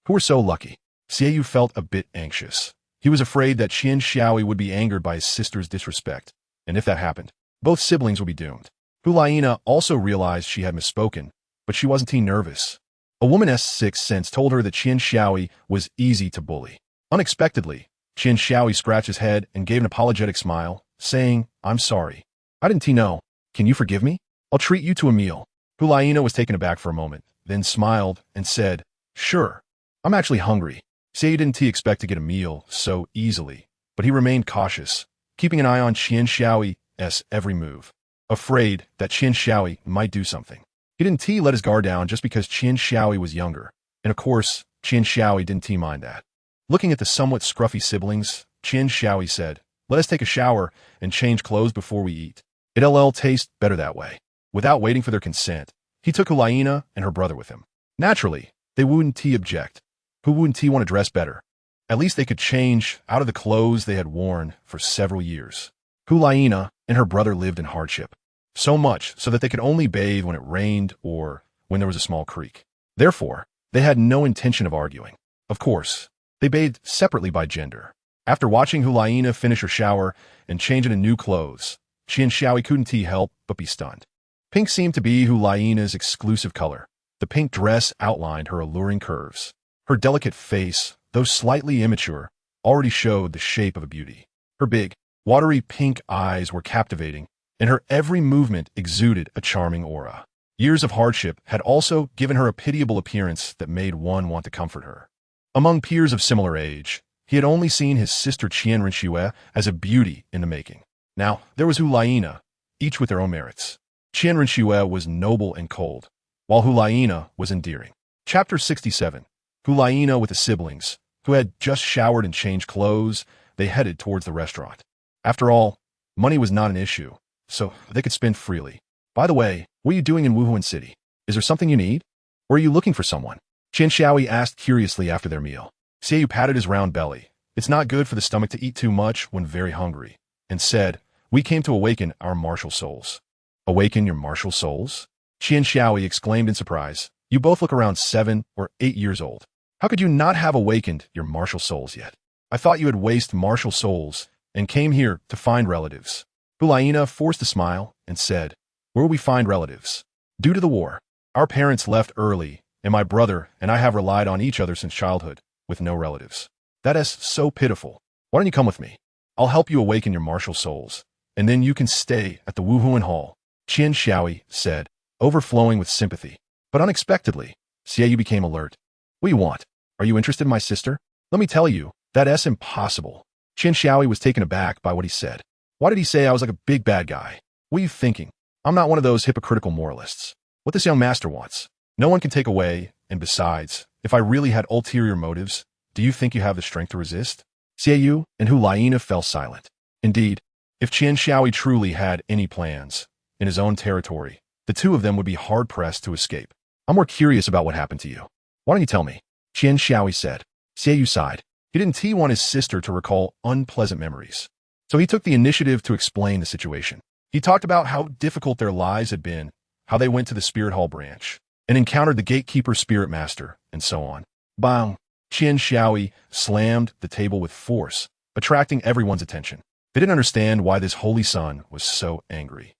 who are so lucky." Xiaoyu felt a bit anxious. He was afraid that Qian Xiaoyi would be angered by his sister's disrespect, and if that happened, both siblings would be doomed. Hulaina also realized she had misspoken, but she wasn't too nervous. A woman's sixth sense told her that Qian Xiaoyi was easy to bully. Unexpectedly, Qian Xiaoyi scratched his head and gave an apologetic smile, saying, "I'm sorry. I didn't know. Can you forgive me? I'll treat you to a meal." Hulaina was taken aback for a moment, then smiled and said, "Sure. I'm actually hungry." Xie didn't expect to get a meal so easily, but he remained cautious, keeping an eye on Qian Xiaoyi's every move, afraid that Qian Xiaoyi might do something. He didn't let his guard down just because Qian Xiaoyi was younger, and of course, Qian Xiaoyi didn't mind that. Looking at the somewhat scruffy siblings, Qian Xiaoyi said, "Let us take a shower and change clothes before we eat. It'll taste better that way." Without waiting for their consent, he took Hulaina and her brother with him. Naturally, they wouldn't object. Who wouldn't want to dress better? At least they could change out of the clothes they had worn for several years. Hulaina and her brother lived in hardship, so much so that they could only bathe when it rained or when there was a small creek. Therefore, they had no intention of arguing. Of course, they bathed separately by gender. After watching Hulaina finish her shower and change into new clothes, Qian Xiaoyi couldn't help but be stunned. Pink seemed to be Hulaina's exclusive color. The pink dress outlined her alluring curves. Her delicate face, though slightly immature, already showed the shape of a beauty. Her big, watery pink eyes were captivating, and her every movement exuded a charming aura. Years of hardship had also given her a pitiable appearance that made one want to comfort her. Among peers of similar age, he had only seen his sister Qian Renxue as a beauty in the making. Now, there was Hulaina, each with their own merits. Qian Renxue was noble and cold, while Hulaina was endearing. Chapter 67. Hulaina with the siblings, who had just showered and changed clothes, they headed towards the restaurant. After all, money was not an issue, so they could spend freely. "By the way, what are you doing in Wuhan City? Is there something you need? Or are you looking for someone?" Qian Xiaoyi asked curiously after their meal. Xiaoyu patted his round belly. It's not good for the stomach to eat too much when very hungry, and said, "We came to awaken our martial souls." "Awaken your martial souls?" Qian Xiaoyi exclaimed in surprise. "You both look around 7 or 8 years old. How could you not have awakened your martial souls yet? I thought you had wasted martial souls and came here to find relatives." Hulaina forced a smile and said, "Where will we find relatives? Due to the war, our parents left early, and my brother and I have relied on each other since childhood, with no relatives. That is so pitiful. Why don't you come with me? I'll help you awaken your martial souls, and then you can stay at the Wuhuan Hall," Qian Xiaoyi said, overflowing with sympathy. But unexpectedly, Xiaoyu became alert. "What do you want? Are you interested in my sister? Let me tell you, that's impossible." Qian Xiaoyi was taken aback by what he said. "Why did he say I was like a big bad guy? What are you thinking? I'm not one of those hypocritical moralists. What this young master wants, no one can take away, and besides, if I really had ulterior motives, do you think you have the strength to resist?" Xiaoyu and Hulaina fell silent. Indeed, if Qian Xiaoyi truly had any plans in his own territory, the two of them would be hard-pressed to escape. "I'm more curious about what happened to you. Why don't you tell me?" Qian Xiaoyi said. Xiaoyu sighed. He didn't want his sister to recall unpleasant memories, so he took the initiative to explain the situation. He talked about how difficult their lives had been, how they went to the Spirit Hall branch, and encountered the gatekeeper Spirit Master, and so on. Bang! Qian Xiaoyi slammed the table with force, attracting everyone's attention. They didn't understand why this holy son was so angry.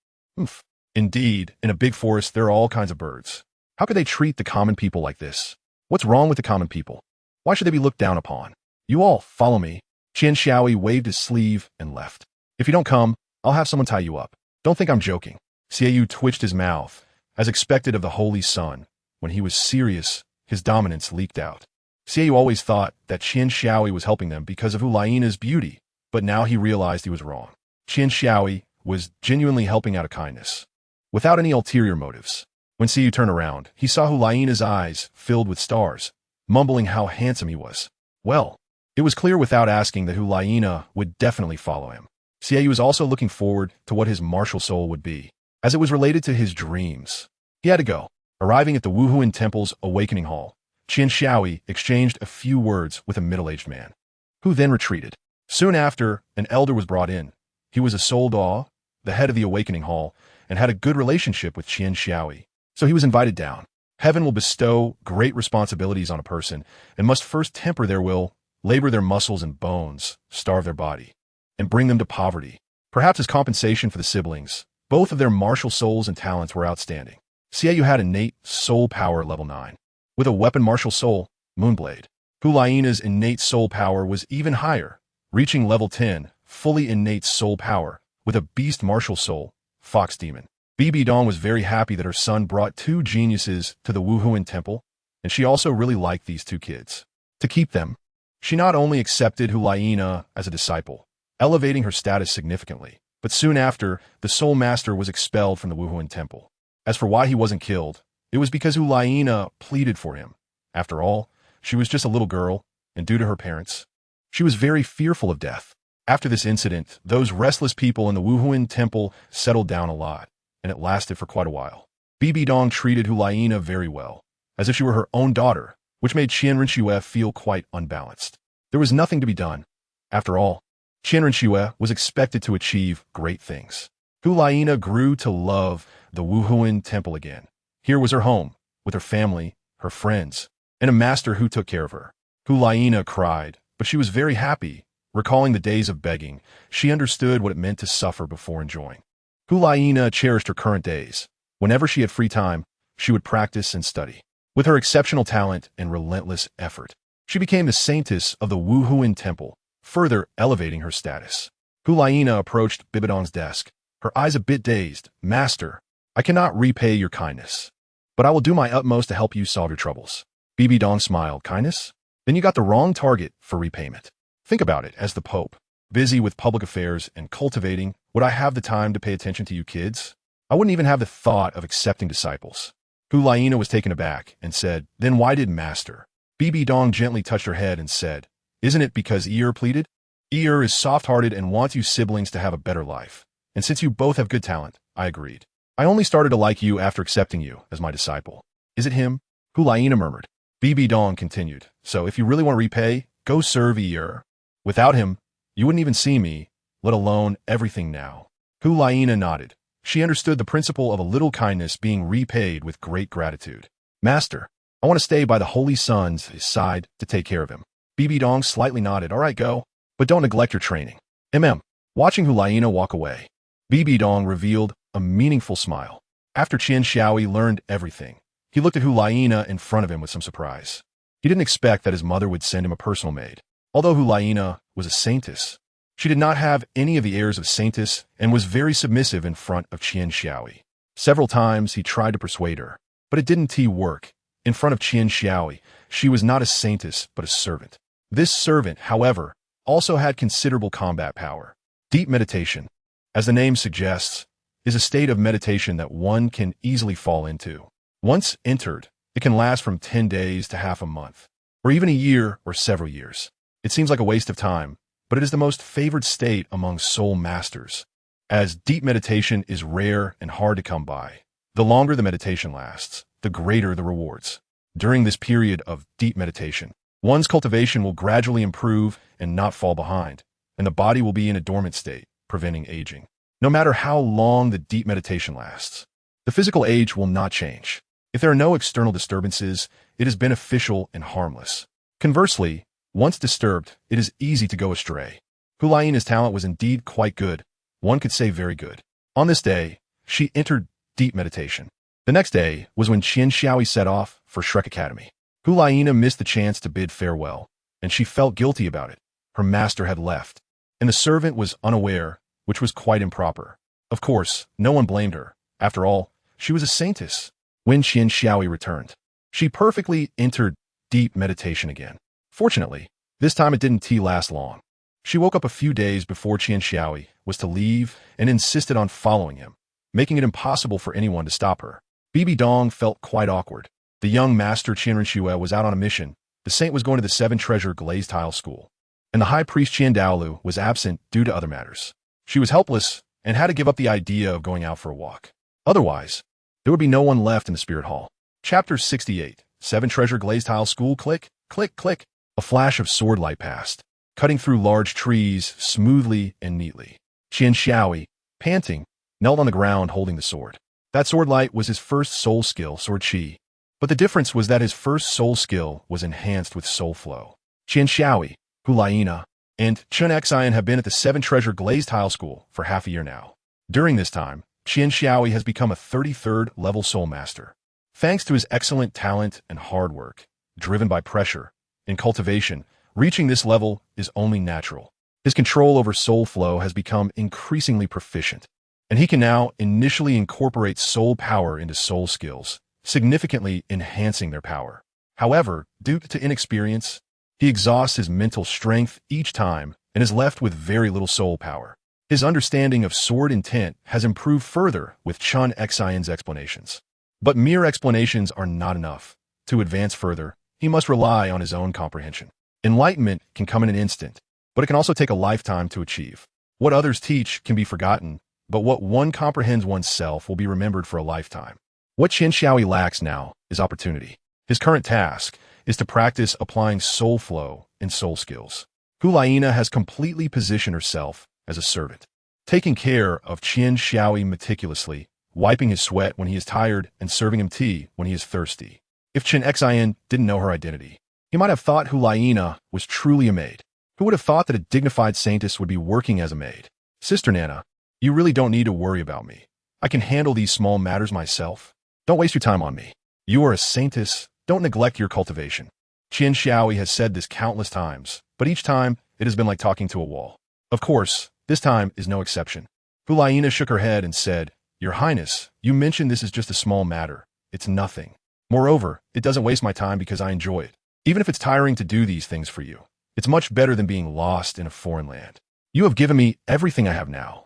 Indeed, in a big forest there are all kinds of birds. How could they treat the common people like this? What's wrong with the common people? Why should they be looked down upon? "You all, follow me." Qian Xiaoyi waved his sleeve and left. "If you don't come, I'll have someone tie you up. Don't think I'm joking." Xiaoyu twitched his mouth, as expected of the holy son. When he was serious, his dominance leaked out. Xiaoyu always thought that Qian Xiaoyi was helping them because of Hulaina's beauty, but now he realized he was wrong. Qian Xiaoyi was genuinely helping out of kindness, without any ulterior motives. When Xiaoyu turned around, he saw Hulaina's eyes filled with stars, mumbling how handsome he was. Well, it was clear without asking that Hulaina would definitely follow him. Xiaoyu was also looking forward to what his martial soul would be, as it was related to his dreams. He had to go. Arriving at the Wuhuan Temple's Awakening Hall, Qian Xiaoyi exchanged a few words with a middle-aged man, who then retreated. Soon after, an elder was brought in. He was a soldaw, the head of the Awakening Hall, and had a good relationship with Qian Xiaoyi. So he was invited down. Heaven will bestow great responsibilities on a person and must first temper their will, labor their muscles and bones, starve their body, and bring them to poverty. Perhaps as compensation for the siblings, both of their martial souls and talents were outstanding. Xiaoyu had innate soul power level 9. with a weapon martial soul, Moonblade. Hulaina's innate soul power was even higher, reaching level 10, fully innate soul power, with a beast martial soul, Fox Demon. Bibi Dong was very happy that her son brought two geniuses to the Wuhuan Temple, and she also really liked these two kids. To keep them, she not only accepted Hulaina as a disciple, elevating her status significantly, but soon after, the Soul Master was expelled from the Wuhuan Temple. As for why he wasn't killed, it was because Hulaina pleaded for him. After all, she was just a little girl, and due to her parents, she was very fearful of death. After this incident, those restless people in the Wuhuan Temple settled down a lot, and it lasted for quite a while. Bibi Dong treated Hulaina very well, as if she were her own daughter, which made Qian Renxue feel quite unbalanced. There was nothing to be done. After all, Qian Renxue was expected to achieve great things. Hulaina grew to love the Wuhuan Temple again. Here was her home, with her family, her friends, and a master who took care of her. Hulaina cried, but she was very happy. Recalling the days of begging, she understood what it meant to suffer before enjoying. Hulaina cherished her current days. Whenever she had free time, she would practice and study. With her exceptional talent and relentless effort, she became the saintess of the Wuhuan Temple, further elevating her status. Hulaina approached Bibidong's desk, her eyes a bit dazed. "Master, I cannot repay your kindness, but I will do my utmost to help you solve your troubles." Bibidong smiled. "Kindness? Then you got the wrong target for repayment. Think about it. As the Pope, busy with public affairs and cultivating, would I have the time to pay attention to you kids? I wouldn't even have the thought of accepting disciples." Hulaina was taken aback and said, "Then why did Master?" Bibi Dong gently touched her head and said, "Isn't it because Ear pleaded? Ear is soft-hearted and wants you siblings to have a better life. And since you both have good talent, I agreed. I only started to like you after accepting you as my disciple." "Is it him?" Hulaina murmured. Bibi Dong continued, "So if you really want to repay, go serve Ear. Without him, you wouldn't even see me, let alone everything now." Hulaina nodded. She understood the principle of a little kindness being repaid with great gratitude. "Master, I want to stay by the Holy Son's side to take care of him." Bibi Dong slightly nodded. "All right, go, but don't neglect your training." Watching Hulaina walk away, Bibi Dong revealed a meaningful smile. After Qian Xiaoi learned everything, he looked at Hulaina in front of him with some surprise. He didn't expect that his mother would send him a personal maid. Although Hulaina was a saintess, she did not have any of the airs of saintess and was very submissive in front of Qian Xiaoi. Several times he tried to persuade her, but it didn't work. In front of Qian Xiaoi, she was not a saintess but a servant. This servant, however, also had considerable combat power. Deep meditation, as the name suggests, is a state of meditation that one can easily fall into. Once entered, it can last from 10 days to half a month, or even a year or several years. It seems like a waste of time, but it is the most favored state among soul masters. As deep meditation is rare and hard to come by, the longer the meditation lasts, the greater the rewards. During this period of deep meditation, one's cultivation will gradually improve and not fall behind, and the body will be in a dormant state, preventing aging. No matter how long the deep meditation lasts, the physical age will not change. If there are no external disturbances, it is beneficial and harmless. Conversely, once disturbed, it is easy to go astray. Hulaina's talent was indeed quite good. One could say very good. On this day, she entered deep meditation. The next day was when Qian Xiaoi set off for Shrek Academy. Hulaina missed the chance to bid farewell, and she felt guilty about it. Her master had left, and the servant was unaware, which was quite improper. Of course, no one blamed her. After all, she was a saintess. When Qian Xiaoi returned, she perfectly entered deep meditation again. Fortunately, this time it didn't last long. She woke up a few days before Qian Xiaoi was to leave and insisted on following him, making it impossible for anyone to stop her. Bibi Dong felt quite awkward. The young master Qian Renxue was out on a mission. The saint was going to the seven-treasure glazed tile school, and the high priest Qian Douluo was absent due to other matters. She was helpless and had to give up the idea of going out for a walk. Otherwise, there would be no one left in the spirit hall. Chapter 68. Seven-treasure glazed tile school. Click, click, click. A flash of sword light passed, cutting through large trees smoothly and neatly. Qian Xiaoi, panting, knelt on the ground holding the sword. That sword light was his first soul skill, Sword Qi. But the difference was that his first soul skill was enhanced with soul flow. Qian Xiaoi, Hulaina, and Chen Xian have been at the seven-treasure glazed tile school for half a year now. During this time, Qian Xiaoi has become a 33rd level soul master. Thanks to his excellent talent and hard work, driven by pressure, in cultivation, reaching this level is only natural. His control over soul flow has become increasingly proficient, and he can now initially incorporate soul power into soul skills, significantly enhancing their power. However, due to inexperience, he exhausts his mental strength each time and is left with very little soul power. His understanding of sword intent has improved further with Chun Xian's explanations. But mere explanations are not enough. To advance further, he must rely on his own comprehension. Enlightenment can come in an instant, but it can also take a lifetime to achieve. What others teach can be forgotten, but what one comprehends oneself will be remembered for a lifetime. What Qian Xiaoyi lacks now is opportunity. His current task is to practice applying soul flow and soul skills. Hulaina has completely positioned herself as a servant, taking care of Qian Xiaoyi meticulously, wiping his sweat when he is tired and serving him tea when he is thirsty. If Chen Xian didn't know her identity, he might have thought Hulaina was truly a maid. Who would have thought that a dignified saintess would be working as a maid? Sister Nana, you really don't need to worry about me. I can handle these small matters myself. Don't waste your time on me. You are a saintess. Don't neglect your cultivation. Qian Xiaoyi has said this countless times, but each time it has been like talking to a wall. Of course, this time is no exception. Hulaina shook her head and said, Your Highness, you mentioned this is just a small matter. It's nothing. Moreover, it doesn't waste my time because I enjoy it. Even if it's tiring to do these things for you, it's much better than being lost in a foreign land. You have given me everything I have now.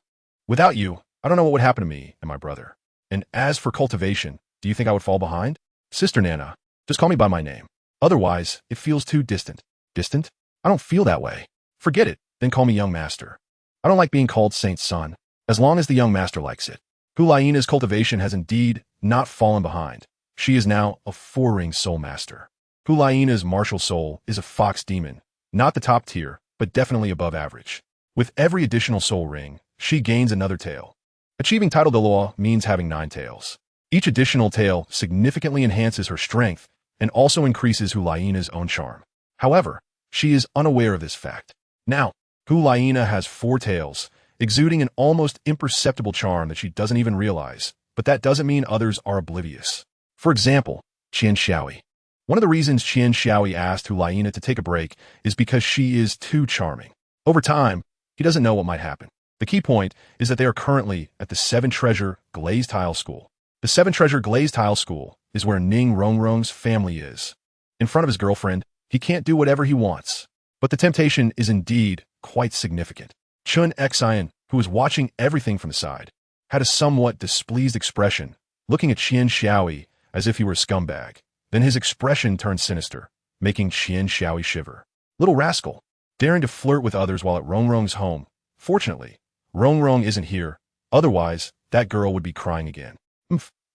Without you, I don't know what would happen to me and my brother. And as for cultivation, do you think I would fall behind? Sister Nana, just call me by my name. Otherwise, it feels too distant. Distant? I don't feel that way. Forget it, then call me young master. I don't like being called saint's son, as long as the young master likes it. Hulaina's cultivation has indeed not fallen behind. She is now a 4-ring soul master. Hulaina's martial soul is a fox demon, not the top tier, but definitely above average. With every additional soul ring, she gains another tail. Achieving title Douluo means having 9 tails. Each additional tail significantly enhances her strength and also increases Hulaina's own charm. However, she is unaware of this fact. Now, Hulaina has 4 tails, exuding an almost imperceptible charm that she doesn't even realize, but that doesn't mean others are oblivious. For example, Qian Xiaoyi. One of the reasons Qian Xiaoyi asked Hulaina to take a break is because she is too charming. Over time, he doesn't know what might happen. The key point is that they are currently at the 7 Treasure Glazed Tile School. The 7 Treasure Glazed Tile School is where Ning Rongrong's family is. In front of his girlfriend, he can't do whatever he wants. But the temptation is indeed quite significant. Chun Xian, who was watching everything from the side, had a somewhat displeased expression, looking at Qian Xiaoyi as if he were a scumbag. Then his expression turned sinister, making Qian Xiaoyi shiver. Little rascal, daring to flirt with others while at Rongrong's home. Fortunately, Rongrong isn't here. Otherwise, that girl would be crying again.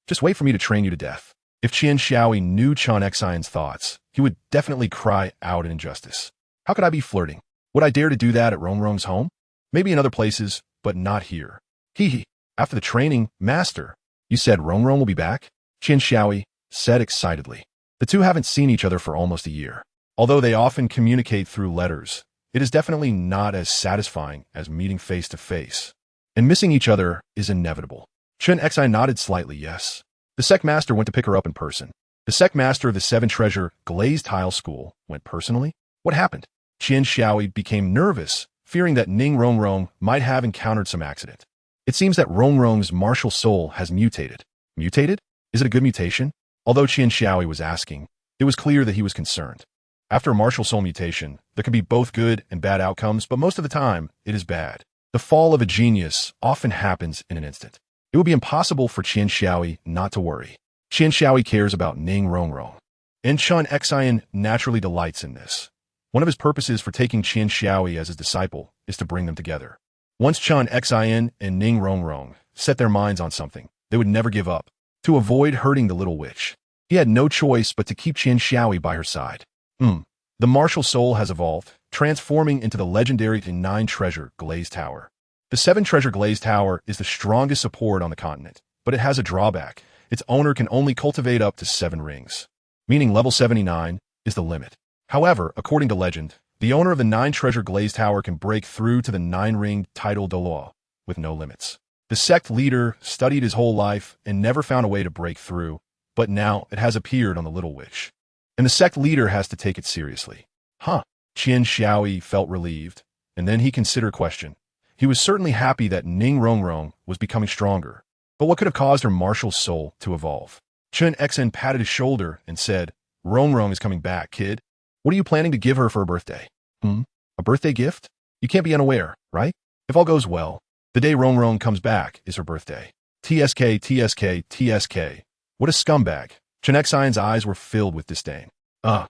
Just wait for me to train you to death. If Qian Xiaoyi knew Chun Xian's thoughts, he would definitely cry out in injustice. How could I be flirting? Would I dare to do that at Rongrong's home? Maybe in other places, but not here. Hee. After the training, master, you said Rongrong will be back? Qian Xiaoyi said excitedly. The two haven't seen each other for almost a year. Although they often communicate through letters, it is definitely not as satisfying as meeting face to face. And missing each other is inevitable. Chun Xian nodded slightly, yes. The sect master went to pick her up in person. The sect master of the 7 Treasure Glazed Tile School went personally? What happened? Qian Xiaoyi became nervous, fearing that Ning Rongrong might have encountered some accident. It seems that Rongrong's martial soul has mutated. Mutated? Is it a good mutation? Although Qian Xiaoyi was asking, it was clear that he was concerned. After a martial soul mutation, there can be both good and bad outcomes, but most of the time, it is bad. The fall of a genius often happens in an instant. It would be impossible for Qian Xiaoyi not to worry. Qian Xiaoyi cares about Ning Rongrong, and Chun Xian naturally delights in this. One of his purposes for taking Qian Xiaoyi as his disciple is to bring them together. Once Chun Xian and Ning Rongrong set their minds on something, they would never give up. To avoid hurting the little witch, he had no choice but to keep Qian Xiaoyi by her side. The martial soul has evolved, transforming into the legendary 9 Treasure Glazed Tower. The 7 Treasure Glazed Tower is the strongest support on the continent, but it has a drawback. Its owner can only cultivate up to 7 rings, meaning level 79 is the limit. However, according to legend, the owner of the 9 Treasure Glazed Tower can break through to the 9-ring title Douluo with no limits. The sect leader studied his whole life and never found a way to break through, but now it has appeared on the Little Witch. And the sect leader has to take it seriously. Huh. Qian Xiaoyi felt relieved, and then he considered question. He was certainly happy that Ning Rongrong was becoming stronger, but what could have caused her martial soul to evolve? Chen Xen patted his shoulder and said, Rongrong is coming back, kid. What are you planning to give her for her birthday? A birthday gift? You can't be unaware, right? If all goes well, the day Rongrong comes back is her birthday. TSK, TSK, TSK. What a scumbag. Chen Xian's eyes were filled with disdain. How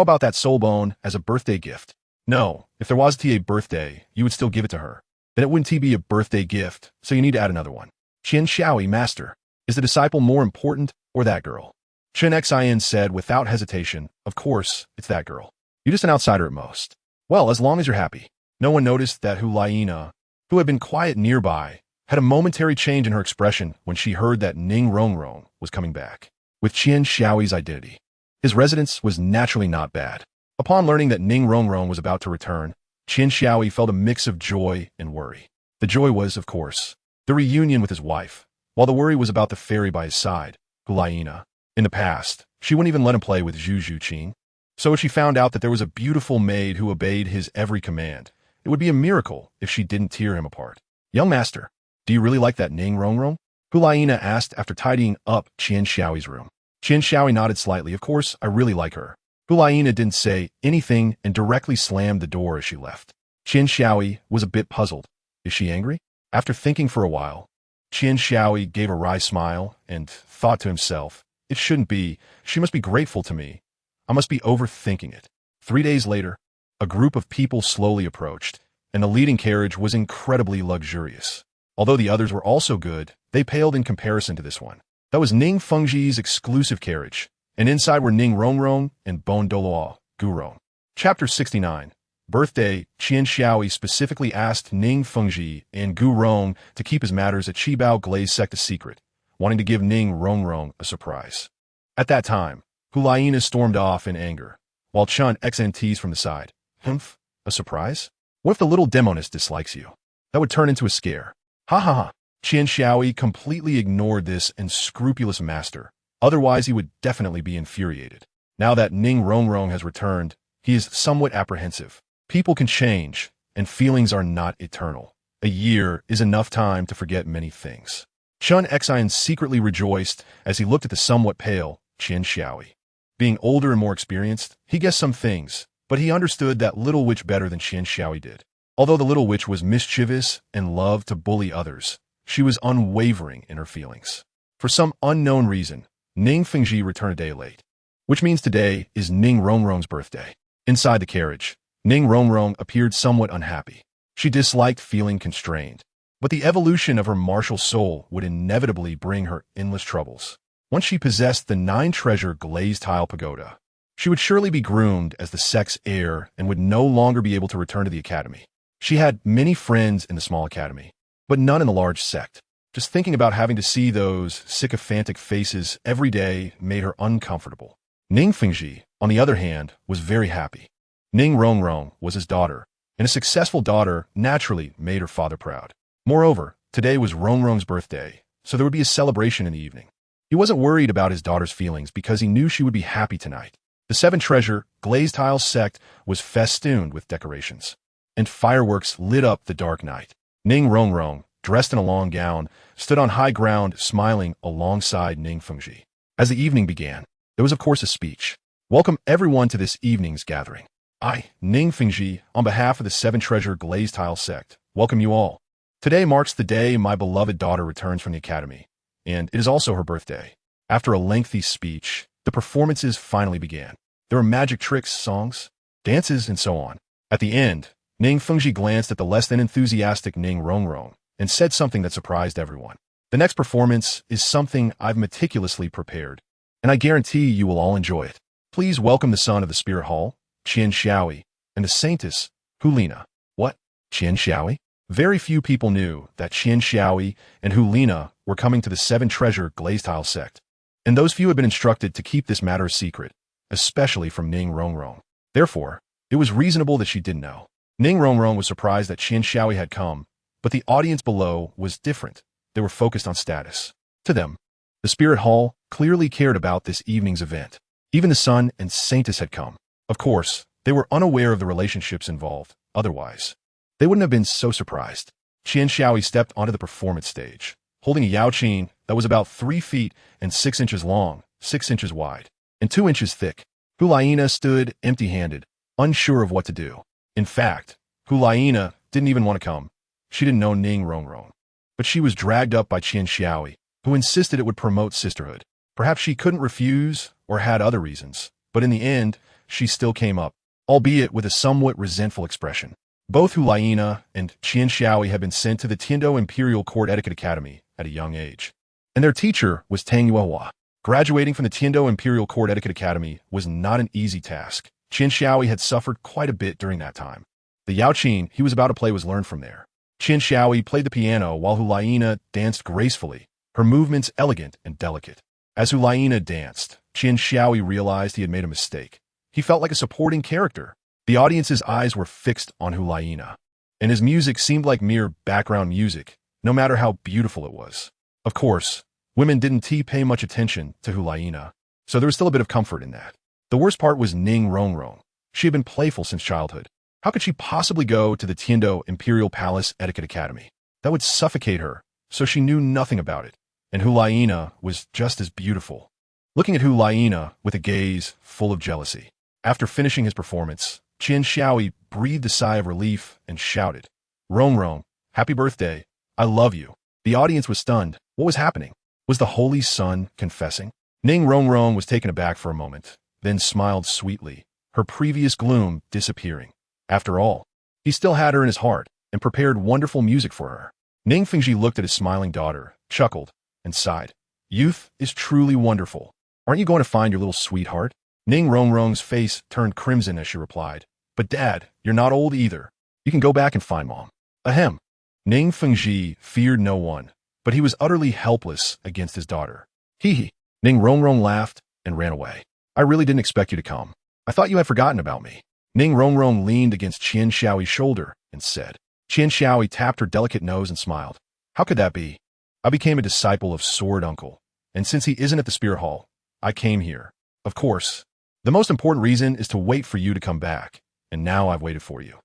about that soul bone as a birthday gift? No, if there was a birthday, you would still give it to her. Then it wouldn't be a birthday gift, so you need to add another one. Qian Xiaoyi, master. Is the disciple more important or that girl? Chen Xian said without hesitation, of course, it's that girl. You're just an outsider at most. Well, as long as you're happy. No one noticed that Hulaina, who had been quiet nearby, had a momentary change in her expression when she heard that Ning Rongrong was coming back. With Qian Xiaoyi's identity, his residence was naturally not bad. Upon learning that Ning Rongrong was about to return, Qian Xiaoyi felt a mix of joy and worry. The joy was, of course, the reunion with his wife, while the worry was about the fairy by his side, Hulaina. In the past, she wouldn't even let him play with Zhu Zhuqing. So she found out that there was a beautiful maid who obeyed his every command. It would be a miracle if she didn't tear him apart. Young master, do you really like that Ning Rongrong? Hulaina asked after tidying up Qian Xiaoyi's room. Qian Xiaoyi nodded slightly. Of course, I really like her. Hulaina didn't say anything and directly slammed the door as she left. Qian Xiaoyi was a bit puzzled. Is she angry? After thinking for a while, Qian Xiaoyi gave a wry smile and thought to himself, it shouldn't be. She must be grateful to me. I must be overthinking it. 3 days later, a group of people slowly approached, and the leading carriage was incredibly luxurious. Although the others were also good, they paled in comparison to this one. That was Ning Fengji's exclusive carriage, and inside were Ning Rongrong and Bon Douluo, Gurong. Chapter 69. Birthday. Qian Xiaoyi specifically asked Ning Fengji and Gurong to keep his matters at Qibao Glaze Sect a secret, wanting to give Ning Rongrong a surprise. At that time, Hulaina stormed off in anger, while Chen Xen teased from the side. Humph, a surprise? What if the little demoness dislikes you? That would turn into a scare. Ha ha ha. Qian Xiaoyi completely ignored this unscrupulous master. Otherwise, he would definitely be infuriated. Now that Ning Rongrong has returned, he is somewhat apprehensive. People can change, and feelings are not eternal. A year is enough time to forget many things. Chen Xian secretly rejoiced as he looked at the somewhat pale Qian Xiaoyi. Being older and more experienced, he guessed some things, but he understood that Little Witch better than Qian Xiaoyi did. Although the Little Witch was mischievous and loved to bully others, she was unwavering in her feelings. For some unknown reason, Ning Fengji returned a day late, which means today is Ning Rongrong's birthday. Inside the carriage, Ning Rongrong appeared somewhat unhappy. She disliked feeling constrained, but the evolution of her martial soul would inevitably bring her endless troubles. Once she possessed the 9-treasure glazed tile pagoda, she would surely be groomed as the sect's heir and would no longer be able to return to the academy. She had many friends in the small academy, but none in the large sect. Just thinking about having to see those sycophantic faces every day made her uncomfortable. Ning Fengji, on the other hand, was very happy. Ning Rongrong was his daughter, and a successful daughter naturally made her father proud. Moreover, today was Rongrong's birthday, so there would be a celebration in the evening. He wasn't worried about his daughter's feelings because he knew she would be happy tonight. The 7-treasure glazed tile sect was festooned with decorations, and fireworks lit up the dark night. Ning Rongrong, dressed in a long gown, stood on high ground smiling alongside Ning Fengji. As the evening began, there was of course a speech. Welcome everyone to this evening's gathering. I, Ning Fengji, on behalf of the 7-treasure glazed tile sect, welcome you all. Today marks the day my beloved daughter returns from the academy, and it is also her birthday. After a lengthy speech, the performances finally began. There were magic tricks, songs, dances, and so on. At the end, Ning Fengji glanced at the less than enthusiastic Ning Rongrong and said something that surprised everyone. The next performance is something I've meticulously prepared, and I guarantee you will all enjoy it. Please welcome the son of the Spirit Hall, Qian Xiaoyi, and the saintess, Hulina. What? Qian Xiaoyi? Very few people knew that Qian Xiaoyi and Hulina were coming to the 7-treasure glazed tile sect, and those few had been instructed to keep this matter a secret, especially from Ning Rongrong. Therefore, it was reasonable that she didn't know. Ning Rongrong was surprised that Qian Xiaoyi had come, but the audience below was different. They were focused on status. To them, The spirit hall clearly cared about this evening's event. Even the sun and saintess had come. Of course, they were unaware of the relationships involved. Otherwise, they wouldn't have been so surprised. Qian Xiaoyi stepped onto the performance stage, holding a yaoqin that was about 3 feet and 6 inches long, 6 inches wide, and 2 inches thick. Hulaina stood empty-handed, unsure of what to do. In fact, Hulaina didn't even want to come. She didn't know Ning Rongrong. But she was dragged up by Qian Xiaoyi, who insisted it would promote sisterhood. Perhaps she couldn't refuse or had other reasons, but in the end, she still came up, albeit with a somewhat resentful expression. Both Hulaina and Qian Xiaoyi had been sent to the Tiando Imperial Court Etiquette Academy at a young age, and their teacher was Tang Yuehua. Graduating from the Tiando Imperial Court Etiquette Academy was not an easy task. Qian Xiaoyi had suffered quite a bit during that time. The yaoqin he was about to play was learned from there. Qian Xiaoyi played the piano while Hulaina danced gracefully, her movements elegant and delicate. As Hulaina danced, Qian Xiaoyi realized he had made a mistake. He felt like a supporting character. The audience's eyes were fixed on Hulaina, and his music seemed like mere background music, no matter how beautiful it was. Of course, women didn't pay much attention to Hulaina, so there was still a bit of comfort in that. The worst part was Ning Rongrong. She had been playful since childhood. How could she possibly go to the Tiando Imperial Palace Etiquette Academy? That would suffocate her, so she knew nothing about it. And Hulaina was just as beautiful. Looking at Hulaina with a gaze full of jealousy. After finishing his performance, Qian Xiaoyi breathed a sigh of relief and shouted, "Rongrong, happy birthday. I love you." The audience was stunned. What was happening? Was the Holy Sun confessing? Ning Rongrong was taken aback for a moment, then smiled sweetly, her previous gloom disappearing. After all, he still had her in his heart and prepared wonderful music for her. Ning Fengji looked at his smiling daughter, chuckled, and sighed. Youth is truly wonderful. Aren't you going to find your little sweetheart? Ning Rongrong's face turned crimson as she replied. But Dad, you're not old either. You can go back and find Mom. Ahem. Ning Fengji feared no one, but he was utterly helpless against his daughter. Hee hee. Ning Rongrong laughed and ran away. I really didn't expect you to come. I thought you had forgotten about me. Ning Rongrong leaned against Qian Xiaoyi's shoulder and said. Qian Xiaoyi tapped her delicate nose and smiled. How could that be? I became a disciple of Sword Uncle, and since he isn't at the Spirit Hall, I came here. Of course. The most important reason is to wait for you to come back, and now I've waited for you.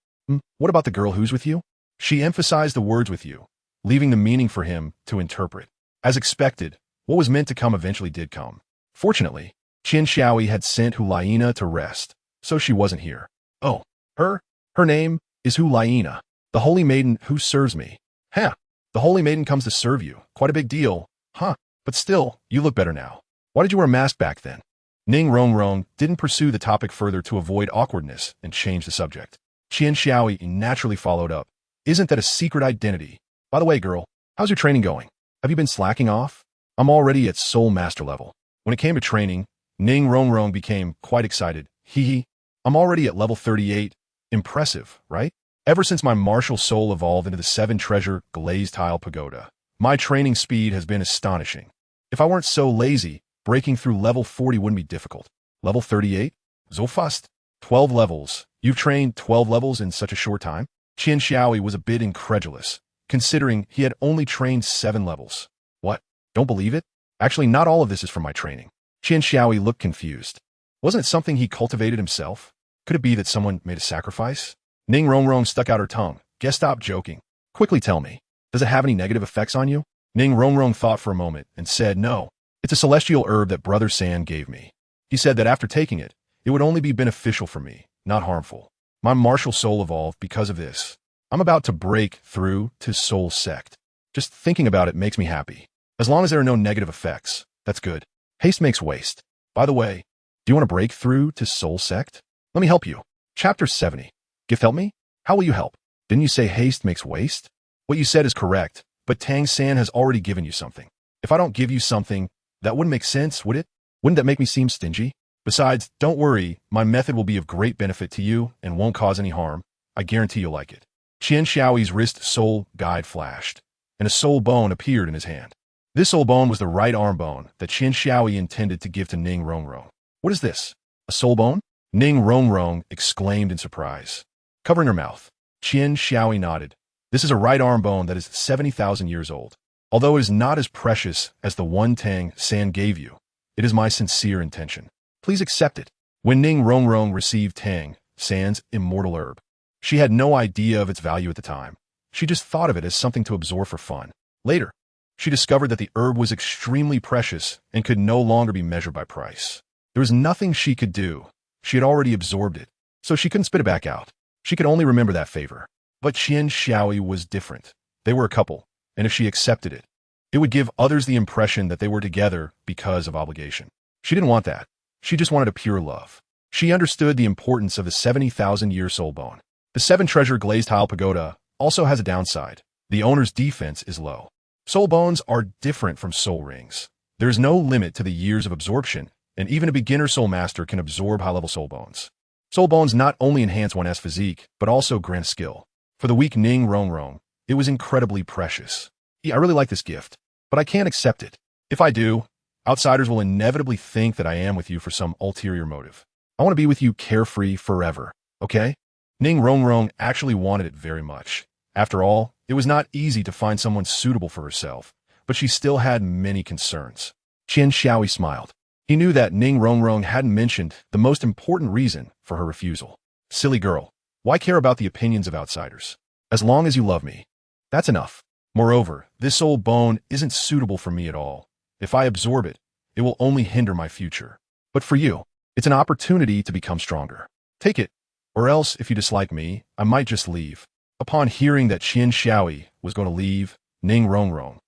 What about the girl who's with you? She emphasized the words with you, leaving the meaning for him to interpret. As expected, what was meant to come eventually did come. Fortunately, Qian Xiaoyi had sent Hulaina to rest, so she wasn't here. Oh, her name is Hulaina, the holy maiden who serves me. Huh, the holy maiden comes to serve you. Quite a big deal, huh? But still, you look better now. Why did you wear a mask back then? Ning Rongrong didn't pursue the topic further to avoid awkwardness and change the subject. Qian Xiaoyi naturally followed up. Isn't that a secret identity? By the way, girl, how's your training going? Have you been slacking off? I'm already at Soul Master level. When it came to training, Ning Rongrong became quite excited. Hee hee. I'm already at level 38. Impressive, right? Ever since my martial soul evolved into the 7-treasure glazed tile pagoda, my training speed has been astonishing. If I weren't so lazy, breaking through level 40 wouldn't be difficult. Level 38? So fast. 12 levels. You've trained 12 levels in such a short time? Qian Xiaoyi was a bit incredulous, considering he had only trained 7 levels. What? Don't believe it? Actually, not all of this is from my training. Qian Xiaoyi looked confused. Wasn't it something he cultivated himself? Could it be that someone made a sacrifice? Ning Rongrong stuck out her tongue. Guess stop joking. Quickly tell me, does it have any negative effects on you? Ning Rongrong thought for a moment and said, no, it's a celestial herb that Brother San gave me. He said that after taking it, it would only be beneficial for me, not harmful. My martial soul evolved because of this. I'm about to break through to Soul Sect. Just thinking about it makes me happy. As long as there are no negative effects, that's good. Haste makes waste. By the way, do you want to break through to Soul Sect? Let me help you. Chapter 70. Gift help me? How will you help? Didn't you say haste makes waste? What you said is correct, but Tang San has already given you something. If I don't give you something, that wouldn't make sense, would it? Wouldn't that make me seem stingy? Besides, don't worry, my method will be of great benefit to you and won't cause any harm. I guarantee you'll like it. Qian Xiaoyi's wrist soul guide flashed, and a soul bone appeared in his hand. This soul bone was the right arm bone that Qian Xiaoyi intended to give to Ning Rongrong. What is this? A soul bone? Ning Rongrong exclaimed in surprise. Covering her mouth, Qian Xiaoyi nodded. This is a right arm bone that is 70,000 years old. Although it is not as precious as the one Tang San gave you, it is my sincere intention. Please accept it. When Ning Rongrong received Tang San's immortal herb, she had no idea of its value at the time. She just thought of it as something to absorb for fun. Later, she discovered that the herb was extremely precious and could no longer be measured by price. There was nothing she could do. She had already absorbed it, so she couldn't spit it back out. She could only remember that favor. But Qian Xiaoyi was different. They were a couple, and if she accepted it, it would give others the impression that they were together because of obligation. She didn't want that. She just wanted a pure love. She understood the importance of the 70,000-year soul bone. The 7-treasure glazed tile pagoda also has a downside. The owner's defense is low. Soul bones are different from soul rings. There is no limit to the years of absorption, and even a beginner soul master can absorb high-level soul bones. Soul bones not only enhance one's physique, but also grant skill. For the weak Ning Rongrong, it was incredibly precious. I really like this gift, but I can't accept it. If I do, outsiders will inevitably think that I am with you for some ulterior motive. I want to be with you carefree forever, okay? Ning Rongrong actually wanted it very much. After all, it was not easy to find someone suitable for herself, but she still had many concerns. Qian Xiaoyi smiled. He knew that Ning Rongrong hadn't mentioned the most important reason for her refusal. Silly girl, why care about the opinions of outsiders? As long as you love me, that's enough. Moreover, this soul bone isn't suitable for me at all. If I absorb it, it will only hinder my future. But for you, it's an opportunity to become stronger. Take it, or else if you dislike me, I might just leave. Upon hearing that Qian Xiaoyi was going to leave, Ning Rongrong,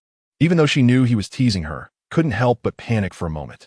even though she knew he was teasing her, couldn't help but panic for a moment.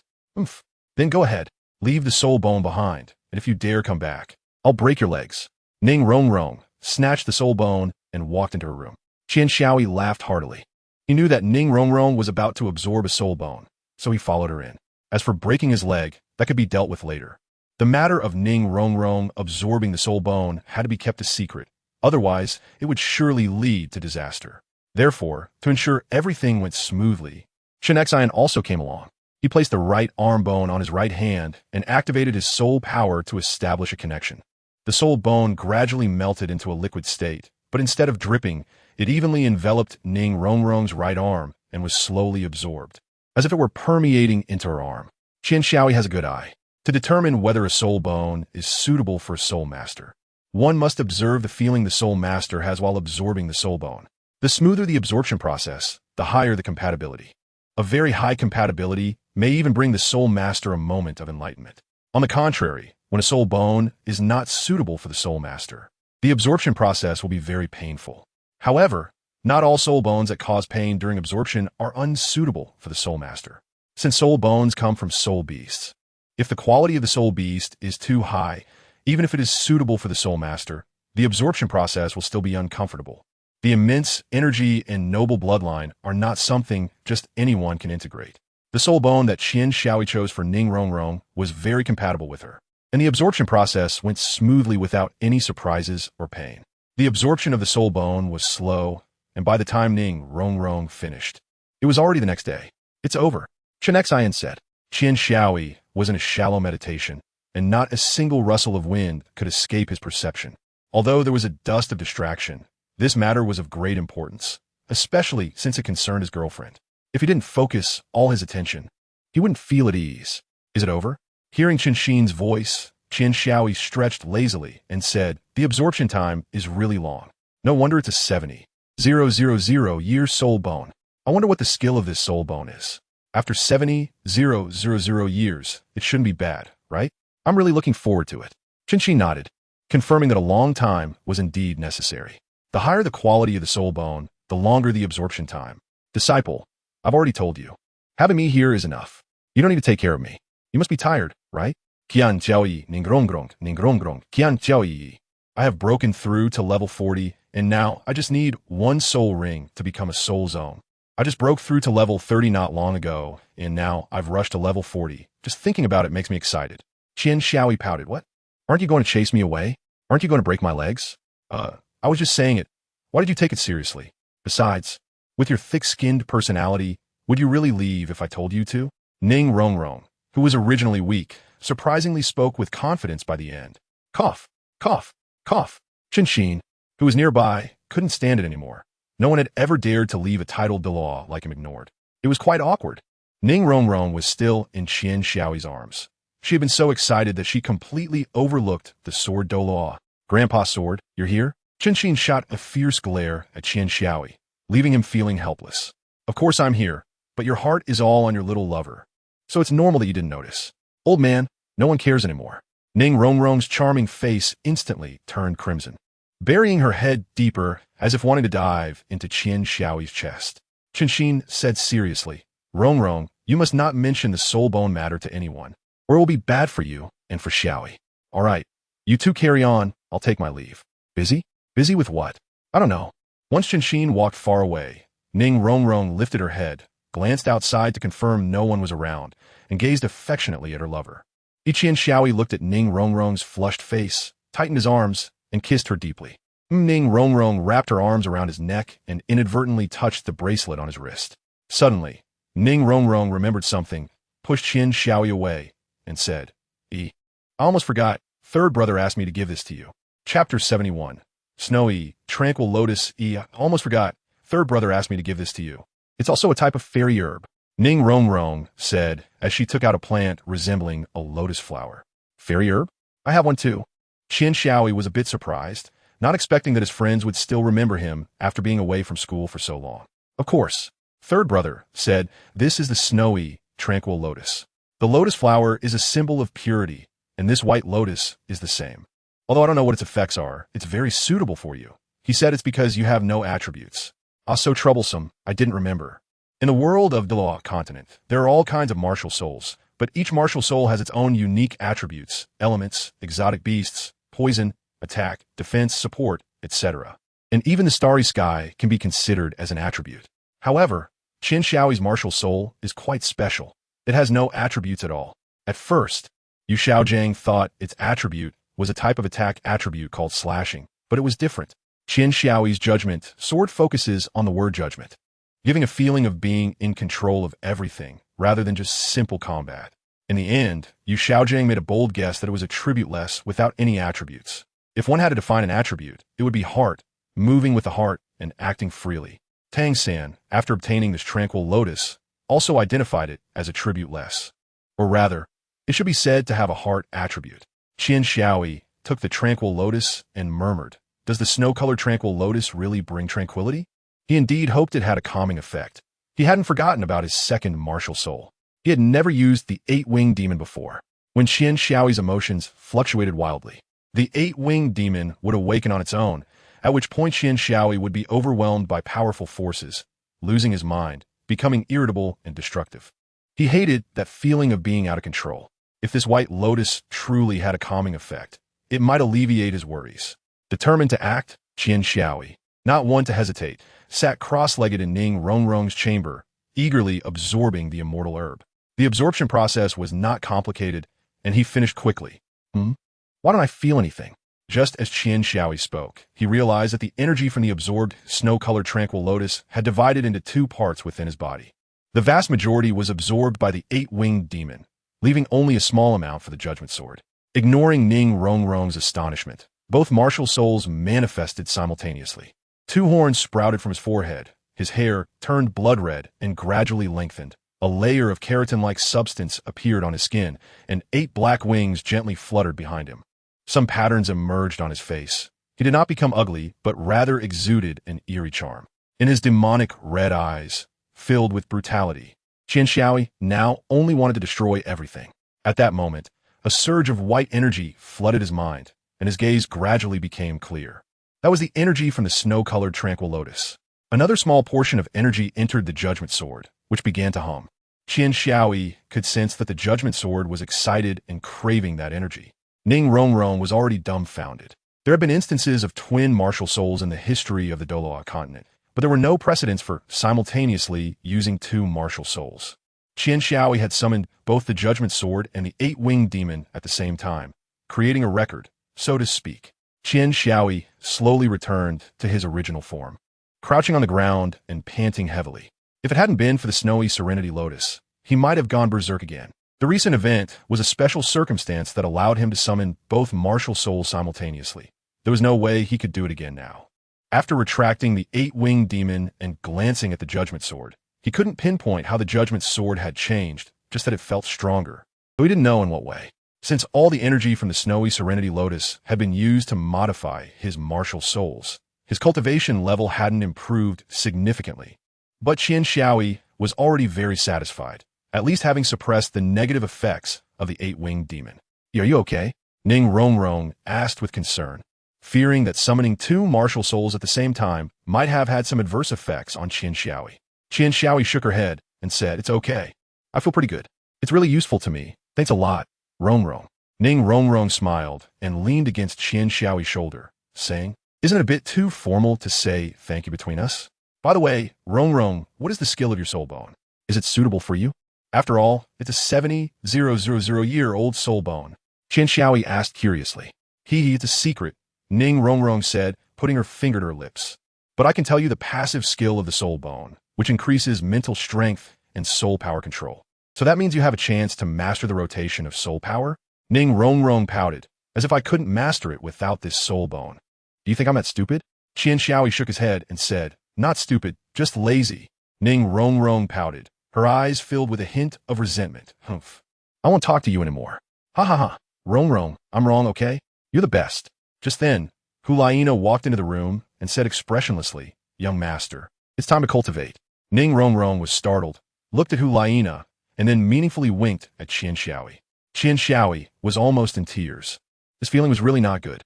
Then go ahead, leave the soul bone behind, and if you dare come back, I'll break your legs. Ning Rongrong snatched the soul bone and walked into her room. Qian Xiaoyi laughed heartily. He knew that Ning Rongrong was about to absorb a soul bone, so he followed her in. As for breaking his leg, that could be dealt with later. The matter of Ning Rongrong absorbing the soul bone had to be kept a secret. Otherwise, it would surely lead to disaster. Therefore, to ensure everything went smoothly, Chen Xian also came along. He placed the right arm bone on his right hand and activated his soul power to establish a connection. The soul bone gradually melted into a liquid state, but instead of dripping, it evenly enveloped Ning Rongrong's right arm and was slowly absorbed, as if it were permeating into her arm. Qian Xiaoyi has a good eye. To determine whether a soul bone is suitable for a soul master, one must observe the feeling the soul master has while absorbing the soul bone. The smoother the absorption process, the higher the compatibility. A very high compatibility may even bring the soul master a moment of enlightenment. On the contrary, when a soul bone is not suitable for the soul master, the absorption process will be very painful. However, not all soul bones that cause pain during absorption are unsuitable for the soul master, since soul bones come from soul beasts. If the quality of the soul beast is too high, even if it is suitable for the soul master, the absorption process will still be uncomfortable. The immense energy and noble bloodline are not something just anyone can integrate. The soul bone that Qian Xiaoyi chose for Ning Rongrong was very compatible with her, and the absorption process went smoothly without any surprises or pain. The absorption of the soul bone was slow, and by the time Ning Rongrong finished, it was already the next day. It's over, Chen Xian said. Qian Xiaoyi was in a shallow meditation, and not a single rustle of wind could escape his perception. Although there was a dust of distraction, this matter was of great importance, especially since it concerned his girlfriend. If he didn't focus all his attention, he wouldn't feel at ease. Is it over? Hearing Chen Xin's voice, Qian Xiaoyi stretched lazily and said, the absorption time is really long. No wonder it's a 70,000-year soul bone. I wonder what the skill of this soul bone is. After 70,000 years, it shouldn't be bad, right? I'm really looking forward to it. Chen Xin nodded, confirming that a long time was indeed necessary. The higher the quality of the soul bone, the longer the absorption time. Disciple, I've already told you. Having me here is enough. You don't need to take care of me. You must be tired, right? Qian Jiaoyi, Ning Rongrong, Qian Jiaoyi. I have broken through to level 40, and now I just need one soul ring to become a soul zone. I just broke through to level 30 not long ago, and now I've rushed to level 40. Just thinking about it makes me excited. Qian Xiaoyi pouted. What? Aren't you going to chase me away? Aren't you going to break my legs? I was just saying it. Why did you take it seriously? Besides, with your thick-skinned personality, would you really leave if I told you to? Ning Rongrong, who was originally weak, surprisingly spoke with confidence by the end. Cough, cough, cough. Chen Xin, who was nearby, couldn't stand it anymore. No one had ever dared to leave a titled Douluo like him ignored. It was quite awkward. Ning Rongrong was still in Qian Xiaoyi's arms. She had been so excited that she completely overlooked the sword Douluo. Grandpa's sword, you're here? Chen Xin shot a fierce glare at Qian Xiaoyi, leaving him feeling helpless. Of course I'm here, but your heart is all on your little lover. So it's normal that you didn't notice. Old man, no one cares anymore. Ning Rongrong's charming face instantly turned crimson, burying her head deeper as if wanting to dive into Qian Xiaoyi's chest. Chen Xin said seriously, Rongrong, you must not mention the soul bone matter to anyone, or it will be bad for you and for Xiaoyi. All right, you two carry on, I'll take my leave. Busy? Busy with what? I don't know. Once Chen Xin walked far away, Ning Rongrong lifted her head, glanced outside to confirm no one was around, and gazed affectionately at her lover. Qian Xiaoyi looked at Ning Rongrong's flushed face, tightened his arms, and kissed her deeply. Ning Rongrong wrapped her arms around his neck and inadvertently touched the bracelet on his wrist. Suddenly, Ning Rongrong remembered something, pushed Qian Xiaoyi away, and said, I almost forgot. Third brother asked me to give this to you. Chapter 71. Snowy, tranquil lotus. I almost forgot. Third brother asked me to give this to you. It's also a type of fairy herb. Ning Rongrong said as she took out a plant resembling a lotus flower. Fairy herb? I have one too. Qian Xiaoyi was a bit surprised, not expecting that his friends would still remember him after being away from school for so long. Of course. Third brother said, this is the snowy, tranquil lotus. The lotus flower is a symbol of purity, and this white lotus is the same. Although I don't know what its effects are, it's very suitable for you. He said it's because you have no attributes. Ah, so troublesome, I didn't remember. In the world of Douluo continent, there are all kinds of martial souls, but each martial soul has its own unique attributes, elements, exotic beasts, poison, attack, defense, support, etc. And even the starry sky can be considered as an attribute. However, Qian Xiaoyi's martial soul is quite special. It has no attributes at all. At first, Yu Xiaojang thought its attribute was a type of attack attribute called slashing, but it was different. Qian Xiaoyi's judgment sword focuses on the word judgment, giving a feeling of being in control of everything rather than just simple combat. In the end, Yu Xiaojang made a bold guess that it was attributeless without any attributes. If one had to define an attribute, it would be heart, moving with the heart and acting freely. Tang San, after obtaining this tranquil lotus, also identified it as attributeless. Or rather, it should be said to have a heart attribute. Qian Xiaoyi took the tranquil lotus and murmured, does the snow-colored tranquil lotus really bring tranquility? He indeed hoped it had a calming effect. He hadn't forgotten about his second martial soul. He had never used the eight-winged demon before. When Qian Xiaoyi's emotions fluctuated wildly, the eight-winged demon would awaken on its own, at which point Qian Xiaoyi would be overwhelmed by powerful forces, losing his mind, becoming irritable and destructive. He hated that feeling of being out of control. If this white lotus truly had a calming effect, it might alleviate his worries. Determined to act, Qian Xiaoyi, not one to hesitate, sat cross-legged in Ning Rongrong's chamber, eagerly absorbing the immortal herb. The absorption process was not complicated, and he finished quickly. Why don't I feel anything? Just as Qian Xiaoyi spoke, he realized that the energy from the absorbed, snow-colored tranquil lotus had divided into two parts within his body. The vast majority was absorbed by the eight-winged demon, leaving only a small amount for the judgment sword. Ignoring Ning Rongrong's astonishment, both martial souls manifested simultaneously. Two horns sprouted from his forehead, his hair turned blood red and gradually lengthened. A layer of keratin-like substance appeared on his skin, and 8 black wings gently fluttered behind him. Some patterns emerged on his face. He did not become ugly, but rather exuded an eerie charm. In his demonic red eyes, filled with brutality, Qian Xiaoyi now only wanted to destroy everything. At that moment, a surge of white energy flooded his mind, and his gaze gradually became clear. That was the energy from the snow-colored tranquil lotus. Another small portion of energy entered the judgment sword, which began to hum. Qian Xiaoyi could sense that the judgment sword was excited and craving that energy. Ning Rongrong was already dumbfounded. There had been instances of twin martial souls in the history of the Douluo continent, but there were no precedents for simultaneously using 2 martial souls. Qian Xiaoyi had summoned both the judgment sword and the 8-winged demon at the same time, creating a record, so to speak. Qian Xiaoyi slowly returned to his original form, crouching on the ground and panting heavily. If it hadn't been for the snowy serenity lotus, he might have gone berserk again. The recent event was a special circumstance that allowed him to summon both martial souls simultaneously. There was no way he could do it again now. After retracting the 8-winged demon and glancing at the Judgment Sword, he couldn't pinpoint how the Judgment Sword had changed, just that it felt stronger, though he didn't know in what way. Since all the energy from the snowy Serenity Lotus had been used to modify his martial souls, his cultivation level hadn't improved significantly. But Qian Xiaoyi was already very satisfied, at least having suppressed the negative effects of the 8-winged demon. Are you okay? Ning Rongrong asked with concern, fearing that summoning 2 martial souls at the same time might have had some adverse effects on Qian Xiaoyi. Qian Xiaoyi shook her head and said, "It's okay. I feel pretty good. It's really useful to me. Thanks a lot, Rongrong." Ning Rongrong smiled and leaned against Qian Xiaoyi's shoulder, saying, "Isn't it a bit too formal to say thank you between us? By the way, Rongrong, what is the skill of your soul bone? Is it suitable for you? After all, it's a 70,000-year-old soul bone." Qian Xiaoyi asked curiously. It's a secret," Ning Rongrong said, putting her finger to her lips. "But I can tell you the passive skill of the soul bone, which increases mental strength and soul power control. So that means you have a chance to master the rotation of soul power?" Ning Rongrong pouted, as if I couldn't master it without this soul bone. "Do you think I'm that stupid?" Qian Xiaoyi shook his head and said, "Not stupid, just lazy." Ning Rongrong pouted, her eyes filled with a hint of resentment. "Humph. I won't talk to you anymore." "Ha ha ha. Rongrong, I'm wrong, okay? You're the best." Just then, Hulaina walked into the room and said expressionlessly, "Young master, it's time to cultivate." Ning Rongrong was startled, looked at Hulaina, and then meaningfully winked at Qian Xiaoyi. Qian Xiaoyi was almost in tears. This feeling was really not good.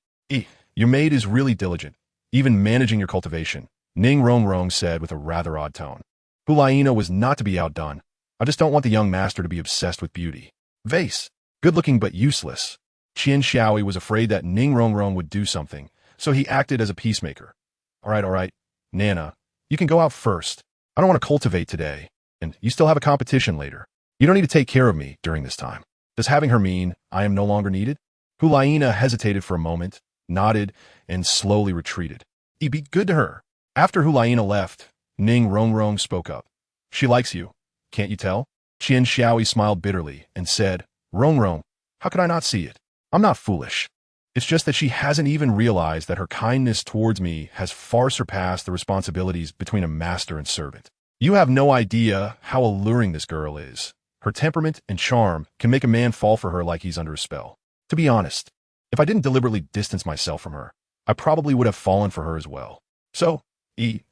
Your maid is really diligent, even managing your cultivation," Ning Rongrong said with a rather odd tone. Hulaina was not to be outdone. "I just don't want the young master to be obsessed with beauty. Vase, good-looking but useless." Qian Xiaoyi was afraid that Ning Rongrong would do something, so he acted as a peacemaker. All right, Nana, you can go out first. I don't want to cultivate today, and you still have a competition later. You don't need to take care of me during this time." Does having her mean I am no longer needed? Hulaina hesitated for a moment, nodded, and slowly retreated. Be good to her. After Hulaina left, Ning Rongrong spoke up. "She likes you. Can't you tell?" Qian Xiaoyi smiled bitterly and said, "Rongrong, how could I not see it? I'm not foolish. It's just that she hasn't even realized that her kindness towards me has far surpassed the responsibilities between a master and servant. You have no idea how alluring this girl is. Her temperament and charm can make a man fall for her like he's under a spell. To be honest, if I didn't deliberately distance myself from her, I probably would have fallen for her as well. So,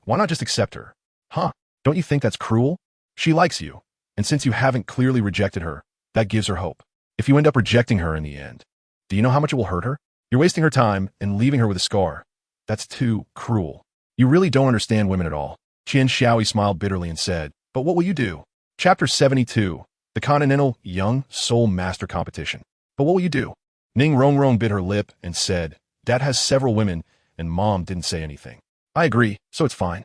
why not just accept her? Huh? Don't you think that's cruel? She likes you, and since you haven't clearly rejected her, that gives her hope. If you end up rejecting her in the end, do you know how much it will hurt her? You're wasting her time and leaving her with a scar. That's too cruel. You really don't understand women at all." Qian Xiaoyi smiled bitterly and said, "But what will you do?" Chapter 72, the Continental Young Soul Master Competition. "But what will you do?" Ning Rongrong bit her lip and said, "Dad has several women, and Mom didn't say anything." "I agree, so it's fine.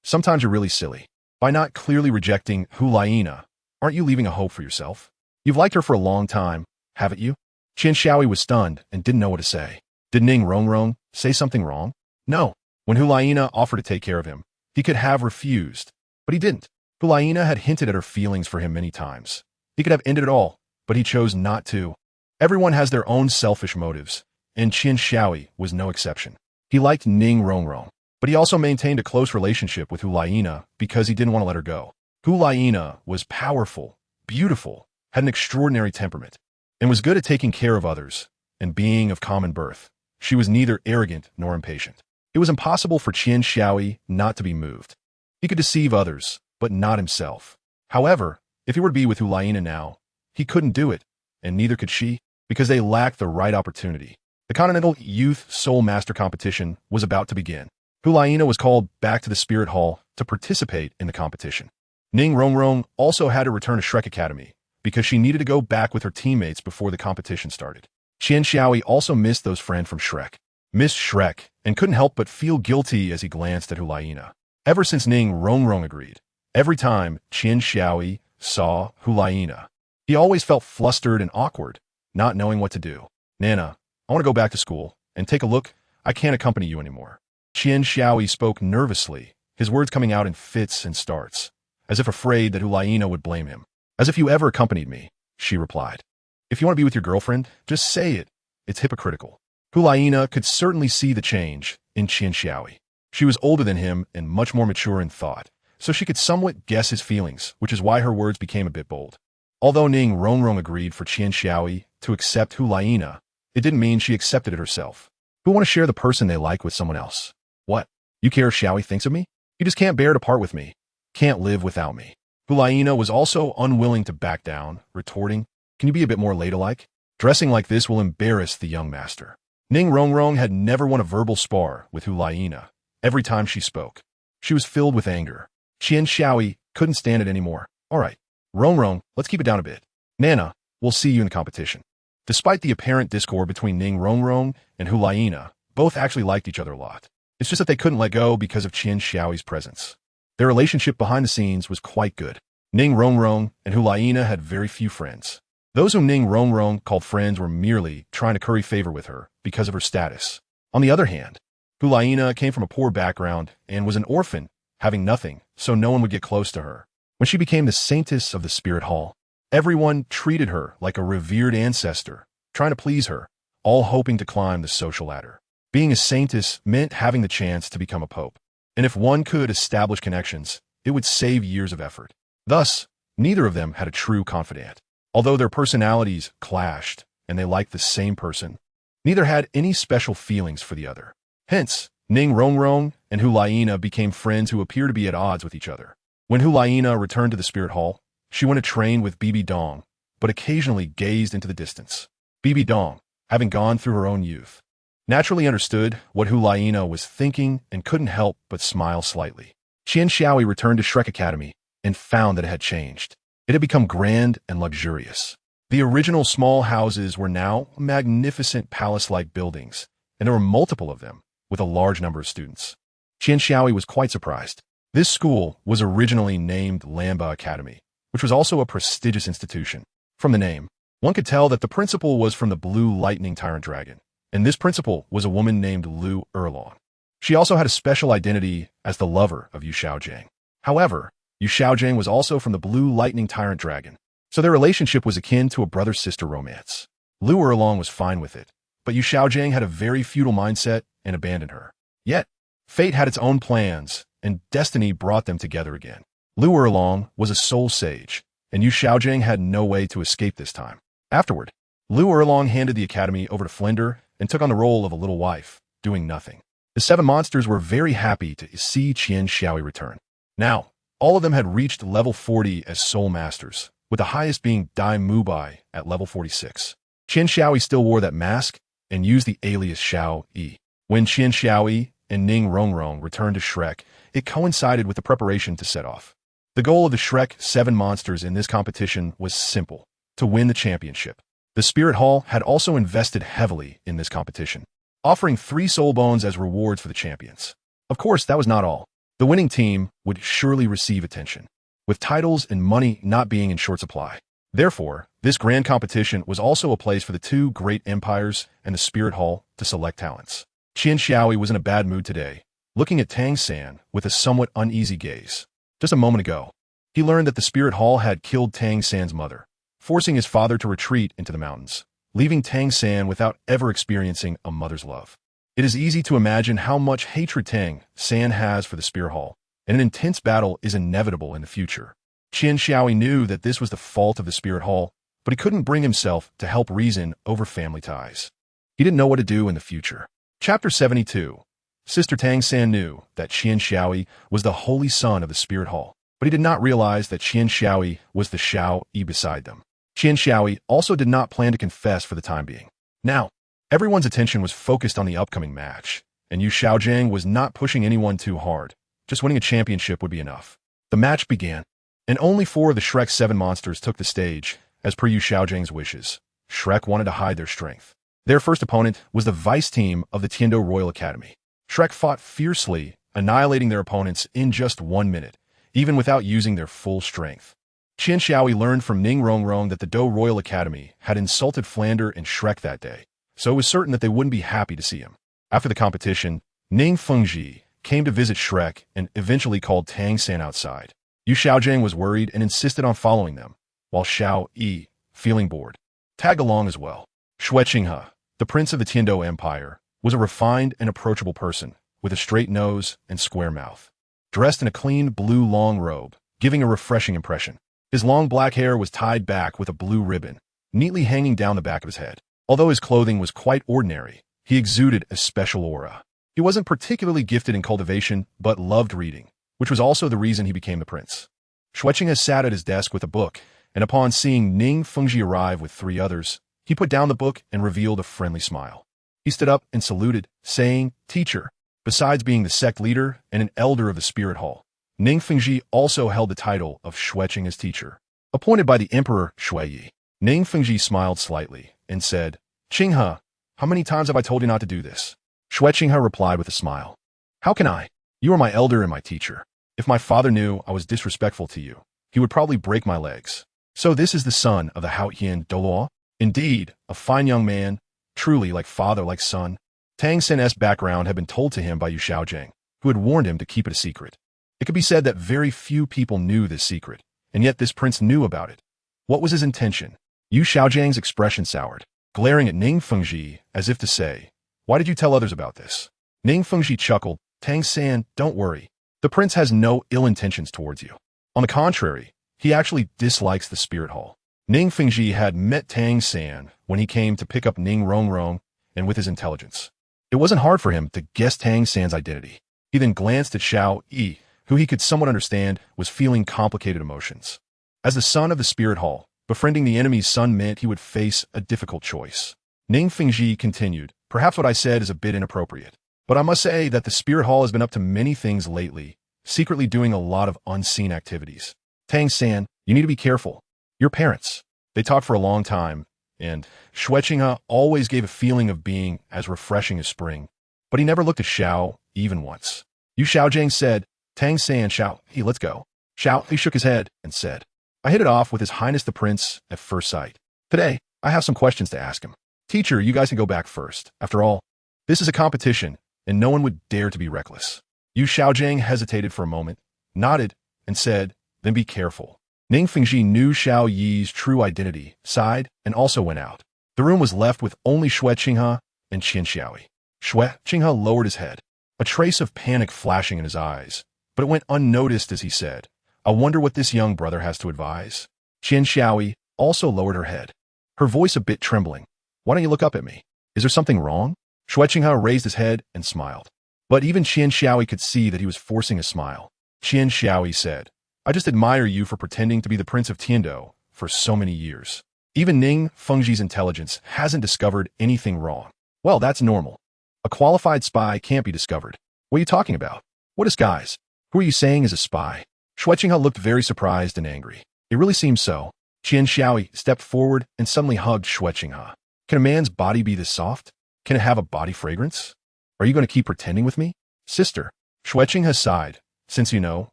Sometimes you're really silly. By not clearly rejecting Hulaina, aren't you leaving a hope for yourself? You've liked her for a long time, haven't you?" Qian Xiaoyi was stunned and didn't know what to say. Did Ning Rongrong say something wrong? No. When Hulaina offered to take care of him, he could have refused, but he didn't. Hulaina had hinted at her feelings for him many times. He could have ended it all, but he chose not to. Everyone has their own selfish motives, and Qian Xiaoyi was no exception. He liked Ning Rongrong, but he also maintained a close relationship with Hulaina because he didn't want to let her go. Hulaina was powerful, beautiful, had an extraordinary temperament, and was good at taking care of others, and being of common birth. She was neither arrogant nor impatient. It was impossible for Qian Xiaoyi not to be moved. He could deceive others, but not himself. However, if he were to be with Hulaina now, he couldn't do it, and neither could she, because they lacked the right opportunity. The Continental Youth Soul Master Competition was about to begin. Hulaina was called back to the Spirit Hall to participate in the competition. Ning Rongrong also had to return to Shrek Academy, because she needed to go back with her teammates before the competition started. Qian Xiaoyi also missed those friends from Shrek. Missed Shrek, and couldn't help but feel guilty as he glanced at Hulaina. Ever since Ning Rongrong agreed, every time Qian Xiaoyi saw Hulaina, he always felt flustered and awkward, not knowing what to do. "Nana, I want to go back to school, and take a look. I can't accompany you anymore." Qian Xiaoyi spoke nervously, his words coming out in fits and starts, as if afraid that Hulaina would blame him. "As if you ever accompanied me," she replied. "If you want to be with your girlfriend, just say it. It's hypocritical." Hulaina could certainly see the change in Qian Xiaoyi. She was older than him and much more mature in thought, so she could somewhat guess his feelings, which is why her words became a bit bold. Although Ning Rongrong agreed for Qian Xiaoyi to accept Hu Laina, it didn't mean she accepted it herself. Who want to share the person they like with someone else? What? You care if Xiaoyi thinks of me? You just can't bear to part with me. Can't live without me. Hu Laina was also unwilling to back down, retorting, can you be a bit more ladylike? Dressing like this will embarrass the young master. Ning Rongrong had never won a verbal spar with Hu Laina. Every time she spoke, she was filled with anger. Qian Xiaoyi couldn't stand it anymore. All right, Rongrong, let's keep it down a bit. Nana, we'll see you in the competition. Despite the apparent discord between Ning Rongrong and Hu Laina, both actually liked each other a lot. It's just that they couldn't let go because of Qian Xiaoyi's presence. Their relationship behind the scenes was quite good. Ning Rongrong and Hu Laina had very few friends. Those whom Ning Rongrong called friends were merely trying to curry favor with her because of her status. On the other hand, Hu Laina came from a poor background and was an orphan, having nothing, so no one would get close to her. When she became the saintess of the Spirit Hall, everyone treated her like a revered ancestor, trying to please her, all hoping to climb the social ladder. Being a saintess meant having the chance to become a pope, and if one could establish connections, it would save years of effort. Thus, neither of them had a true confidant. Although their personalities clashed and they liked the same person, neither had any special feelings for the other. Hence, Ning Rongrong and Hu Laina became friends who appear to be at odds with each other. When Hu Laina returned to the Spirit Hall, she went to train with Bibi Dong, but occasionally gazed into the distance. Bibi Dong, having gone through her own youth, naturally understood what Hu Laina was thinking and couldn't help but smile slightly. Qian Xiaoyi returned to Shrek Academy and found that it had changed. It had become grand and luxurious. The original small houses were now magnificent palace-like buildings, and there were multiple of them, with a large number of students. Qian Xiaoyi was quite surprised. This school was originally named Lamba Academy, which was also a prestigious institution. From the name, one could tell that the principal was from the Blue Lightning Tyrant Dragon, and this principal was a woman named Lu Erlong. She also had a special identity as the lover of Yu Xiaojing. However, Yu Xiaojing was also from the Blue Lightning Tyrant Dragon, so their relationship was akin to a brother-sister romance. Lu Erlong was fine with it, but Yu Xiaojing had a very feudal mindset and abandoned her. Yet, fate had its own plans, and destiny brought them together again. Lu Erlong was a soul sage, and Yu Xiaojing had no way to escape this time. Afterward, Lu Erlong handed the academy over to Flinder and took on the role of a little wife, doing nothing. The seven monsters were very happy to see Qian Xiaoyi return. Now, all of them had reached level 40 as soul masters, with the highest being Dai Mubai at level 46. Qian Xiaoyi still wore that mask and used the alias Xiao Yi. When Qian Xiaoyi and Ning Rongrong returned to Shrek, it coincided with the preparation to set off. The goal of the Shrek 7 monsters in this competition was simple: to win the championship. The Spirit Hall had also invested heavily in this competition, offering 3 soul bones as rewards for the champions. Of course, that was not all. The winning team would surely receive attention, with titles and money not being in short supply. Therefore, this grand competition was also a place for the 2 great empires and the Spirit Hall to select talents. Qian Xiaoyi was in a bad mood today, looking at Tang San with a somewhat uneasy gaze. Just a moment ago, he learned that the Spirit Hall had killed Tang San's mother, forcing his father to retreat into the mountains, leaving Tang San without ever experiencing a mother's love. It is easy to imagine how much hatred Tang San has for the Spirit Hall, and an intense battle is inevitable in the future. Qian Xiaoyi knew that this was the fault of the Spirit Hall, but he couldn't bring himself to help reason over family ties. He didn't know what to do in the future. Chapter 72. Sister Tang San knew that Qian Xiaoyi was the holy son of the Spirit Hall, but he did not realize that Qian Xiaoyi was the Xiao Yi beside them. Qian Xiaoyi also did not plan to confess for the time being. Now, everyone's attention was focused on the upcoming match, and Yu Xiaojing was not pushing anyone too hard. Just winning a championship would be enough. The match began, and only 4 of the Shrek 7 monsters took the stage, as per Yu Xiaojing's wishes. Shrek wanted to hide their strength. Their first opponent was the vice team of the Tiando Royal Academy. Shrek fought fiercely, annihilating their opponents in just 1 minute, even without using their full strength. Qian Xiaoyi learned from Ning Rongrong that the Do Royal Academy had insulted Flander and Shrek that day, so it was certain that they wouldn't be happy to see him. After the competition, Ning Fengji came to visit Shrek and eventually called Tang San outside. Yu Xiaojing was worried and insisted on following them, while Xiao Yi, feeling bored, tagged along as well. Xue Qinghe, the prince of the Tiando Empire, was a refined and approachable person, with a straight nose and square mouth. Dressed in a clean blue long robe, giving a refreshing impression. His long black hair was tied back with a blue ribbon, neatly hanging down the back of his head. Although his clothing was quite ordinary, he exuded a special aura. He wasn't particularly gifted in cultivation, but loved reading, which was also the reason he became the prince. Xueqinghe sat at his desk with a book, and upon seeing Ning Fengji arrive with 3 others, he put down the book and revealed a friendly smile. He stood up and saluted, saying, "Teacher." Besides being the sect leader and an elder of the Spirit Hall, Ning Fengji also held the title of Xueqinghe's teacher. Appointed by the Emperor Xueyi, Ning Fengji smiled slightly and said, "Qinghe, how many times have I told you not to do this?" Xueqinghe replied with a smile. "How can I? You are my elder and my teacher. If my father knew I was disrespectful to you, he would probably break my legs. So this is the son of the Haotian Douluo? Indeed, a fine young man, truly like father like son." Tang Sen's background had been told to him by Yu Xiaojing, who had warned him to keep it a secret. It could be said that very few people knew this secret, and yet this prince knew about it. What was his intention? Yu Xiaojing's expression soured, glaring at Ning Fengji as if to say, "Why did you tell others about this?" Ning Fengji chuckled, "Tang Sen, don't worry. The prince has no ill intentions towards you. On the contrary, he actually dislikes the Spirit Hall." Ning Fengji had met Tang Sen when he came to pick up Ning Rongrong, and with his intelligence, it wasn't hard for him to guess Tang Sen's identity. He then glanced at Xiao Yi, who he could somewhat understand was feeling complicated emotions. As the son of the Spirit Hall, befriending the enemy's son meant he would face a difficult choice. Ning Fengji continued, "Perhaps what I said is a bit inappropriate, but I must say that the Spirit Hall has been up to many things lately, secretly doing a lot of unseen activities. Tang Sen, you need to be careful. Your parents, they talked for a long time, and Xueqinghe always gave a feeling of being as refreshing as spring, but he never looked at Xiao even once." Yu Xiaojing said, "Tang Sen, Xiao, hey, let's go." Xiao, he shook his head and said, "I hit it off with His Highness the Prince at first sight. Today, I have some questions to ask him. Teacher, you guys can go back first. After all, this is a competition, and no one would dare to be reckless." Yu Xiaojing hesitated for a moment, nodded, and said, "Then be careful." Ning Fengji knew Xiao Yi's true identity, sighed, and also went out. The room was left with only Xueqinghe and Qian Xiaoyi. Xueqinghe lowered his head, a trace of panic flashing in his eyes, but it went unnoticed as he said, "I wonder what this young brother has to advise." Qian Xiaoyi also lowered her head, her voice a bit trembling. "Why don't you look up at me? Is there something wrong?" Xueqinghe raised his head and smiled. But even Qian Xiaoyi could see that he was forcing a smile. Qian Xiaoyi said, "I just admire you for pretending to be the Prince of Tiando for so many years. Even Ning Fengji's intelligence hasn't discovered anything wrong. Well, that's normal. A qualified spy can't be discovered. What are you talking about? What disguise? Who are you saying is a spy?" Xueqinghe looked very surprised and angry. It really seems so. Qian Xiaoyi stepped forward and suddenly hugged Xueqinghe. "Can a man's body be this soft? Can it have a body fragrance? Are you going to keep pretending with me?" "Sister." Xueqinghe sighed. "Since you know,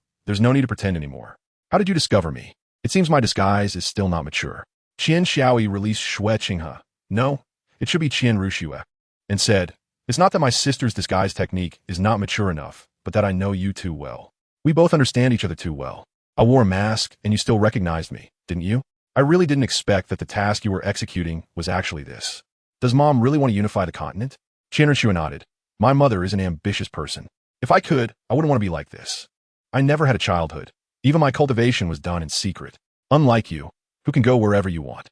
there's no need to pretend anymore. How did you discover me? It seems my disguise is still not mature." Qian Xiaoyi released Xueqinghe. "No, it should be Qian Rushue," and said, "It's not that my sister's disguise technique is not mature enough, but that I know you too well. We both understand each other too well. I wore a mask and you still recognized me, didn't you? I really didn't expect that the task you were executing was actually this. Does Mom really want to unify the continent?" Qian Rushue nodded. "My mother is an ambitious person. If I could, I wouldn't want to be like this. I never had a childhood. Even my cultivation was done in secret. Unlike you, who can go wherever you want."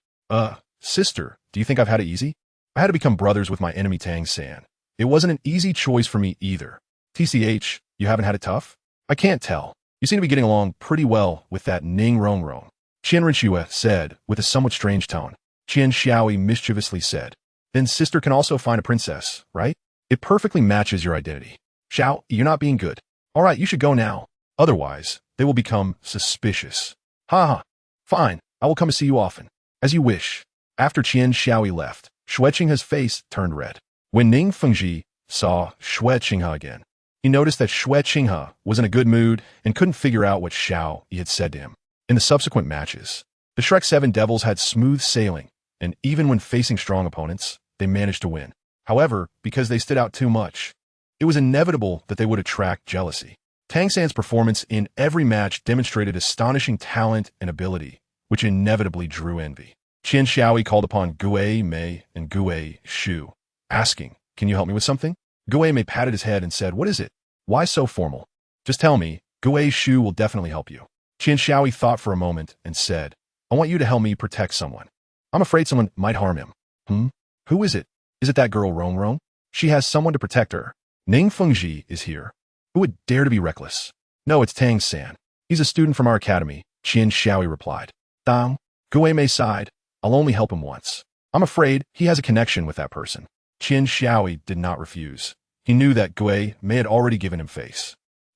Sister, do you think I've had it easy? I had to become brothers with my enemy Tang Sen. It wasn't an easy choice for me either. TCH, you haven't had it tough? I can't tell. You seem to be getting along pretty well with that Ning Rongrong." Qian Rushue said with a somewhat strange tone. Qian Xiaoyi mischievously said, "Then sister can also find a princess, right? It perfectly matches your identity." "Xiao, you're not being good. All right, you should go now. Otherwise, they will become suspicious." "Ha ha. Fine, I will come to see you often." "As you wish." After Qian Xiaoyi left, Xueqinghe's face turned red. When Ning Fengji saw Xueqinghe again, he noticed that Xueqinghe was in a good mood and couldn't figure out what Xiao Yi had said to him. In the subsequent matches, the Shrek 7 Devils had smooth sailing, and even when facing strong opponents, they managed to win. However, because they stood out too much, it was inevitable that they would attract jealousy. Tang Sen's performance in every match demonstrated astonishing talent and ability, which inevitably drew envy. Qian Xiaoyi called upon Gue Mei and Gue Shu, asking, "Can you help me with something?" Gue Mei patted his head and said, "What is it? Why so formal? Just tell me. Gue Shu will definitely help you." Qian Xiaoyi thought for a moment and said, "I want you to help me protect someone. I'm afraid someone might harm him." Who is it? Is it that girl Rong Rong? She has someone to protect her. Ning Fengji is here. Who would dare to be reckless? No, it's Tang San. He's a student from our academy, Qian Xiaoyi replied. Dang. Gue Mei sighed. I'll only help him once. I'm afraid he has a connection with that person. Qian Xiaoyi did not refuse. He knew that Gue Mei had already given him face.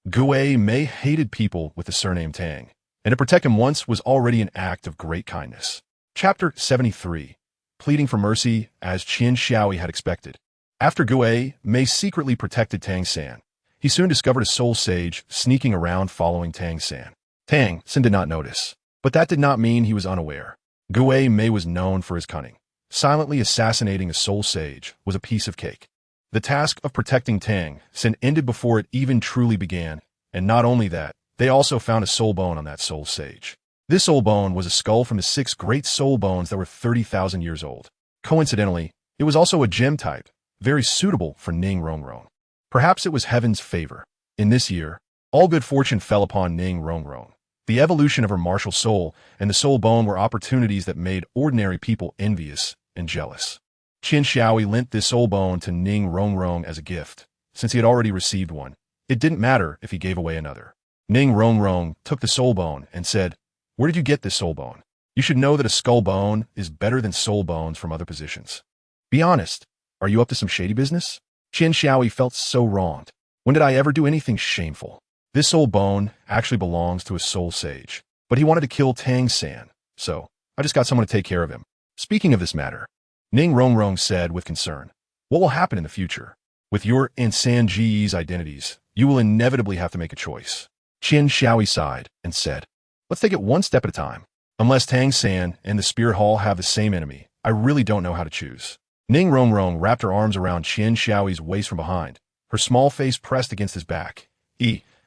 Gue Mei hated people with the surname Tang, and to protect him once was already an act of great kindness. Chapter 73. Pleading for mercy, as Qian Xiaoyi had expected. After Gue Mei secretly protected Tang San, he soon discovered a soul sage sneaking around following Tang San. Tang San did not notice, but that did not mean he was unaware. Gue Mei was known for his cunning. Silently assassinating a soul sage was a piece of cake. The task of protecting Tang San ended before it even truly began, and not only that, they also found a soul bone on that soul sage. This soul bone was a skull from the 6 great soul bones that were 30,000 years old. Coincidentally, it was also a gem type, very suitable for Ning Rongrong. Perhaps it was heaven's favor. In this year, all good fortune fell upon Ning Rongrong. The evolution of her martial soul and the soul bone were opportunities that made ordinary people envious and jealous. Qian Xiaoyi lent this soul bone to Ning Rongrong as a gift. Since he had already received one, it didn't matter if he gave away another. Ning Rongrong took the soul bone and said, "Where did you get this soul bone? You should know that a skull bone is better than soul bones from other positions. Be honest, are you up to some shady business?" Qian Xiaoyi felt so wronged. When did I ever do anything shameful? This soul bone actually belongs to a soul sage, but he wanted to kill Tang San, so I just got someone to take care of him. Speaking of this matter, Ning Rongrong said with concern, "What will happen in the future? With your and San Ji's identities, you will inevitably have to make a choice." Qian Xiaoyi sighed and said, "Let's take it one step at a time. Unless Tang San and the Spirit Hall have the same enemy, I really don't know how to choose." Ning Rongrong wrapped her arms around Qian Xiaoyi's waist from behind, her small face pressed against his back.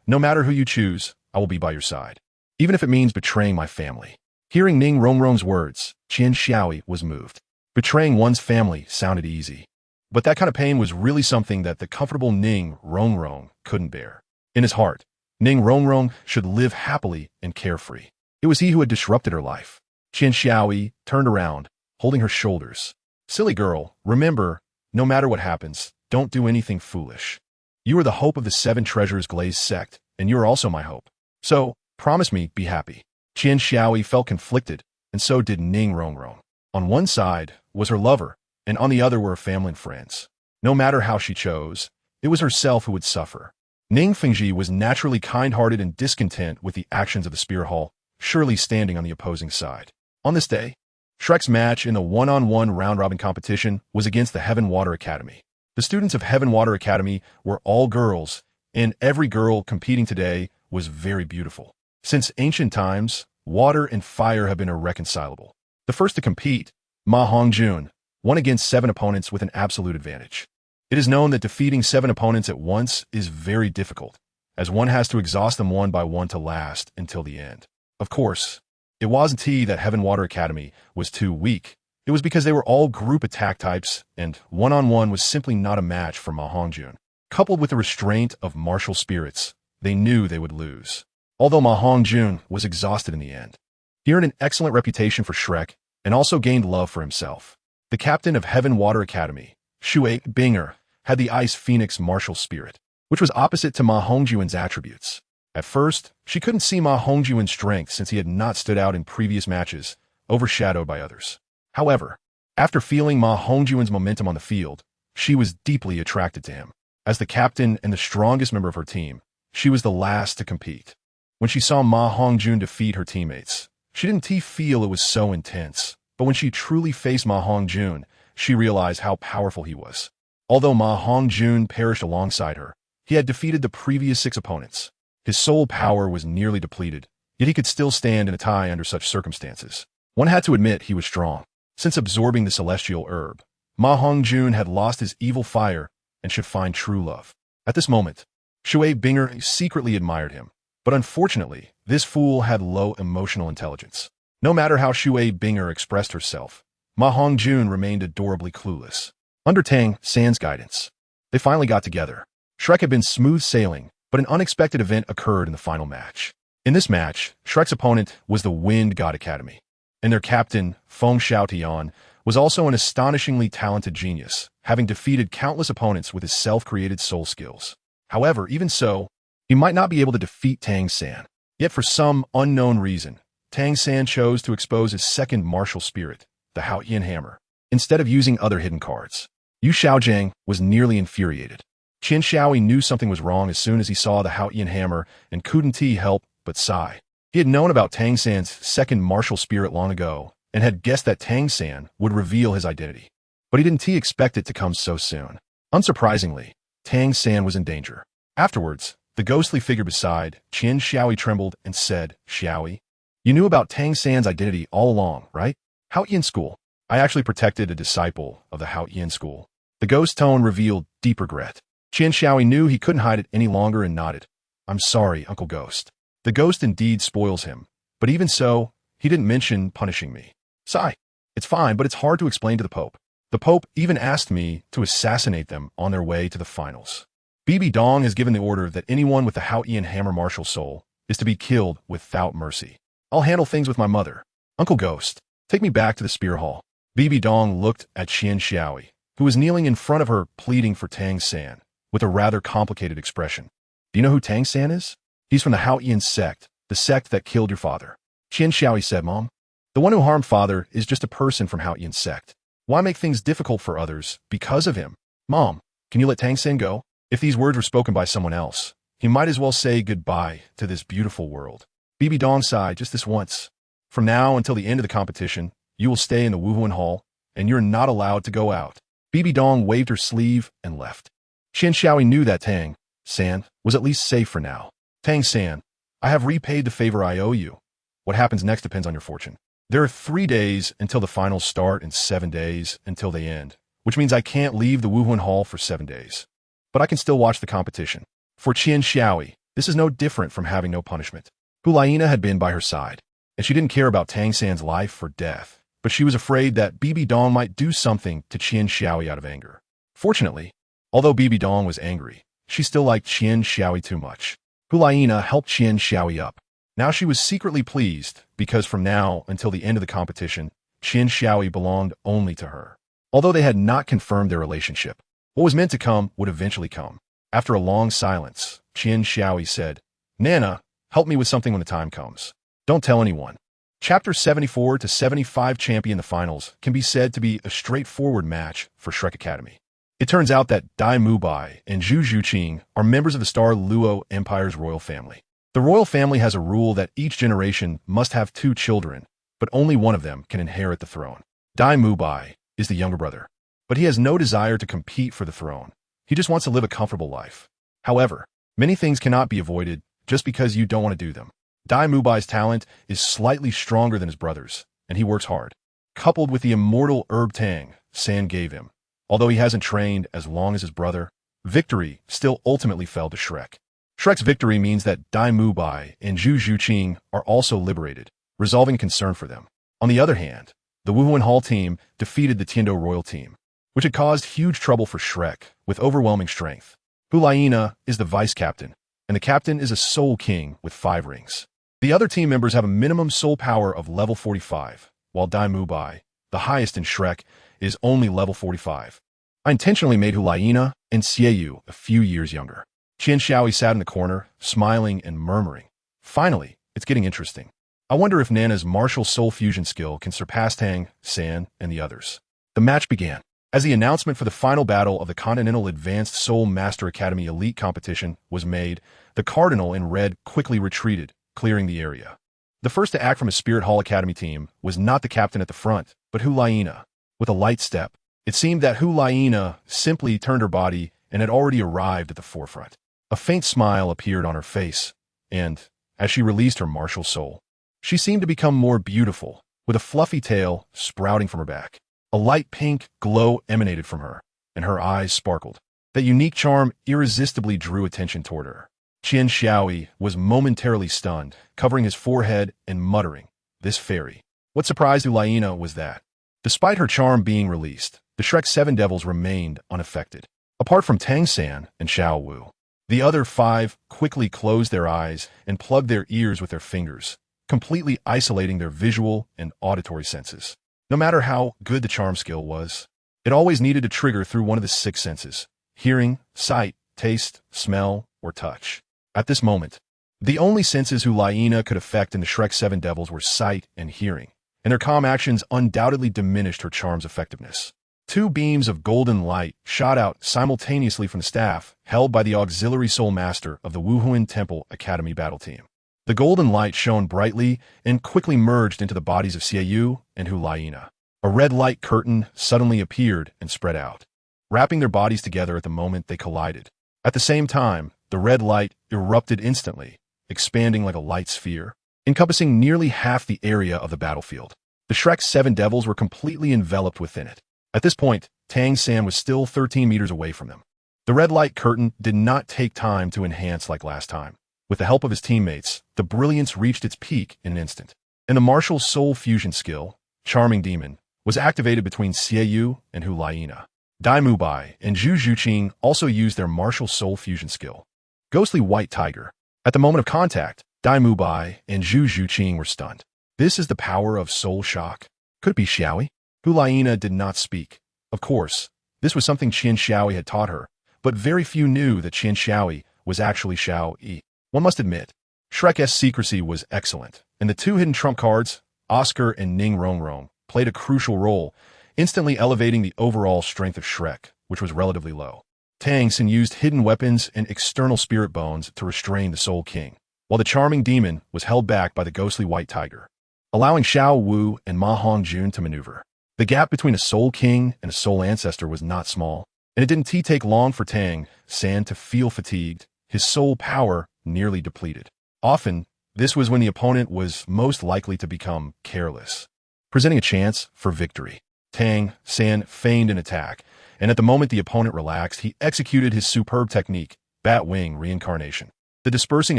No matter who you choose, I will be by your side, even if it means betraying my family." Hearing Ning Rongrong's words, Qian Xiaoyi was moved. Betraying one's family sounded easy, but that kind of pain was really something that the comfortable Ning Rongrong couldn't bear. In his heart, Ning Rongrong should live happily and carefree. It was he who had disrupted her life. Qian Xiaoyi turned around, holding her shoulders. "Silly girl, remember, no matter what happens, don't do anything foolish. You are the hope of the 7 Treasures Glazed sect, and you are also my hope. So, promise me, be happy." Qian Xiaoyi felt conflicted, and so did Ning Rongrong. On one side was her lover, and on the other were her family and friends. No matter how she chose, it was herself who would suffer. Ning Fengji was naturally kind-hearted and discontent with the actions of the Spirit Hall, surely standing on the opposing side. On this day, Shrek's match in the one-on-one round-robin competition was against the Heaven Water Academy. The students of Heaven Water Academy were all girls, and every girl competing today was very beautiful. Since ancient times, water and fire have been irreconcilable. The first to compete, Ma Hongjun, won against 7 opponents with an absolute advantage. It is known that defeating 7 opponents at once is very difficult, as one has to exhaust them one by one to last until the end. Of course, it wasn't that Heaven Water Academy was too weak. It was because they were all group attack types, and one-on-one was simply not a match for Ma Hongjun. Coupled with the restraint of martial spirits, they knew they would lose. Although Ma Hongjun was exhausted in the end, he earned an excellent reputation for Shrek and also gained love for himself. The captain of Heaven Water Academy, Shui Binger, had the Ice Phoenix martial spirit, which was opposite to Ma Hongjun's attributes. At first, she couldn't see Ma Hongjun's strength since he had not stood out in previous matches, overshadowed by others. However, after feeling Ma Hongjun's momentum on the field, she was deeply attracted to him. As the captain and the strongest member of her team, she was the last to compete. When she saw Ma Hongjun defeat her teammates, she didn't feel it was so intense, but when she truly faced Ma Hongjun, she realized how powerful he was. Although Ma Hongjun perished alongside her, he had defeated the previous 6 opponents. His soul power was nearly depleted, yet he could still stand in a tie under such circumstances. One had to admit he was strong. Since absorbing the celestial herb, Ma Hongjun had lost his evil fire and should find true love. At this moment, Shui Binger secretly admired him, but unfortunately, this fool had low emotional intelligence. No matter how Shui Binger expressed herself, Ma Hongjun remained adorably clueless. Under Tang San's guidance, They finally got together. Shrek had been smooth sailing, but an unexpected event occurred in the final match. In this match, Shrek's opponent was the Wind God Academy, and their captain, Feng Xiaotian, was also an astonishingly talented genius, having defeated countless opponents with his self-created soul skills. However, even so, he might not be able to defeat Tang San. Yet for some unknown reason, Tang San chose to expose his second martial spirit, the Haotian Hammer, instead of using other hidden cards. Yu Xiaojiang was nearly infuriated. Qin Xiaoyi knew something was wrong as soon as he saw the Haotian Hammer and couldn't help but sigh. He had known about Tang San's second martial spirit long ago and had guessed that Tang San would reveal his identity. But he didn't expect it to come so soon. Unsurprisingly, Tang San was in danger. Afterwards, the ghostly figure beside Qin Xiaoyi trembled and said, "Xiaoyi, you knew about Tang San's identity all along, right? Haotian school. I actually protected a disciple of the Haotian school." The ghost tone revealed deep regret. Qin Xiaoyi knew he couldn't hide it any longer and nodded. "I'm sorry, Uncle Ghost." The ghost indeed spoils him, but even so, he didn't mention punishing me. Sigh. It's fine, but it's hard to explain to the Pope. The Pope even asked me to assassinate them on their way to the finals. Bibi Dong has given the order that anyone with the Haotian Hammer martial soul is to be killed without mercy. I'll handle things with my mother. Uncle Ghost, take me back to the Spear Hall. Bibi Dong looked at Qin Xiaoyi, who was kneeling in front of her pleading for Tang San, with a rather complicated expression. Do you know who Tang San is? He's from the Haotian sect, the sect that killed your father. Qin Xiaoyi said, Mom. The one who harmed father is just a person from Haotian sect. Why make things difficult for others because of him? Mom, can you let Tang San go? If these words were spoken by someone else, he might as well say goodbye to this beautiful world. Bibi Dong sighed just this once. From now until the end of the competition, you will stay in the Wuhuan Hall, and you're not allowed to go out. Bibi Dong waved her sleeve and left. Qin Xiaoyi knew that Tang San was at least safe for now. Tang San, I have repaid the favor I owe you. What happens next depends on your fortune. There are 3 days until the finals start and 7 days until they end, which means I can't leave the Wuhuan Hall for 7 days. But I can still watch the competition. For Qin Xiaoyi, this is no different from having no punishment. Hulaina had been by her side, and she didn't care about Tang San's life or death, but she was afraid that Bibi Dong might do something to Qin Xiaoyi out of anger. Fortunately, although Bibi Dong was angry, she still liked Qin Xiaoyi too much. Hulaina helped Qin Xiaoyi up. Now she was secretly pleased because from now until the end of the competition, Qin Xiaoyi belonged only to her. Although they had not confirmed their relationship, what was meant to come would eventually come. After a long silence, Qin Xiaoyi said, Nana, help me with something when the time comes. Don't tell anyone. Chapter 74 to 75 Champion the Finals can be said to be a straightforward match for Shrek Academy. It turns out that Dai Mubai and Zhu Zhuqing are members of the Star Luo Empire's royal family. The royal family has a rule that each generation must have 2 children, but only one of them can inherit the throne. Dai Mubai is the younger brother, but he has no desire to compete for the throne. He just wants to live a comfortable life. However, many things cannot be avoided just because you don't want to do them. Dai Mubai's talent is slightly stronger than his brother's, and he works hard. Coupled with the immortal herb Tang San gave him, although he hasn't trained as long as his brother, victory still ultimately fell to Shrek. Shrek's victory means that Dai Mubai and Zhu Zhuqing are also liberated, resolving concern for them. On the other hand, the Wuhuan Hall team defeated the Tiando Royal team, which had caused huge trouble for Shrek with overwhelming strength. Hulaina is the vice captain, and the captain is a soul king with 5 rings. The other team members have a minimum soul power of level 45, while Dai Mubai, the highest in Shrek, is only level 45. I intentionally made Hulaina and Xiaoyu a few years younger. Qin Xiaoyi sat in the corner, smiling and murmuring. Finally, it's getting interesting. I wonder if Nana's martial soul fusion skill can surpass Tang San and the others. The match began. As the announcement for the final battle of the Continental Advanced Soul Master Academy Elite Competition was made, the Cardinal in red quickly retreated, clearing the area. The first to act from his Spirit Hall Academy team was not the captain at the front, but Hulaina. With a light step, it seemed that Hulaina simply turned her body and had already arrived at the forefront. A faint smile appeared on her face, and, as she released her martial soul, she seemed to become more beautiful, with a fluffy tail sprouting from her back. A light pink glow emanated from her, and her eyes sparkled. That unique charm irresistibly drew attention toward her. Qin Xiaoyi was momentarily stunned, covering his forehead and muttering, "This fairy." What surprised Hulaina was that, despite her charm being released, the Shrek 7 devils remained unaffected. apart from Tang San and Xiao Wu. The other 5 quickly closed their eyes and plugged their ears with their fingers, completely isolating their visual and auditory senses. No matter how good the charm skill was, it always needed to trigger through one of the 6 senses: hearing, sight, taste, smell, or touch. At this moment, the only senses Hu Laina could affect in the Shrek 7 Devils were sight and hearing, and their calm actions undoubtedly diminished her charm's effectiveness. 2 beams of golden light shot out simultaneously from the staff held by the auxiliary soul master of the Wuhuan Temple Academy battle team. The golden light shone brightly and quickly merged into the bodies of Xiaoyu and Hu Laina. A red light curtain suddenly appeared and spread out, wrapping their bodies together at the moment they collided. At the same time, the red light erupted instantly, expanding like a light sphere, encompassing nearly half the area of the battlefield. The Shrek 7 Devils were completely enveloped within it. At this point, Tang San was still 13 meters away from them. The red light curtain did not take time to enhance like last time. With the help of his teammates, the brilliance reached its peak in an instant. And the martial soul fusion skill, Charming Demon, was activated between Xiaoyu and Hu Laina. Dai Mubai and Zhu Zhuqing also used their martial soul fusion skill, Ghostly White Tiger. At the moment of contact, Dai Mubai and Zhu Zhuqing were stunned. This is the power of soul shock. Could it be Xiaoyi? Hu Laina did not speak. Of course, this was something Qian Xiaoyi had taught her, but very few knew that Qian Xiaoyi was actually Xiao Yi. One must admit, Shrek's secrecy was excellent, and the 2 hidden trump cards, Oscar and Ning Rongrong, played a crucial role, instantly elevating the overall strength of Shrek, which was relatively low. Tang San used hidden weapons and external spirit bones to restrain the Soul King, while the Charming Demon was held back by the Ghostly White Tiger, allowing Xiao Wu and Ma Hongjun to maneuver. The gap between a Soul King and a Soul Ancestor was not small, and it didn't take long for Tang San to feel fatigued, his soul power nearly depleted. Often, this was when the opponent was most likely to become careless, presenting a chance for victory. Tang San feigned an attack, and at the moment the opponent relaxed, he executed his superb technique, Bat Wing Reincarnation. The dispersing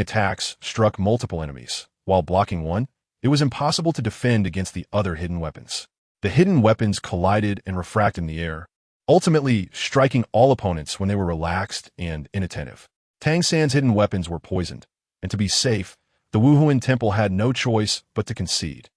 attacks struck multiple enemies. While blocking one, it was impossible to defend against the other hidden weapons. The hidden weapons collided and refracted in the air, ultimately striking all opponents when they were relaxed and inattentive. Tang San's hidden weapons were poisoned, and to be safe, the Wuhuan Temple had no choice but to concede.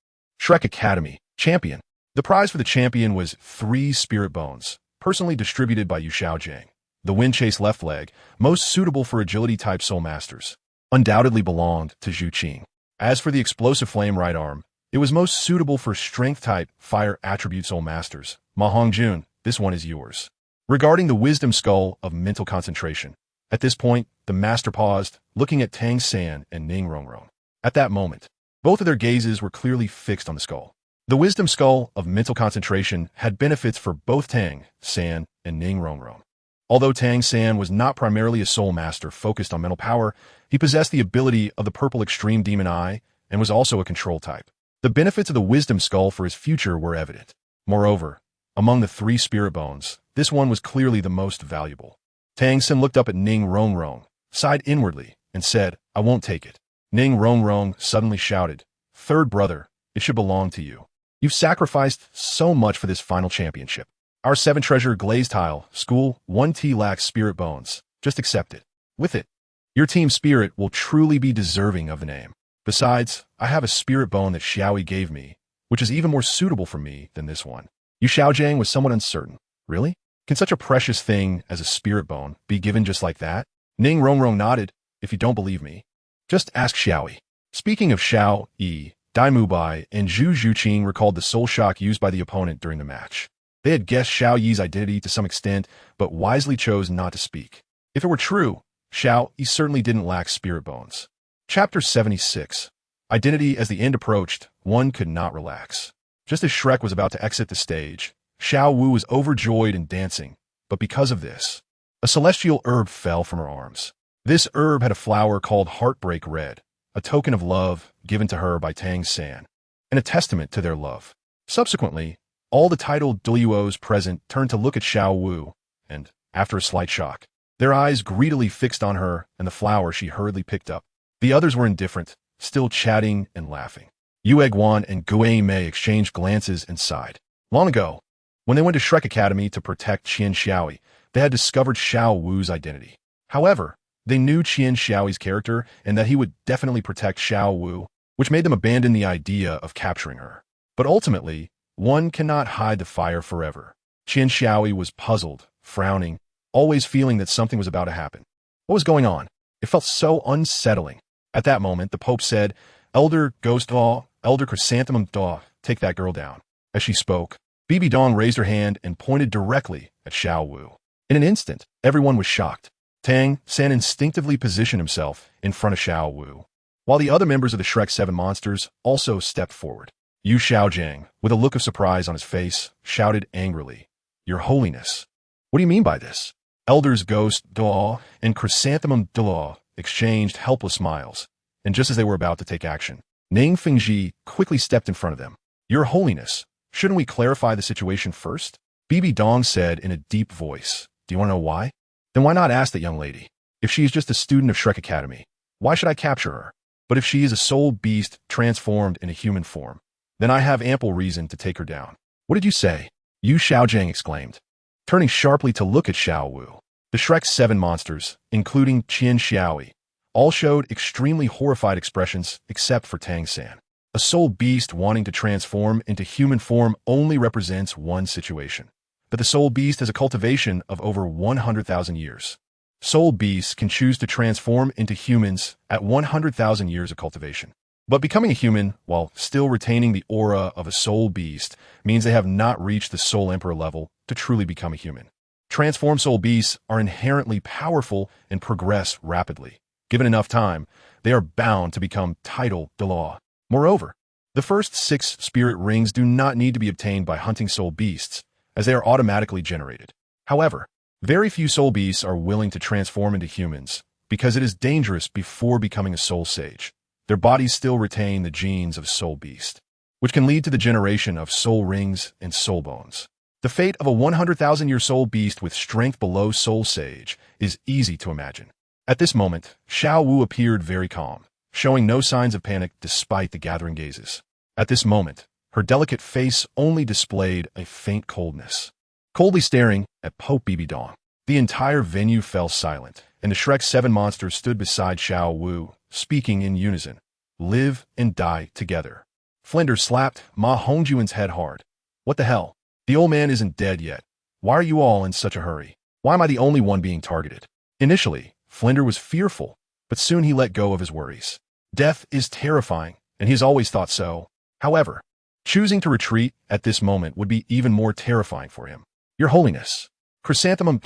Shrek Academy, Champion. The prize for the champion was 3 spirit bones, personally distributed by Yu Xiaojiang. The Wind Chase left leg, most suitable for agility-type soul masters, undoubtedly belonged to Zhu Qing. As for the explosive flame right arm, it was most suitable for strength-type fire attribute soul masters. Ma Hongjun, this one is yours. Regarding the wisdom skull of mental concentration, at this point, the master paused, looking at Tang San and Ning Rongrong. At that moment, both of their gazes were clearly fixed on the skull. The wisdom skull of mental concentration had benefits for both Tang San and Ning Rongrong. Although Tang San was not primarily a soul master focused on mental power, he possessed the ability of the purple extreme demon eye and was also a control type. The benefits of the wisdom skull for his future were evident. Moreover, among the 3 spirit bones, this one was clearly the most valuable. Tang San looked up at Ning Rongrong, sighed inwardly, and said, "I won't take it." Ning Rongrong suddenly shouted, "Third brother, it should belong to you. You've sacrificed so much for this final championship. Our 7-treasure glazed tile, school 1T lacks spirit bones. Just accept it. With it, your team spirit will truly be deserving of the name. Besides, I have a spirit bone that Xiaoyi gave me, which is even more suitable for me than this one." Yu Xiaojiang was somewhat uncertain. Really? Can such a precious thing as a spirit bone be given just like that? Ning Rongrong nodded. "If you don't believe me, just ask Xiaoyi." Speaking of Xiao Yi, Dai Mubai and Zhu Zhuqing recalled the soul shock used by the opponent during the match. They had guessed Xiao Yi's identity to some extent, but wisely chose not to speak. If it were true, Xiao Yi certainly didn't lack spirit bones. Chapter 76. Identity. As the end approached, one could not relax. Just as Shrek was about to exit the stage, Xiao Wu was overjoyed and dancing, but because of this, a celestial herb fell from her arms. This herb had a flower called Heartbreak Red, a token of love given to her by Tang San, and a testament to their love. Subsequently, all the titled Douluos present turned to look at Xiao Wu, and, after a slight shock, their eyes greedily fixed on her and the flower she hurriedly picked up. The others were indifferent, still chatting and laughing. Yu Egwan and Guai Mei exchanged glances and sighed. Long ago, when they went to Shrek Academy to protect Qian Xiaoyi, They had discovered Xiao Wu's identity. However, they knew Qian Xiaoyi's character and that he would definitely protect Xiao Wu, which made them abandon the idea of capturing her. But ultimately, one cannot hide the fire forever. Qian Xiaoyi was puzzled, frowning, always feeling that something was about to happen. What was going on? It felt so unsettling. At that moment, the Pope said, "Elder Ghost Daw, Elder Chrysanthemum Daw, take that girl down." As she spoke, Bibi Dong raised her hand and pointed directly at Xiao Wu. In an instant, everyone was shocked. Tang San instinctively positioned himself in front of Xiao Wu, while the other members of the Shrek 7 monsters also stepped forward. Yu Xiaojiang, with a look of surprise on his face, shouted angrily, "Your Holiness, what do you mean by this?" Elders Ghost Daw and Chrysanthemum Daw exchanged helpless smiles, and just as they were about to take action, Ning Fingji quickly stepped in front of them. "Your Holiness, shouldn't we clarify the situation first?" Bibi Dong said in a deep voice. "Do you want to know why? Then why not ask that young lady? If she is just a student of Shrek Academy, why should I capture her? But if she is a soul beast transformed into human form, then I have ample reason to take her down." "What did you say?" Yu Xiaojiang exclaimed, turning sharply to look at Xiao Wu. The Shrek 7 monsters, including Qian Xiaoyi, all showed extremely horrified expressions except for Tang San. A soul beast wanting to transform into human form only represents one situation. But the soul beast has a cultivation of over 100,000 years. Soul beasts can choose to transform into humans at 100,000 years of cultivation. But becoming a human while still retaining the aura of a soul beast means they have not reached the Soul Emperor level to truly become a human. Transformed soul beasts are inherently powerful and progress rapidly. Given enough time, they are bound to become title Douluo. Moreover, the first 6 spirit rings do not need to be obtained by hunting soul beasts, as they are automatically generated. However, very few soul beasts are willing to transform into humans, because it is dangerous before becoming a soul sage. Their bodies still retain the genes of soul beast, which can lead to the generation of soul rings and soul bones. The fate of a 100,000-year soul beast with strength below soul sage is easy to imagine. At this moment, Xiao Wu appeared very calm, showing no signs of panic despite the gathering gazes. At this moment, her delicate face only displayed a faint coldness. Coldly staring at Pope Bibi Dong, the entire venue fell silent, and the Shrek 7 monsters stood beside Xiao Wu, speaking in unison. "Live and die together." Flinder slapped Ma Hongjuan's head hard. "What the hell? The old man isn't dead yet. Why are you all in such a hurry? Why am I the only one being targeted?" Initially, Flinder was fearful, but soon he let go of his worries. Death is terrifying, and he has always thought so. However, choosing to retreat at this moment would be even more terrifying for him. "Your Holiness." Chrysanthemum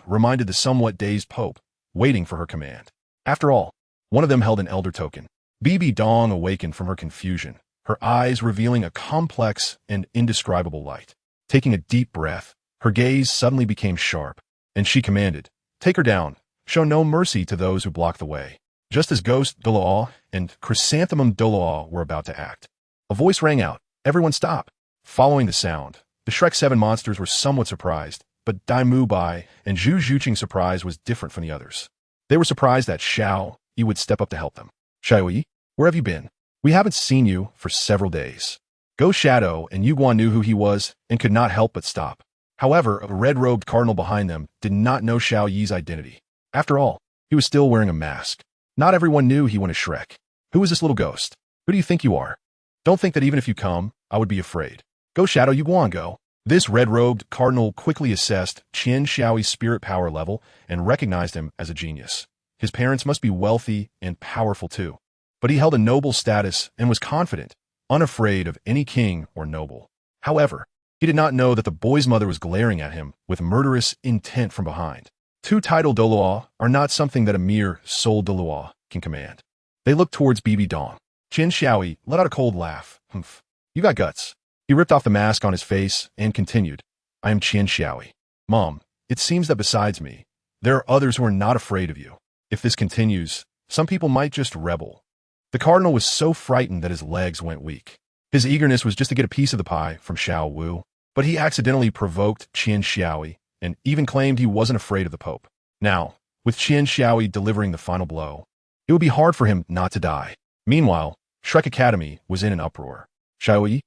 reminded the somewhat dazed Pope, waiting for her command. After all, one of them held an elder token. Bibi Dong awakened from her confusion, her eyes revealing a complex and indescribable light. Taking a deep breath, her gaze suddenly became sharp, and she commanded, "Take her down. Show no mercy to those who block the way." Just as Ghost Douluo and Chrysanthemum Douluo were about to act, a voice rang out, "Everyone stop." Following the sound, the Shrek 7 monsters were somewhat surprised, but Dai Mu Bai and Zhu Zhuqing's surprise was different from the others. They were surprised that Xiao Yi would step up to help them. "Xiao Yi, where have you been? We haven't seen you for several days." Ghost Shadow and Yu Guan knew who he was and could not help but stop. However, a red-robed cardinal behind them did not know Xiao Yi's identity. After all, he was still wearing a mask. Not everyone knew he went a Shrek. "Who is this little ghost? Who do you think you are? Don't think that even if you come, I would be afraid." "Ghost Shadow, Yu Guan, go." This red-robed cardinal quickly assessed Qian Xiaoyi's spirit power level and recognized him as a genius. His parents must be wealthy and powerful too. But he held a noble status and was confident, unafraid of any king or noble. However, he did not know that the boy's mother was glaring at him with murderous intent from behind. 2 title Douluo are not something that a mere soul Douluo can command. They looked towards Bibi Dong. Qian Xiaoyi let out a cold laugh. "Humph. You got guts." He ripped off the mask on his face and continued, "I am Qian Xiaoyi. Mom, it seems that besides me, there are others who are not afraid of you. If this continues, some people might just rebel." The cardinal was so frightened that his legs went weak. His eagerness was just to get a piece of the pie from Xiao Wu, but he accidentally provoked Qian Xiaoyi and even claimed he wasn't afraid of the Pope. Now, with Qian Xiaoyi delivering the final blow, it would be hard for him not to die. Meanwhile, Shrek Academy was in an uproar. Xiao Yi,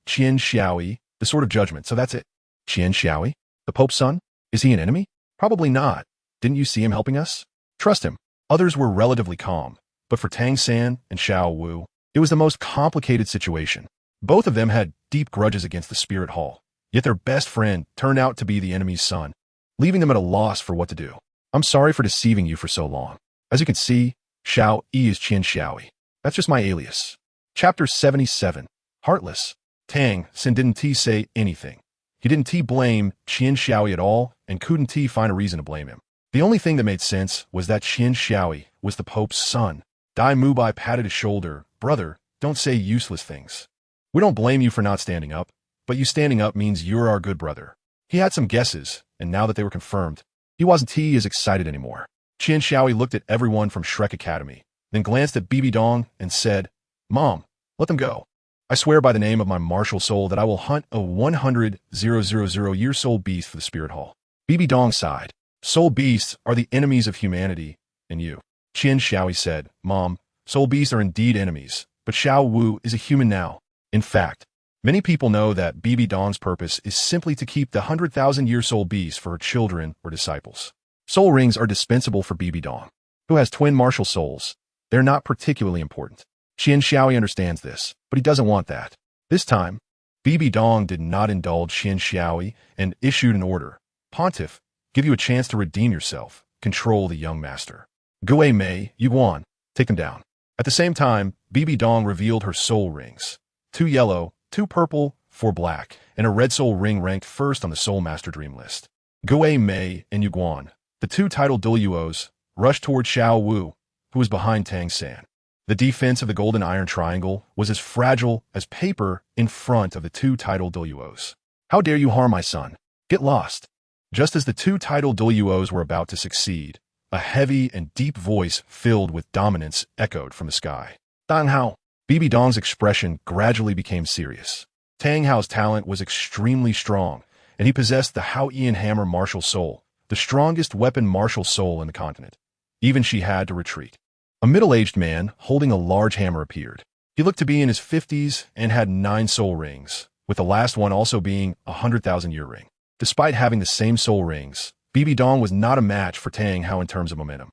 Qian Xiaoyi, the Sword of Judgment, so that's it. Qian Xiaoyi, the Pope's son? Is he an enemy? Probably not. Didn't you see him helping us? Trust him. Others were relatively calm, but for Tang San and Xiao Wu, it was the most complicated situation. Both of them had deep grudges against the Spirit Hall, yet their best friend turned out to be the enemy's son, leaving them at a loss for what to do. I'm sorry for deceiving you for so long. As you can see, Xiao Yi is Qian Xiaoyi. That's just my alias. Chapter 77. Heartless. Tang San didn't say anything. He didn't blame Qian Xiaoyi at all and couldn't find a reason to blame him. The only thing that made sense was that Qian Xiaoyi was the Pope's son. Dai Mubai patted his shoulder. Brother, don't say useless things. We don't blame you for not standing up, but you standing up means you're our good brother. He had some guesses, and now that they were confirmed, he wasn't as excited anymore. Qian Xiaoyi looked at everyone from Shrek Academy, then glanced at Bibi Dong and said, Mom, let them go. I swear by the name of my martial soul that I will hunt a 100,000-year soul beast for the Spirit Hall. Bibi Dong sighed. Soul beasts are the enemies of humanity, and you. Qian Xiaoyi said, Mom, soul beasts are indeed enemies, but Xiao Wu is a human now. In fact, many people know that Bibi Dong's purpose is simply to keep the 100,000-year soul beast for her children or disciples. Soul rings are dispensable for Bibi Dong, who has twin martial souls. They're not particularly important. Qian Xiaoyi understands this, but he doesn't want that. This time, Bibi Dong did not indulge Qian Xiaoyi and issued an order. Pontiff, give you a chance to redeem yourself. Control the young master. Gue Mei, Yuguan, take them down. At the same time, Bibi Dong revealed her soul rings. 2 yellow, 2 purple, 4 black, and a red soul ring ranked first on the Soul Master Dream list. Gue Mei and Yuguan, the 2 titled Douluos, rushed toward Xiao Wu, who was behind Tang San. The defense of the Golden Iron Triangle was as fragile as paper in front of the 2 titled Douluos. How dare you harm my son? Get lost. Just as the 2 titled Douluos were about to succeed, a heavy and deep voice filled with dominance echoed from the sky. Tang Hao. Bibi Dong's expression gradually became serious. Tang Hao's talent was extremely strong, and he possessed the Hao Ian Hammer martial soul, the strongest weapon martial soul in the continent. Even she had to retreat. A middle-aged man holding a large hammer appeared. He looked to be in his 50s and had 9 soul rings, with the last one also being a 100,000-year ring. Despite having the same soul rings, Bibi Dong was not a match for Tang Hao in terms of momentum.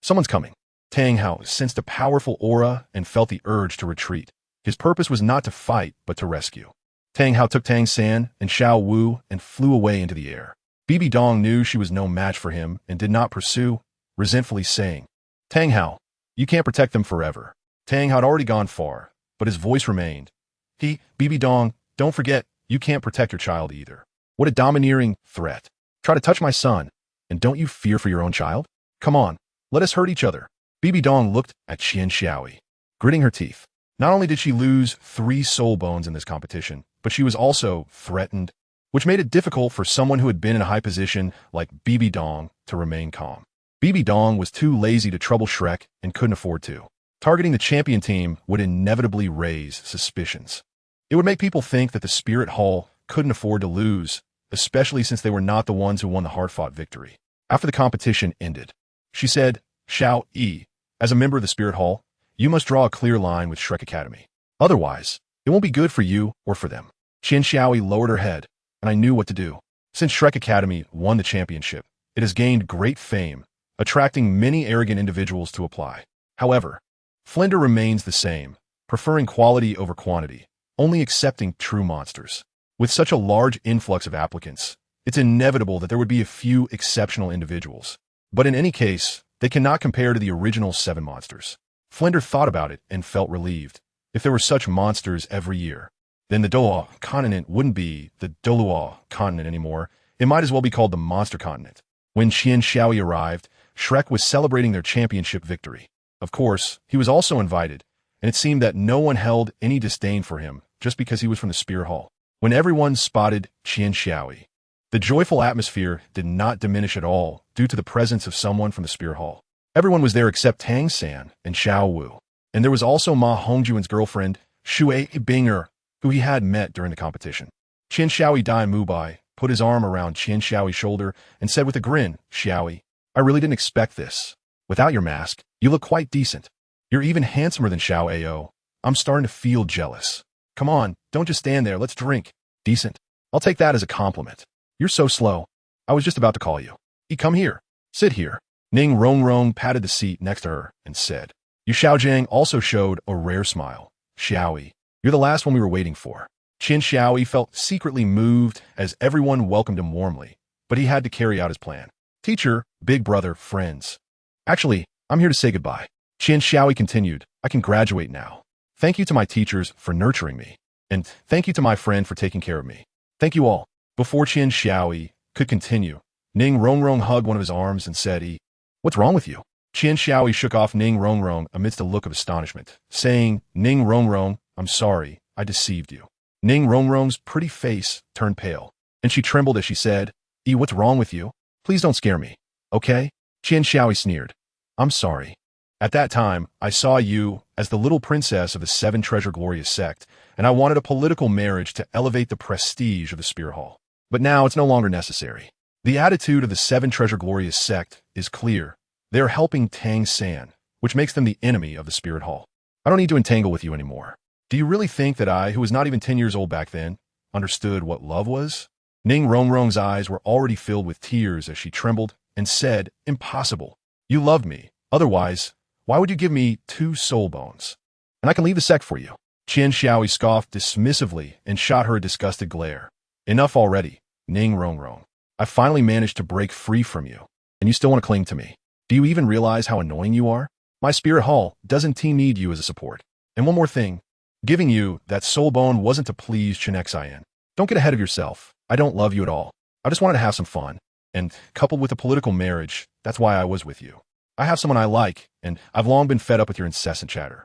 Someone's coming. Tang Hao sensed a powerful aura and felt the urge to retreat. His purpose was not to fight, but to rescue. Tang Hao took Tang San and Xiao Wu and flew away into the air. Bibi Dong knew she was no match for him and did not pursue, resentfully saying, Tang Hao, you can't protect them forever. Tang Hao had already gone far, but his voice remained. Bibi Dong, don't forget, you can't protect your child either. What a domineering threat. Try to touch my son, and don't you fear for your own child? Come on, let us hurt each other. Bibi Dong looked at Qian Xiaoyi, gritting her teeth. Not only did she lose 3 soul bones in this competition, but she was also threatened, which made it difficult for someone who had been in a high position like Bibi Dong to remain calm. Bibi Dong was too lazy to trouble Shrek and couldn't afford to. Targeting the champion team would inevitably raise suspicions. It would make people think that the Spirit Hall couldn't afford to lose, especially since they were not the ones who won the hard-fought victory. After the competition ended, she said, Xiao Yi, as a member of the Spirit Hall, you must draw a clear line with Shrek Academy. Otherwise, it won't be good for you or for them. Qian Xiaoyi lowered her head, and I knew what to do. Since Shrek Academy won the championship, it has gained great fame, attracting many arrogant individuals to apply. However, Flender remains the same, preferring quality over quantity, only accepting true monsters. With such a large influx of applicants, it's inevitable that there would be a few exceptional individuals. But in any case, they cannot compare to the original 7 monsters. Flender thought about it and felt relieved. If there were such monsters every year, then the Douluo continent wouldn't be the Douluo continent anymore. It might as well be called the Monster Continent. When Qian Xiaoyi arrived, Shrek was celebrating their championship victory. Of course, he was also invited, and it seemed that no one held any disdain for him just because he was from the Spear Hall. When everyone spotted Qian Xiaoyi, the joyful atmosphere did not diminish at all due to the presence of someone from the Spear Hall. Everyone was there except Tang San and Xiao Wu, and there was also Ma Hongjuan's girlfriend, Shui Binger, who he had met during the competition. Qian Xiaoyi Dai Mubai put his arm around Qian Xiaoyi's shoulder and said with a grin, Xiaoyi, I really didn't expect this. Without your mask, you look quite decent. You're even handsomer than Xiao Ao. I'm starting to feel jealous. Come on, don't just stand there, let's drink. Decent. I'll take that as a compliment. You're so slow. I was just about to call you. Come here. Sit here. Ning Rongrong patted the seat next to her and said. Yu Xiaojiang also showed a rare smile. Xiaoyi, you're the last one we were waiting for. Qin Xiaoyi felt secretly moved as everyone welcomed him warmly, but he had to carry out his plan. Teacher, big brother, friends. Actually, I'm here to say goodbye. Qin Xiaoyi continued, I can graduate now. Thank you to my teachers for nurturing me. And thank you to my friend for taking care of me. Thank you all. Before Qin Xiaoyi could continue, Ning Rongrong hugged one of his arms and said, What's wrong with you? Qin Xiaoyi shook off Ning Rongrong amidst a look of astonishment, saying, Ning Rongrong, I'm sorry, I deceived you. Ning Rongrong's pretty face turned pale, and she trembled as she said, what's wrong with you? Please don't scare me, okay? Qin Xiaoyi sneered. I'm sorry. At that time, I saw you as the little princess of the Seven Treasure Glorious sect, and I wanted a political marriage to elevate the prestige of the Spear Hall. But now it's no longer necessary. The attitude of the Seven Treasure Glorious sect is clear. They are helping Tang San, which makes them the enemy of the Spirit Hall. I don't need to entangle with you anymore. Do you really think that I, who was not even 10 years old back then, understood what love was? Ning Rongrong's eyes were already filled with tears as she trembled and said, Impossible. You loved me. Otherwise, why would you give me 2 soul bones? And I can leave the sect for you. Qin Xiaoyi scoffed dismissively and shot her a disgusted glare. Enough already, Ning Rongrong. I finally managed to break free from you, and you still want to cling to me. Do you even realize how annoying you are? My Spirit Hall doesn't need you as a support. And one more thing, giving you that soul bone wasn't to please Chen Xian. Don't get ahead of yourself. I don't love you at all. I just wanted to have some fun. And coupled with a political marriage, that's why I was with you. I have someone I like, and I've long been fed up with your incessant chatter.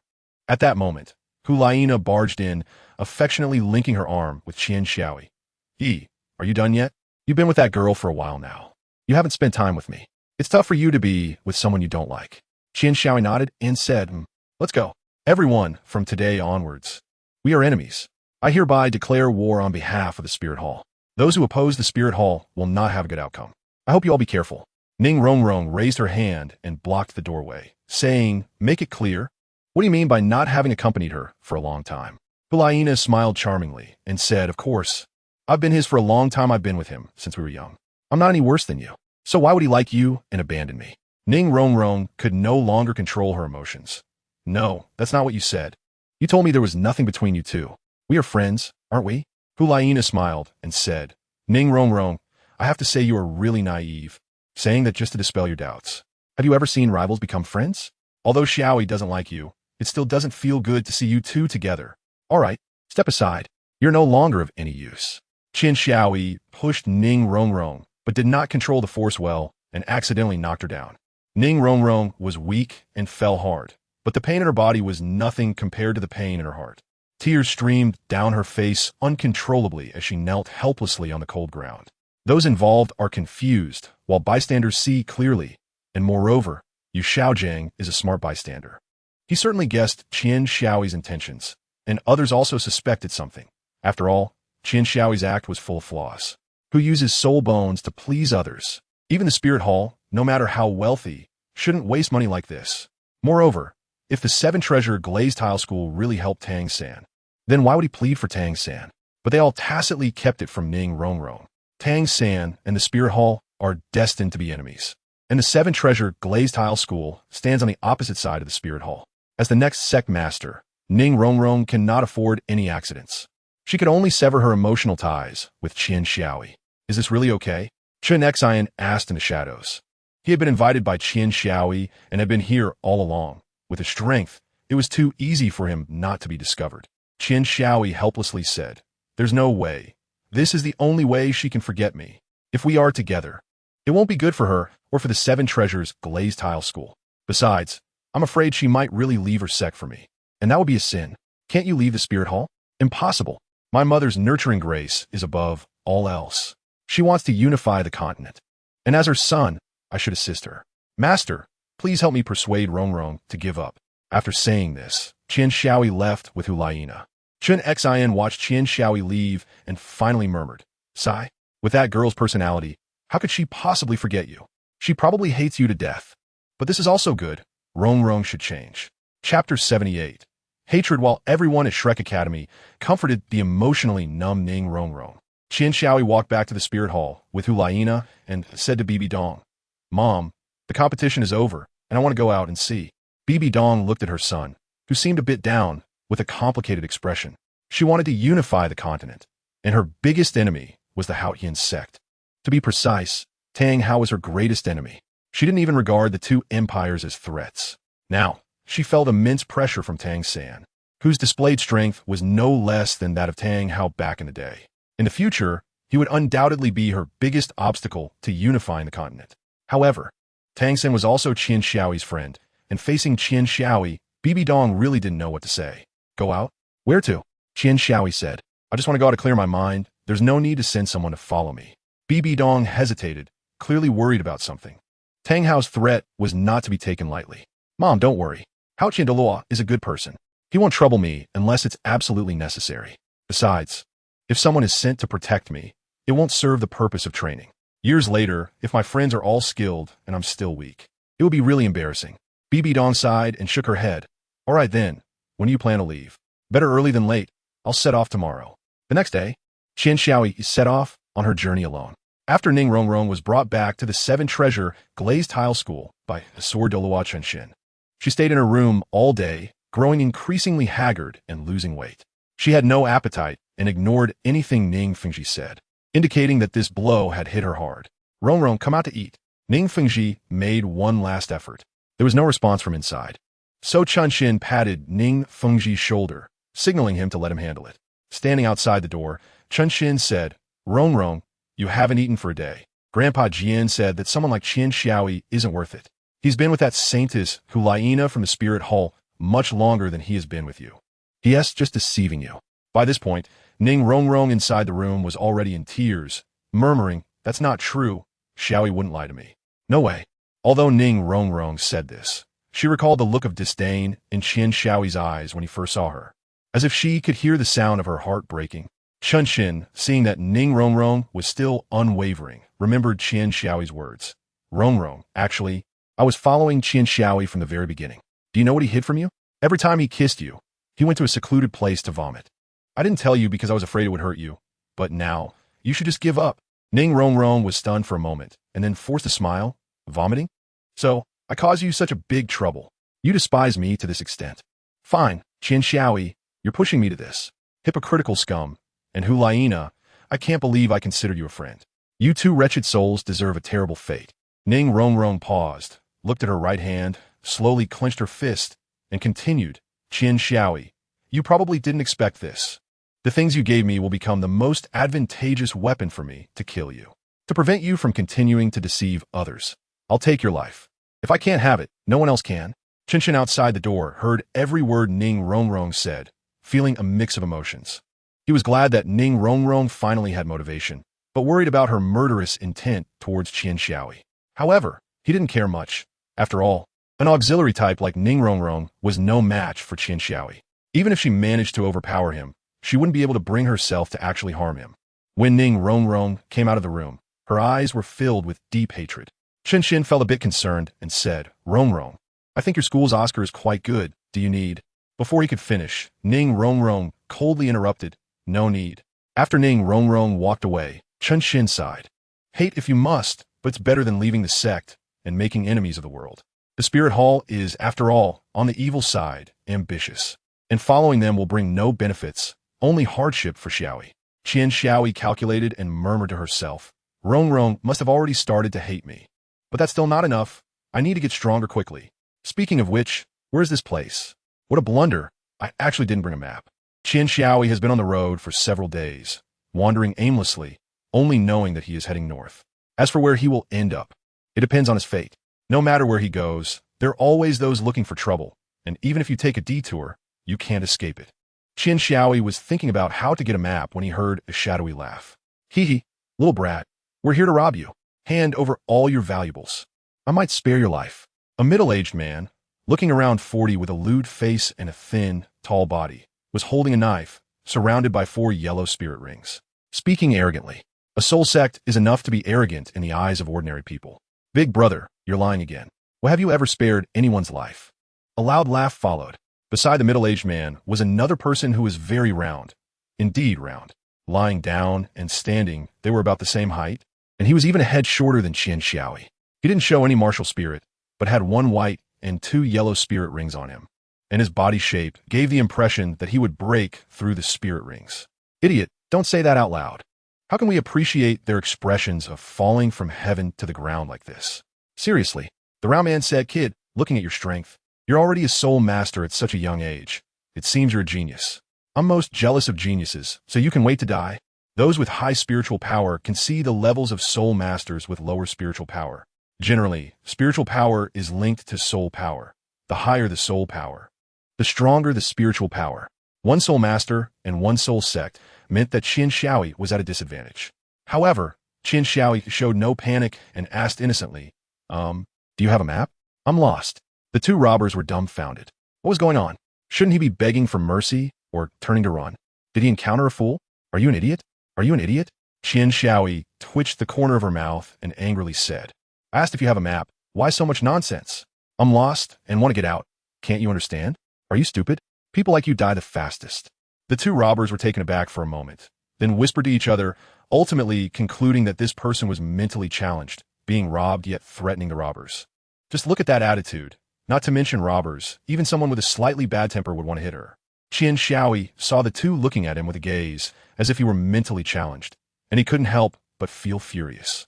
At that moment, Hulaina barged in, affectionately linking her arm with Qin Xiaoyi. Are you done yet? You've been with that girl for a while now. You haven't spent time with me. It's tough for you to be with someone you don't like. Qin Xiaoyi nodded and said, Let's go. Everyone, from today onwards. We are enemies. I hereby declare war on behalf of the Spirit Hall. Those who oppose the Spirit Hall will not have a good outcome. I hope you all be careful. Ning Rongrong raised her hand and blocked the doorway, saying, Make it clear. What do you mean by not having accompanied her for a long time? Hulaina smiled charmingly and said, Of course. I've been his for a long time. I've been with him since we were young. I'm not any worse than you. So why would he like you and abandon me? Ning Rongrong could no longer control her emotions. No, that's not what you said. You told me there was nothing between you two. We are friends, aren't we? Hulaina smiled and said, Ning Rongrong, I have to say you are really naive, saying that just to dispel your doubts. Have you ever seen rivals become friends? Although Xiaoyi doesn't like you, it still doesn't feel good to see you two together. All right, step aside. You're no longer of any use. Qin Xiaoyi pushed Ning Rongrong, but did not control the force well and accidentally knocked her down. Ning Rongrong was weak and fell hard, but the pain in her body was nothing compared to the pain in her heart. Tears streamed down her face uncontrollably as she knelt helplessly on the cold ground. Those involved are confused, while bystanders see clearly, and moreover, Yu Xiaojiang is a smart bystander. He certainly guessed Qin Xiaoyi's intentions, and others also suspected something. After all, Qin Xiaoyi's act was full of flaws. Who uses soul bones to please others? Even the Spirit Hall, no matter how wealthy, shouldn't waste money like this. Moreover, if the Seven Treasure Glazed Tile School really helped Tang San, then why would he plead for Tang San? But they all tacitly kept it from Ning Rongrong. Tang San and the Spirit Hall are destined to be enemies. And the Seven Treasure Glazed Tile School stands on the opposite side of the Spirit Hall. As the next sect master, Ning Rongrong cannot afford any accidents. She could only sever her emotional ties with Qin Xiaoyi. Is this really okay? Chen Xian asked in the shadows. He had been invited by Qin Xiaoyi and had been here all along. With his strength, it was too easy for him not to be discovered. Qin Xiaoyi helplessly said, There's no way. This is the only way she can forget me. If we are together, it won't be good for her or for the Seven Treasures Glazed Tile School. Besides, I'm afraid she might really leave her sect for me. And that would be a sin. Can't you leave the Spirit Hall? Impossible. My mother's nurturing grace is above all else. She wants to unify the continent. And as her son, I should assist her. Master, please help me persuade Rongrong to give up. After saying this, Qin Xiaoyi left with Hulaina. Chen Xian watched Qin Xiaoyi leave and finally murmured, Sigh, with that girl's personality, how could she possibly forget you? She probably hates you to death. But this is also good. Rongrong should change. Chapter 78. Hatred. While everyone at Shrek Academy comforted the emotionally numb Ning Rongrong, Qian Shaoi walked back to the spirit hall with Hulaina and said to Bibi Dong, "Mom, the competition is over, and I want to go out and see." Bibi Dong looked at her son, who seemed a bit down, with a complicated expression. She wanted to unify the continent, and her biggest enemy was the Haotian sect. To be precise, Tang Hao was her greatest enemy. She didn't even regard the two empires as threats. Now, she felt immense pressure from Tang San, whose displayed strength was no less than that of Tang Hao back in the day. In the future, he would undoubtedly be her biggest obstacle to unifying the continent. However, Tang San was also Qian Xiaoi's friend, and facing Qian Xiaoi, Bibi Dong really didn't know what to say. "Go out? Where to?" Qian Xiaoi said. "I just want to go out to clear my mind. There's no need to send someone to follow me." Bibi Dong hesitated, clearly worried about something. Tang Hao's threat was not to be taken lightly. "Mom, don't worry. Hao Qian Douluo is a good person. He won't trouble me unless it's absolutely necessary. Besides, if someone is sent to protect me, it won't serve the purpose of training. Years later, if my friends are all skilled and I'm still weak, it would be really embarrassing." Bibi Dong sighed and shook her head. "All right then, when do you plan to leave?" "Better early than late. I'll set off tomorrow." The next day, Qian Xiaoi set off on her journey alone. After Ning Rongrong was brought back to the Seven Treasure Glazed Tile School by Sword Douluo Chenshin, she stayed in her room all day, growing increasingly haggard and losing weight. She had no appetite and ignored anything Ning Fengji said, indicating that this blow had hit her hard. "Rongrong, come out to eat." Ning Fengji made one last effort. There was no response from inside. So Chenshin patted Ning Fengji's shoulder, signaling him to let him handle it. Standing outside the door, Chenshin said, "Rongrong, you haven't eaten for a day. Grandpa Jian said that someone like Qian Xiaoi isn't worth it. He's been with that saintess Hulaina from the Spirit Hall much longer than he has been with you. He.S. just deceiving you." By this point, Ning Rongrong inside the room was already in tears, murmuring, "That's not true. Xiaoi wouldn't lie to me. No way." Although Ning Rongrong said this, she recalled the look of disdain in Qian Xiaoi's eyes when he first saw her, as if she could hear the sound of her heart breaking. Chenshin, seeing that Ning Rongrong was still unwavering, remembered Qian Xiaoi's words. "Rongrong, actually, I was following Qian Xiaoi from the very beginning. Do you know what he hid from you? Every time he kissed you, he went to a secluded place to vomit. I didn't tell you because I was afraid it would hurt you, but now, you should just give up." Ning Rongrong was stunned for a moment, and then forced a smile. "Vomiting? So, I caused you such a big trouble. You despise me to this extent. Fine, Qian Xiaoi, you're pushing me to this. Hypocritical scum. And Hulaina, I can't believe I considered you a friend. You two wretched souls deserve a terrible fate." Ning Rongrong paused, looked at her right hand, slowly clenched her fist, and continued, "Qian Xiaoi, you probably didn't expect this. The things you gave me will become the most advantageous weapon for me to kill you, to prevent you from continuing to deceive others. I'll take your life. If I can't have it, no one else can." Chenshin outside the door heard every word Ning Rongrong said, feeling a mix of emotions. He was glad that Ning Rongrong finally had motivation, but worried about her murderous intent towards Qian Xiaoi. However, he didn't care much. After all, an auxiliary type like Ning Rongrong was no match for Qian Xiaoi. Even if she managed to overpower him, she wouldn't be able to bring herself to actually harm him. When Ning Rongrong came out of the room, her eyes were filled with deep hatred. Chenshin felt a bit concerned and said, "Rongrong, I think your school's Oscar is quite good. Do you need?" Before he could finish, Ning Rongrong coldly interrupted, "No need." After Ning Rongrong walked away, Chenshin sighed. "Hate if you must, but it's better than leaving the sect and making enemies of the world. The Spirit Hall is, after all, on the evil side, ambitious, and following them will bring no benefits, only hardship for Xiaoi." Qian Xiaoi calculated and murmured to herself, "Rongrong must have already started to hate me. But that's still not enough. I need to get stronger quickly. Speaking of which, where's this place? What a blunder. I actually didn't bring a map." Qian Xiaoi has been on the road for several days, wandering aimlessly, only knowing that he is heading north. As for where he will end up, it depends on his fate. No matter where he goes, there are always those looking for trouble, and even if you take a detour, you can't escape it. Qian Xiaoi was thinking about how to get a map when he heard a shadowy laugh. "Hee hee, little brat, we're here to rob you. Hand over all your valuables. I might spare your life." A middle-aged man, looking around 40 with a lewd face and a thin, tall body, was holding a knife, surrounded by 4 yellow spirit rings. Speaking arrogantly. A soul sect is enough to be arrogant in the eyes of ordinary people. "Big brother, you're lying again. Well, have you ever spared anyone's life?" A loud laugh followed. Beside the middle-aged man was another person who was very round. Indeed round. Lying down and standing, they were about the same height, and he was even a head shorter than Qian Xiaoi. He didn't show any martial spirit, but had one white and two yellow spirit rings on him, and his body shape gave the impression that he would break through the spirit rings. Idiot, don't say that out loud. How can we appreciate their expressions of falling from heaven to the ground like this? Seriously, the round man said, kid, looking at your strength, you're already a soul master at such a young age. It seems you're a genius. I'm most jealous of geniuses, so you can wait to die. Those with high spiritual power can see the levels of soul masters with lower spiritual power. Generally, spiritual power is linked to soul power. The higher the soul power, the stronger the spiritual power. One soul master and one soul sect meant that Qian Xiaoi was at a disadvantage. However, Qian Xiaoi showed no panic and asked innocently, do you have a map? I'm lost. The two robbers were dumbfounded. What was going on? Shouldn't he be begging for mercy or turning to run? Did he encounter a fool? Are you an idiot? Are you an idiot? Qian Xiaoi twitched the corner of her mouth and angrily said, I asked if you have a map. Why so much nonsense? I'm lost and want to get out. Can't you understand? Are you stupid? People like you die the fastest. The two robbers were taken aback for a moment, then whispered to each other, ultimately concluding that this person was mentally challenged, being robbed yet threatening the robbers. Just look at that attitude. Not to mention robbers, even someone with a slightly bad temper would want to hit her. Qian Xiaoi saw the two looking at him with a gaze, as if he were mentally challenged, and he couldn't help but feel furious.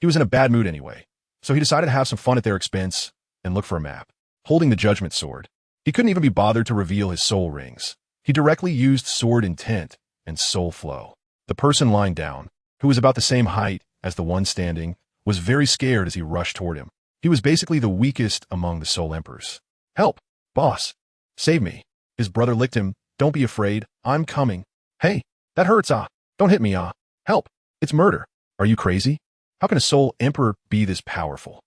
He was in a bad mood anyway, so he decided to have some fun at their expense and look for a map. Holding the judgment sword, he couldn't even be bothered to reveal his soul rings. He directly used sword intent and soul flow. The person lying down, who was about the same height as the one standing, was very scared as he rushed toward him. He was basically the weakest among the soul emperors. Help, boss. Save me. His brother licked him. Don't be afraid. I'm coming. Hey, that hurts, ah. Don't hit me, ah. Help. It's murder. Are you crazy? How can a soul emperor be this powerful?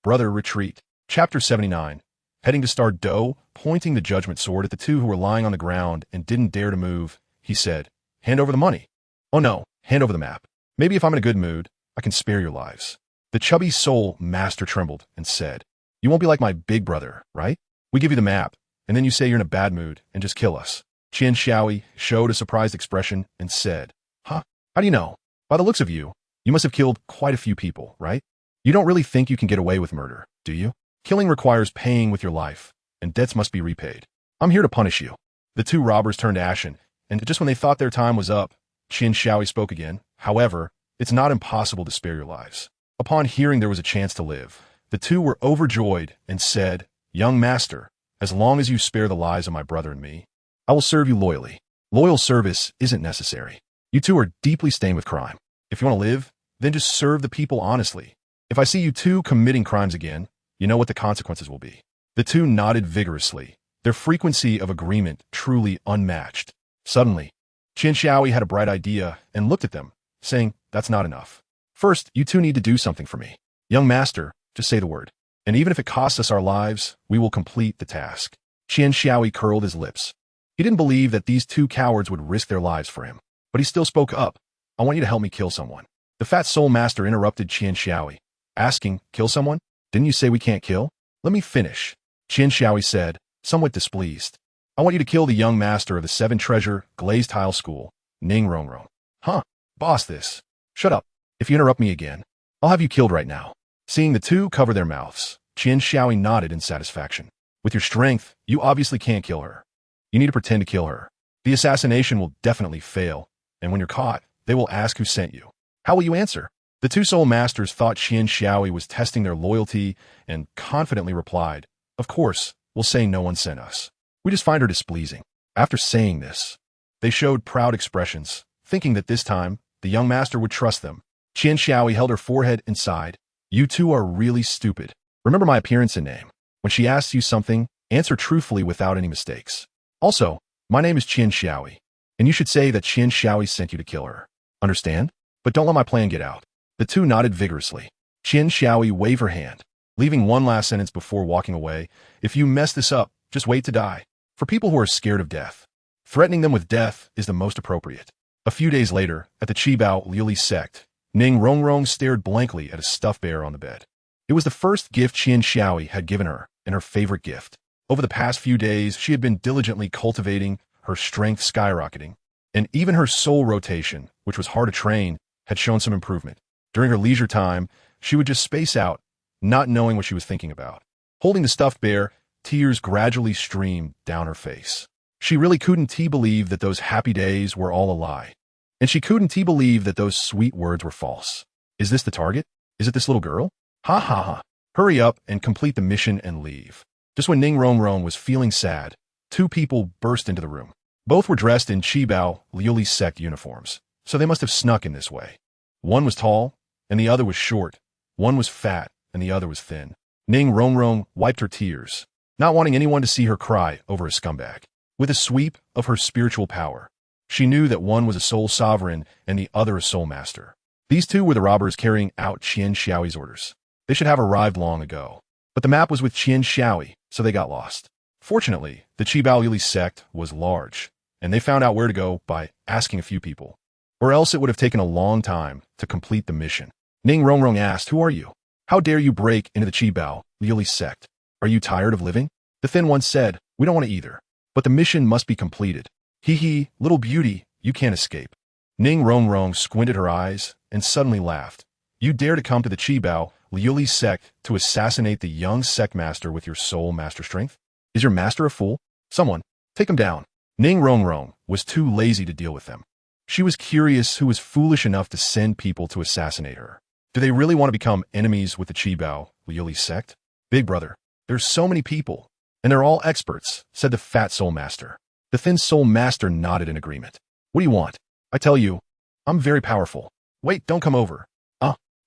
Brother, retreat. Chapter 79. Heading to Star Douluo, pointing the judgment sword at the two who were lying on the ground and didn't dare to move, he said, hand over the money. Oh no, hand over the map. Maybe if I'm in a good mood, I can spare your lives. The chubby soul master trembled and said, you won't be like my big brother, right? We give you the map, and then you say you're in a bad mood and just kill us. Qian Xiaoi showed a surprised expression and said, huh? How do you know? By the looks of you, you must have killed quite a few people, right? You don't really think you can get away with murder, do you? Killing requires paying with your life, and debts must be repaid. I'm here to punish you. The two robbers turned ashen, and just when they thought their time was up, Qian Xiaoi spoke again. However, it's not impossible to spare your lives. Upon hearing there was a chance to live, the two were overjoyed and said, young master, as long as you spare the lives of my brother and me, I will serve you loyally. Loyal service isn't necessary. You two are deeply stained with crime. If you want to live, then just serve the people honestly. If I see you two committing crimes again, you know what the consequences will be. The two nodded vigorously, their frequency of agreement truly unmatched. Suddenly, Qian Xiaoi had a bright idea and looked at them, saying, that's not enough. First, you two need to do something for me. Young master, just say the word. And even if it costs us our lives, we will complete the task. Qian Xiaoi curled his lips. He didn't believe that these two cowards would risk their lives for him, but he still spoke up. I want you to help me kill someone. The fat soul master interrupted Qian Xiaoi, asking, kill someone? Didn't you say we can't kill? Let me finish. Qian Xiaoi said, somewhat displeased. I want you to kill the young master of the Seven Treasure Glazed Tile School, Ning Rongrong. Huh, boss this. Shut up. If you interrupt me again, I'll have you killed right now. Seeing the two cover their mouths, Qian Xiaoi nodded in satisfaction. With your strength, you obviously can't kill her. You need to pretend to kill her. The assassination will definitely fail, and when you're caught, they will ask who sent you. How will you answer? The two soul masters thought Qian Xiaoi was testing their loyalty and confidently replied, of course, we'll say no one sent us. We just find her displeasing. After saying this, they showed proud expressions, thinking that this time, the young master would trust them. Qian Xiaoi held her forehead and sighed. You two are really stupid. Remember my appearance and name. When she asks you something, answer truthfully without any mistakes. Also, my name is Qian Xiaoi, and you should say that Qian Xiaoi sent you to kill her. Understand? But don't let my plan get out. The two nodded vigorously. Qian Xiaoi waved her hand, leaving one last sentence before walking away. If you mess this up, just wait to die. For people who are scared of death, threatening them with death is the most appropriate. A few days later, at the Qibao Liuli sect, Ning Rongrong stared blankly at a stuffed bear on the bed. It was the first gift Qian Xiaoi had given her, and her favorite gift. Over the past few days, she had been diligently cultivating, her strength skyrocketing. And even her soul rotation, which was hard to train, had shown some improvement. During her leisure time, she would just space out, not knowing what she was thinking about. Holding the stuffed bear, tears gradually streamed down her face. She really couldn't believe that those happy days were all a lie. And she couldn't believe that those sweet words were false. Is this the target? Is it this little girl? Ha ha ha. Hurry up and complete the mission and leave. Just when Ning Rongrong was feeling sad, two people burst into the room. Both were dressed in Qibao Liuli sect uniforms, so they must have snuck in this way. One was tall, and the other was short. One was fat, and the other was thin. Ning Rongrong wiped her tears, not wanting anyone to see her cry over a scumbag. With a sweep of her spiritual power, she knew that one was a soul sovereign and the other a soul master. These two were the robbers carrying out Qian Xiaoi's orders. They should have arrived long ago. But the map was with Qian Xiaoi, so they got lost. Fortunately, the Qibao Liuli sect was large, and they found out where to go by asking a few people. Or else it would have taken a long time to complete the mission. Ning Rongrong asked, "Who are you? How dare you break into the Qibao Liuli sect? Are you tired of living?" The thin one said, "We don't want to either. But the mission must be completed. Hee hee, little beauty, you can't escape." Ning Rongrong squinted her eyes and suddenly laughed. "You dare to come to the Qibao Liuli sect to assassinate the young sect master with your soul master strength? Is your master a fool? Someone, take him down." Ning Rongrong was too lazy to deal with them. She was curious who was foolish enough to send people to assassinate her. Do they really want to become enemies with the Qibao Liuli sect? "Big brother, there's so many people, and they're all experts," said the fat soul master. The thin soul master nodded in agreement. "What do you want? I tell you, I'm very powerful. Wait, don't come over.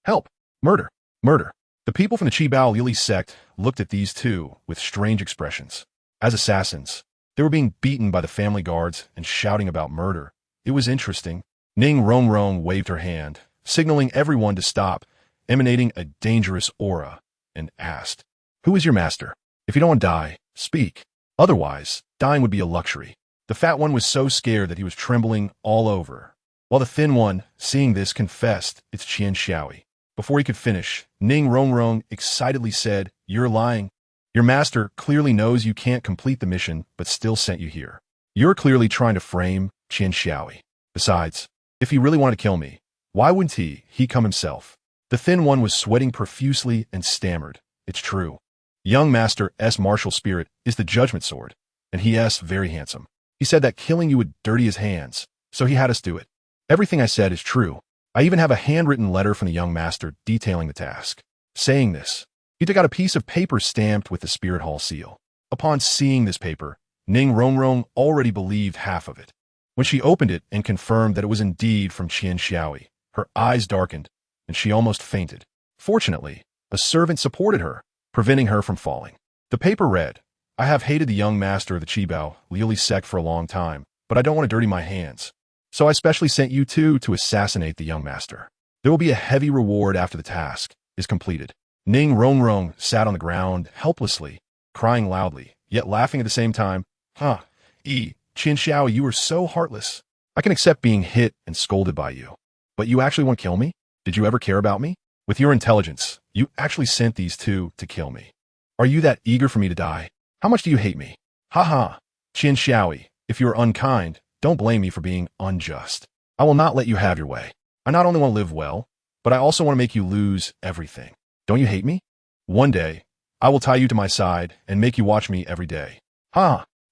Help. Murder. Murder." The people from the Qibao Liuli sect looked at these two with strange expressions. As assassins, they were being beaten by the family guards and shouting about murder. It was interesting. Ning Rongrong waved her hand, signaling everyone to stop, emanating a dangerous aura, and asked, "Who is your master? If you don't want to die, speak. Otherwise, dying would be a luxury." The fat one was so scared that he was trembling all over, while the thin one, seeing this, confessed, "It's Qian Xiaoi." Before he could finish, Ning Rongrong excitedly said, "You're lying. Your master clearly knows you can't complete the mission, but still sent you here. You're clearly trying to frame Qian Xiaoi. Besides, if he really wanted to kill me, why wouldn't he come himself?" The thin one was sweating profusely and stammered, "It's true. Young Master S. martial spirit is the judgment sword, and he is very handsome. He said that killing you would dirty his hands, so he had us do it. Everything I said is true. I even have a handwritten letter from the young master detailing the task." Saying this, he took out a piece of paper stamped with the Spirit Hall seal. Upon seeing this paper, Ning Rongrong already believed half of it. When she opened it and confirmed that it was indeed from Qian Xiaoi, her eyes darkened, and she almost fainted. Fortunately, a servant supported her, preventing her from falling. The paper read, "I have hated the young master of the Qibao Liuli sect for a long time, but I don't want to dirty my hands. So I specially sent you two to assassinate the young master. There will be a heavy reward after the task is completed." Ning Rongrong sat on the ground helplessly, crying loudly, yet laughing at the same time. Qian Xiaoi, you are so heartless. I can accept being hit and scolded by you. But you actually want to kill me? Did you ever care about me? With your intelligence, you actually sent these two to kill me. Are you that eager for me to die? How much do you hate me? Qian Xiaoi, if you are unkind, don't blame me for being unjust. I will not let you have your way. I not only want to live well, but I also want to make you lose everything. Don't you hate me? One day, I will tie you to my side and make you watch me every day.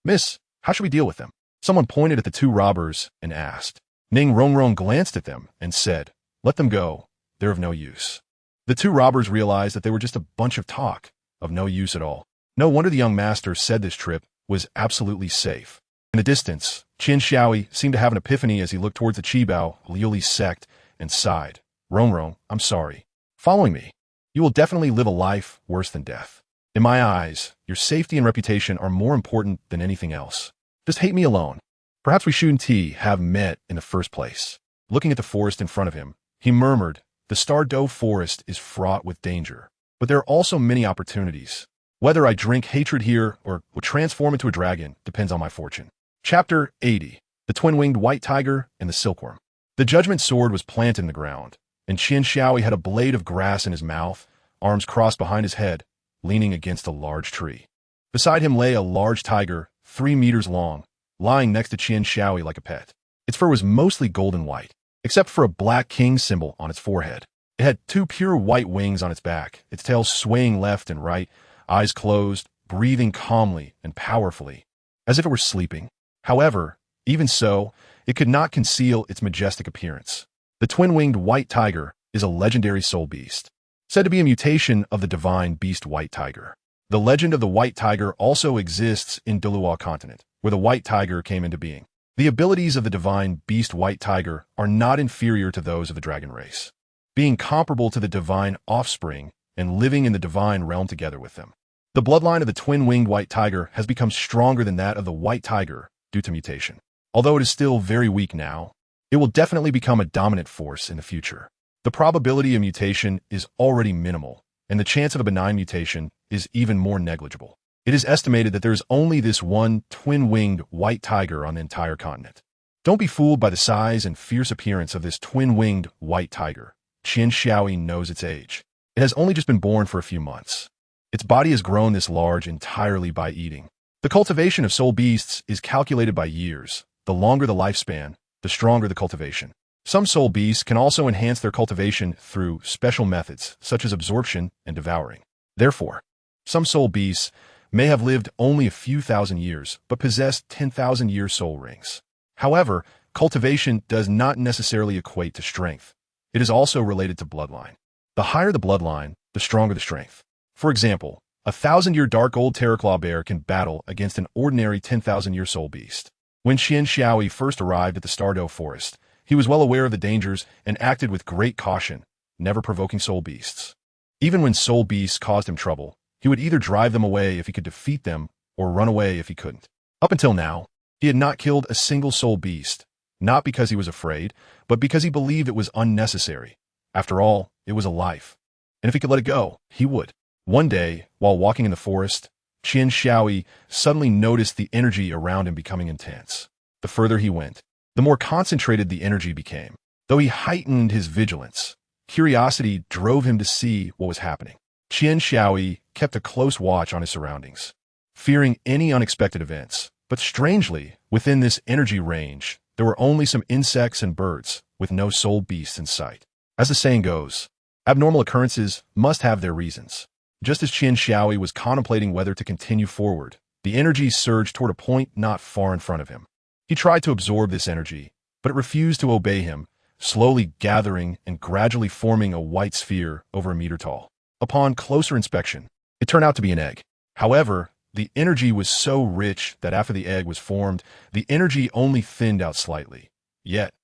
Miss, how should we deal with them? Someone pointed at the two robbers and asked. Ning Rongrong glanced at them and said, "Let them go. They're of no use." The two robbers realized that they were just a bunch of talk, of no use at all. No wonder the young master said this trip was absolutely safe. In the distance, Qian Xiaoi seemed to have an epiphany as he looked towards the Qibao Liuli sect and sighed. "Rongrong, I'm sorry. Following me, you will definitely live a life worse than death. In my eyes, your safety and reputation are more important than anything else. Just hate me alone. Perhaps we shouldn't have met in the first place." Looking at the forest in front of him, he murmured, "The Star Dove forest is fraught with danger, but there are also many opportunities. Whether I drink hatred here or will transform into a dragon depends on my fortune." Chapter 80. The Twin-Winged White Tiger and the Silkworm. The judgment sword was planted in the ground, and Qian Xiaoi had a blade of grass in his mouth, arms crossed behind his head, leaning against a large tree. Beside him lay a large tiger, 3 meters long, lying next to Qian Xiaoi like a pet. Its fur was mostly golden white, except for a black king symbol on its forehead. It had two pure white wings on its back, its tail swaying left and right, eyes closed, breathing calmly and powerfully, as if it were sleeping. However, even so, it could not conceal its majestic appearance. The twin-winged white tiger is a legendary soul beast, said to be a mutation of the divine beast white tiger. The legend of the white tiger also exists in Douluo continent, where the white tiger came into being. The abilities of the divine beast white tiger are not inferior to those of the dragon race, being comparable to the divine offspring and living in the divine realm together with them. The bloodline of the twin-winged white tiger has become stronger than that of the white tiger due to mutation. Although it is still very weak now, it will definitely become a dominant force in the future. The probability of mutation is already minimal, and the chance of a benign mutation is even more negligible. It is estimated that there is only this one twin-winged white tiger on the entire continent. Don't be fooled by the size and fierce appearance of this twin-winged white tiger. Qian Xiaoyi knows its age. It has only just been born for a few months. Its body has grown this large entirely by eating. The cultivation of soul beasts is calculated by years. The longer the lifespan, the stronger the cultivation. Some soul beasts can also enhance their cultivation through special methods, such as absorption and devouring. Therefore, some soul beasts may have lived only a few thousand years, but possess 10,000-year soul rings. However, cultivation does not necessarily equate to strength. It is also related to bloodline. The higher the bloodline, the stronger the strength. For example, a 1,000-year dark old terraclaw bear can battle against an ordinary 10,000-year soul beast. When Qian Xiaoyi first arrived at the Stardow Forest, he was well aware of the dangers and acted with great caution, never provoking soul beasts. Even when soul beasts caused him trouble, he would either drive them away if he could defeat them or run away if he couldn't. Up until now, he had not killed a single soul beast, not because he was afraid, but because he believed it was unnecessary. After all, it was a life, and if he could let it go, he would. One day, while walking in the forest, Qian Xiaoyi suddenly noticed the energy around him becoming intense. The further he went, the more concentrated the energy became. Though he heightened his vigilance, curiosity drove him to see what was happening. Qian Xiaoyi kept a close watch on his surroundings, fearing any unexpected events. But strangely, within this energy range, there were only some insects and birds, with no soul beasts in sight. As the saying goes, abnormal occurrences must have their reasons. Just as Qian Xiaoyi was contemplating whether to continue forward, the energy surged toward a point not far in front of him. He tried to absorb this energy, but it refused to obey him, slowly gathering and gradually forming a white sphere over a meter tall. Upon closer inspection, it turned out to be an egg. However, the energy was so rich that after the egg was formed, the energy only thinned out slightly. Yet,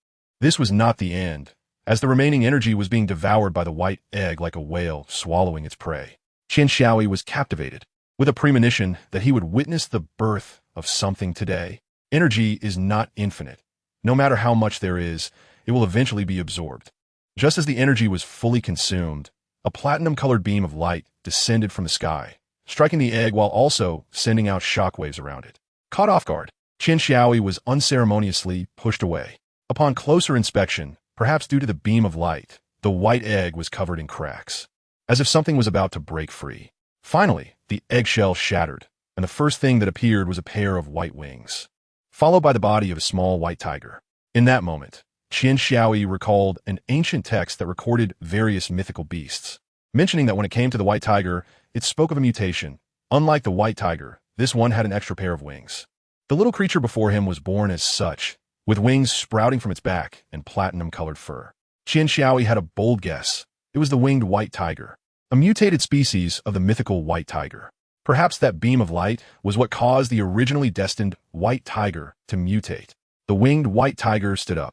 this was not the end, as the remaining energy was being devoured by the white egg like a whale swallowing its prey. Qian Xiaoyi was captivated, with a premonition that he would witness the birth of something today. Energy is not infinite. No matter how much there is, it will eventually be absorbed. Just as the energy was fully consumed, a platinum-colored beam of light descended from the sky, striking the egg while also sending out shockwaves around it. Caught off guard, Qian Xiaoyi was unceremoniously pushed away. Upon closer inspection, perhaps due to the beam of light, the white egg was covered in cracks, as if something was about to break free. Finally, the eggshell shattered, and the first thing that appeared was a pair of white wings, followed by the body of a small white tiger. In that moment, Qian Xiaoyi recalled an ancient text that recorded various mythical beasts, mentioning that when it came to the white tiger, it spoke of a mutation. Unlike the white tiger, this one had an extra pair of wings. The little creature before him was born as such, with wings sprouting from its back and platinum-colored fur. Qian Xiaoyi had a bold guess. It was the winged white tiger, a mutated species of the mythical white tiger. Perhaps that beam of light was what caused the originally destined white tiger to mutate. The winged white tiger stood up,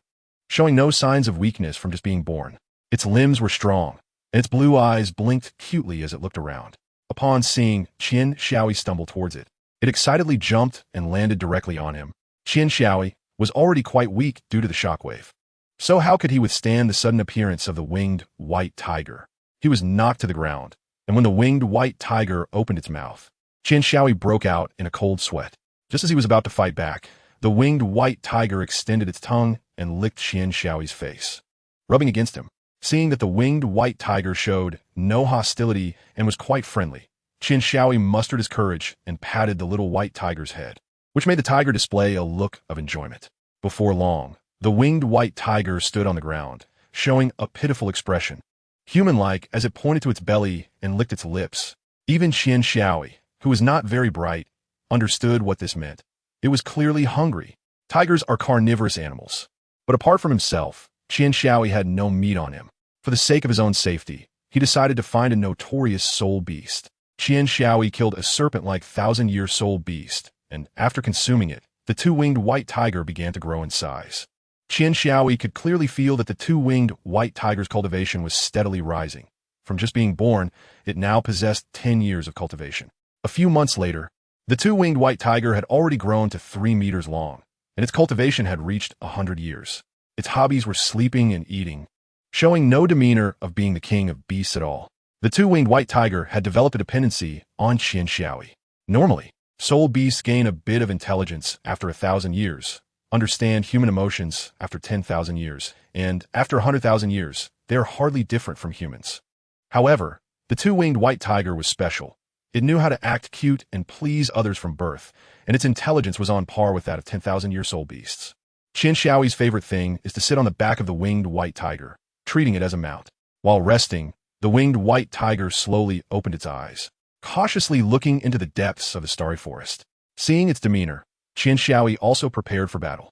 showing no signs of weakness from just being born. Its limbs were strong, and its blue eyes blinked cutely as it looked around. Upon seeing Qian Xiaoyi stumble towards it, it excitedly jumped and landed directly on him. Qian Xiaoyi was already quite weak due to the shockwave. So how could he withstand the sudden appearance of the winged white tiger? He was knocked to the ground, and when the winged white tiger opened its mouth, Qian Xiaoyi broke out in a cold sweat. Just as he was about to fight back, the winged white tiger extended its tongue and licked Qian Xiaoyi's face, rubbing against him. Seeing that the winged white tiger showed no hostility and was quite friendly, Qian Xiaoyi mustered his courage and patted the little white tiger's head, which made the tiger display a look of enjoyment. Before long, The winged white tiger stood on the ground, showing a pitiful expression, human-like as it pointed to its belly and licked its lips. Even Qian Xiaoi, who was not very bright, understood what this meant. It was clearly hungry. Tigers are carnivorous animals. But apart from himself, Qian Xiaoi had no meat on him. For the sake of his own safety, he decided to find a notorious soul beast. Qian Xiaoi killed a serpent-like thousand-year soul beast, and after consuming it, the two-winged white tiger began to grow in size. Qian Xiaoi could clearly feel that the two-winged white tiger's cultivation was steadily rising. From just being born, it now possessed 10 years of cultivation. A few months later, the two-winged white tiger had already grown to 3 meters long, and its cultivation had reached 100 years. Its hobbies were sleeping and eating, showing no demeanor of being the king of beasts at all. The two-winged white tiger had developed a dependency on Qian Xiaoi. Normally, soul beasts gain a bit of intelligence after 1,000 years, understand human emotions after 10,000 years, and after 100,000 years, they are hardly different from humans. However, the two-winged white tiger was special. It knew how to act cute and please others from birth, and its intelligence was on par with that of 10,000-year soul beasts. Qian Xiaoi's favorite thing is to sit on the back of the winged white tiger, treating it as a mount. While resting, the winged white tiger slowly opened its eyes, cautiously looking into the depths of the starry forest. Seeing its demeanor, Qian Xiaoi also prepared for battle.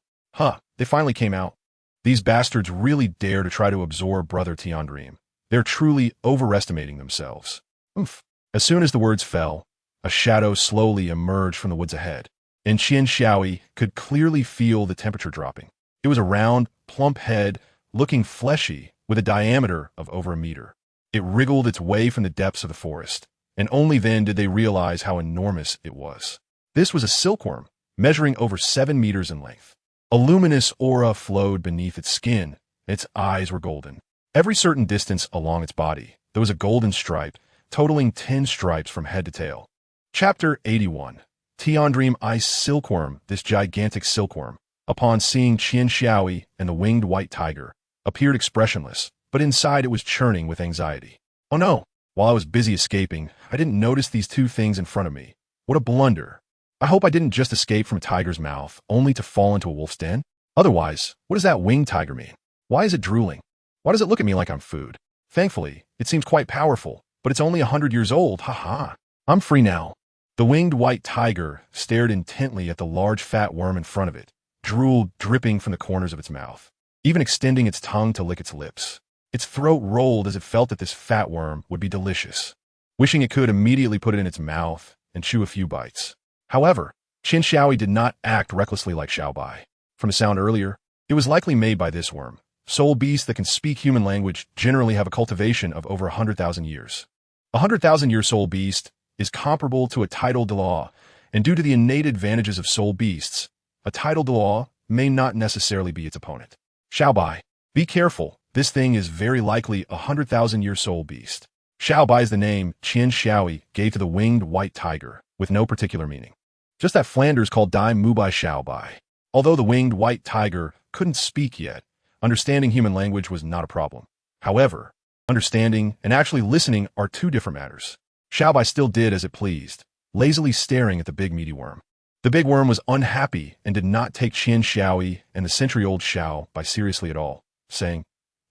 They finally came out. These bastards really dare to try to absorb Brother Tiandream. They're truly overestimating themselves. Oomph. As soon as the words fell, a shadow slowly emerged from the woods ahead, and Qian Xiaoi could clearly feel the temperature dropping. It was a round, plump head, looking fleshy, with a diameter of over a meter. It wriggled its way from the depths of the forest, and only then did they realize how enormous it was. This was a silkworm, measuring over 7 meters in length. A luminous aura flowed beneath its skin, and its eyes were golden. Every certain distance along its body, there was a golden stripe, totaling 10 stripes from head to tail. Chapter 81. Tiandream Ice Silkworm. This gigantic silkworm, upon seeing Qian Xiaoi and the winged white tiger, appeared expressionless, but inside it was churning with anxiety. Oh no! While I was busy escaping, I didn't notice these two things in front of me. What a blunder. I hope I didn't just escape from a tiger's mouth, only to fall into a wolf's den. Otherwise, what does that winged tiger mean? Why is it drooling? Why does it look at me like I'm food? Thankfully, it seems quite powerful, but it's only 100 years old, haha. I'm free now. The winged white tiger stared intently at the large fat worm in front of it, drool dripping from the corners of its mouth, even extending its tongue to lick its lips. Its throat rolled as it felt that this fat worm would be delicious, wishing it could immediately put it in its mouth and chew a few bites. However, Qian Xiaoi did not act recklessly like Xiaobai. From the sound earlier, it was likely made by this worm. Soul beasts that can speak human language generally have a cultivation of over 100,000 years. A 100,000-year soul beast is comparable to a title de law, and due to the innate advantages of soul beasts, a title de law may not necessarily be its opponent. Xiaobai, be careful. This thing is very likely a 100,000-year soul beast. Xiaobai is the name Qian Xiaoi gave to the winged white tiger, with no particular meaning. Just that Flanders called Dai Mubai Xiaobai. Although the winged white tiger couldn't speak yet, understanding human language was not a problem. However, understanding and actually listening are two different matters. Xiaobai still did as it pleased, lazily staring at the big meaty worm. The big worm was unhappy and did not take Qian Xiaoi and the century-old Xiao Bai seriously at all, saying,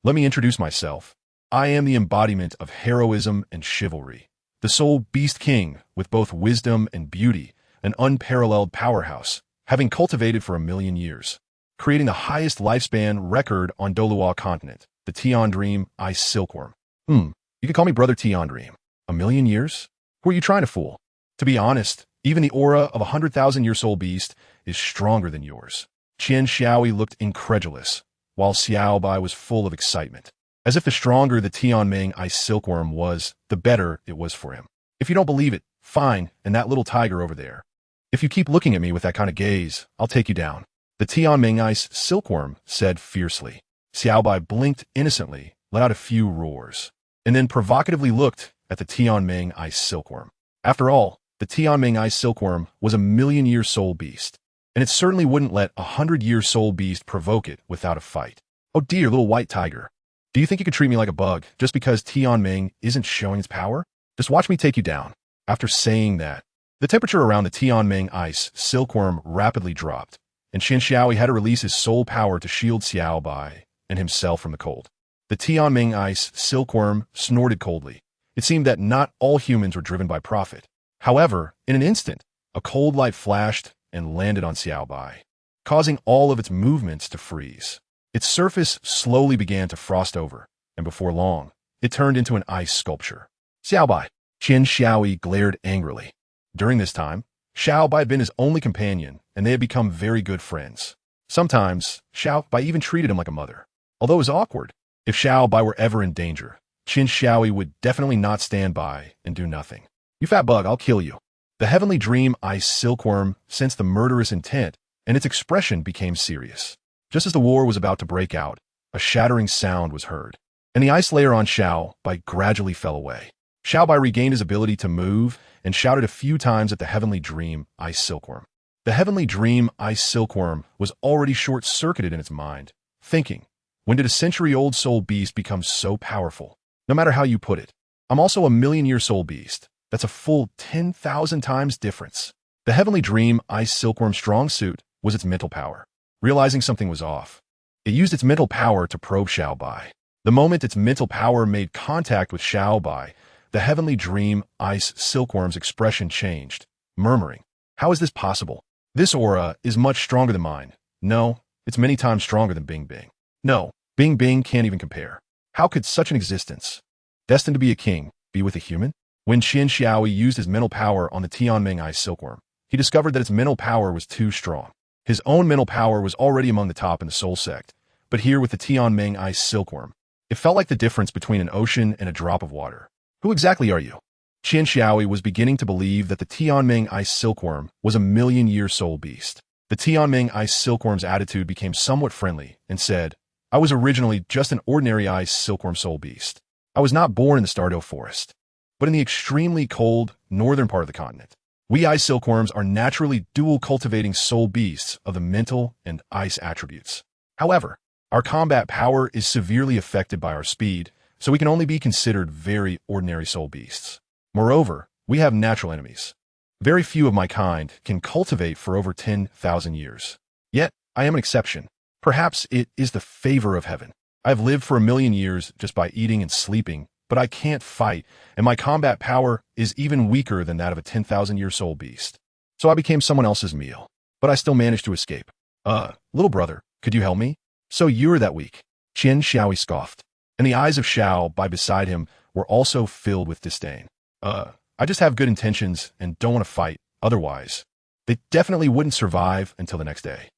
"Let me introduce myself. I am the embodiment of heroism and chivalry, the soul beast king with both wisdom and beauty, an unparalleled powerhouse, having cultivated for 1,000,000 years, creating the highest lifespan record on Douluo continent, the Tiandream Ice Silkworm. You could call me Brother Tiandream. 1,000,000 years? Who are you trying to fool? To be honest, even the aura of a 100,000-year soul beast is stronger than yours." Qian Xiaoi looked incredulous, while Xiaobai was full of excitement. As if the stronger the Tianming Ice Silkworm was, the better it was for him. If you don't believe it, fine, and that little tiger over there. If you keep looking at me with that kind of gaze, I'll take you down. The Tianming Ice Silkworm said fiercely. Xiaobai blinked innocently, let out a few roars, and then provocatively looked at the Tianming Ice Silkworm. After all, the Tianming Ice Silkworm was a 1,000,000-year soul beast, and it certainly wouldn't let a 100-year soul beast provoke it without a fight. Oh dear, little white tiger. Do you think you could treat me like a bug just because Tianming isn't showing its power? Just watch me take you down. After saying that, the temperature around the Tianming Ice Silkworm rapidly dropped, and Qian Xiaoyi had to release his soul power to shield Xiao Bai and himself from the cold. The Tianming ice silkworm snorted coldly. It seemed that not all humans were driven by profit. However, in an instant, a cold light flashed and landed on Xiao Bai, causing all of its movements to freeze. Its surface slowly began to frost over, and before long, it turned into an ice sculpture. Xiao Bai. Qian Xiaoyi glared angrily. During this time, Xiao Bai had been his only companion, and they had become very good friends. Sometimes, Xiao Bai even treated him like a mother. Although it was awkward, if Xiao Bai were ever in danger, Qian Xiaoyi would definitely not stand by and do nothing. You fat bug, I'll kill you. The Heavenly Dream Ice Silkworm sensed the murderous intent, and its expression became serious. Just as the war was about to break out, a shattering sound was heard, and the ice layer on Xiao Bai gradually fell away. Xiao Bai regained his ability to move and shouted a few times at the Heavenly Dream Ice Silkworm. The Heavenly Dream Ice Silkworm was already short-circuited in its mind, thinking, when did a century-old soul beast become so powerful? No matter how you put it, I'm also a million-year soul beast. That's a full 10,000 times difference. The Heavenly Dream Ice Silkworm's strong suit was its mental power. Realizing something was off, it used its mental power to probe Xiao Bai. The moment its mental power made contact with Xiao Bai, the Heavenly Dream Ice Silkworm's expression changed, murmuring, "How is this possible? This aura is much stronger than mine. No, it's many times stronger than Bing Bing. No, Bing Bing can't even compare. How could such an existence, destined to be a king, be with a human?" When Qian Xiaoyi used his mental power on the Tianming Ice Silkworm, he discovered that its mental power was too strong. His own mental power was already among the top in the Soul Sect, but here with the Tianming Ice Silkworm, it felt like the difference between an ocean and a drop of water. Who exactly are you? Qian Xiaoyi was beginning to believe that the Tianming Ice Silkworm was a million-year soul beast. The Tianming Ice Silkworm's attitude became somewhat friendly and said, I was originally just an ordinary ice silkworm soul beast. I was not born in the Douluo forest, but in the extremely cold northern part of the continent. We ice silkworms are naturally dual-cultivating soul beasts of the mental and ice attributes. However, our combat power is severely affected by our speed, so we can only be considered very ordinary soul beasts. Moreover, we have natural enemies. Very few of my kind can cultivate for over 10,000 years. Yet, I am an exception. Perhaps it is the favor of heaven. I have lived for 1,000,000 years just by eating and sleeping, but I can't fight, and my combat power is even weaker than that of a 10,000-year soul beast. So I became someone else's meal, but I still managed to escape. Little brother, could you help me? So you're that weak. Qian Xiaoyi scoffed, and the eyes of Xiao Bai beside him were also filled with disdain. I just have good intentions and don't want to fight, otherwise. They definitely wouldn't survive until the next day.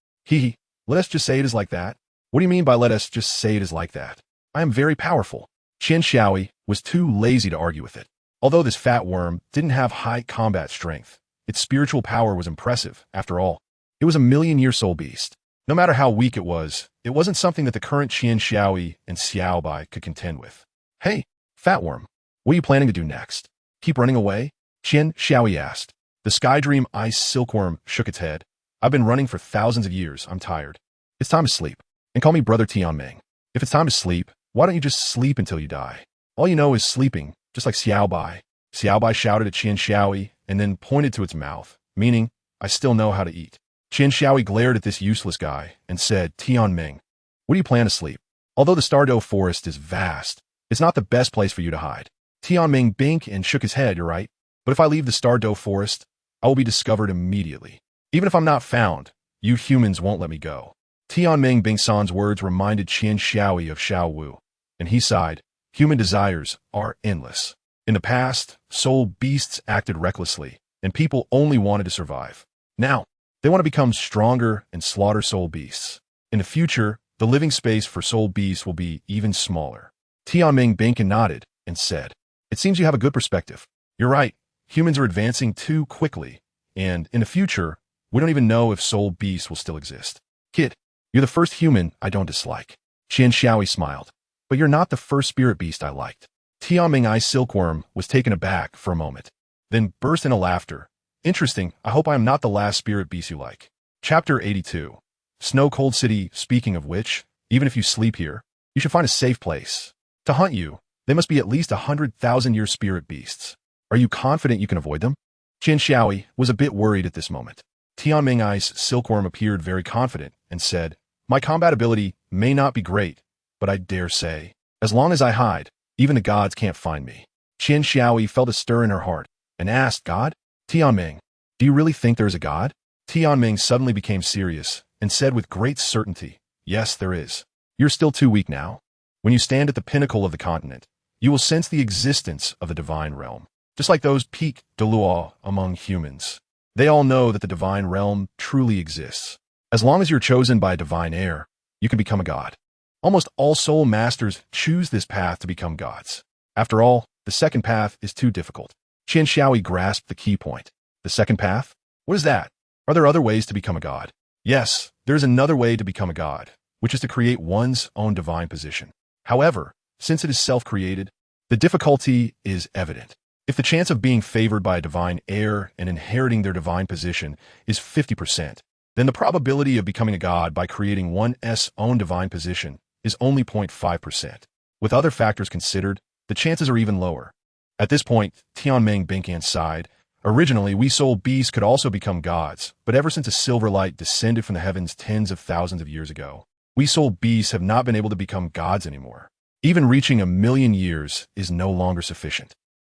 Let us just say it is like that? What do you mean by let us just say it is like that? I am very powerful. Qian Xiaoyi was too lazy to argue with it. Although this fat worm didn't have high combat strength, its spiritual power was impressive. After all, it was a million-year soul beast. No matter how weak it wasn't something that the current Qian Xiaoyi and Xiao Bai could contend with. Hey, fat worm, what are you planning to do next? Keep running away? Qian Xiaoyi asked. The Sky Dream Ice Silkworm shook its head. I've been running for thousands of years. I'm tired. It's time to sleep. And call me Brother Tianming. If it's time to sleep, why don't you just sleep until you die? All you know is sleeping, just like Xiao Bai. Xiao Bai shouted at Qian Xiaoyi and then pointed to its mouth, meaning, I still know how to eat. Qian Xiaoyi glared at this useless guy and said, Tianming, what do you plan to sleep? Although the Douluo forest is vast, it's not the best place for you to hide. Tianming blinked and shook his head, you're right. But if I leave the Douluo forest, I will be discovered immediately. Even if I'm not found, you humans won't let me go. Tianming Bingsan's words reminded Qian Xiaoyi of Xiao Wu, and he sighed, human desires are endless. In the past, soul beasts acted recklessly, and people only wanted to survive. Now, they want to become stronger and slaughter soul beasts. In the future, the living space for soul beasts will be even smaller. Tianming blinked and nodded and said, it seems you have a good perspective. You're right, humans are advancing too quickly, and in the future, we don't even know if soul beasts will still exist. Kid, you're the first human I don't dislike. Qian Xiaoyi smiled. But you're not the first spirit beast I liked. Tianming Ice Silkworm was taken aback for a moment, then burst into laughter. Interesting, I hope I am not the last spirit beast you like. Chapter 82. Snow Cold City. Speaking of which, even if you sleep here, you should find a safe place. To hunt you, they must be at least 100,000-year spirit beasts. Are you confident you can avoid them? Qian Xiaoyi was a bit worried at this moment. Tianming Ice Silkworm appeared very confident and said, "My combat ability may not be great, but I dare say, as long as I hide, even the gods can't find me." Qian Xiaoi felt a stir in her heart and asked, "God? Tianming, do you really think there is a god?" Tianming suddenly became serious and said with great certainty, "Yes, there is. You're still too weak now. When you stand at the pinnacle of the continent, you will sense the existence of the divine realm, just like those peak Douluo among humans. They all know that the divine realm truly exists. As long as you're chosen by a divine heir, you can become a god. Almost all soul masters choose this path to become gods. After all, the second path is too difficult." Qian Xiaoi grasped the key point. The second path? What is that? Are there other ways to become a god? Yes, there's another way to become a god, which is to create one's own divine position. However, since it is self-created, the difficulty is evident. If the chance of being favored by a divine heir and inheriting their divine position is 50%, then the probability of becoming a god by creating one's own divine position is only 0.5%. With other factors considered, the chances are even lower. At this point, Tianming Binkan sighed. "Originally, we soul beasts could also become gods, but ever since a silver light descended from the heavens tens of thousands of years ago, we soul beasts have not been able to become gods anymore. Even reaching 1,000,000 years is no longer sufficient.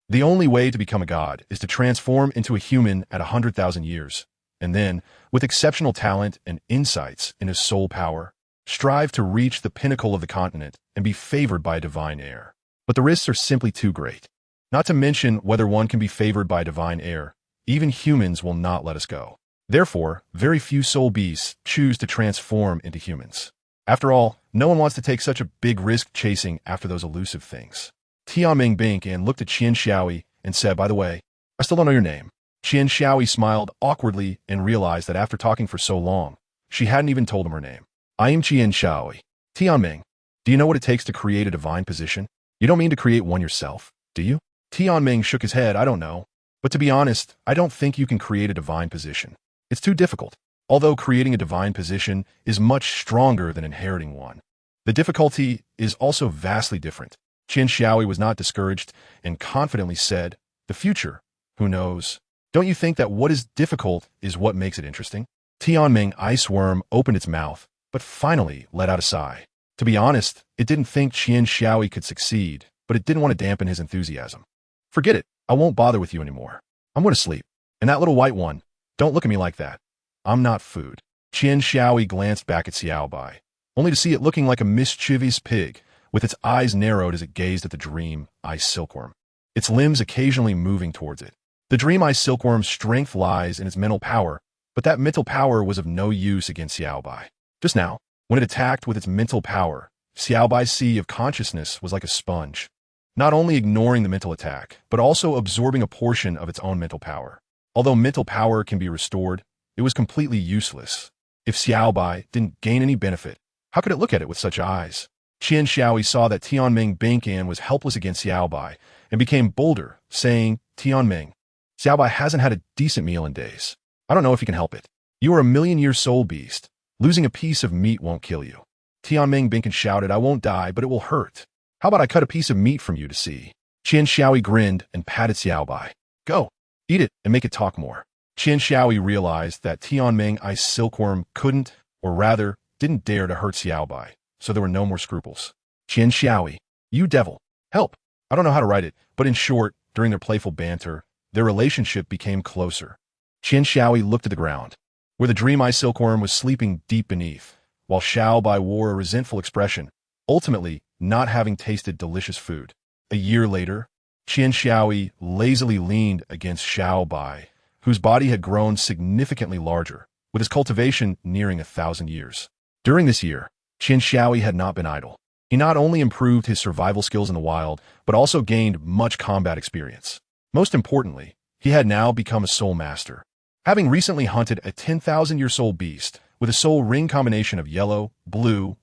The only way to become a god is to transform into a human at 100,000 years, and then, with exceptional talent and insights in his soul power, strive to reach the pinnacle of the continent and be favored by a divine heir. But the risks are simply too great. Not to mention whether one can be favored by a divine heir. Even humans will not let us go. Therefore, very few soul beasts choose to transform into humans. After all, no one wants to take such a big risk chasing after those elusive things." Tianming Binkan looked at Qian Xiaoi and said, "By the way, I still don't know your name." Qian Xiaoi smiled awkwardly and realized that after talking for so long, she hadn't even told him her name. "I am Qian Xiaoi." "Tianming, do you know what it takes to create a divine position? You don't mean to create one yourself, do you?" Tianming shook his head. "I don't know. But to be honest, I don't think you can create a divine position. It's too difficult. Although creating a divine position is much stronger than inheriting one, the difficulty is also vastly different." Qian Xiaoi was not discouraged and confidently said, "The future, who knows? Don't you think that what is difficult is what makes it interesting?" Tianming Iceworm opened its mouth, but finally let out a sigh. To be honest, it didn't think Qian Xiaoi could succeed, but it didn't want to dampen his enthusiasm. "Forget it. I won't bother with you anymore. I'm going to sleep. And that little white one, don't look at me like that. I'm not food." Qian Xiaoi glanced back at Xiaobai, only to see it looking like a mischievous pig, with its eyes narrowed as it gazed at the dream ice silkworm, its limbs occasionally moving towards it. The dream ice silkworm's strength lies in its mental power, but that mental power was of no use against Xiaobai. Just now, when it attacked with its mental power, Xiaobai's sea of consciousness was like a sponge, not only ignoring the mental attack, but also absorbing a portion of its own mental power. Although mental power can be restored, it was completely useless. If Xiaobai didn't gain any benefit, how could it look at it with such eyes? Qian Xiaoi saw that Tianming Binkan was helpless against Xiaobai and became bolder, saying, "Tianming, Xiaobai hasn't had a decent meal in days. I don't know if you can help it. You are a 1,000,000-year soul beast. Losing a piece of meat won't kill you." Tianming Binkan shouted, "I won't die, but it will hurt. How about I cut a piece of meat from you to see?" Qian Xiaoi grinned and patted Xiaobai. "Go, eat it and make it talk more." Qian Xiaoi realized that Tianming Ice Silkworm couldn't, or rather, didn't dare to hurt Xiaobai, so there were no more scruples. "Qian Xiaoi, you devil, help." I don't know how to write it, but in short, during their playful banter, their relationship became closer. Qian Xiaoi looked at the ground, where the dream ice silkworm was sleeping deep beneath, while Xiaobai wore a resentful expression, ultimately not having tasted delicious food. A year later, Qian Xiaoi lazily leaned against Xiaobai, whose body had grown significantly larger, with his cultivation nearing 1,000 years. During this year, Qian Xiaoi had not been idle. He not only improved his survival skills in the wild, but also gained much combat experience. Most importantly, he had now become a soul master, having recently hunted a 10,000-year soul beast with a soul ring combination of yellow, blue,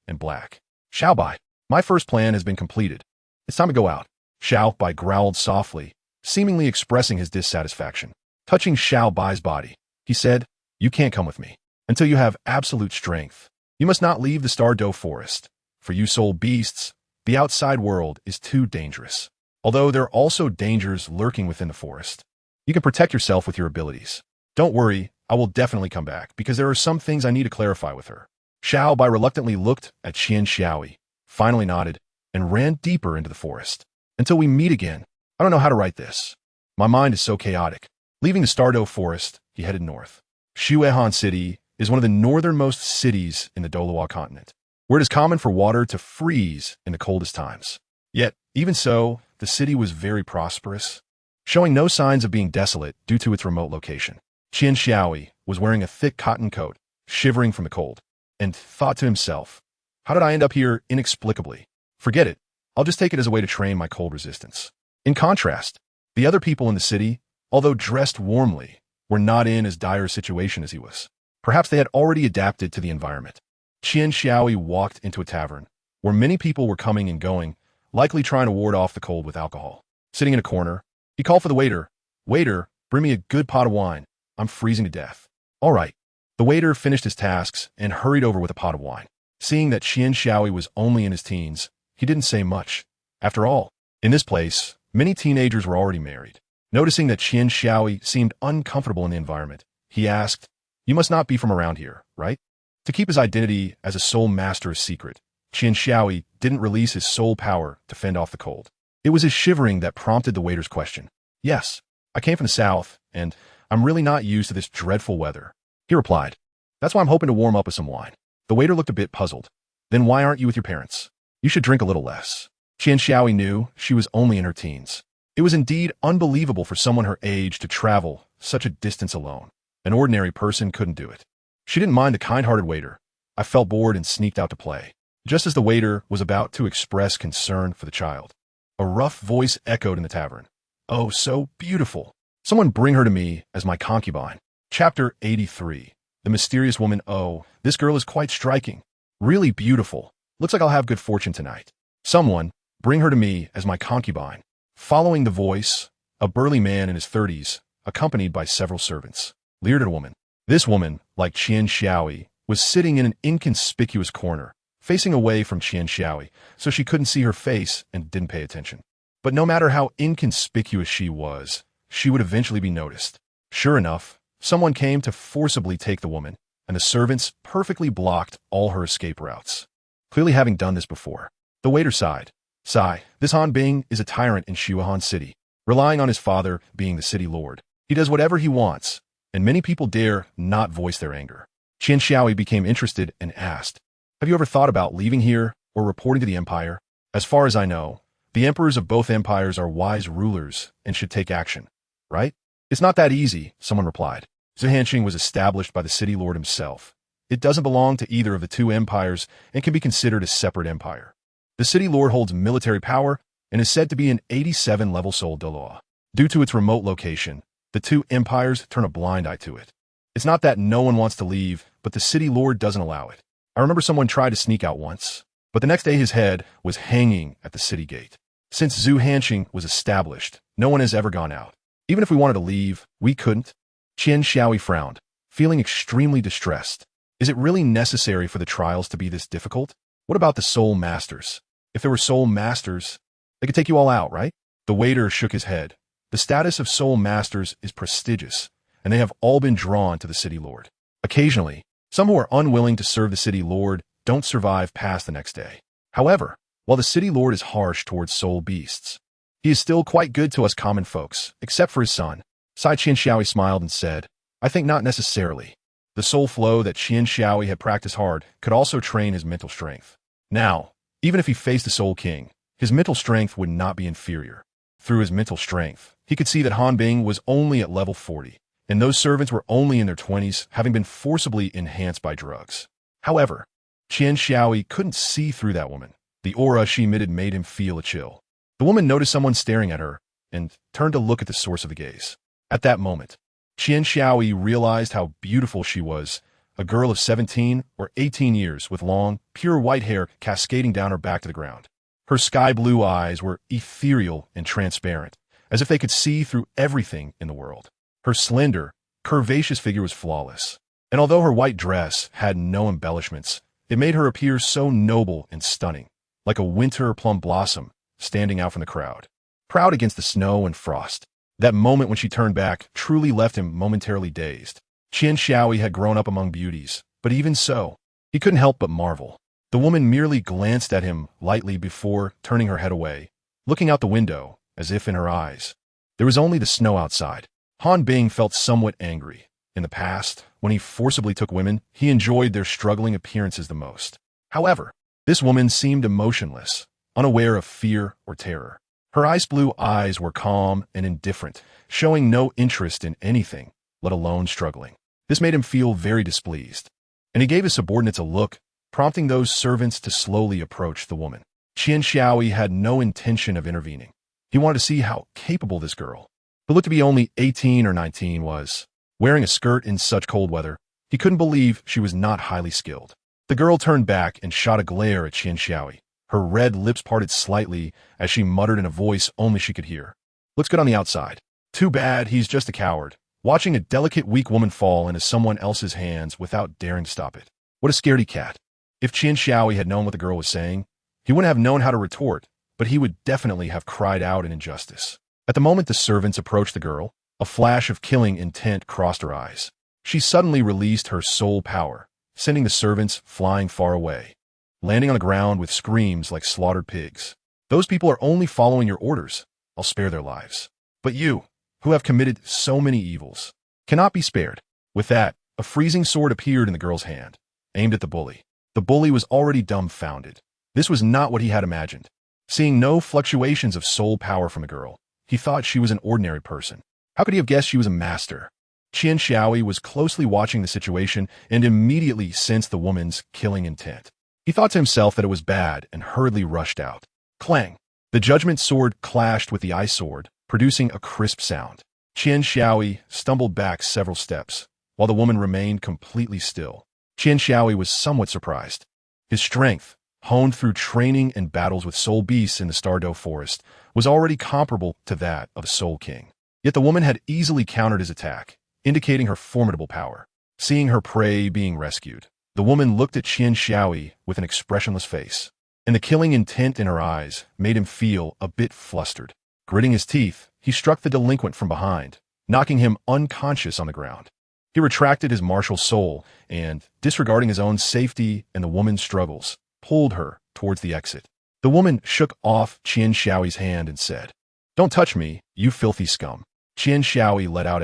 and black. "Xiaobai, my first plan has been completed. It's time to go out." Xiaobai growled softly, seemingly expressing his dissatisfaction. Touching Xiaobai's body, he said, "You can't come with me until you have absolute strength. You must not leave the Stardow Forest. For you soul beasts, the outside world is too dangerous. Although there are also dangers lurking within the forest. You can protect yourself with your abilities. Don't worry, I will definitely come back, because there are some things I need to clarify with her. Xiao Bai reluctantly looked at Qian Xiaoyi, finally nodded, and ran deeper into the forest. Until we meet again. I don't know how to write this. My mind is so chaotic. Leaving the Stardow Forest, he headed north. Shuehan City is one of the northernmost cities in the Douluo continent, where it is common for water to freeze in the coldest times. Yet, even so, the city was very prosperous, showing no signs of being desolate due to its remote location. Qian Xiaoyi was wearing a thick cotton coat, shivering from the cold, and thought to himself, how did I end up here inexplicably? Forget it. I'll just take it as a way to train my cold resistance. In contrast, the other people in the city, although dressed warmly, were not in as dire a situation as he was. Perhaps they had already adapted to the environment. Qian Xiaoyi walked into a tavern, where many people were coming and going, likely trying to ward off the cold with alcohol. Sitting in a corner, he called for the waiter. Waiter, bring me a good pot of wine. I'm freezing to death. All right. The waiter finished his tasks and hurried over with a pot of wine. Seeing that Qian Xiaoyi was only in his teens, he didn't say much. After all, in this place, many teenagers were already married. Noticing that Qian Xiaoyi seemed uncomfortable in the environment, he asked, "You must not be from around here, right?" To keep his identity as a soul master a secret, Qian Xiaoyi didn't release his soul power to fend off the cold. It was his shivering that prompted the waiter's question. "Yes, I came from the south, and I'm really not used to this dreadful weather," he replied. "That's why I'm hoping to warm up with some wine." The waiter looked a bit puzzled. "Then why aren't you with your parents? You should drink a little less." Qian Xiaoyi knew she was only in her teens. It was indeed unbelievable for someone her age to travel such a distance alone. An ordinary person couldn't do it. She didn't mind the kind-hearted waiter. I felt bored and sneaked out to play. Just as the waiter was about to express concern for the child, a rough voice echoed in the tavern. "Oh, so beautiful. Someone bring her to me as my concubine." Chapter 83. The Mysterious Woman. "Oh, this girl is quite striking. Really beautiful. Looks like I'll have good fortune tonight. Someone, bring her to me as my concubine." Following the voice, a burly man in his 30s, accompanied by several servants, leered at a woman. This woman, like Qian Xiaoyi, was sitting in an inconspicuous corner, facing away from Qian Xiaoyi, so she couldn't see her face and didn't pay attention. But no matter how inconspicuous she was, she would eventually be noticed. Sure enough, someone came to forcibly take the woman, and the servants perfectly blocked all her escape routes. Clearly having done this before, the waiter sighed. "Sigh, this Han Bing is a tyrant in Shuehan City, relying on his father being the city lord. He does whatever he wants, and many people dare not voice their anger." Qian Xiaoyi became interested and asked, "Have you ever thought about leaving here or reporting to the empire? As far as I know, the emperors of both empires are wise rulers and should take action, right?" "It's not that easy," someone replied. Zuhanqing was established by the city lord himself. It doesn't belong to either of the two empires and can be considered a separate empire. The city lord holds military power and is said to be an 87-level soul Douluo. Due to its remote location, the two empires turn a blind eye to it. It's not that no one wants to leave, but the city lord doesn't allow it. I remember someone tried to sneak out once, but the next day his head was hanging at the city gate. Since Zuhanqing was established, no one has ever gone out. Even if we wanted to leave, we couldn't. Qian Xiaoyi frowned, feeling extremely distressed. Is it really necessary for the trials to be this difficult? What about the soul masters? If there were soul masters, they could take you all out, right? The waiter shook his head. The status of soul masters is prestigious, and they have all been drawn to the city lord. Occasionally, some who are unwilling to serve the city lord don't survive past the next day. However, while the city lord is harsh towards soul beasts, he is still quite good to us common folks, except for his son. Qian Xiaoyi smiled and said, "I think not necessarily." The soul flow that Qian Xiaoyi had practiced hard could also train his mental strength. Now, even if he faced the Soul King, his mental strength would not be inferior. Through his mental strength, he could see that Han Bing was only at level 40, and those servants were only in their 20s, having been forcibly enhanced by drugs. However, Qian Xiaoyi couldn't see through that woman. The aura she emitted made him feel a chill. The woman noticed someone staring at her and turned to look at the source of the gaze. At that moment, Qian Xiaoyi realized how beautiful she was, a girl of 17 or 18 years with long, pure white hair cascading down her back to the ground. Her sky-blue eyes were ethereal and transparent, as if they could see through everything in the world. Her slender, curvaceous figure was flawless, and although her white dress had no embellishments, it made her appear so noble and stunning, like a winter plum blossom standing out from the crowd, proud against the snow and frost. That moment when she turned back truly left him momentarily dazed. Qian Xiaoyi had grown up among beauties, but even so, he couldn't help but marvel. The woman merely glanced at him lightly before turning her head away, looking out the window, as if in her eyes there was only the snow outside. Han Bing felt somewhat angry. In the past, when he forcibly took women, he enjoyed their struggling appearances the most. However, this woman seemed emotionless, unaware of fear or terror. Her ice blue eyes were calm and indifferent, showing no interest in anything, let alone struggling. This made him feel very displeased, and he gave his subordinates a look, prompting those servants to slowly approach the woman. Qian Xiaoyi had no intention of intervening. He wanted to see how capable this girl, who looked to be only 18 or 19, was. Wearing a skirt in such cold weather, he couldn't believe she was not highly skilled. The girl turned back and shot a glare at Qian Xiaoyi. Her red lips parted slightly as she muttered in a voice only she could hear. Looks good on the outside. Too bad he's just a coward, watching a delicate, weak woman fall into someone else's hands without daring to stop it. What a scaredy cat. If Qian Xiaoyi had known what the girl was saying, he wouldn't have known how to retort, but he would definitely have cried out in injustice. At the moment the servants approached the girl, a flash of killing intent crossed her eyes. She suddenly released her soul power, sending the servants flying far away, landing on the ground with screams like slaughtered pigs. Those people are only following your orders. I'll spare their lives. But you, who have committed so many evils, cannot be spared. With that, a freezing sword appeared in the girl's hand, aimed at the bully. The bully was already dumbfounded. This was not what he had imagined. Seeing no fluctuations of soul power from the girl, he thought she was an ordinary person. How could he have guessed she was a master? Qian Xiaoyi was closely watching the situation and immediately sensed the woman's killing intent. He thought to himself that it was bad and hurriedly rushed out. Clang! The judgment sword clashed with the ice sword, producing a crisp sound. Qian Xiaoyi stumbled back several steps, while the woman remained completely still. Qian Xiaoyi was somewhat surprised. His strength, honed through training and battles with soul beasts in the Stardow Forest, was already comparable to that of a Soul King. Yet the woman had easily countered his attack, indicating her formidable power. Seeing her prey being rescued, the woman looked at Qian Xiaoyi with an expressionless face, and the killing intent in her eyes made him feel a bit flustered. Gritting his teeth, he struck the delinquent from behind, knocking him unconscious on the ground. He retracted his martial soul and, disregarding his own safety and the woman's struggles, pulled her towards the exit. The woman shook off Qian Xiaoyi's hand and said, "Don't touch me, you filthy scum." Qian Xiaoyi let out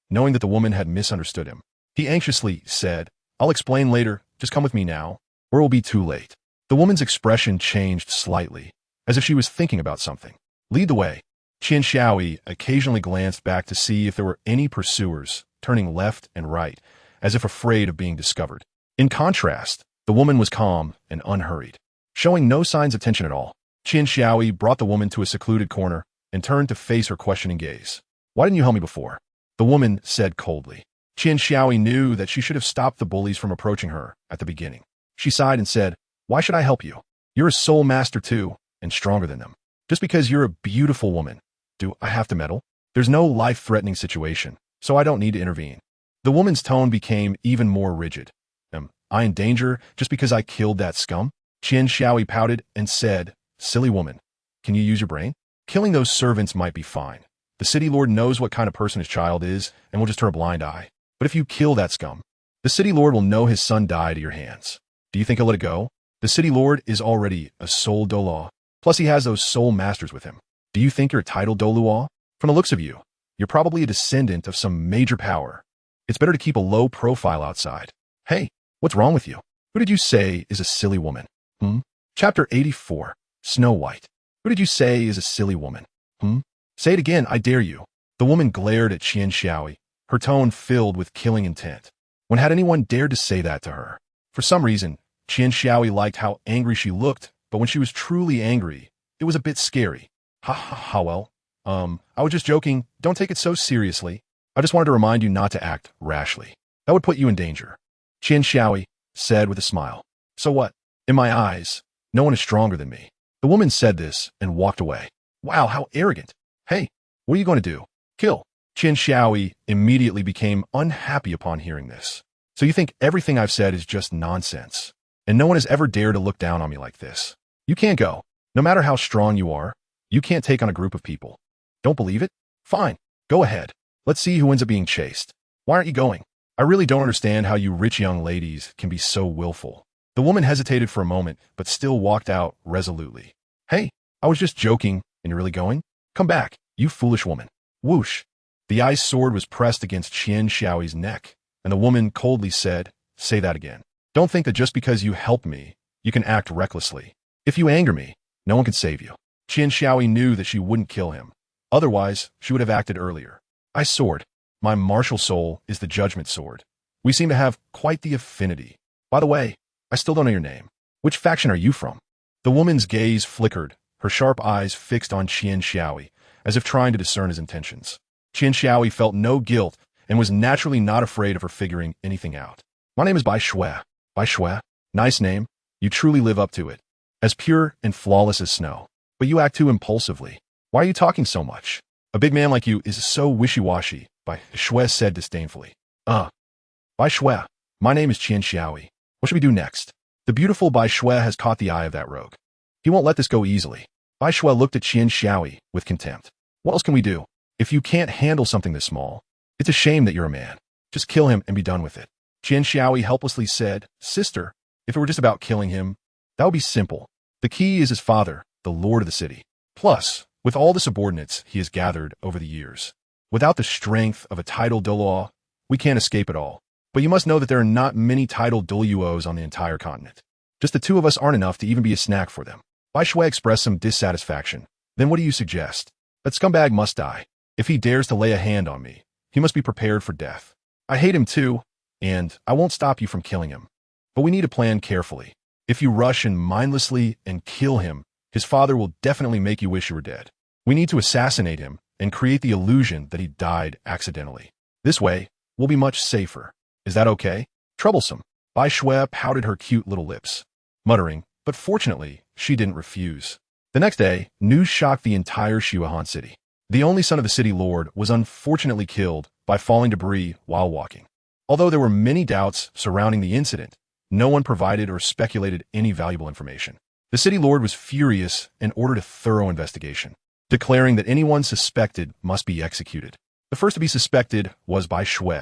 knowing that the woman had misunderstood him. He anxiously said, "I'll explain later, just come with me now, or it will be too late." The woman's expression changed slightly, as if she was thinking about something. "Lead the way." Qian Xiaoyi occasionally glanced back to see if there were any pursuers, turning left and right, as if afraid of being discovered. In contrast, the woman was calm and unhurried, showing no signs of tension at all. Qian Xiaoyi brought the woman to a secluded corner and turned to face her questioning gaze. "Why didn't you help me before?" the woman said coldly. Qian Xiaoyi knew that she should have stopped the bullies from approaching her at the beginning. She sighed and said, "Why should I help you? You're a soul master too, and stronger than them. Just because you're a beautiful woman, do I have to meddle? There's no life-threatening situation, so I don't need to intervene." The woman's tone became even more rigid. "Am I in danger just because I killed that scum?" Qian Xiaoyi pouted and said, "Silly woman, can you use your brain? Killing those servants might be fine. The city lord knows what kind of person his child is and will just turn a blind eye. But if you kill that scum, the city lord will know his son died at your hands. Do you think he'll let it go? The city lord is already a soul Douluo. Plus he has those soul masters with him. Do you think you're a titled Douluo? From the looks of you, you're probably a descendant of some major power. It's better to keep a low profile outside. Hey, what's wrong with you? Who did you say is a silly woman? Chapter 84, Snow White. Who did you say is a silly woman? Say it again, I dare you." The woman glared at Qian Xiaoyi, her tone filled with killing intent. When had anyone dared to say that to her? For some reason, Qian Xiaoyi liked how angry she looked, but when she was truly angry, it was a bit scary. Well, I was just joking. Don't take it so seriously. I just wanted to remind you not to act rashly. That would put you in danger." Qian Xiaoyi said with a smile. "So what? In my eyes, no one is stronger than me." The woman said this and walked away. "Wow, how arrogant. Hey, what are you going to do? Kill?" Qian Xiaoyi immediately became unhappy upon hearing this. "So you think everything I've said is just nonsense, and no one has ever dared to look down on me like this? You can't go. No matter how strong you are, you can't take on a group of people. Don't believe it? Fine, go ahead. Let's see who ends up being chased. Why aren't you going?" I really don't understand how you rich young ladies can be so willful. The woman hesitated for a moment, but still walked out resolutely. Hey, I was just joking, and you're really going? Come back, you foolish woman. Whoosh. The ice sword was pressed against Qian Xiaoyi's neck, and the woman coldly said, say that again. Don't think that just because you helped me, you can act recklessly. If you anger me, no one can save you. Qian Xiaoyi knew that she wouldn't kill him. Otherwise, she would have acted earlier. Ice sword. My martial soul is the judgment sword. We seem to have quite the affinity. By the way, I still don't know your name. Which faction are you from? The woman's gaze flickered, her sharp eyes fixed on Qian Xiaoyi, as if trying to discern his intentions. Qian Xiaoyi felt no guilt and was naturally not afraid of her figuring anything out. My name is Bai Shui. Bai Shui? Nice name. You truly live up to it. As pure and flawless as snow. But you act too impulsively. Why are you talking so much? A big man like you is so wishy-washy, Bai Shui said disdainfully. Bai Shui, my name is Qian Xiaoyi. What should we do next? The beautiful Bai Shui has caught the eye of that rogue. He won't let this go easily. Bai Shui looked at Qian Xiaoyi with contempt. What else can we do? If you can't handle something this small, it's a shame that you're a man. Just kill him and be done with it. Qian Xiaoyi helplessly said, Sister, if it were just about killing him, that would be simple. The key is his father, the lord of the city. Plus, with all the subordinates he has gathered over the years. Without the strength of a titled Douluo, we can't escape it all. But you must know that there are not many titled Douluos on the entire continent. Just the two of us aren't enough to even be a snack for them. Bai Shui expressed some dissatisfaction. Then what do you suggest? That scumbag must die. If he dares to lay a hand on me, he must be prepared for death. I hate him too, and I won't stop you from killing him. But we need to plan carefully. If you rush and mindlessly and kill him, his father will definitely make you wish you were dead. We need to assassinate him and create the illusion that he died accidentally. This way, we'll be much safer. Is that okay? Troublesome. Bai Shui pouted her cute little lips, muttering, but fortunately, she didn't refuse. The next day, news shocked the entire Shuahan city. The only son of the city lord was unfortunately killed by falling debris while walking. Although there were many doubts surrounding the incident, no one provided or speculated any valuable information. The city lord was furious and ordered a thorough investigation, declaring that anyone suspected must be executed. The first to be suspected was Bai Shui,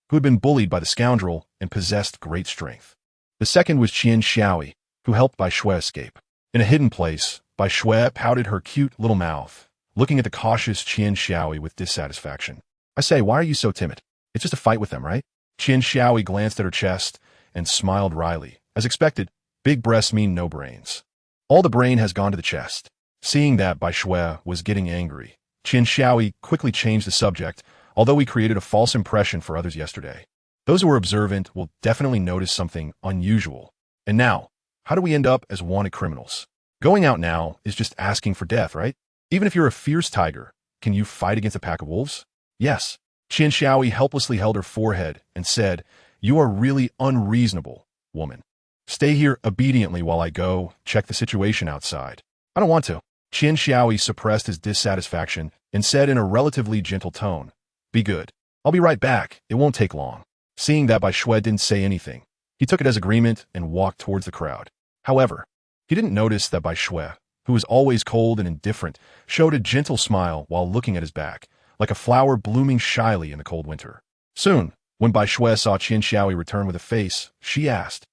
who had been bullied by the scoundrel and possessed great strength. The second was Qian Xiaoyi, who helped Bai Shui escape. In a hidden place, Bai Shui pouted her cute little mouth, looking at the cautious Qian Xiaoyi with dissatisfaction. I say, why are you so timid? It's just a fight with them, right? Qian Xiaoyi glanced at her chest and smiled wryly. As expected, big breasts mean no brains. All the brain has gone to the chest. Seeing that Bai Shui was getting angry, Qian Xiaoyi quickly changed the subject, although we created a false impression for others yesterday. Those who are observant will definitely notice something unusual. And now, how do we end up as wanted criminals? Going out now is just asking for death, right? Even if you're a fierce tiger, can you fight against a pack of wolves? Yes. Qian Xiaoyi helplessly held her forehead and said, You are really unreasonable, woman. Stay here obediently while I go check the situation outside. I don't want to. Qian Xiaoyi suppressed his dissatisfaction and said in a relatively gentle tone, Be good. I'll be right back. It won't take long. Seeing that Bai Shui didn't say anything, he took it as agreement and walked towards the crowd. However, he didn't notice that Bai Shui, who was always cold and indifferent, showed a gentle smile while looking at his back, like a flower blooming shyly in the cold winter. Soon, when Bai Shui saw Qian Xiaoyi return with a face, she asked,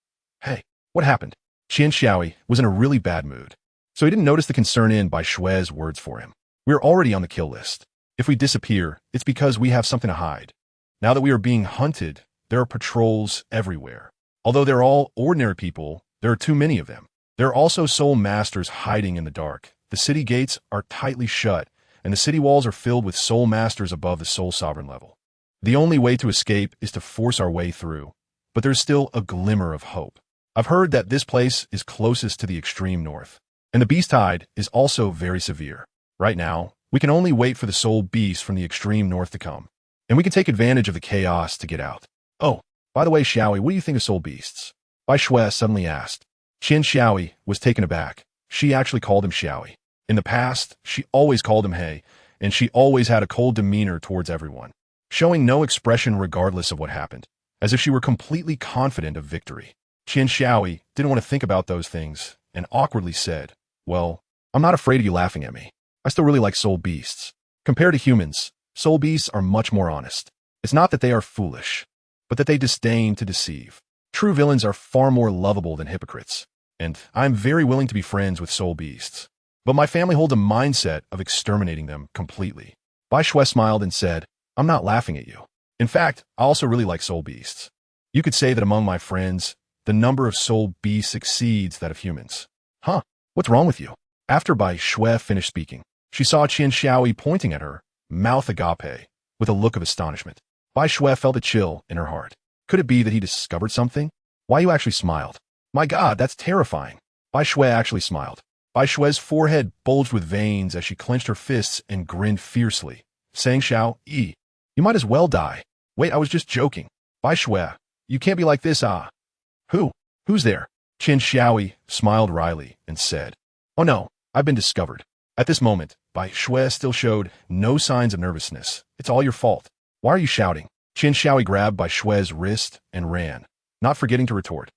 Hey, what happened? Qian Xiaoyi was in a really bad mood, so he didn't notice the concern in Bai Shui's words for him. We're already on the kill list. If we disappear, it's because we have something to hide. Now that we are being hunted, there are patrols everywhere. Although they're all ordinary people, there are too many of them. There are also soul masters hiding in the dark. The city gates are tightly shut, and the city walls are filled with soul masters above the soul sovereign level. The only way to escape is to force our way through, but there's still a glimmer of hope. I've heard that this place is closest to the extreme north, and the beast tide is also very severe. Right now, we can only wait for the soul beast from the extreme north to come, and we can take advantage of the chaos to get out. Oh, by the way, Xiaoyi, what do you think of soul beasts? Bai Shui suddenly asked. Qian Xiaoyi was taken aback. She actually called him Xiaoyi. In the past, she always called him Hey, and she always had a cold demeanor towards everyone, showing no expression regardless of what happened, as if she were completely confident of victory. Qian Xiaoyi didn't want to think about those things and awkwardly said, Well, I'm not afraid of you laughing at me. I still really like soul beasts. Compared to humans, soul beasts are much more honest. It's not that they are foolish. but that they disdain to deceive. True villains are far more lovable than hypocrites, and I am very willing to be friends with soul beasts. But my family holds a mindset of exterminating them completely. Bai Shui smiled and said, I'm not laughing at you. In fact, I also really like soul beasts. You could say that among my friends, the number of soul beasts exceeds that of humans. Huh, what's wrong with you? After Bai Shui finished speaking, she saw Qian Xiaoyi pointing at her, mouth agape, with a look of astonishment. Bai Shui felt a chill in her heart. Could it be that he discovered something? Why you actually smiled? My God, that's terrifying. Bai Shui actually smiled. Bai Shui's forehead bulged with veins as she clenched her fists and grinned fiercely, saying, Xiao Yi, you might as well die. Wait, I was just joking. Bai Shui, you can't be like this, ah. Who's there? Qian Xiaoyi smiled wryly and said, Oh no, I've been discovered. At this moment, Bai Shui still showed no signs of nervousness. It's all your fault. Why are you shouting? Qian Xiaoyi grabbed Bai Shui's wrist and ran, not forgetting to retort.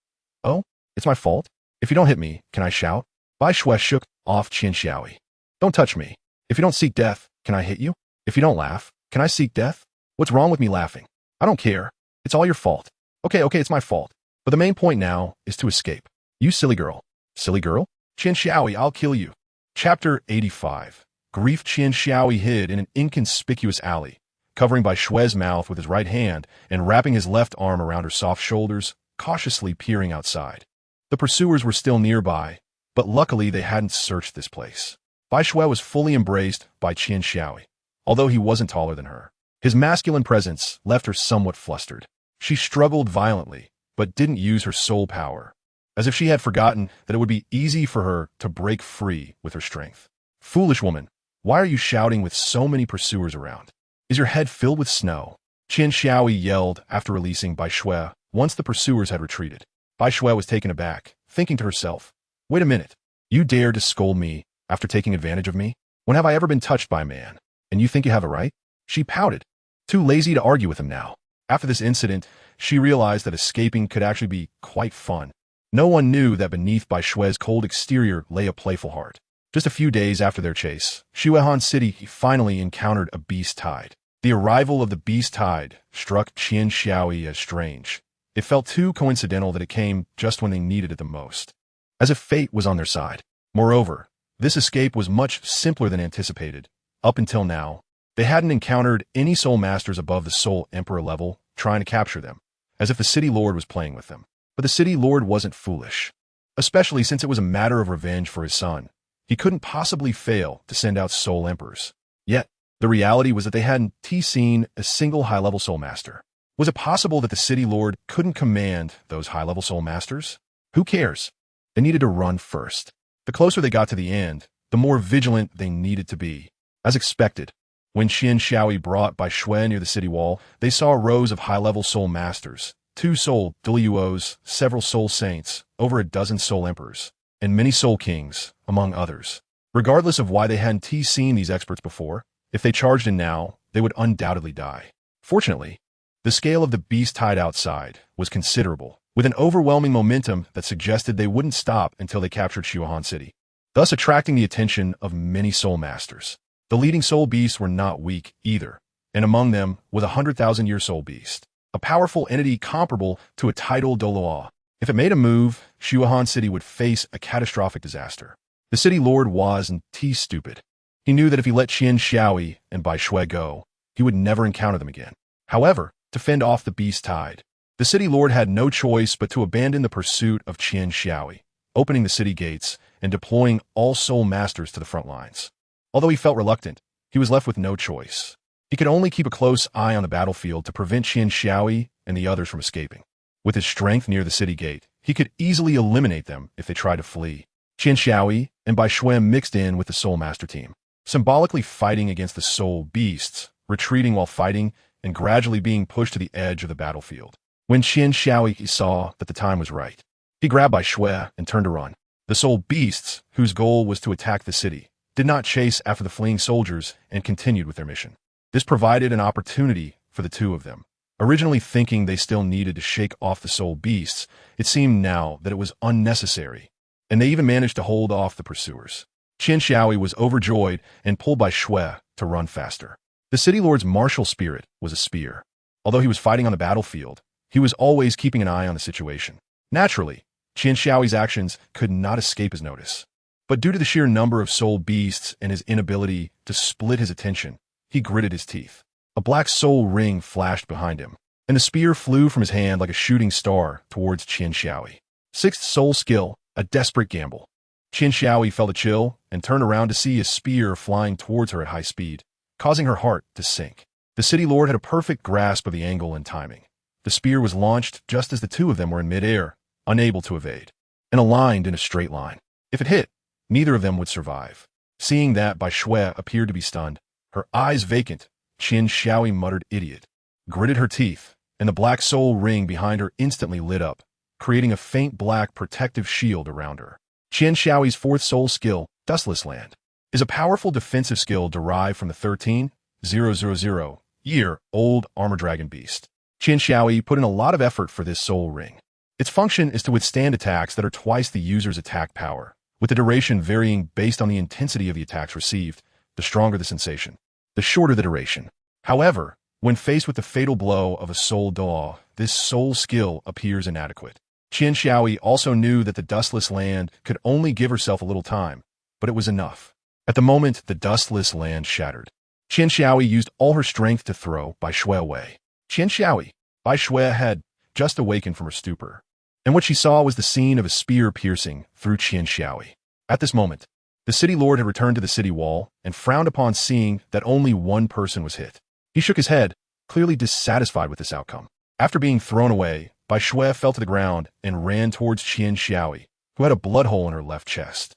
Oh, it's my fault? If you don't hit me, can I shout? Bai Shui shook off Qian Xiaoyi. Don't touch me. If you don't seek death, can I hit you? If you don't laugh, can I seek death? What's wrong with me laughing? I don't care. It's all your fault. Okay, it's my fault. But the main point now is to escape. You silly girl. Silly girl? Qian Xiaoyi, I'll kill you. Chapter 85. Grief. Qian Xiaoyi hid in an inconspicuous alley, covering Bai Shui's mouth with his right hand and wrapping his left arm around her soft shoulders, cautiously peering outside. The pursuers were still nearby, but luckily they hadn't searched this place. Bai Shui was fully embraced by Qian Xiaoyi, although he wasn't taller than her. His masculine presence left her somewhat flustered. She struggled violently, but didn't use her soul power, as if she had forgotten that it would be easy for her to break free with her strength. Foolish woman, why are you shouting with so many pursuers around? Is your head filled with snow? Qian Xiaoyi yelled after releasing Bai Shui once the pursuers had retreated. Bai Shui was taken aback, thinking to herself, Wait a minute, you dare to scold me after taking advantage of me? When have I ever been touched by a man? And you think you have a right? She pouted, too lazy to argue with him now. After this incident, she realized that escaping could actually be quite fun. No one knew that beneath Bai Shui's cold exterior lay a playful heart. Just a few days after their chase, Xuehan City finally encountered a beast tide. The arrival of the beast tide struck Qian Xiaoyi as strange. It felt too coincidental that it came just when they needed it the most, as if fate was on their side. Moreover, this escape was much simpler than anticipated. Up until now, they hadn't encountered any soul masters above the soul emperor level trying to capture them, as if the city lord was playing with them. But the city lord wasn't foolish, especially since it was a matter of revenge for his son. He couldn't possibly fail to send out soul emperors. Yet, the reality was that they hadn't seen a single high-level soul master. Was it possible that the city lord couldn't command those high-level soul masters? Who cares? They needed to run first. The closer they got to the end, the more vigilant they needed to be. As expected, when Qian Xiaoyi brought Bai Shui near the city wall, they saw rows of high-level soul masters, 2 soul Douluos, several soul saints, over a dozen soul emperors, and many soul kings, among others. Regardless of why they hadn't seen these experts before, if they charged in now, they would undoubtedly die. Fortunately, the scale of the beast tide outside was considerable, with an overwhelming momentum that suggested they wouldn't stop until they captured Xuehan City, thus attracting the attention of many soul masters. The leading soul beasts were not weak either, and among them was a 100,000-year soul beast, a powerful entity comparable to a tidal Douluo. If it made a move, Xuehan City would face a catastrophic disaster. The city lord wasn't stupid. He knew that if he let Qian Xiaoyi and Bai Shui go, he would never encounter them again. However, to fend off the beast tide, the city lord had no choice but to abandon the pursuit of Qian Xiaoyi, opening the city gates and deploying all soul masters to the front lines. Although he felt reluctant, he was left with no choice. He could only keep a close eye on the battlefield to prevent Qian Xiaoyi and the others from escaping. With his strength near the city gate, he could easily eliminate them if they tried to flee. Qian Xiaoyi and Bai Shui mixed in with the soul master team, symbolically fighting against the soul beasts, retreating while fighting, and gradually being pushed to the edge of the battlefield. When Qian Xiaoyi saw that the time was right, he grabbed Bai Shui and turned to run. The soul beasts, whose goal was to attack the city, did not chase after the fleeing soldiers and continued with their mission. This provided an opportunity for the two of them. Originally thinking they still needed to shake off the soul beasts, it seemed now that it was unnecessary, and they even managed to hold off the pursuers. Qian Xiaoyi was overjoyed and pulled Bai Shui to run faster. The city lord's martial spirit was a spear. Although he was fighting on the battlefield, He was always keeping an eye on the situation. Naturally, Qian Xiaoyi's actions could not escape his notice. But due to the sheer number of soul beasts and his inability to split his attention, he gritted his teeth. A black soul ring flashed behind him, and the spear flew from his hand like a shooting star towards Qian Xiaoyi. Sixth soul skill, a desperate gamble. Qian Xiaoyi felt a chill and turned around to see a spear flying towards her at high speed, causing her heart to sink. The city lord had a perfect grasp of the angle and timing. The spear was launched just as the two of them were in midair, unable to evade, and aligned in a straight line. If it hit, neither of them would survive. Seeing that, Bai Shui appeared to be stunned. Her eyes vacant, Qian Xiaoyi muttered idiot, gritted her teeth, and the black soul ring behind her instantly lit up, creating a faint black protective shield around her. Qian Xiaoyi's fourth soul skill, Dustless Land, is a powerful defensive skill derived from the 13,000-year-old armor dragon beast. Qian Xiaoyi put in a lot of effort for this soul ring. Its function is to withstand attacks that are twice the user's attack power, with the duration varying based on the intensity of the attacks received. The stronger the sensation, the shorter the duration. However, when faced with the fatal blow of a soul daw, this soul skill appears inadequate. Qian Xiaoyi also knew that the Dustless Land could only give herself a little time, but it was enough. At the moment, the Dustless Land shattered. Qian Xiaoyi used all her strength to throw Bai Shui away. Qian Xiaoyi, Bai Shui had just awakened from her stupor, and what she saw was the scene of a spear piercing through Qian Xiaoyi. At this moment, the city lord had returned to the city wall and frowned upon seeing that only one person was hit. He shook his head, clearly dissatisfied with this outcome. After being thrown away, Bai Shui fell to the ground and ran towards Qian Xiaoyi, who had a blood hole in her left chest.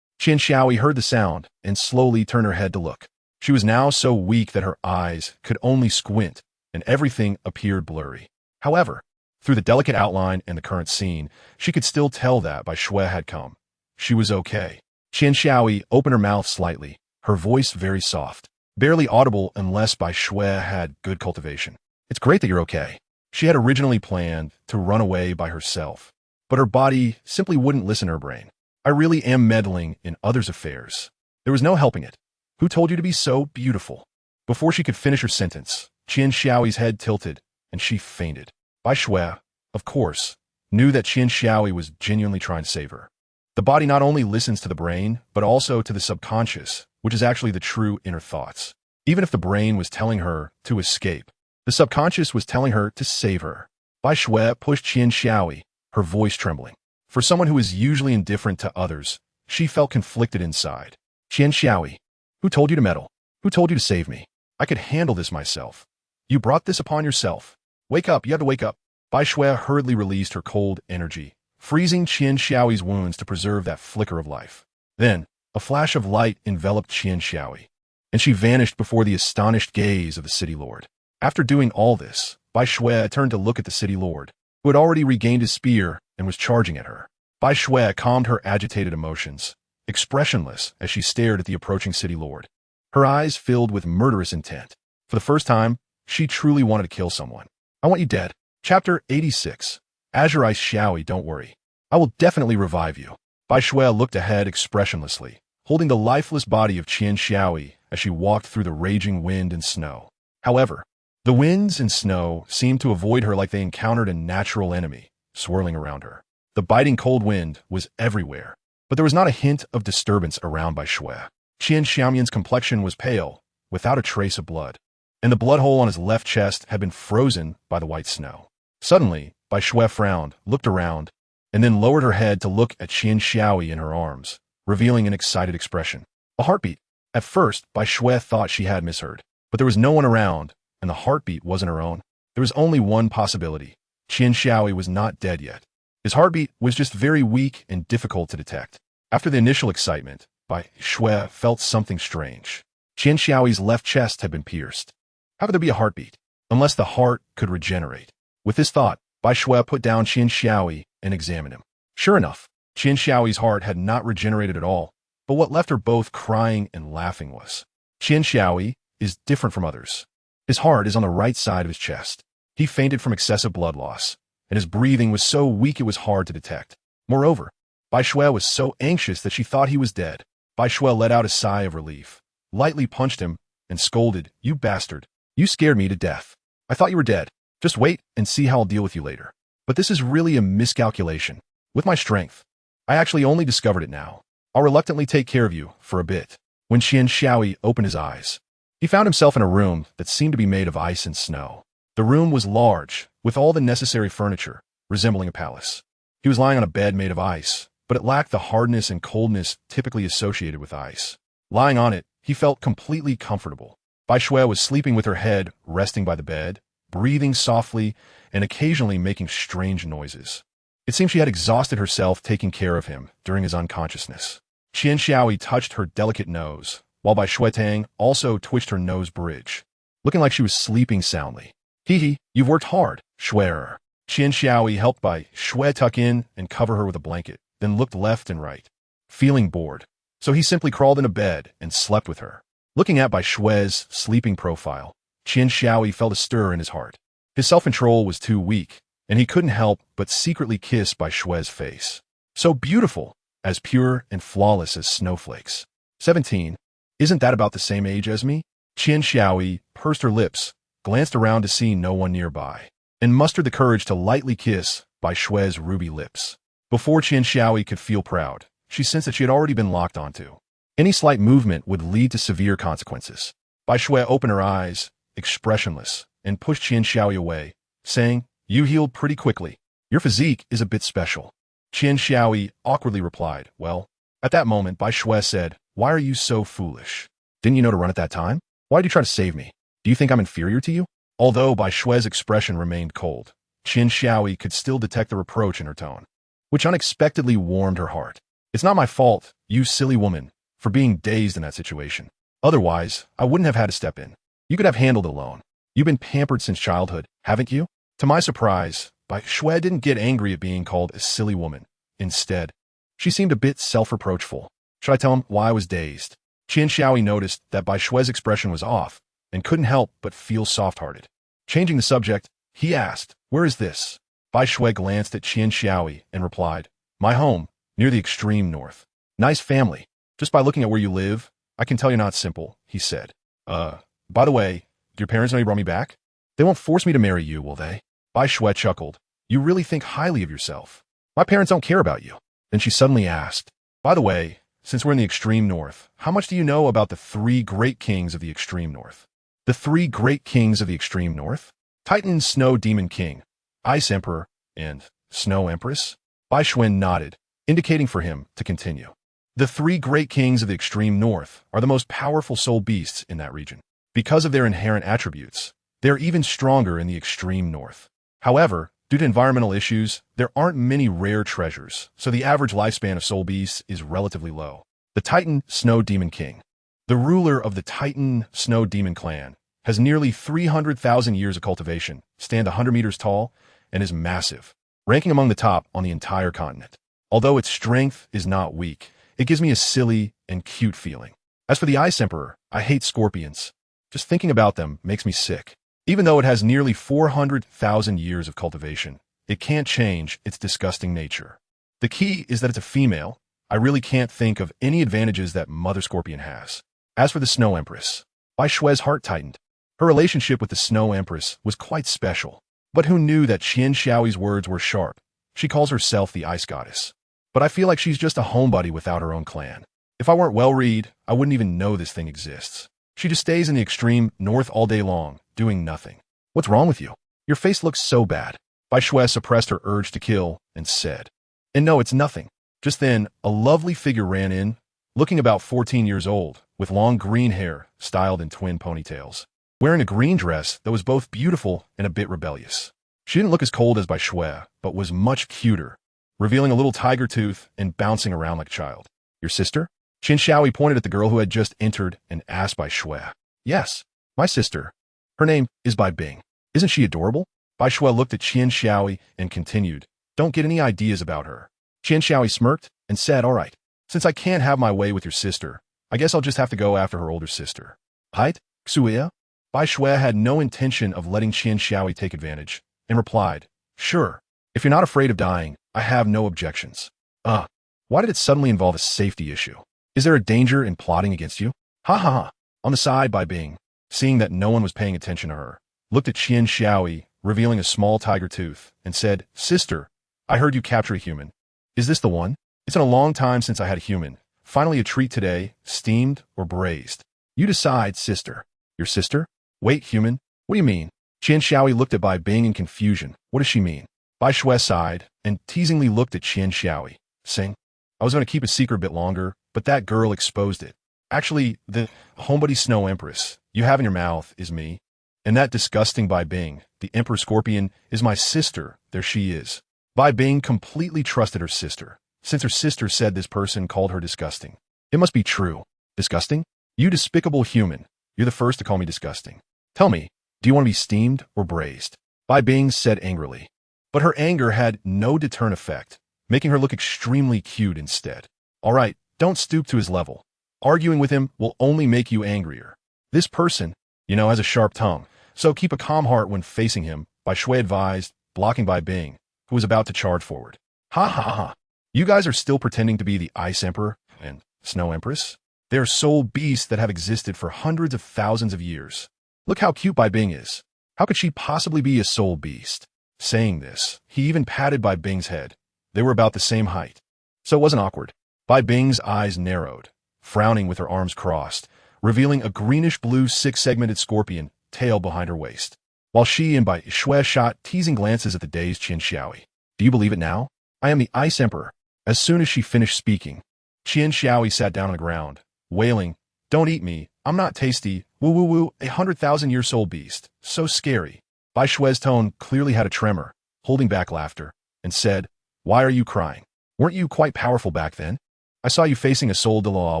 Qian Xiaoyi heard the sound and slowly turned her head to look. She was now so weak that her eyes could only squint, and everything appeared blurry. However, through the delicate outline and the current scene, she could still tell that Bai Shui had come. She was okay. Qian Xiaoyi opened her mouth slightly, her voice very soft, barely audible unless Bai Shui had good cultivation. It's great that you're okay. She had originally planned to run away by herself, but her body simply wouldn't listen to her brain. I really am meddling in others' affairs. There was no helping it. Who told you to be so beautiful? Before she could finish her sentence, Qian Xiaoyi's head tilted, and she fainted. Bai Shui, of course, knew that Qian Xiaoyi was genuinely trying to save her. The body not only listens to the brain, but also to the subconscious, which is actually the true inner thoughts. Even if the brain was telling her to escape, the subconscious was telling her to save her. Bai Shui pushed Qian Xiaoyi, her voice trembling. For someone who is usually indifferent to others, she felt conflicted inside. Qian Xiaoyi, who told you to meddle? Who told you to save me? I could handle this myself. You brought this upon yourself. Wake up, you have to wake up. Bai Shui hurriedly released her cold energy, freezing Qian Xiaoyi's wounds to preserve that flicker of life. Then, a flash of light enveloped Qian Xiaoyi, and she vanished before the astonished gaze of the city lord. After doing all this, Bai Shui turned to look at the city lord, who had already regained his spear and was charging at her. Bai Shui calmed her agitated emotions, expressionless as she stared at the approaching city lord. Her eyes filled with murderous intent. For the first time, she truly wanted to kill someone. I want you dead. Chapter 86. Azurite Xiaoyi, don't worry. I will definitely revive you. Bai Shui looked ahead expressionlessly, holding the lifeless body of Qian Xiaoyi as she walked through the raging wind and snow. However, the winds and snow seemed to avoid her like they encountered a natural enemy, swirling around her. The biting cold wind was everywhere, but there was not a hint of disturbance around Bai Shui. Qian Xiaomian's complexion was pale, without a trace of blood, and the blood hole on his left chest had been frozen by the white snow. Suddenly, Bai Shui frowned, looked around, and then lowered her head to look at Qian Xiaoyi in her arms, revealing an excited expression. A heartbeat. At first, Bai Shui thought she had misheard, but there was no one around, and the heartbeat wasn't her own. There was only one possibility. Qian Xiaoyi was not dead yet. His heartbeat was just very weak and difficult to detect. After the initial excitement, Bai Shui felt something strange. Qian Xiaoyi's left chest had been pierced. How could there be a heartbeat, unless the heart could regenerate? With this thought, Bai Shui put down Qian Xiaoyi and examined him. Sure enough, Qian Xiaoyi's heart had not regenerated at all, but what left her both crying and laughing was. Qian Xiaoyi is different from others. His heart is on the right side of his chest. He fainted from excessive blood loss, and his breathing was so weak it was hard to detect. Moreover, Bai Shui was so anxious that she thought he was dead. Bai Shui let out a sigh of relief, lightly punched him, and scolded, "You bastard! You scared me to death. I thought you were dead." Just wait and see how I'll deal with you later. But this is really a miscalculation. With my strength, I actually only discovered it now. I'll reluctantly take care of you for a bit. When Qian Xiaoyi opened his eyes, he found himself in a room that seemed to be made of ice and snow. The room was large, with all the necessary furniture, resembling a palace. He was lying on a bed made of ice, but it lacked the hardness and coldness typically associated with ice. Lying on it, he felt completely comfortable. Bai Shui was sleeping with her head resting by the bed, breathing softly and occasionally making strange noises. It seemed she had exhausted herself taking care of him during his unconsciousness. Qian Xiaoyi touched her delicate nose, while Bai Shuetang also twitched her nose bridge, looking like she was sleeping soundly. Hee, you've worked hard, Shuer. Qian Xiaoyi helped Bai Shui tuck in and cover her with a blanket, then looked left and right, feeling bored. So he simply crawled into bed and slept with her. Looking at Bai Shui's sleeping profile, Qian Xiaoyi felt a stir in his heart. His self-control was too weak, and he couldn't help but secretly kiss Bai Shui's face. So beautiful, as pure and flawless as snowflakes. 17. Isn't that about the same age as me? Qian Xiaoyi pursed her lips, glanced around to see no one nearby, and mustered the courage to lightly kiss Bai Shui's ruby lips. Before Qian Xiaoyi could feel proud, she sensed that she had already been locked onto. Any slight movement would lead to severe consequences. Bai Shui opened her eyes, expressionless, and pushed Qian Xiaoyi away, saying, "You healed pretty quickly. Your physique is a bit special." Qian Xiaoyi awkwardly replied, "Well." At that moment, Bai Shui said, "Why are you so foolish? Didn't you know to run at that time? Why did you try to save me? Do you think I'm inferior to you?" Although Bai Shui's expression remained cold, Qian Xiaoyi could still detect the reproach in her tone, which unexpectedly warmed her heart. "It's not my fault, you silly woman, for being dazed in that situation. Otherwise, I wouldn't have had to step in. You could have handled it alone. You've been pampered since childhood, haven't you?" To my surprise, Bai Shui didn't get angry at being called a silly woman. Instead, she seemed a bit self-reproachful. Should I tell him why I was dazed? Qian Xiaoyi noticed that Bai Shui's expression was off and couldn't help but feel soft-hearted. Changing the subject, he asked, "Where is this?" Bai Shui glanced at Qian Xiaoyi and replied, "My home, near the extreme north." "Nice family. Just by looking at where you live, I can tell you're not simple," he said. By the way, do your parents know you brought me back? They won't force me to marry you, will they?" Bai Shui chuckled. "You really think highly of yourself. My parents don't care about you." Then she suddenly asked, "By the way, since we're in the extreme north, how much do you know about the 3 great kings of the extreme north?" The 3 great kings of the extreme north? Titan Snow Demon King, Ice Emperor, and Snow Empress? Bai Shui nodded, indicating for him to continue. The 3 great kings of the extreme north are the most powerful soul beasts in that region. Because of their inherent attributes, they are even stronger in the extreme north. However, due to environmental issues, there aren't many rare treasures, so the average lifespan of soul beasts is relatively low. The Titan Snow Demon King. The ruler of the Titan Snow Demon clan has nearly 300,000 years of cultivation, stands 100 meters tall, and is massive, ranking among the top on the entire continent. Although its strength is not weak, it gives me a silly and cute feeling. As for the Ice Emperor, I hate scorpions. Just thinking about them makes me sick. Even though it has nearly 400,000 years of cultivation, it can't change its disgusting nature. The key is that it's a female. I really can't think of any advantages that Mother Scorpion has. As for the Snow Empress, Bai Shui's heart tightened. Her relationship with the Snow Empress was quite special. But who knew that Qian Xiaoyi's words were sharp? She calls herself the Ice Goddess. But I feel like she's just a homebody without her own clan. If I weren't well-read, I wouldn't even know this thing exists. She just stays in the extreme north all day long, doing nothing. What's wrong with you? Your face looks so bad. Bai Shui suppressed her urge to kill and said, "And no, it's nothing." Just then, a lovely figure ran in, looking about 14 years old, with long green hair styled in twin ponytails, wearing a green dress that was both beautiful and a bit rebellious. She didn't look as cold as Bai Shui, but was much cuter, revealing a little tiger tooth and bouncing around like a child. "Your sister?" Qian Xiaoyi pointed at the girl who had just entered and asked Bai Shui. "Yes, my sister. Her name is Bai Bing. Isn't she adorable?" Bai Shui looked at Qian Xiaoyi and continued, "Don't get any ideas about her." Qian Xiaoyi smirked and said, "All right, since I can't have my way with your sister, I guess I'll just have to go after her older sister." "Height, Xuya?" Bai Shui had no intention of letting Qian Xiaoyi take advantage, and replied, "Sure. If you're not afraid of dying, I have no objections." Why did it suddenly involve a safety issue? Is there a danger in plotting against you? Ha ha ha. On the side, Bai Bing, seeing that no one was paying attention to her, looked at Qian Xiaoyi, revealing a small tiger tooth, and said, "Sister, I heard you capture a human. Is this the one? It's been a long time since I had a human. Finally a treat today, steamed or braised. You decide, sister." "Your sister? Wait, human? What do you mean?" Qian Xiaoyi looked at Bai Bing in confusion. What does she mean? Bai Shui sighed and teasingly looked at Qian Xiaoyi, saying, "I was going to keep a secret a bit longer, but that girl exposed it. Actually, the homebody Snow Empress you have in your mouth is me. And that disgusting Bai Bing, the Emperor Scorpion, is my sister. There she is." Bai Bing completely trusted her sister, since her sister said this person called her disgusting. It must be true. Disgusting? You despicable human. You're the first to call me disgusting. Tell me, do you want to be steamed or braised? Bai Bing said angrily. But her anger had no deterrent effect, making her look extremely cute instead. All right, don't stoop to his level. Arguing with him will only make you angrier. This person, has a sharp tongue, so keep a calm heart when facing him, Bai Shui advised, blocking Bai Bing, who was about to charge forward. Ha ha ha. You guys are still pretending to be the Ice Emperor and Snow Empress? They are soul beasts that have existed for hundreds of thousands of years. Look how cute Bai Bing is. How could she possibly be a soul beast? Saying this, he even patted Bai Bing's head. They were about the same height. So it wasn't awkward. Bai Bing's eyes narrowed, frowning with her arms crossed, revealing a greenish-blue six-segmented scorpion tail behind her waist, while she and Bai Shui shot teasing glances at the dazed Qian Xiaoyi. Do you believe it now? I am the Ice Emperor. As soon as she finished speaking, Qian Xiaoyi sat down on the ground, wailing, "Don't eat me. I'm not tasty. Woo woo woo, 100,000-year soul beast. So scary." Bai Shui's tone clearly had a tremor, holding back laughter, and said, "Why are you crying? Weren't you quite powerful back then? I saw you facing a soul Douluo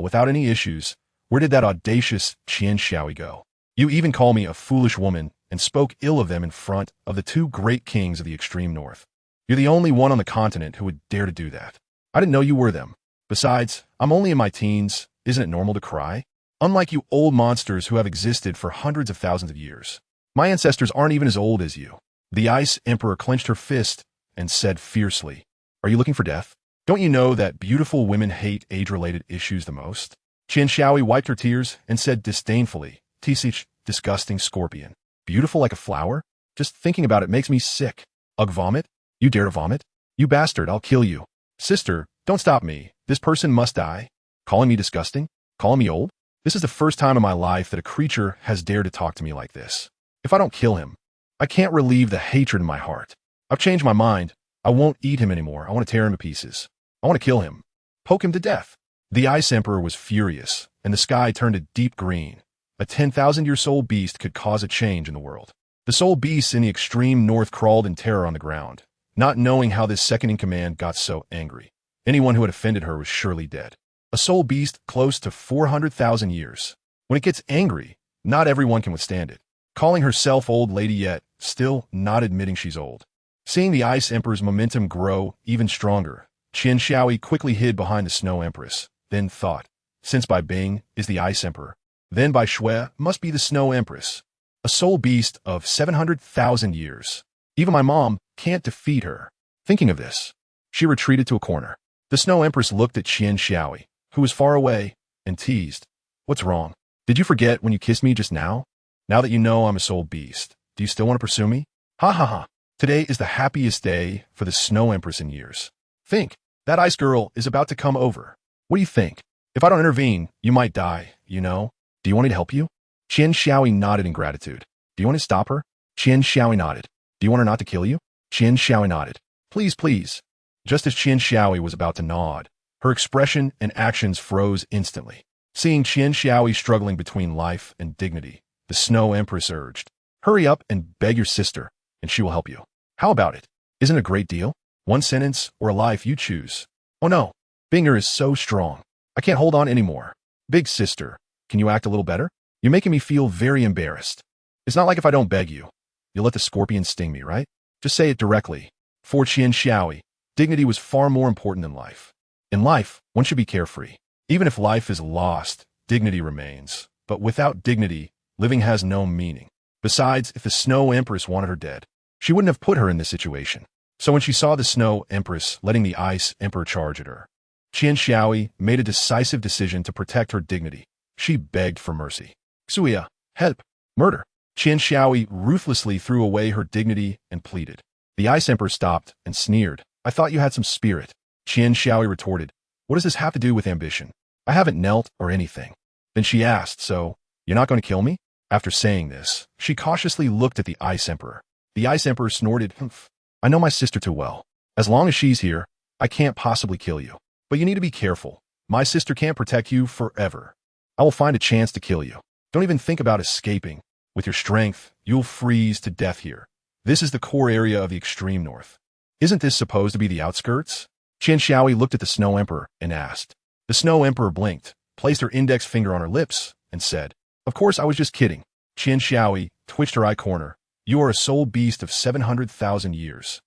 without any issues. Where did that audacious Qian Xiaoyi go? You even called me a foolish woman and spoke ill of them in front of the two great kings of the extreme north. You're the only one on the continent who would dare to do that. I didn't know you were them. Besides, I'm only in my teens. Isn't it normal to cry? Unlike you old monsters who have existed for hundreds of thousands of years. My ancestors aren't even as old as you." The Ice Emperor clenched her fist and said fiercely, "Are you looking for death? Don't you know that beautiful women hate age-related issues the most?" Qian Xiaoyi wiped her tears and said disdainfully, "Tisich, disgusting scorpion. Beautiful like a flower? Just thinking about it makes me sick. Ugh, vomit? You dare to vomit? You bastard, I'll kill you. Sister, don't stop me. This person must die. Calling me disgusting? Calling me old? This is the first time in my life that a creature has dared to talk to me like this. If I don't kill him, I can't relieve the hatred in my heart. I've changed my mind. I won't eat him anymore. I want to tear him to pieces. I want to kill him. Poke him to death." The Ice Emperor was furious, and the sky turned a deep green. A 10,000-year soul beast could cause a change in the world. The soul beasts in the extreme north crawled in terror on the ground, not knowing how this second-in-command got so angry. Anyone who had offended her was surely dead. A soul beast close to 400,000 years. When it gets angry, not everyone can withstand it. Calling herself old lady yet, still not admitting she's old. Seeing the Ice Emperor's momentum grow even stronger, Qian Xiaoyi quickly hid behind the Snow Empress, then thought, since Bai Bing is the Ice Emperor, then Bai Shui must be the Snow Empress, a soul beast of 700,000 years. Even my mom can't defeat her. Thinking of this, she retreated to a corner. The Snow Empress looked at Qian Xiaoyi, who was far away, and teased, "What's wrong? Did you forget when you kissed me just now? Now that you know I'm a soul beast, do you still want to pursue me? Ha ha ha. Today is the happiest day for the Snow Empress in years. Think, that ice girl is about to come over. What do you think? If I don't intervene, you might die, you know? Do you want me to help you?" Qian Xiaoyi nodded in gratitude. "Do you want to stop her?" Qian Xiaoyi nodded. "Do you want her not to kill you?" Qian Xiaoyi nodded. "Please, please." Just as Qian Xiaoyi was about to nod, her expression and actions froze instantly. Seeing Qian Xiaoyi struggling between life and dignity, the Snow Empress urged, "Hurry up and beg your sister, and she will help you. How about it? Isn't it a great deal? One sentence or a life, you choose." "Oh no, Binger is so strong. I can't hold on anymore. Big sister, can you act a little better? You're making me feel very embarrassed. It's not like if I don't beg you, you'll let the scorpion sting me, right? Just say it directly." For Qian Xiaoyi, dignity was far more important than life. In life, one should be carefree. Even if life is lost, dignity remains. But without dignity, living has no meaning. Besides, if the Snow Empress wanted her dead, she wouldn't have put her in this situation. So when she saw the Snow Empress letting the Ice Emperor charge at her, Qian Xiaoyi made a decisive decision to protect her dignity. She begged for mercy. "Xuya, help! Murder! Qian Xiaoi ruthlessly threw away her dignity and pleaded. The Ice Emperor stopped and sneered. I thought you had some spirit. Qian Xiaoi retorted. What does this have to do with ambition? I haven't knelt or anything. Then she asked, so, you're not going to kill me? After saying this, she cautiously looked at the Ice Emperor. The Ice Emperor snorted, Humph. I know my sister too well. As long as she's here, I can't possibly kill you. But you need to be careful. My sister can't protect you forever. I will find a chance to kill you. Don't even think about escaping. With your strength, you'll freeze to death here. This is the core area of the extreme north. Isn't this supposed to be the outskirts? Qian Xiaoi looked at the Snow Emperor and asked. The Snow Emperor blinked, placed her index finger on her lips, and said, Of course I was just kidding. Qian Xiaoi twitched her eye corner. You are a soul beast of 700,000 years.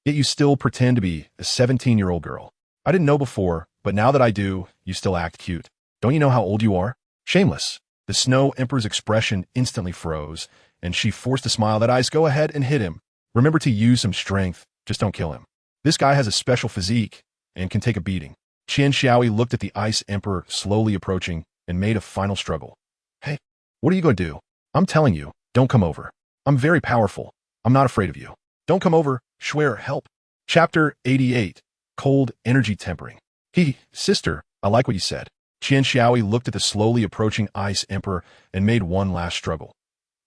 Yet you still pretend to be a 17-year-old girl. I didn't know before, but now that I do, you still act cute. Don't you know how old you are? Shameless. The Snow Emperor's expression instantly froze, and she forced a smile that eyes go ahead and hit him. Remember to use some strength, just don't kill him. This guy has a special physique and can take a beating. Qian Xiaoi looked at the Ice Emperor slowly approaching and made a final struggle. Hey, what are you going to do? I'm telling you, don't come over. I'm very powerful. I'm not afraid of you. Don't come over, Schwer, help. Chapter 88, Cold Energy Tempering. Sister, I like what you said. Qian Xiaoi looked at the slowly approaching Ice Emperor and made one last struggle.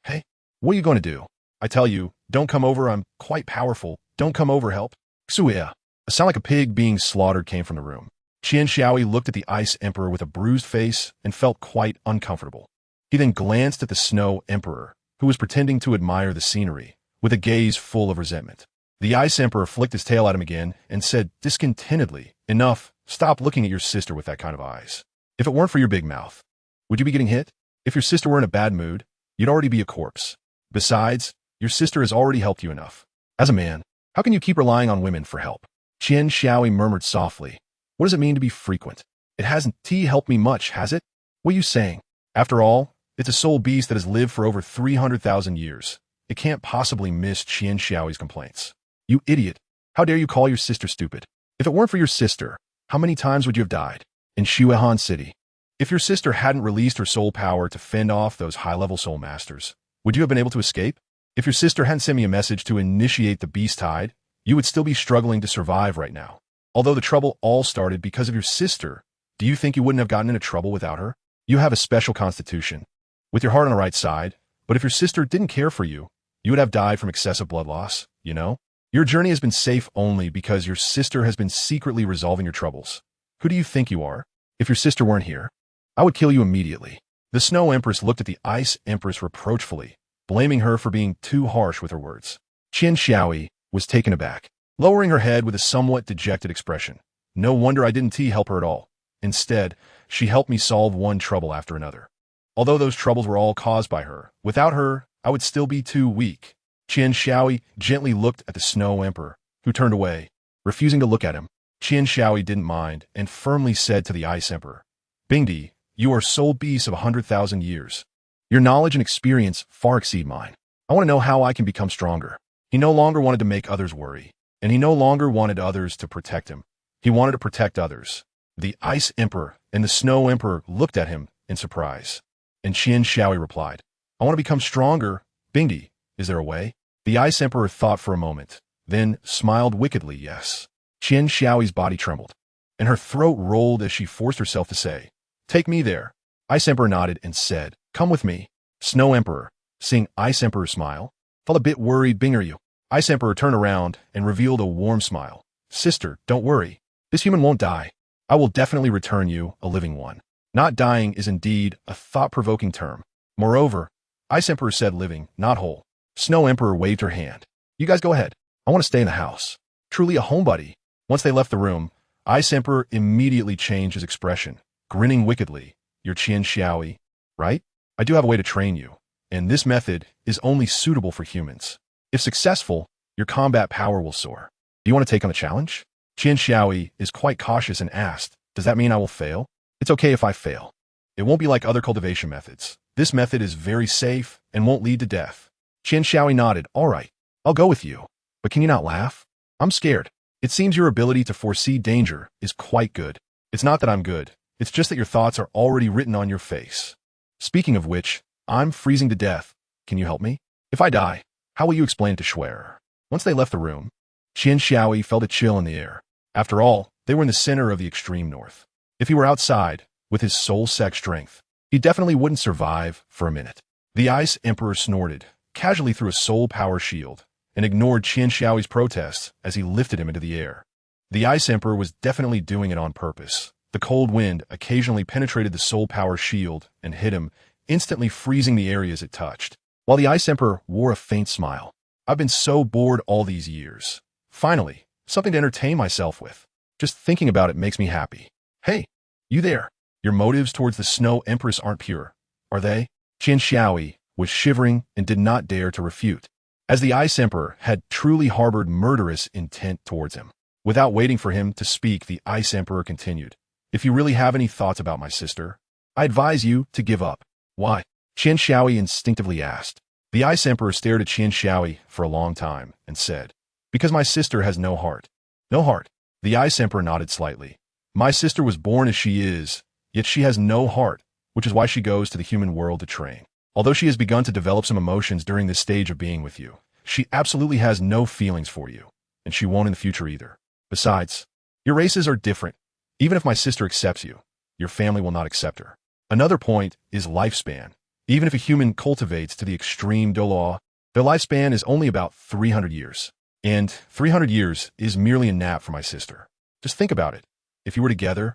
Hey, what are you going to do? I tell you, don't come over, I'm quite powerful. Don't come over, help. Xuya. A sound like a pig being slaughtered came from the room. Qian Xiaoi looked at the Ice Emperor with a bruised face and felt quite uncomfortable. He then glanced at the Snow Emperor, who was pretending to admire the scenery, with a gaze full of resentment. The Ice Emperor flicked his tail at him again and said discontentedly, Enough, stop looking at your sister with that kind of eyes. If it weren't for your big mouth, would you be getting hit? If your sister were in a bad mood, you'd already be a corpse. Besides, your sister has already helped you enough. As a man, how can you keep relying on women for help? Qian Xiaoi murmured softly. What does it mean to be frequent? It hasn't helped me much, has it? What are you saying? After all, it's a soul beast that has lived for over 300,000 years. It can't possibly miss Qian Xiaoi's complaints. You idiot. How dare you call your sister stupid? If it weren't for your sister, how many times would you have died? In Shuehan City. If your sister hadn't released her soul power to fend off those high-level soul masters, would you have been able to escape? If your sister hadn't sent me a message to initiate the beast tide, you would still be struggling to survive right now. Although the trouble all started because of your sister, do you think you wouldn't have gotten into trouble without her? You have a special constitution, with your heart on the right side, but if your sister didn't care for you, you would have died from excessive blood loss, you know? Your journey has been safe only because your sister has been secretly resolving your troubles. Who do you think you are? If your sister weren't here, I would kill you immediately. The Snow Empress looked at the Ice Empress reproachfully, blaming her for being too harsh with her words. Qian Xiaoi was taken aback, lowering her head with a somewhat dejected expression. No wonder I didn't help her at all. Instead, she helped me solve one trouble after another. Although those troubles were all caused by her, without her, I would still be too weak. Qian Xiaoi gently looked at the Snow Emperor, who turned away, refusing to look at him. Qian Xiaoi didn't mind and firmly said to the Ice Emperor, Bingdi, you are soul beasts of 100,000 years. Your knowledge and experience far exceed mine. I want to know how I can become stronger. He no longer wanted to make others worry, and he no longer wanted others to protect him. He wanted to protect others. The Ice Emperor and the Snow Emperor looked at him in surprise, and Qian Xiaoi replied, I want to become stronger. Bingdi, is there a way? The Ice Emperor thought for a moment, then smiled wickedly, yes. Qian Xiaoi's body trembled, and her throat rolled as she forced herself to say, Take me there. Ice Emperor nodded and said, Come with me. Snow Emperor, seeing Ice Emperor smile, felt a bit worried. Bing, are you? Ice Emperor turned around and revealed a warm smile. Sister, don't worry. This human won't die. I will definitely return you a living one. Not dying is indeed a thought-provoking term. Moreover, Ice Emperor said living, not whole. Snow Emperor waved her hand. You guys go ahead. I want to stay in the house. Truly a homebody. Once they left the room, Ice Emperor immediately changed his expression, grinning wickedly. You're Qian Xiaoi, right? I do have a way to train you, and this method is only suitable for humans. If successful, your combat power will soar. Do you want to take on the challenge? Qian Xiaoi is quite cautious and asked, Does that mean I will fail? It's okay if I fail. It won't be like other cultivation methods. This method is very safe and won't lead to death. Qian Xiaoi nodded. All right, I'll go with you. But can you not laugh? I'm scared. It seems your ability to foresee danger is quite good. It's not that I'm good. It's just that your thoughts are already written on your face. Speaking of which, I'm freezing to death. can you help me? If I die, how will you explain it to Schwer? Once they left the room, Qian Xiaoyi felt a chill in the air. After all, they were in the center of the extreme north. If he were outside, with his soul-sec strength, he definitely wouldn't survive for a minute. The Ice Emperor snorted, casually threw a soul power shield, and ignored Qian Xiaoyi's protests as he lifted him into the air. The Ice Emperor was definitely doing it on purpose. The cold wind occasionally penetrated the soul power shield and hit him, instantly freezing the areas it touched. While the Ice Emperor wore a faint smile. I've been so bored all these years. Finally, something to entertain myself with. Just thinking about it makes me happy. Hey, you there. Your motives towards the Snow Empress aren't pure, are they? Qian Xiaoyi was shivering and did not dare to refute, as the Ice Emperor had truly harbored murderous intent towards him. Without waiting for him to speak, the Ice Emperor continued. If you really have any thoughts about my sister, I advise you to give up. Why? Qian Xiaoyi instinctively asked. The Ice Emperor stared at Qian Xiaoyi for a long time and said, because my sister has no heart. No heart. The Ice Emperor nodded slightly. My sister was born as she is, yet she has no heart, which is why she goes to the human world to train. Although she has begun to develop some emotions during this stage of being with you, she absolutely has no feelings for you, and she won't in the future either. Besides, your races are different. Even if my sister accepts you, your family will not accept her. Another point is lifespan. Even if a human cultivates to the extreme Douluo, their lifespan is only about 300 years. And 300 years is merely a nap for my sister. Just think about it. If you were together,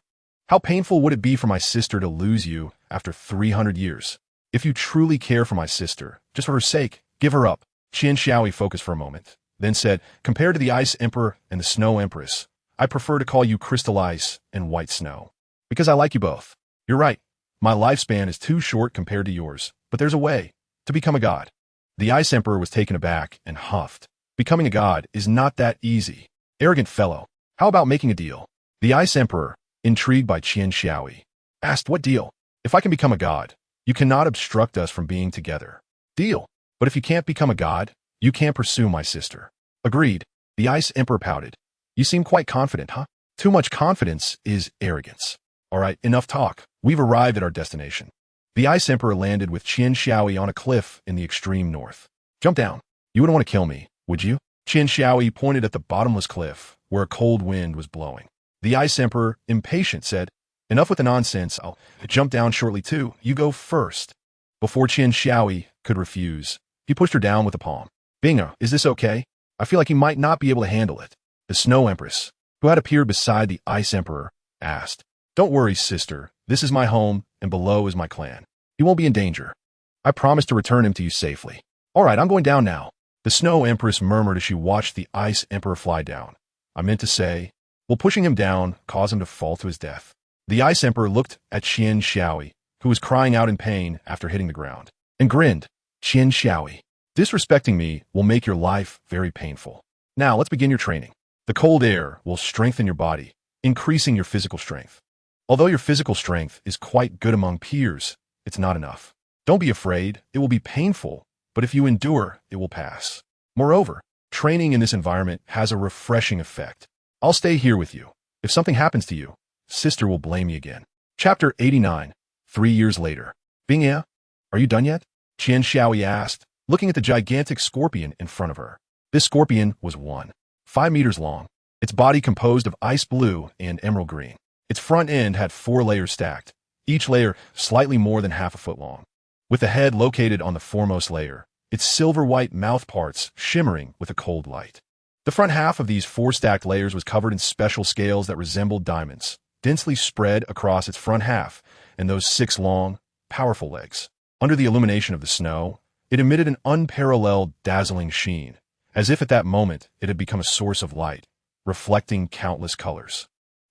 how painful would it be for my sister to lose you after 300 years? If you truly care for my sister, just for her sake, give her up. Qian Xiaoyi focused for a moment, then said, compared to the Ice Emperor and the Snow Empress, I prefer to call you Crystal Ice and White Snow. Because I like you both. You're right. My lifespan is too short compared to yours, but there's a way to become a god. The Ice Emperor was taken aback and huffed. Becoming a god is not that easy. Arrogant fellow, how about making a deal? The Ice Emperor, intrigued by Qian Xiaoyi, asked what deal? If I can become a god, you cannot obstruct us from being together. Deal. But if you can't become a god, you can't pursue my sister. Agreed. The Ice Emperor pouted. You seem quite confident, huh? Too much confidence is arrogance. All right, enough talk. We've arrived at our destination. The Ice Emperor landed with Qian Xiaoyi on a cliff in the extreme north. Jump down. You wouldn't want to kill me, would you? Qian Xiaoyi pointed at the bottomless cliff, where a cold wind was blowing. The Ice Emperor, impatient, said, enough with the nonsense. I'll jump down shortly too. You go first. Before Qian Xiaoyi could refuse, he pushed her down with a palm. Bingo, is this okay? I feel like he might not be able to handle it. The Snow Empress, who had appeared beside the Ice Emperor, asked. Don't worry, sister. This is my home, and below is my clan. He won't be in danger. I promise to return him to you safely. All right, I'm going down now. The Snow Empress murmured as she watched the Ice Emperor fly down. I meant to say, will pushing him down cause him to fall to his death? The Ice Emperor looked at Qian Xiaoyi, who was crying out in pain after hitting the ground, and grinned. Qian Xiaoyi, disrespecting me will make your life very painful. Now, let's begin your training. The cold air will strengthen your body, increasing your physical strength. Although your physical strength is quite good among peers, it's not enough. Don't be afraid, it will be painful, but if you endure, it will pass. Moreover, training in this environment has a refreshing effect. I'll stay here with you. If something happens to you, sister will blame me again. Chapter 89, 3 years later. Bingya, are you done yet? Qian Xiaoyi asked, looking at the gigantic scorpion in front of her. This scorpion was 5 meters long, its body composed of ice blue and emerald green. Its front end had 4 layers stacked, each layer slightly more than half a foot long. With the head located on the foremost layer, its silver-white mouth parts shimmering with a cold light. The front half of these 4 stacked layers was covered in special scales that resembled diamonds, densely spread across its front half, and those 6 long, powerful legs. Under the illumination of the snow, it emitted an unparalleled, dazzling sheen, as if at that moment it had become a source of light, reflecting countless colors.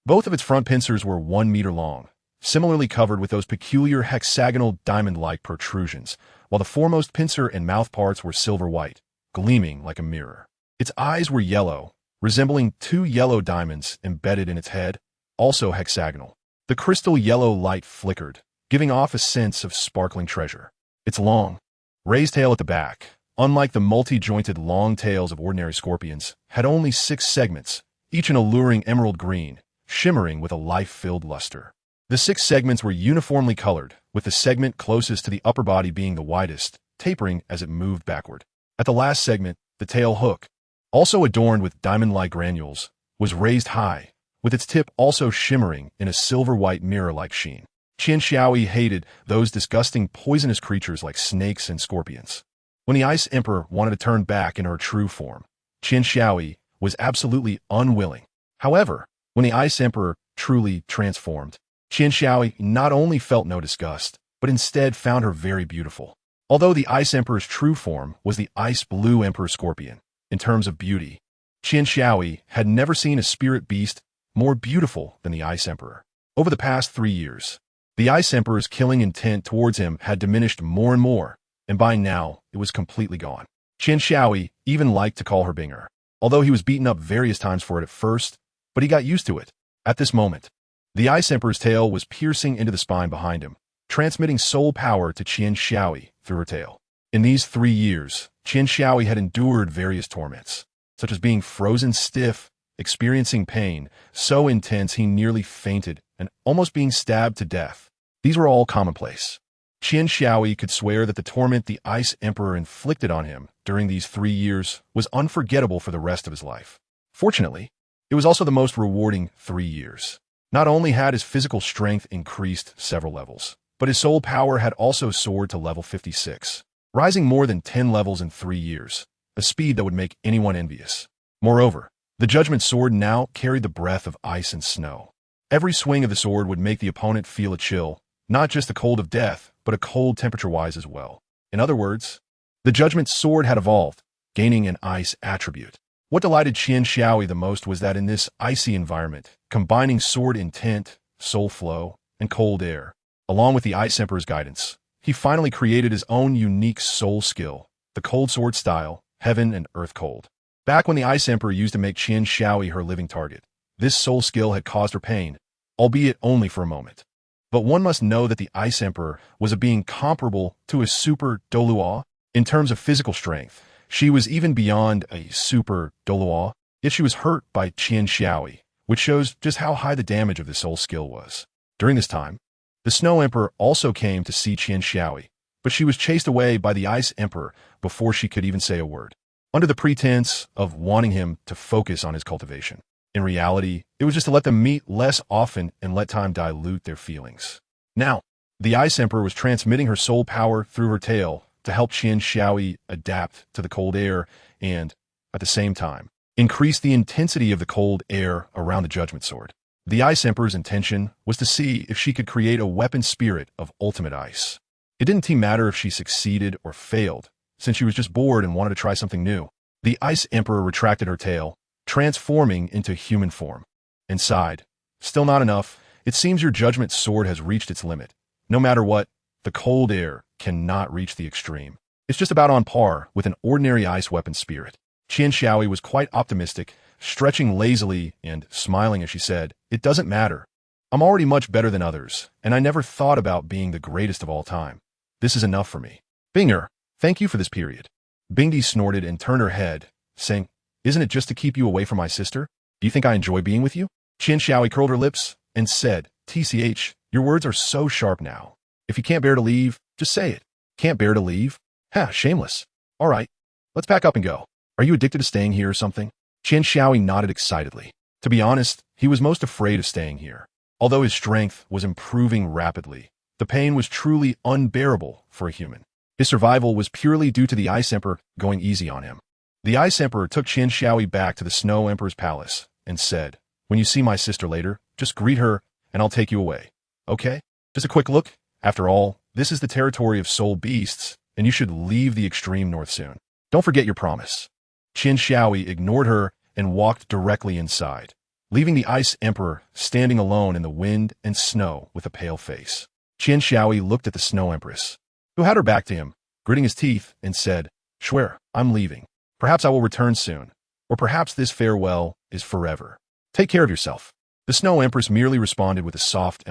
Both of its front pincers were 1 meter long, similarly covered with those peculiar hexagonal diamond-like protrusions, while the foremost pincer and mouth parts were silver-white, gleaming like a mirror. Its eyes were yellow, resembling 2 yellow diamonds embedded in its head, also hexagonal. The crystal yellow light flickered, giving off a sense of sparkling treasure. Its long, raised tail at the back, unlike the multi-jointed long tails of ordinary scorpions, had only 6 segments, each an alluring emerald green, shimmering with a life-filled luster. The 6 segments were uniformly colored, with the segment closest to the upper body being the widest, tapering as it moved backward. At the last segment, the tail hook, also adorned with diamond-like granules, was raised high, with its tip also shimmering in a silver-white mirror-like sheen. Qian Xiaoyi hated those disgusting poisonous creatures like snakes and scorpions. When the Ice Emperor wanted to turn back into her true form, Qian Xiaoyi was absolutely unwilling. However, when the Ice Emperor truly transformed, Qian Xiaoyi not only felt no disgust, but instead found her very beautiful. Although the Ice Emperor's true form was the Ice Blue Emperor Scorpion, in terms of beauty, Qian Xiaoyi had never seen a spirit beast more beautiful than the Ice Emperor. Over the past 3 years, the Ice Emperor's killing intent towards him had diminished more and more, and by now it was completely gone. Qian Xiaoyi even liked to call her Binger, although he was beaten up various times for it at first, but he got used to it. At this moment, the Ice Emperor's tail was piercing into the spine behind him, transmitting soul power to Qian Xiaoyi through her tail. In these 3 years, Qian Xiaoyi had endured various torments, such as being frozen stiff, experiencing pain so intense he nearly fainted, and almost being stabbed to death. These were all commonplace. Qian Xiaoyi could swear that the torment the Ice Emperor inflicted on him during these 3 years was unforgettable for the rest of his life. Fortunately, it was also the most rewarding 3 years. Not only had his physical strength increased several levels, but his soul power had also soared to level 56, rising more than 10 levels in 3 years, a speed that would make anyone envious. Moreover, the Judgment Sword now carried the breath of ice and snow. Every swing of the sword would make the opponent feel a chill, not just the cold of death, but a cold temperature-wise as well. In other words, the Judgment Sword had evolved, gaining an ice attribute. What delighted Qian Xiaoyi the most was that in this icy environment, combining sword intent, soul flow, and cold air, along with the Ice Emperor's guidance, he finally created his own unique soul skill, the Cold Sword style, Heaven and Earth Cold. Back when the Ice Emperor used to make Qian Xiaoyi her living target, this soul skill had caused her pain, albeit only for a moment. But one must know that the Ice Emperor was a being comparable to a super Douluo. In terms of physical strength, she was even beyond a super Douluo, yet she was hurt by Qian Xiaoyi, which shows just how high the damage of this soul skill was. During this time, the Snow Emperor also came to see Qian Xiaoyi, but she was chased away by the Ice Emperor before she could even say a word, under the pretense of wanting him to focus on his cultivation. In reality, it was just to let them meet less often and let time dilute their feelings. Now, the Ice Emperor was transmitting her soul power through her tail to help Qian Xiaoyi adapt to the cold air and, at the same time, increase the intensity of the cold air around the Judgment Sword. The Ice Emperor's intention was to see if she could create a weapon spirit of ultimate ice. It didn't seem matter if she succeeded or failed, since she was just bored and wanted to try something new. The Ice Emperor retracted her tail, transforming into human form, and sighed. Still not enough. It seems your Judgment Sword has reached its limit. No matter what, the cold air cannot reach the extreme. It's just about on par with an ordinary ice weapon spirit. Qian Xiaoyi was quite optimistic, stretching lazily and smiling as she said, "It doesn't matter. I'm already much better than others, and I never thought about being the greatest of all time. This is enough for me." "Binger, thank you for this period." Bingdi snorted and turned her head, saying, "Isn't it just to keep you away from my sister? Do you think I enjoy being with you?" Qian Xiaoyi curled her lips and said, "TCH, your words are so sharp now. If you can't bear to leave, just say it." "Can't bear to leave? Ha, shameless. All right, let's pack up and go. Are you addicted to staying here or something?" Qian Xiaoyi nodded excitedly. To be honest, he was most afraid of staying here. Although his strength was improving rapidly, the pain was truly unbearable for a human. His survival was purely due to the Ice Emperor going easy on him. The Ice Emperor took Qian Xiaoyi back to the Snow Emperor's palace and said, "When you see my sister later, just greet her and I'll take you away. Okay? Just a quick look. After all, this is the territory of soul beasts, and you should leave the extreme north soon. Don't forget your promise." Qian Xiaoyi ignored her and walked directly inside, leaving the Ice Emperor standing alone in the wind and snow with a pale face. Qian Xiaoyi looked at the Snow Empress, who had her back to him, gritting his teeth, and said, "Swear, I'm leaving. Perhaps I will return soon, or perhaps this farewell is forever. Take care of yourself." The Snow Empress merely responded with a soft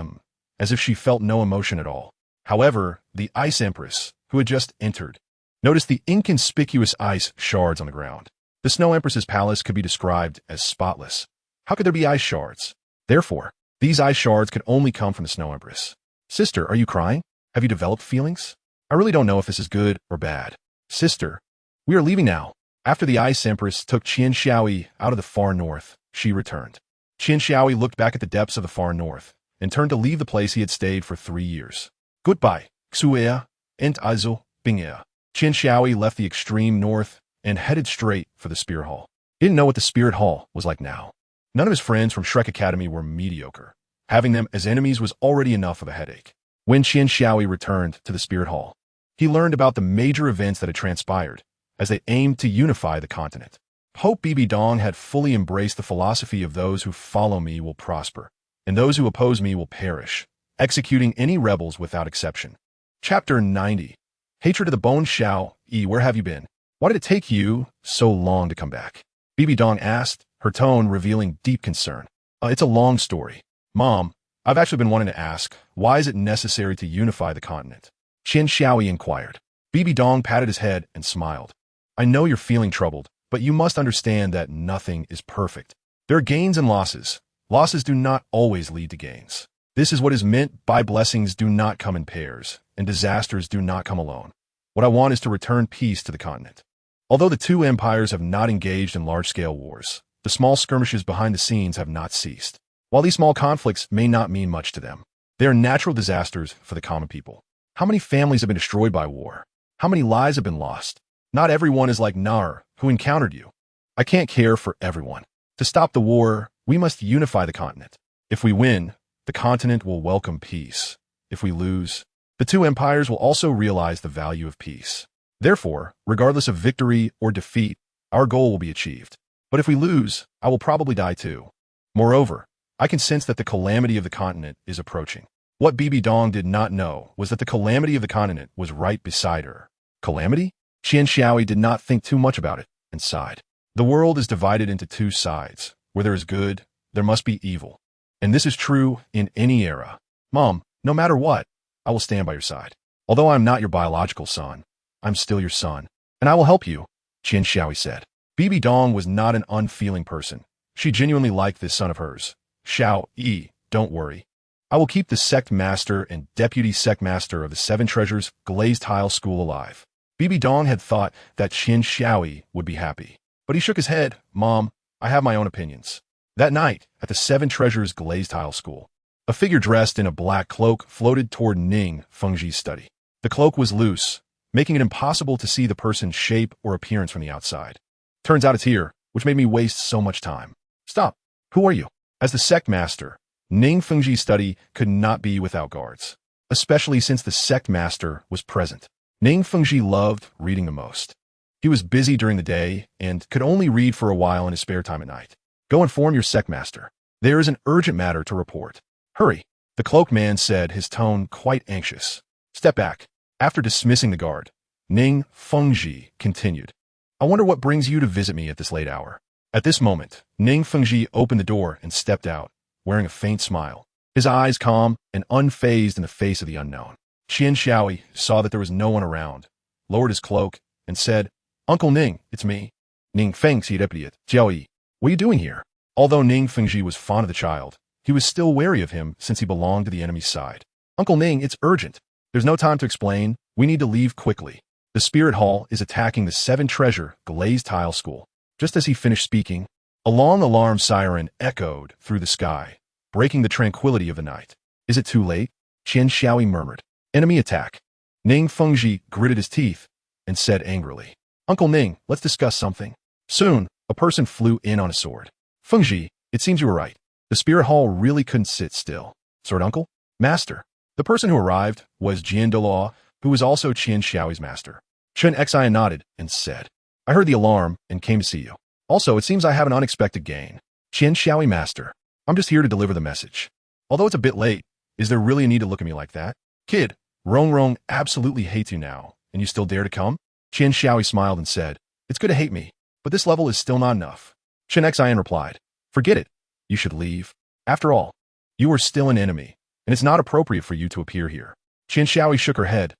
as if she felt no emotion at all. However, the Ice Empress, who had just entered, noticed the inconspicuous ice shards on the ground. The Snow Empress's palace could be described as spotless. How could there be ice shards? Therefore, these ice shards could only come from the Snow Empress. "Sister, are you crying? Have you developed feelings?" I really don't know if this is good or bad. Sister, we are leaving now. After the Ice Empress took Qian Xiaoyi out of the far north, she returned. Qian Xiaoyi looked back at the depths of the far north and turned to leave the place he had stayed for 3 years. Goodbye, Xuea, and also Bingea. Qian Xiaoyi left the extreme north and headed straight for the Spirit Hall. He didn't know what the Spirit Hall was like now. None of his friends from Shrek Academy were mediocre. Having them as enemies was already enough of a headache. When Qian Xiaoyi returned to the Spirit Hall, he learned about the major events that had transpired as they aimed to unify the continent. Pope Bibi Dong had fully embraced the philosophy of those who follow me will prosper, and those who oppose me will perish, executing any rebels without exception. Chapter 90. Hatred of the Bone. Xiao Yi, where have you been? Why did it take you so long to come back? Bibi Dong asked, her tone revealing deep concern. It's a long story. Mom, I've actually been wanting to ask, why is it necessary to unify the continent? Qian Xiaoyi inquired. Bibi Dong patted his head and smiled. I know you're feeling troubled, but you must understand that nothing is perfect. There are gains and losses. Losses do not always lead to gains. This is what is meant by blessings do not come in pairs, and disasters do not come alone. What I want is to return peace to the continent. Although the two empires have not engaged in large-scale wars, the small skirmishes behind the scenes have not ceased. While these small conflicts may not mean much to them, they are natural disasters for the common people. How many families have been destroyed by war? How many lives have been lost? Not everyone is like Nar, who encountered you. I can't care for everyone. To stop the war, we must unify the continent. If we win, the continent will welcome peace. If we lose, the two empires will also realize the value of peace. Therefore, regardless of victory or defeat, our goal will be achieved. But if we lose, I will probably die too. Moreover, I can sense that the calamity of the continent is approaching. What Bibi Dong did not know was that the calamity of the continent was right beside her. Calamity? Qian Xiaoyi did not think too much about it and sighed. The world is divided into two sides. Where there is good, there must be evil. And this is true in any era. Mom, no matter what, I will stand by your side. Although I am not your biological son, I'm still your son, and I will help you, Qian Xiaoyi said. Bibi Dong was not an unfeeling person. She genuinely liked this son of hers. Xiao Yi, don't worry. I will keep the sect master and deputy sect master of the Seven Treasures Glazed Tile School alive. Bibi Dong had thought that Qian Xiaoyi would be happy. But he shook his head. Mom, I have my own opinions. That night, at the Seven Treasures Glazed Tile School, a figure dressed in a black cloak floated toward Ning Fengji's study. The cloak was loose, making it impossible to see the person's shape or appearance from the outside. Turns out it's here, which made me waste so much time. Stop. Who are you? As the sect master, Ning Fengji's study could not be without guards, especially since the sect master was present. Ning Fengji loved reading the most. He was busy during the day and could only read for a while in his spare time at night. Go inform your sect master. There is an urgent matter to report. Hurry, the cloaked man said, his tone quite anxious. Step back. After dismissing the guard, Ning Fengji continued. I wonder what brings you to visit me at this late hour. At this moment, Ning Fengji opened the door and stepped out, wearing a faint smile, his eyes calm and unfazed in the face of the unknown. Qian Xiaoyi saw that there was no one around, lowered his cloak, and said, Uncle Ning, it's me. Ning Fengji replied, Jiaoyi, what are you doing here? Although Ning Fengji was fond of the child, he was still wary of him since he belonged to the enemy's side. Uncle Ning, it's urgent. There's no time to explain. We need to leave quickly. The Spirit Hall is attacking the Seven Treasure Glazed Tile School. Just as he finished speaking, a long alarm siren echoed through the sky, breaking the tranquility of the night. Is it too late? Qian Xiaoyi murmured. Enemy attack. Ning Fengji gritted his teeth and said angrily, Uncle Ning, let's discuss something. Soon, a person flew in on a sword. Fengji, it seems you were right. The Spirit Hall really couldn't sit still. Sword Uncle? Master. The person who arrived was Douluo, who was also Qian Xiaoyi's master. Chen Xian nodded and said, I heard the alarm and came to see you. Also, it seems I have an unexpected gain. Qian Xiaoyi master. I'm just here to deliver the message. Although it's a bit late, is there really a need to look at me like that? Kid, Rong Rong absolutely hates you now, and you still dare to come? Qian Xiaoyi smiled and said, It's good to hate me, but this level is still not enough. Chen Xian replied, Forget it. You should leave. After all, you are still an enemy, and it's not appropriate for you to appear here. Qian Xiaoyi shook her head.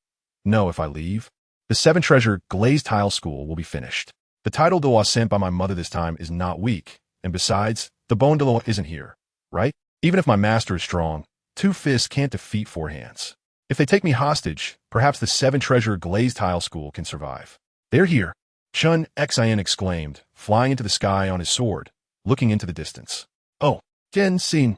No, if I leave, the Seven Treasure Glazed Tile School will be finished. The title Douluo sent by my mother this time is not weak, and besides, the bone Douluo isn't here, right? Even if my master is strong, two fists can't defeat four hands. If they take me hostage, perhaps the seven-treasure glazed tile school can survive. They're here, Chun Xian exclaimed, flying into the sky on his sword, looking into the distance. Oh, Jen Xin.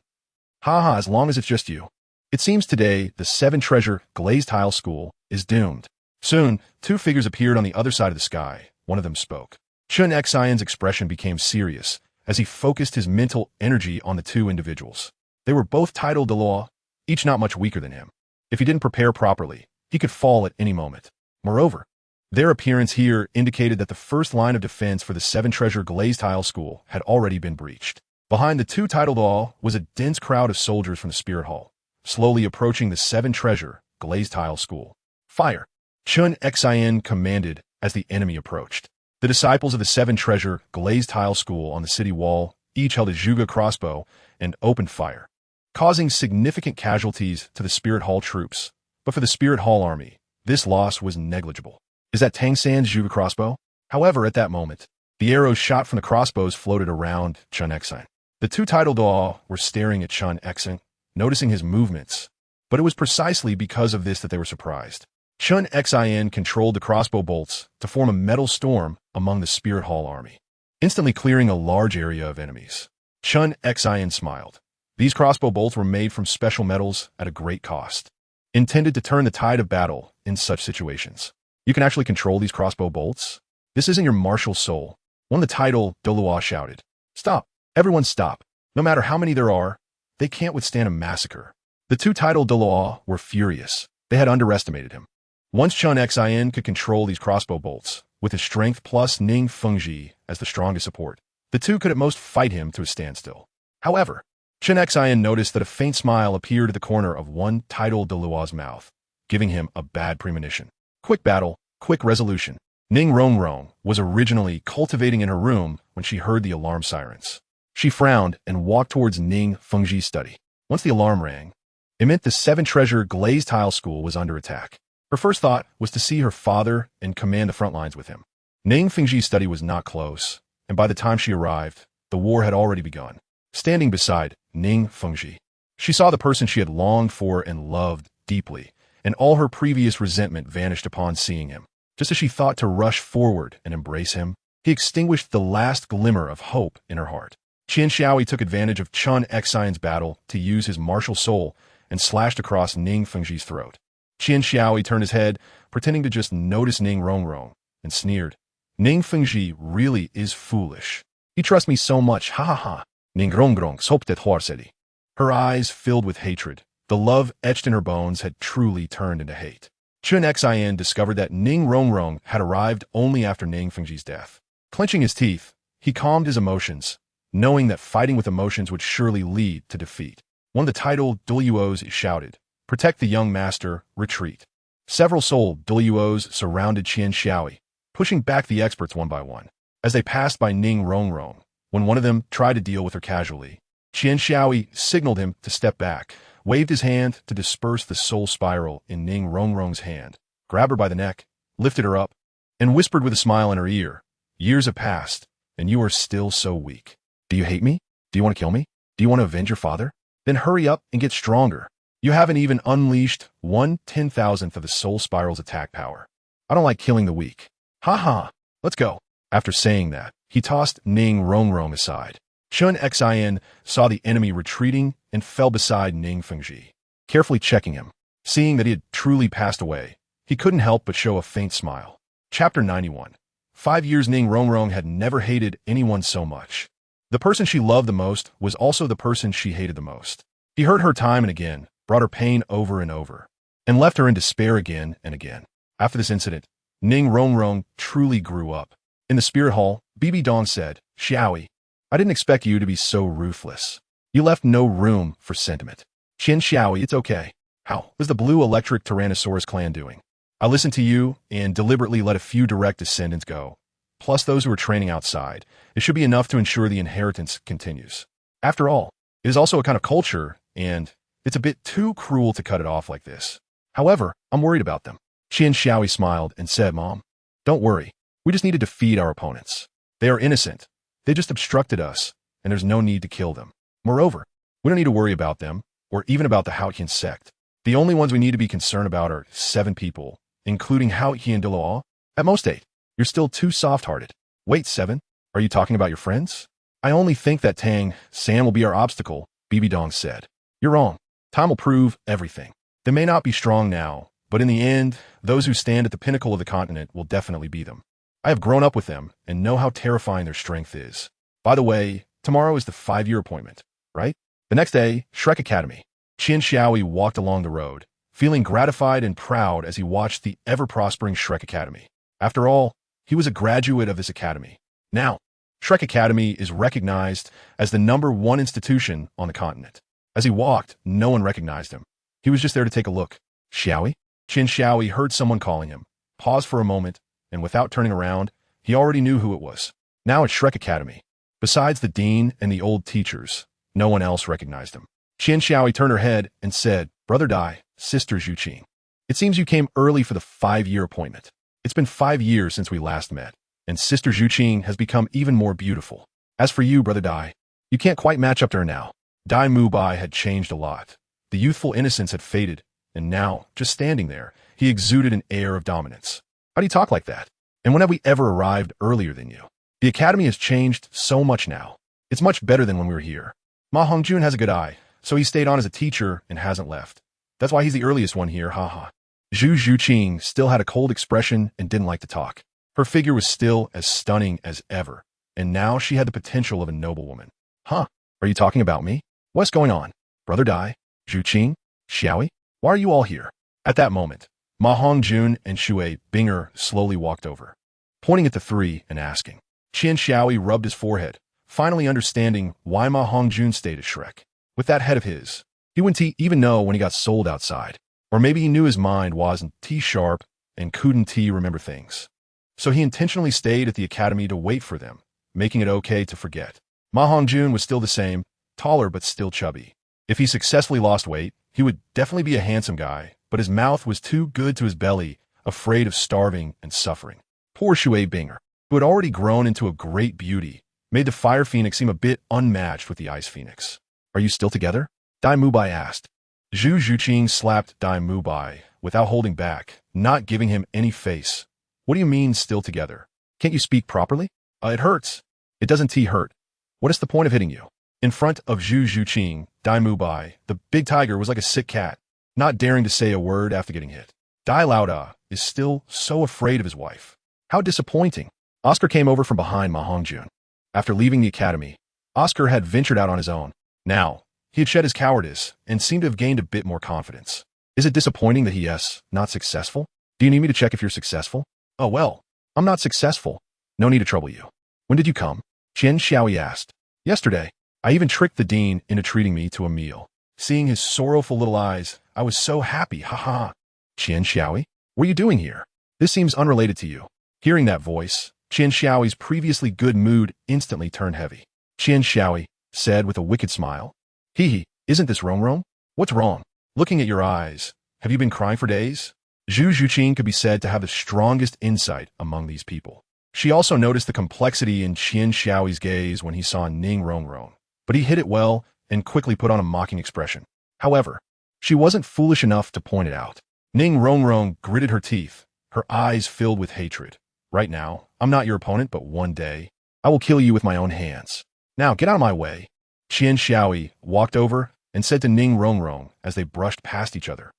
Haha, as long as it's just you. It seems today the seven-treasure glazed tile school is doomed. Soon, two figures appeared on the other side of the sky. One of them spoke. Chun Xian's expression became serious as he focused his mental energy on the two individuals. They were both titled Douluo, each not much weaker than him. If he didn't prepare properly, he could fall at any moment. Moreover, their appearance here indicated that the first line of defense for the seven-treasure glazed tile school had already been breached. Behind the two titled Douluo was a dense crowd of soldiers from the Spirit Hall, slowly approaching the seven-treasure glazed tile school. Fire! Chun Xian commanded as the enemy approached. The disciples of the seven-treasure glazed tile school on the city wall each held a Zhuge crossbow and opened fire, causing significant casualties to the Spirit Hall troops. But for the Spirit Hall army, this loss was negligible. Is that Tang San's Zhuge crossbow? However, at that moment, the arrows shot from the crossbows floated around Chun Xian. The two titled Douluo were staring at Chun Xian, noticing his movements, but it was precisely because of this that they were surprised. Chun Xian controlled the crossbow bolts to form a metal storm among the Spirit Hall army, instantly clearing a large area of enemies. Chun Xian smiled. These crossbow bolts were made from special metals at a great cost, intended to turn the tide of battle in such situations. You can actually control these crossbow bolts? This isn't your martial soul. One of the titled Douluo shouted. Stop. Everyone stop. No matter how many there are, they can't withstand a massacre. The two titled Douluo were furious. They had underestimated him. Once Chun Xian could control these crossbow bolts, with his strength plus Ning Fengji as the strongest support, the two could at most fight him to a standstill. However, Chun Xian noticed that a faint smile appeared at the corner of one titled Douluo's mouth, giving him a bad premonition. Quick battle, quick resolution. Ning Rongrong was originally cultivating in her room when she heard the alarm sirens. She frowned and walked towards Ning Fengji's study. Once the alarm rang, it meant the seven-treasure glazed tile school was under attack. Her first thought was to see her father and command the front lines with him. Ning Fengji's study was not close, and by the time she arrived, the war had already begun. Standing beside Ning Fengji, she saw the person she had longed for and loved deeply, and all her previous resentment vanished upon seeing him. Just as she thought to rush forward and embrace him, he extinguished the last glimmer of hope in her heart. Qian Xiaoi took advantage of Chun Xian's battle to use his martial soul and slashed across Ning Fengji's throat. Qian Xiaoi turned his head, pretending to just notice Ning Rongrong, and sneered. Ning Fengji really is foolish. He trusts me so much, ha ha ha. Ning Rongrong soptet horsedi. Her eyes filled with hatred. The love etched in her bones had truly turned into hate. Chun Xian discovered that Ning Rongrong had arrived only after Ning Fengji's death. Clenching his teeth, he calmed his emotions, knowing that fighting with emotions would surely lead to defeat. One of the titled Douluos shouted, "Protect the young master, retreat." Several sold Douluos surrounded Qian Xiaoi, pushing back the experts one by one. As they passed by Ning Rongrong, when one of them tried to deal with her casually, Qian Xiaoi signaled him to step back, waved his hand to disperse the soul spiral in Ning Rongrong's hand, grabbed her by the neck, lifted her up, and whispered with a smile in her ear, "Years have passed, and you are still so weak. Do you hate me? Do you want to kill me? Do you want to avenge your father? Then hurry up and get stronger. You haven't even unleashed 1/10,000th of the soul spiral's attack power. I don't like killing the weak. Ha ha, let's go." After saying that, he tossed Ning Rongrong aside. Chun Xian saw the enemy retreating and fell beside Ning Fengji, carefully checking him. Seeing that he had truly passed away, he couldn't help but show a faint smile. Chapter 91. 5 years Ning Rongrong had never hated anyone so much. The person she loved the most was also the person she hated the most. He hurt her time and again, brought her pain over and over, and left her in despair again and again. After this incident, Ning Rongrong truly grew up. In the Spirit Hall, Bibi Dong said, "Xiaoi, I didn't expect you to be so ruthless. You left no room for sentiment." Qian Xiaoi, it's okay. How was the Blue Electric Tyrannosaurus clan doing? I listened to you and deliberately let a few direct descendants go, plus those who are training outside. It should be enough to ensure the inheritance continues. After all, it is also a kind of culture, and it's a bit too cruel to cut it off like this. However, I'm worried about them. Qian Xiaoi smiled and said, "Mom, don't worry. We just need to defeat our opponents. They are innocent. They just obstructed us, and there's no need to kill them. Moreover, we don't need to worry about them, or even about the Haotian sect. The only ones we need to be concerned about are 7 people, including Hao He and Douluo. At most 8. You're still too soft-hearted. Wait, 7? Are you talking about your friends? I only think that Tang San will be our obstacle, Bibi Dong said. You're wrong. Time will prove everything. They may not be strong now, but in the end, those who stand at the pinnacle of the continent will definitely be them. I have grown up with them and know how terrifying their strength is. By the way, tomorrow is the 5-year appointment, right? The next day, Shrek Academy. Qian Xiaoi walked along the road, feeling gratified and proud as he watched the ever-prospering Shrek Academy. After all, he was a graduate of this academy. Now, Shrek Academy is recognized as the #1 institution on the continent. As he walked, no one recognized him. He was just there to take a look. Xiaoi? Qian Xiaoi heard someone calling him, paused for a moment, and without turning around, he already knew who it was. Now at Shrek Academy, besides the dean and the old teachers, no one else recognized him. Qian Xiaoi turned her head and said, Brother Dai, Sister Zhuqing. It seems you came early for the 5-year appointment. It's been 5 years since we last met, and Sister Zhuqing has become even more beautiful. As for you, Brother Dai, you can't quite match up to her now. Dai Mubai had changed a lot. The youthful innocence had faded, and now, just standing there, he exuded an air of dominance. How do you talk like that? And when have we ever arrived earlier than you? The academy has changed so much now. It's much better than when we were here. Ma Hongjun has a good eye, so he stayed on as a teacher and hasn't left. That's why he's the earliest one here, haha. Zhu Zhuqing still had a cold expression and didn't like to talk. Her figure was still as stunning as ever, and now she had the potential of a noblewoman. Huh? Are you talking about me? What's going on? Brother Dai, Zhuqing, Xiaoi? Why are you all here? At that moment, Ma Hongjun and Shui Binger slowly walked over, pointing at the 3 and asking. Qian Xiaoi rubbed his forehead, finally understanding why Ma Hongjun stayed at Shrek. With that head of his, he wouldn't even know when he got sold outside. Or maybe he knew his mind wasn't T-sharp and couldn't remember things. So he intentionally stayed at the academy to wait for them, making it okay to forget. Ma Hongjun was still the same, taller but still chubby. If he successfully lost weight, he would definitely be a handsome guy, but his mouth was too good to his belly, afraid of starving and suffering. Poor Shui Binger, who had already grown into a great beauty, made the Fire Phoenix seem a bit unmatched with the Ice Phoenix. Are you still together? Dai Mubai asked. Zhu Zhuqing slapped Dai Mubai without holding back, not giving him any face. What do you mean still together? Can't you speak properly? It hurts. It doesn't hurt. What is the point of hitting you? In front of Zhu Zhuqing, Dai Mubai, the big tiger, was like a sick cat, not daring to say a word after getting hit. Dai Laoda is still so afraid of his wife. How disappointing. Oscar came over from behind Ma Hongjun. After leaving the academy, Oscar had ventured out on his own. Now, he had shed his cowardice and seemed to have gained a bit more confidence. Is it disappointing that he is not successful? Do you need me to check if you're successful? Oh well, I'm not successful. No need to trouble you. When did you come? Qian Xiaoi asked. Yesterday. I even tricked the dean into treating me to a meal. Seeing his sorrowful little eyes, I was so happy, haha. Qian Xiaoi? What are you doing here? This seems unrelated to you. Hearing that voice, Qian Xiaoi's previously good mood instantly turned heavy. Qian Xiaoi said with a wicked smile. Hee, isn't this Rong? What's wrong? Looking at your eyes, have you been crying for days? Zhu Zhuqing could be said to have the strongest insight among these people. She also noticed the complexity in Qian Xiaoi's gaze when he saw Ning Rong, but he hid it well and quickly put on a mocking expression. However, she wasn't foolish enough to point it out. Ning Rong gritted her teeth, her eyes filled with hatred. Right now, I'm not your opponent, but one day, I will kill you with my own hands. Now, get out of my way. Qian Xiaoi walked over and said to Ning Rong as they brushed past each other.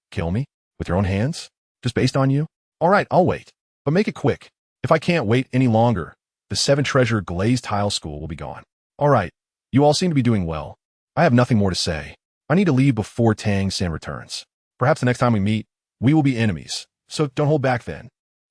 Kill me? With your own hands? Just based on you? All right, I'll wait. But make it quick. If I can't wait any longer, the 7-treasure glazed tile school will be gone. All right, you all seem to be doing well. I have nothing more to say. I need to leave before Tang San returns. Perhaps the next time we meet, we will be enemies, so don't hold back then.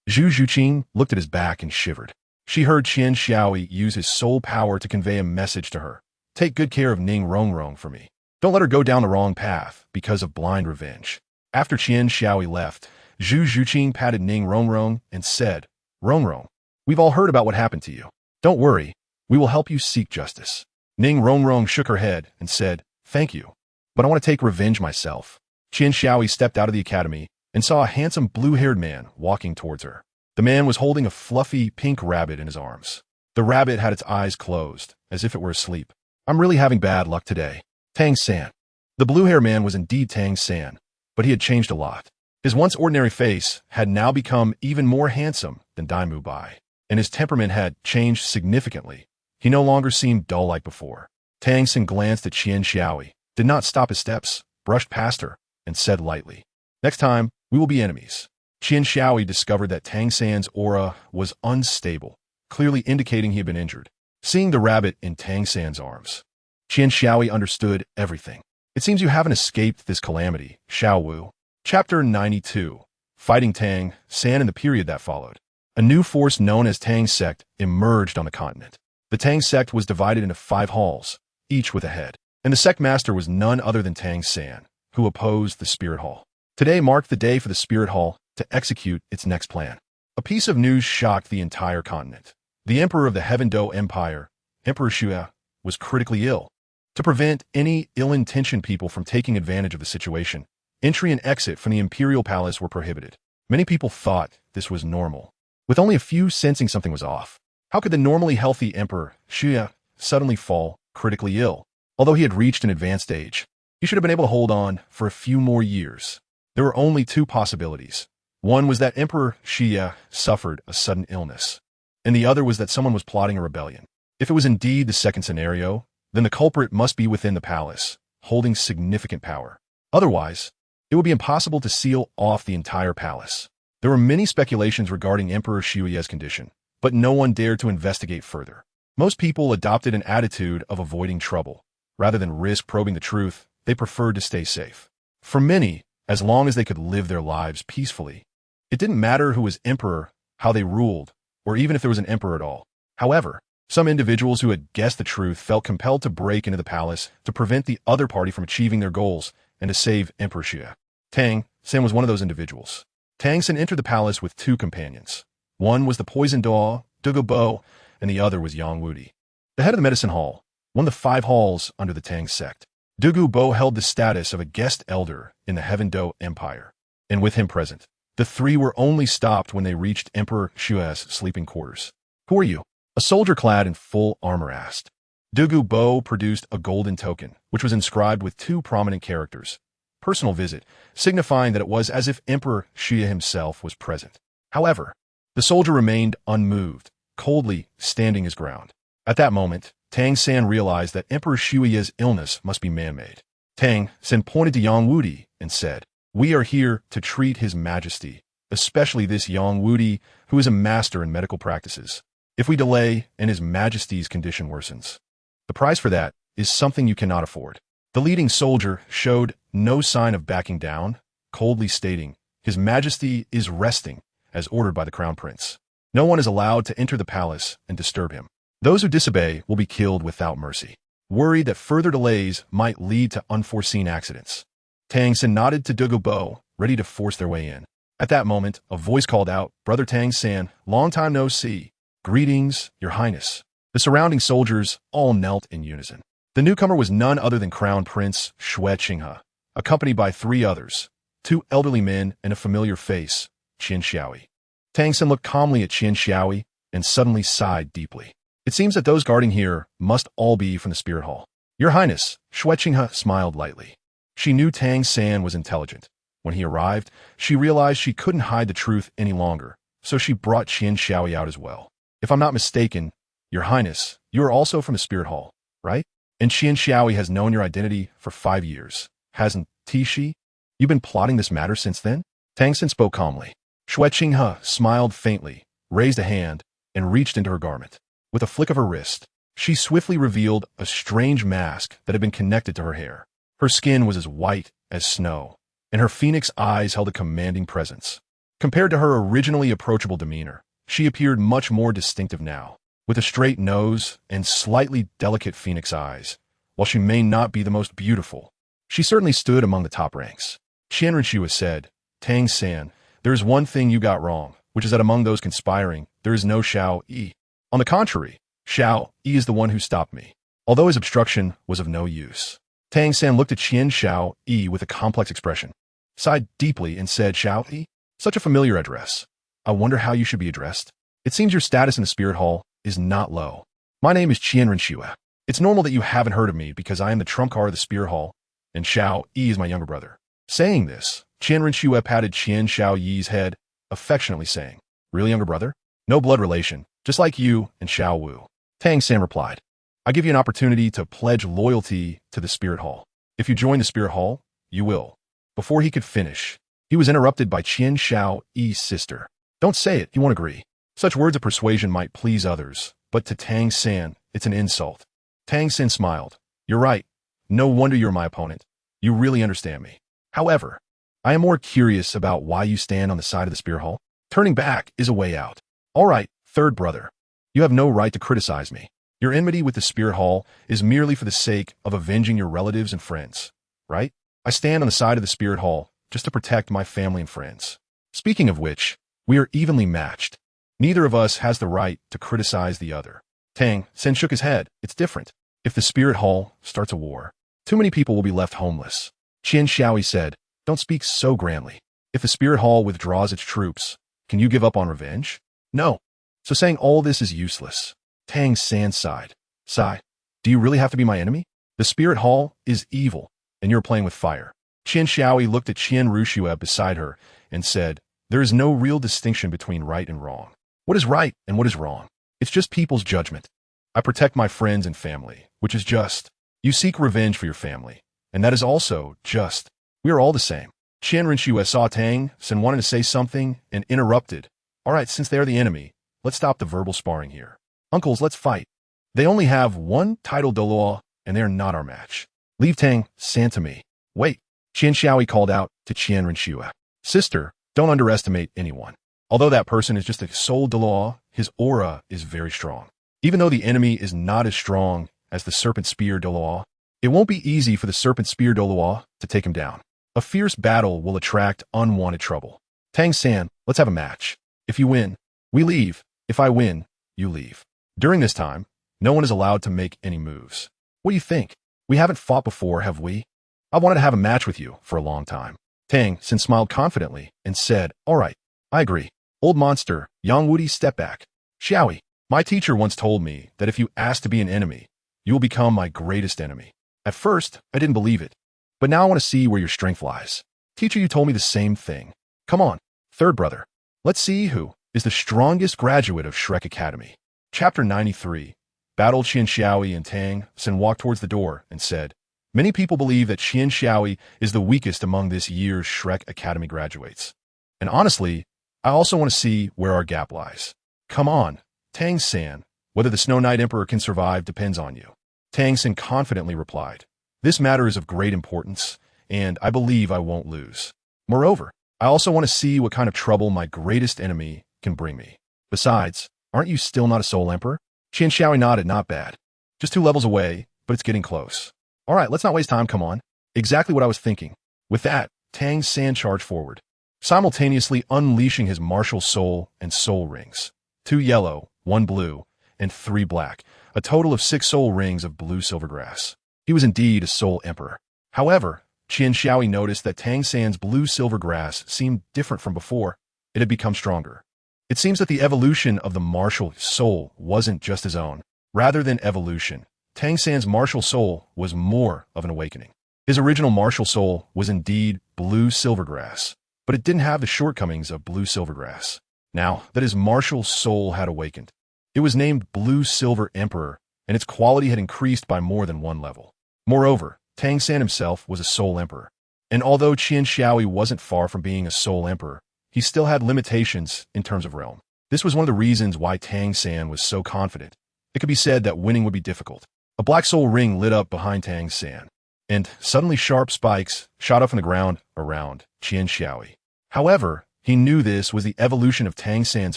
Zhu Zhuqing looked at his back and shivered. She heard Qian Xiaoi use his soul power to convey a message to her. Take good care of Ning Rong for me. Don't let her go down the wrong path because of blind revenge. After Qian Xiaoi left, Zhu Zhuqing patted Ning Rong and said, Rong, we've all heard about what happened to you. Don't worry, we will help you seek justice. Ning Rong shook her head and said, Thank you, but I want to take revenge myself. Qian Xiaoi stepped out of the academy and saw a handsome blue-haired man walking towards her. The man was holding a fluffy pink rabbit in his arms. The rabbit had its eyes closed, as if it were asleep. I'm really having bad luck today. Tang San. The blue-haired man was indeed Tang San, but he had changed a lot. His once ordinary face had now become even more handsome than Daimu Bai, and his temperament had changed significantly. He no longer seemed dull like before. Tang Xin glanced at Qian Xiaoi, did not stop his steps, brushed past her, and said lightly, "Next time, we will be enemies." Qian Xiaoi discovered that Tang San's aura was unstable, clearly indicating he had been injured. Seeing the rabbit in Tang San's arms, Qian Xiaoi understood everything. "It seems you haven't escaped this calamity, Xiao Wu." Chapter 92. Fighting Tang San in the period that followed. A new force known as Tang Sect emerged on the continent. The Tang Sect was divided into 5 halls, each with a head, and the sect master was none other than Tang San, who opposed the Spirit Hall. Today marked the day for the Spirit Hall to execute its next plan. A piece of news shocked the entire continent. The Emperor of the Heaven Do Empire, Emperor Xue, was critically ill. To prevent any ill-intentioned people from taking advantage of the situation, entry and exit from the Imperial Palace were prohibited. Many people thought this was normal, with only a few sensing something was off. How could the normally healthy Emperor Xue suddenly fall critically ill? Although he had reached an advanced age, he should have been able to hold on for a few more years. There were only 2 possibilities. One was that Emperor Xie suffered a sudden illness, and the other was that someone was plotting a rebellion. If it was indeed the second scenario, then the culprit must be within the palace, holding significant power. Otherwise, it would be impossible to seal off the entire palace. There were many speculations regarding Emperor Xue's condition, but no one dared to investigate further. Most people adopted an attitude of avoiding trouble. Rather than risk probing the truth, they preferred to stay safe. For many, as long as they could live their lives peacefully, it didn't matter who was emperor, how they ruled, or even if there was an emperor at all. However, some individuals who had guessed the truth felt compelled to break into the palace to prevent the other party from achieving their goals and to save Emperor Xue. Tang San was one of those individuals. Tang San entered the palace with 2 companions. One was the poison dog, Douluo Bo, and the other was Yang Wudi, the head of the medicine hall, one of the 5 halls under the Tang sect. Douluo Bo held the status of a guest elder in the Heaven Do Empire, and with him present, the 3 were only stopped when they reached Emperor Xue's sleeping quarters. "Who are you?" a soldier clad in full armor asked. Douluo Bo produced a golden token, which was inscribed with 2 prominent characters, "Personal visit," signifying that it was as if Emperor Xue himself was present. However, the soldier remained unmoved, coldly standing his ground. At that moment, Tang San realized that Emperor Xue's illness must be man-made. Tang San pointed to Yang Wudi and said, "We are here to treat His Majesty, especially this Yang Wudi, who is a master in medical practices. If we delay and His Majesty's condition worsens, the price for that is something you cannot afford." The leading soldier showed no sign of backing down, coldly stating, "His Majesty is resting, as ordered by the Crown Prince. No one is allowed to enter the palace and disturb him. Those who disobey will be killed without mercy." Worried that further delays might lead to unforeseen accidents, Tang San nodded to Douluo Bo, ready to force their way in. At that moment, a voice called out, "Brother Tang San, long time no see. Greetings, Your Highness." The surrounding soldiers all knelt in unison. The newcomer was none other than Crown Prince Xue Qinghe, accompanied by 3 others, 2 elderly men and a familiar face, Qian Xiaoi. Tang San looked calmly at Qian Xiaoi and suddenly sighed deeply. "It seems that those guarding here must all be from the Spirit Hall." "Your Highness," Xue Qinghe smiled lightly. She knew Tang San was intelligent. When he arrived, she realized she couldn't hide the truth any longer, so she brought Qian Xiaoi out as well. "If I'm not mistaken, Your Highness, you are also from the Spirit Hall, right? And Qian Xiaoi has known your identity for 5 years, hasn't she? You've been plotting this matter since then?" Tang San spoke calmly. Xue Qinghe smiled faintly, raised a hand, and reached into her garment. With a flick of her wrist, she swiftly revealed a strange mask that had been connected to her hair. Her skin was as white as snow, and her phoenix eyes held a commanding presence. Compared to her originally approachable demeanor, she appeared much more distinctive now, with a straight nose and slightly delicate phoenix eyes. While she may not be the most beautiful, she certainly stood among the top ranks. Qian Renshua said, "Tang San, there is one thing you got wrong, which is that among those conspiring, there is no Xiao Yi. On the contrary, Xiao Yi is the one who stopped me, although his obstruction was of no use." Tang San looked at Qian Xiao Yi with a complex expression, sighed deeply, and said, "Xiao Yi? Such a familiar address. I wonder how you should be addressed. It seems your status in the Spirit Hall is not low. My name is Qian Renshua. It's normal that you haven't heard of me because I am the trump card of the Spirit Hall, and Xiao Yi is my younger brother. Saying this, Qian Rinxue patted Qian Shaoyi's head, affectionately saying, "Really, younger brother? No blood relation, just like you and Xiao Wu." Tang San replied, "I give you an opportunity to pledge loyalty to the Spirit Hall. If you join the Spirit Hall, you will." Before he could finish, he was interrupted by Qian Shaoyi's sister. "Don't say it, you won't agree." Such words of persuasion might please others, but to Tang San, it's an insult. Tang San smiled. "You're right. No wonder you're my opponent. You really understand me. However, I am more curious about why you stand on the side of the Spirit Hall. Turning back is a way out. All right, third brother. You have no right to criticize me. Your enmity with the Spirit Hall is merely for the sake of avenging your relatives and friends, right? I stand on the side of the Spirit Hall just to protect my family and friends. Speaking of which, we are evenly matched. Neither of us has the right to criticize the other." Tang San shook his head. "It's different. If the Spirit Hall starts a war, too many people will be left homeless." Qian Shaoyi said, "Don't speak so grandly. If the Spirit Hall withdraws its troops, can you give up on revenge?" "No. So saying all this is useless." Tang San sighed. "Sigh, do you really have to be my enemy? The Spirit Hall is evil, and you're playing with fire." Qian Shaoyi looked at Qian Ruxue beside her and said, "There is no real distinction between right and wrong. What is right and what is wrong? It's just people's judgment. I protect my friends and family, which is just. You seek revenge for your family, and that is also just. We are all the same." Qian Rinxue saw Tang San wanted to say something and interrupted. "All right, since they are the enemy, let's stop the verbal sparring here. Uncles, let's fight. They only have one title Douluo, and they are not our match. Leave Tang San to me." "Wait," Qian Shaoyi called out to Qian Rinxue. "Sister, don't underestimate anyone. Although that person is just a soul Douluo, his aura is very strong. Even though the enemy is not as strong as the Serpent Spear Douluo, it won't be easy for the Serpent Spear Douluo to take him down. A fierce battle will attract unwanted trouble. Tang San, let's have a match. If you win, we leave. If I win, you leave. During this time, no one is allowed to make any moves. What do you think? We haven't fought before, have we? I wanted to have a match with you for a long time." Tang San smiled confidently and said, "All right, I agree. Old monster, Yang Wudi, step back. Xiaoyi, my teacher once told me that if you ask to be an enemy, you will become my greatest enemy. At first, I didn't believe it, but now I want to see where your strength lies. Teacher, you told me the same thing. Come on, third brother. Let's see who is the strongest graduate of Shrek Academy." Chapter 93. Battle. Qian Shaoyi and Tang San walked towards the door and said, "Many people believe that Qian Shaoyi is the weakest among this year's Shrek Academy graduates. And honestly, I also want to see where our gap lies. Come on, Tang San. Whether the Snow Knight Emperor can survive depends on you." Tang San confidently replied, "This matter is of great importance, and I believe I won't lose. Moreover, I also want to see what kind of trouble my greatest enemy can bring me. Besides, aren't you still not a Soul Emperor?" Qian Shaoyi nodded. "Not bad. Just 2 levels away, but it's getting close. All right, let's not waste time, come on." Exactly what I was thinking. With that, Tang San charged forward, simultaneously unleashing his martial soul and soul rings. 2 yellow, 1 blue, and 3 black, a total of 6 soul rings of blue silvergrass. He was indeed a Soul Emperor. However, Qian Shaoyi noticed that Tang San's blue silvergrass seemed different from before. It had become stronger. It seems that the evolution of the martial soul wasn't just his own. Rather than evolution, Tang San's martial soul was more of an awakening. His original martial soul was indeed blue silvergrass, but it didn't have the shortcomings of blue silvergrass. Now that his martial soul had awakened, it was named Blue Silver Emperor, and its quality had increased by more than 1 level. Moreover, Tang San himself was a Soul Emperor, and although Qian Shaoyi wasn't far from being a Soul Emperor, he still had limitations in terms of realm. This was one of the reasons why Tang San was so confident. It could be said that winning would be difficult. A black soul ring lit up behind Tang San, and suddenly sharp spikes shot up from the ground around Qian Shaoyi. However, he knew this was the evolution of Tang San's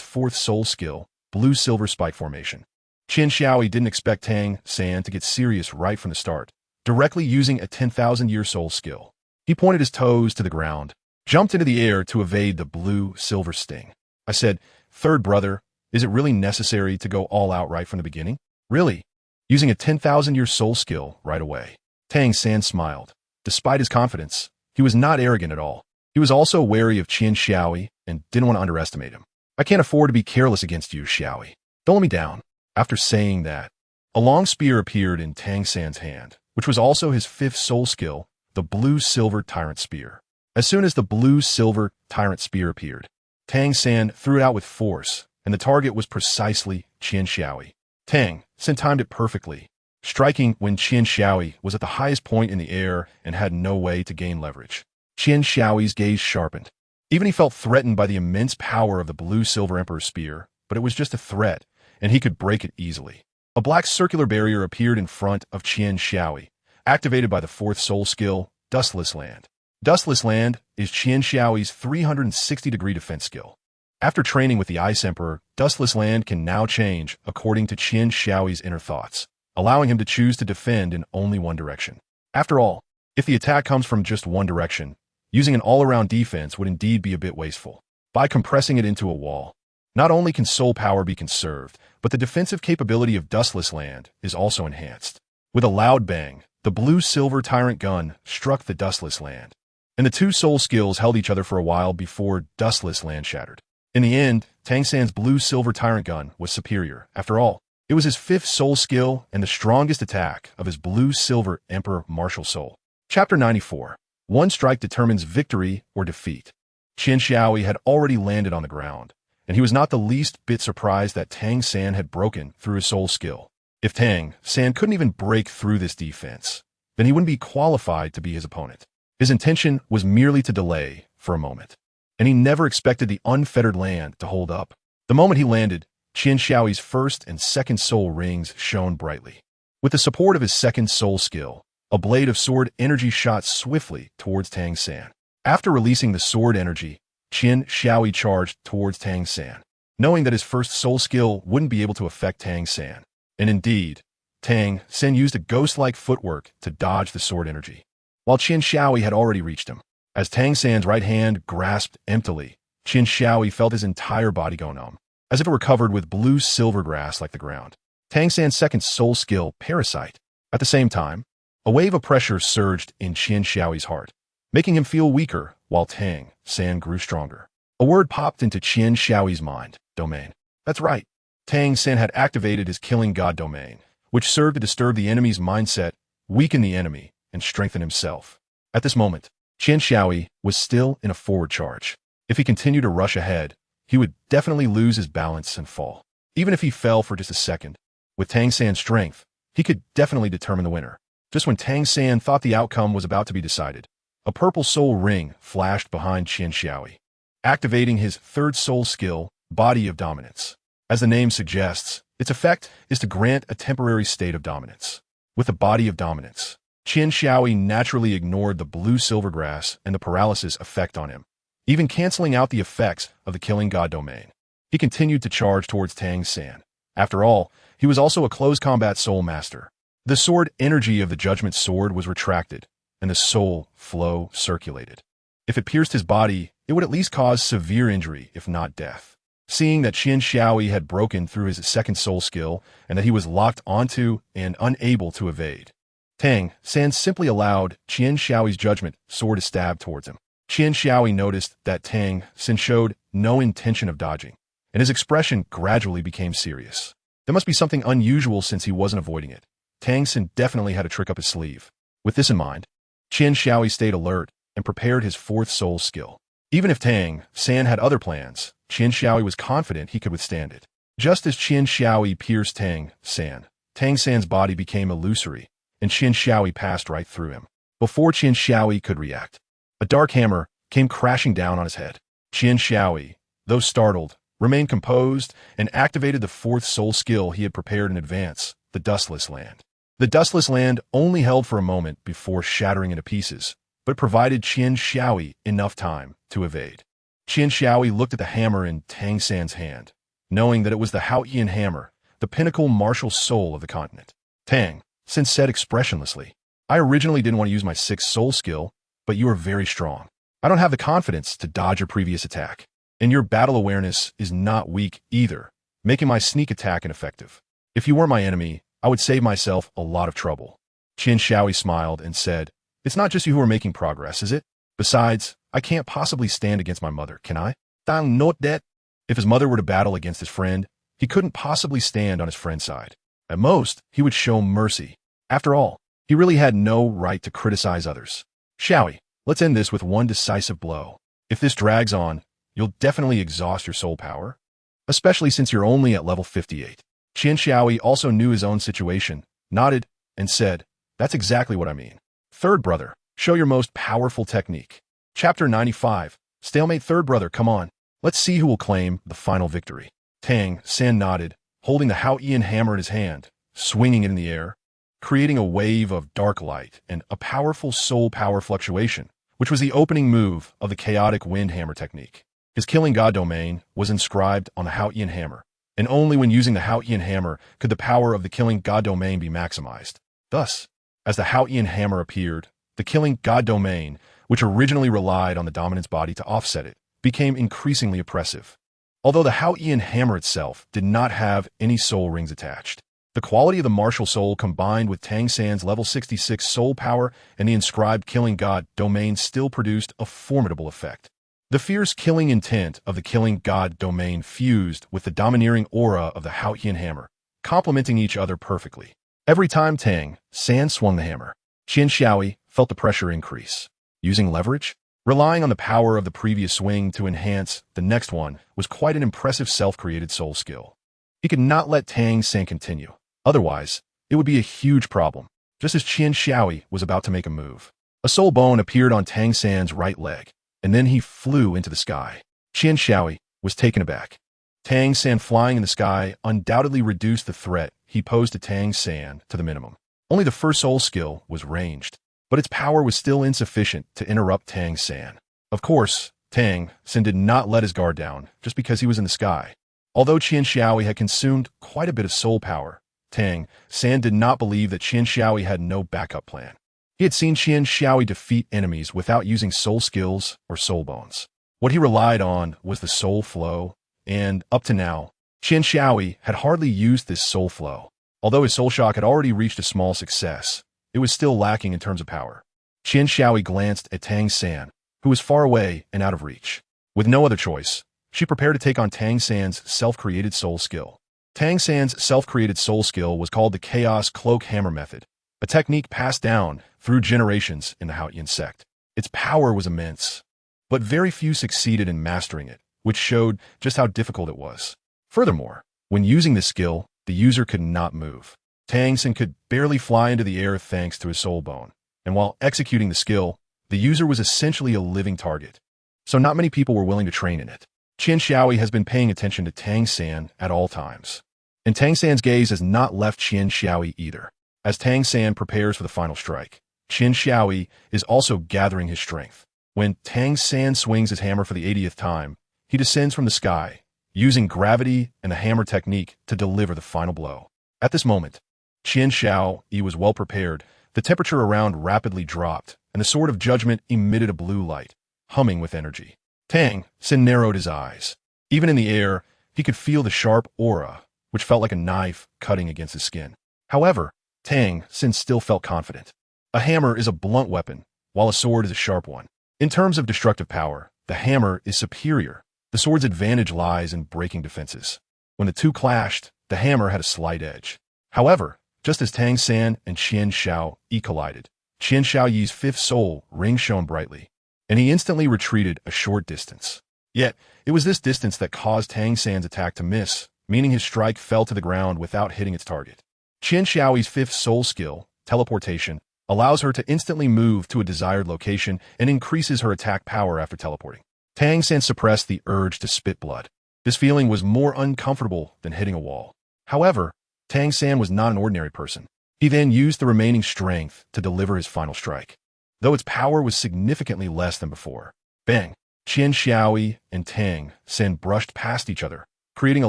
4th soul skill, Blue-Silver Spike Formation. Qian Shaoyi didn't expect Tang San to get serious right from the start, directly using a 10,000-year soul skill. He pointed his toes to the ground, jumped into the air to evade the blue-silver sting. I said, "Third brother, is it really necessary to go all out right from the beginning? Really? Using a 10,000-year soul skill right away?" Tang San smiled. Despite his confidence, he was not arrogant at all. He was also wary of Qian Shaoyi and didn't want to underestimate him. "I can't afford to be careless against you, Shaoyi. Don't let me down." After saying that, a long spear appeared in Tang San's hand, which was also his 5th soul skill, the Blue-Silver Tyrant Spear. As soon as the blue-silver tyrant spear appeared, Tang San threw it out with force, and the target was precisely Qian Xiaoyi. Tang San timed it perfectly, striking when Qian Xiaoyi was at the highest point in the air and had no way to gain leverage. Qian Xiaoyi's gaze sharpened. Even he felt threatened by the immense power of the blue-silver Emperor's spear, but it was just a threat, and he could break it easily. A black circular barrier appeared in front of Qian Xiaoyi, activated by the fourth soul skill, Dustless Land. Dustless Land is Qian Xiaoyi's 360-degree defense skill. After training with the Ice Emperor, Dustless Land can now change according to Qian Xiaoyi's inner thoughts, allowing him to choose to defend in only one direction. After all, if the attack comes from just one direction, using an all-around defense would indeed be a bit wasteful. By compressing it into a wall, not only can soul power be conserved, but the defensive capability of Dustless Land is also enhanced. With a loud bang, the blue-silver tyrant gun struck the Dustless Land, and the two soul skills held each other for a while before Dustless Land shattered. In the end, Tang San's blue-silver tyrant gun was superior. After all, it was his fifth soul skill and the strongest attack of his blue-silver Emperor martial soul. Chapter 94. One strike determines victory or defeat. Qian Xiaoyi had already landed on the ground, and he was not the least bit surprised that Tang San had broken through his soul skill. If Tang San couldn't even break through this defense, then he wouldn't be qualified to be his opponent. His intention was merely to delay for a moment, and he never expected the unfettered land to hold up. The moment he landed, Qian Xiaoyi's first and second soul rings shone brightly. With the support of his second soul skill, a blade of sword energy shot swiftly towards Tang San. After releasing the sword energy, Qian Xiaoyi charged towards Tang San, knowing that his first soul skill wouldn't be able to affect Tang San. And indeed, Tang San used a ghost-like footwork to dodge the sword energy, while Qian Xiaoyi had already reached him. As Tang San's right hand grasped emptily, Qian Xiaoyi felt his entire body go numb, as if it were covered with blue-silver grass like the ground. Tang San's second soul skill, Parasite. At the same time, a wave of pressure surged in Qian Xiaoyi's heart, making him feel weaker while Tang San grew stronger. A word popped into Qian Xiaoyi's mind, domain. That's right. Tang San had activated his killing god domain, which served to disturb the enemy's mindset, weaken the enemy, and strengthen himself. At this moment, Qian Xiaoyi was still in a forward charge. If he continued to rush ahead, he would definitely lose his balance and fall. Even if he fell for just a second, with Tang San's strength, he could definitely determine the winner. Just when Tang San thought the outcome was about to be decided, a purple soul ring flashed behind Qian Xiaoyi, activating his third soul skill, Body of Dominance. As the name suggests, its effect is to grant a temporary state of dominance. With the Body of Dominance, Qian Xiaoyi naturally ignored the blue-silver grass and the paralysis effect on him, even canceling out the effects of the killing god domain. He continued to charge towards Tang San. After all, he was also a close combat soul master. The sword energy of the Judgment Sword was retracted, and the soul flow circulated. If it pierced his body, it would at least cause severe injury, if not death. Seeing that Qian Xiaoyi had broken through his second soul skill and that he was locked onto and unable to evade, Tang San simply allowed Qian Xiaoyi's Judgment Sword to stab towards him. Qian Xiaoyi noticed that Tang San showed no intention of dodging, and his expression gradually became serious. There must be something unusual since he wasn't avoiding it. Tang San definitely had a trick up his sleeve. With this in mind, Qian Xiaoyi stayed alert and prepared his fourth soul skill. Even if Tang San had other plans, Qian Xiaoyi was confident he could withstand it. Just as Qian Xiaoyi pierced Tang San's body became illusory, and Qian Xiaoyi passed right through him. Before Qian Xiaoyi could react, a dark hammer came crashing down on his head. Qian Xiaoyi, though startled, remained composed and activated the fourth soul skill he had prepared in advance, the Dustless Land. The Dustless Land only held for a moment before shattering into pieces, but provided Qian Xiaoyi enough time to evade. Qian Xiaoyi looked at the hammer in Tang San's hand, knowing that it was the Haotian hammer, the pinnacle martial soul of the continent. Tang San said expressionlessly, "I originally didn't want to use my sixth soul skill, but you are very strong. I don't have the confidence to dodge your previous attack, and your battle awareness is not weak either, making my sneak attack ineffective. If you weren't my enemy, I would save myself a lot of trouble." Qian Xiaoyi smiled and said, "It's not just you who are making progress, is it? Besides, I can't possibly stand against my mother, can I? Dang, not that." If his mother were to battle against his friend, he couldn't possibly stand on his friend's side. At most, he would show mercy. After all, he really had no right to criticize others. "Xiaoyi, Let's end this with one decisive blow. If this drags on, you'll definitely exhaust your soul power, especially since you're only at level 58. Qian Xiaoyi also knew his own situation, nodded, and said, "That's exactly what I mean. Third brother, show your most powerful technique." Chapter 95, Stalemate. Third brother, come on. Let's see who will claim the final victory. Tang San nodded, holding the Hao Ian hammer in his hand, swinging it in the air, creating a wave of dark light and a powerful soul power fluctuation, which was the opening move of the chaotic wind hammer technique. His killing god domain was inscribed on the Hao Ian hammer, and only when using the Hao Ian hammer could the power of the killing god domain be maximized. Thus, as the Hao Ian hammer appeared, the killing god domain, which originally relied on the dominant's body to offset it, became increasingly oppressive. Although the Hao Ian hammer itself did not have any soul rings attached, the quality of the martial soul combined with Tang San's level 66 soul power and the inscribed killing god domain still produced a formidable effect. The fierce killing intent of the killing god domain fused with the domineering aura of the Hao Ian hammer, complementing each other perfectly. Every time Tang San swung the hammer, Qian Xiaoyi felt the pressure increase. Using leverage, relying on the power of the previous swing to enhance the next one was quite an impressive self-created soul skill. He could not let Tang San continue. Otherwise, it would be a huge problem. Just as Qian Xiaoyi was about to make a move, a soul bone appeared on Tang San's right leg, and then he flew into the sky. Qian Xiaoyi was taken aback. Tang San flying in the sky undoubtedly reduced the threat he posed to Tang San to the minimum. Only the first soul skill was ranged, but its power was still insufficient to interrupt Tang San. Of course, Tang San did not let his guard down just because he was in the sky. Although Qian Xiaoyi had consumed quite a bit of soul power, Tang San did not believe that Qian Xiaoyi had no backup plan. He had seen Qian Xiaoyi defeat enemies without using soul skills or soul bones. What he relied on was the soul flow, and up to now, Qian Xiaoyi had hardly used this soul flow. Although his soul shock had already reached a small success, it was still lacking in terms of power. Qian Xiaoyi glanced at Tang San, who was far away and out of reach. With no other choice, she prepared to take on Tang San's self-created soul skill. Tang San's self-created soul skill was called the Chaos Cloak Hammer Method, a technique passed down through generations in the Hao Ian sect. Its power was immense, but very few succeeded in mastering it, which showed just how difficult it was. Furthermore, when using this skill, the user could not move. Tang San could barely fly into the air thanks to his soul bone, and while executing the skill, the user was essentially a living target, so not many people were willing to train in it. Qian Xiaoyi has been paying attention to Tang San at all times, and Tang San's gaze has not left Qian Xiaoyi either. As Tang San prepares for the final strike, Qian Xiaoyi is also gathering his strength. When Tang San swings his hammer for the 80th time, he descends from the sky, using gravity and the hammer technique to deliver the final blow. At this moment, Qian Xiaoyi was well prepared. The temperature around rapidly dropped, and the Sword of Judgment emitted a blue light, humming with energy. Tang San narrowed his eyes. Even in the air, he could feel the sharp aura, which felt like a knife cutting against his skin. However, Tang San still felt confident. A hammer is a blunt weapon, while a sword is a sharp one. In terms of destructive power, the hammer is superior. The sword's advantage lies in breaking defenses. When the two clashed, the hammer had a slight edge. However, just as Tang San and Qian Xiaoyi collided, Qian Xiaoyi's fifth soul ring shone brightly, and he instantly retreated a short distance. Yet, it was this distance that caused Tang San's attack to miss, meaning his strike fell to the ground without hitting its target. Qian Xiaoyi's fifth soul skill, teleportation, allows her to instantly move to a desired location and increases her attack power after teleporting. Tang San suppressed the urge to spit blood. This feeling was more uncomfortable than hitting a wall. However, Tang San was not an ordinary person. He then used the remaining strength to deliver his final strike, though its power was significantly less than before. Bang! Qian Xiaoyi and Tang San brushed past each other, creating a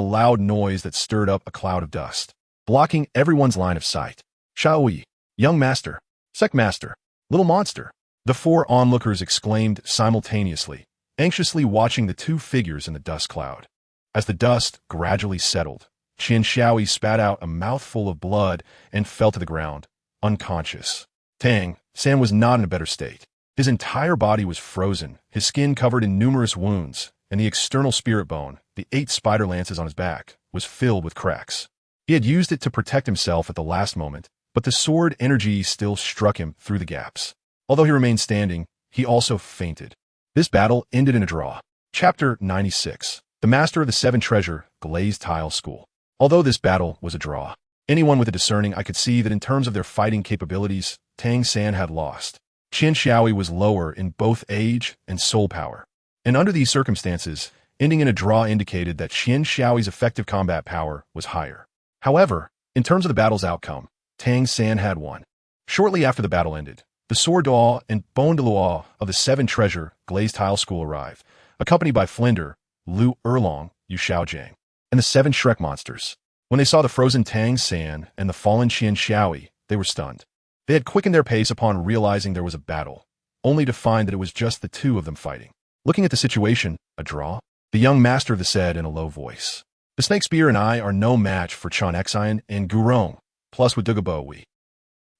loud noise that stirred up a cloud of dust, blocking everyone's line of sight. Xiaoyi, young master, sect master, little monster. The four onlookers exclaimed simultaneously, anxiously watching the two figures in the dust cloud. As the dust gradually settled, Qian Xiaoyi spat out a mouthful of blood and fell to the ground, unconscious. Tang San was not in a better state. His entire body was frozen, his skin covered in numerous wounds, and the external spirit bone, the 8 spider lances on his back, was filled with cracks. He had used it to protect himself at the last moment, but the sword energy still struck him through the gaps. Although he remained standing, he also fainted. This battle ended in a draw. Chapter 96. The Master of the Seven Treasure Glazed Tile School. Although this battle was a draw, anyone with a discerning eye could see that in terms of their fighting capabilities, Tang San had lost. Qian Xiaoyi was lower in both age and soul power. And under these circumstances, ending in a draw indicated that Qian Xiaoyi's effective combat power was higher. However, in terms of the battle's outcome, Tang San had won. Shortly after the battle ended, the Sword Douluo and Bone Douluo of the Seven Treasure Glazed Tile School arrived, accompanied by Flinder, Lu Erlong, Yu Xiaojiang, and the seven Shrek monsters. When they saw the frozen Tang San and the fallen Qian Xiaoyi, they were stunned. They had quickened their pace upon realizing there was a battle, only to find that it was just the two of them fighting. Looking at the situation, a draw? The young master of the said in a low voice. The Snake Spear and I are no match for Chan Xian and Gurong, plus with Dugabo we.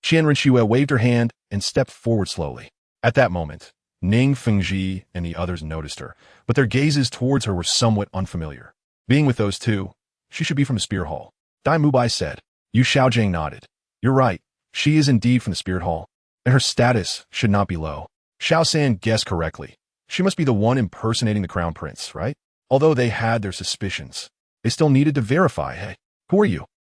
Qian Renshue waved her hand and stepped forward slowly. At that moment, Ning Fengji and the others noticed her, but their gazes towards her were somewhat unfamiliar. Being with those two, she should be from the Spirit Hall. Dai Mubai said. Yu Xiaojiang nodded. You're right, she is indeed from the Spirit Hall, and her status should not be low. Xiao San guessed correctly. She must be the one impersonating the Crown Prince, right? Although they had their suspicions, they still needed to verify. Hey, who are you?